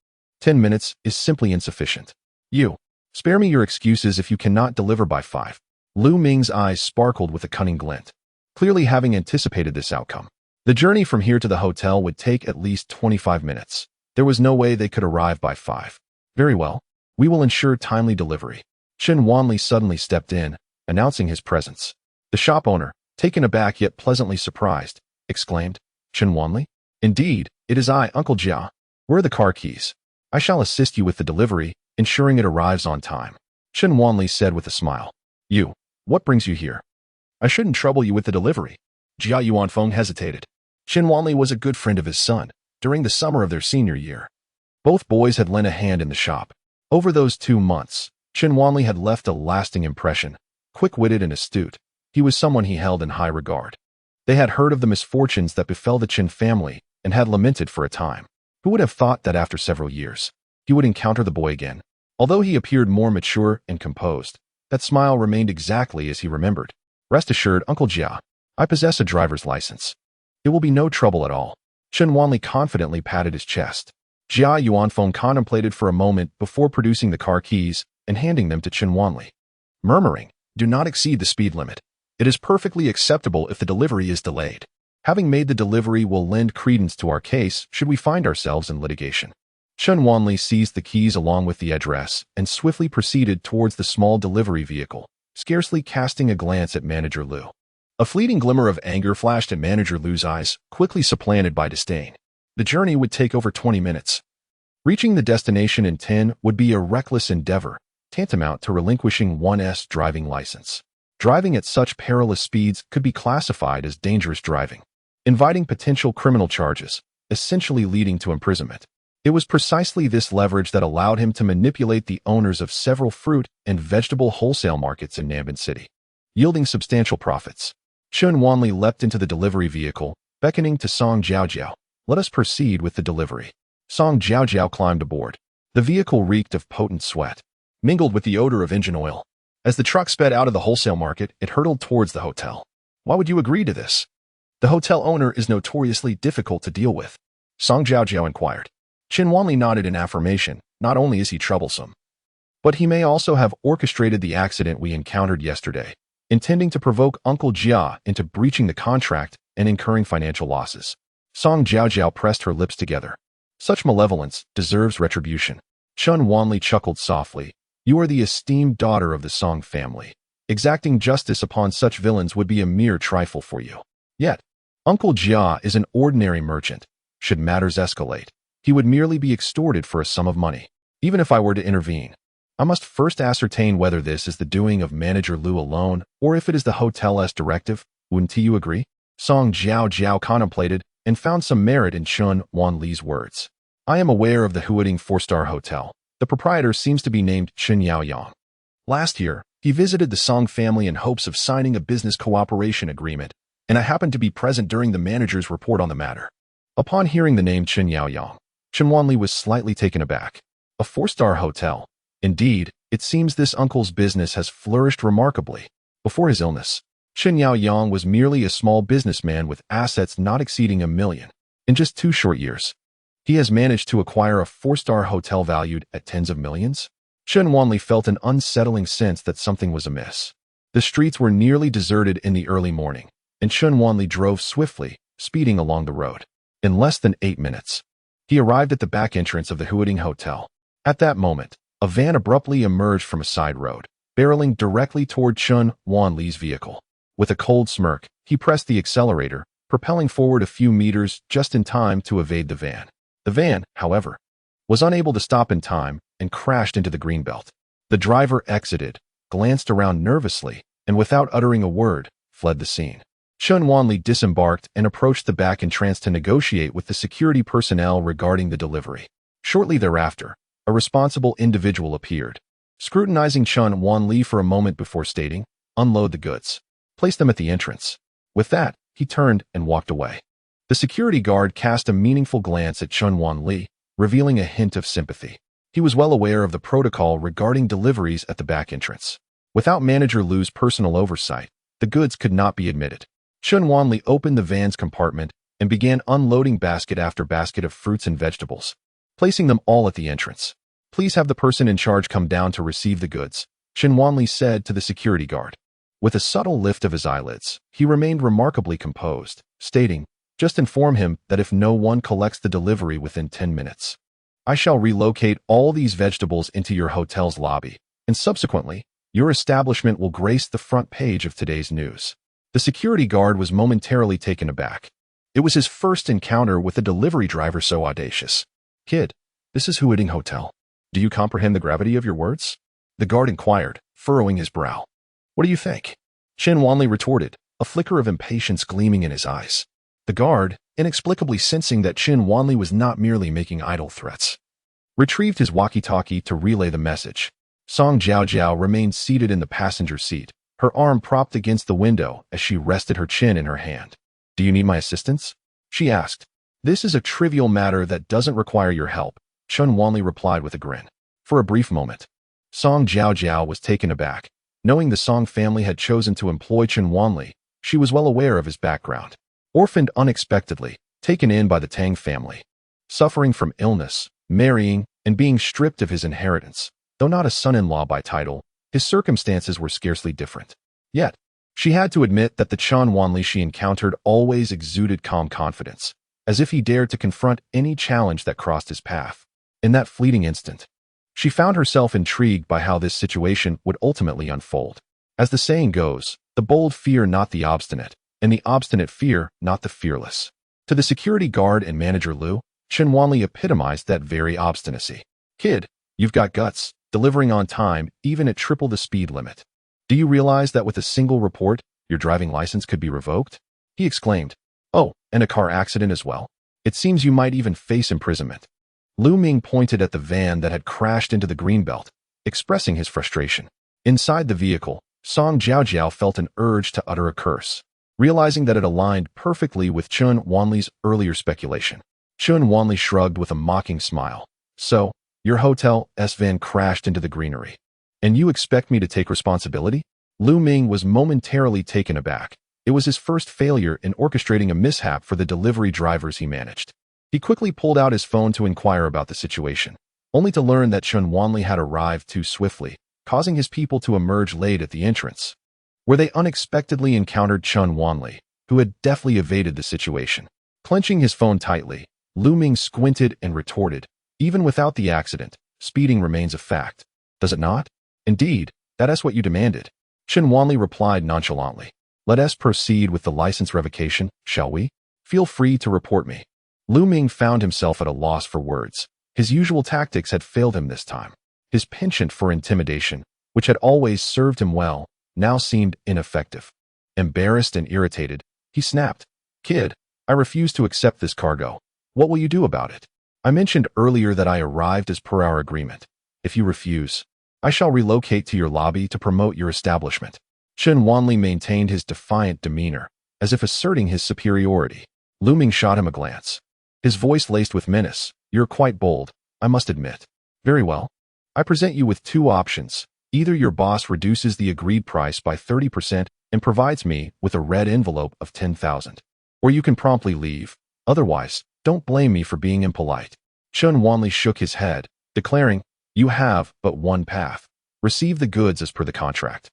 A: 10 minutes is simply insufficient. You, spare me your excuses if you cannot deliver by 5. Lu Ming's eyes sparkled with a cunning glint, clearly having anticipated this outcome. The journey from here to the hotel would take at least 25 minutes. There was no way they could arrive by 5. Very well, we will ensure timely delivery. Chen Wanli suddenly stepped in, announcing his presence. The shop owner, taken aback yet pleasantly surprised, exclaimed, "Chen Wanli? Indeed, it is I, Uncle Jia. Where are the car keys? I shall assist you with the delivery, ensuring it arrives on time." Chen Wanli said with a smile. "You, what brings you here?" "I shouldn't trouble you with the delivery." Jia Yuanfeng hesitated. Chen Wanli was a good friend of his son during the summer of their senior year. Both boys had lent a hand in the shop. Over those 2 months, Chen Wanli had left a lasting impression. Quick-witted and astute, he was someone he held in high regard. They had heard of the misfortunes that befell the Chen family and had lamented for a time. Who would have thought that after several years, he would encounter the boy again? Although he appeared more mature and composed, that smile remained exactly as he remembered. "Rest assured, Uncle Jia, I possess a driver's license. It will be no trouble at all." Chen Wanli confidently patted his chest. Jia Yuanfeng contemplated for a moment before producing the car keys and handing them to Chen Wanli, murmuring, "Do not exceed the speed limit. It is perfectly acceptable if the delivery is delayed. Having made the delivery will lend credence to our case should we find ourselves in litigation." Chen Wanli seized the keys along with the address and swiftly proceeded towards the small delivery vehicle, scarcely casting a glance at Manager Liu. A fleeting glimmer of anger flashed in Manager Liu's eyes, quickly supplanted by disdain. The journey would take over 20 minutes. Reaching the destination in 10 would be a reckless endeavor, tantamount to relinquishing one's driving license. Driving at such perilous speeds could be classified as dangerous driving, inviting potential criminal charges, essentially leading to imprisonment. It was precisely this leverage that allowed him to manipulate the owners of several fruit and vegetable wholesale markets in Nanban City, yielding substantial profits. Chen Wanli leapt into the delivery vehicle, beckoning to Song Jiaojiao. "Let us proceed with the delivery." Song Jiaojiao climbed aboard. The vehicle reeked of potent sweat, mingled with the odor of engine oil. As the truck sped out of the wholesale market, it hurtled towards the hotel. "Why would you agree to this? The hotel owner is notoriously difficult to deal with," Song Jiaojiao inquired. Chen Wanli nodded in affirmation. "Not only is he troublesome, but he may also have orchestrated the accident we encountered yesterday, intending to provoke Uncle Jia into breaching the contract and incurring financial losses." Song Jiaojiao pressed her lips together. "Such malevolence deserves retribution." Chen Wanli chuckled softly. "You are the esteemed daughter of the Song family. Exacting justice upon such villains would be a mere trifle for you. Yet, Uncle Jia is an ordinary merchant. Should matters escalate, he would merely be extorted for a sum of money. Even if I were to intervene, I must first ascertain whether this is the doing of Manager Liu alone or if it is the hotel's directive. Wouldn't you agree?" Song Jiaojiao contemplated and found some merit in Chen Wanli's words. "I am aware of the Huading 4-star hotel. The proprietor seems to be named Chen Yaoyang. Last year, he visited the Song family in hopes of signing a business cooperation agreement, and I happened to be present during the manager's report on the matter." Upon hearing the name Chen Yaoyang, Chen Wanli was slightly taken aback. A 4-star hotel. Indeed, it seems this uncle's business has flourished remarkably. Before his illness, Chen Yaoyang was merely a small businessman with assets not exceeding $1 million. In just 2 short years, he has managed to acquire a 4-star hotel valued at tens of millions. Chen Wanli felt an unsettling sense that something was amiss. The streets were nearly deserted in the early morning, and Chun Wanli drove swiftly, speeding along the road. In less than 8 minutes, he arrived at the back entrance of the Huading Hotel. At that moment, a van abruptly emerged from a side road, barreling directly toward Chun Wanli's vehicle. With a cold smirk, he pressed the accelerator, propelling forward a few meters just in time to evade the van. The van, however, was unable to stop in time and crashed into the greenbelt. The driver exited, glanced around nervously, and without uttering a word, fled the scene. Chun Wanli disembarked and approached the back entrance to negotiate with the security personnel regarding the delivery. Shortly thereafter, a responsible individual appeared, scrutinizing Chun Wanli for a moment before stating, "Unload the goods. Place them at the entrance." With that, he turned and walked away. The security guard cast a meaningful glance at Chun Wanli, revealing a hint of sympathy. He was well aware of the protocol regarding deliveries at the back entrance. Without Manager Lu's personal oversight, the goods could not be admitted. Chun Wanli opened the van's compartment and began unloading basket after basket of fruits and vegetables, placing them all at the entrance. "Please have the person in charge come down to receive the goods," Chun Wanli said to the security guard. With a subtle lift of his eyelids, he remained remarkably composed, stating, "Just inform him that if no one collects the delivery within 10 minutes, I shall relocate all these vegetables into your hotel's lobby, and subsequently, your establishment will grace the front page of today's news." The security guard was momentarily taken aback. It was his first encounter with a delivery driver so audacious. "Kid, this is Huading Hotel. Do you comprehend the gravity of your words?" the guard inquired, furrowing his brow. "What do you think?" Chun Wanli retorted, a flicker of impatience gleaming in his eyes. The guard, inexplicably sensing that Chun Wanli was not merely making idle threats, retrieved his walkie-talkie to relay the message. Song Jiao remained seated in the passenger seat, her arm propped against the window as she rested her chin in her hand. "Do you need my assistance?" she asked. "This is a trivial matter that doesn't require your help," Chun Wanli replied with a grin. For a brief moment, Song Jiao was taken aback. Knowing the Song family had chosen to employ Chun Wanli, she was well aware of his background. Orphaned unexpectedly, taken in by the Tang family, suffering from illness, marrying, and being stripped of his inheritance. Though not a son-in-law by title, his circumstances were scarcely different. Yet, she had to admit that the Chun Wanli she encountered always exuded calm confidence, as if he dared to confront any challenge that crossed his path. In that fleeting instant, she found herself intrigued by how this situation would ultimately unfold. As the saying goes, the bold fear not the obstinate, and the obstinate fear not the fearless. To the security guard and Manager Lu, Chun Wanli epitomized that very obstinacy. "Kid, you've got guts, delivering on time, even at triple the speed limit. Do you realize that with a single report, your driving license could be revoked?" he exclaimed. "Oh, and a car accident as well? It seems you might even face imprisonment." Lu Ming pointed at the van that had crashed into the greenbelt, expressing his frustration. Inside the vehicle, Song Jiao felt an urge to utter a curse, realizing that it aligned perfectly with Chun Wanli's earlier speculation. Chun Wanli shrugged with a mocking smile. "So, your hotel's van crashed into the greenery, and you expect me to take responsibility?" Lu Ming was momentarily taken aback. It was his first failure in orchestrating a mishap for the delivery drivers he managed. He quickly pulled out his phone to inquire about the situation, only to learn that Chun Wanli had arrived too swiftly, causing his people to emerge late at the entrance, where they unexpectedly encountered Chun Wanli, who had deftly evaded the situation. Clenching his phone tightly, Lu Ming squinted and retorted, "Even without the accident, speeding remains a fact, does it not?" "Indeed, that is what you demanded," Chun Wanli replied nonchalantly. "Let us proceed with the license revocation, shall we? Feel free to report me." Lu Ming found himself at a loss for words. His usual tactics had failed him this time. His penchant for intimidation, which had always served him well, now seemed ineffective. Embarrassed and irritated, he snapped, "Kid, I refuse to accept this cargo. What will you do about it? I mentioned earlier that I arrived as per our agreement. If you refuse, I shall relocate to your lobby to promote your establishment." Chun Wanli maintained his defiant demeanor, as if asserting his superiority. Lu Ming shot him a glance, his voice laced with menace. "You're quite bold, I must admit. Very well. I present you with two options. Either your boss reduces the agreed price by 30% and provides me with a red envelope of 10,000, or you can promptly leave. Otherwise, don't blame me for being impolite." Chun Wanli shook his head, declaring, "You have but one path. Receive the goods as per the contract.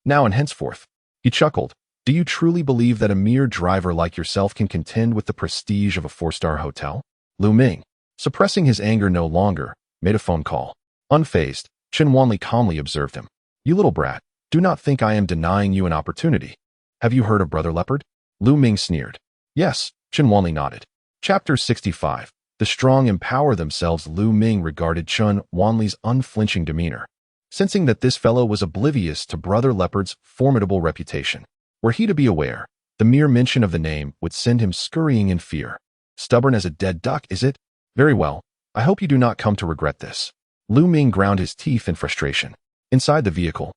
A: Now and henceforth." He chuckled, Do you truly believe that a mere driver like yourself can contend with the prestige of a four-star hotel? Lu Ming, suppressing his anger no longer, made a phone call. Unfazed, Chen Wanli calmly observed him. You little brat, do not think I am denying you an opportunity. Have you heard of Brother Leopard? Lu Ming sneered. Yes, Chen Wanli nodded. Chapter 65. The strong empower themselves. Lu Ming regarded Chen Wanli's unflinching demeanor, sensing that this fellow was oblivious to Brother Leopard's formidable reputation. Were he to be aware, the mere mention of the name would send him scurrying in fear. Stubborn as a dead duck, is it? Very well. I hope you do not come to regret this. Lu Ming ground his teeth in frustration. Inside the vehicle,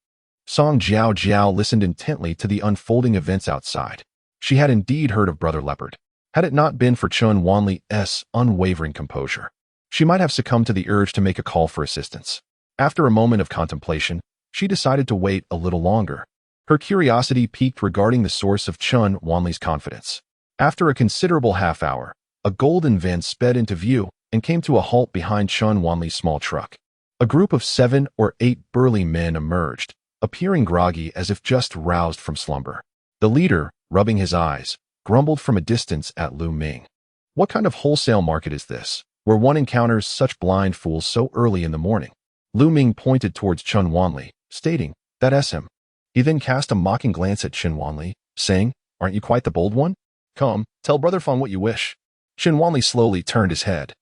A: Song Jiao Jiao listened intently to the unfolding events outside. She had indeed heard of Brother Leopard. Had it not been for Chen Wanli's unwavering composure, she might have succumbed to the urge to make a call for assistance. After a moment of contemplation, she decided to wait a little longer. Her curiosity piqued regarding the source of Chen Wanli's confidence. After a considerable half hour, a golden van sped into view and came to a halt behind Chen Wanli's small truck. A group of 7 or 8 burly men emerged, appearing groggy as if just roused from slumber. The leader, rubbing his eyes, grumbled from a distance at Lu Ming. What kind of wholesale market is this, where one encounters such blind fools so early in the morning? Lu Ming pointed towards Chen Wanli, stating, "That's him." He then cast a mocking glance at Chen Wanli, saying, "Aren't you quite the bold one? Come, tell Brother Fong what you wish." Chen Wanli slowly turned his head,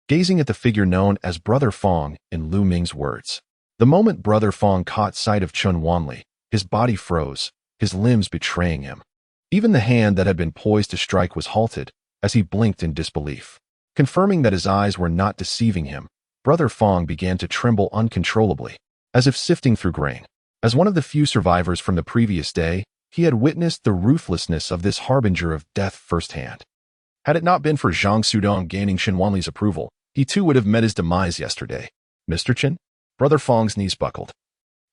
A: gazing at the figure known as Brother Fong in Lu Ming's words. The moment Brother Fong caught sight of Chen Wanli, his body froze, his limbs betraying him. Even the hand that had been poised to strike was halted, as he blinked in disbelief. Confirming that his eyes were not deceiving him, Brother Fong began to tremble uncontrollably, as if sifting through grain. As one of the few survivors from the previous day, he had witnessed the ruthlessness of this harbinger of death firsthand. Had it not been for Zhang Sudong gaining Chen Wanli's approval, he too would have met his demise yesterday. Mr. Chen? Brother Fong's knees buckled,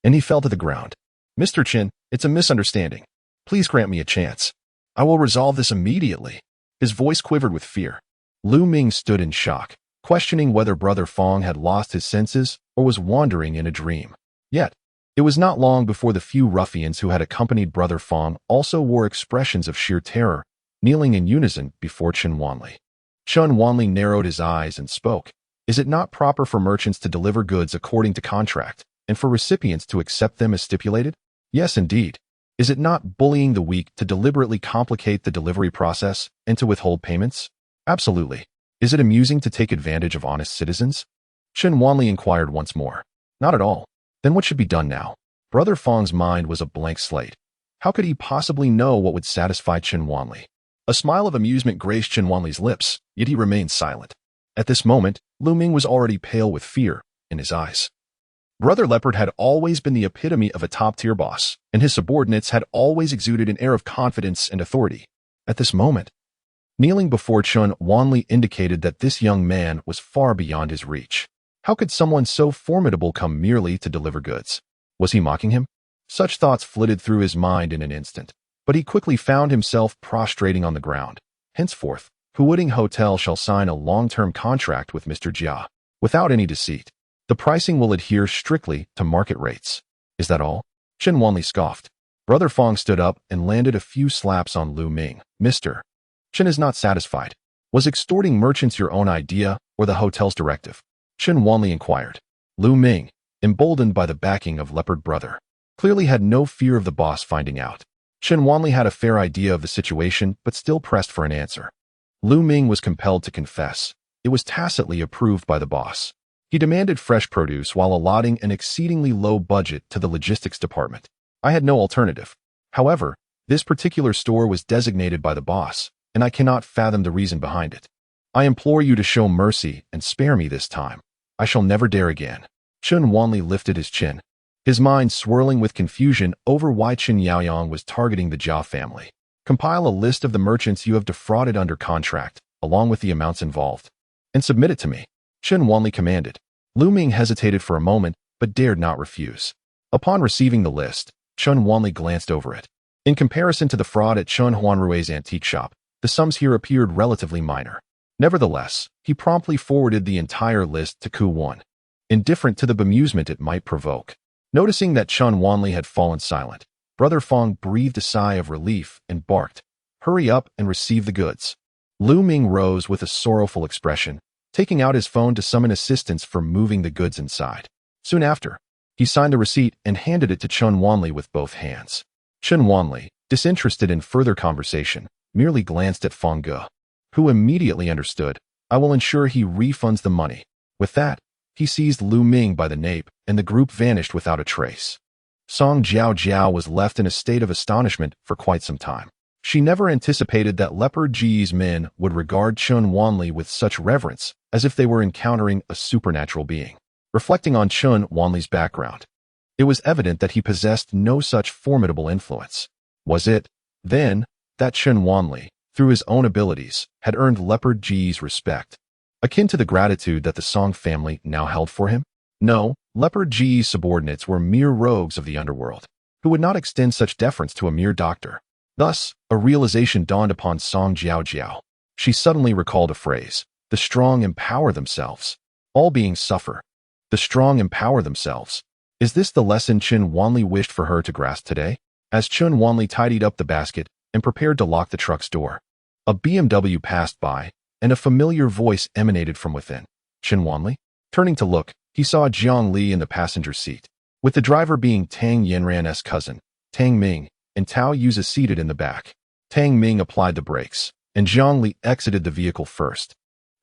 A: and he fell to the ground. Mr. Chen, it's a misunderstanding. Please grant me a chance. I will resolve this immediately. His voice quivered with fear. Lu Ming stood in shock, questioning whether Brother Fong had lost his senses or was wandering in a dream. Yet, it was not long before the few ruffians who had accompanied Brother Fong also wore expressions of sheer terror, kneeling in unison before Chen Wanli. Chen Wanli narrowed his eyes and spoke. Is it not proper for merchants to deliver goods according to contract, and for recipients to accept them as stipulated? Yes, indeed. Is it not bullying the weak to deliberately complicate the delivery process and to withhold payments? Absolutely. Is it amusing to take advantage of honest citizens? Chen Wanli inquired once more. Not at all. Then what should be done now? Brother Fong's mind was a blank slate. How could he possibly know what would satisfy Chen Wanli? A smile of amusement graced Chen Wanli's lips, yet he remained silent. At this moment, Lu Ming was already pale with fear in his eyes. Brother Leopard had always been the epitome of a top-tier boss, and his subordinates had always exuded an air of confidence and authority. At this moment, kneeling before Chen Wanli indicated that this young man was far beyond his reach. How could someone so formidable come merely to deliver goods? Was he mocking him? Such thoughts flitted through his mind in an instant, but he quickly found himself prostrating on the ground. Henceforth, Huading Hotel shall sign a long-term contract with Mr. Jia, without any deceit. The pricing will adhere strictly to market rates. Is that all? Chen Wanli scoffed. Brother Fong stood up and landed a few slaps on Lu Ming. Mr. Chen is not satisfied. Was extorting merchants your own idea or the hotel's directive? Chen Wanli inquired. Lu Ming, emboldened by the backing of Leopard Brother, clearly had no fear of the boss finding out. Chen Wanli had a fair idea of the situation but still pressed for an answer. Lu Ming was compelled to confess. It was tacitly approved by the boss. He demanded fresh produce while allotting an exceedingly low budget to the logistics department. I had no alternative. However, this particular store was designated by the boss, and I cannot fathom the reason behind it. I implore you to show mercy and spare me this time. I shall never dare again. Chen Wanli lifted his chin, his mind swirling with confusion over why Chen Yaoyang was targeting the Jia family. Compile a list of the merchants you have defrauded under contract, along with the amounts involved, and submit it to me. Chen Wanli commanded. Lu Ming hesitated for a moment, but dared not refuse. Upon receiving the list, Chen Wanli glanced over it. In comparison to the fraud at Chen Huanrui's antique shop, the sums here appeared relatively minor. Nevertheless, he promptly forwarded the entire list to Ku Wan, indifferent to the bemusement it might provoke. Noticing that Chen Wanli had fallen silent, Brother Fong breathed a sigh of relief and barked, "Hurry up and receive the goods." Lu Ming rose with a sorrowful expression, taking out his phone to summon assistance for moving the goods inside. Soon after, he signed the receipt and handed it to Chen Wanli with both hands. Chen Wanli, disinterested in further conversation, merely glanced at Fong Ge, who immediately understood. "I will ensure he refunds the money." With that, he seized Lu Ming by the nape, and the group vanished without a trace. Song Jiao Jiao was left in a state of astonishment for quite some time. She never anticipated that Leopard Ji's men would regard Chen Wanli with such reverence, as if they were encountering a supernatural being. Reflecting on Chen Wanli's background, it was evident that he possessed no such formidable influence. Was it, then, that Chen Wanli, through his own abilities, had earned Leopard Ji's respect, akin to the gratitude that the Song family now held for him? No, Leopard Ji's subordinates were mere rogues of the underworld, who would not extend such deference to a mere doctor. Thus, a realization dawned upon Song Jiao Jiao. She suddenly recalled a phrase: "The strong empower themselves. All beings suffer. The strong empower themselves." Is this the lesson Chen Wanli wished for her to grasp today? As Chen Wanli tidied up the basket and prepared to lock the truck's door, a BMW passed by, and a familiar voice emanated from within. "Chen Wanli?" Turning to look, he saw Jiang Li in the passenger seat, with the driver being Tang Yanran's cousin, Tang Ming, and Tao Yuza seated in the back. Tang Ming applied the brakes, and Jiang Li exited the vehicle first.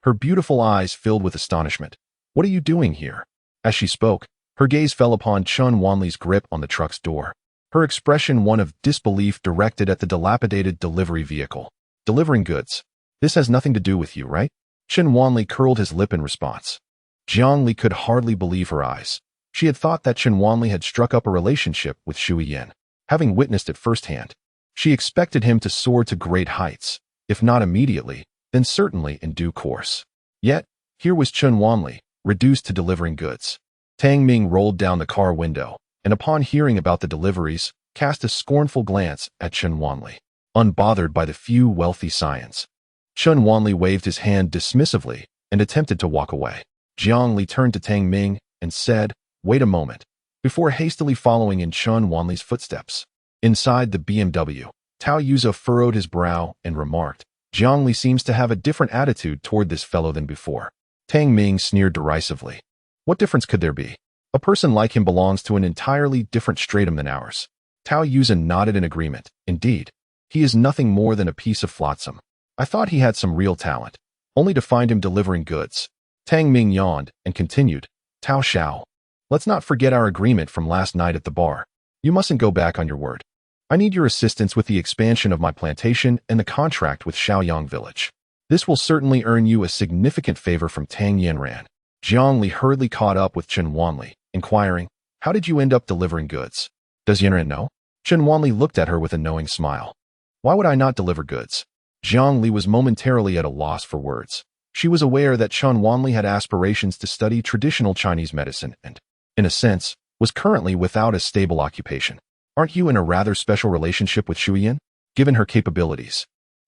A: Her beautiful eyes filled with astonishment. "What are you doing here?" As she spoke, her gaze fell upon Chen Wanli's grip on the truck's door, her expression one of disbelief directed at the dilapidated delivery vehicle. "Delivering goods. This has nothing to do with you, right?" Chen Wanli curled his lip in response. Jiang Li could hardly believe her eyes. She had thought that Chen Wanli had struck up a relationship with Shui Yan. Having witnessed it firsthand, she expected him to soar to great heights, if not immediately, then certainly in due course. Yet, here was Chen Wanli, reduced to delivering goods. Tang Ming rolled down the car window, and upon hearing about the deliveries, cast a scornful glance at Chen Wanli, unbothered by the few wealthy scions. Chen Wanli waved his hand dismissively and attempted to walk away. Jiang Li turned to Tang Ming and said, "Wait a moment," before hastily following in Chen Wanli's footsteps. Inside the BMW, Tao Yuza furrowed his brow and remarked, "Jiang Li seems to have a different attitude toward this fellow than before." Tang Ming sneered derisively. "What difference could there be? A person like him belongs to an entirely different stratum than ours." Tao Yuza nodded in agreement. "Indeed, he is nothing more than a piece of flotsam. I thought he had some real talent, only to find him delivering goods." Tang Ming yawned and continued, "Tao Xiao, let's not forget our agreement from last night at the bar. You mustn't go back on your word. I need your assistance with the expansion of my plantation and the contract with Shaoyang village. This will certainly earn you a significant favor from Tang Yanran." Jiang Li hurriedly caught up with Chen Wanli, inquiring, "How did you end up delivering goods? Does Yanran know?" Chen Wanli looked at her with a knowing smile. "Why would I not deliver goods?" Jiang Li was momentarily at a loss for words. She was aware that Chen Wanli had aspirations to study traditional Chinese medicine and, in a sense, was currently without a stable occupation. "Aren't you in a rather special relationship with Shui Yan? Given her capabilities,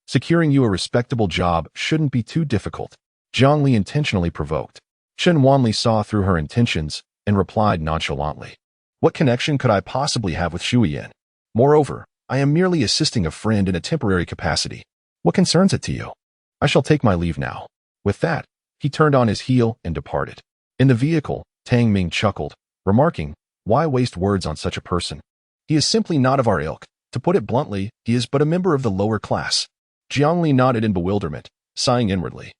A: securing you a respectable job shouldn't be too difficult." Jiang Li intentionally provoked. Chen Wanli saw through her intentions and replied nonchalantly, "What connection could I possibly have with Shui Yan? Moreover, I am merely assisting a friend in a temporary capacity. What concerns it to you? I shall take my leave now." With that, he turned on his heel and departed. In the vehicle, Tang Ming chuckled, remarking, "Why waste words on such a person? He is simply not of our ilk. To put it bluntly, he is but a member of the lower class." Jiang Li nodded in bewilderment, sighing inwardly.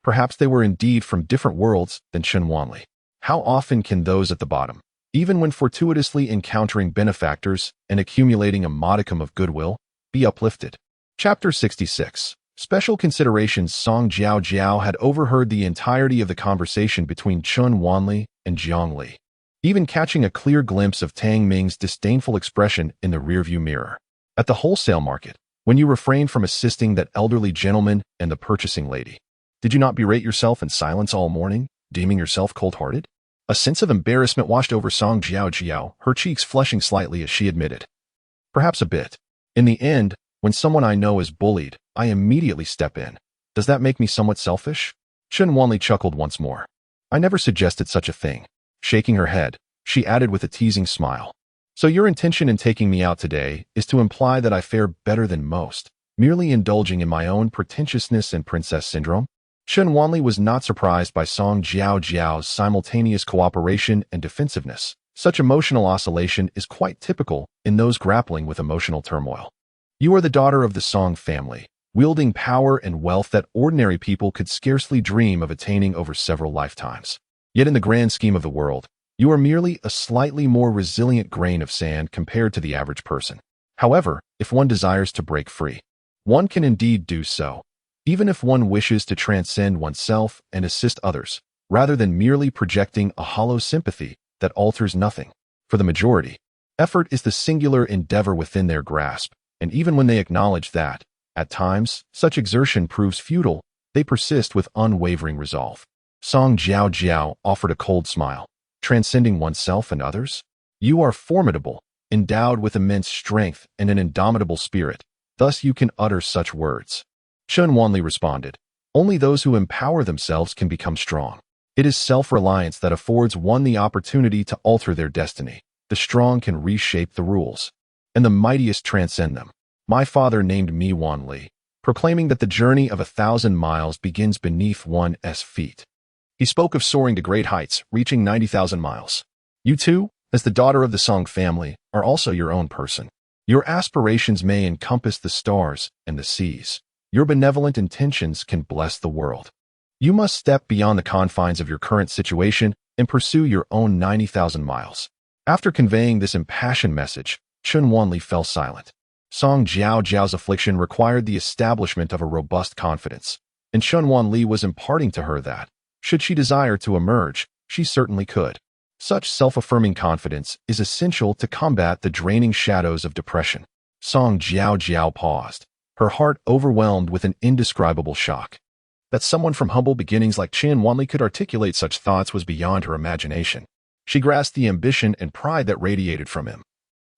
A: Perhaps they were indeed from different worlds than Chen Wanli. How often can those at the bottom, even when fortuitously encountering benefactors and accumulating a modicum of goodwill, be uplifted? Chapter 66. Special considerations. Song Jiao Jiao had overheard the entirety of the conversation between Chen Wanli and Jiang Li, even catching a clear glimpse of Tang Ming's disdainful expression in the rearview mirror. At the wholesale market, when you refrained from assisting that elderly gentleman and the purchasing lady, did you not berate yourself in silence all morning, deeming yourself cold-hearted? A sense of embarrassment washed over Song Jiao Jiao, her cheeks flushing slightly as she admitted, "Perhaps a bit. In the end, when someone I know is bullied, I immediately step in. Does that make me somewhat selfish?" Chen Wanli chuckled once more. "I never suggested such a thing." Shaking her head, she added with a teasing smile, So your intention in taking me out today is to imply that I fare better than most, merely indulging in my own pretentiousness and princess syndrome? Chen Wanli was not surprised by Song Jiao's simultaneous cooperation and defensiveness. Such emotional oscillation is quite typical in those grappling with emotional turmoil. You are the daughter of the Song family, wielding power and wealth that ordinary people could scarcely dream of attaining over several lifetimes. Yet in the grand scheme of the world, you are merely a slightly more resilient grain of sand compared to the average person. However, if one desires to break free, one can indeed do so, even if one wishes to transcend oneself and assist others, rather than merely projecting a hollow sympathy that alters nothing. For the majority, effort is the singular endeavor within their grasp, and even when they acknowledge that, at times, such exertion proves futile, they persist with unwavering resolve. Song Jiao offered a cold smile. Transcending oneself and others? You are formidable, endowed with immense strength and an indomitable spirit, thus you can utter such words. Chen Wanli responded, only those who empower themselves can become strong. It is self-reliance that affords one the opportunity to alter their destiny. The strong can reshape the rules, and the mightiest transcend them. My father named me Wanli, proclaiming that the journey of 1,000 miles begins beneath one's feet. He spoke of soaring to great heights, reaching 90,000 miles. You too, as the daughter of the Song family, are also your own person. Your aspirations may encompass the stars and the seas. Your benevolent intentions can bless the world. You must step beyond the confines of your current situation and pursue your own 90,000 miles. After conveying this impassioned message, Chen Wanli fell silent. Song Jiao's affliction required the establishment of a robust confidence, and Chen Wanli was imparting to her that, should she desire to emerge, she certainly could. Such self-affirming confidence is essential to combat the draining shadows of depression. Song Jiao paused, her heart overwhelmed with an indescribable shock. That someone from humble beginnings like Chen Wanli could articulate such thoughts was beyond her imagination. She grasped the ambition and pride that radiated from him.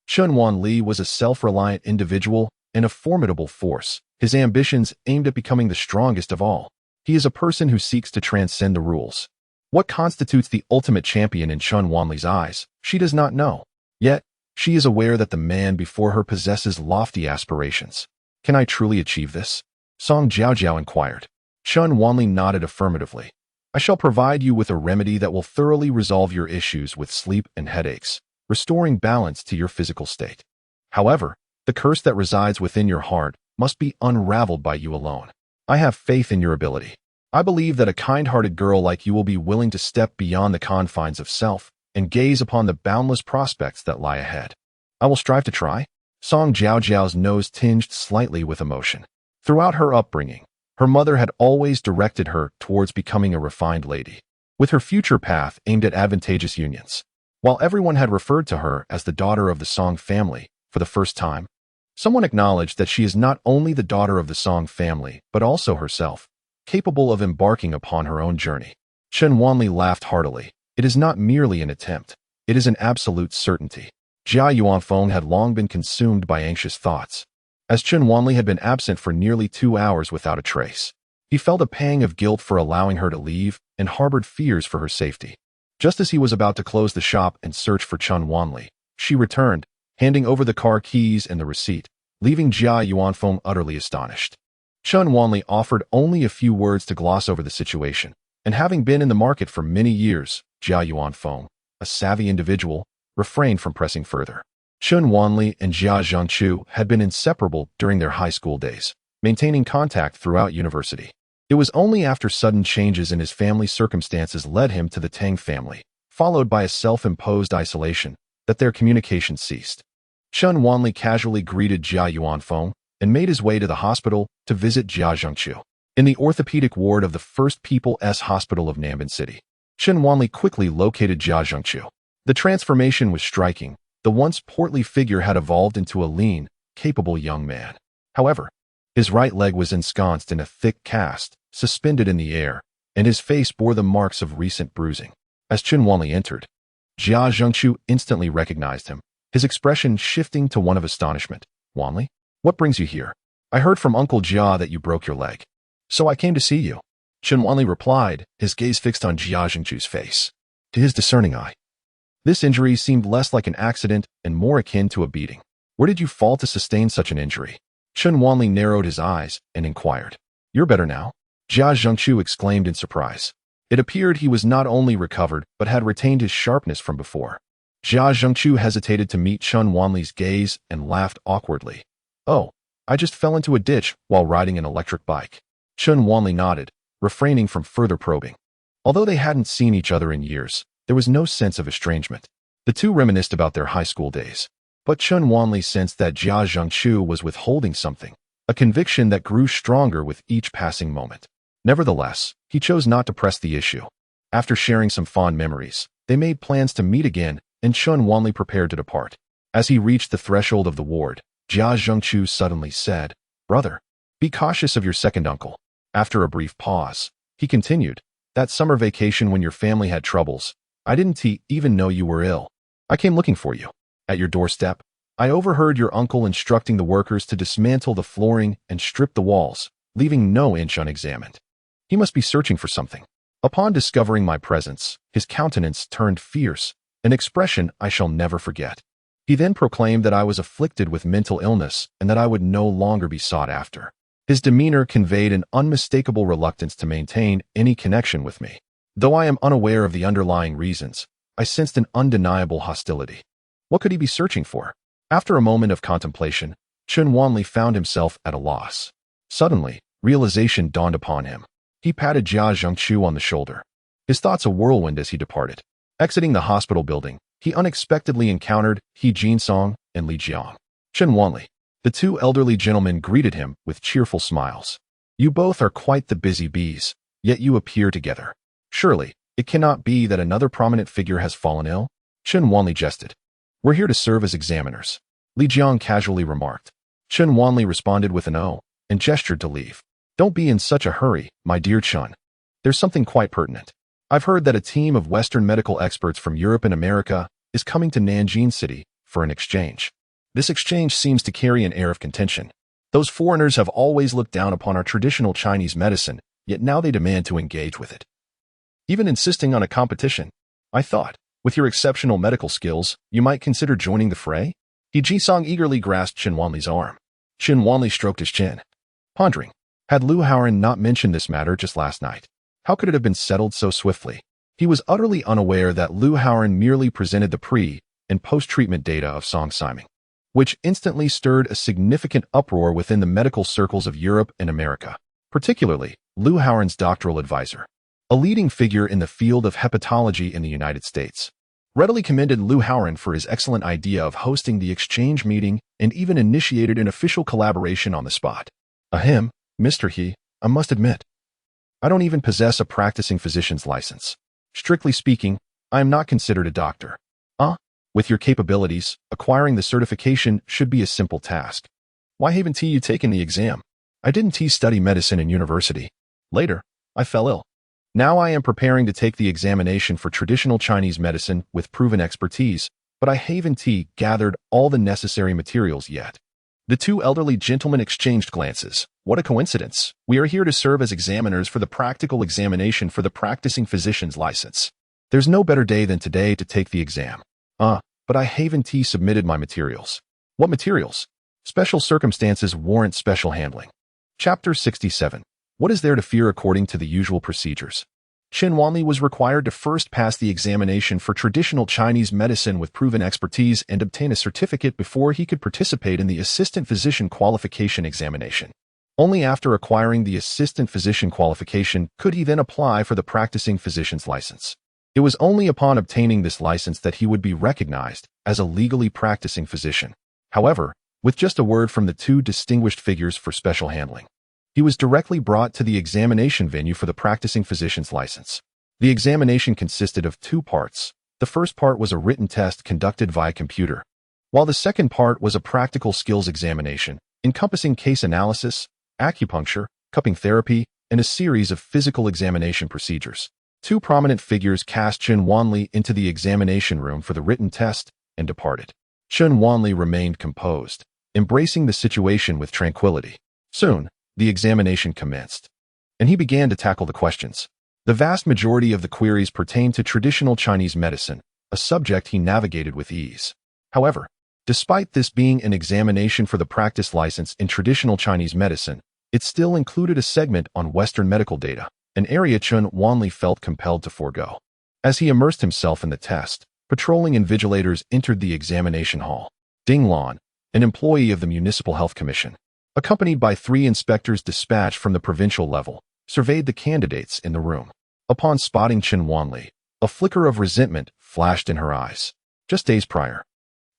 A: Chen Wanli was a self-reliant individual and a formidable force, his ambitions aimed at becoming the strongest of all. He is a person who seeks to transcend the rules. What constitutes the ultimate champion in Chen Wanli's eyes, she does not know. Yet, she is aware that the man before her possesses lofty aspirations. Can I truly achieve this? Song Jiao inquired. Chen Wanli nodded affirmatively. I shall provide you with a remedy that will thoroughly resolve your issues with sleep and headaches, restoring balance to your physical state. However, the curse that resides within your heart must be unraveled by you alone. I have faith in your ability. I believe that a kind-hearted girl like you will be willing to step beyond the confines of self and gaze upon the boundless prospects that lie ahead. I will strive to try. Song Jiao's nose tinged slightly with emotion. Throughout her upbringing, her mother had always directed her towards becoming a refined lady, with her future path aimed at advantageous unions. While everyone had referred to her as the daughter of the Song family for the first time, someone acknowledged that she is not only the daughter of the Song family, but also herself, capable of embarking upon her own journey. Chen Wanli laughed heartily. It is not merely an attempt. It is an absolute certainty. Jia Yuanfeng had long been consumed by anxious thoughts. As Chen Wanli had been absent for nearly 2 hours without a trace, he felt a pang of guilt for allowing her to leave and harbored fears for her safety. Just as he was about to close the shop and search for Chen Wanli, she returned, handing over the car keys and the receipt, leaving Jia Yuanfeng utterly astonished. Chen Wanli offered only a few words to gloss over the situation, and having been in the market for many years, Jia Yuanfeng, a savvy individual, refrained from pressing further. Chen Wanli and Jia Zhangqiu had been inseparable during their high school days, maintaining contact throughout university. It was only after sudden changes in his family circumstances led him to the Tang family, followed by a self-imposed isolation, that their communication ceased. Chen Wanli casually greeted Jia Yuanfeng and made his way to the hospital to visit Jia Zhangqiu. In the orthopedic ward of the First People's Hospital of Nanban City, Chen Wanli quickly located Jia Zhangqiu. The transformation was striking. The once portly figure had evolved into a lean, capable young man. However, his right leg was ensconced in a thick cast, suspended in the air, and his face bore the marks of recent bruising. As Chen Wanli entered, Jia Zhangqiu instantly recognized him, his expression shifting to one of astonishment. Wanli, what brings you here? I heard from Uncle Jia that you broke your leg. So I came to see you. Chen Wanli replied, his gaze fixed on Jia Zhangqiu's face. To his discerning eye, This injury seemed less like an accident and more akin to a beating. Where did you fall to sustain such an injury? Chen Wanli narrowed his eyes and inquired. You're better now? Jia Zhengqiu exclaimed in surprise. It appeared he was not only recovered, but had retained his sharpness from before. Jia Zhengqiu hesitated to meet Chen Wanli's gaze and laughed awkwardly. Oh, I just fell into a ditch while riding an electric bike. Chen Wanli nodded, refraining from further probing. Although they hadn't seen each other in years, there was no sense of estrangement. The two reminisced about their high school days. But Chen Wanli sensed that Jia Zhengqiu was withholding something, a conviction that grew stronger with each passing moment. Nevertheless, he chose not to press the issue. After sharing some fond memories, they made plans to meet again, and Chen Wanli prepared to depart. As he reached the threshold of the ward, Jia Zhengqiu suddenly said, Brother, be cautious of your second uncle. After a brief pause, he continued, That summer vacation when your family had troubles, I didn't even know you were ill. I came looking for you. At your doorstep, I overheard your uncle instructing the workers to dismantle the flooring and strip the walls, leaving no inch unexamined. He must be searching for something. Upon discovering my presence, his countenance turned fierce, an expression I shall never forget. He then proclaimed that I was afflicted with mental illness and that I would no longer be sought after. His demeanor conveyed an unmistakable reluctance to maintain any connection with me. Though I am unaware of the underlying reasons, I sensed an undeniable hostility. What could he be searching for? After a moment of contemplation, Chen Wanli found himself at a loss. Suddenly, realization dawned upon him. He patted Jia Zhengqiu on the shoulder. His thoughts a whirlwind as he departed. Exiting the hospital building, he unexpectedly encountered He Jinsong and Li Jiang. Chen Wanli. The two elderly gentlemen greeted him with cheerful smiles. You both are quite the busy bees, yet you appear together. Surely, it cannot be that another prominent figure has fallen ill? Chen Wanli jested. We're here to serve as examiners, Li Jiang casually remarked. Chen Wanli responded with an "oh" and gestured to leave. Don't be in such a hurry, my dear Chen. There's something quite pertinent. I've heard that a team of Western medical experts from Europe and America is coming to Nanjing City for an exchange. This exchange seems to carry an air of contention. Those foreigners have always looked down upon our traditional Chinese medicine, yet now they demand to engage with it. Even insisting on a competition. I thought, with your exceptional medical skills, you might consider joining the fray? He Jisong eagerly grasped Chen Wanli's arm. Chen Wanli stroked his chin, pondering. Had Lu Haoren not mentioned this matter just last night? How could it have been settled so swiftly? He was utterly unaware that Lu Haoren merely presented the pre- and post-treatment data of Song Siming, which instantly stirred a significant uproar within the medical circles of Europe and America, particularly Lu Haoren's doctoral advisor, a leading figure in the field of hepatology in the United States, readily commended Lu Haoren for his excellent idea of hosting the exchange meeting and even initiated an official collaboration on the spot. Ahem, Mr. He, I must admit, I don't even possess a practicing physician's license. Strictly speaking, I am not considered a doctor. With your capabilities, acquiring the certification should be a simple task. Why haven't you taken the exam? I didn't study medicine in university. Later, I fell ill. Now I am preparing to take the examination for traditional Chinese medicine with proven expertise, but I haven't gathered all the necessary materials yet. The two elderly gentlemen exchanged glances. What a coincidence. We are here to serve as examiners for the practical examination for the practicing physician's license. There's no better day than today to take the exam. But I haven't submitted my materials. What materials? Special circumstances warrant special handling. Chapter 67. What is there to fear according to the usual procedures? Chen Wanli was required to first pass the examination for traditional Chinese medicine with proven expertise and obtain a certificate before he could participate in the assistant physician qualification examination. Only after acquiring the assistant physician qualification could he then apply for the practicing physician's license. It was only upon obtaining this license that he would be recognized as a legally practicing physician. However, with just a word from the two distinguished figures for special handling, he was directly brought to the examination venue for the practicing physician's license. The examination consisted of two parts. The first part was a written test conducted via computer, while the second part was a practical skills examination, encompassing case analysis, acupuncture, cupping therapy, and a series of physical examination procedures. Two prominent figures cast Chen Wanli into the examination room for the written test and departed. Chen Wanli remained composed, embracing the situation with tranquility. Soon, the examination commenced, and he began to tackle the questions. The vast majority of the queries pertained to traditional Chinese medicine, a subject he navigated with ease. However, despite this being an examination for the practice license in traditional Chinese medicine, it still included a segment on Western medical data, an area Chen Wanli felt compelled to forego. As he immersed himself in the test, patrolling invigilators entered the examination hall. Ding Lan, an employee of the Municipal Health Commission, accompanied by 3 inspectors dispatched from the provincial level, surveyed the candidates in the room. Upon spotting Chen Wanli, a flicker of resentment flashed in her eyes. Just days prior,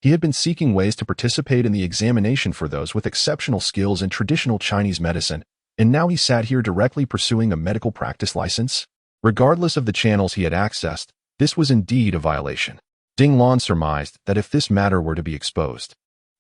A: he had been seeking ways to participate in the examination for those with exceptional skills in traditional Chinese medicine, and now he sat here directly pursuing a medical practice license? Regardless of the channels he had accessed, this was indeed a violation. Ding Lan surmised that if this matter were to be exposed,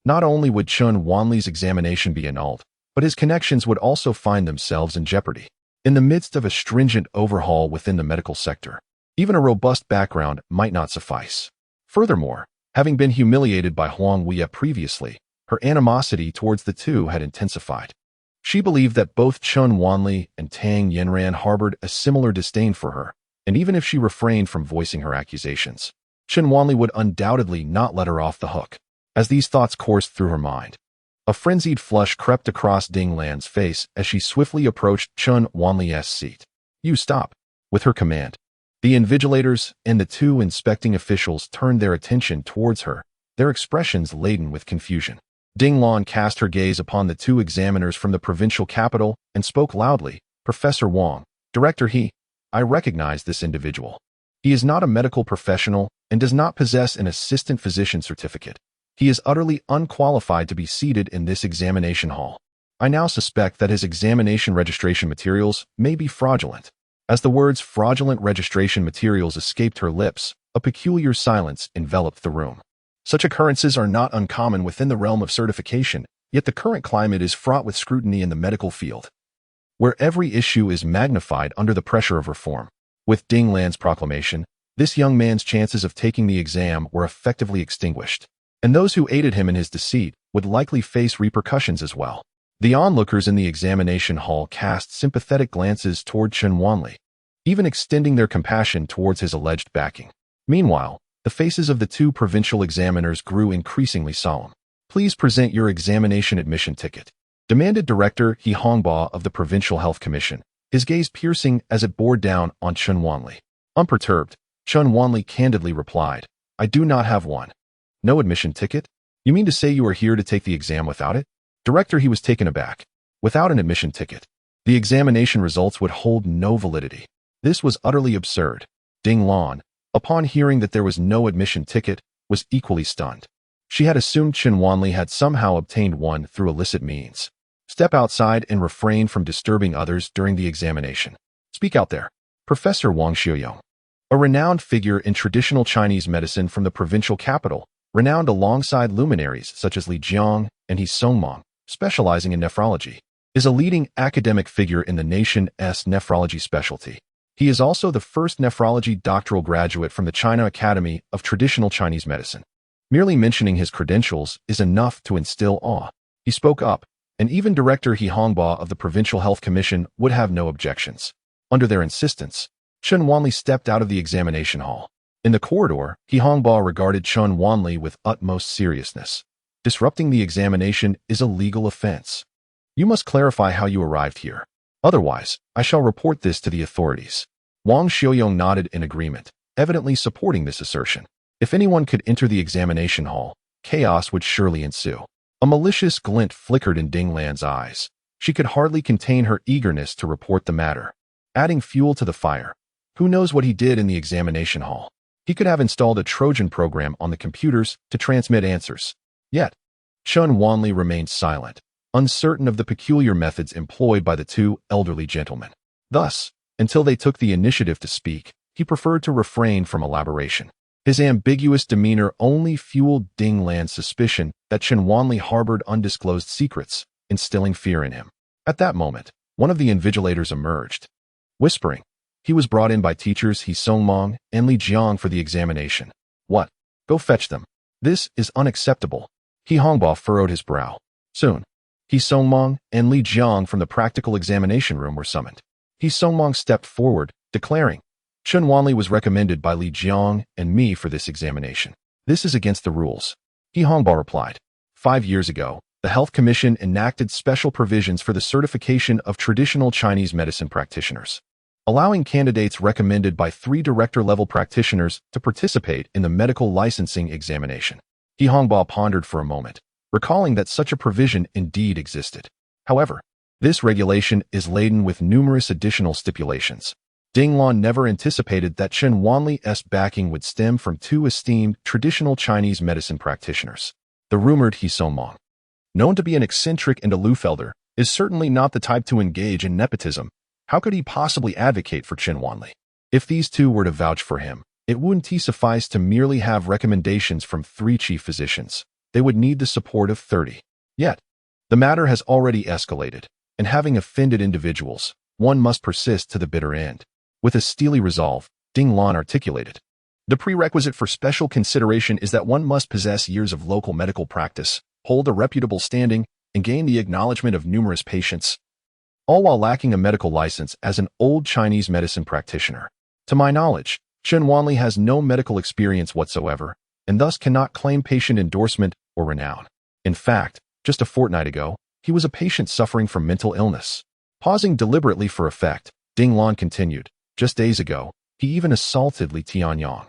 A: not only would Chen Wanli's examination be annulled, but his connections would also find themselves in jeopardy. In the midst of a stringent overhaul within the medical sector, even a robust background might not suffice. Furthermore, having been humiliated by Huang Weie previously, her animosity towards the two had intensified. She believed that both Chen Wanli and Tang Yanran harbored a similar disdain for her, and even if she refrained from voicing her accusations, Chen Wanli would undoubtedly not let her off the hook. As these thoughts coursed through her mind, a frenzied flush crept across Ding Lan's face as she swiftly approached Chen Wanli's seat. "You stop." With her command, the invigilators and the 2 inspecting officials turned their attention towards her, their expressions laden with confusion. Ding Lan cast her gaze upon the 2 examiners from the provincial capital and spoke loudly. "Professor Wang, Director He, I recognize this individual. He is not a medical professional and does not possess an assistant physician certificate. He is utterly unqualified to be seated in this examination hall. I now suspect that his examination registration materials may be fraudulent." As the words fraudulent registration materials escaped her lips, a peculiar silence enveloped the room. Such occurrences are not uncommon within the realm of certification, yet the current climate is fraught with scrutiny in the medical field, where every issue is magnified under the pressure of reform. With Ding Lan's proclamation, this young man's chances of taking the exam were effectively extinguished, and those who aided him in his deceit would likely face repercussions as well. The onlookers in the examination hall cast sympathetic glances toward Chen Wanli, even extending their compassion towards his alleged backing. Meanwhile, the faces of the 2 provincial examiners grew increasingly solemn. "Please present your examination admission ticket," demanded Director He Hongba of the Provincial Health Commission, his gaze piercing as it bore down on Chen Wanli. Unperturbed, Chen Wanli candidly replied, "I do not have one." "No admission ticket? You mean to say you are here to take the exam without it?" Director He was taken aback. Without an admission ticket, the examination results would hold no validity. This was utterly absurd. Ding Lan, upon hearing that there was no admission ticket, was equally stunned. She had assumed Chen Wanli had somehow obtained one through illicit means. "Step outside and refrain from disturbing others during the examination." "Speak out there." Professor Wang Xiuyong, a renowned figure in traditional Chinese medicine from the provincial capital, renowned alongside luminaries such as Li Jiang and He Songmong, specializing in nephrology, is a leading academic figure in the nation's nephrology specialty. He is also the first nephrology doctoral graduate from the China Academy of Traditional Chinese Medicine. Merely mentioning his credentials is enough to instill awe. He spoke up, and even Director He Hongba of the Provincial Health Commission would have no objections. Under their insistence, Chen Wanli stepped out of the examination hall. In the corridor, He Hongba regarded Chen Wanli with utmost seriousness. "Disrupting the examination is a legal offense. You must clarify how you arrived here. Otherwise, I shall report this to the authorities." Wang Xiuyong nodded in agreement, evidently supporting this assertion. If anyone could enter the examination hall, chaos would surely ensue. A malicious glint flickered in Ding Lan's eyes. She could hardly contain her eagerness to report the matter. Adding fuel to the fire, who knows what he did in the examination hall? He could have installed a Trojan program on the computers to transmit answers. Yet, Chen Wanli remained silent, uncertain of the peculiar methods employed by the 2 elderly gentlemen. Thus, until they took the initiative to speak, he preferred to refrain from elaboration. His ambiguous demeanor only fueled Ding Lan's suspicion that Chen Wanli harbored undisclosed secrets, instilling fear in him. At that moment, one of the invigilators emerged. Whispering, he was brought in by teachers He Songmong and Li Jiang for the examination. "What? Go fetch them. This is unacceptable." He Hongba furrowed his brow. Soon, He Songmong and Li Jiang from the practical examination room were summoned. He Songmong stepped forward, declaring, Chen Wanli was recommended by Li Jiang and me for this examination. This is against the rules. He Hongbo replied. 5 years ago, the Health Commission enacted special provisions for the certification of traditional Chinese medicine practitioners, allowing candidates recommended by 3 director-level practitioners to participate in the medical licensing examination. He Hongbo pondered for a moment, recalling that such a provision indeed existed. However, this regulation is laden with numerous additional stipulations. Ding Lan never anticipated that Chen Wanli's backing would stem from 2 esteemed traditional Chinese medicine practitioners. The rumored He Songmong, known to be an eccentric and aloof elder, is certainly not the type to engage in nepotism. How could he possibly advocate for Chen Wanli? If these 2 were to vouch for him, it wouldn't suffice to merely have recommendations from 3 chief physicians. They would need the support of 30. Yet, the matter has already escalated, and having offended individuals, one must persist to the bitter end. With a steely resolve, Ding Lan articulated. The prerequisite for special consideration is that one must possess years of local medical practice, hold a reputable standing, and gain the acknowledgement of numerous patients, all while lacking a medical license as an old Chinese medicine practitioner. To my knowledge, Chen Wanli has no medical experience whatsoever, and thus cannot claim patient endorsement or renown. In fact, just a fortnight ago, he was a patient suffering from mental illness. Pausing deliberately for effect, Ding Lan continued. Just days ago, he even assaulted Li Tianyang,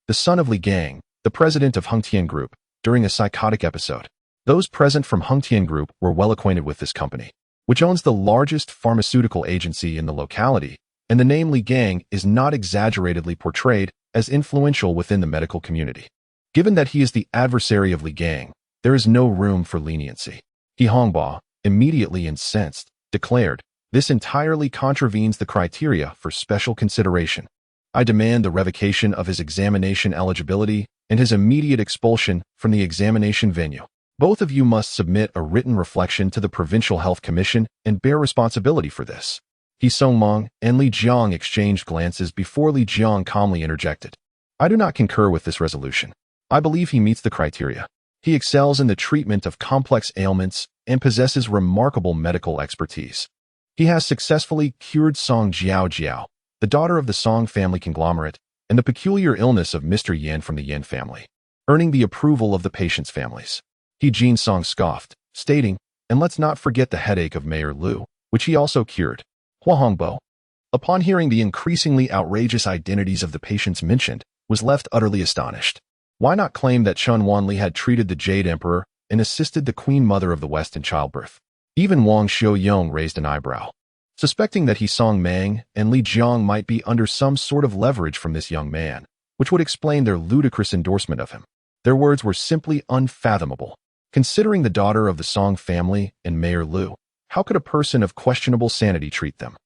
A: the son of Li Gang, the president of Hengtian Group, during a psychotic episode. Those present from Hengtian Group were well acquainted with this company, which owns the largest pharmaceutical agency in the locality, and the name Li Gang is not exaggeratedly portrayed as influential within the medical community. Given that he is the adversary of Li Gang, there is no room for leniency. He Hongbo, immediately incensed, declared, "This entirely contravenes the criteria for special consideration. I demand the revocation of his examination eligibility and his immediate expulsion from the examination venue. Both of you must submit a written reflection to the Provincial Health Commission and bear responsibility for this." He Songmong and Li Jiang exchanged glances before Li Jiang calmly interjected. "I do not concur with this resolution. I believe he meets the criteria. He excels in the treatment of complex ailments and possesses remarkable medical expertise. He has successfully cured Song Jiao, the daughter of the Song family conglomerate, and the peculiar illness of Mr. Yan from the Yan family, earning the approval of the patients' families." He Jin Song scoffed, stating, "And let's not forget the headache of Mayor Lu, which he also cured." Hua Hongbo, upon hearing the increasingly outrageous identities of the patients mentioned, was left utterly astonished. Why not claim that Chen Wanli had treated the Jade Emperor and assisted the Queen Mother of the West in childbirth? Even Wang Xiaoyong raised an eyebrow, suspecting that He Song Mang and Li Jiang might be under some sort of leverage from this young man, which would explain their ludicrous endorsement of him. Their words were simply unfathomable. Considering the daughter of the Song family and Mayor Lu, how could a person of questionable sanity treat them?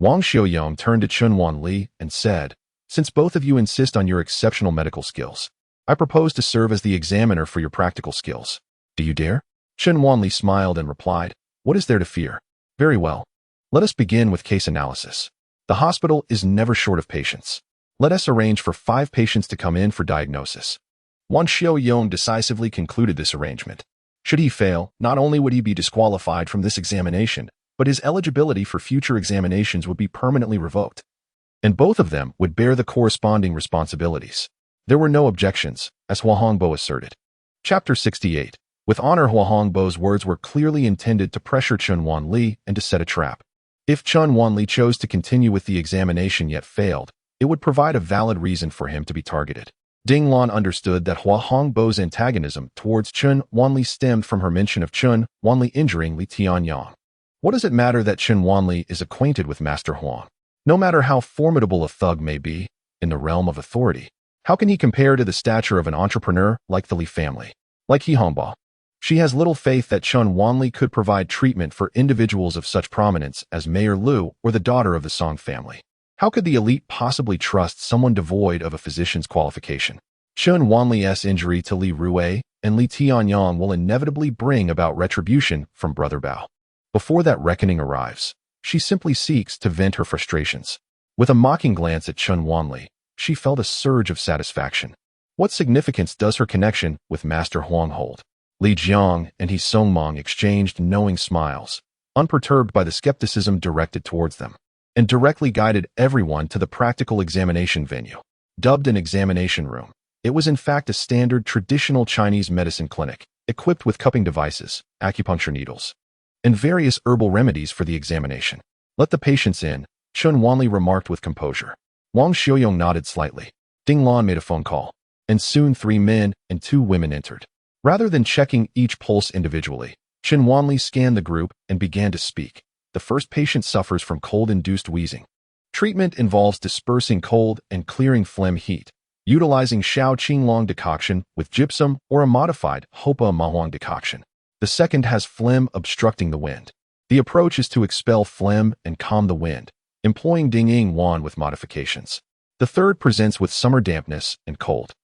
A: Wang Xiaoyong turned to Chen Wanli and said, "Since both of you insist on your exceptional medical skills, I propose to serve as the examiner for your practical skills. Do you dare?" Chen Wanli smiled and replied, "What is there to fear? Very well. Let us begin with case analysis. The hospital is never short of patients. Let us arrange for 5 patients to come in for diagnosis." Wang Xiaoyong decisively concluded this arrangement. Should he fail, not only would he be disqualified from this examination, but his eligibility for future examinations would be permanently revoked. And both of them would bear the corresponding responsibilities. There were no objections, as Hua Hongbo asserted. Chapter 68. With honor, Hua Hongbo's words were clearly intended to pressure Chen Wanli and to set a trap. If Chen Wanli chose to continue with the examination yet failed, it would provide a valid reason for him to be targeted. Ding Lan understood that Hua Hongbo's antagonism towards Chen Wanli stemmed from her mention of Chen Wanli injuring Li Tianyang. What does it matter that Chen Wanli is acquainted with Master Huang? No matter how formidable a thug may be in the realm of authority, how can he compare to the stature of an entrepreneur like the Li family? Like He Hongbo, she has little faith that Chen Wanli could provide treatment for individuals of such prominence as Mayor Lu or the daughter of the Song family. How could the elite possibly trust someone devoid of a physician's qualification? Chen Wanli's injury to Li Rui and Li Tianyang will inevitably bring about retribution from Brother Bao. Before that reckoning arrives, she simply seeks to vent her frustrations. With a mocking glance at Chen Wanli, she felt a surge of satisfaction. What significance does her connection with Master Huang hold? Li Jiang and He Songmong exchanged knowing smiles, unperturbed by the skepticism directed towards them. and directly guided everyone to the practical examination venue. Dubbed an examination room, it was in fact a standard traditional Chinese medicine clinic, equipped with cupping devices, acupuncture needles, and various herbal remedies for the examination. "Let the patients in," Chen Wanli remarked with composure. Wang Xiaoyong nodded slightly. Ding Lan made a phone call, and soon 3 men and 2 women entered. Rather than checking each pulse individually, Chen Wanli scanned the group and began to speak. The first patient suffers from cold-induced wheezing. Treatment involves dispersing cold and clearing phlegm heat, utilizing Shao Qinglong decoction with gypsum or a modified Hopa Mahuang decoction. The second has phlegm obstructing the wind. The approach is to expel phlegm and calm the wind, employing Dingying Wan with modifications. The third presents with summer dampness and cold.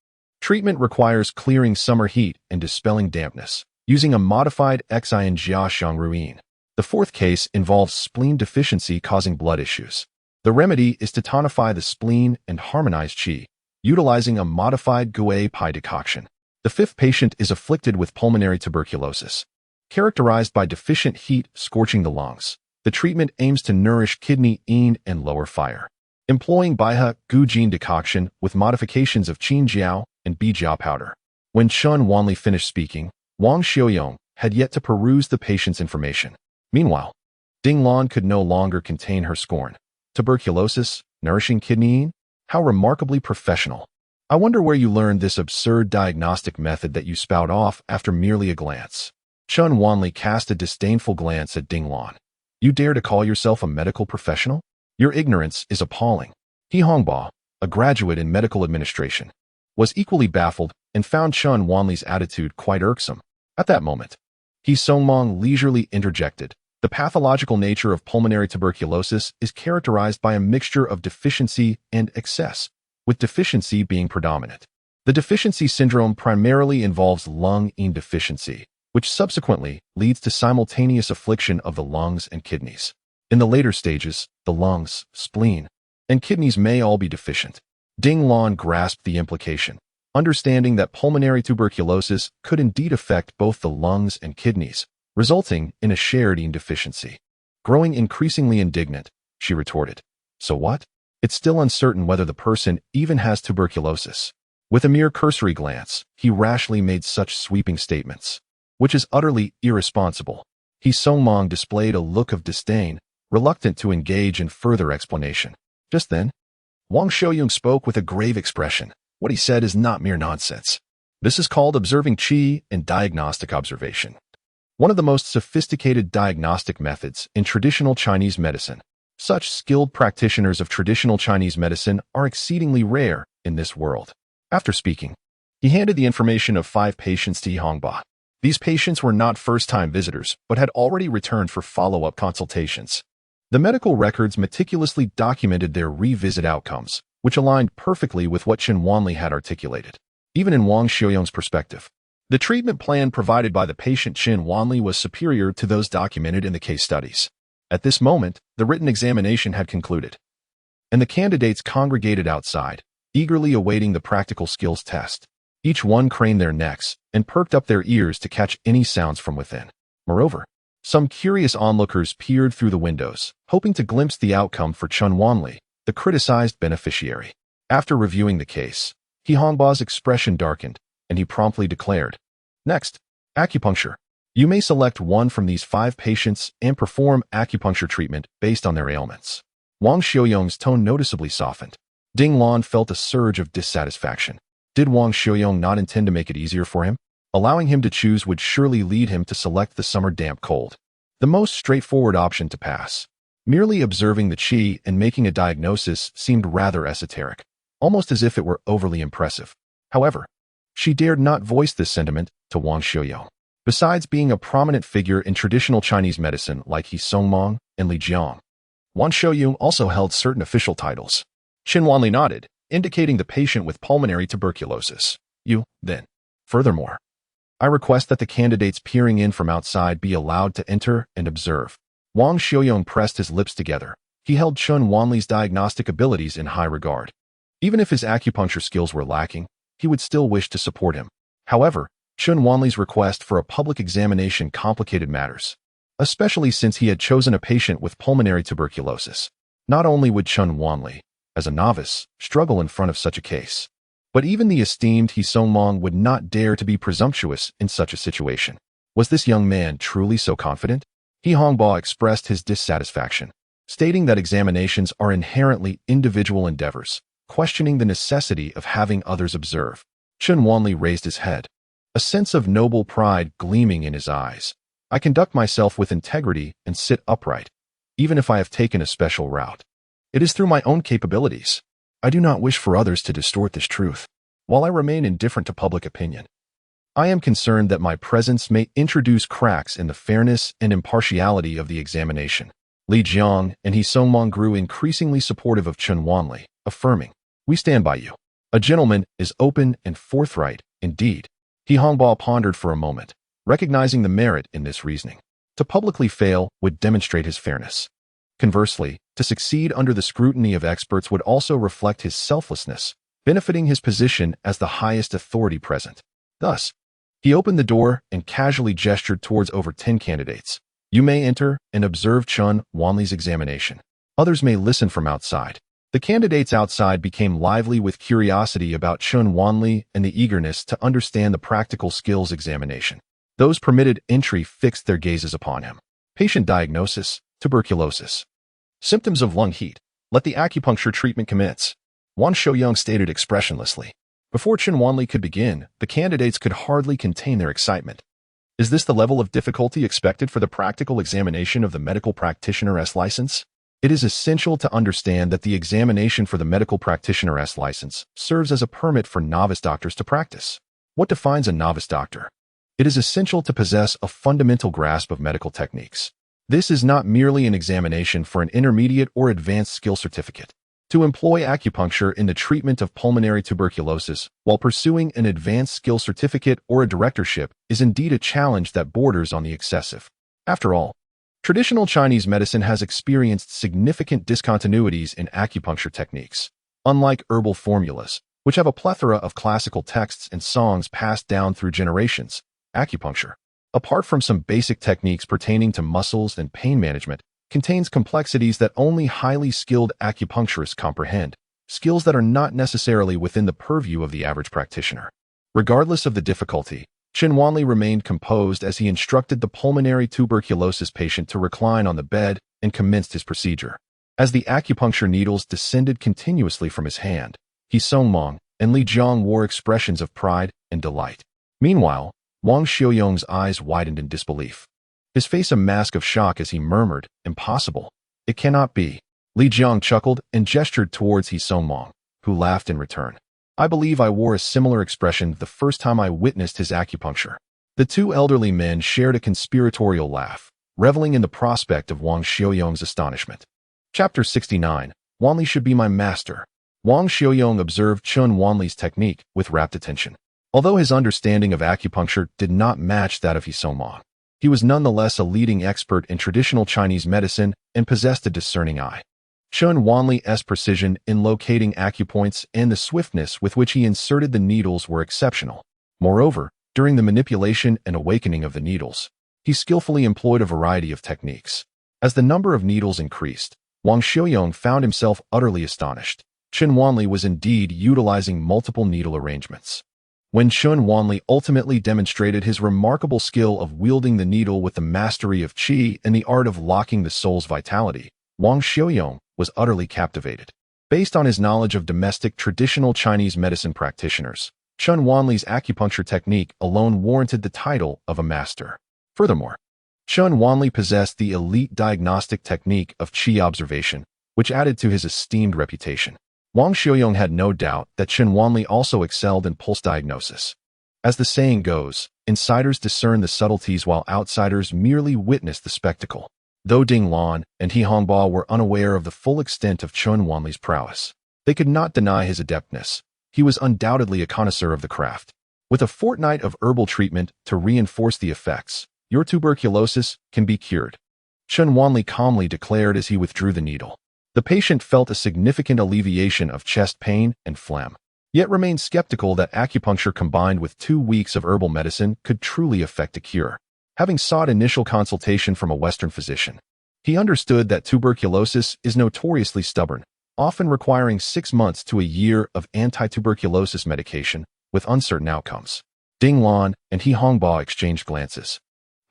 A: Treatment requires clearing summer heat and dispelling dampness, using a modified Xin Jia Shangruyin. The fourth case involves spleen deficiency causing blood issues. The remedy is to tonify the spleen and harmonize qi, utilizing a modified Gui Pai decoction. The fifth patient is afflicted with pulmonary tuberculosis, characterized by deficient heat scorching the lungs. The treatment aims to nourish kidney yin and lower fire, employing Baihe Gujin decoction with modifications of Qin Jiao and Bijia powder. When Chen Wanli finished speaking, Wang Xiaoyong had yet to peruse the patient's information. Meanwhile, Ding Lan could no longer contain her scorn. "Tuberculosis, nourishing kidney yin? How remarkably professional. I wonder where you learned this absurd diagnostic method that you spout off after merely a glance." Chen Wanli cast a disdainful glance at Ding Lan. "You dare to call yourself a medical professional? Your ignorance is appalling." He Hongba, a graduate in medical administration, was equally baffled and found Chen Wanli's attitude quite irksome. At that moment, He Songmong leisurely interjected. "The pathological nature of pulmonary tuberculosis is characterized by a mixture of deficiency and excess, with deficiency being predominant. The deficiency syndrome primarily involves lung yin deficiency, which subsequently leads to simultaneous affliction of the lungs and kidneys. In the later stages, the lungs, spleen, and kidneys may all be deficient." Ding Lan grasped the implication, understanding that pulmonary tuberculosis could indeed affect both the lungs and kidneys, resulting in a shared yin deficiency. Growing increasingly indignant, she retorted, "So what? It's still uncertain whether the person even has tuberculosis." With a mere cursory glance, he rashly made such sweeping statements, which is utterly irresponsible. He Songmong displayed a look of disdain, reluctant to engage in further explanation. Just then, Wang Xiaoyong spoke with a grave expression. "What he said is not mere nonsense. This is called observing qi and diagnostic observation, one of the most sophisticated diagnostic methods in traditional Chinese medicine. Such skilled practitioners of traditional Chinese medicine are exceedingly rare in this world." After speaking, he handed the information of 5 patients to Yi Hongba. These patients were not first-time visitors, but had already returned for follow-up consultations. The medical records meticulously documented their revisit outcomes, which aligned perfectly with what Chen Wanli had articulated. Even in Wang Xiaoyong's perspective, the treatment plan provided by the patient Chen Wanli was superior to those documented in the case studies. At this moment, the written examination had concluded, and the candidates congregated outside, eagerly awaiting the practical skills test. Each one craned their necks and perked up their ears to catch any sounds from within. Moreover, some curious onlookers peered through the windows, hoping to glimpse the outcome for Chen Wanli, the criticized beneficiary. After reviewing the case, He Hongba's expression darkened, and he promptly declared, "Next, acupuncture. You may select one from these 5 patients and perform acupuncture treatment based on their ailments." Wang Xiaoyong's tone noticeably softened. Ding Lan felt a surge of dissatisfaction. Did Wang Xiaoyong not intend to make it easier for him? Allowing him to choose would surely lead him to select the summer damp cold, the most straightforward option to pass. Merely observing the qi and making a diagnosis seemed rather esoteric, almost as if it were overly impressive. However, she dared not voice this sentiment to Wang Xiaoyong. Besides being a prominent figure in traditional Chinese medicine like He Songmong and Li Jiang, Wang Xiaoyong also held certain official titles. Chen Wanli nodded, indicating the patient with pulmonary tuberculosis. "You, then. Furthermore, I request that the candidates peering in from outside be allowed to enter and observe." Wang Xiaoyong pressed his lips together. He held Chen Wanli's diagnostic abilities in high regard. Even if his acupuncture skills were lacking, he would still wish to support him. However, Chen Wanli's request for a public examination complicated matters, especially since he had chosen a patient with pulmonary tuberculosis. Not only would Chen Wanli, as a novice, struggle in front of such a case, but even the esteemed He Songmong would not dare to be presumptuous in such a situation. Was this young man truly so confident? He Hongbo expressed his dissatisfaction, stating that examinations are inherently individual endeavors, questioning the necessity of having others observe. Chen Wanli raised his head, a sense of noble pride gleaming in his eyes. I conduct myself with integrity and sit upright, even if I have taken a special route. It is through my own capabilities. I do not wish for others to distort this truth. While I remain indifferent to public opinion, I am concerned that my presence may introduce cracks in the fairness and impartiality of the examination. Li Jiang and He Songmong grew increasingly supportive of Chen Wanli, affirming, "We stand by you. A gentleman is open and forthright, indeed." He Hongbo pondered for a moment, recognizing the merit in this reasoning. To publicly fail would demonstrate his fairness. Conversely, to succeed under the scrutiny of experts would also reflect his selflessness, benefiting his position as the highest authority present. Thus, he opened the door and casually gestured towards over 10 candidates. "You may enter and observe Chen Wanli's examination. Others may listen from outside." The candidates outside became lively with curiosity about Chen Wanli and the eagerness to understand the practical skills examination. Those permitted entry fixed their gazes upon him. Patient diagnosis: tuberculosis. Symptoms of lung heat. Let the acupuncture treatment commence. Wan Xiaoyong stated expressionlessly. Before Chen Wanli could begin, the candidates could hardly contain their excitement. Is this the level of difficulty expected for the practical examination of the medical practitioner's license? It is essential to understand that the examination for the medical practitioner's license serves as a permit for novice doctors to practice. What defines a novice doctor? It is essential to possess a fundamental grasp of medical techniques. This is not merely an examination for an intermediate or advanced skill certificate. To employ acupuncture in the treatment of pulmonary tuberculosis while pursuing an advanced skill certificate or a directorship is indeed a challenge that borders on the excessive. After all, traditional Chinese medicine has experienced significant discontinuities in acupuncture techniques. Unlike herbal formulas, which have a plethora of classical texts and songs passed down through generations, acupuncture, apart from some basic techniques pertaining to muscles and pain management, contains complexities that only highly skilled acupuncturists comprehend, skills that are not necessarily within the purview of the average practitioner. Regardless of the difficulty, Chen Wanli remained composed as he instructed the pulmonary tuberculosis patient to recline on the bed and commenced his procedure. As the acupuncture needles descended continuously from his hand, He Songmong and Li Jiang wore expressions of pride and delight. Meanwhile, Wang Xiaoyong's eyes widened in disbelief, his face a mask of shock as he murmured, "Impossible. It cannot be." Li Jiang chuckled and gestured towards He Songmong, who laughed in return. "I believe I wore a similar expression the first time I witnessed his acupuncture." The two elderly men shared a conspiratorial laugh, reveling in the prospect of Wang Xiaoyong's astonishment. Chapter 69. Wanli should be my master. Wang Xiaoyong observed Chen Wanli's technique with rapt attention. Although his understanding of acupuncture did not match that of He Songmong, he was nonetheless a leading expert in traditional Chinese medicine and possessed a discerning eye. Chen Wanli's precision in locating acupoints and the swiftness with which he inserted the needles were exceptional. Moreover, during the manipulation and awakening of the needles, he skillfully employed a variety of techniques. As the number of needles increased, Wang Xiaoyong found himself utterly astonished. Chen Wanli was indeed utilizing multiple needle arrangements. When Chen Wanli ultimately demonstrated his remarkable skill of wielding the needle with the mastery of qi and the art of locking the soul's vitality, Wang Xiaoyong was utterly captivated. Based on his knowledge of domestic traditional Chinese medicine practitioners, Chen Wanli's acupuncture technique alone warranted the title of a master. Furthermore, Chen Wanli possessed the elite diagnostic technique of qi observation, which added to his esteemed reputation. Wang Xiaoyong had no doubt that Chen Wanli also excelled in pulse diagnosis. As the saying goes, insiders discern the subtleties while outsiders merely witness the spectacle. Though Ding Lan and He Hongbo were unaware of the full extent of Chen Wanli's prowess, they could not deny his adeptness. He was undoubtedly a connoisseur of the craft. With a fortnight of herbal treatment to reinforce the effects, your tuberculosis can be cured, Chen Wanli calmly declared as he withdrew the needle. The patient felt a significant alleviation of chest pain and phlegm, yet remained skeptical that acupuncture combined with 2 weeks of herbal medicine could truly effect a cure. Having sought initial consultation from a Western physician, He understood that tuberculosis is notoriously stubborn, often requiring 6 months to a year of anti-tuberculosis medication with uncertain outcomes. Ding Lan and He Hongba exchanged glances,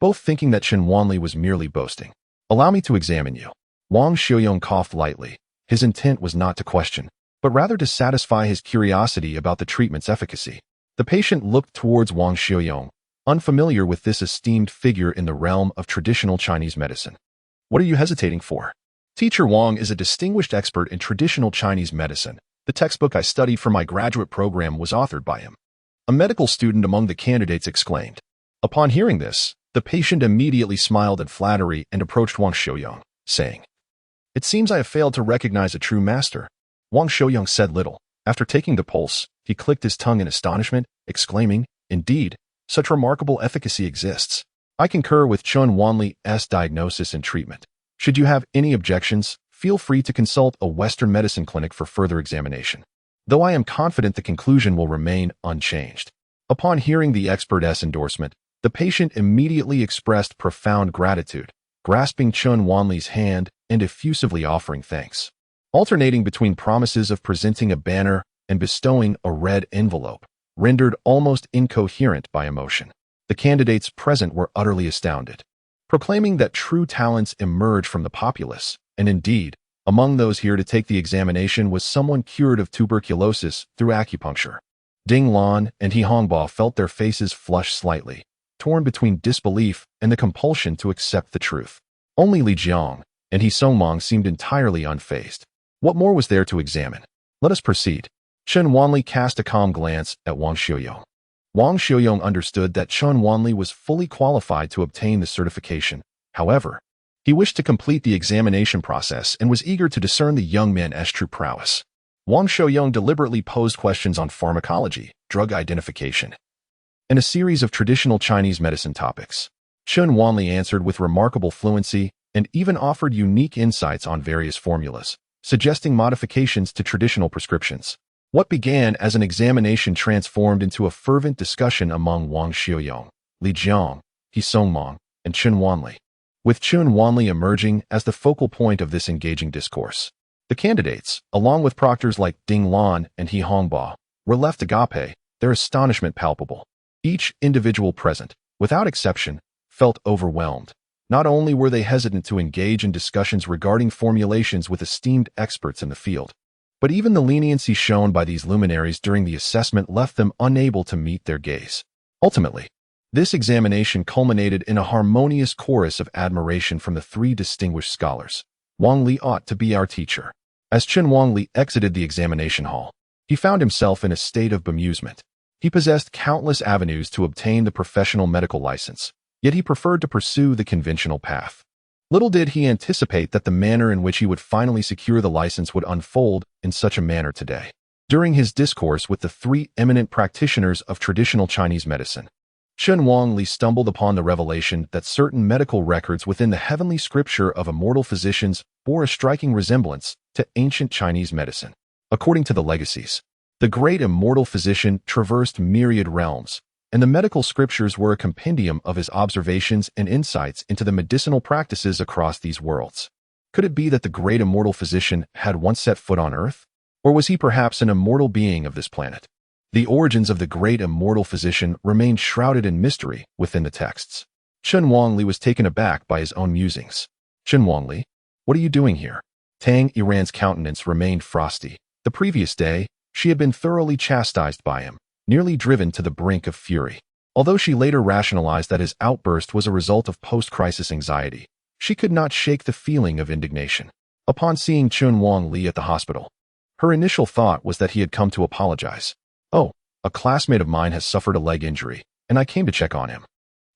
A: both thinking that Chen Wanli was merely boasting. "Allow me to examine you." Wang Xiaoyong coughed lightly. His intent was not to question, but rather to satisfy his curiosity about the treatment's efficacy. The patient looked towards Wang Xiaoyong, unfamiliar with this esteemed figure in the realm of traditional Chinese medicine. "What are you hesitating for?" Teacher Wang is a distinguished expert in traditional Chinese medicine. The textbook I studied for my graduate program was authored by him. A medical student among the candidates exclaimed. Upon hearing this, the patient immediately smiled in flattery and approached Wang Xiaoyong, saying, "It seems I have failed to recognize a true master." Wang Xiaoyong said little. After taking the pulse, he clicked his tongue in astonishment, exclaiming, "Indeed, such remarkable efficacy exists. I concur with Chen Wanli's diagnosis and treatment. Should you have any objections, feel free to consult a Western medicine clinic for further examination. Though I am confident the conclusion will remain unchanged." Upon hearing the expert's endorsement, the patient immediately expressed profound gratitude, grasping Chen Wanli's hand and effusively offering thanks, alternating between promises of presenting a banner and bestowing a red envelope, rendered almost incoherent by emotion. The candidates present were utterly astounded, proclaiming that true talents emerge from the populace, and indeed, among those here to take the examination was someone cured of tuberculosis through acupuncture. Ding Lan and He Hongba felt their faces flush slightly, torn between disbelief and the compulsion to accept the truth. Only Li Jiang and He Songmong seemed entirely unfazed. What more was there to examine? Let us proceed. Chen Wanli cast a calm glance at Wang Xiaoyong. Wang Xiaoyong understood that Chen Wanli was fully qualified to obtain the certification. However, he wished to complete the examination process and was eager to discern the young man's true prowess. Wang Xiaoyong deliberately posed questions on pharmacology, drug identification, and a series of traditional Chinese medicine topics. Chen Wanli answered with remarkable fluency and even offered unique insights on various formulas, suggesting modifications to traditional prescriptions. What began as an examination transformed into a fervent discussion among Wang Xiaoyong, Li Jiang, He Songmong, and Chen Wanli, with Chen Wanli emerging as the focal point of this engaging discourse. The candidates, along with proctors like Ding Lan and He Hongba, were left agape, their astonishment palpable. Each individual present, without exception, felt overwhelmed. Not only were they hesitant to engage in discussions regarding formulations with esteemed experts in the field, but even the leniency shown by these luminaries during the assessment left them unable to meet their gaze. Ultimately, this examination culminated in a harmonious chorus of admiration from the three distinguished scholars. "Wang Li ought to be our teacher." As Chen Wanli exited the examination hall, he found himself in a state of bemusement. He possessed countless avenues to obtain the professional medical license, yet he preferred to pursue the conventional path. Little did he anticipate that the manner in which he would finally secure the license would unfold in such a manner today. During his discourse with the three eminent practitioners of traditional Chinese medicine, Chen Wanli stumbled upon the revelation that certain medical records within the heavenly scripture of immortal physicians bore a striking resemblance to ancient Chinese medicine. According to the legacies, the great immortal physician traversed myriad realms, and the medical scriptures were a compendium of his observations and insights into the medicinal practices across these worlds. Could it be that the great immortal physician had once set foot on Earth? Or was he perhaps an immortal being of this planet? The origins of the great immortal physician remained shrouded in mystery within the texts. Chen Wanli was taken aback by his own musings. "Chen Wanli, what are you doing here?" Tang Yiran's countenance remained frosty. The previous day, she had been thoroughly chastised by him, nearly driven to the brink of fury. Although she later rationalized that his outburst was a result of post-crisis anxiety, she could not shake the feeling of indignation. Upon seeing Chen Wanli at the hospital, her initial thought was that he had come to apologize. "Oh, a classmate of mine has suffered a leg injury, and I came to check on him,"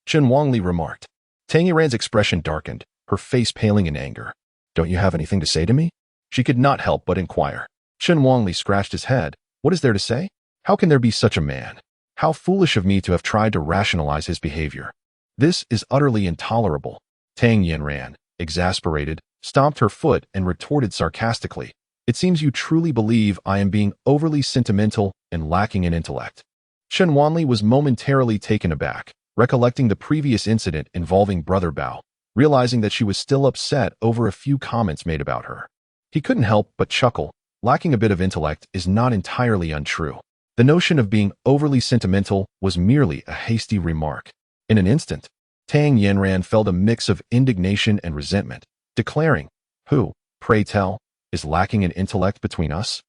A: Chen Wanli remarked. Tang Yiran's expression darkened, her face paling in anger. "Don't you have anything to say to me?" She could not help but inquire. Chen Wanli scratched his head. "What is there to say? How can there be such a man? How foolish of me to have tried to rationalize his behavior. This is utterly intolerable." Tang Yiran, exasperated, stomped her foot and retorted sarcastically, "It seems you truly believe I am being overly sentimental and lacking in intellect." Chen Wanli was momentarily taken aback, recollecting the previous incident involving Brother Bao, realizing that she was still upset over a few comments made about her. He couldn't help but chuckle. Lacking a bit of intellect is not entirely untrue. The notion of being overly sentimental was merely a hasty remark. In an instant, Tang Yanran felt a mix of indignation and resentment, declaring, "Who, pray tell, is lacking in intellect between us?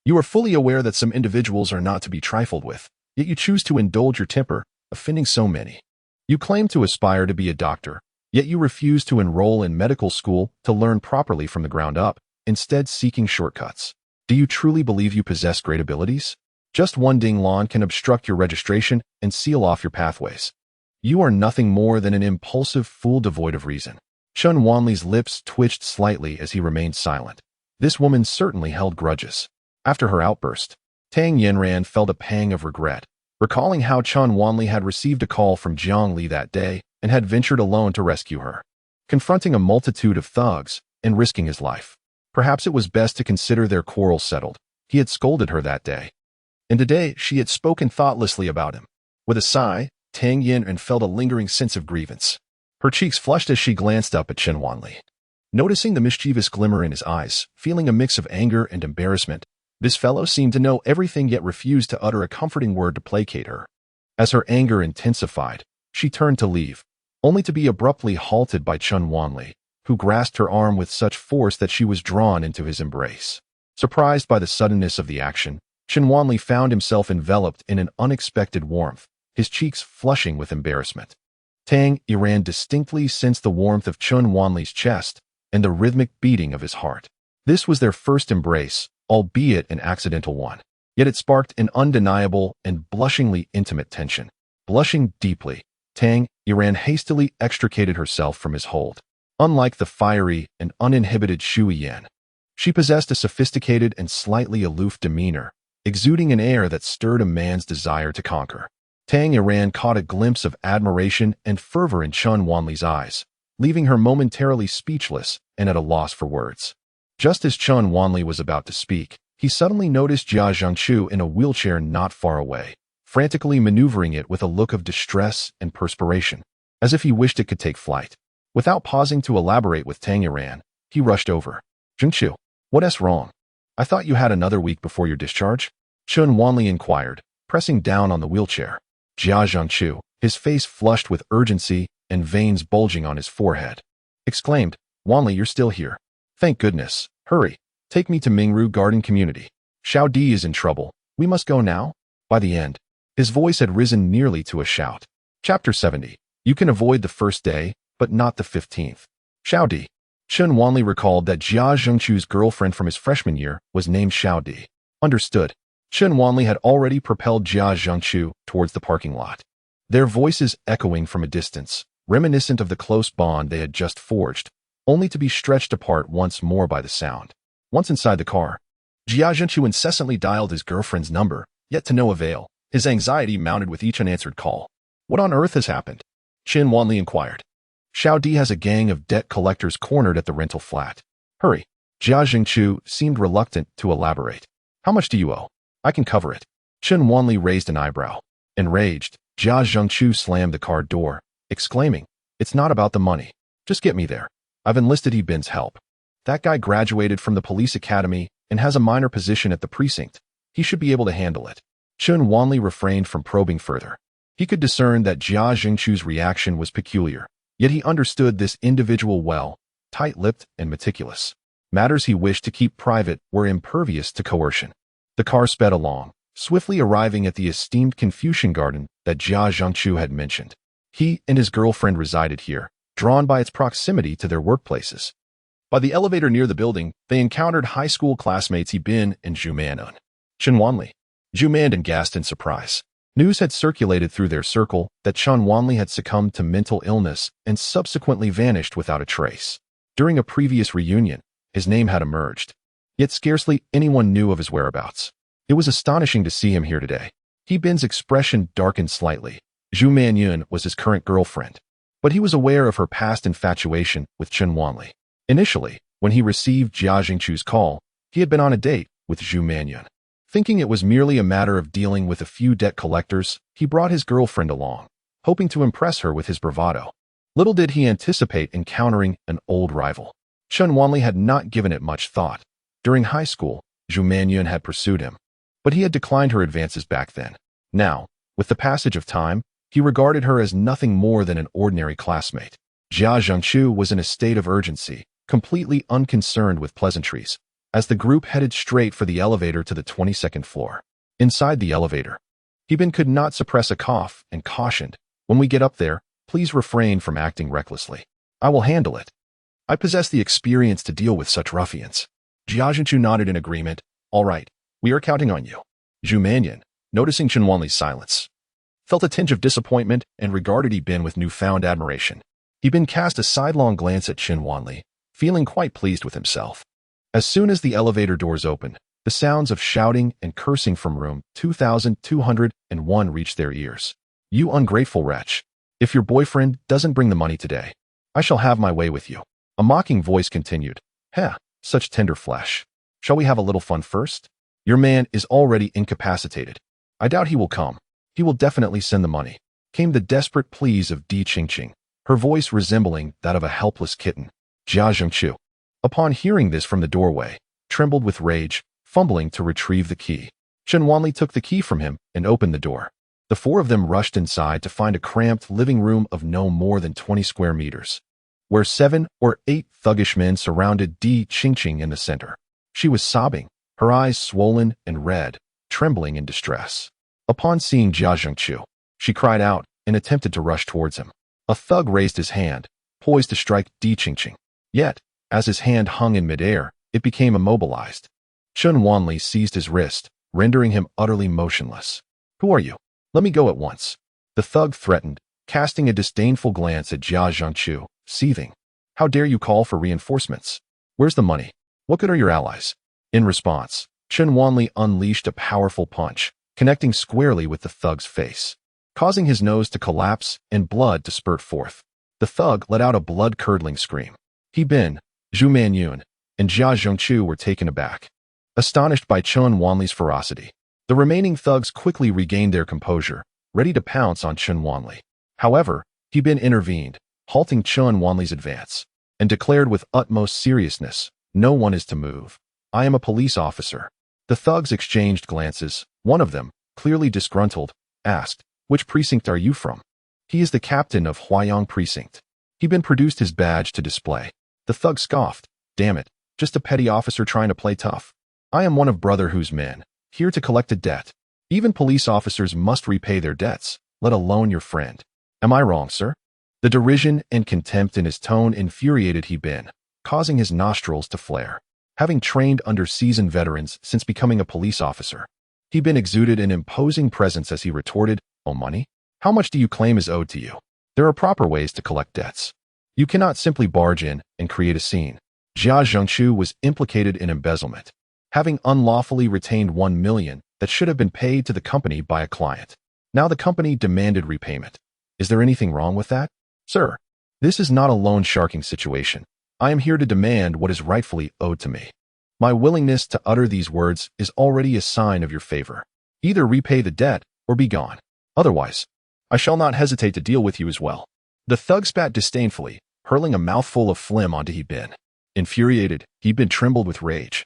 A: You are fully aware that some individuals are not to be trifled with, yet you choose to indulge your temper, offending so many. You claim to aspire to be a doctor, yet you refuse to enroll in medical school to learn properly from the ground up, instead seeking shortcuts. Do you truly believe you possess great abilities? Just one ding lawn can obstruct your registration and seal off your pathways. You are nothing more than an impulsive fool devoid of reason." Chun Wanli's lips twitched slightly as he remained silent. This woman certainly held grudges. After her outburst, Tang Yanran felt a pang of regret, recalling how Chun Wanli had received a call from Jiang Li that day and had ventured alone to rescue her, confronting a multitude of thugs and risking his life. Perhaps it was best to consider their quarrel settled. He had scolded her that day, and today she had spoken thoughtlessly about him. With a sigh, Tang Yanran felt a lingering sense of grievance. Her cheeks flushed as she glanced up at Chun Wanli. Noticing the mischievous glimmer in his eyes, feeling a mix of anger and embarrassment, this fellow seemed to know everything yet refused to utter a comforting word to placate her. As her anger intensified, she turned to leave, only to be abruptly halted by Chun Wanli, who grasped her arm with such force that she was drawn into his embrace. Surprised by the suddenness of the action, Chun Wanli found himself enveloped in an unexpected warmth, his cheeks flushing with embarrassment. Tang Yanran distinctly sensed the warmth of Chun Wanli's chest and the rhythmic beating of his heart. This was their first embrace, albeit an accidental one. Yet it sparked an undeniable and blushingly intimate tension. Blushing deeply, Tang Yanran hastily extricated herself from his hold. Unlike the fiery and uninhibited Shui Yan, she possessed a sophisticated and slightly aloof demeanor, exuding an air that stirred a man's desire to conquer. Tang Yanran caught a glimpse of admiration and fervor in Chun Wanli's eyes, leaving her momentarily speechless and at a loss for words. Just as Chun Wanli was about to speak, he suddenly noticed Jia Zhangchu in a wheelchair not far away, frantically maneuvering it with a look of distress and perspiration, as if he wished it could take flight. Without pausing to elaborate with Tang Yanran, he rushed over. "Zhangchu, what's wrong? I thought you had another week before your discharge?" Chun Wanli inquired, pressing down on the wheelchair. Jia Zhangchu, his face flushed with urgency and veins bulging on his forehead, exclaimed, "Wanli, you're still here. Thank goodness. Hurry, take me to Mingru Garden Community. Xiao Di is in trouble. We must go now." By the end, his voice had risen nearly to a shout. Chapter 70. You can avoid the first day, but not the 15th. Xiao Di. Chun Wanli recalled that Jia Zhengchu's girlfriend from his freshman year was named Xiao Di. Understood. Chun Wanli had already propelled Jia Zhengchu towards the parking lot, their voices echoing from a distance, reminiscent of the close bond they had just forged, only to be stretched apart once more by the sound. Once inside the car, Jia Zhengchu incessantly dialed his girlfriend's number, yet to no avail. His anxiety mounted with each unanswered call. "What on earth has happened?" Chun Wanli inquired. "Xiao Di has a gang of debt collectors cornered at the rental flat. Hurry." Jia Zhengchu seemed reluctant to elaborate. "How much do you owe? I can cover it." Chun Wanli raised an eyebrow. Enraged, Jia Zhengchu slammed the car door, exclaiming, "It's not about the money. Just get me there. I've enlisted Yi Bin's help. That guy graduated from the police academy and has a minor position at the precinct. He should be able to handle it." Chun Wanli refrained from probing further. He could discern that Jia Zhengchu's reaction was peculiar, yet he understood this individual well, tight-lipped and meticulous. Matters he wished to keep private were impervious to coercion. The car sped along, swiftly arriving at the esteemed Confucian garden that Jia Zhengchu had mentioned. He and his girlfriend resided here, drawn by its proximity to their workplaces. By the elevator near the building, they encountered high school classmates Yi Bin and Zhu Manun. Chun Wanli. Zhu Manun gasped in surprise. News had circulated through their circle that Chun Wanli had succumbed to mental illness and subsequently vanished without a trace. During a previous reunion, his name had emerged, yet scarcely anyone knew of his whereabouts. It was astonishing to see him here today. Yi Bin's expression darkened slightly. Zhu Manun was his current girlfriend, but he was aware of her past infatuation with Chun Wanli. Initially, when he received Jia Zhengchu's call, he had been on a date with Zhu Manun. Thinking it was merely a matter of dealing with a few debt collectors, he brought his girlfriend along, hoping to impress her with his bravado. Little did he anticipate encountering an old rival. Chen Wanli had not given it much thought. During high school, Zhu Manyun had pursued him, but he had declined her advances back then. Now, with the passage of time, he regarded her as nothing more than an ordinary classmate. Jia Zhengqiu was in a state of urgency, completely unconcerned with pleasantries, as the group headed straight for the elevator to the 22nd floor. Inside the elevator, Hebin could not suppress a cough and cautioned, "When we get up there, please refrain from acting recklessly. I will handle it. I possess the experience to deal with such ruffians." Jia Zhengqiu nodded in agreement. "All right, we are counting on you." Zhu Manyan, noticing Chen Wanli's silence, felt a tinge of disappointment and regarded Hebin with newfound admiration. Hebin cast a sidelong glance at Chen Wanli, feeling quite pleased with himself. As soon as the elevator doors opened, the sounds of shouting and cursing from room 2201 reached their ears. "You ungrateful wretch. If your boyfriend doesn't bring the money today, I shall have my way with you." A mocking voice continued. "Heh, such tender flesh. Shall we have a little fun first? Your man is already incapacitated. I doubt he will come. He will definitely send the money." Came the desperate pleas of Di Qingqing, her voice resembling that of a helpless kitten. Jia Zhengqiu, upon hearing this from the doorway, trembled with rage, fumbling to retrieve the key. Chen Wanli took the key from him and opened the door. The four of them rushed inside to find a cramped living room of no more than 20 square meters, where 7 or 8 thuggish men surrounded Di Qingqing in the center. She was sobbing, her eyes swollen and red, trembling in distress. Upon seeing Jia Zhengqiu, she cried out and attempted to rush towards him. A thug raised his hand, poised to strike Di Qingqing. Yet, as his hand hung in midair, it became immobilized. Chen Wanli seized his wrist, rendering him utterly motionless. "Who are you? Let me go at once," the thug threatened, casting a disdainful glance at Jia Zhengqiu, seething. "How dare you call for reinforcements? Where's the money? What good are your allies?" In response, Chen Wanli unleashed a powerful punch, connecting squarely with the thug's face, causing his nose to collapse and blood to spurt forth. The thug let out a blood-curdling scream. Hebin, Zhu Manyun, and Jia Zhengqiu were taken aback, astonished by Chen Wanli's ferocity. The remaining thugs quickly regained their composure, ready to pounce on Chen Wanli. However, Hebin intervened, halting Chen Wanli's advance, and declared with utmost seriousness, "No one is to move. I am a police officer." The thugs exchanged glances. One of them, clearly disgruntled, asked, "Which precinct are you from?" "He is the captain of Huayang Precinct." Hebin produced his badge to display. The thug scoffed, "Damn it, just a petty officer trying to play tough. I am one of Brother Hu's men, here to collect a debt. Even police officers must repay their debts, let alone your friend. Am I wrong, sir?" The derision and contempt in his tone infuriated Hebin, causing his nostrils to flare. Having trained under seasoned veterans since becoming a police officer, Hebin exuded an imposing presence as he retorted, "Oh, money? How much do you claim is owed to you? There are proper ways to collect debts. You cannot simply barge in and create a scene." Jia Zhengqiu was implicated in embezzlement, having unlawfully retained 1 million that should have been paid to the company by a client. Now the company demanded repayment. Is there anything wrong with that? "Sir, this is not a loan sharking situation. I am here to demand what is rightfully owed to me. My willingness to utter these words is already a sign of your favor. Either repay the debt or be gone. Otherwise, I shall not hesitate to deal with you as well." The thug spat disdainfully, hurling a mouthful of phlegm onto Hebin. Infuriated, Hebin trembled with rage.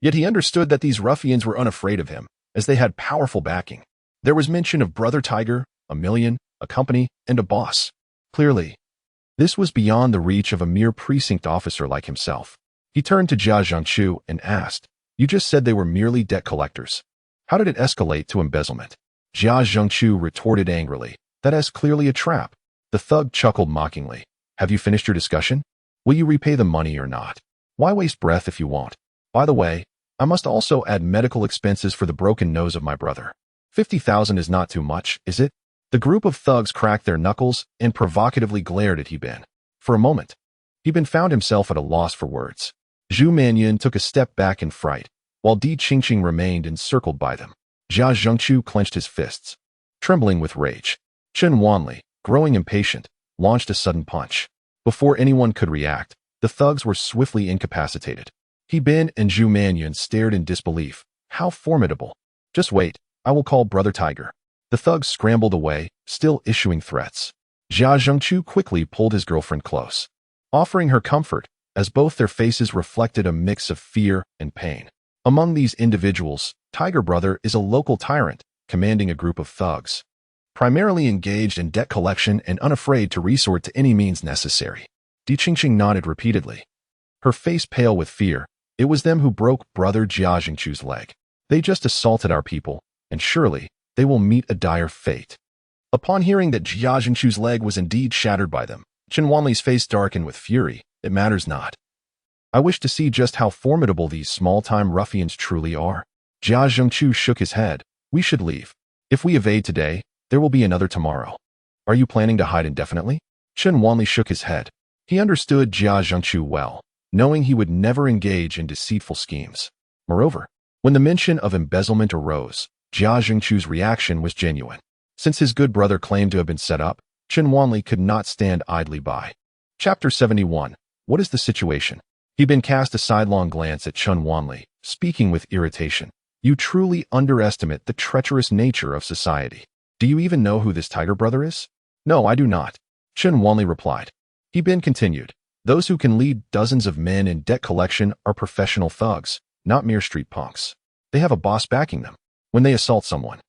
A: Yet he understood that these ruffians were unafraid of him, as they had powerful backing. There was mention of Brother Tiger, a million, a company, and a boss. Clearly, this was beyond the reach of a mere precinct officer like himself. He turned to Jia Zhengqiu and asked, "You just said they were merely debt collectors. How did it escalate to embezzlement?" Jia Zhengqiu retorted angrily, "That is clearly a trap." The thug chuckled mockingly. "Have you finished your discussion? Will you repay the money or not? Why waste breath if you won't? By the way, I must also add medical expenses for the broken nose of my brother. 50,000 is not too much, is it?" The group of thugs cracked their knuckles and provocatively glared at Hebin. For a moment, Hebin found himself at a loss for words. Zhu Manyun took a step back in fright, while Di Qingqing remained encircled by them. Jia Zhengqiu clenched his fists, trembling with rage. Chen Wanli, growing impatient, launched a sudden punch. Before anyone could react, the thugs were swiftly incapacitated. Hebin and Zhu Manyun stared in disbelief. How formidable. "Just wait, I will call Brother Tiger." The thugs scrambled away, still issuing threats. Jia Zhengchu quickly pulled his girlfriend close, offering her comfort, as both their faces reflected a mix of fear and pain. Among these individuals, Tiger Brother is a local tyrant, commanding a group of thugs, primarily engaged in debt collection and unafraid to resort to any means necessary. Di Qingqing nodded repeatedly, her face pale with fear. It was them who broke Brother Jia Zhengchu's leg. They just assaulted our people, and surely they will meet a dire fate. Upon hearing that Jia Zhengchu's leg was indeed shattered by them, Chen Wanli's face darkened with fury. It matters not. I wish to see just how formidable these small-time ruffians truly are. Jia Zhengchu shook his head. We should leave. If we evade today, there will be another tomorrow. Are you planning to hide indefinitely? Chen Wanli shook his head. He understood Jia Zhengchu well, knowing he would never engage in deceitful schemes. Moreover, when the mention of embezzlement arose, Jia Zhengchu's reaction was genuine. Since his good brother claimed to have been set up, Chen Wanli could not stand idly by. Chapter 71. What is the situation? He Ben cast a sidelong glance at Chen Wanli, speaking with irritation. You truly underestimate the treacherous nature of society. Do you even know who this Tiger Brother is? No, I do not. Chen Wanli replied. He Ben continued. Those who can lead dozens of men in debt collection are professional thugs, not mere street punks. They have a boss backing them. When they assault someone,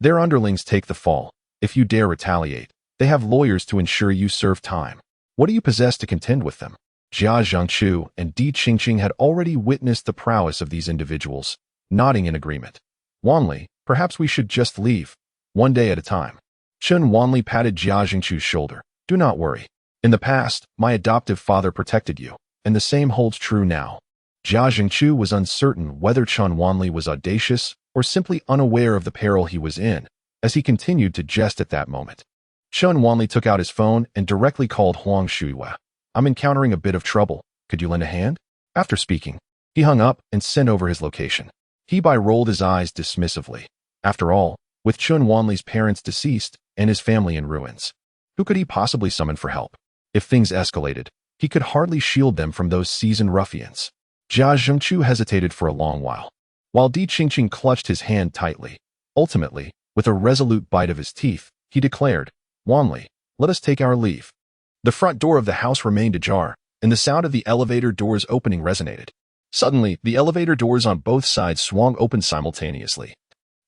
A: their underlings take the fall. If you dare retaliate, they have lawyers to ensure you serve time. What do you possess to contend with them? Jia Zhengchu and Di Qingqing had already witnessed the prowess of these individuals, nodding in agreement. Wanli, perhaps we should just leave, one day at a time. Chen Wanli patted Jia Zhengchu's shoulder. Do not worry. In the past, my adoptive father protected you, and the same holds true now. Jia Zhengchu was uncertain whether Chen Wanli was audacious or simply unaware of the peril he was in, as he continued to jest at that moment. Chen Wanli took out his phone and directly called Huang Shuiwa. I'm encountering a bit of trouble. Could you lend a hand? After speaking, he hung up and sent over his location. Hebai rolled his eyes dismissively. After all, with Chen Wanli's parents deceased and his family in ruins, who could he possibly summon for help? If things escalated, he could hardly shield them from those seasoned ruffians. Jia Zhengchu hesitated for a long while Di Qingqing clutched his hand tightly. Ultimately, with a resolute bite of his teeth, he declared, Wanli, let us take our leave. The front door of the house remained ajar, and the sound of the elevator doors opening resonated. Suddenly, the elevator doors on both sides swung open simultaneously,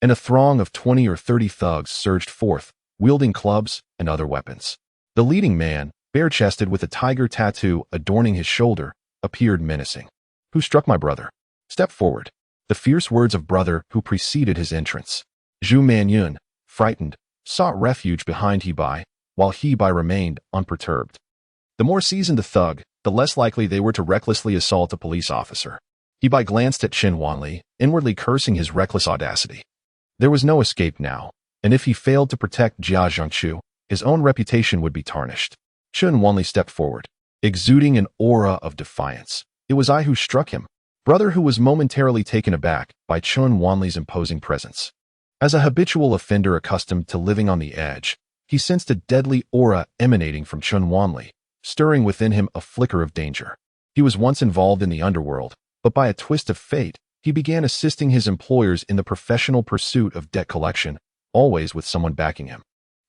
A: and a throng of 20 or 30 thugs surged forth, wielding clubs and other weapons. The leading man, bare-chested with a tiger tattoo adorning his shoulder, appeared menacing. Who struck my brother? Step forward. The fierce words of brother who preceded his entrance. Zhu Manyun, frightened, sought refuge behind Hebai, while Hebai remained unperturbed. The more seasoned the thug, the less likely they were to recklessly assault a police officer. Hebai glanced at Chen Wanli, inwardly cursing his reckless audacity. There was no escape now, and if he failed to protect Jia Zhengchu, his own reputation would be tarnished. Chen Wanli stepped forward, exuding an aura of defiance. It was I who struck him. Brother who was momentarily taken aback by Chen Wanli's imposing presence. As a habitual offender accustomed to living on the edge, he sensed a deadly aura emanating from Chen Wanli, stirring within him a flicker of danger. He was once involved in the underworld, but by a twist of fate, he began assisting his employers in the professional pursuit of debt collection, always with someone backing him.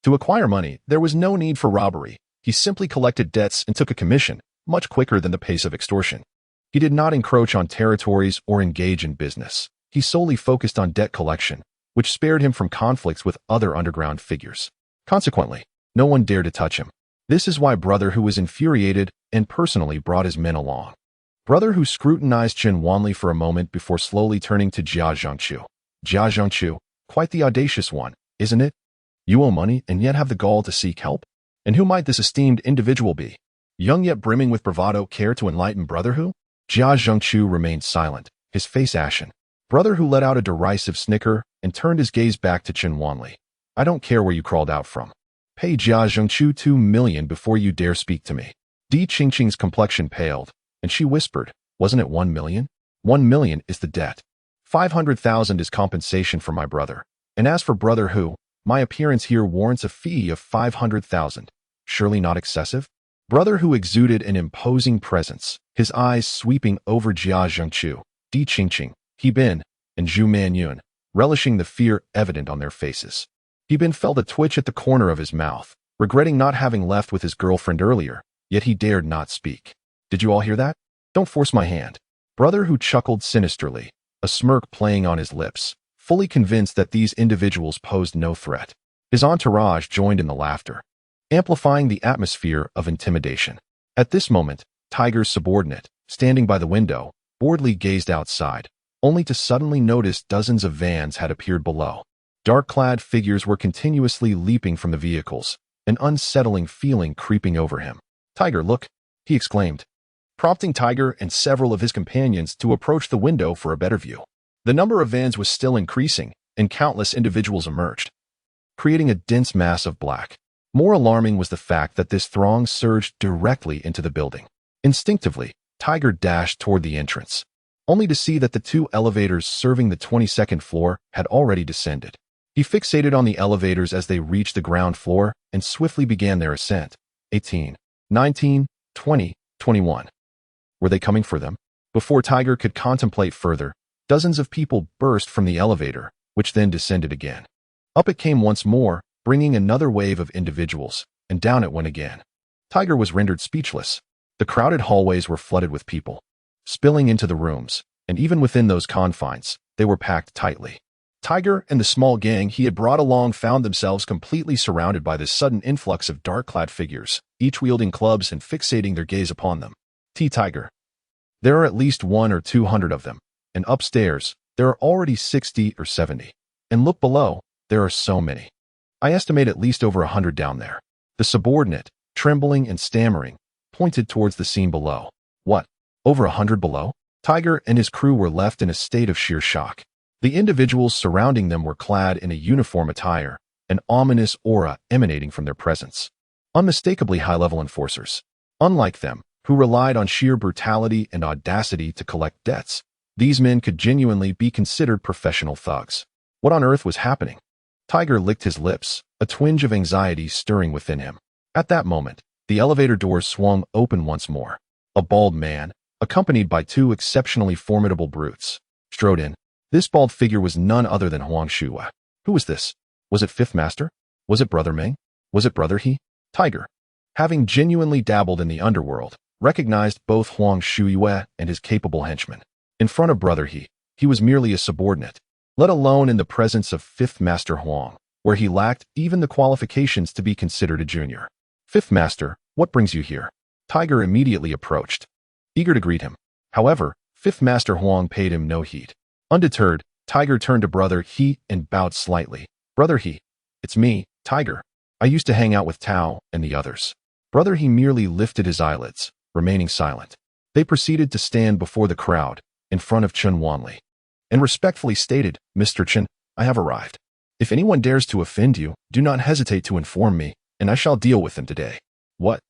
A: To acquire money, there was no need for robbery. He simply collected debts and took a commission, much quicker than the pace of extortion. He did not encroach on territories or engage in business. He solely focused on debt collection, which spared him from conflicts with other underground figures. Consequently, no one dared to touch him. This is why Brother Who was infuriated and personally brought his men along. Brother Who scrutinized Chen Wanli for a moment before slowly turning to Jia Zhengchu. Jia Zhengchu, quite the audacious one, isn't it? You owe money and yet have the gall to seek help? And who might this esteemed individual be? Young yet brimming with bravado, care to enlighten Brother Who? Jia Zhengchu remained silent, his face ashen. Brother Who let out a derisive snicker and turned his gaze back to Chen Wanli. I don't care where you crawled out from. Pay Jia Zhengchu 2 million before you dare speak to me. Di Qingqing's complexion paled, and she whispered, wasn't it 1 million? 1 million is the debt. 500,000 is compensation for my brother. And as for Brother Who, my appearance here warrants a fee of 500,000. Surely not excessive? Brother Who exuded an imposing presence, his eyes sweeping over Jia Zhengchu, Di Qingqing, He Bin, and Zhu Manyun, relishing the fear evident on their faces. He Ben felt a twitch at the corner of his mouth, regretting not having left with his girlfriend earlier, yet he dared not speak. "Did you all hear that? Don't force my hand." Brother Hu chuckled sinisterly, a smirk playing on his lips, fully convinced that these individuals posed no threat. His entourage joined in the laughter, amplifying the atmosphere of intimidation. At this moment, Tiger's subordinate, standing by the window, boredly gazed outside, only to suddenly notice dozens of vans had appeared below. Dark-clad figures were continuously leaping from the vehicles, an unsettling feeling creeping over him. "Tiger, look!" he exclaimed, prompting Tiger and several of his companions to approach the window for a better view. The number of vans was still increasing, and countless individuals emerged, creating a dense mass of black. More alarming was the fact that this throng surged directly into the building. Instinctively, Tiger dashed toward the entrance, only to see that the two elevators serving the 22nd floor had already descended. He fixated on the elevators as they reached the ground floor and swiftly began their ascent. 18, 19, 20, 21. Were they coming for them? Before Tiger could contemplate further, dozens of people burst from the elevator, which then descended again. Up it came once more, bringing another wave of individuals, and down it went again. Tiger was rendered speechless. The crowded hallways were flooded with people, spilling into the rooms, and even within those confines, they were packed tightly. Tiger and the small gang he had brought along found themselves completely surrounded by this sudden influx of dark-clad figures, each wielding clubs and fixating their gaze upon them. Tiger. There are at least 100 or 200 of them, and upstairs, there are already 60 or 70. And look below, there are so many. I estimate at least over 100 down there. The subordinate, trembling and stammering, pointed towards the scene below. What? Over 100 below? Tiger and his crew were left in a state of sheer shock. The individuals surrounding them were clad in a uniform attire, an ominous aura emanating from their presence. Unmistakably high-level enforcers. Unlike them, who relied on sheer brutality and audacity to collect debts, these men could genuinely be considered professional thugs. What on earth was happening? Tiger licked his lips, a twinge of anxiety stirring within him. At that moment, the elevator doors swung open once more. A bald man, accompanied by two exceptionally formidable brutes, strode in. This bald figure was none other than Huang Shuai. Who was this? Was it Fifth Master? Was it Brother Meng? Was it Brother He? Tiger, having genuinely dabbled in the underworld, recognized both Huang Shuai and his capable henchmen. In front of Brother he was merely a subordinate, let alone in the presence of Fifth Master Huang, where he lacked even the qualifications to be considered a junior. "Fifth Master, what brings you here?" Tiger immediately approached, eager to greet him. However, Fifth Master Huang paid him no heed. Undeterred, Tiger turned to Brother He and bowed slightly. "Brother He, it's me, Tiger. I used to hang out with Tao and the others." Brother He merely lifted his eyelids, remaining silent. They proceeded to stand before the crowd, in front of Chen Wanli, and respectfully stated, "Mr. Chen, I have arrived. If anyone dares to offend you, do not hesitate to inform me, and I shall deal with them today." What?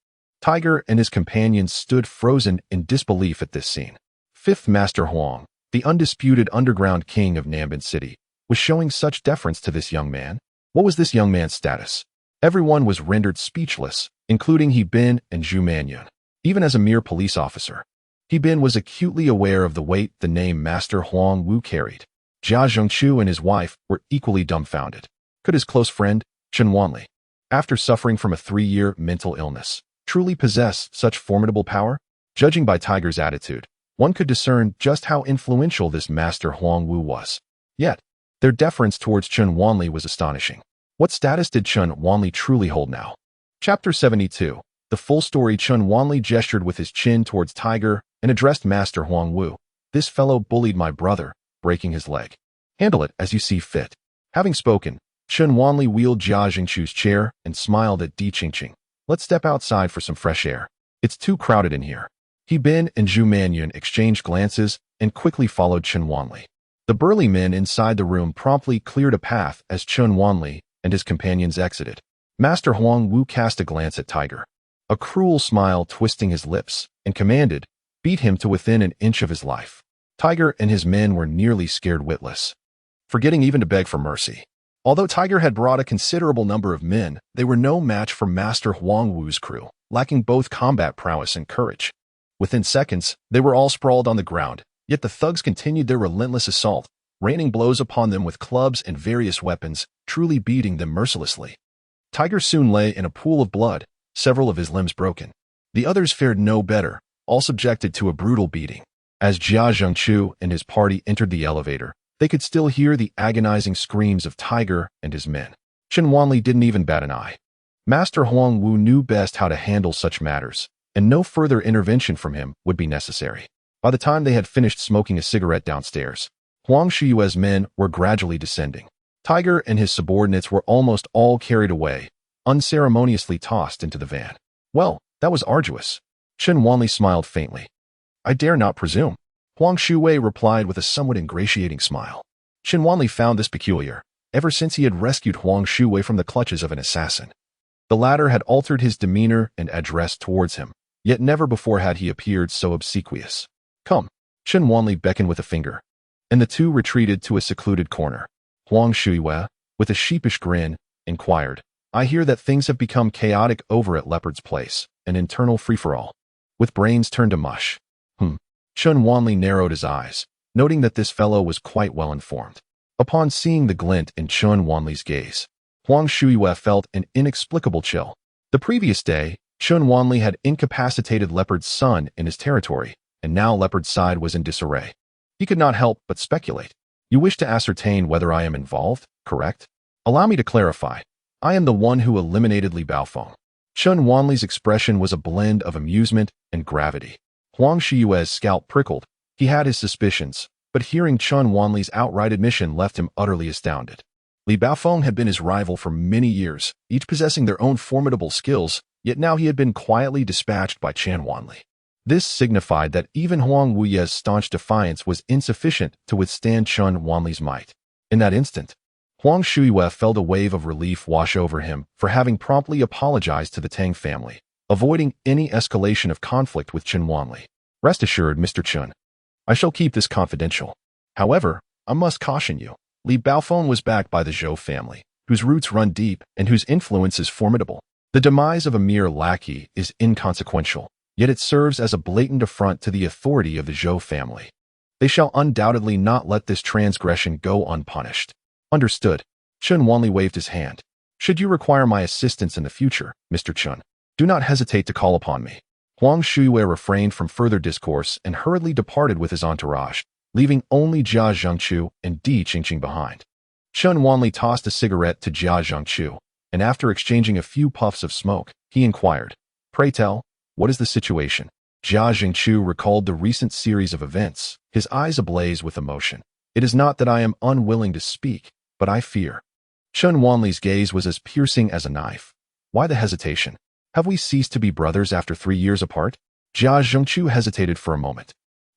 A: Tiger and his companions stood frozen in disbelief at this scene. Fifth Master Huang, the undisputed underground king of Nanban City, was showing such deference to this young man. What was this young man's status? Everyone was rendered speechless, including He Bin and Zhu Manyun. Even as a mere police officer, He Bin was acutely aware of the weight the name Master Huang Wu carried. Jia Zhengchu and his wife were equally dumbfounded. Could his close friend, Chen Wanli, after suffering from a 3-year mental illness, truly possess such formidable power? Judging by Tiger's attitude, one could discern just how influential this Master Huang Wu was. Yet, their deference towards Chen Wanli was astonishing. What status did Chen Wanli truly hold now? Chapter 72. The full story. Chen Wanli gestured with his chin towards Tiger and addressed Master Huang Wu. "This fellow bullied my brother, breaking his leg. Handle it as you see fit." Having spoken, Chen Wanli wheeled Jia Jingchu's chair and smiled at Di Qingqing. "Let's step outside for some fresh air. It's too crowded in here." He Bin and Zhu Manyun exchanged glances and quickly followed Chen Wanli. The burly men inside the room promptly cleared a path as Chen Wanli and his companions exited. Master Huang Wu cast a glance at Tiger, a cruel smile twisting his lips, and commanded, "Beat him to within an inch of his life." Tiger and his men were nearly scared witless, forgetting even to beg for mercy. Although Tiger had brought a considerable number of men, they were no match for Master Huang Wu's crew, lacking both combat prowess and courage. Within seconds, they were all sprawled on the ground, yet the thugs continued their relentless assault, raining blows upon them with clubs and various weapons, truly beating them mercilessly. Tiger soon lay in a pool of blood, several of his limbs broken. The others fared no better, all subjected to a brutal beating. As Jia Zhengqiu and his party entered the elevator, they could still hear the agonizing screams of Tiger and his men. Chen Wanli didn't even bat an eye. Master Huang Wu knew best how to handle such matters, and no further intervention from him would be necessary. By the time they had finished smoking a cigarette downstairs, Huang Shiyue's men were gradually descending. Tiger and his subordinates were almost all carried away, unceremoniously tossed into the van. Well, that was arduous. Chen Wanli smiled faintly. I dare not presume. Huang Shiyue replied with a somewhat ingratiating smile. Chen Wanli found this peculiar, ever since he had rescued Huang Shiyue from the clutches of an assassin. The latter had altered his demeanor and address towards him, yet never before had he appeared so obsequious. Come. Chen Wanli beckoned with a finger, and the two retreated to a secluded corner. Huang Shiyue, with a sheepish grin, inquired, I hear that things have become chaotic over at Leopard's Place, an internal free-for-all, with brains turned to mush. Chen Wanli narrowed his eyes, noting that this fellow was quite well informed. Upon seeing the glint in Chen Wanli's gaze, Huang Shiyue felt an inexplicable chill. The previous day, Chen Wanli had incapacitated Leopard's son in his territory, and now Leopard's side was in disarray. He could not help but speculate. You wish to ascertain whether I am involved, correct? Allow me to clarify. I am the one who eliminated Li Baofeng. Chen Wanli's expression was a blend of amusement and gravity. Huang Shiyue's scalp prickled. He had his suspicions, but hearing Chen Wanli's outright admission left him utterly astounded. Li Baofeng had been his rival for many years, each possessing their own formidable skills, yet now he had been quietly dispatched by Chen Wanli. This signified that even Huang Wuye's staunch defiance was insufficient to withstand Chen Wanli's might. In that instant, Huang Shiyue felt a wave of relief wash over him for having promptly apologized to the Tang family, avoiding any escalation of conflict with Chen Wanli. Rest assured, Mr. Chen, I shall keep this confidential. However, I must caution you, Li Baofeng was backed by the Zhou family, whose roots run deep and whose influence is formidable. The demise of a mere lackey is inconsequential, yet it serves as a blatant affront to the authority of the Zhou family. They shall undoubtedly not let this transgression go unpunished. Understood. Chen Wanli waved his hand. Should you require my assistance in the future, Mr. Chen, do not hesitate to call upon me. Huang Shiyue refrained from further discourse and hurriedly departed with his entourage, leaving only Jia Zhengqiu and Di Qingqing behind. Chen Wanli tossed a cigarette to Jia Zhengqiu, and after exchanging a few puffs of smoke, he inquired, Pray tell, what is the situation? Jia Zhengqiu recalled the recent series of events, his eyes ablaze with emotion. It is not that I am unwilling to speak, but I fear. Chen Wanli's gaze was as piercing as a knife. Why the hesitation? Have we ceased to be brothers after 3 years apart? Jia Zhengqiu hesitated for a moment,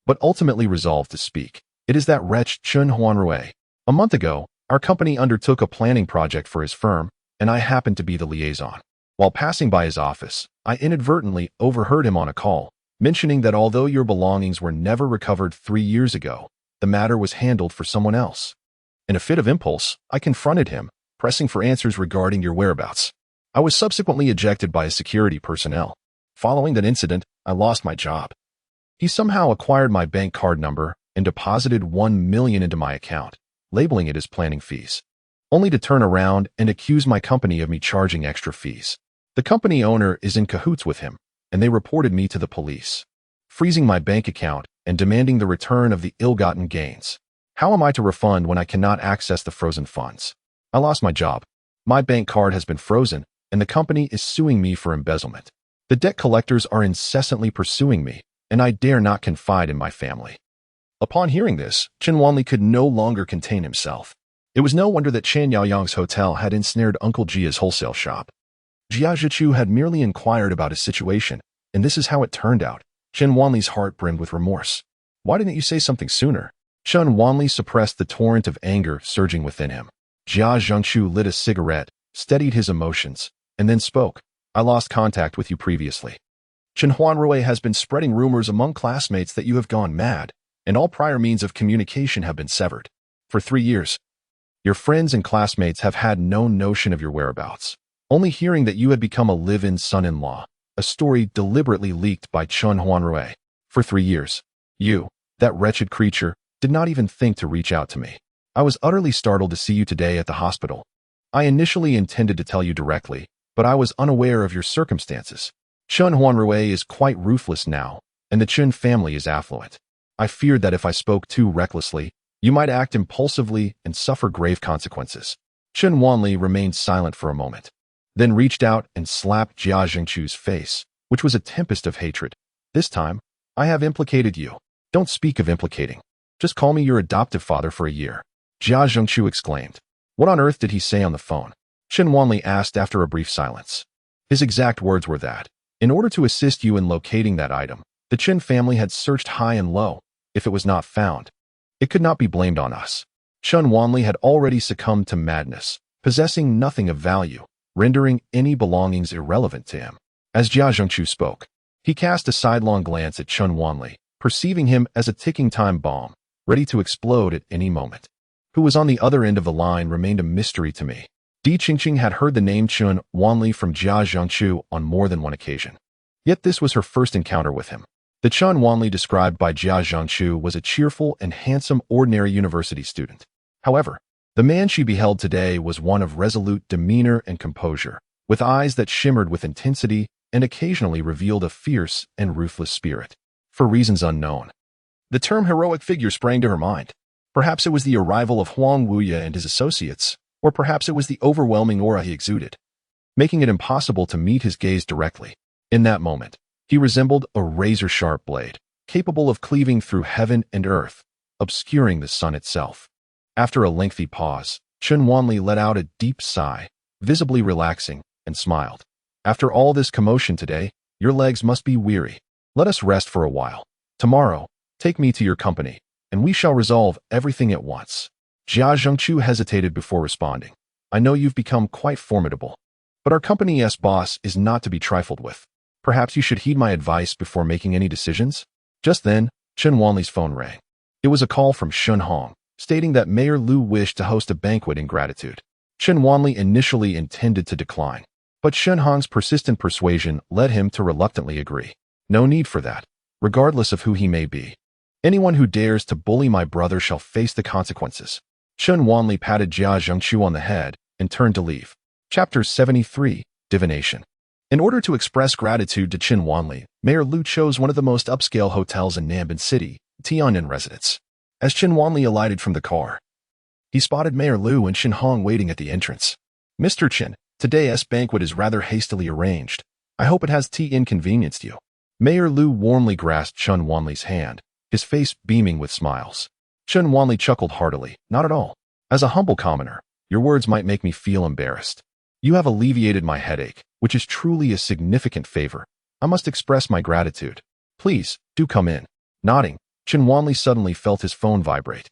A: but ultimately resolved to speak. It is that wretch Chen Huanrui. A month ago, our company undertook a planning project for his firm, and I happened to be the liaison. While passing by his office, I inadvertently overheard him on a call, mentioning that although your belongings were never recovered 3 years ago, the matter was handled for someone else. In a fit of impulse, I confronted him, pressing for answers regarding your whereabouts. I was subsequently ejected by his security personnel. Following that incident, I lost my job. He somehow acquired my bank card number and deposited 1 million into my account, labeling it as planning fees, only to turn around and accuse my company of me charging extra fees. The company owner is in cahoots with him, and they reported me to the police, freezing my bank account and demanding the return of the ill-gotten gains. How am I to refund when I cannot access the frozen funds? I lost my job. My bank card has been frozen, and the company is suing me for embezzlement. The debt collectors are incessantly pursuing me, and I dare not confide in my family. Upon hearing this, Chen Wanli could no longer contain himself. It was no wonder that Chan Yaoyang's hotel had ensnared Uncle Jia's wholesale shop. Jia Zhichu had merely inquired about his situation, and this is how it turned out. Chen Wanli's heart brimmed with remorse. Why didn't you say something sooner? Chen Wanli suppressed the torrent of anger surging within him. Jia Zhengqiu lit a cigarette, steadied his emotions, and then spoke. I lost contact with you previously. Chen Huanrui has been spreading rumors among classmates that you have gone mad, and all prior means of communication have been severed. For 3 years, your friends and classmates have had no notion of your whereabouts, only hearing that you had become a live-in son-in-law, a story deliberately leaked by Chen Huanrui. For 3 years, you, that wretched creature, did not even think to reach out to me. I was utterly startled to see you today at the hospital. I initially intended to tell you directly, but I was unaware of your circumstances. Chun Huanrui is quite ruthless now, and the Chun family is affluent. I feared that if I spoke too recklessly, you might act impulsively and suffer grave consequences. Chun Wanli remained silent for a moment, then reached out and slapped Jia Zhengchu's face, which was a tempest of hatred. This time, I have implicated you. Don't speak of implicating. Just call me your adoptive father for a year. Jia Zhengchu exclaimed. What on earth did he say on the phone? Chun Wanli asked after a brief silence. His exact words were that, in order to assist you in locating that item, the Chen family had searched high and low. If it was not found, it could not be blamed on us. Chun Wanli had already succumbed to madness, possessing nothing of value, rendering any belongings irrelevant to him. As Jia Zhengchu spoke, he cast a sidelong glance at Chun Wanli, perceiving him as a ticking time bomb, ready to explode at any moment. Who was on the other end of the line remained a mystery to me. Di Qingqing had heard the name Chun Wanli from Jia Zhengchu on more than one occasion. Yet this was her first encounter with him. The Chun Wanli described by Jia Zhengchu was a cheerful and handsome ordinary university student. However, the man she beheld today was one of resolute demeanor and composure, with eyes that shimmered with intensity and occasionally revealed a fierce and ruthless spirit. For reasons unknown, the term heroic figure sprang to her mind. Perhaps it was the arrival of Huang Wuya and his associates, or perhaps it was the overwhelming aura he exuded, making it impossible to meet his gaze directly. In that moment, he resembled a razor-sharp blade, capable of cleaving through heaven and earth, obscuring the sun itself. After a lengthy pause, Chun Wanli let out a deep sigh, visibly relaxing, and smiled. After all this commotion today, your legs must be weary. Let us rest for a while. Tomorrow, take me to your company, and we shall resolve everything at once. Jia Zhengchu hesitated before responding. I know you've become quite formidable, but our company's boss is not to be trifled with. Perhaps you should heed my advice before making any decisions? Just then, Chun Wanli's phone rang. It was a call from Shun Hong, stating that Mayor Lu wished to host a banquet in gratitude. Chun Wanli initially intended to decline, but Shun Hong's persistent persuasion led him to reluctantly agree. No need for that, regardless of who he may be. Anyone who dares to bully my brother shall face the consequences. Chun Wanli patted Jia Zhengchu on the head and turned to leave. Chapter 73, Divination. In order to express gratitude to Chun Wanli, Mayor Lu chose one of the most upscale hotels in Nanban City, Tianyan Residence. As Chun Wanli alighted from the car, he spotted Mayor Lu and Shin Hong waiting at the entrance. Mr. Chen, today's banquet is rather hastily arranged. I hope it has inconvenienced you. Mayor Lu warmly grasped Chun Wanli's hand, his face beaming with smiles. Chun Wanli chuckled heartily. Not at all. As a humble commoner, your words might make me feel embarrassed. You have alleviated my headache, which is truly a significant favor. I must express my gratitude. Please, do come in. Nodding, Chun Wanli suddenly felt his phone vibrate.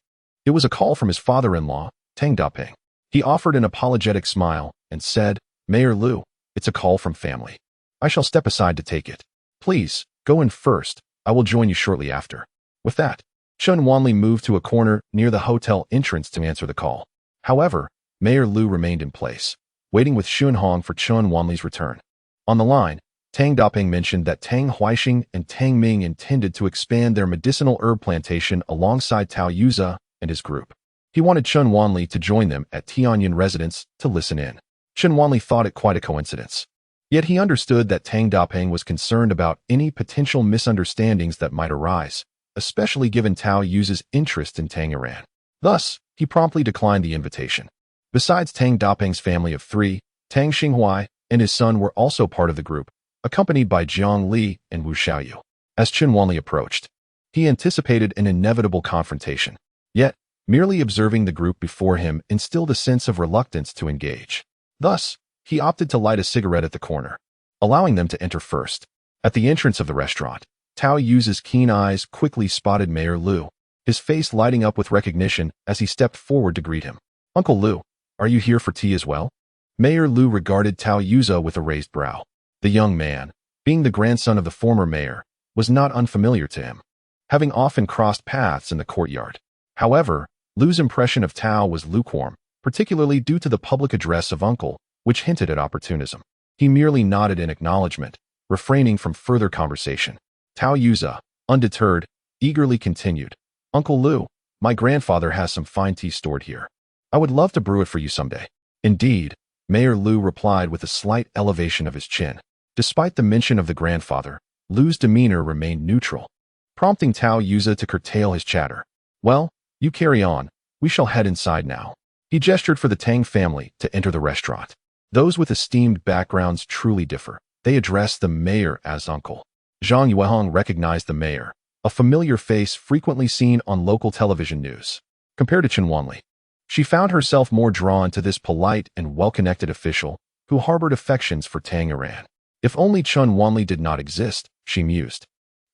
A: It was a call from his father-in-law, Tang Daping. He offered an apologetic smile and said, Mayor Lu, it's a call from family. I shall step aside to take it. Please, go in first. I will join you shortly after. With that, Chun Wanli moved to a corner near the hotel entrance to answer the call. However, Mayor Lu remained in place, waiting with Shun Hong for Chun Wanli's return. On the line, Tang Daping mentioned that Tang Huixing and Tang Ming intended to expand their medicinal herb plantation alongside Tao Yuza and his group. He wanted Chun Wanli to join them at Tianyan Residence to listen in. Chun Wanli thought it quite a coincidence. Yet he understood that Tang Daping was concerned about any potential misunderstandings that might arise, especially given Tao Yuza's interest in Tang Iran. Thus, he promptly declined the invitation. Besides Tang Daping's family of three, Tang Xinghuai and his son were also part of the group, accompanied by Jiang Li and Wu Xiaoyu. As Chun Wanli approached, he anticipated an inevitable confrontation. Yet, merely observing the group before him instilled a sense of reluctance to engage. Thus, he opted to light a cigarette at the corner, allowing them to enter first. At the entrance of the restaurant, Tao Yuza's keen eyes quickly spotted Mayor Lu, his face lighting up with recognition as he stepped forward to greet him. Uncle Lu, are you here for tea as well? Mayor Lu regarded Tao Yuza with a raised brow. The young man, being the grandson of the former mayor, was not unfamiliar to him, having often crossed paths in the courtyard. However, Lu's impression of Tao was lukewarm, particularly due to the public address of Uncle, which hinted at opportunism. He merely nodded in acknowledgement, refraining from further conversation. Tao Yuza, undeterred, eagerly continued, Uncle Lu, my grandfather has some fine tea stored here. I would love to brew it for you someday. Indeed, Mayor Lu replied with a slight elevation of his chin. Despite the mention of the grandfather, Lu's demeanor remained neutral, prompting Tao Yuza to curtail his chatter. Well, you carry on. We shall head inside now. He gestured for the Tang family to enter the restaurant. Those with esteemed backgrounds truly differ. They addressed the mayor as uncle. Zhang Yuehong recognized the mayor, a familiar face frequently seen on local television news. Compared to Chen Wanli, she found herself more drawn to this polite and well-connected official who harbored affections for Tang Iran. If only Chen Wanli did not exist, she mused.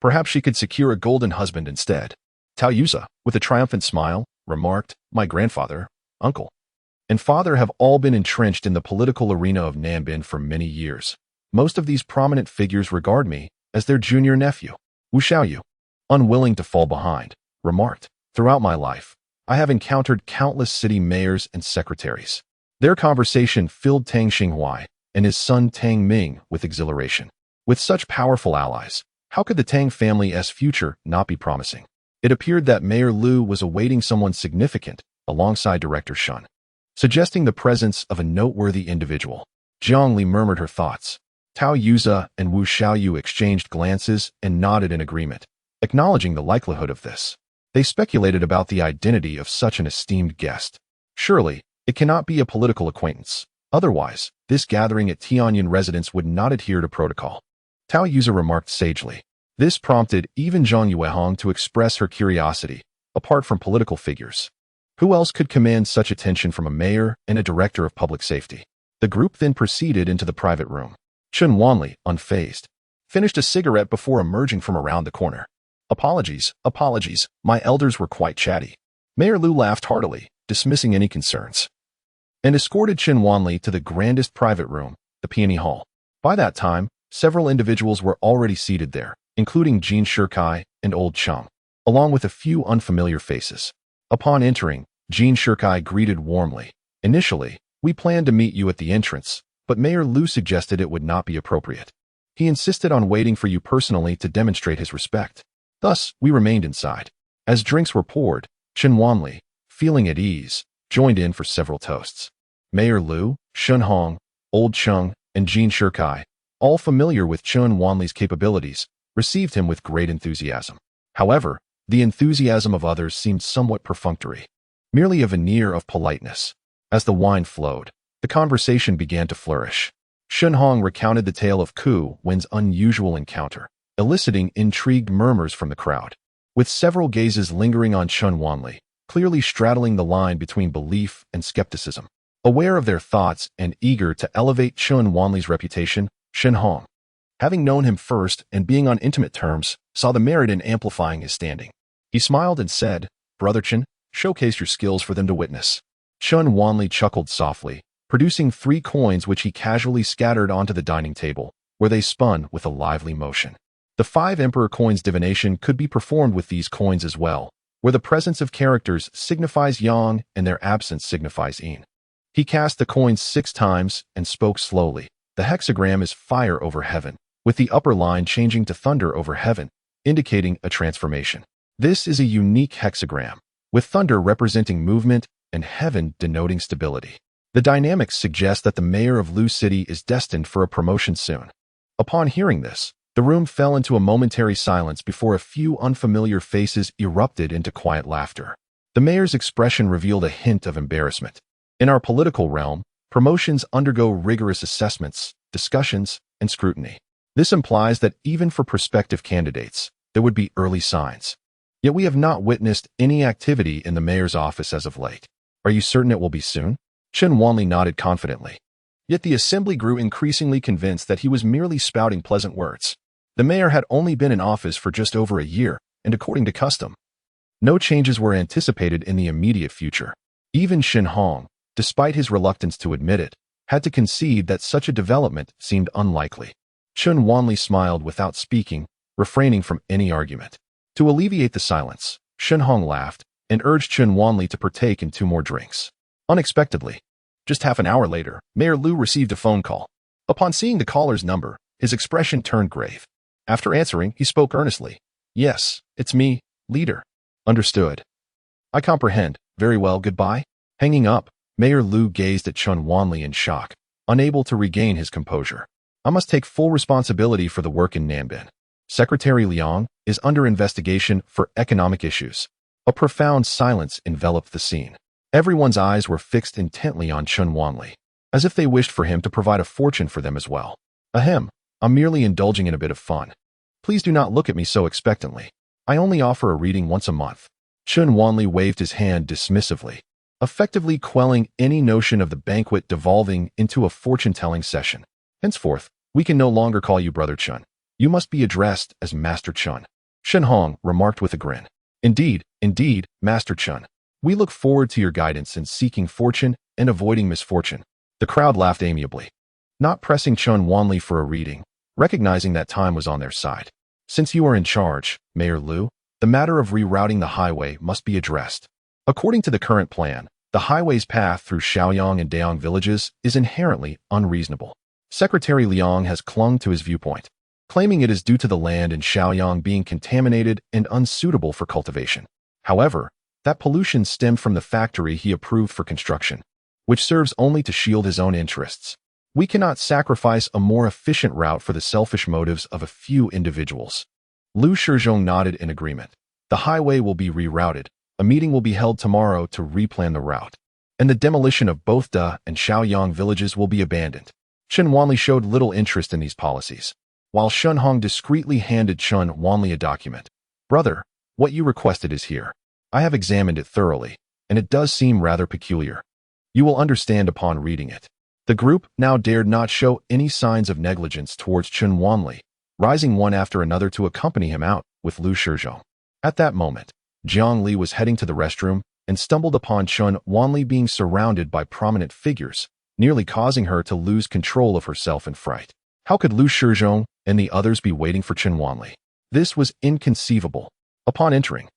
A: Perhaps she could secure a golden husband instead. Tao Yuza, with a triumphant smile, remarked, "My grandfather, uncle, and father have all been entrenched in the political arena of Nanbin for many years. Most of these prominent figures regard me as their junior nephew." Wu Xiaoyu, unwilling to fall behind, remarked, "Throughout my life, I have encountered countless city mayors and secretaries." Their conversation filled Tang Xinghuai and his son Tang Ming with exhilaration. With such powerful allies, how could the Tang family's future not be promising? It appeared that Mayor Lu was awaiting someone significant alongside Director Shun, suggesting the presence of a noteworthy individual. Jiang Li murmured her thoughts. Tao Yuza and Wu Xiaoyu exchanged glances and nodded in agreement, acknowledging the likelihood of this. They speculated about the identity of such an esteemed guest. Surely, it cannot be a political acquaintance. Otherwise, this gathering at Tianyan residence would not adhere to protocol. Tao Yuza remarked sagely. This prompted even Zhang Yuehong to express her curiosity, apart from political figures. Who else could command such attention from a mayor and a director of public safety? The group then proceeded into the private room. Chen Wanli, unfazed, finished a cigarette before emerging from around the corner. Apologies, my elders were quite chatty. Mayor Lu laughed heartily, dismissing any concerns, and escorted Chen Wanli to the grandest private room, the Peony Hall. By that time, several individuals were already seated there, including Jin Shikai and Old Cheng, along with a few unfamiliar faces. Upon entering, Jin Shikai greeted warmly. "Initially, we planned to meet you at the entrance, but Mayor Lu suggested it would not be appropriate. He insisted on waiting for you personally to demonstrate his respect. Thus, we remained inside." As drinks were poured, Chen Wanli, feeling at ease, joined in for several toasts. Mayor Lu, Shun Hong, Old Cheng, and Jin Shikai, all familiar with Chen Wanli's capabilities, received him with great enthusiasm. However, the enthusiasm of others seemed somewhat perfunctory, merely a veneer of politeness. As the wine flowed, the conversation began to flourish. Shun Hong recounted the tale of Ku Wen's unusual encounter, eliciting intrigued murmurs from the crowd. With several gazes lingering on Chen Wanli, clearly straddling the line between belief and skepticism. Aware of their thoughts and eager to elevate Chen Wanli's reputation, Shen Hong, having known him first and being on intimate terms, saw the merit in amplifying his standing. He smiled and said, "Brother Chen, showcase your skills for them to witness." Chen Wanli chuckled softly, producing 3 coins which he casually scattered onto the dining table, where they spun with a lively motion. The 5 Emperor coins divination could be performed with these coins as well, where the presence of characters signifies yang and their absence signifies yin. He cast the coins 6 times and spoke slowly. The hexagram is fire over heaven, with the upper line changing to thunder over heaven, indicating a transformation. This is a unique hexagram, with thunder representing movement and heaven denoting stability. The dynamics suggest that the mayor of Lu City is destined for a promotion soon. Upon hearing this, the room fell into a momentary silence before a few unfamiliar faces erupted into quiet laughter. The mayor's expression revealed a hint of embarrassment. In our political realm, promotions undergo rigorous assessments, discussions, and scrutiny. This implies that even for prospective candidates, there would be early signs. Yet we have not witnessed any activity in the mayor's office as of late. Are you certain it will be soon? Chen Wanli nodded confidently. Yet the assembly grew increasingly convinced that he was merely spouting pleasant words. The mayor had only been in office for just over a year, and according to custom, no changes were anticipated in the immediate future. Even Shen Hong, despite his reluctance to admit it, had to concede that such a development seemed unlikely. Chen Wanli smiled without speaking, refraining from any argument. To alleviate the silence, Shen Hong laughed and urged Chen Wanli to partake in 2 more drinks. Unexpectedly, just half an hour later, Mayor Lu received a phone call. Upon seeing the caller's number, his expression turned grave. After answering, he spoke earnestly. "Yes, it's me, leader." "Understood. I comprehend. Very well, goodbye." Hanging up, Mayor Lu gazed at Chun Wanli in shock, unable to regain his composure. I must take full responsibility for the work in Nanbin. Secretary Liang is under investigation for economic issues. A profound silence enveloped the scene. Everyone's eyes were fixed intently on Chun Wanli, as if they wished for him to provide a fortune for them as well. Ahem, I'm merely indulging in a bit of fun. Please do not look at me so expectantly. I only offer a reading once a month. Chun Wanli waved his hand dismissively, effectively quelling any notion of the banquet devolving into a fortune-telling session. Henceforth, we can no longer call you Brother Chun. You must be addressed as Master Chun. Shen Hong remarked with a grin. Indeed, Master Chun. We look forward to your guidance in seeking fortune and avoiding misfortune. The crowd laughed amiably, not pressing Chun Wanli for a reading, recognizing that time was on their side. Since you are in charge, Mayor Lu, the matter of rerouting the highway must be addressed. According to the current plan, the highway's path through Shaoyang and Daong villages is inherently unreasonable. Secretary Liang has clung to his viewpoint, claiming it is due to the land in Shaoyang being contaminated and unsuitable for cultivation. However, that pollution stemmed from the factory he approved for construction, which serves only to shield his own interests. We cannot sacrifice a more efficient route for the selfish motives of a few individuals. Lu Shizhong nodded in agreement. The highway will be rerouted. A meeting will be held tomorrow to replan the route, and the demolition of both Da and Shaoyang villages will be abandoned. Chun Wanli showed little interest in these policies, while Shen Hong discreetly handed Chun Wanli a document. Brother, what you requested is here. I have examined it thoroughly, and it does seem rather peculiar. You will understand upon reading it. The group now dared not show any signs of negligence towards Chun Wanli, rising one after another to accompany him out with Lu Shizhong. At that moment, Jiang Li was heading to the restroom and stumbled upon Chun Wanli being surrounded by prominent figures, nearly causing her to lose control of herself in fright. How could Lu Shizhong and the others be waiting for Chun Wanli? This was inconceivable. Upon entering,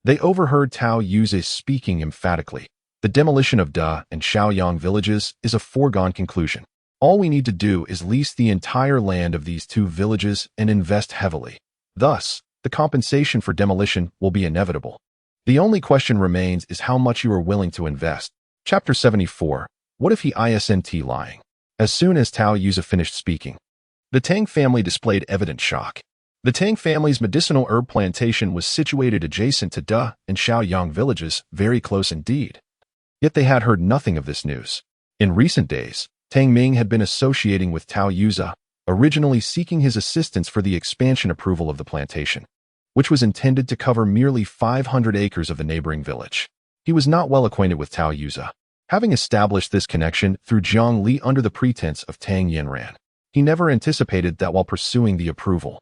A: they overheard Tao Yuze speaking emphatically. The demolition of Da and Shaoyang villages is a foregone conclusion. All we need to do is lease the entire land of these two villages and invest heavily. Thus, the compensation for demolition will be inevitable. The only question remains is how much you are willing to invest. Chapter 74. What if he isn't lying? As soon as Tao Yuze finished speaking, the Tang family displayed evident shock. The Tang family's medicinal herb plantation was situated adjacent to Da and Shaoyang villages, very close indeed. Yet they had heard nothing of this news. In recent days, Tang Ming had been associating with Tao Yuze, originally seeking his assistance for the expansion approval of the plantation, which was intended to cover merely 500 acres of the neighboring village. He was not well acquainted with Tao Yuze, having established this connection through Jiang Li under the pretense of Tang Yanran. He never anticipated that while pursuing the approval,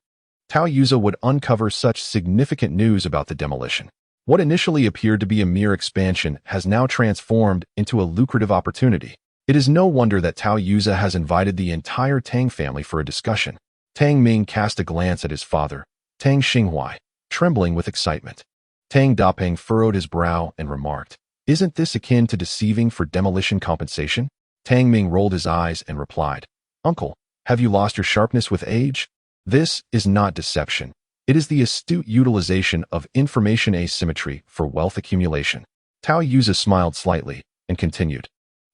A: Tao Yuze would uncover such significant news about the demolition. What initially appeared to be a mere expansion has now transformed into a lucrative opportunity. It is no wonder that Tao Yuze has invited the entire Tang family for a discussion. Tang Ming cast a glance at his father, Tang Xinghuai, trembling with excitement. Tang Dapeng furrowed his brow and remarked, "Isn't this akin to deceiving for demolition compensation?" Tang Ming rolled his eyes and replied, "Uncle, have you lost your sharpness with age? This is not deception. It is the astute utilization of information asymmetry for wealth accumulation." Tao Yuze smiled slightly and continued,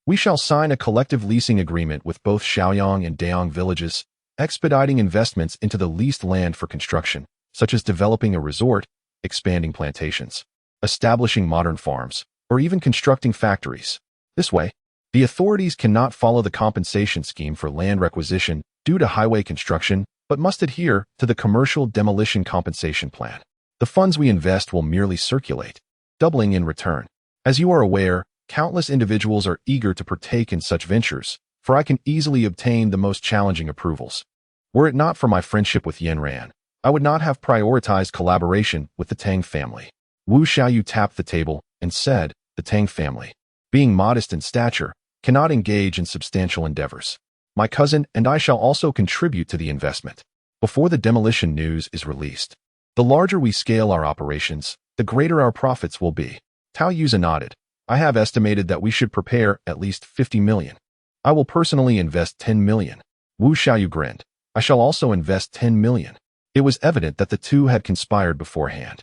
A: "We shall sign a collective leasing agreement with both Shaoyang and Daong villages, expediting investments into the leased land for construction, such as developing a resort, expanding plantations, establishing modern farms, or even constructing factories. This way, the authorities cannot follow the compensation scheme for land requisition due to highway construction, but must adhere to the commercial demolition compensation plan. The funds we invest will merely circulate, doubling in return. As you are aware, countless individuals are eager to partake in such ventures, for I can easily obtain the most challenging approvals. Were it not for my friendship with Yanran, I would not have prioritized collaboration with the Tang family." Wu Xiaoyu tapped the table and said, "The Tang family, being modest in stature, cannot engage in substantial endeavors. My cousin and I shall also contribute to the investment before the demolition news is released. The larger we scale our operations, the greater our profits will be." Tao Yuze nodded. "I have estimated that we should prepare at least 50 million. I will personally invest 10 million. Wu Xiaoyu grinned. "I shall also invest 10 million. It was evident that the two had conspired beforehand.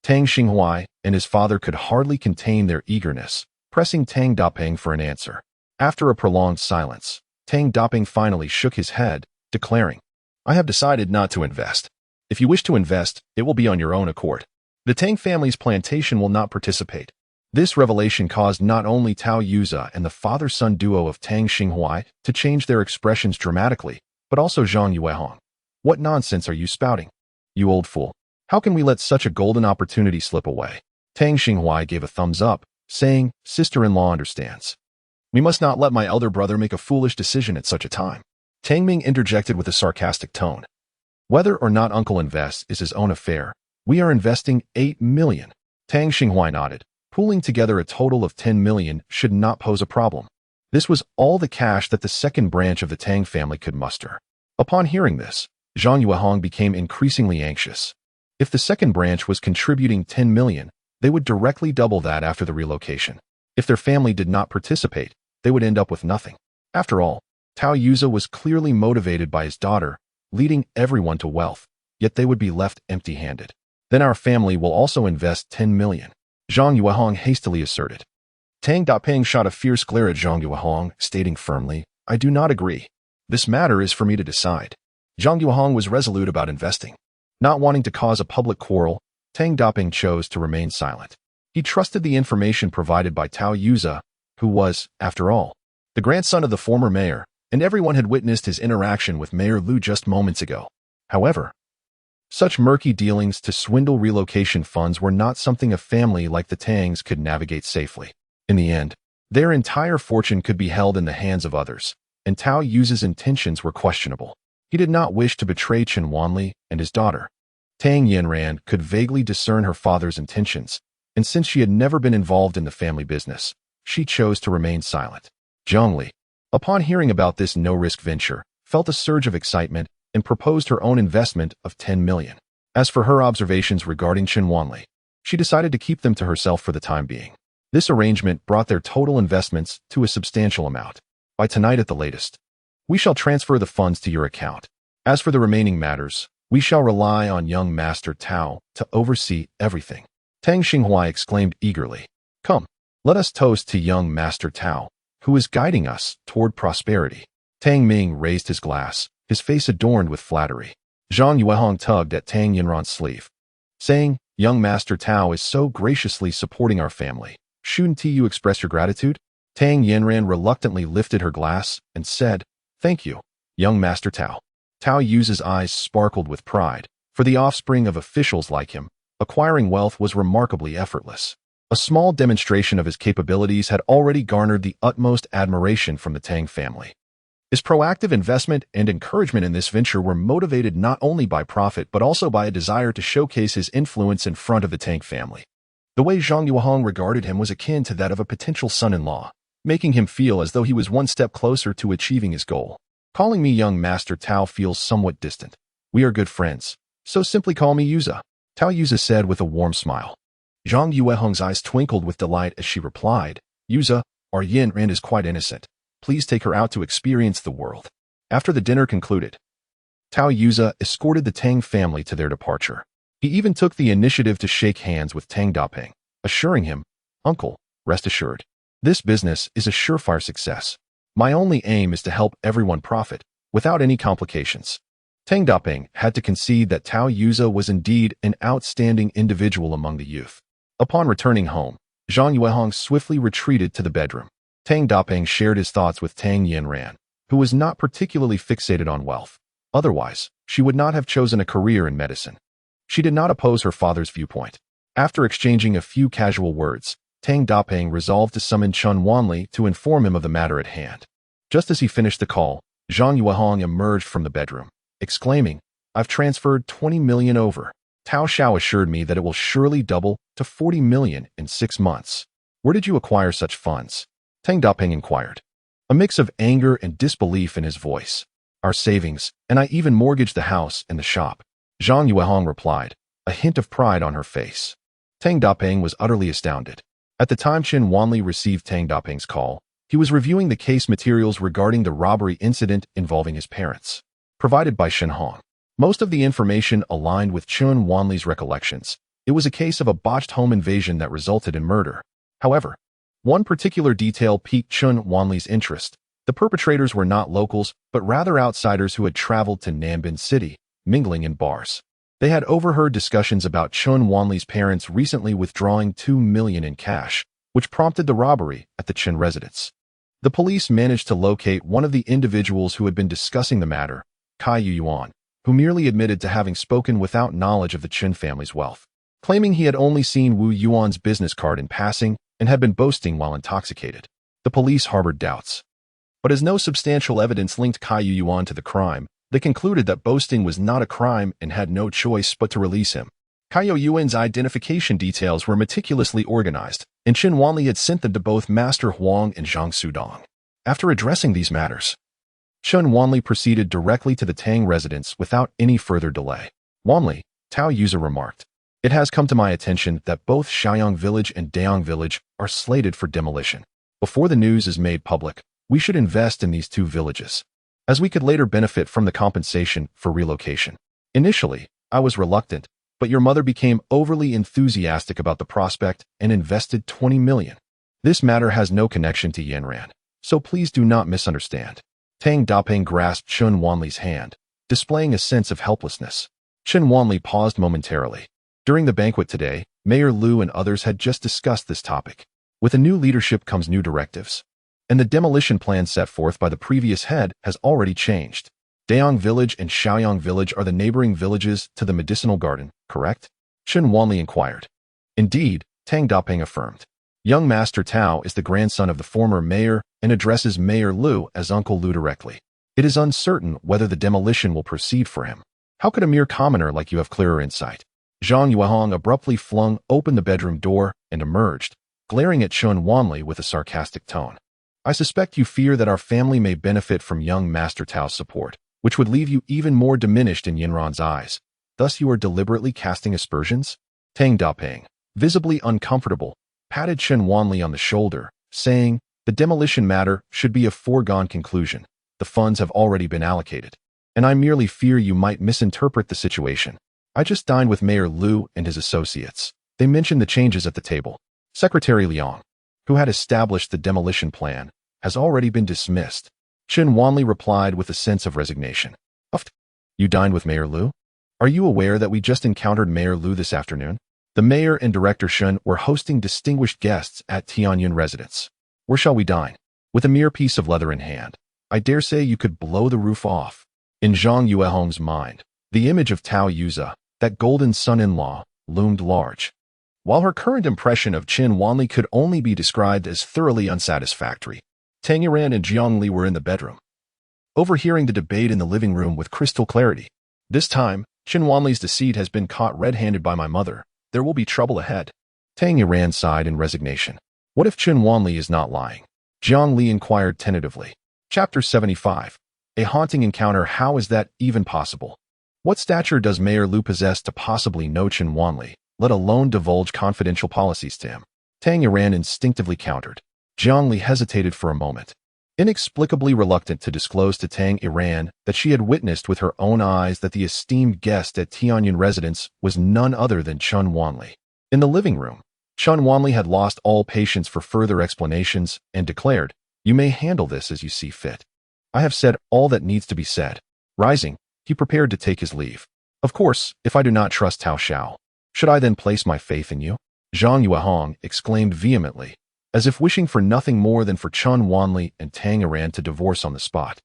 A: Tang Xinghuai and his father could hardly contain their eagerness, pressing Tang Daping for an answer. After a prolonged silence, Tang Daping finally shook his head, declaring, "I have decided not to invest. If you wish to invest, it will be on your own accord. The Tang family's plantation will not participate." This revelation caused not only Tao Yuza and the father-son duo of Tang Xinghuai to change their expressions dramatically, but also Zhang Yuehong. "What nonsense are you spouting? You old fool. How can we let such a golden opportunity slip away?" Tang Xinghuai gave a thumbs up, saying, "Sister-in-law understands. We must not let my elder brother make a foolish decision at such a time." Tang Ming interjected with a sarcastic tone. "Whether or not uncle invests is his own affair. We are investing 8 million. Tang Xinghuai nodded. Pooling together a total of 10 million should not pose a problem. This was all the cash that the second branch of the Tang family could muster. Upon hearing this, Zhang Yuehong became increasingly anxious. If the second branch was contributing 10 million, they would directly double that after the relocation. If their family did not participate, they would end up with nothing. After all, Tao Yuza was clearly motivated by his daughter, leading everyone to wealth, yet they would be left empty-handed. "Then our family will also invest 10 million. Zhang Yuehong hastily asserted. Tang Daping shot a fierce glare at Zhang Yuehong, stating firmly, "I do not agree. This matter is for me to decide." Zhang Yuehong was resolute about investing. Not wanting to cause a public quarrel, Tang Daping chose to remain silent. He trusted the information provided by Tao Yuza, who was, after all, the grandson of the former mayor, and everyone had witnessed his interaction with Mayor Lu just moments ago. However, such murky dealings to swindle relocation funds were not something a family like the Tangs could navigate safely. In the end, their entire fortune could be held in the hands of others, and Tao Yuza's intentions were questionable. He did not wish to betray Chen Wanli and his daughter. Tang Yanran could vaguely discern her father's intentions, and since she had never been involved in the family business, she chose to remain silent. Zhongli, upon hearing about this no-risk venture, felt a surge of excitement and proposed her own investment of 10 million. As for her observations regarding Chen Wanli, she decided to keep them to herself for the time being. This arrangement brought their total investments to a substantial amount. "By tonight at the latest, we shall transfer the funds to your account. As for the remaining matters, we shall rely on young Master Tao to oversee everything." Tang Xinghuai exclaimed eagerly, "Come, let us toast to young Master Tao, who is guiding us toward prosperity." Tang Ming raised his glass, his face adorned with flattery. Zhang Yuehong tugged at Tang Yanran's sleeve, saying, "Young Master Tao is so graciously supporting our family. Shouldn't you express your gratitude?" Tang Yanran reluctantly lifted her glass and said, "Thank you, young Master Tao." Tao Yuza's eyes sparkled with pride. For the offspring of officials like him, acquiring wealth was remarkably effortless. A small demonstration of his capabilities had already garnered the utmost admiration from the Tang family. His proactive investment and encouragement in this venture were motivated not only by profit but also by a desire to showcase his influence in front of the Tang family. The way Zhang Yuehong regarded him was akin to that of a potential son-in-law, making him feel as though he was one step closer to achieving his goal. "Calling me young Master Tao feels somewhat distant. We are good friends, so simply call me Yuza," Tao Yuza said with a warm smile. Zhang Yuehong's eyes twinkled with delight as she replied, "Yuza, our Yin Ran is quite innocent. Please take her out to experience the world." After the dinner concluded, Tao Yuza escorted the Tang family to their departure. He even took the initiative to shake hands with Tang Daping, assuring him, "Uncle, rest assured. This business is a surefire success. My only aim is to help everyone profit, without any complications." Tang Daping had to concede that Tao Yuza was indeed an outstanding individual among the youth. Upon returning home, Zhang Yuehong swiftly retreated to the bedroom. Tang Daping shared his thoughts with Tang Yanran, who was not particularly fixated on wealth. Otherwise, she would not have chosen a career in medicine. She did not oppose her father's viewpoint. After exchanging a few casual words, Tang Daping resolved to summon Chen Wanli to inform him of the matter at hand. Just as he finished the call, Zhang Yuehong emerged from the bedroom, exclaiming, "I've transferred 20 million over. Tao Xiao assured me that it will surely double to 40 million in 6 months. Where did you acquire such funds?" Tang Daping inquired, a mix of anger and disbelief in his voice. "Our savings, and I even mortgaged the house and the shop," Zhang Yuehong replied, a hint of pride on her face. Tang Daping was utterly astounded. At the time Chen Wanli received Tang Daping's call, he was reviewing the case materials regarding the robbery incident involving his parents, provided by Shen Hong. Most of the information aligned with Chen Wanli's recollections. It was a case of a botched home invasion that resulted in murder. However, One particular detail piqued Chun Wanli's interest. The perpetrators were not locals, but rather outsiders who had traveled to Nanbin City, mingling in bars. They had overheard discussions about Chun Wanli's parents recently withdrawing $2 million in cash, which prompted the robbery at the Chen residence. The police managed to locate one of the individuals who had been discussing the matter, Kai Yuan, who merely admitted to having spoken without knowledge of the Chen family's wealth, claiming he had only seen Wu Yuan's business card in passing and had been boasting while intoxicated. The police harbored doubts. But as no substantial evidence linked Kai Yuan to the crime, they concluded that boasting was not a crime and had no choice but to release him. Kai Yuan's identification details were meticulously organized, and Chen Wanli had sent them to both Master Huang and Zhang Sudong. After addressing these matters, Chen Wanli proceeded directly to the Tang residence without any further delay. Wanli, Tao Yuza remarked, "It has come to my attention that both Xiaoyang Village and Dayang Village are slated for demolition. Before the news is made public, we should invest in these two villages, as we could later benefit from the compensation for relocation. Initially, I was reluctant, but your mother became overly enthusiastic about the prospect and invested 20 million. This matter has no connection to Yanran, so please do not misunderstand." Tang Dapeng grasped Chen Wanli's hand, displaying a sense of helplessness. Chen Wanli paused momentarily. During the banquet today, Mayor Liu and others had just discussed this topic. With a new leadership comes new directives, and the demolition plan set forth by the previous head has already changed. Dayang Village and Xiaoyang Village are the neighboring villages to the medicinal garden, correct? Chen Wanli inquired. Indeed, Tang Dapeng affirmed. Young Master Tao is the grandson of the former mayor and addresses Mayor Liu as Uncle Liu directly. It is uncertain whether the demolition will proceed for him. How could a mere commoner like you have clearer insight? Zhang Yuehong abruptly flung open the bedroom door and emerged, glaring at Chen Wanli with a sarcastic tone. I suspect you fear that our family may benefit from young Master Tao's support, which would leave you even more diminished in Yinran's eyes. Thus you are deliberately casting aspersions? Tang Dapeng, visibly uncomfortable, patted Chen Wanli on the shoulder, saying, the demolition matter should be a foregone conclusion. The funds have already been allocated, and I merely fear you might misinterpret the situation. I just dined with Mayor Liu and his associates. They mentioned the changes at the table. Secretary Liang, who had established the demolition plan, has already been dismissed. Chen Wanli replied with a sense of resignation. Uft. You dined with Mayor Liu? Are you aware that we just encountered Mayor Liu this afternoon? The mayor and Director Shen were hosting distinguished guests at Tianyun residence. Where shall we dine? With a mere piece of leather in hand, I dare say you could blow the roof off. In Zhang Yuehong's mind, the image of Tao Yuza, that golden son-in-law, loomed large. While her current impression of Chen Wanli could only be described as thoroughly unsatisfactory, Tang Yiran and Jiang Li were in the bedroom, overhearing the debate in the living room with crystal clarity. This time, Chen Wanli's deceit has been caught red-handed by my mother. There will be trouble ahead. Tang Yiran sighed in resignation. What if Chen Wanli is not lying? Jiang Li inquired tentatively. Chapter 75. A haunting encounter. How is that even possible? What stature does Mayor Liu possess to possibly know Chen Wanli, let alone divulge confidential policies to him? Tang Yiran instinctively countered. Jiang Li hesitated for a moment, inexplicably reluctant to disclose to Tang Yiran that she had witnessed with her own eyes that the esteemed guest at Tianyun residence was none other than Chen Wanli. In the living room, Chen Wanli had lost all patience for further explanations and declared, "You may handle this as you see fit. I have said all that needs to be said." Rising, he prepared to take his leave. Of course, if I do not trust Tao Xiao, should I then place my faith in you? Zhang Yuehong exclaimed vehemently, as if wishing for nothing more than for Chen Wanli and Tang Yiran to divorce on the spot,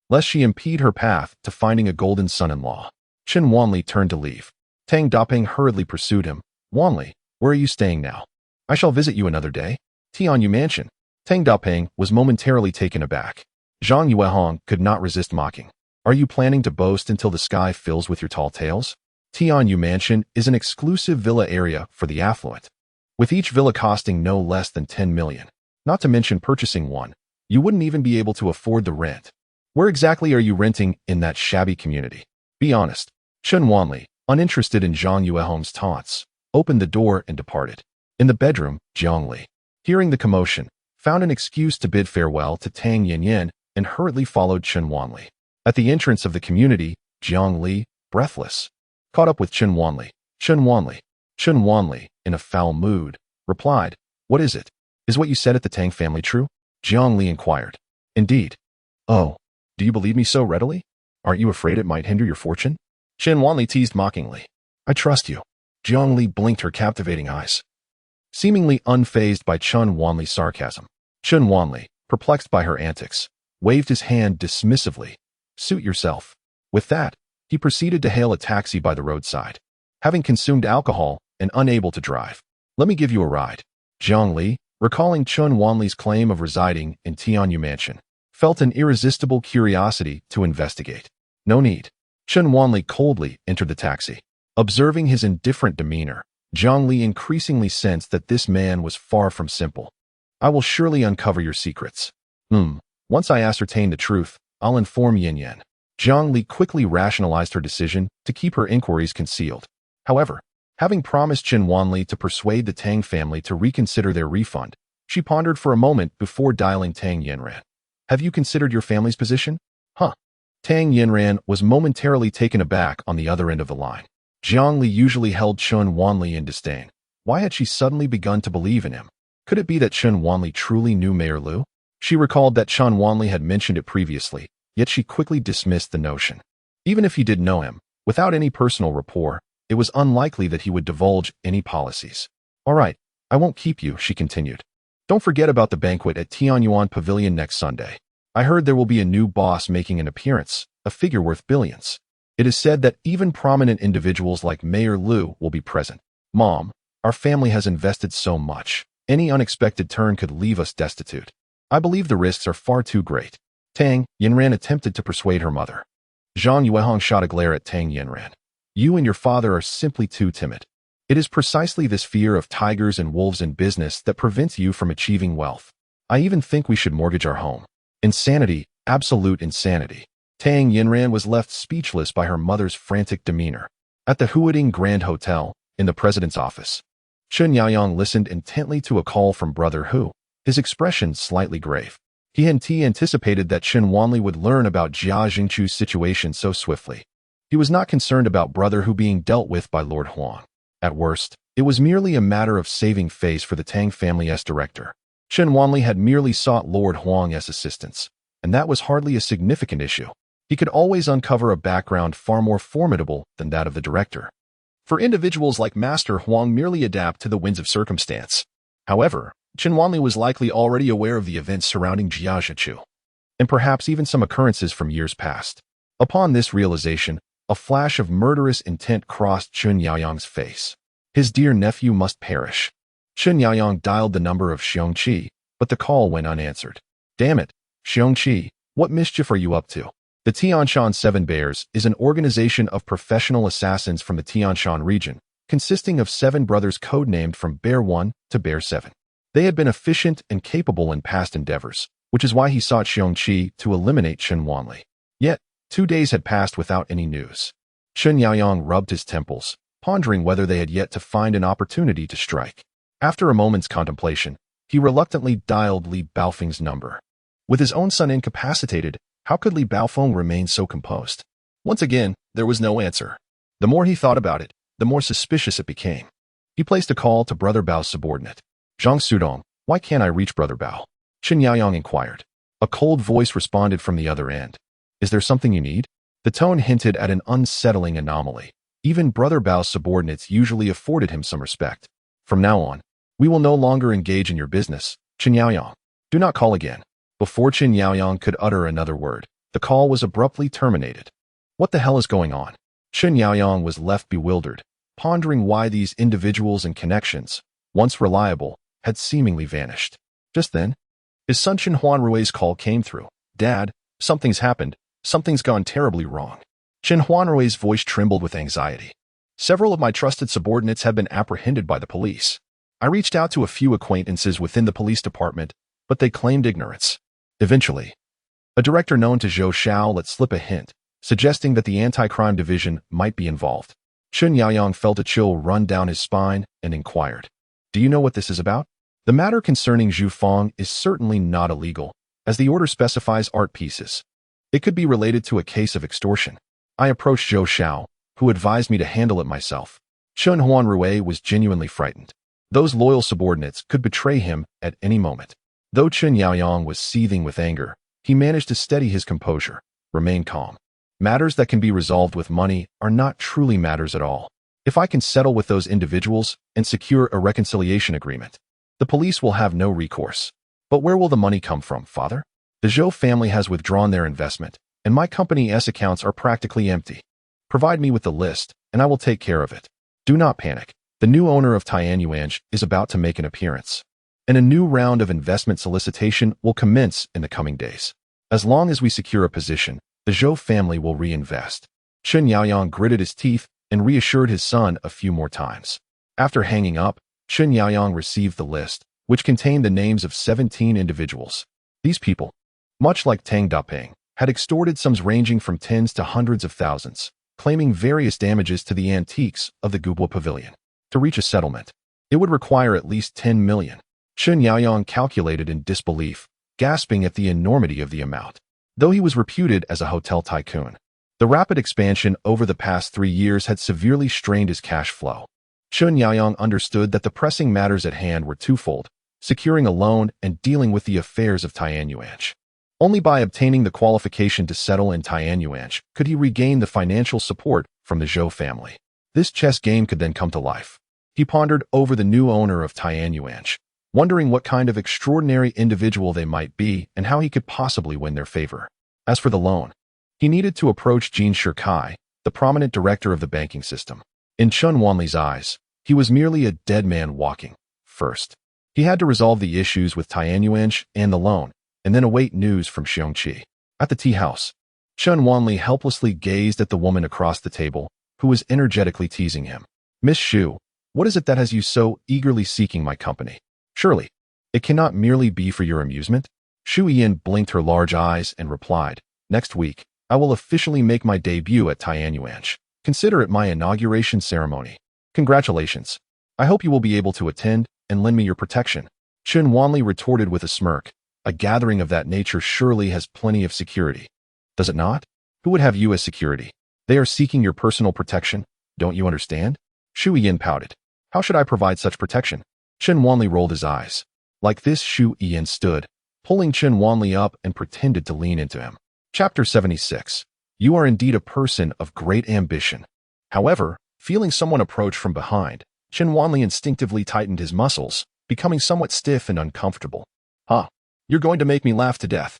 A: lest she impede her path to finding a golden son-in-law. Chen Wanli turned to leave. Tang Dapeng hurriedly pursued him. Wanli, where are you staying now? I shall visit you another day. Tianyu Mansion. Tang Dapeng was momentarily taken aback. Zhang Yuehong could not resist mocking. Are you planning to boast until the sky fills with your tall tales? Tianyu Mansion is an exclusive villa area for the affluent, with each villa costing no less than 10 million. Not to mention purchasing one, you wouldn't even be able to afford the rent. Where exactly are you renting in that shabby community? Be honest. Chen Wanli, uninterested in Zhang Yuehong's taunts, opened the door and departed. In the bedroom, Jiang Li, hearing the commotion, found an excuse to bid farewell to Tang Yanyan and hurriedly followed Chen Wanli. At the entrance of the community, Jiang Li, breathless, caught up with Chen Wanli. Chen Wanli, in a foul mood, replied, "What is it?" Is what you said at the Tang family true? Jiang Li inquired. Indeed. Oh, do you believe me so readily? Aren't you afraid it might hinder your fortune? Chen Wanli teased mockingly. I trust you. Jiang Li blinked her captivating eyes, seemingly unfazed by Chen Wanli's sarcasm. Chen Wanli, perplexed by her antics, waved his hand dismissively. Suit yourself. With that, he proceeded to hail a taxi by the roadside. Having consumed alcohol and unable to drive, let me give you a ride. Jiang Li, recalling Chen Wanli's claim of residing in Tianyu Mansion, felt an irresistible curiosity to investigate. No need. Chen Wanli coldly entered the taxi. Observing his indifferent demeanor, Jiang Li increasingly sensed that this man was far from simple. I will surely uncover your secrets. Once I ascertain the truth, I'll inform Yin Yan. Jiang Li quickly rationalized her decision to keep her inquiries concealed. However, having promised Chen Wanli to persuade the Tang family to reconsider their refund, she pondered for a moment before dialing Tang Yinran. Have you considered your family's position? Tang Yinran was momentarily taken aback on the other end of the line. Jiang Li usually held Chen Wanli in disdain. Why had she suddenly begun to believe in him? Could it be that Chen Wanli truly knew Mayor Lu? She recalled that Chen Wanli had mentioned it previously, yet she quickly dismissed the notion. Even if he did know him, without any personal rapport, it was unlikely that he would divulge any policies. All right, I won't keep you, she continued. Don't forget about the banquet at Tianyuan Pavilion next Sunday. I heard there will be a new boss making an appearance, a figure worth billions. It is said that even prominent individuals like Mayor Lu will be present. Mom, our family has invested so much. Any unexpected turn could leave us destitute. I believe the risks are far too great. Tang Yinran attempted to persuade her mother. Zhang Yuehong shot a glare at Tang Yinran. You and your father are simply too timid. It is precisely this fear of tigers and wolves in business that prevents you from achieving wealth. I even think we should mortgage our home. Insanity, absolute insanity. Tang Yinran was left speechless by her mother's frantic demeanor. At the Huading Grand Hotel, in the president's office, Chen Yaoyang listened intently to a call from Brother Hu, his expression slightly grave. He had anticipated that Chen Wanli would learn about Jia Jingchu's situation so swiftly. He was not concerned about Brother Hu being dealt with by Lord Huang. At worst, it was merely a matter of saving face for the Tang family's director. Chen Wanli had merely sought Lord Huang's assistance, and that was hardly a significant issue. He could always uncover a background far more formidable than that of the director. For individuals like Master Huang merely adapt to the winds of circumstance. However, Chen Wanli was likely already aware of the events surrounding Jia Zhichu, and perhaps even some occurrences from years past. Upon this realization, a flash of murderous intent crossed Chen Yaoyang's face. His dear nephew must perish. Chen Yaoyang dialed the number of Xiongqi, but the call went unanswered. Damn it, Xiongqi, what mischief are you up to? The Tianshan Seven Bears is an organization of professional assassins from the Tianshan region, consisting of 7 brothers codenamed from Bear 1 to Bear 7. They had been efficient and capable in past endeavors, which is why he sought Xiongqi to eliminate Chen Wanli. Yet, 2 days had passed without any news. Chen Yaoyang rubbed his temples, pondering whether they had yet to find an opportunity to strike. After a moment's contemplation, he reluctantly dialed Li Baofeng's number. With his own son incapacitated, how could Li Baofeng remain so composed? Once again, there was no answer. The more he thought about it, the more suspicious it became. He placed a call to Brother Bao's subordinate. Zhang Sudong, why can't I reach Brother Bao? Chen Yaoyang inquired. A cold voice responded from the other end. Is there something you need? The tone hinted at an unsettling anomaly. Even Brother Bao's subordinates usually afforded him some respect. From now on, we will no longer engage in your business, Chen Yaoyang. Do not call again. Before Chen Yaoyang could utter another word, the call was abruptly terminated. What the hell is going on? Chen Yaoyang was left bewildered, pondering why these individuals and connections, once reliable, had seemingly vanished. Just then, his son Chen Huanrui's call came through. Dad, something's happened. Something's gone terribly wrong. Chen Huanrui's voice trembled with anxiety. Several of my trusted subordinates have been apprehended by the police. I reached out to a few acquaintances within the police department, but they claimed ignorance. Eventually, a director known to Zhou Xiao let slip a hint, suggesting that the anti-crime division might be involved. Chen Yaoyang felt a chill run down his spine and inquired, Do you know what this is about? The matter concerning Zhu Feng is certainly not illegal, as the order specifies art pieces. It could be related to a case of extortion. I approached Zhou Xiao, who advised me to handle it myself. Chen Huanrui was genuinely frightened. Those loyal subordinates could betray him at any moment. Though Chen Yaoyang was seething with anger, he managed to steady his composure, remain calm. Matters that can be resolved with money are not truly matters at all. If I can settle with those individuals and secure a reconciliation agreement, the police will have no recourse. But where will the money come from, father? The Zhou family has withdrawn their investment, and my company's accounts are practically empty. Provide me with the list, and I will take care of it. Do not panic. The new owner of Tianyuan is about to make an appearance, and a new round of investment solicitation will commence in the coming days. As long as we secure a position, the Zhou family will reinvest. Chen Yaoyang gritted his teeth and reassured his son a few more times. After hanging up, Chen Yaoyang received the list, which contained the names of 17 individuals. These people, much like Tang Daping, had extorted sums ranging from tens to hundreds of thousands, claiming various damages to the antiques of the Gubwa Pavilion. To reach a settlement, it would require at least 10 million. Chen Yaoyang calculated in disbelief, gasping at the enormity of the amount. Though he was reputed as a hotel tycoon, the rapid expansion over the past 3 years had severely strained his cash flow. Chen Yaoyang understood that the pressing matters at hand were twofold: securing a loan and dealing with the affairs of Tianyuan. Only by obtaining the qualification to settle in Tianyuan could he regain the financial support from the Zhou family. This chess game could then come to life. He pondered over the new owner of Tianyuan, wondering what kind of extraordinary individual they might be and how he could possibly win their favor. As for the loan, he needed to approach Jin Shikai, the prominent director of the banking system. In Chen Wanli's eyes, he was merely a dead man walking. First, he had to resolve the issues with Tianyuan and the loan, and then await news from Xiongqi. At the tea house, Chen Wanli helplessly gazed at the woman across the table, who was energetically teasing him. Miss Xu, what is it that has you so eagerly seeking my company? Surely, it cannot merely be for your amusement? Xu Yin blinked her large eyes and replied, next week, I will officially make my debut at Tianyuan. Consider it my inauguration ceremony. Congratulations. I hope you will be able to attend and lend me your protection. Chen Wanli retorted with a smirk. A gathering of that nature surely has plenty of security. Does it not? Who would have you as security? They are seeking your personal protection. Don't you understand? Xu Yin pouted. How should I provide such protection? Chen Wanli rolled his eyes. Like this, Xu Yin stood, pulling Chen Wanli up and pretended to lean into him. Chapter 76. You are indeed a person of great ambition. However, feeling someone approach from behind, Chen Wanli instinctively tightened his muscles, becoming somewhat stiff and uncomfortable. Huh. You're going to make me laugh to death.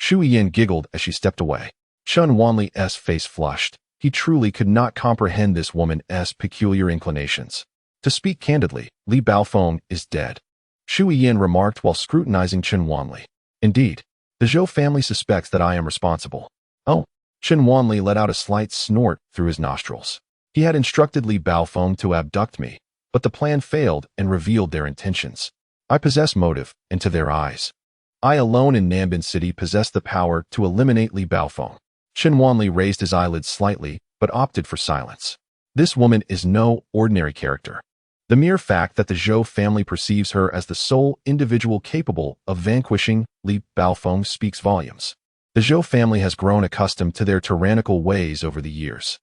A: Xu Yin giggled as she stepped away. Chen Wanli's face flushed. He truly could not comprehend this woman's peculiar inclinations. To speak candidly, Li Baofeng is dead, Xu Yin remarked while scrutinizing Chen Wanli. Indeed, the Zhou family suspects that I am responsible. Oh, Chen Wanli let out a slight snort through his nostrils. He had instructed Li Baofeng to abduct me, but the plan failed and revealed their intentions. I possess motive, and to their eyes, I alone in Nanbin City possess the power to eliminate Li Baofeng. Chen Wanli raised his eyelids slightly, but opted for silence. This woman is no ordinary character. The mere fact that the Zhou family perceives her as the sole individual capable of vanquishing Li Baofeng speaks volumes. The Zhou family has grown accustomed to their tyrannical ways over the years.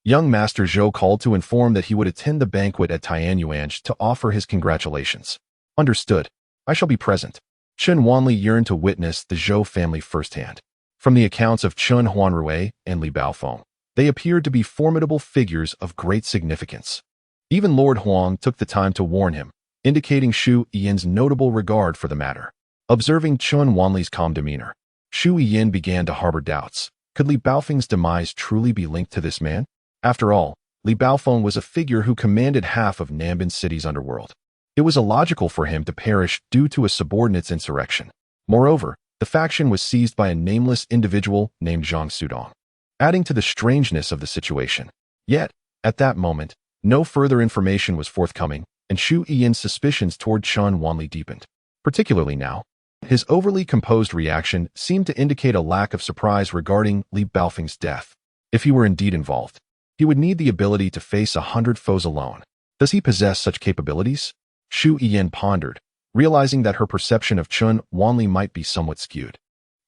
A: Young Master Zhou called to inform that he would attend the banquet at Tianyuan to offer his congratulations. Understood. I shall be present. Chen Wanli yearned to witness the Zhou family firsthand. From the accounts of Chen Huanrui and Li Baofeng, they appeared to be formidable figures of great significance. Even Lord Huang took the time to warn him, indicating Xu Yin's notable regard for the matter. Observing Chen Wanli's calm demeanor, Xu Yin began to harbor doubts. Could Li Baofeng's demise truly be linked to this man? After all, Li Baofeng was a figure who commanded half of Nanbin City's underworld. It was illogical for him to perish due to a subordinate's insurrection. Moreover, the faction was seized by a nameless individual named Zhang Sudong, adding to the strangeness of the situation. Yet, at that moment, no further information was forthcoming, and Xu Yin's suspicions toward Chen Wanli deepened. Particularly now, his overly composed reaction seemed to indicate a lack of surprise regarding Li Baofeng's death. If he were indeed involved, he would need the ability to face 100 foes alone. Does he possess such capabilities? Xu Yin pondered, realizing that her perception of Chen Wanli might be somewhat skewed,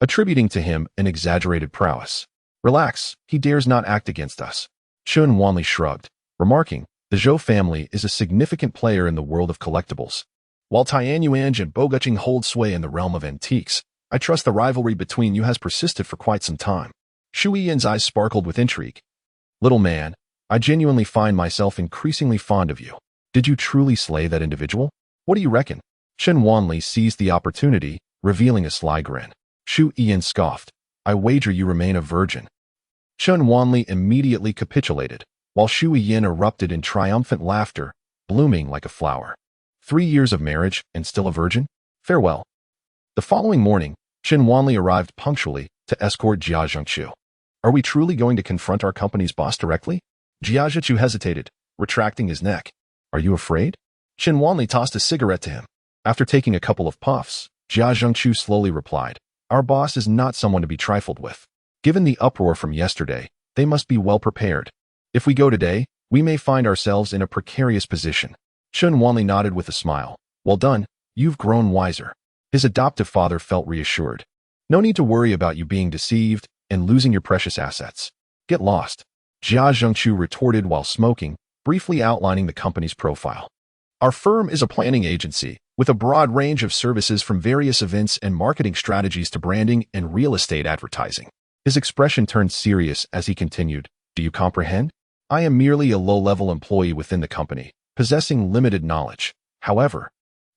A: attributing to him an exaggerated prowess. Relax, he dares not act against us. Chen Wanli shrugged, remarking, The Zhou family is a significant player in the world of collectibles. While Tianyuan and Boguching hold sway in the realm of antiques, I trust the rivalry between you has persisted for quite some time. Shu Yian's eyes sparkled with intrigue. Little man, I genuinely find myself increasingly fond of you. Did you truly slay that individual? What do you reckon? Chen Wanli seized the opportunity, revealing a sly grin. Shu Yian scoffed. I wager you remain a virgin. Chen Wanli immediately capitulated, while Shu Yian erupted in triumphant laughter, blooming like a flower. 3 years of marriage and still a virgin? Farewell. The following morning, Chen Wanli arrived punctually to escort Jia Zhengqiu. Are we truly going to confront our company's boss directly? Jia Zhengqiu hesitated, retracting his neck. Are you afraid? Chen Wanli tossed a cigarette to him. After taking a couple of puffs, Jia Zhengqiu slowly replied, Our boss is not someone to be trifled with. Given the uproar from yesterday, they must be well prepared. If we go today, we may find ourselves in a precarious position. Chen Wanli nodded with a smile. Well done, you've grown wiser. His adoptive father felt reassured. No need to worry about you being deceived and losing your precious assets. Get lost. Jia Zhengqiu retorted while smoking, briefly outlining the company's profile. Our firm is a planning agency, with a broad range of services from various events and marketing strategies to branding and real estate advertising. His expression turned serious as he continued, Do you comprehend? I am merely a low-level employee within the company, possessing limited knowledge. However,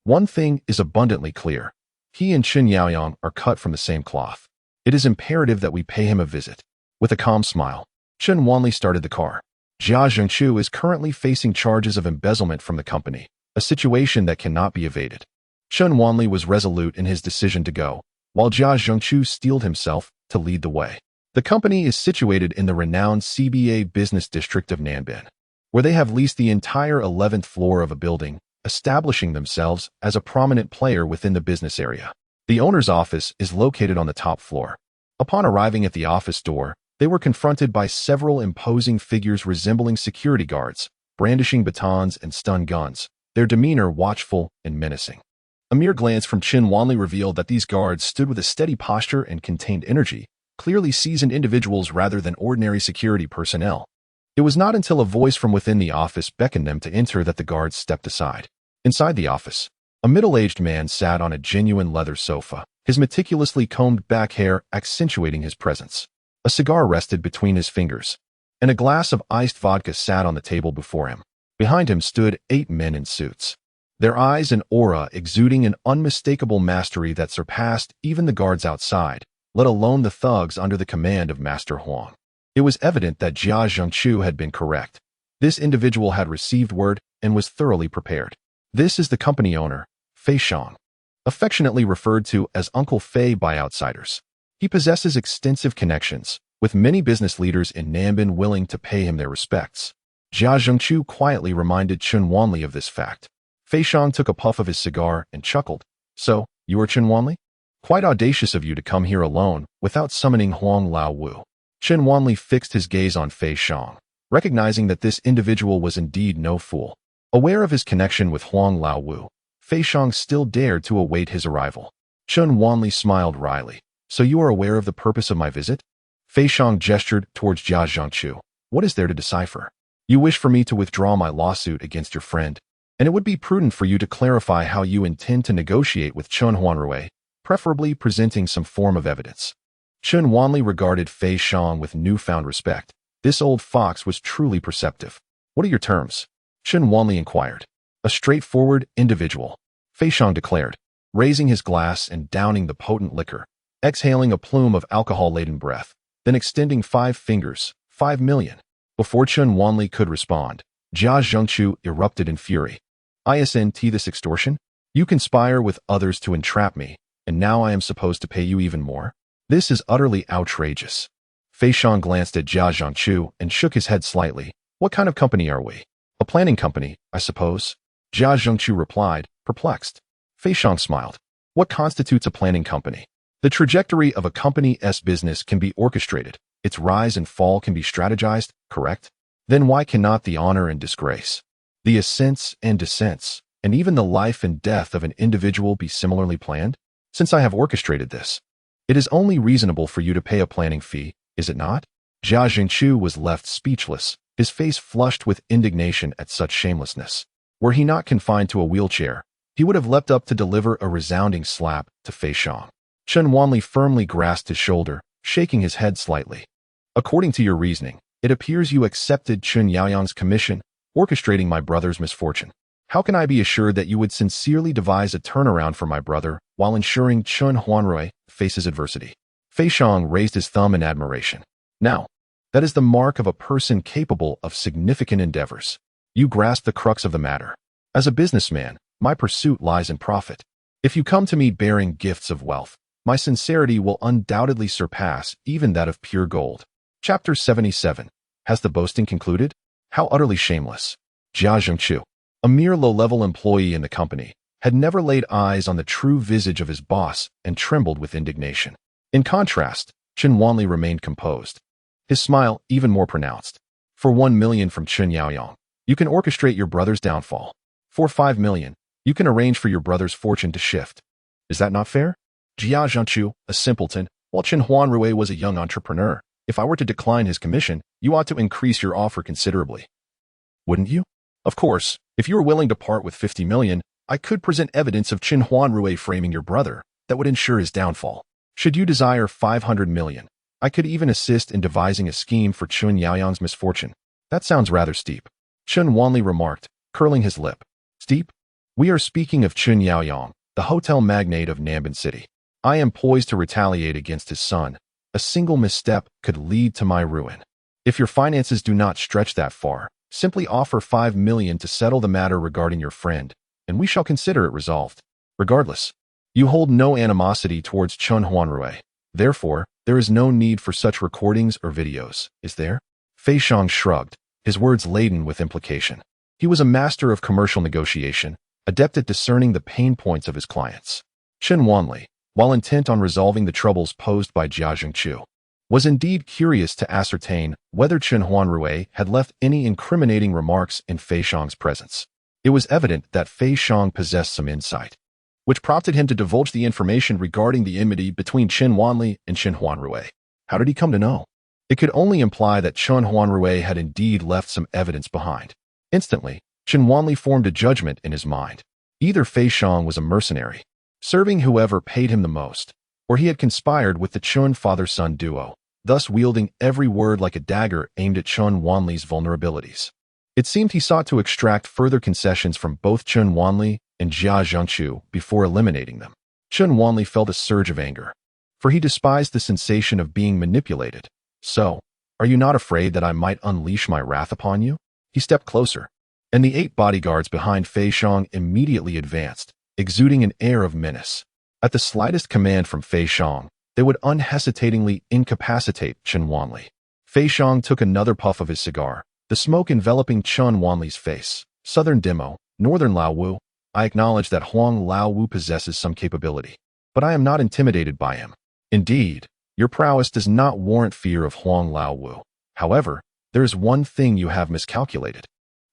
A: one thing is abundantly clear. He and Qin Yaoyang are cut from the same cloth. It is imperative that we pay him a visit. With a calm smile, Chen Wanli started the car. Jia Zhengqiu is currently facing charges of embezzlement from the company, a situation that cannot be evaded. Chen Wanli was resolute in his decision to go, while Jia Zhengqiu steeled himself to lead the way. The company is situated in the renowned CBA business district of Nanbin, where they have leased the entire 11th floor of a building, establishing themselves as a prominent player within the business area. The owner's office is located on the top floor. Upon arriving at the office door, they were confronted by several imposing figures resembling security guards, brandishing batons and stun guns, their demeanor watchful and menacing. A mere glance from Chen Wanli revealed that these guards stood with a steady posture and contained energy, clearly seasoned individuals rather than ordinary security personnel. It was not until a voice from within the office beckoned them to enter that the guards stepped aside. Inside the office, a middle-aged man sat on a genuine leather sofa, his meticulously combed back hair accentuating his presence. A cigar rested between his fingers, and a glass of iced vodka sat on the table before him. Behind him stood 8 men in suits, their eyes and aura exuding an unmistakable mastery that surpassed even the guards outside, let alone the thugs under the command of Master Huang. It was evident that Jia Zhengqiu had been correct. This individual had received word and was thoroughly prepared. This is the company owner, Fei Shang, affectionately referred to as Uncle Fei by outsiders. He possesses extensive connections, with many business leaders in Nanbin willing to pay him their respects. Jia Zhengqiu quietly reminded Chen Wanli of this fact. Fei Shang took a puff of his cigar and chuckled. So, you are Chen Wanli? Quite audacious of you to come here alone, without summoning Huang Lao Wu. Chen Wanli fixed his gaze on Fei Shang, recognizing that this individual was indeed no fool. Aware of his connection with Huang Lao Wu, Fei Shang still dared to await his arrival. Chen Wanli smiled wryly. So you are aware of the purpose of my visit? Fei Shang gestured towards Jia Zhengqiu. What is there to decipher? You wish for me to withdraw my lawsuit against your friend, and it would be prudent for you to clarify how you intend to negotiate with Chen Huanrui, preferably presenting some form of evidence. Chen Wanli regarded Fei Shang with newfound respect. This old fox was truly perceptive. What are your terms? Chen Wanli inquired. A straightforward individual, Fei Shang declared, raising his glass and downing the potent liquor, exhaling a plume of alcohol-laden breath, then extending 5 fingers, 5 million. Before Chen Wanli could respond, Jia Zhengqiu erupted in fury. Isn't this extortion? You conspire with others to entrap me, and now I am supposed to pay you even more? This is utterly outrageous. Fei Shang glanced at Jia Zhengqiu and shook his head slightly. What kind of company are we? A planning company, I suppose. Jia Zhengqiu replied, perplexed. Fei Shang smiled. What constitutes a planning company? The trajectory of a company's business can be orchestrated. Its rise and fall can be strategized, correct? Then why cannot the honor and disgrace, the ascents and descents, and even the life and death of an individual be similarly planned? Since I have orchestrated this, it is only reasonable for you to pay a planning fee, is it not? Jia Zhengqiu was left speechless, his face flushed with indignation at such shamelessness. Were he not confined to a wheelchair, he would have leapt up to deliver a resounding slap to Fei Xiang. Chen Wanli firmly grasped his shoulder, shaking his head slightly. According to your reasoning, it appears you accepted Chen Yaoyang's commission, orchestrating my brother's misfortune. How can I be assured that you would sincerely devise a turnaround for my brother while ensuring Chen Huanrui faces adversity? Fei Xiang raised his thumb in admiration. Now, that is the mark of a person capable of significant endeavors. You grasp the crux of the matter. As a businessman, my pursuit lies in profit. If you come to me bearing gifts of wealth, my sincerity will undoubtedly surpass even that of pure gold. Chapter 77. Has the boasting concluded? How utterly shameless. Jia Zhengqiu, a mere low-level employee in the company, had never laid eyes on the true visage of his boss and trembled with indignation. In contrast, Chen Wanli remained composed, his smile even more pronounced. For 1 million from Chen Yaoyang, you can orchestrate your brother's downfall. For 5 million, you can arrange for your brother's fortune to shift. Is that not fair? Jia Zhengqiu, a simpleton, while Chen Huanrui was a young entrepreneur. If I were to decline his commission, you ought to increase your offer considerably. Wouldn't you? Of course, if you were willing to part with 50 million, I could present evidence of Chen Huanrui framing your brother that would ensure his downfall. Should you desire 500 million, I could even assist in devising a scheme for Chen Yaoyang's misfortune. That sounds rather steep. Chen Wanli remarked, curling his lip. Steep? We are speaking of Chen Yaoyang, the hotel magnate of Nanban City. I am poised to retaliate against his son. A single misstep could lead to my ruin. If your finances do not stretch that far, simply offer 5 million to settle the matter regarding your friend, and we shall consider it resolved. Regardless, you hold no animosity towards Chen Huanrui. Therefore, there is no need for such recordings or videos, is there? Fei Xiang shrugged, his words laden with implication. He was a master of commercial negotiation, adept at discerning the pain points of his clients. Chen Wanli, while intent on resolving the troubles posed by Jia Zhengqiu, was indeed curious to ascertain whether Chen Huanrui had left any incriminating remarks in Fei Xiang's presence. It was evident that Fei Xiang possessed some insight, which prompted him to divulge the information regarding the enmity between Chen Wanli and Chen Huanrui. How did he come to know? It could only imply that Chen Huanrui had indeed left some evidence behind. Instantly, Chen Wanli formed a judgment in his mind. Either Fei Xiang was a mercenary, serving whoever paid him the most, or he had conspired with the Chen father-son duo, thus wielding every word like a dagger aimed at Chen Wanli's vulnerabilities. It seemed he sought to extract further concessions from both Chen Wanli and Jia Zhengqiu before eliminating them. Chen Wanli felt a surge of anger, for he despised the sensation of being manipulated. So, are you not afraid that I might unleash my wrath upon you? He stepped closer, and the 8 bodyguards behind Fei Xiang immediately advanced, exuding an air of menace. At the slightest command from Fei Xiang, they would unhesitatingly incapacitate Chen Wanli. Fei Xiang took another puff of his cigar, the smoke enveloping Chen Wanli's face. Southern Demo, Northern Laowu, I acknowledge that Huang Laowu possesses some capability, but I am not intimidated by him. Indeed, your prowess does not warrant fear of Huang Laowu. However, there is one thing you have miscalculated.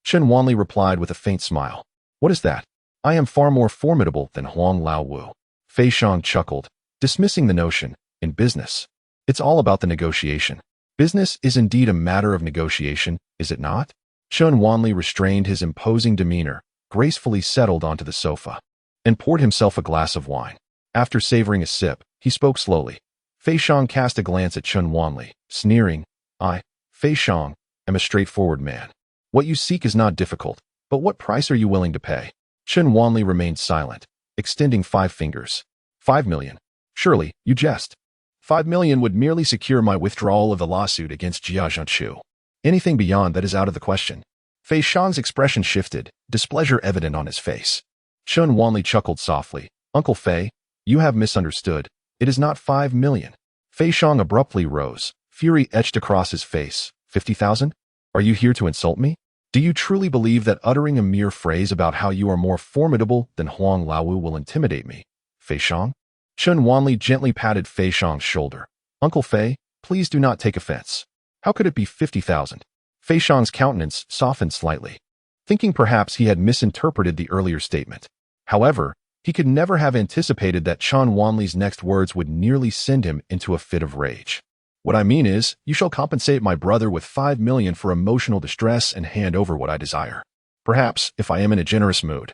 A: Chen Wanli replied with a faint smile. What is that? I am far more formidable than Huang Laowu. Fei Xiang chuckled, dismissing the notion. In business, it's all about the negotiation. Business is indeed a matter of negotiation, is it not? Chen Wanli restrained his imposing demeanor, gracefully settled onto the sofa, and poured himself a glass of wine. After savoring a sip, he spoke slowly. Fei Xiang cast a glance at Chen Wanli, sneering. I, Fei Xiang, am a straightforward man. What you seek is not difficult, but what price are you willing to pay? Chen Wanli remained silent, extending 5 fingers. 5 million. Surely, you jest. 5 million would merely secure my withdrawal of the lawsuit against Jia Zhengqiu. Anything beyond that is out of the question. Fei Xiang's expression shifted, displeasure evident on his face. Chen Wanli chuckled softly. Uncle Fei, you have misunderstood. It is not 5 million. Fei Xiang abruptly rose, fury etched across his face. 50,000? Are you here to insult me? Do you truly believe that uttering a mere phrase about how you are more formidable than Huang Laowu will intimidate me? Fei Xiang? Chen Wanli gently patted Fei Xiang's shoulder. Uncle Fei, please do not take offense. How could it be 50,000? Fei Xiang's countenance softened slightly, thinking perhaps he had misinterpreted the earlier statement. However, he could never have anticipated that Chen Wanli's next words would nearly send him into a fit of rage. What I mean is, you shall compensate my brother with 5 million for emotional distress and hand over what I desire. Perhaps, if I am in a generous mood,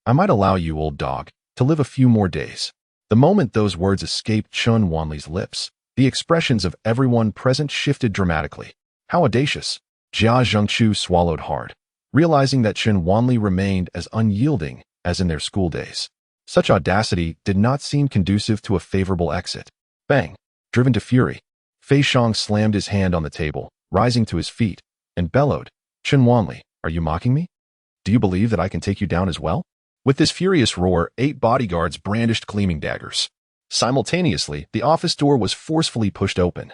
A: I might allow you, old dog, to live a few more days. The moment those words escaped Chun Wanli's lips, the expressions of everyone present shifted dramatically. How audacious! Jia Zhengqiu swallowed hard, realizing that Chun Wanli remained as unyielding as in their school days. Such audacity did not seem conducive to a favorable exit. Bang! Driven to fury, Fei Shang slammed his hand on the table, rising to his feet, and bellowed, Chun Wanli, are you mocking me? Do you believe that I can take you down as well? With this furious roar, 8 bodyguards brandished gleaming daggers. Simultaneously, the office door was forcefully pushed open,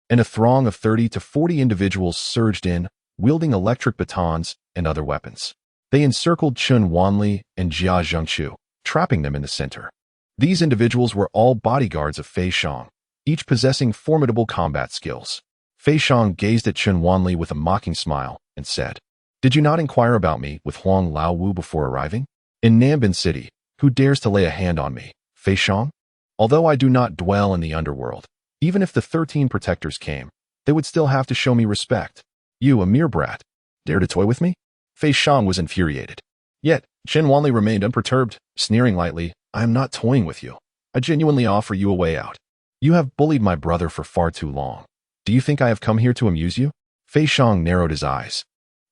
A: and a throng of 30 to 40 individuals surged in, wielding electric batons and other weapons. They encircled Chun Wanli and Jia Zhengqiu, trapping them in the center. These individuals were all bodyguards of Fei Shang, each possessing formidable combat skills. Fei Shang gazed at Chun Wanli with a mocking smile and said, Did you not inquire about me with Huang Laowu before arriving? In Nambin City, who dares to lay a hand on me, Fei Shang? Although I do not dwell in the underworld, even if the 13 protectors came, they would still have to show me respect. You, a mere brat, dare to toy with me? Fei Shang was infuriated. Yet, Chun Wanli remained unperturbed, sneering lightly, I am not toying with you. I genuinely offer you a way out. You have bullied my brother for far too long. Do you think I have come here to amuse you? Fei Shang narrowed his eyes,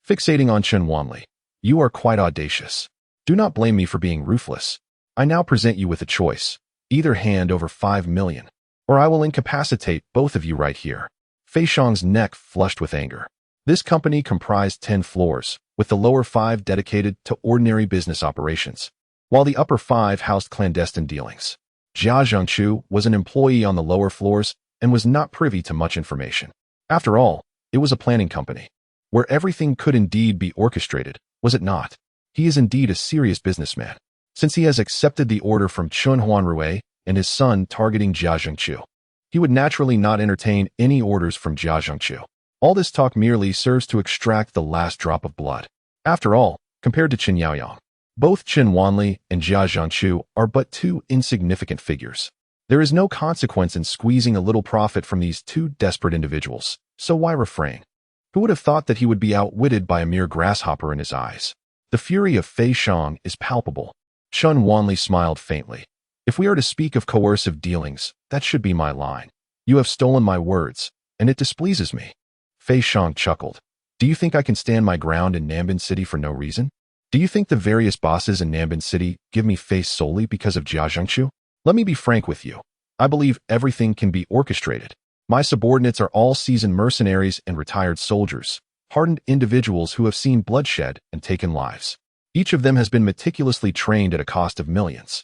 A: fixating on Chun Wanli. You are quite audacious. Do not blame me for being ruthless. I now present you with a choice. Either hand over 5 million, or I will incapacitate both of you right here. Fei Shang's neck flushed with anger. This company comprised 10 floors, with the lower 5 dedicated to ordinary business operations, while the upper 5 housed clandestine dealings. Jia Zhengqiu was an employee on the lower floors and was not privy to much information. After all, it was a planning company, where everything could indeed be orchestrated, was it not? He is indeed a serious businessman, since he has accepted the order from Chun Huanrui and his son targeting Jia Zhengqiu. He would naturally not entertain any orders from Jia Zhengqiu. All this talk merely serves to extract the last drop of blood. After all, compared to Qin Yaoyang, both Chun Wanli and Jia Zhengqiu are but 2 insignificant figures. There is no consequence in squeezing a little profit from these 2 desperate individuals, so why refrain? Who would have thought that he would be outwitted by a mere grasshopper in his eyes? The fury of Fei Shang is palpable. Chun Wanli smiled faintly. If we are to speak of coercive dealings, that should be my line. You have stolen my words, and it displeases me. Fei Shang chuckled. Do you think I can stand my ground in Nambin City for no reason? Do you think the various bosses in Nambin City give me face solely because of Jia Zhengqiu? Let me be frank with you. I believe everything can be orchestrated. My subordinates are all seasoned mercenaries and retired soldiers, hardened individuals who have seen bloodshed and taken lives. Each of them has been meticulously trained at a cost of millions.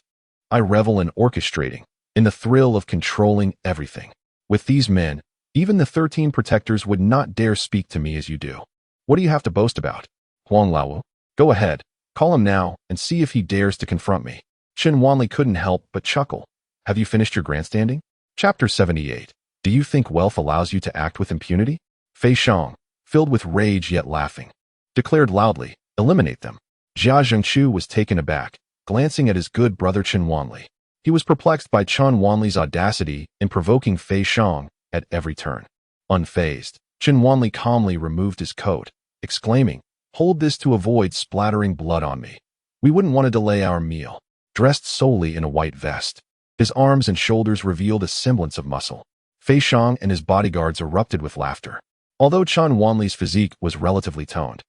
A: I revel in orchestrating, in the thrill of controlling everything. With these men, even the 13 protectors would not dare speak to me as you do. What do you have to boast about? Huang Laowu? Go ahead, call him now and see if he dares to confront me. Chun Wanli couldn't help but chuckle. Have you finished your grandstanding? Chapter 78. Do you think wealth allows you to act with impunity? Fei Shang, filled with rage yet laughing, declared loudly, eliminate them. Jia Zhengqiu was taken aback, glancing at his good brother Chun Wanli. He was perplexed by Chun Wanli's audacity in provoking Fei Shang at every turn. Unfazed, Chun Wanli calmly removed his coat, exclaiming, hold this to avoid splattering blood on me. We wouldn't want to delay our meal. Dressed solely in a white vest, his arms and shoulders revealed a semblance of muscle. Fei Shang and his bodyguards erupted with laughter. Although Chun Wanli's physique was relatively toned,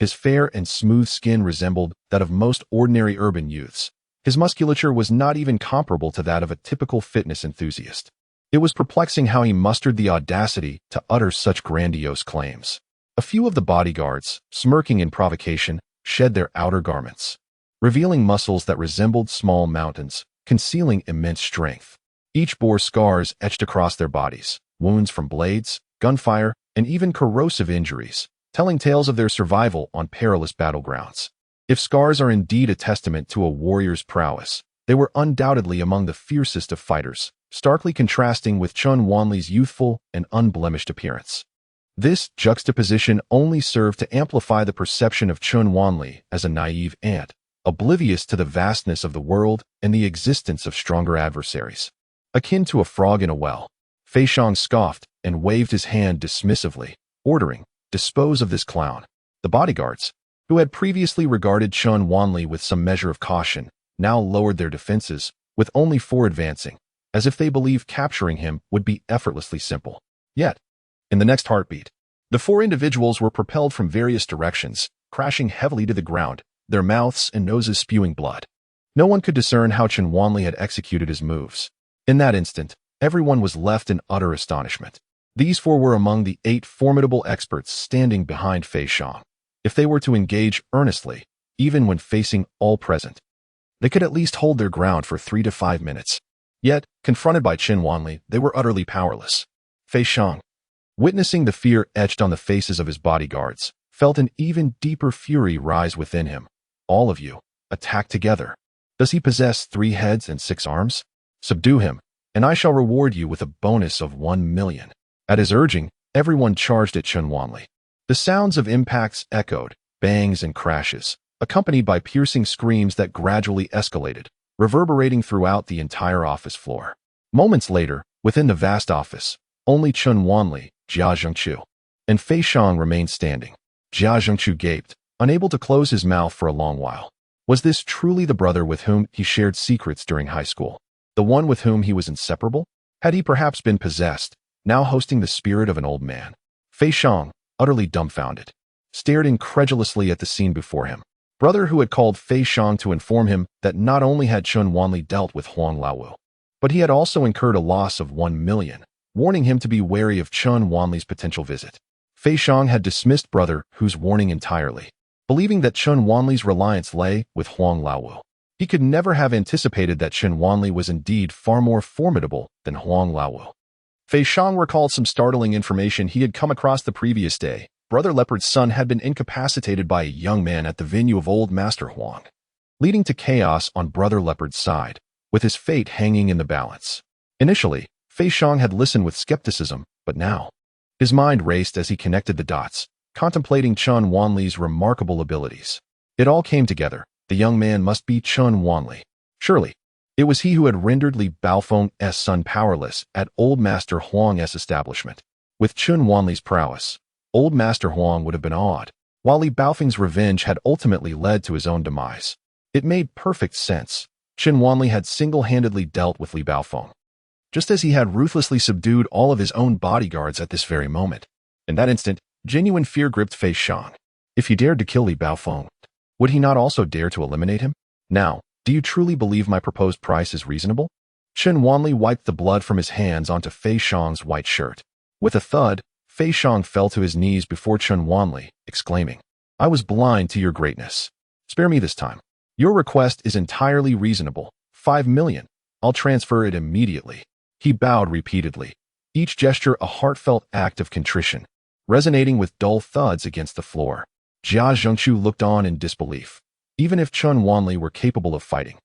A: his fair and smooth skin resembled that of most ordinary urban youths. His musculature was not even comparable to that of a typical fitness enthusiast. It was perplexing how he mustered the audacity to utter such grandiose claims. A few of the bodyguards, smirking in provocation, shed their outer garments, revealing muscles that resembled small mountains, concealing immense strength. Each bore scars etched across their bodies, wounds from blades, gunfire, and even corrosive injuries, telling tales of their survival on perilous battlegrounds. If scars are indeed a testament to a warrior's prowess, they were undoubtedly among the fiercest of fighters, starkly contrasting with Chun Wanli's youthful and unblemished appearance. This juxtaposition only served to amplify the perception of Chun Wanli as a naive ant, oblivious to the vastness of the world and the existence of stronger adversaries. Akin to a frog in a well, Fei Xiang scoffed and waved his hand dismissively, ordering, "Dispose of this clown." The bodyguards, who had previously regarded Chun Wanli with some measure of caution, now lowered their defenses, with only 4 advancing, as if they believed capturing him would be effortlessly simple. Yet, in the next heartbeat, the 4 individuals were propelled from various directions, crashing heavily to the ground, their mouths and noses spewing blood. No one could discern how Chun Wanli had executed his moves. In that instant, everyone was left in utter astonishment. These 4 were among the 8 formidable experts standing behind Fei Xiang. If they were to engage earnestly, even when facing all present, they could at least hold their ground for 3 to 5 minutes. Yet, confronted by Chun Wanli, they were utterly powerless. Fei Xiang, witnessing the fear etched on the faces of his bodyguards, felt an even deeper fury rise within him. All of you, attack together. Does he possess 3 heads and 6 arms? Subdue him, and I shall reward you with a bonus of 1 million. At his urging, everyone charged at Chun Wanli. The sounds of impacts echoed, bangs and crashes, accompanied by piercing screams that gradually escalated, reverberating throughout the entire office floor. Moments later, within the vast office, only Chun Wanli, Jia Zhengqiu, and Fei Xiang remained standing. Jia Zhengqiu gaped, unable to close his mouth for a long while. Was this truly the brother with whom he shared secrets during high school? The one with whom he was inseparable? Had he perhaps been possessed, now hosting the spirit of an old man? Fei Xiang, utterly dumbfounded, stared incredulously at the scene before him. Brother who had called Fei Xiang to inform him that not only had Chun Wanli dealt with Huang Laowu, but he had also incurred a loss of 1 million, warning him to be wary of Chun Wanli's potential visit. Fei Xiang had dismissed brother Hu's warning entirely, believing that Chun Wanli's reliance lay with Huang Laowu. He could never have anticipated that Chun Wanli was indeed far more formidable than Huang Laowu. Fei Xiang recalled some startling information he had come across the previous day. Brother Leopard's son had been incapacitated by a young man at the venue of old Master Huang, leading to chaos on Brother Leopard's side, with his fate hanging in the balance. Initially, Fei Xiang had listened with skepticism, but now, his mind raced as he connected the dots, contemplating Chun Wanli's remarkable abilities. It all came together. The young man must be Chun Wanli. Surely, it was he who had rendered Li Baofeng's son powerless at old Master Huang's establishment. With Chun Wanli's prowess, old Master Huang would have been awed, while Li Baofeng's revenge had ultimately led to his own demise. It made perfect sense. Chun Wanli had single-handedly dealt with Li Baofeng, just as he had ruthlessly subdued all of his own bodyguards at this very moment. In that instant, genuine fear gripped Fei Xiang. If he dared to kill Li Baofeng, would he not also dare to eliminate him? Now, do you truly believe my proposed price is reasonable? Chun Wanli wiped the blood from his hands onto Fei Xiang's white shirt. With a thud, Fei Xiang fell to his knees before Chun Wanli, exclaiming, "I was blind to your greatness. Spare me this time. Your request is entirely reasonable. 5 million. I'll transfer it immediately." He bowed repeatedly, each gesture a heartfelt act of contrition, resonating with dull thuds against the floor. Jia Zhengqiu looked on in disbelief. Even if Chun Wanli were capable of fighting,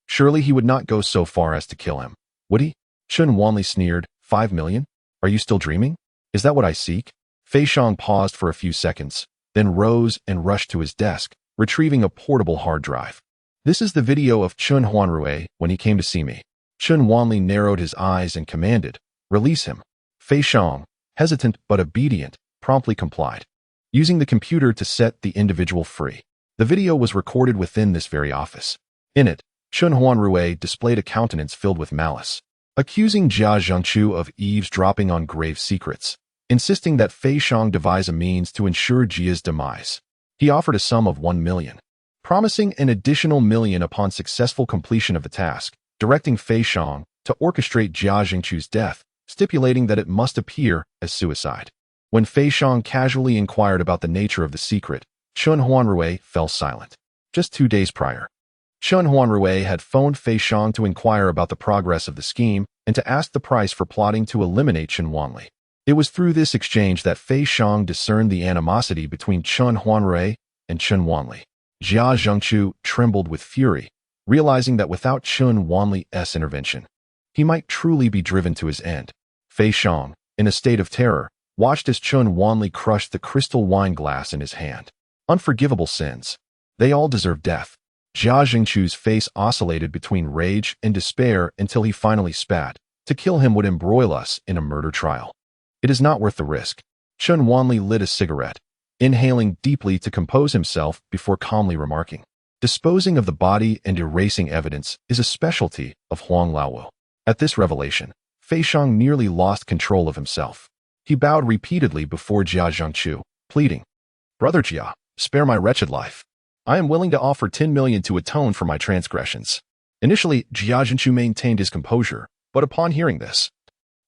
A: surely he would not go so far as to kill him, would he? Chun Wanli sneered, 5 million? Are you still dreaming? Is that what I seek? Fei Xiang paused for a few seconds, then rose and rushed to his desk, retrieving a portable hard drive. This is the video of Chun Huanrui when he came to see me. Chun Wanli narrowed his eyes and commanded, "Release him." Fei Xiang, hesitant but obedient, promptly complied, using the computer to set the individual free. The video was recorded within this very office. In it, Chun Huanrui displayed a countenance filled with malice, accusing Jia Zhengqiu of eavesdropping on grave secrets, insisting that Fei Xiang devise a means to ensure Jia's demise. He offered a sum of 1 million, promising an additional million upon successful completion of the task, directing Fei Xiang to orchestrate Jia Zhengqiu's death, stipulating that it must appear as suicide. When Fei Xiang casually inquired about the nature of the secret, Chun Huanrui fell silent. Just 2 days prior, Chun Huanrui had phoned Fei Xiang to inquire about the progress of the scheme and to ask the price for plotting to eliminate Chun Wanli. It was through this exchange that Fei Xiang discerned the animosity between Chun Huanrui and Chun Wanli. Jia Zhengqiu trembled with fury, realizing that without Chun Wanli's intervention, he might truly be driven to his end. Fei Xiang, in a state of terror, watched as Chun Wanli crushed the crystal wine glass in his hand. Unforgivable sins. They all deserve death. Jia Zhengqiu's face oscillated between rage and despair until he finally spat, To kill him would embroil us in a murder trial. It is not worth the risk. Chen Wanli lit a cigarette, inhaling deeply to compose himself before calmly remarking, "Disposing of the body and erasing evidence is a specialty of Huang Laowu." At this revelation, Fei Shang nearly lost control of himself. He bowed repeatedly before Jia Zhengqiu, pleading, "Brother Jia, spare my wretched life. I am willing to offer 10 million to atone for my transgressions." Initially, Jia Zhengqiu maintained his composure, but upon hearing this,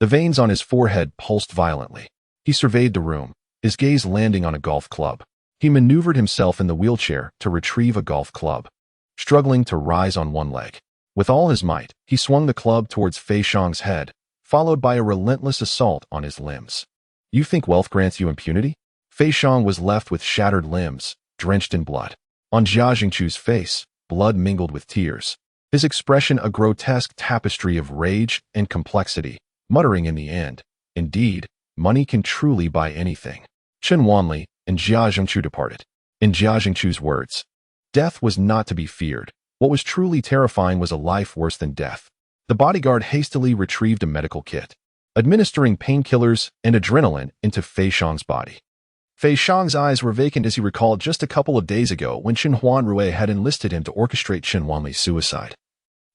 A: the veins on his forehead pulsed violently. He surveyed the room, his gaze landing on a golf club. He maneuvered himself in the wheelchair to retrieve a golf club, struggling to rise on one leg. With all his might, he swung the club towards Fei Shang's head, followed by a relentless assault on his limbs. "You think wealth grants you impunity?" Fei Shang was left with shattered limbs, drenched in blood. On Jia Zhengqiu's face, blood mingled with tears, his expression a grotesque tapestry of rage and complexity, muttering in the end, "Indeed, money can truly buy anything." Chen Wanli and Jia Zhengqiu departed. In Jia Zhengqiu's words, death was not to be feared. What was truly terrifying was a life worse than death. The bodyguard hastily retrieved a medical kit, administering painkillers and adrenaline into Fei Shang's body. Fei Shang's eyes were vacant as he recalled just a couple of days ago when Chen Huanrui had enlisted him to orchestrate Chen Wanli's suicide.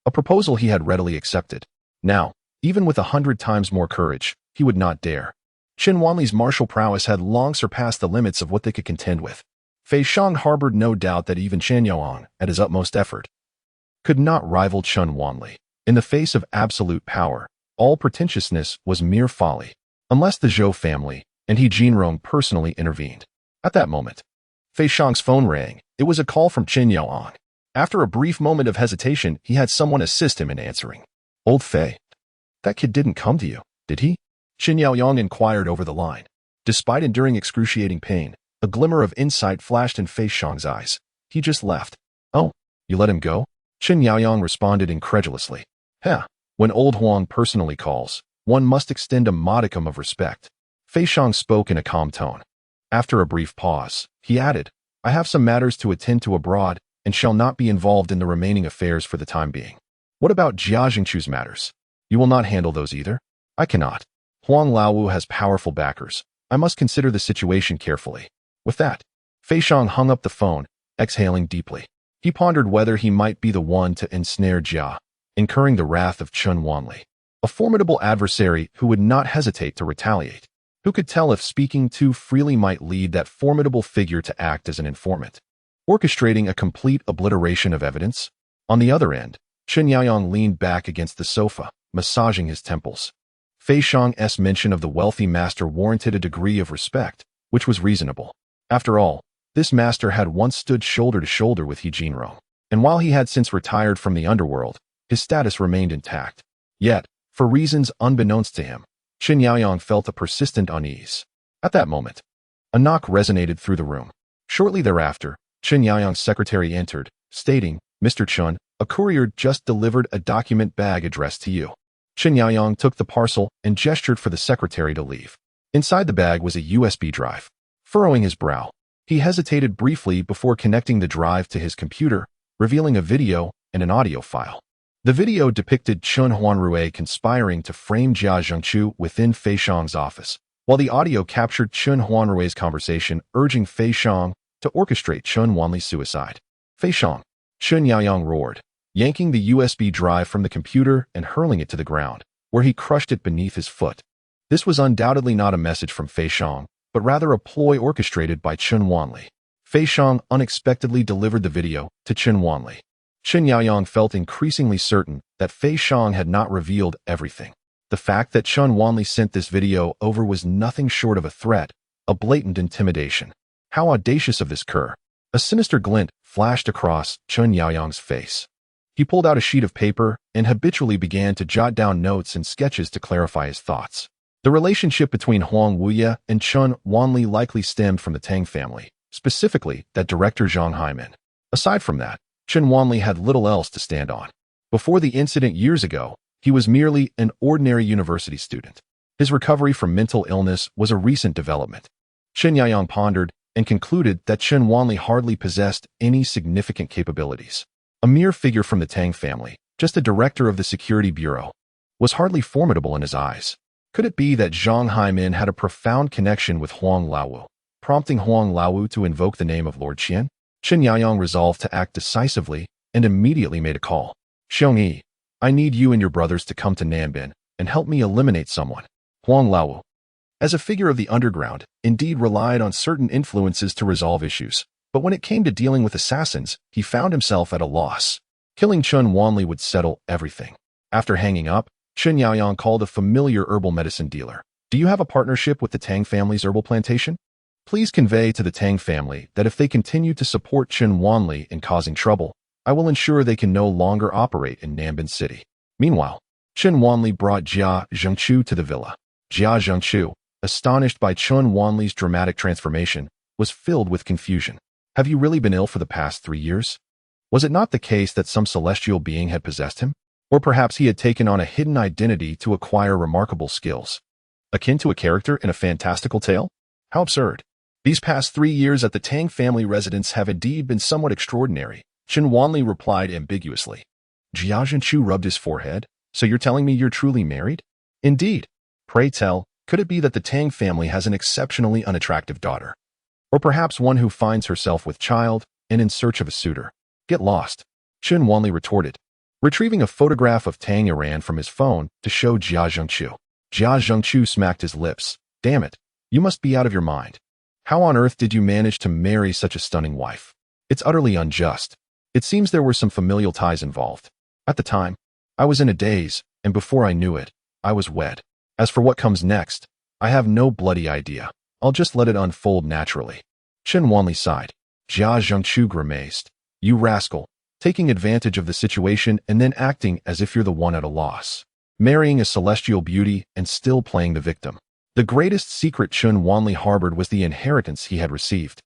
A: A proposal he had readily accepted. Now, even with 100 times more courage, he would not dare. Chen Wanli's martial prowess had long surpassed the limits of what they could contend with. Fei Shang harbored no doubt that even Chen Yaoang, at his utmost effort, could not rival Chen Wanli. In the face of absolute power, all pretentiousness was mere folly, unless the Zhou family and He Jinrong personally intervened. At that moment, Fei Shang's phone rang. It was a call from Chen Yaoang. After a brief moment of hesitation, he had someone assist him in answering. "Old Fei, that kid didn't come to you, did he?" Chen Yaoyang inquired over the line. Despite enduring excruciating pain, a glimmer of insight flashed in Fei Shang's eyes. "He just left." "Oh, you let him go?" Chen Yaoyang responded incredulously. "Huh, when old Huang personally calls, one must extend a modicum of respect." Fei Shang spoke in a calm tone. After a brief pause, he added, "I have some matters to attend to abroad and shall not be involved in the remaining affairs for the time being." "What about Jia Zhengqiu's matters? You will not handle those either?" "I cannot. Huang Laowu has powerful backers. I must consider the situation carefully." With that, Fei Shang hung up the phone, exhaling deeply. He pondered whether he might be the one to ensnare Jia, incurring the wrath of Chen Wanli, a formidable adversary who would not hesitate to retaliate. Who could tell if speaking too freely might lead that formidable figure to act as an informant, orchestrating a complete obliteration of evidence? On the other end, Chen Yaoyang leaned back against the sofa, massaging his temples. Fei Shang's mention of the wealthy master warranted a degree of respect, which was reasonable. After all, this master had once stood shoulder to shoulder with He Jinrong, and while he had since retired from the underworld, his status remained intact. Yet, for reasons unbeknownst to him, Chen Yaoyang felt a persistent unease. At that moment, a knock resonated through the room. Shortly thereafter, Chen Yaoyang's secretary entered, stating, "Mr. Chen, a courier just delivered a document bag addressed to you." Chen Yaoyang took the parcel and gestured for the secretary to leave. Inside the bag was a USB drive. Furrowing his brow, he hesitated briefly before connecting the drive to his computer, revealing a video and an audio file. The video depicted Chen Huanrui conspiring to frame Jia Zhengqiu within Fei Shang's office, while the audio captured Chen Huanrui's conversation urging Fei Shang to orchestrate Chen Wanli's suicide. "Fei Shang!" Chen Yaoyang roared, yanking the USB drive from the computer and hurling it to the ground, where he crushed it beneath his foot. This was undoubtedly not a message from Fei Shang, but rather a ploy orchestrated by Chen Wanli. Fei Shang unexpectedly delivered the video to Chen Wanli. Chen Yaoyang felt increasingly certain that Fei Shang had not revealed everything. The fact that Chen Wanli sent this video over was nothing short of a threat, a blatant intimidation. How audacious of this cur! A sinister glint flashed across Chen Yaoyang's face. He pulled out a sheet of paper and habitually began to jot down notes and sketches to clarify his thoughts. The relationship between Huang Wuye and Chen Wanli likely stemmed from the Tang family, specifically that director Zhang Haimin. Aside from that, Chen Wanli had little else to stand on. Before the incident years ago, he was merely an ordinary university student. His recovery from mental illness was a recent development. Chen Yaoyang pondered and concluded that Chen Wanli hardly possessed any significant capabilities. A mere figure from the Tang family, just a director of the security bureau. was hardly formidable in his eyes. Could it be that Zhang Haimin had a profound connection with Huang Laowu, prompting Huang Laowu to invoke the name of Lord Qian? Chen Yaoyang resolved to act decisively and immediately made a call. Xiongyi, I need you and your brothers to come to Nanbin and help me eliminate someone. Huang Laowu, as a figure of the underground, indeed relied on certain influences to resolve issues, but when it came to dealing with assassins, he found himself at a loss. Killing Chen Wanli would settle everything. After hanging up, Chen Yaoyang called a familiar herbal medicine dealer. Do you have a partnership with the Tang family's herbal plantation? Please convey to the Tang family that if they continue to support Chen Wanli in causing trouble, I will ensure they can no longer operate in Nanbin City. Meanwhile, Chen Wanli brought Jia Zhengchu to the villa. Jia Zhengchu, astonished by Chen Wanli's dramatic transformation, was filled with confusion. Have you really been ill for the past 3 years? Was it not the case that some celestial being had possessed him? Or perhaps he had taken on a hidden identity to acquire remarkable skills, akin to a character in a fantastical tale? How absurd. These past 3 years at the Tang family residence have indeed been somewhat extraordinary, Chen Wanli replied ambiguously. Jia Zhenchu rubbed his forehead. So you're telling me you're truly married? Indeed. Pray tell, could it be that the Tang family has an exceptionally unattractive daughter? Or perhaps one who finds herself with child and in search of a suitor? Get lost, Chen Wanli retorted, retrieving a photograph of Tang Yuran from his phone to show Jia Zhengchu. Jia Zhengchu smacked his lips. Damn it, you must be out of your mind. How on earth did you manage to marry such a stunning wife? It's utterly unjust. It seems there were some familial ties involved. At the time, I was in a daze, and before I knew it, I was wed. As for what comes next, I have no bloody idea. I'll just let it unfold naturally. Chen Wanli sighed. Jia Zhengchu grimaced. You rascal, taking advantage of the situation and then acting as if you're the one at a loss. Marrying a celestial beauty and still playing the victim. The greatest secret Chen Wanli harbored was the inheritance he had received.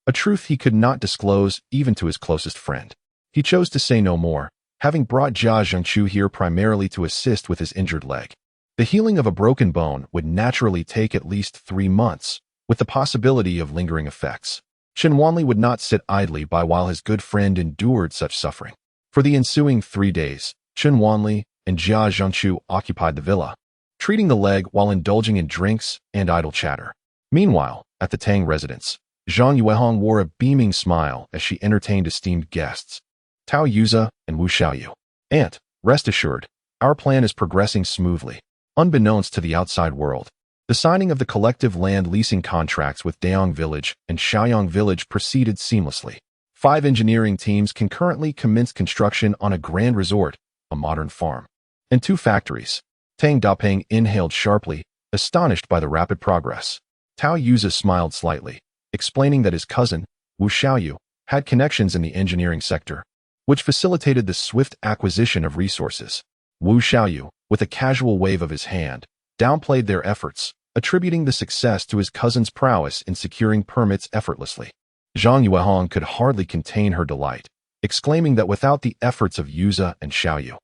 A: A truth he could not disclose even to his closest friend. He chose to say no more, having brought Jia Zhengchu here primarily to assist with his injured leg. The healing of a broken bone would naturally take at least 3 months, with the possibility of lingering effects. Chen Wanli would not sit idly by while his good friend endured such suffering. For the ensuing 3 days, Chen Wanli and Jia Zhengchu occupied the villa, treating the leg while indulging in drinks and idle chatter. Meanwhile, at the Tang residence, Zhang Yuehong wore a beaming smile as she entertained esteemed guests, Tao Yuza and Wu Xiaoyu. Aunt, rest assured, our plan is progressing smoothly. Unbeknownst to the outside world, the signing of the collective land leasing contracts with Daong Village and Shaoyang Village proceeded seamlessly. 5 engineering teams concurrently commenced construction on a grand resort, a modern farm, and 2 factories. Tang Dapeng inhaled sharply, astonished by the rapid progress. Tao Yuza smiled slightly, explaining that his cousin, Wu Xiaoyu, had connections in the engineering sector, which facilitated the swift acquisition of resources. Wu Xiaoyu, with a casual wave of his hand, downplayed their efforts, attributing the success to his cousin's prowess in securing permits effortlessly. Zhang Yuehong could hardly contain her delight, exclaiming that without the efforts of Yuza and Xiaoyu,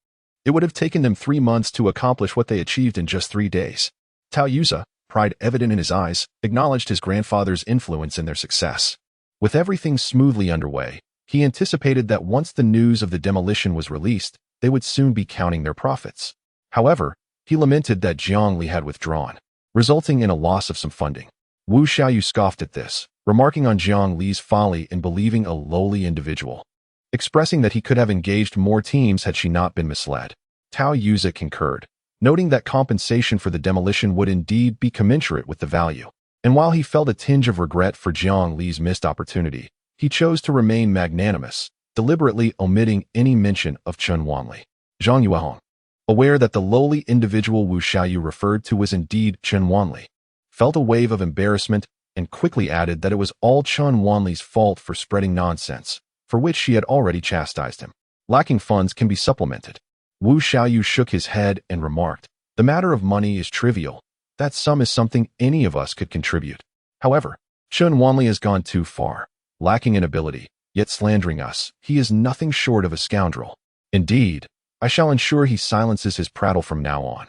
A: it would have taken them 3 months to accomplish what they achieved in just 3 days. Tao Yuza, pride evident in his eyes, acknowledged his grandfather's influence in their success. With everything smoothly underway, he anticipated that once the news of the demolition was released, they would soon be counting their profits. However, he lamented that Jiang Li had withdrawn, resulting in a loss of some funding. Wu Xiaoyu scoffed at this, remarking on Jiang Li's folly in believing a lowly individual, expressing that he could have engaged more teams had she not been misled. Tao Yuza concurred, noting that compensation for the demolition would indeed be commensurate with the value. And while he felt a tinge of regret for Jiang Li's missed opportunity, he chose to remain magnanimous, deliberately omitting any mention of Chen Wanli. Zhang Yuehong, aware that the lowly individual Wu Xiaoyu referred to was indeed Chen Wanli, felt a wave of embarrassment and quickly added that it was all Chen Wanli's fault for spreading nonsense, for which she had already chastised him. Lacking funds can be supplemented. Wu Xiaoyu shook his head and remarked, the matter of money is trivial. That sum is something any of us could contribute. However, Chen Wanli has gone too far. Lacking in ability, yet slandering us, he is nothing short of a scoundrel. Indeed, I shall ensure he silences his prattle from now on.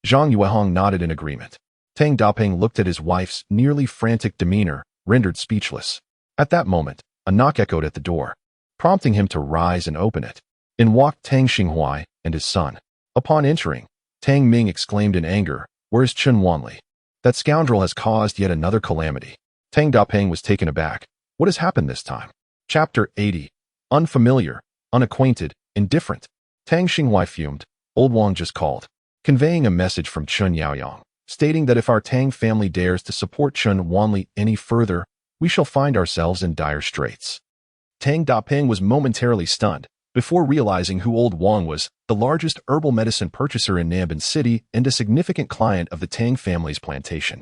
A: Zhang Yuehong nodded in agreement. Tang Dapeng looked at his wife's nearly frantic demeanor, rendered speechless. At that moment, a knock echoed at the door, prompting him to rise and open it. In walked Tang Xinghuai and his son. Upon entering, Tang Ming exclaimed in anger, "Where's Chen Wanli? That scoundrel has caused yet another calamity." Tang Dapeng was taken aback. What has happened this time? Chapter 80. Unfamiliar, unacquainted, indifferent. Tang Xinghai fumed. Old Wang just called, conveying a message from Chun Yaoyang, stating that if our Tang family dares to support Chen Wanli any further, we shall find ourselves in dire straits. Tang Dapeng was momentarily stunned, before realizing who Old Wang was, the largest herbal medicine purchaser in Nambin City and a significant client of the Tang family's plantation.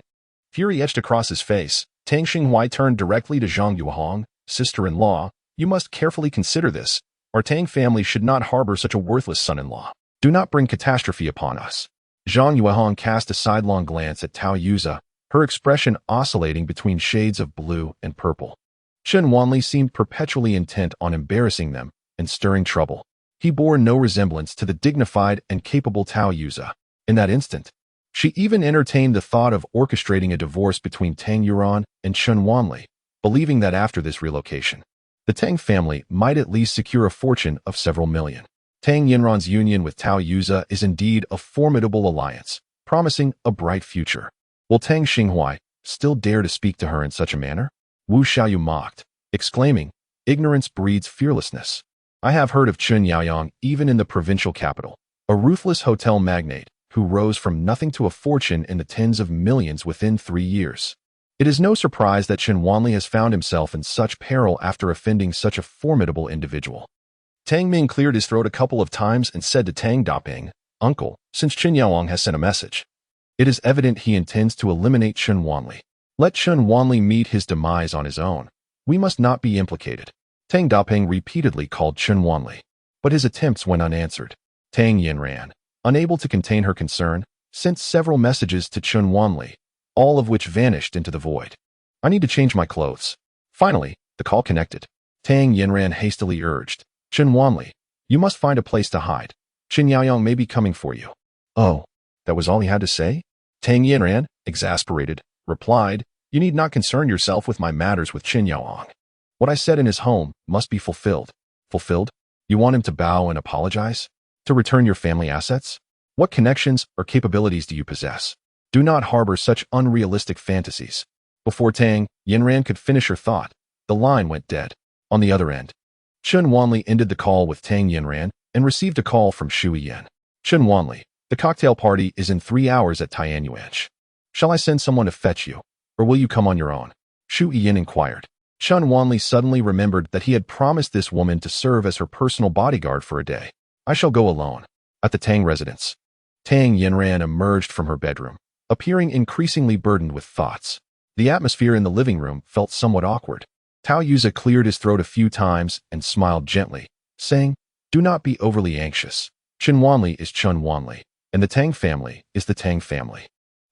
A: Fury etched across his face. Tang Xinghai turned directly to Zhang Yuehong, sister-in-law. "You must carefully consider this. Our Tang family should not harbor such a worthless son-in-law. Do not bring catastrophe upon us." Zhang Yuehong cast a sidelong glance at Tao Yuza, her expression oscillating between shades of blue and purple. Chen Wanli seemed perpetually intent on embarrassing them and stirring trouble. He bore no resemblance to the dignified and capable Tao Yuza. In that instant, she even entertained the thought of orchestrating a divorce between Tang Yuran and Chen Wanli, believing that after this relocation, the Tang family might at least secure a fortune of several million. Tang Yinran's union with Tao Yuza is indeed a formidable alliance, promising a bright future. Will Tang Xinghai still dare to speak to her in such a manner? Wu Xiaoyu mocked, exclaiming, "Ignorance breeds fearlessness. I have heard of Chun Yaoyang even in the provincial capital, a ruthless hotel magnate who rose from nothing to a fortune in the tens of millions within 3 years. It is no surprise that Chen Wanli has found himself in such peril after offending such a formidable individual." Tang Ming cleared his throat a couple of times and said to Tang Dapeng, "Uncle, since Chen Yaoyang has sent a message, it is evident he intends to eliminate Chen Wanli. Let Chen Wanli meet his demise on his own. We must not be implicated." Tang Dapeng repeatedly called Chen Wanli, but his attempts went unanswered. Tang Yinran, unable to contain her concern, sent several messages to Chen Wanli, all of which vanished into the void. "I need to change my clothes." Finally, the call connected. Tang Yinran hastily urged, "Chen Wanli, you must find a place to hide. Chen Yaoyang may be coming for you." "Oh, that was all he had to say?" Tang Yinran, exasperated, replied, "You need not concern yourself with my matters with Chen Yaoyang. What I said in his home must be fulfilled." "Fulfilled? You want him to bow and apologize? To return your family assets? What connections or capabilities do you possess? Do not harbor such unrealistic fantasies." Before Tang Yinran could finish her thought, the line went dead. On the other end, Chen Wanli ended the call with Tang Yinran and received a call from Shui Yan. "Chen Wanli, the cocktail party is in 3 hours at Tianyuanch. Shall I send someone to fetch you, or will you come on your own?" Shui Yan inquired. Chen Wanli suddenly remembered that he had promised this woman to serve as her personal bodyguard for a day. "I shall go alone." At the Tang residence, Tang Yinran emerged from her bedroom, appearing increasingly burdened with thoughts. The atmosphere in the living room felt somewhat awkward. Tao Yuza cleared his throat a few times and smiled gently, saying, "Do not be overly anxious. Chen Wanli is Chen Wanli, and the Tang family is the Tang family.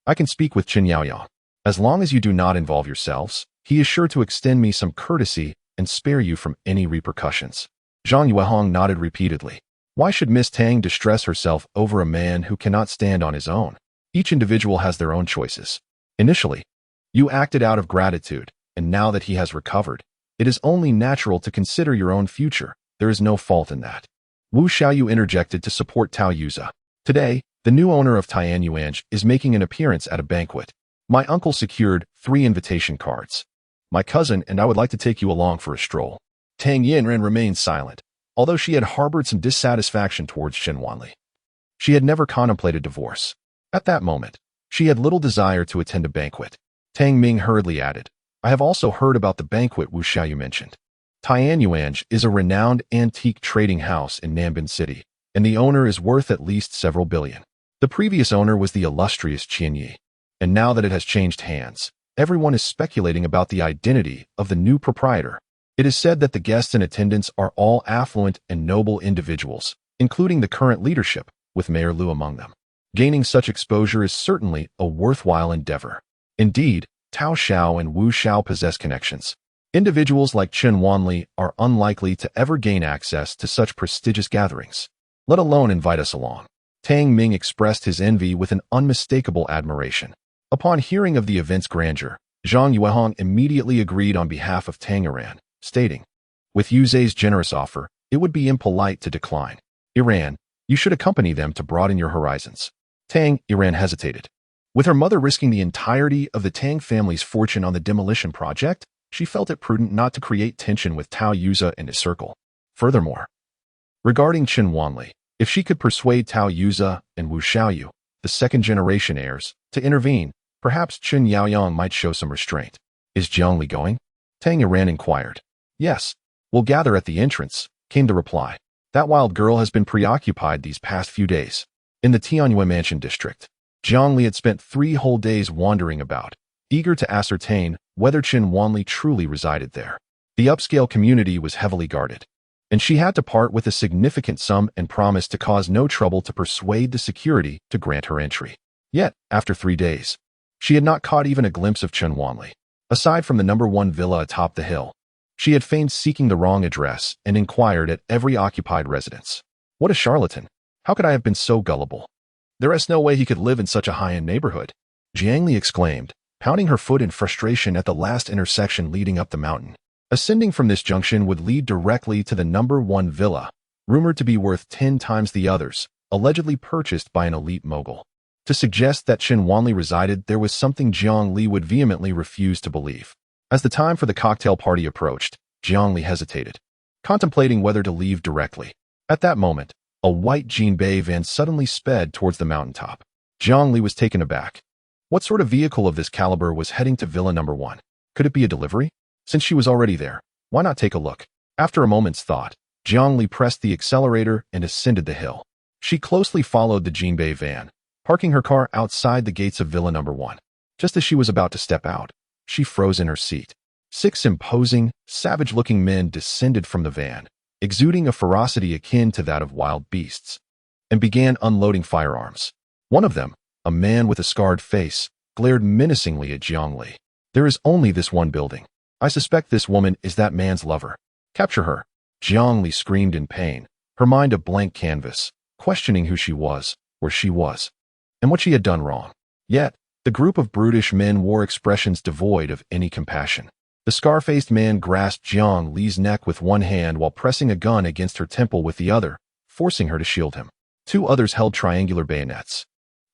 A: I can speak with Chen Yaoyang. As long as you do not involve yourselves, he is sure to extend me some courtesy and spare you from any repercussions." Zhang Yuehong nodded repeatedly. Why should Miss Tang distress herself over a man who cannot stand on his own? Each individual has their own choices. Initially, you acted out of gratitude, and now that he has recovered, it is only natural to consider your own future. There is no fault in that. Wu Xiaoyu interjected to support Tao Yuza. "Today, the new owner of Tianyuanch is making an appearance at a banquet. My uncle secured 3 invitation cards. My cousin and I would like to take you along for a stroll." Tang Yinran remained silent, although she had harbored some dissatisfaction towards Chen Wanli. She had never contemplated divorce. At that moment, she had little desire to attend a banquet. Tang Ming hurriedly added, "I have also heard about the banquet Wu Xiaoyu mentioned. Tianyuanch is a renowned antique trading house in Nambin City, and the owner is worth at least several billion. The previous owner was the illustrious Qian Yi, and now that it has changed hands, everyone is speculating about the identity of the new proprietor. It is said that the guests in attendance are all affluent and noble individuals, including the current leadership, with Mayor Liu among them. Gaining such exposure is certainly a worthwhile endeavor. Indeed, Tao Xiao and Wu Xiao possess connections. Individuals like Chen Wanli are unlikely to ever gain access to such prestigious gatherings, let alone invite us along." Tang Ming expressed his envy with an unmistakable admiration. Upon hearing of the event's grandeur, Zhang Yuehong immediately agreed on behalf of Tang Iran, stating, "With Yuze's generous offer, it would be impolite to decline. Iran, you should accompany them to broaden your horizons." Tang Iran hesitated. With her mother risking the entirety of the Tang family's fortune on the demolition project, she felt it prudent not to create tension with Tao Yuza and his circle. Furthermore, regarding Qin Wanli, if she could persuade Tao Yuza and Wu Xiaoyu, the second-generation heirs, to intervene, perhaps Qin Yaoyang might show some restraint. Is Jiangli going? Tang Iran inquired. Yes. We'll gather at the entrance, came the reply. That wild girl has been preoccupied these past few days. In the Tianyue Mansion district, Jiangli had spent 3 whole days wandering about, eager to ascertain whether Qin Wanli truly resided there. The upscale community was heavily guarded, and she had to part with a significant sum and promise to cause no trouble to persuade the security to grant her entry. Yet, after 3 days, she had not caught even a glimpse of Qin Wanli. Aside from the #1 villa atop the hill, she had feigned seeking the wrong address and inquired at every occupied residence. What a charlatan! How could I have been so gullible? There is no way he could live in such a high-end neighborhood, Jiangli exclaimed, pounding her foot in frustration at the last intersection leading up the mountain. Ascending from this junction would lead directly to the #1 villa, rumored to be worth 10 times the others, allegedly purchased by an elite mogul. To suggest that Qin Wanli resided there was something Jiang Li would vehemently refuse to believe. As the time for the cocktail party approached, Jiang Li hesitated, contemplating whether to leave directly. At that moment, a white Jinbei van suddenly sped towards the mountaintop. Jiang Li was taken aback. What sort of vehicle of this caliber was heading to Villa #1? Could it be a delivery? Since she was already there, why not take a look? After a moment's thought, Jiang Li pressed the accelerator and ascended the hill. She closely followed the Jinbei van, parking her car outside the gates of Villa #1. Just as she was about to step out, she froze in her seat. 6 imposing, savage-looking men descended from the van, exuding a ferocity akin to that of wild beasts, and began unloading firearms. One of them, a man with a scarred face, glared menacingly at Jiang Li. There is only this one building. I suspect this woman is that man's lover. Capture her. Jiang Li screamed in pain, her mind a blank canvas, questioning who she was, where she was, and what she had done wrong. Yet, the group of brutish men wore expressions devoid of any compassion. The scar-faced man grasped Jiang Li's neck with one hand while pressing a gun against her temple with the other, forcing her to shield him. 2 others held triangular bayonets.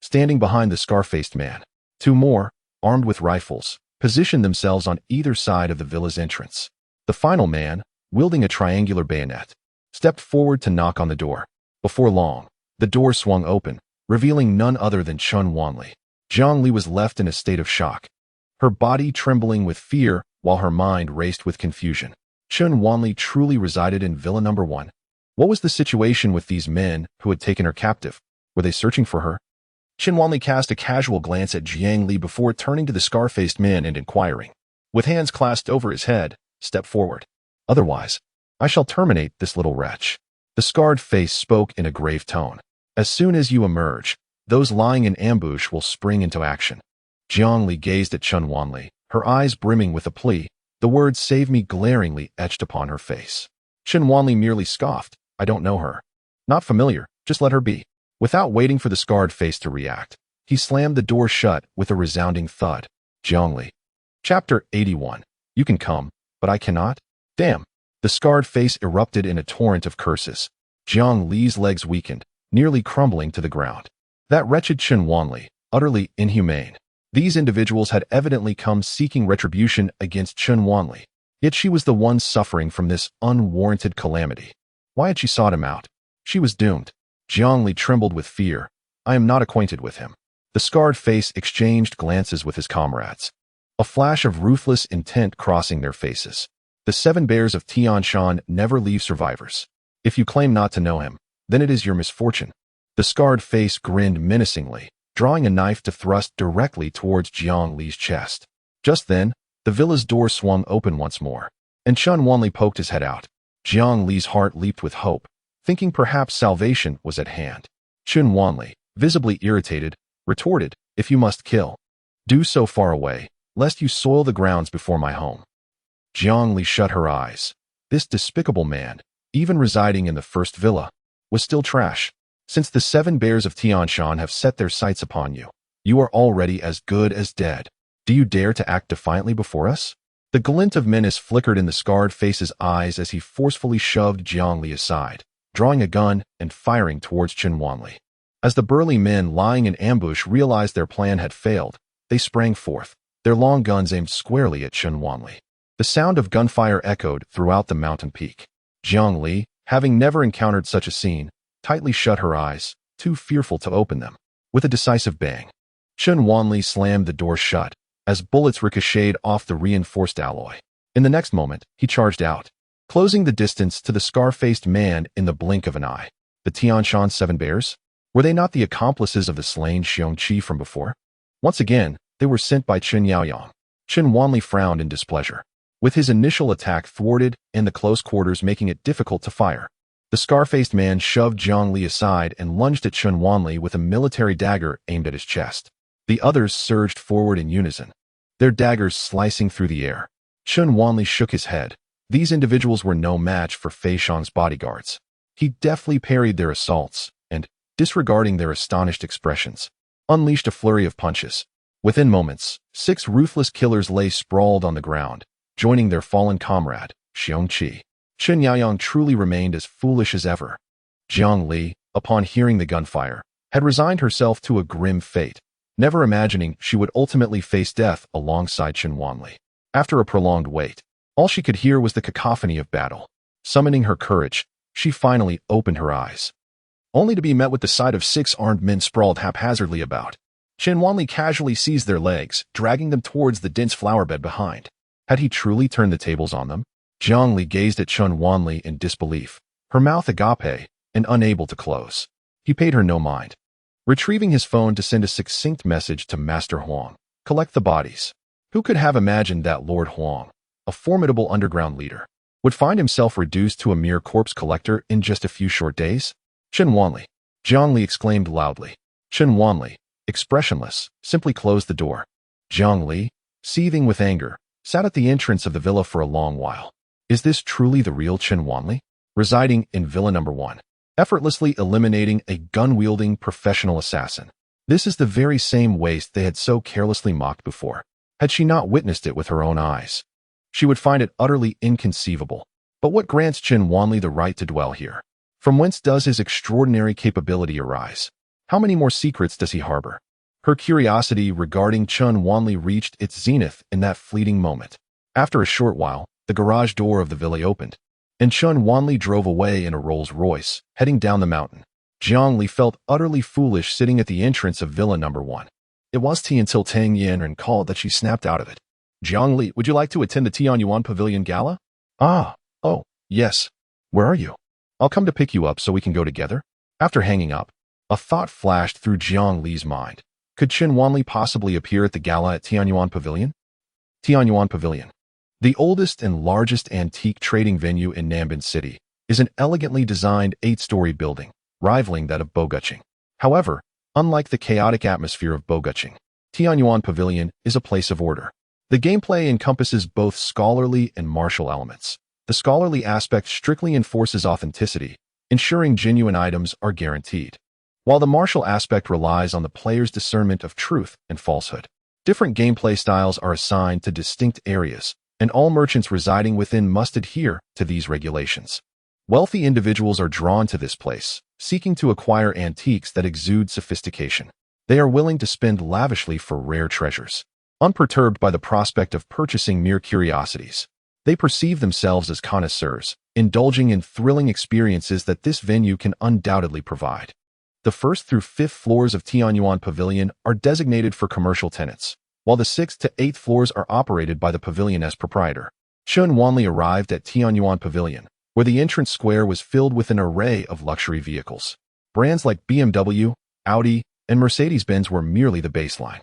A: Standing behind the scar-faced man, 2 more, armed with rifles, positioned themselves on either side of the villa's entrance. The final man, wielding a triangular bayonet, stepped forward to knock on the door. Before long, the door swung open, revealing none other than Qin Wanli. Jiang Li was left in a state of shock, her body trembling with fear while her mind raced with confusion. Qin Wanli truly resided in Villa #1. What was the situation with these men who had taken her captive? Were they searching for her? Qin Wanli cast a casual glance at Jiang Li before turning to the scar-faced man and inquiring. With hands clasped over his head, step forward. Otherwise, I shall terminate this little wretch. The scarred face spoke in a grave tone. As soon as you emerge, those lying in ambush will spring into action. Jiang Li gazed at Qin Wanli, her eyes brimming with a plea, the words "save me" glaringly etched upon her face. Qin Wanli merely scoffed. I don't know her. Not familiar, just let her be. Without waiting for the scarred face to react, he slammed the door shut with a resounding thud. Jiang Li. Chapter 81. You can come, but I cannot? Damn. The scarred face erupted in a torrent of curses. Jiang Li's legs weakened, nearly crumbling to the ground. That wretched Qin Wanli, utterly inhumane. These individuals had evidently come seeking retribution against Qin Wanli, yet she was the one suffering from this unwarranted calamity. Why had she sought him out? She was doomed. Jiang Li trembled with fear. I am not acquainted with him. The scarred face exchanged glances with his comrades, a flash of ruthless intent crossing their faces. The 7 bears of Tianshan never leave survivors. If you claim not to know him, then it is your misfortune. The scarred face grinned menacingly, drawing a knife to thrust directly towards Jiang Li's chest. Just then, the villa's door swung open once more, and Qin Wanli poked his head out. Jiang Li's heart leaped with hope, thinking perhaps salvation was at hand. Qin Wanli, visibly irritated, retorted, if you must kill, do so far away, lest you soil the grounds before my home. Jiang Li shut her eyes. This despicable man, even residing in the first villa, was still trash. Since the 7 bears of Tianshan have set their sights upon you, you are already as good as dead. Do you dare to act defiantly before us? The glint of menace flickered in the scarred face's eyes as he forcefully shoved Jiang Li aside, drawing a gun and firing towards Qin Wanli. As the burly men lying in ambush realized their plan had failed, they sprang forth, their long guns aimed squarely at Chen Wanli. The sound of gunfire echoed throughout the mountain peak. Jiang Li, having never encountered such a scene, tightly shut her eyes, too fearful to open them. With a decisive bang, Chen Wanli slammed the door shut, as bullets ricocheted off the reinforced alloy. In the next moment, he charged out, closing the distance to the scar-faced man in the blink of an eye. The Tianshan Seven Bears? Were they not the accomplices of the slain Xiongqi from before? Once again, they were sent by Chen Yaoyang. Chen Wanli frowned in displeasure. With his initial attack thwarted and the close quarters making it difficult to fire, the scar-faced man shoved Jiang Li aside and lunged at Chen Wanli with a military dagger aimed at his chest. The others surged forward in unison, their daggers slicing through the air. Chen Wanli shook his head. These individuals were no match for Fei Shang's bodyguards. He deftly parried their assaults and, disregarding their astonished expressions, unleashed a flurry of punches. Within moments, 6 ruthless killers lay sprawled on the ground, joining their fallen comrade, Xiongqi. Chen Yaoyang truly remained as foolish as ever. Jiang Li, upon hearing the gunfire, had resigned herself to a grim fate, never imagining she would ultimately face death alongside Chen Wanli. After a prolonged wait, all she could hear was the cacophony of battle. Summoning her courage, she finally opened her eyes, only to be met with the sight of 6 armed men sprawled haphazardly about. Chen Wanli casually seized their legs, dragging them towards the dense flower bed behind. Had he truly turned the tables on them? Jiang Li gazed at Chen Wanli in disbelief, her mouth agape and unable to close. He paid her no mind, retrieving his phone to send a succinct message to Master Huang. Collect the bodies. Who could have imagined that Lord Huang, a formidable underground leader, would find himself reduced to a mere corpse collector in just a few short days? Chen Wanli, Jiang Li exclaimed loudly. Chen Wanli, expressionless, simply closed the door. Jiang Li, seething with anger, sat at the entrance of the villa for a long while. Is this truly the real Chen Wanli, residing in Villa Number 1, effortlessly eliminating a gun-wielding professional assassin? This is the very same waste they had so carelessly mocked before. Had she not witnessed it with her own eyes, she would find it utterly inconceivable. But what grants Chen Wanli the right to dwell here? From whence does his extraordinary capability arise? How many more secrets does he harbor? Her curiosity regarding Chen Wanli reached its zenith in that fleeting moment. After a short while, the garage door of the villa opened, and Chen Wanli drove away in a Rolls-Royce, heading down the mountain. Jiang Li felt utterly foolish sitting at the entrance of Villa Number 1. It was until Tang Yan called that she snapped out of it. Jiang Li, would you like to attend the Tianyuan Pavilion Gala? Oh, yes. Where are you? I'll come to pick you up so we can go together. After hanging up, a thought flashed through Jiang Li's mind. Could Chen Wanli possibly appear at the gala at Tianyuan Pavilion? Tianyuan Pavilion, the oldest and largest antique trading venue in Nanbin City, is an elegantly designed 8-story building, rivaling that of Bogucheng. However, unlike the chaotic atmosphere of Bogucheng, Tianyuan Pavilion is a place of order. The gameplay encompasses both scholarly and martial elements. The scholarly aspect strictly enforces authenticity, ensuring genuine items are guaranteed, while the martial aspect relies on the player's discernment of truth and falsehood. Different gameplay styles are assigned to distinct areas, and all merchants residing within must adhere to these regulations. Wealthy individuals are drawn to this place, seeking to acquire antiques that exude sophistication. They are willing to spend lavishly for rare treasures, unperturbed by the prospect of purchasing mere curiosities. They perceive themselves as connoisseurs, indulging in thrilling experiences that this venue can undoubtedly provide. The 1st through 5th floors of Tianyuan Pavilion are designated for commercial tenants, while the 6th to 8th floors are operated by the pavilion's proprietor. Chen Wanli arrived at Tianyuan Pavilion, where the entrance square was filled with an array of luxury vehicles. Brands like BMW, Audi, and Mercedes-Benz were merely the baseline.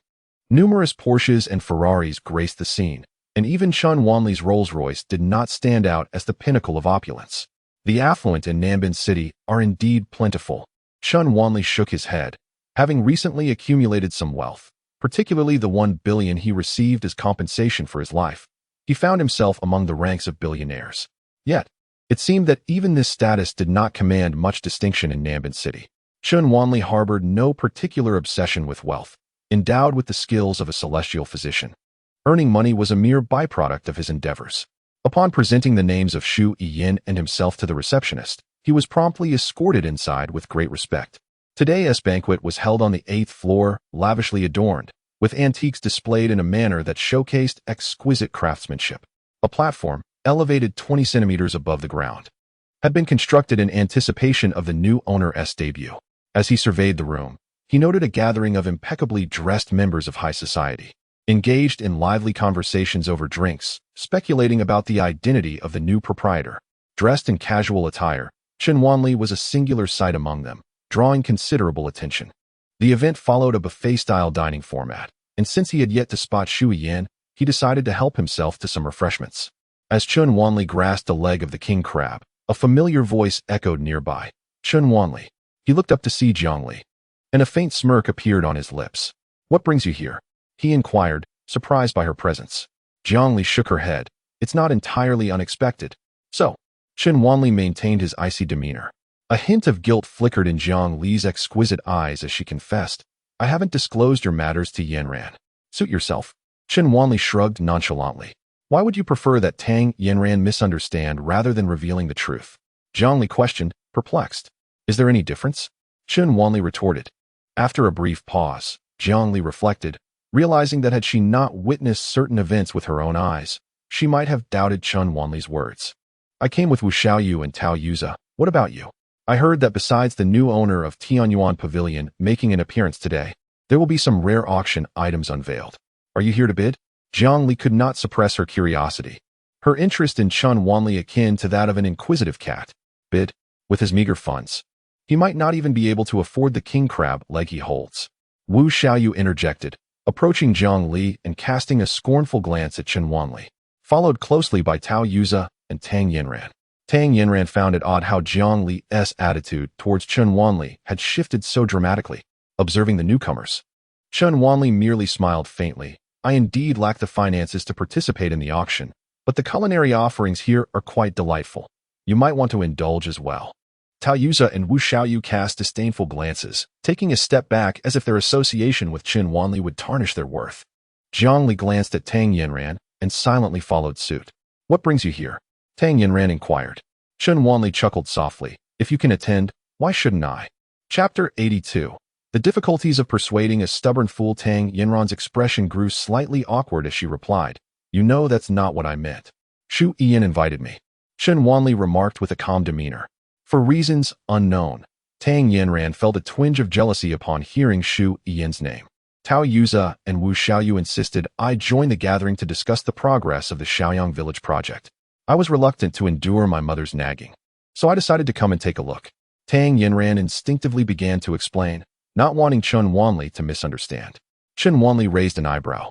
A: Numerous Porsches and Ferraris graced the scene, and even Chen Wanli's Rolls-Royce did not stand out as the pinnacle of opulence. The affluent in Nanbin City are indeed plentiful. Chen Wanli shook his head. Having recently accumulated some wealth, particularly the 1 billion he received as compensation for his life, he found himself among the ranks of billionaires. Yet, it seemed that even this status did not command much distinction in Nanbin City. Chen Wanli harbored no particular obsession with wealth. Endowed with the skills of a celestial physician, earning money was a mere byproduct of his endeavors. Upon presenting the names of Xu Yiyin and himself to the receptionist, he was promptly escorted inside with great respect. Today's banquet was held on the 8th floor, lavishly adorned, with antiques displayed in a manner that showcased exquisite craftsmanship. A platform, elevated 20 centimeters above the ground, had been constructed in anticipation of the new owner's debut. As he surveyed the room, he noted a gathering of impeccably dressed members of high society, engaged in lively conversations over drinks, speculating about the identity of the new proprietor. Dressed in casual attire, Chen Wanli was a singular sight among them, drawing considerable attention. The event followed a buffet-style dining format, and since he had yet to spot Shu Yan, he decided to help himself to some refreshments. As Chen Wanli grasped a leg of the king crab, a familiar voice echoed nearby. Chen Wanli. He looked up to see Jiang Li, and a faint smirk appeared on his lips. What brings you here? He inquired, surprised by her presence. Jiang Li shook her head. It's not entirely unexpected. So, Chen Wanli maintained his icy demeanor. A hint of guilt flickered in Jiang Li's exquisite eyes as she confessed, I haven't disclosed your matters to Yanran. Suit yourself. Chen Wanli shrugged nonchalantly. Why would you prefer that Tang Yanran misunderstand rather than revealing the truth? Jiang Li questioned, perplexed. Is there any difference? Chen Wanli retorted. After a brief pause, Jiang Li reflected, realizing that had she not witnessed certain events with her own eyes, she might have doubted Chen Wanli's words. I came with Wu Xiaoyu and Tao Yuza. What about you? I heard that besides the new owner of Tianyuan Pavilion making an appearance today, there will be some rare auction items unveiled. Are you here to bid? Jiang Li could not suppress her curiosity. Her interest in Chen Wanli akin to that of an inquisitive cat. Bid? With his meager funds, he might not even be able to afford the king crab leg he holds. Wu Xiaoyu interjected, approaching Jiang Li and casting a scornful glance at Chen Wanli, followed closely by Tao Yuza and Tang Yanran. Tang Yanran found it odd how Jiang Li's attitude towards Chen Wanli had shifted so dramatically, observing the newcomers. Chen Wanli merely smiled faintly. I indeed lack the finances to participate in the auction, but the culinary offerings here are quite delightful. You might want to indulge as well. Tao Yuza and Wu Xiaoyu cast disdainful glances, taking a step back as if their association with Chen Wanli would tarnish their worth. Jiang Li glanced at Tang Yanran and silently followed suit. What brings you here? Tang Yanran inquired. Chen Wanli chuckled softly. If you can attend, why shouldn't I? Chapter 82. The difficulties of persuading a stubborn fool. Tang Yanran's expression grew slightly awkward as she replied. You know that's not what I meant. Shu Yan invited me. Chen Wanli remarked with a calm demeanor. For reasons unknown, Tang Yanran felt a twinge of jealousy upon hearing Shu Yan's name. Tao Yuza and Wu Xiaoyu insisted I join the gathering to discuss the progress of the Shaoyang village project. I was reluctant to endure my mother's nagging, so I decided to come and take a look. Tang Yanran instinctively began to explain, not wanting Chen Wanli to misunderstand. Chen Wanli raised an eyebrow.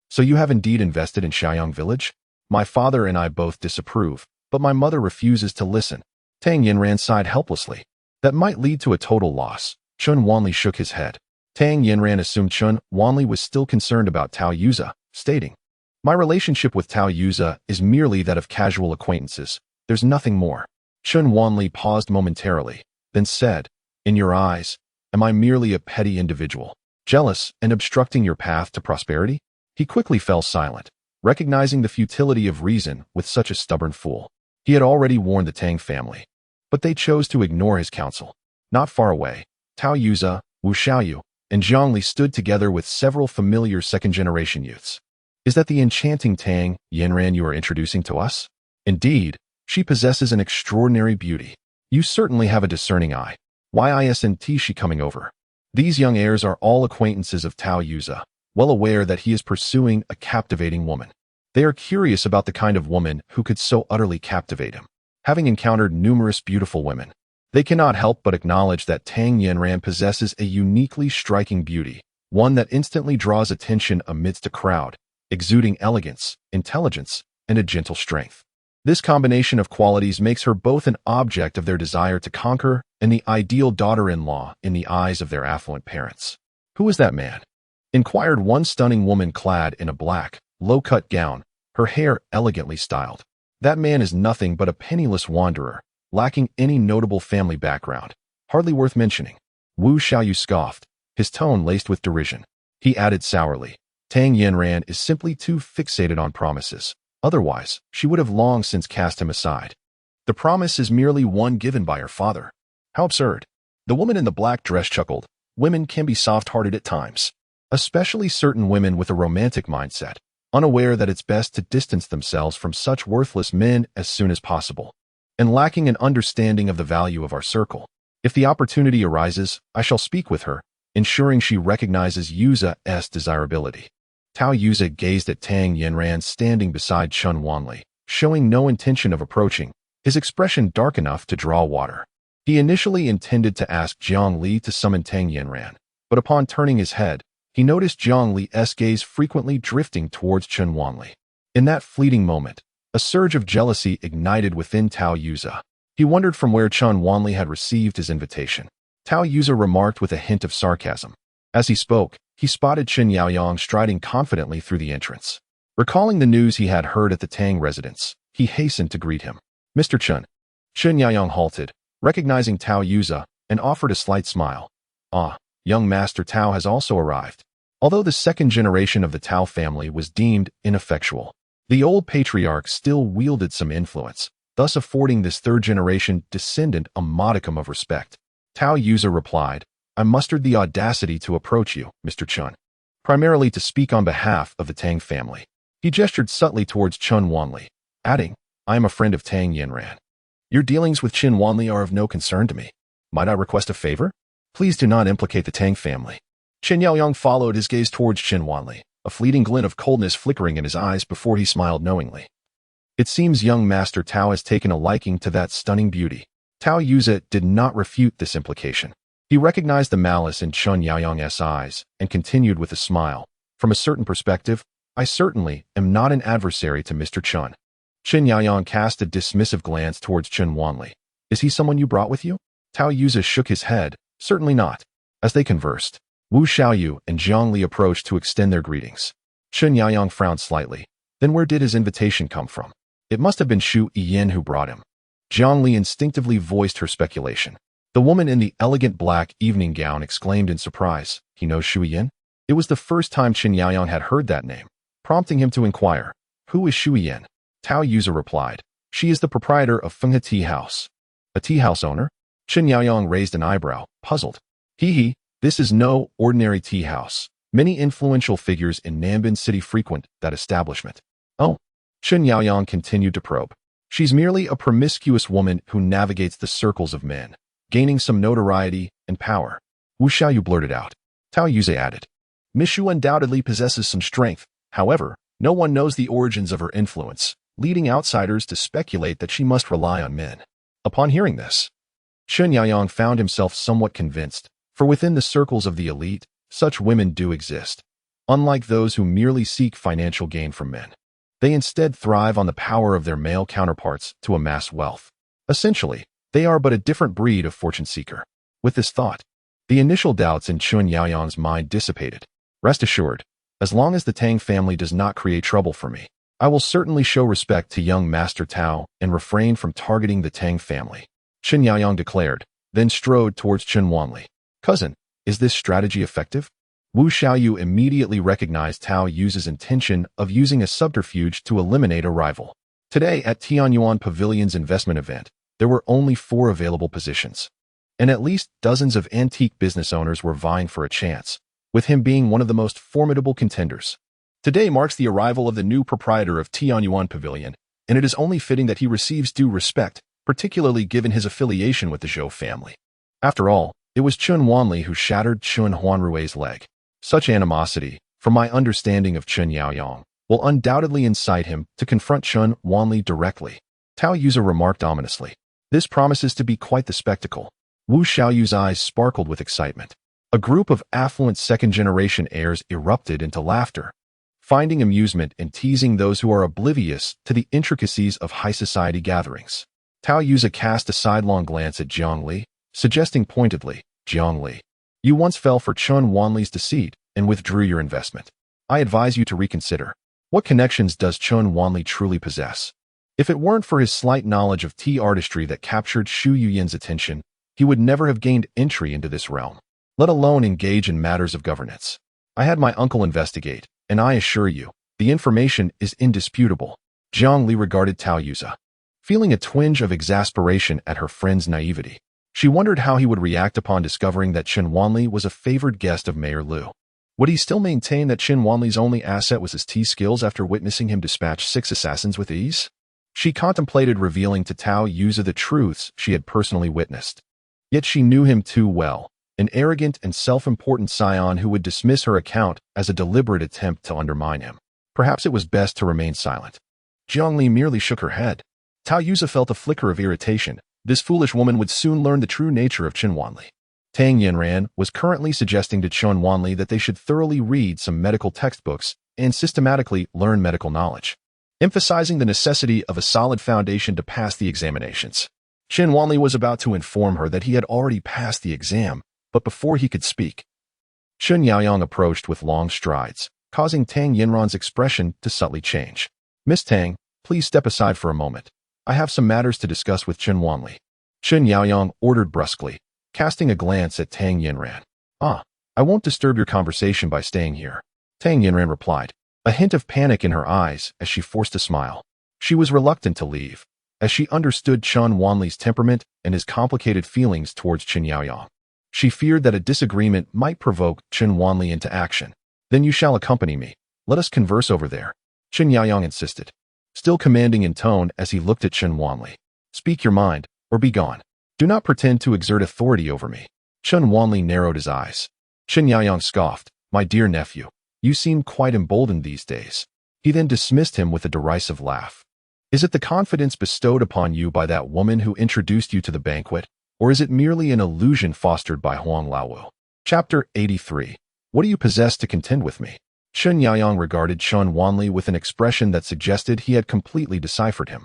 A: So you have indeed invested in Shaoyang village? My father and I both disapprove, but my mother refuses to listen. Tang Yanran sighed helplessly. That might lead to a total loss. Chen Wanli shook his head. Tang Yanran assumed Chen Wanli was still concerned about Tao Yuza, stating, my relationship with Tao Yuza is merely that of casual acquaintances. There's nothing more. Chen Wanli paused momentarily, then said, in your eyes, am I merely a petty individual, jealous and obstructing your path to prosperity? He quickly fell silent, recognizing the futility of reason with such a stubborn fool. He had already warned the Tang family, but they chose to ignore his counsel. Not far away, Tao Yuza, Wu Xiaoyu, and Jiang Li stood together with several familiar second-generation youths. Is that the enchanting Tang Yanran you are introducing to us? Indeed, she possesses an extraordinary beauty. You certainly have a discerning eye. Why isn't she coming over? These young heirs are all acquaintances of Tao Yuza, well aware that he is pursuing a captivating woman. They are curious about the kind of woman who could so utterly captivate him. Having encountered numerous beautiful women, they cannot help but acknowledge that Tang Yanran possesses a uniquely striking beauty, one that instantly draws attention amidst a crowd, exuding elegance, intelligence, and a gentle strength. This combination of qualities makes her both an object of their desire to conquer and the ideal daughter-in-law in the eyes of their affluent parents. Who is that man? Inquired one stunning woman clad in a black, low-cut gown, her hair elegantly styled. That man is nothing but a penniless wanderer, lacking any notable family background, hardly worth mentioning. Wu Xiaoyu scoffed, his tone laced with derision. He added sourly, Tang Yanran is simply too fixated on promises. Otherwise, she would have long since cast him aside. The promise is merely one given by her father. How absurd. The woman in the black dress chuckled. Women can be soft-hearted at times, especially certain women with a romantic mindset, unaware that it's best to distance themselves from such worthless men as soon as possible, and lacking an understanding of the value of our circle. If the opportunity arises, I shall speak with her, ensuring she recognizes Yuza's desirability. Tao Yuza gazed at Tang Yanran standing beside Chun Wanli, showing no intention of approaching, his expression dark enough to draw water. He initially intended to ask Jiang Li to summon Tang Yanran, but upon turning his head, he noticed Jiang Li's gaze frequently drifting towards Chun Wanli. In that fleeting moment, a surge of jealousy ignited within Tao Yuza. He wondered from where Chun Wanli had received his invitation. Tao Yuza remarked with a hint of sarcasm. As he spoke, he spotted Chen Yaoyang striding confidently through the entrance. Recalling the news he had heard at the Tang residence, he hastened to greet him. Mr. Chen. Chen Yaoyang halted, recognizing Tao Yuza, and offered a slight smile. Ah, young Master Tao has also arrived. Although the second generation of the Tao family was deemed ineffectual, the old patriarch still wielded some influence, thus affording this third-generation descendant a modicum of respect. Tao Yuza replied, I mustered the audacity to approach you, Mr. Chun, primarily to speak on behalf of the Tang family. He gestured subtly towards Chun Wanli, adding, I am a friend of Tang Yanran. Your dealings with Chen Wanli are of no concern to me. Might I request a favor? Please do not implicate the Tang family. Chen Yaoyang followed his gaze towards Chen Wanli, a fleeting glint of coldness flickering in his eyes before he smiled knowingly. It seems young Master Tao has taken a liking to that stunning beauty. Tao Yuza did not refute this implication. He recognized the malice in Chen Yaoyang's eyes and continued with a smile. From a certain perspective, I certainly am not an adversary to Mr. Chun. Chen Yaoyang cast a dismissive glance towards Chen Wanli. Is he someone you brought with you? Tao Yuza shook his head. Certainly not. As they conversed, Wu Xiaoyu and Jiang Li approached to extend their greetings. Chen Yaoyang frowned slightly. Then where did his invitation come from? It must have been Shu Yin who brought him. Jiang Li instinctively voiced her speculation. The woman in the elegant black evening gown exclaimed in surprise. He knows Shu Yin? It was the first time Chen Yaoyang had heard that name, prompting him to inquire, who is Shu Yin? Tao Yuza replied, she is the proprietor of Fenghe Tea House. A tea house owner? Chen Yaoyang raised an eyebrow, puzzled. He, this is no ordinary tea house. Many influential figures in Nanbin City frequent that establishment. Oh. Chen Yaoyang continued to probe. She's merely a promiscuous woman who navigates the circles of men, gaining some notoriety and power. Wu Xiaoyu blurted out. Tao Yuza added. Miss Shu undoubtedly possesses some strength. However, no one knows the origins of her influence, leading outsiders to speculate that she must rely on men. Upon hearing this, Chen Yaoyang found himself somewhat convinced, for within the circles of the elite, such women do exist. Unlike those who merely seek financial gain from men, they instead thrive on the power of their male counterparts to amass wealth. Essentially, they are but a different breed of fortune seeker. With this thought, the initial doubts in Chen Yaoyang's mind dissipated. Rest assured, as long as the Tang family does not create trouble for me, I will certainly show respect to young Master Tao and refrain from targeting the Tang family, Chen Yaoyang declared, then strode towards Chen Wanli. Cousin, is this strategy effective? Wu Xiaoyu immediately recognized Tao Yuza's intention of using a subterfuge to eliminate a rival. Today at Tianyuan Pavilion's investment event, there were only 4 available positions, and at least dozens of antique business owners were vying for a chance, with him being one of the most formidable contenders. Today marks the arrival of the new proprietor of Tianyuan Pavilion, and it is only fitting that he receives due respect, particularly given his affiliation with the Zhou family. After all, it was Chun Wanli who shattered Chun Huanrui's leg. Such animosity, from my understanding of Chen Yaoyang, will undoubtedly incite him to confront Chun Wanli directly. Tao Yuza remarked ominously. This promises to be quite the spectacle. Wu Xiaoyu's eyes sparkled with excitement. A group of affluent second-generation heirs erupted into laughter, finding amusement in teasing those who are oblivious to the intricacies of high society gatherings. Tao Yuza cast a sidelong glance at Jiang Li, suggesting pointedly, Jiang Li, you once fell for Chun Wanli's deceit and withdrew your investment. I advise you to reconsider. What connections does Chun Wanli truly possess? If it weren't for his slight knowledge of tea artistry that captured Shu Yuyin's attention, he would never have gained entry into this realm, let alone engage in matters of governance. I had my uncle investigate, and I assure you, the information is indisputable. Jiang Li regarded Tao Yuza, feeling a twinge of exasperation at her friend's naivety. She wondered how he would react upon discovering that Chen Wanli was a favored guest of Mayor Liu. Would he still maintain that Chen Wanli's only asset was his tea skills after witnessing him dispatch 6 assassins with ease? She contemplated revealing to Tao Yuza the truths she had personally witnessed. Yet she knew him too well, an arrogant and self-important scion who would dismiss her account as a deliberate attempt to undermine him. Perhaps it was best to remain silent. Jiang Li merely shook her head. Tao Yuza felt a flicker of irritation. This foolish woman would soon learn the true nature of Chen Wanli. Tang Yinran was currently suggesting to Chen Wanli that they should thoroughly read some medical textbooks and systematically learn medical knowledge, emphasizing the necessity of a solid foundation to pass the examinations. Chen Wanli was about to inform her that he had already passed the exam, but before he could speak, Chen Yaoyang approached with long strides, causing Tang Yinran's expression to subtly change. "Miss Tang, please step aside for a moment. I have some matters to discuss with Chen Wanli," Chen Yaoyang ordered brusquely, casting a glance at Tang Yinran. I won't disturb your conversation by staying here," Tang Yinran replied, a hint of panic in her eyes as she forced a smile. She was reluctant to leave, as she understood Chen Wanli's temperament and his complicated feelings towards Chen Yaoyang. She feared that a disagreement might provoke Chen Wanli into action. "Then you shall accompany me. Let us converse over there," Chen Yaoyang insisted, still commanding in tone as he looked at Chen Wanli. "Speak your mind, or be gone. Do not pretend to exert authority over me." Chen Wanli narrowed his eyes. Chen Yaoyang scoffed. "My dear nephew, you seem quite emboldened these days." He then dismissed him with a derisive laugh. "Is it the confidence bestowed upon you by that woman who introduced you to the banquet, or is it merely an illusion fostered by Huang Laowu?" Chapter 83. What do you possess to contend with me? Chen Yaoyang regarded Chen Wanli with an expression that suggested he had completely deciphered him.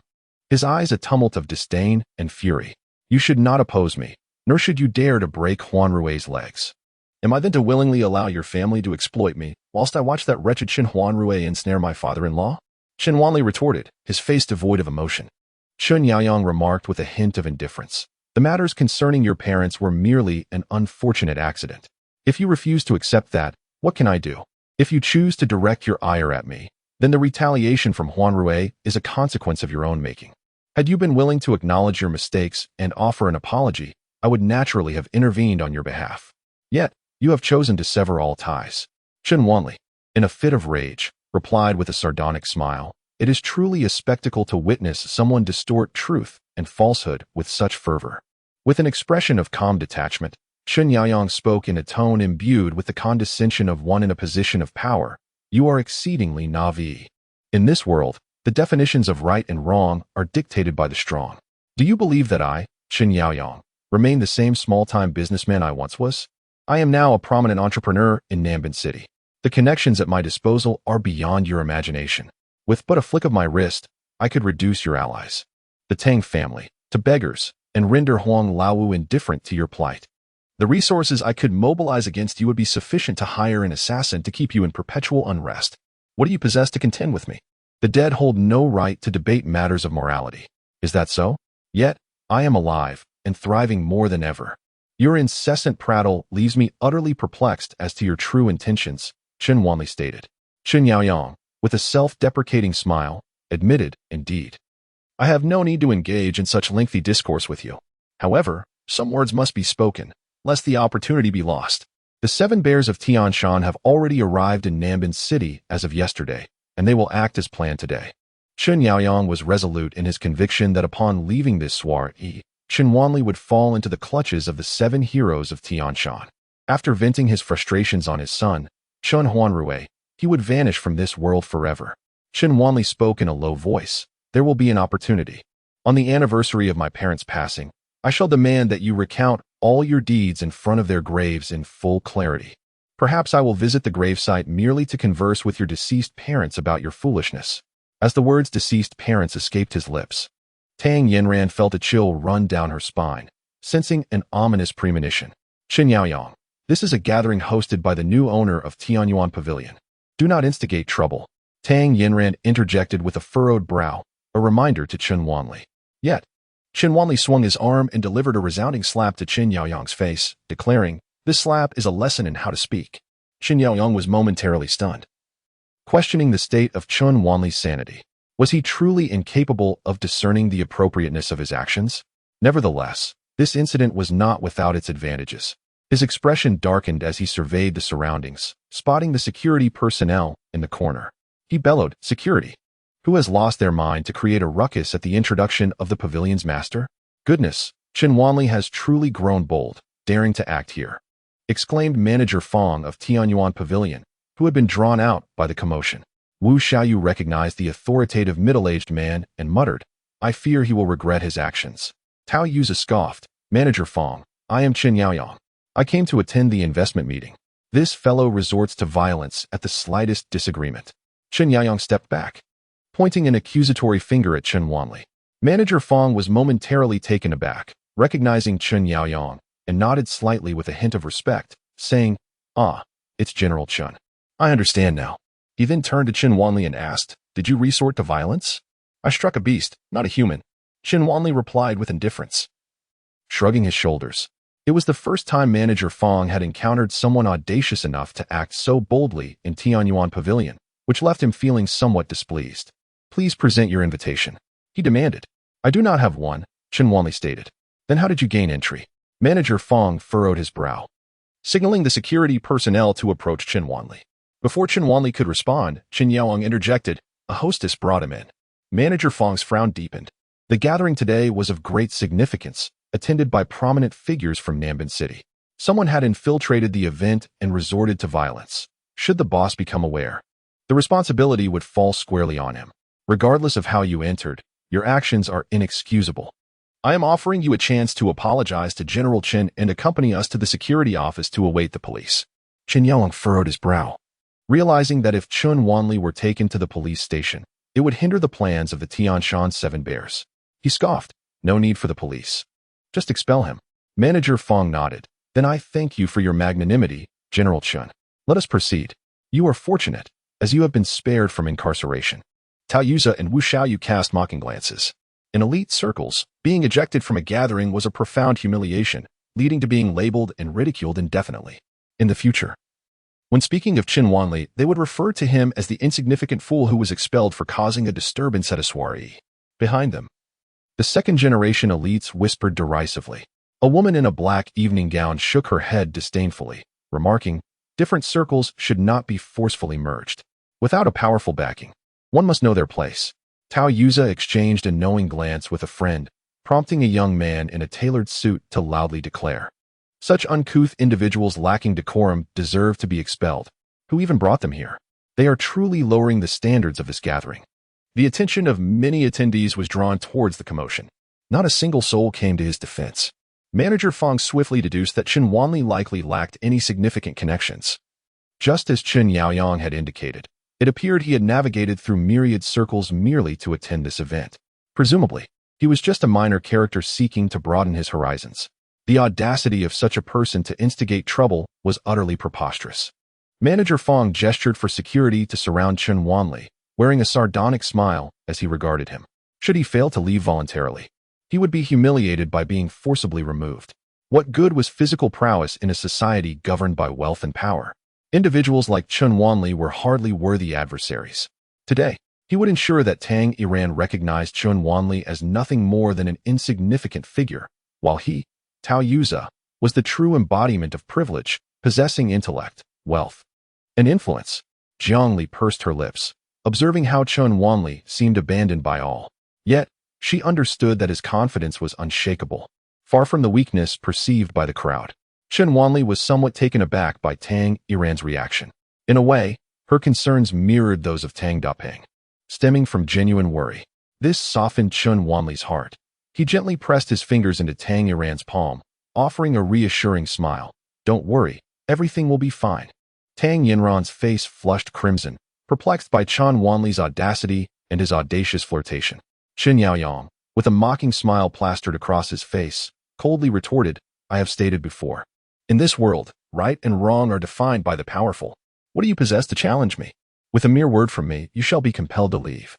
A: His eyes a tumult of disdain and fury. "You should not oppose me, nor should you dare to break Huan Rui's legs. Am I then to willingly allow your family to exploit me, whilst I watch that wretched Chen Huan Rui ensnare my father-in-law?" Chen Wanli retorted, his face devoid of emotion. Chen Yaoyang remarked with a hint of indifference. "The matters concerning your parents were merely an unfortunate accident. If you refuse to accept that, what can I do? If you choose to direct your ire at me, then the retaliation from Huan Rui is a consequence of your own making. Had you been willing to acknowledge your mistakes and offer an apology, I would naturally have intervened on your behalf. Yet, you have chosen to sever all ties." Chen Wanli, in a fit of rage, replied with a sardonic smile, "It is truly a spectacle to witness someone distort truth and falsehood with such fervor." With an expression of calm detachment, Chen Yaoyang spoke in a tone imbued with the condescension of one in a position of power. "You are exceedingly naive. In this world, the definitions of right and wrong are dictated by the strong. Do you believe that I, Chen Yaoyang, remain the same small-time businessman I once was? I am now a prominent entrepreneur in Nanbin City. The connections at my disposal are beyond your imagination. With but a flick of my wrist, I could reduce your allies, the Tang family, to beggars and render Huang Laowu indifferent to your plight. The resources I could mobilize against you would be sufficient to hire an assassin to keep you in perpetual unrest. What do you possess to contend with me? The dead hold no right to debate matters of morality. Is that so? Yet, I am alive and thriving more than ever. Your incessant prattle leaves me utterly perplexed as to your true intentions," Chen Wanli stated. Chen Yaoyang, with a self-deprecating smile, admitted, "Indeed, I have no need to engage in such lengthy discourse with you. However, some words must be spoken, lest the opportunity be lost. The 7 bears of Tianshan have already arrived in Nanbin City as of yesterday, and they will act as planned today." Chen Yaoyang was resolute in his conviction that upon leaving this soiree, Chen Wanli would fall into the clutches of the 7 heroes of Tianshan. After venting his frustrations on his son, Chen Huan Rui, he would vanish from this world forever. Chen Wanli spoke in a low voice. "There will be an opportunity. On the anniversary of my parents' passing, I shall demand that you recount all your deeds in front of their graves in full clarity. Perhaps I will visit the gravesite merely to converse with your deceased parents about your foolishness." As the words "deceased parents" escaped his lips, Tang Yinran felt a chill run down her spine, sensing an ominous premonition. "Chen Yaoyang, this is a gathering hosted by the new owner of Tianyuan Pavilion. Do not instigate trouble," Tang Yinran interjected with a furrowed brow, a reminder to Chen Wanli. Yet, Chen Wanli swung his arm and delivered a resounding slap to Chen Yaoyang's face, declaring, "This slap is a lesson in how to speak." Chen Yaoyang was momentarily stunned, questioning the state of Chen Wanli's sanity. Was he truly incapable of discerning the appropriateness of his actions? Nevertheless, This incident was not without its advantages. His expression darkened as he surveyed the surroundings, spotting the security personnel in the corner. He bellowed, "Security! Who has lost their mind to create a ruckus at the introduction of the pavilion's master? Goodness, Chen Wanli has truly grown bold, daring to act here," exclaimed Manager Fong of Tianyuan Pavilion, who had been drawn out by the commotion. Wu Xiaoyu recognized the authoritative middle-aged man and muttered, "I fear he will regret his actions." Tao Yuza scoffed, "Manager Fong, I am Chen Yaoyang. I came to attend the investment meeting. This fellow resorts to violence at the slightest disagreement." Chen Yaoyang stepped back, pointing an accusatory finger at Chen Wanli. Manager Fong was momentarily taken aback, recognizing Chen Yaoyang, and nodded slightly with a hint of respect, saying, "Ah, it's General Chen. I understand now." He then turned to Chen Wanli and asked, "Did you resort to violence?" "I struck a beast, not a human," Chen Wanli replied with indifference. Shrugging his shoulders, it was the first time Manager Fong had encountered someone audacious enough to act so boldly in Tianyuan Pavilion, which left him feeling somewhat displeased. "Please present your invitation," he demanded. "I do not have one," Chen Wanli stated. "Then how did you gain entry?" Manager Fong furrowed his brow, signaling the security personnel to approach Chen Wanli. Before Chen Wanli could respond, Chen Yaoyang interjected, "A hostess brought him in." Manager Fong's frown deepened. The gathering today was of great significance, attended by prominent figures from Nanban City. Someone had infiltrated the event and resorted to violence. Should the boss become aware, the responsibility would fall squarely on him. Regardless of how you entered, your actions are inexcusable. I am offering you a chance to apologize to General Chen and accompany us to the security office to await the police. Chen Yaoyang furrowed his brow, realizing that if Chen Wanli were taken to the police station, it would hinder the plans of the Tianshan Seven Bears. He scoffed, "No need for the police. Just expel him." Manager Fong nodded. "Then I thank you for your magnanimity, General Chen. Let us proceed. You are fortunate, as you have been spared from incarceration." Tao Yuza and Wu Xiaoyu cast mocking glances. In elite circles, being ejected from a gathering was a profound humiliation, leading to being labeled and ridiculed indefinitely. In the future, when speaking of Chen Wanli, they would refer to him as the insignificant fool who was expelled for causing a disturbance at a soiree. Behind them, the second-generation elites whispered derisively. A woman in a black evening gown shook her head disdainfully, remarking, "Different circles should not be forcefully merged. Without a powerful backing, one must know their place." Tao Yuza exchanged a knowing glance with a friend, prompting a young man in a tailored suit to loudly declare, "Such uncouth individuals lacking decorum deserve to be expelled. Who even brought them here? They are truly lowering the standards of this gathering." The attention of many attendees was drawn towards the commotion. Not a single soul came to his defense. Manager Fong swiftly deduced that Chen Wanli likely lacked any significant connections. Just as Chen Yaoyang had indicated, it appeared he had navigated through myriad circles merely to attend this event. Presumably, he was just a minor character seeking to broaden his horizons. The audacity of such a person to instigate trouble was utterly preposterous. Manager Fong gestured for security to surround Chen Wanli, wearing a sardonic smile as he regarded him. Should he fail to leave voluntarily, he would be humiliated by being forcibly removed. What good was physical prowess in a society governed by wealth and power? Individuals like Chen Wanli were hardly worthy adversaries. Today, he would ensure that Tang Iran recognized Chen Wanli as nothing more than an insignificant figure, while he, Tao Yuza, was the true embodiment of privilege, possessing intellect, wealth, and influence. Jiang Li pursed her lips, observing how Chen Wanli seemed abandoned by all. Yet, she understood that his confidence was unshakable, far from the weakness perceived by the crowd. Chen Wanli was somewhat taken aback by Tang Iran's reaction. In a way, her concerns mirrored those of Tang Dapeng, stemming from genuine worry. This softened Chen Wanli's heart. He gently pressed his fingers into Tang Iran's palm, offering a reassuring smile. "Don't worry, everything will be fine." Tang Yinran's face flushed crimson, perplexed by Chen Wanli's audacity and his audacious flirtation. Chen Yaoyang, with a mocking smile plastered across his face, coldly retorted, "I have stated before. In this world, right and wrong are defined by the powerful. What do you possess to challenge me? With a mere word from me, you shall be compelled to leave.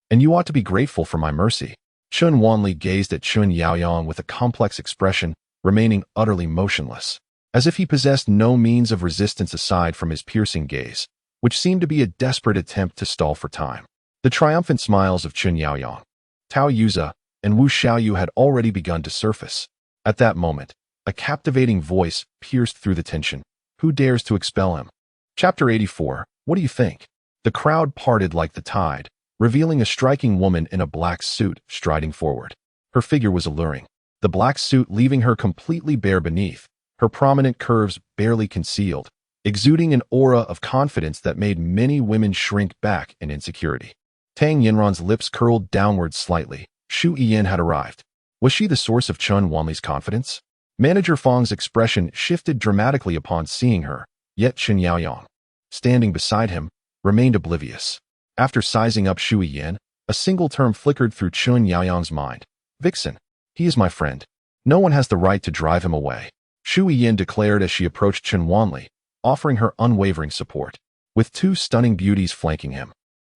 A: And you ought to be grateful for my mercy." Chen Wanli gazed at Chen Yaoyang with a complex expression, remaining utterly motionless, as if he possessed no means of resistance aside from his piercing gaze, which seemed to be a desperate attempt to stall for time. The triumphant smiles of Chen Yaoyang, Tao Yuza, and Wu Xiaoyu had already begun to surface. At that moment, a captivating voice pierced through the tension. Who dares to expel him? Chapter 84. What do you think? The crowd parted like the tide, revealing a striking woman in a black suit striding forward. Her figure was alluring, the black suit leaving her completely bare beneath, her prominent curves barely concealed, exuding an aura of confidence that made many women shrink back in insecurity. Tang Yinran's lips curled downward slightly. Shu Yiyan had arrived. Was she the source of Chun Wanli's confidence? Manager Fang's expression shifted dramatically upon seeing her, yet Chen Yaoyang, standing beside him, remained oblivious. After sizing up Shu Yiyan, a single term flickered through Chen Yaoyang's mind. Vixen. He is my friend. No one has the right to drive him away. Shu Yiyan declared as she approached Chen Wanli, offering her unwavering support. With two stunning beauties flanking him,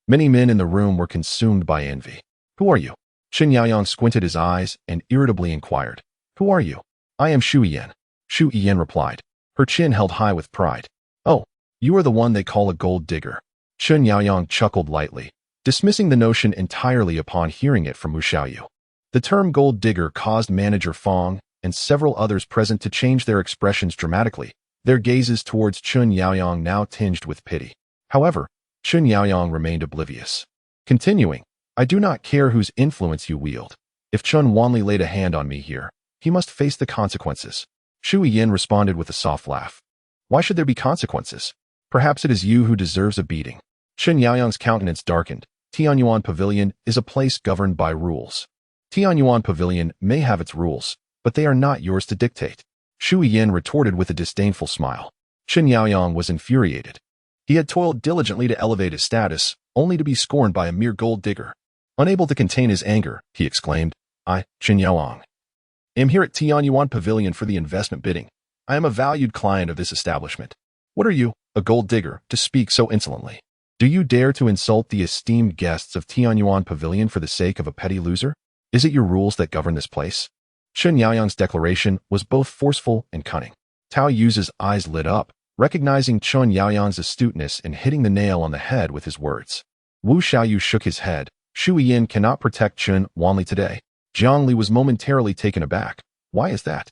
A: many men in the room were consumed by envy. Who are you? Chen Yaoyang squinted his eyes and irritably inquired. Who are you? I am Shu Yiyan. Shu Yiyan replied, her chin held high with pride. Oh, you are the one they call a gold digger. Chen Yaoyang chuckled lightly, dismissing the notion entirely upon hearing it from Wu Xiaoyu. The term gold digger caused Manager Fang and several others present to change their expressions dramatically, their gazes towards Chen Yaoyang now tinged with pity. However, Chen Yaoyang remained oblivious. Continuing, I do not care whose influence you wield. If Chen Wanli laid a hand on me here, he must face the consequences. Shu Yiyan responded with a soft laugh. Why should there be consequences? Perhaps it is you who deserves a beating. Chen Yaoyang's countenance darkened. Tianyuan Pavilion is a place governed by rules. Tianyuan Pavilion may have its rules, but they are not yours to dictate. Shu Yiyan retorted with a disdainful smile. Chen Yaoyang was infuriated. He had toiled diligently to elevate his status, only to be scorned by a mere gold digger. Unable to contain his anger, he exclaimed, I, Chen Yaoyang, am here at Tianyuan Pavilion for the investment bidding. I am a valued client of this establishment. What are you, a gold digger, to speak so insolently? Do you dare to insult the esteemed guests of Tianyuan Pavilion for the sake of a petty loser? Is it your rules that govern this place? Chen Yaoyang's declaration was both forceful and cunning. Tao Yu's eyes lit up, recognizing Chen Yaoyang's astuteness and hitting the nail on the head with his words. Wu Xiaoyu shook his head. Shu Yiyan cannot protect Chen Wanli today. Jiang Li was momentarily taken aback. Why is that?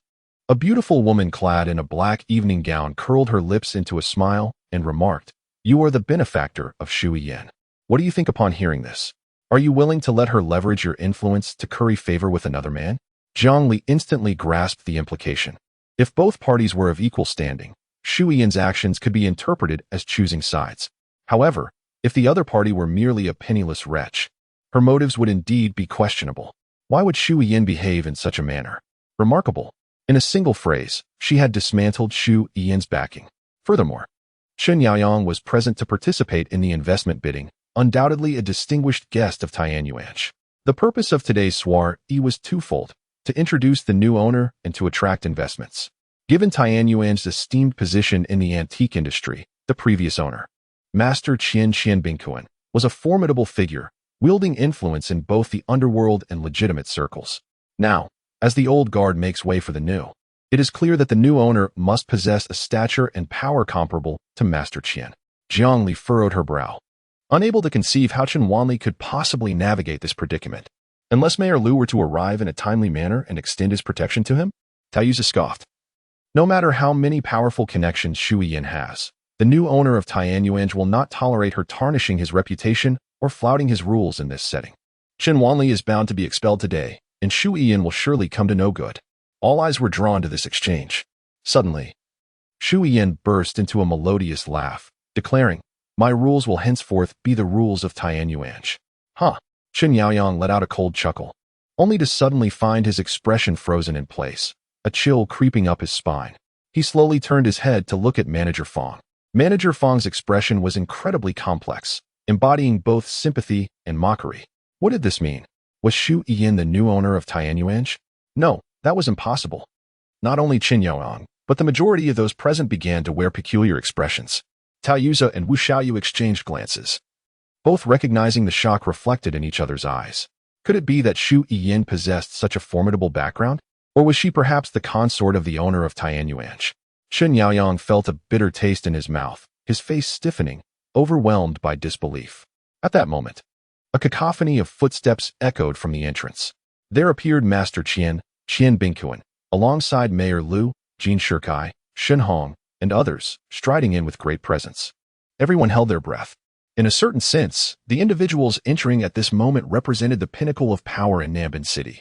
A: A beautiful woman clad in a black evening gown curled her lips into a smile and remarked, You are the benefactor of Shu Yiyan. What do you think upon hearing this? Are you willing to let her leverage your influence to curry favor with another man? Jiang Li instantly grasped the implication. If both parties were of equal standing, Shu Yiyan's actions could be interpreted as choosing sides. However, if the other party were merely a penniless wretch, her motives would indeed be questionable. Why would Shu Yiyan behave in such a manner? Remarkable. In a single phrase, she had dismantled Shu Yiyan's backing. Furthermore, Chen Yaoyang was present to participate in the investment bidding, undoubtedly a distinguished guest of Tianyuan. The purpose of today's soiree was twofold, to introduce the new owner and to attract investments. Given Tianyuan's esteemed position in the antique industry, the previous owner, Master Qian Bingkuan, was a formidable figure, wielding influence in both the underworld and legitimate circles. Now, as the old guard makes way for the new, it is clear that the new owner must possess a stature and power comparable to Master Qian. Jiang Li furrowed her brow, unable to conceive how Chen Wanli could possibly navigate this predicament. Unless Mayor Lu were to arrive in a timely manner and extend his protection to him? Tao Yuzi scoffed. No matter how many powerful connections Shu Yiyan has, the new owner of Tianyuan will not tolerate her tarnishing his reputation or flouting his rules in this setting. Chen Wanli is bound to be expelled today, and Shu Yiyan will surely come to no good. All eyes were drawn to this exchange. Suddenly, Shu Yiyan burst into a melodious laugh, declaring, My rules will henceforth be the rules of Tianyuan. Huh. Chen Yaoyang let out a cold chuckle, only to suddenly find his expression frozen in place, a chill creeping up his spine. He slowly turned his head to look at Manager Fang. Manager Fang's expression was incredibly complex, embodying both sympathy and mockery. What did this mean? Was Shu Yiyan the new owner of Tianyuan? No, that was impossible. Not only Chen Yaoyang, but the majority of those present began to wear peculiar expressions. Tao Yuzi and Wu Xiaoyu exchanged glances, both recognizing the shock reflected in each other's eyes. Could it be that Shu Yiyan possessed such a formidable background? Or was she perhaps the consort of the owner of Tianyuan? Chen Yaoyang felt a bitter taste in his mouth, his face stiffening, overwhelmed by disbelief. At that moment, a cacophony of footsteps echoed from the entrance. There appeared Master Qian Bingkuan, alongside Mayor Liu, Jin Shikai, Shen Hong, and others, striding in with great presence. Everyone held their breath. In a certain sense, the individuals entering at this moment represented the pinnacle of power in Nambin City.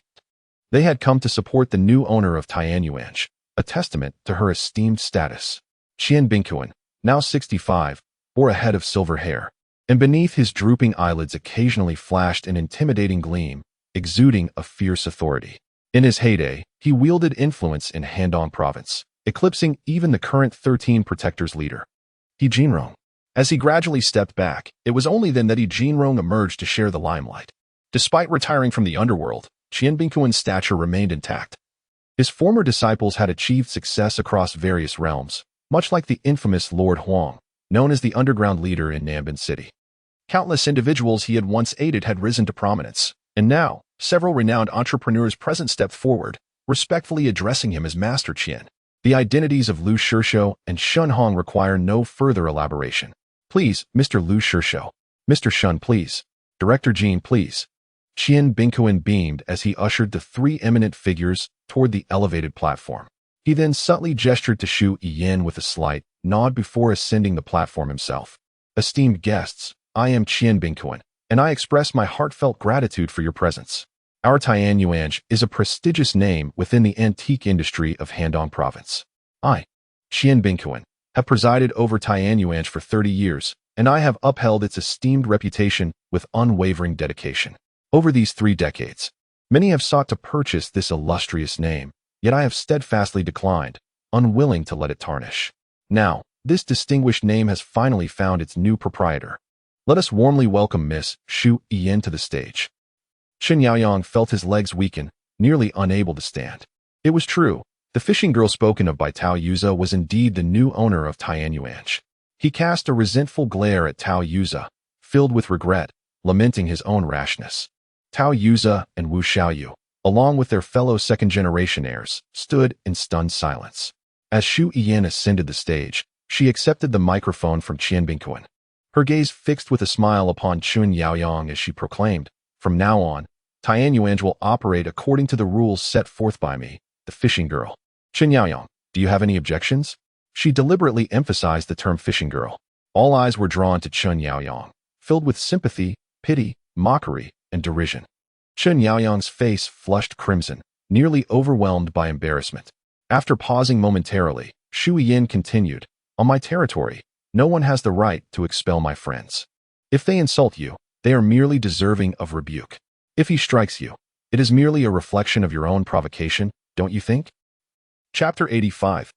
A: They had come to support the new owner of Tianyuan, a testament to her esteemed status. Qian Bingquan, now 65, bore a head of silver hair, and beneath his drooping eyelids occasionally flashed an intimidating gleam, exuding a fierce authority. In his heyday, he wielded influence in Handong Province, eclipsing even the current 13 Protectors leader, He Jinrong. As he gradually stepped back, it was only then that He Jinrong emerged to share the limelight. Despite retiring from the underworld, Qian Bingquan's stature remained intact. His former disciples had achieved success across various realms, much like the infamous Lord Huang, known as the underground leader in Nambin City. Countless individuals he had once aided had risen to prominence, and now, several renowned entrepreneurs present stepped forward, respectfully addressing him as Master Qian. The identities of Lu Shishou and Shen Hong require no further elaboration. Please, Mr. Lu Shishou. Mr. Shen, please. Director Jin, please. Qian Bingquan beamed as he ushered the three eminent figures toward the elevated platform. He then subtly gestured to Shu Yin with a slight nod before ascending the platform himself. Esteemed guests, I am Qian Bingquan, and I express my heartfelt gratitude for your presence. Our Tianyuan is a prestigious name within the antique industry of Handong Province. I, Qian Bingquan, have presided over Tianyuan for 30 years, and I have upheld its esteemed reputation with unwavering dedication. Over these 3 decades, many have sought to purchase this illustrious name, yet I have steadfastly declined, unwilling to let it tarnish. Now, this distinguished name has finally found its new proprietor. Let us warmly welcome Miss Shu Yin to the stage. Chen Yaoyang felt his legs weaken, nearly unable to stand. It was true. The fishing girl spoken of by Tao Yuza was indeed the new owner of Tianyuan. He cast a resentful glare at Tao Yuza, filled with regret, lamenting his own rashness. Tao Yuza and Wu Xiaoyu, along with their fellow second-generation heirs, stood in stunned silence. As Shu Yin ascended the stage, she accepted the microphone from Qian Bingquan. Her gaze fixed with a smile upon Chen Yaoyang as she proclaimed, "From now on, Tianyuan will operate according to the rules set forth by me, the fishing girl." Chen Yaoyang, do you have any objections? She deliberately emphasized the term fishing girl. All eyes were drawn to Chen Yaoyang, filled with sympathy, pity, mockery, and derision. Chen Yaoyang's face flushed crimson, nearly overwhelmed by embarrassment. After pausing momentarily, Shu Yin continued, "On my territory, no one has the right to expel my friends. If they insult you, they are merely deserving of rebuke. If he strikes you, it is merely a reflection of your own provocation, don't you think?" Chapter 85,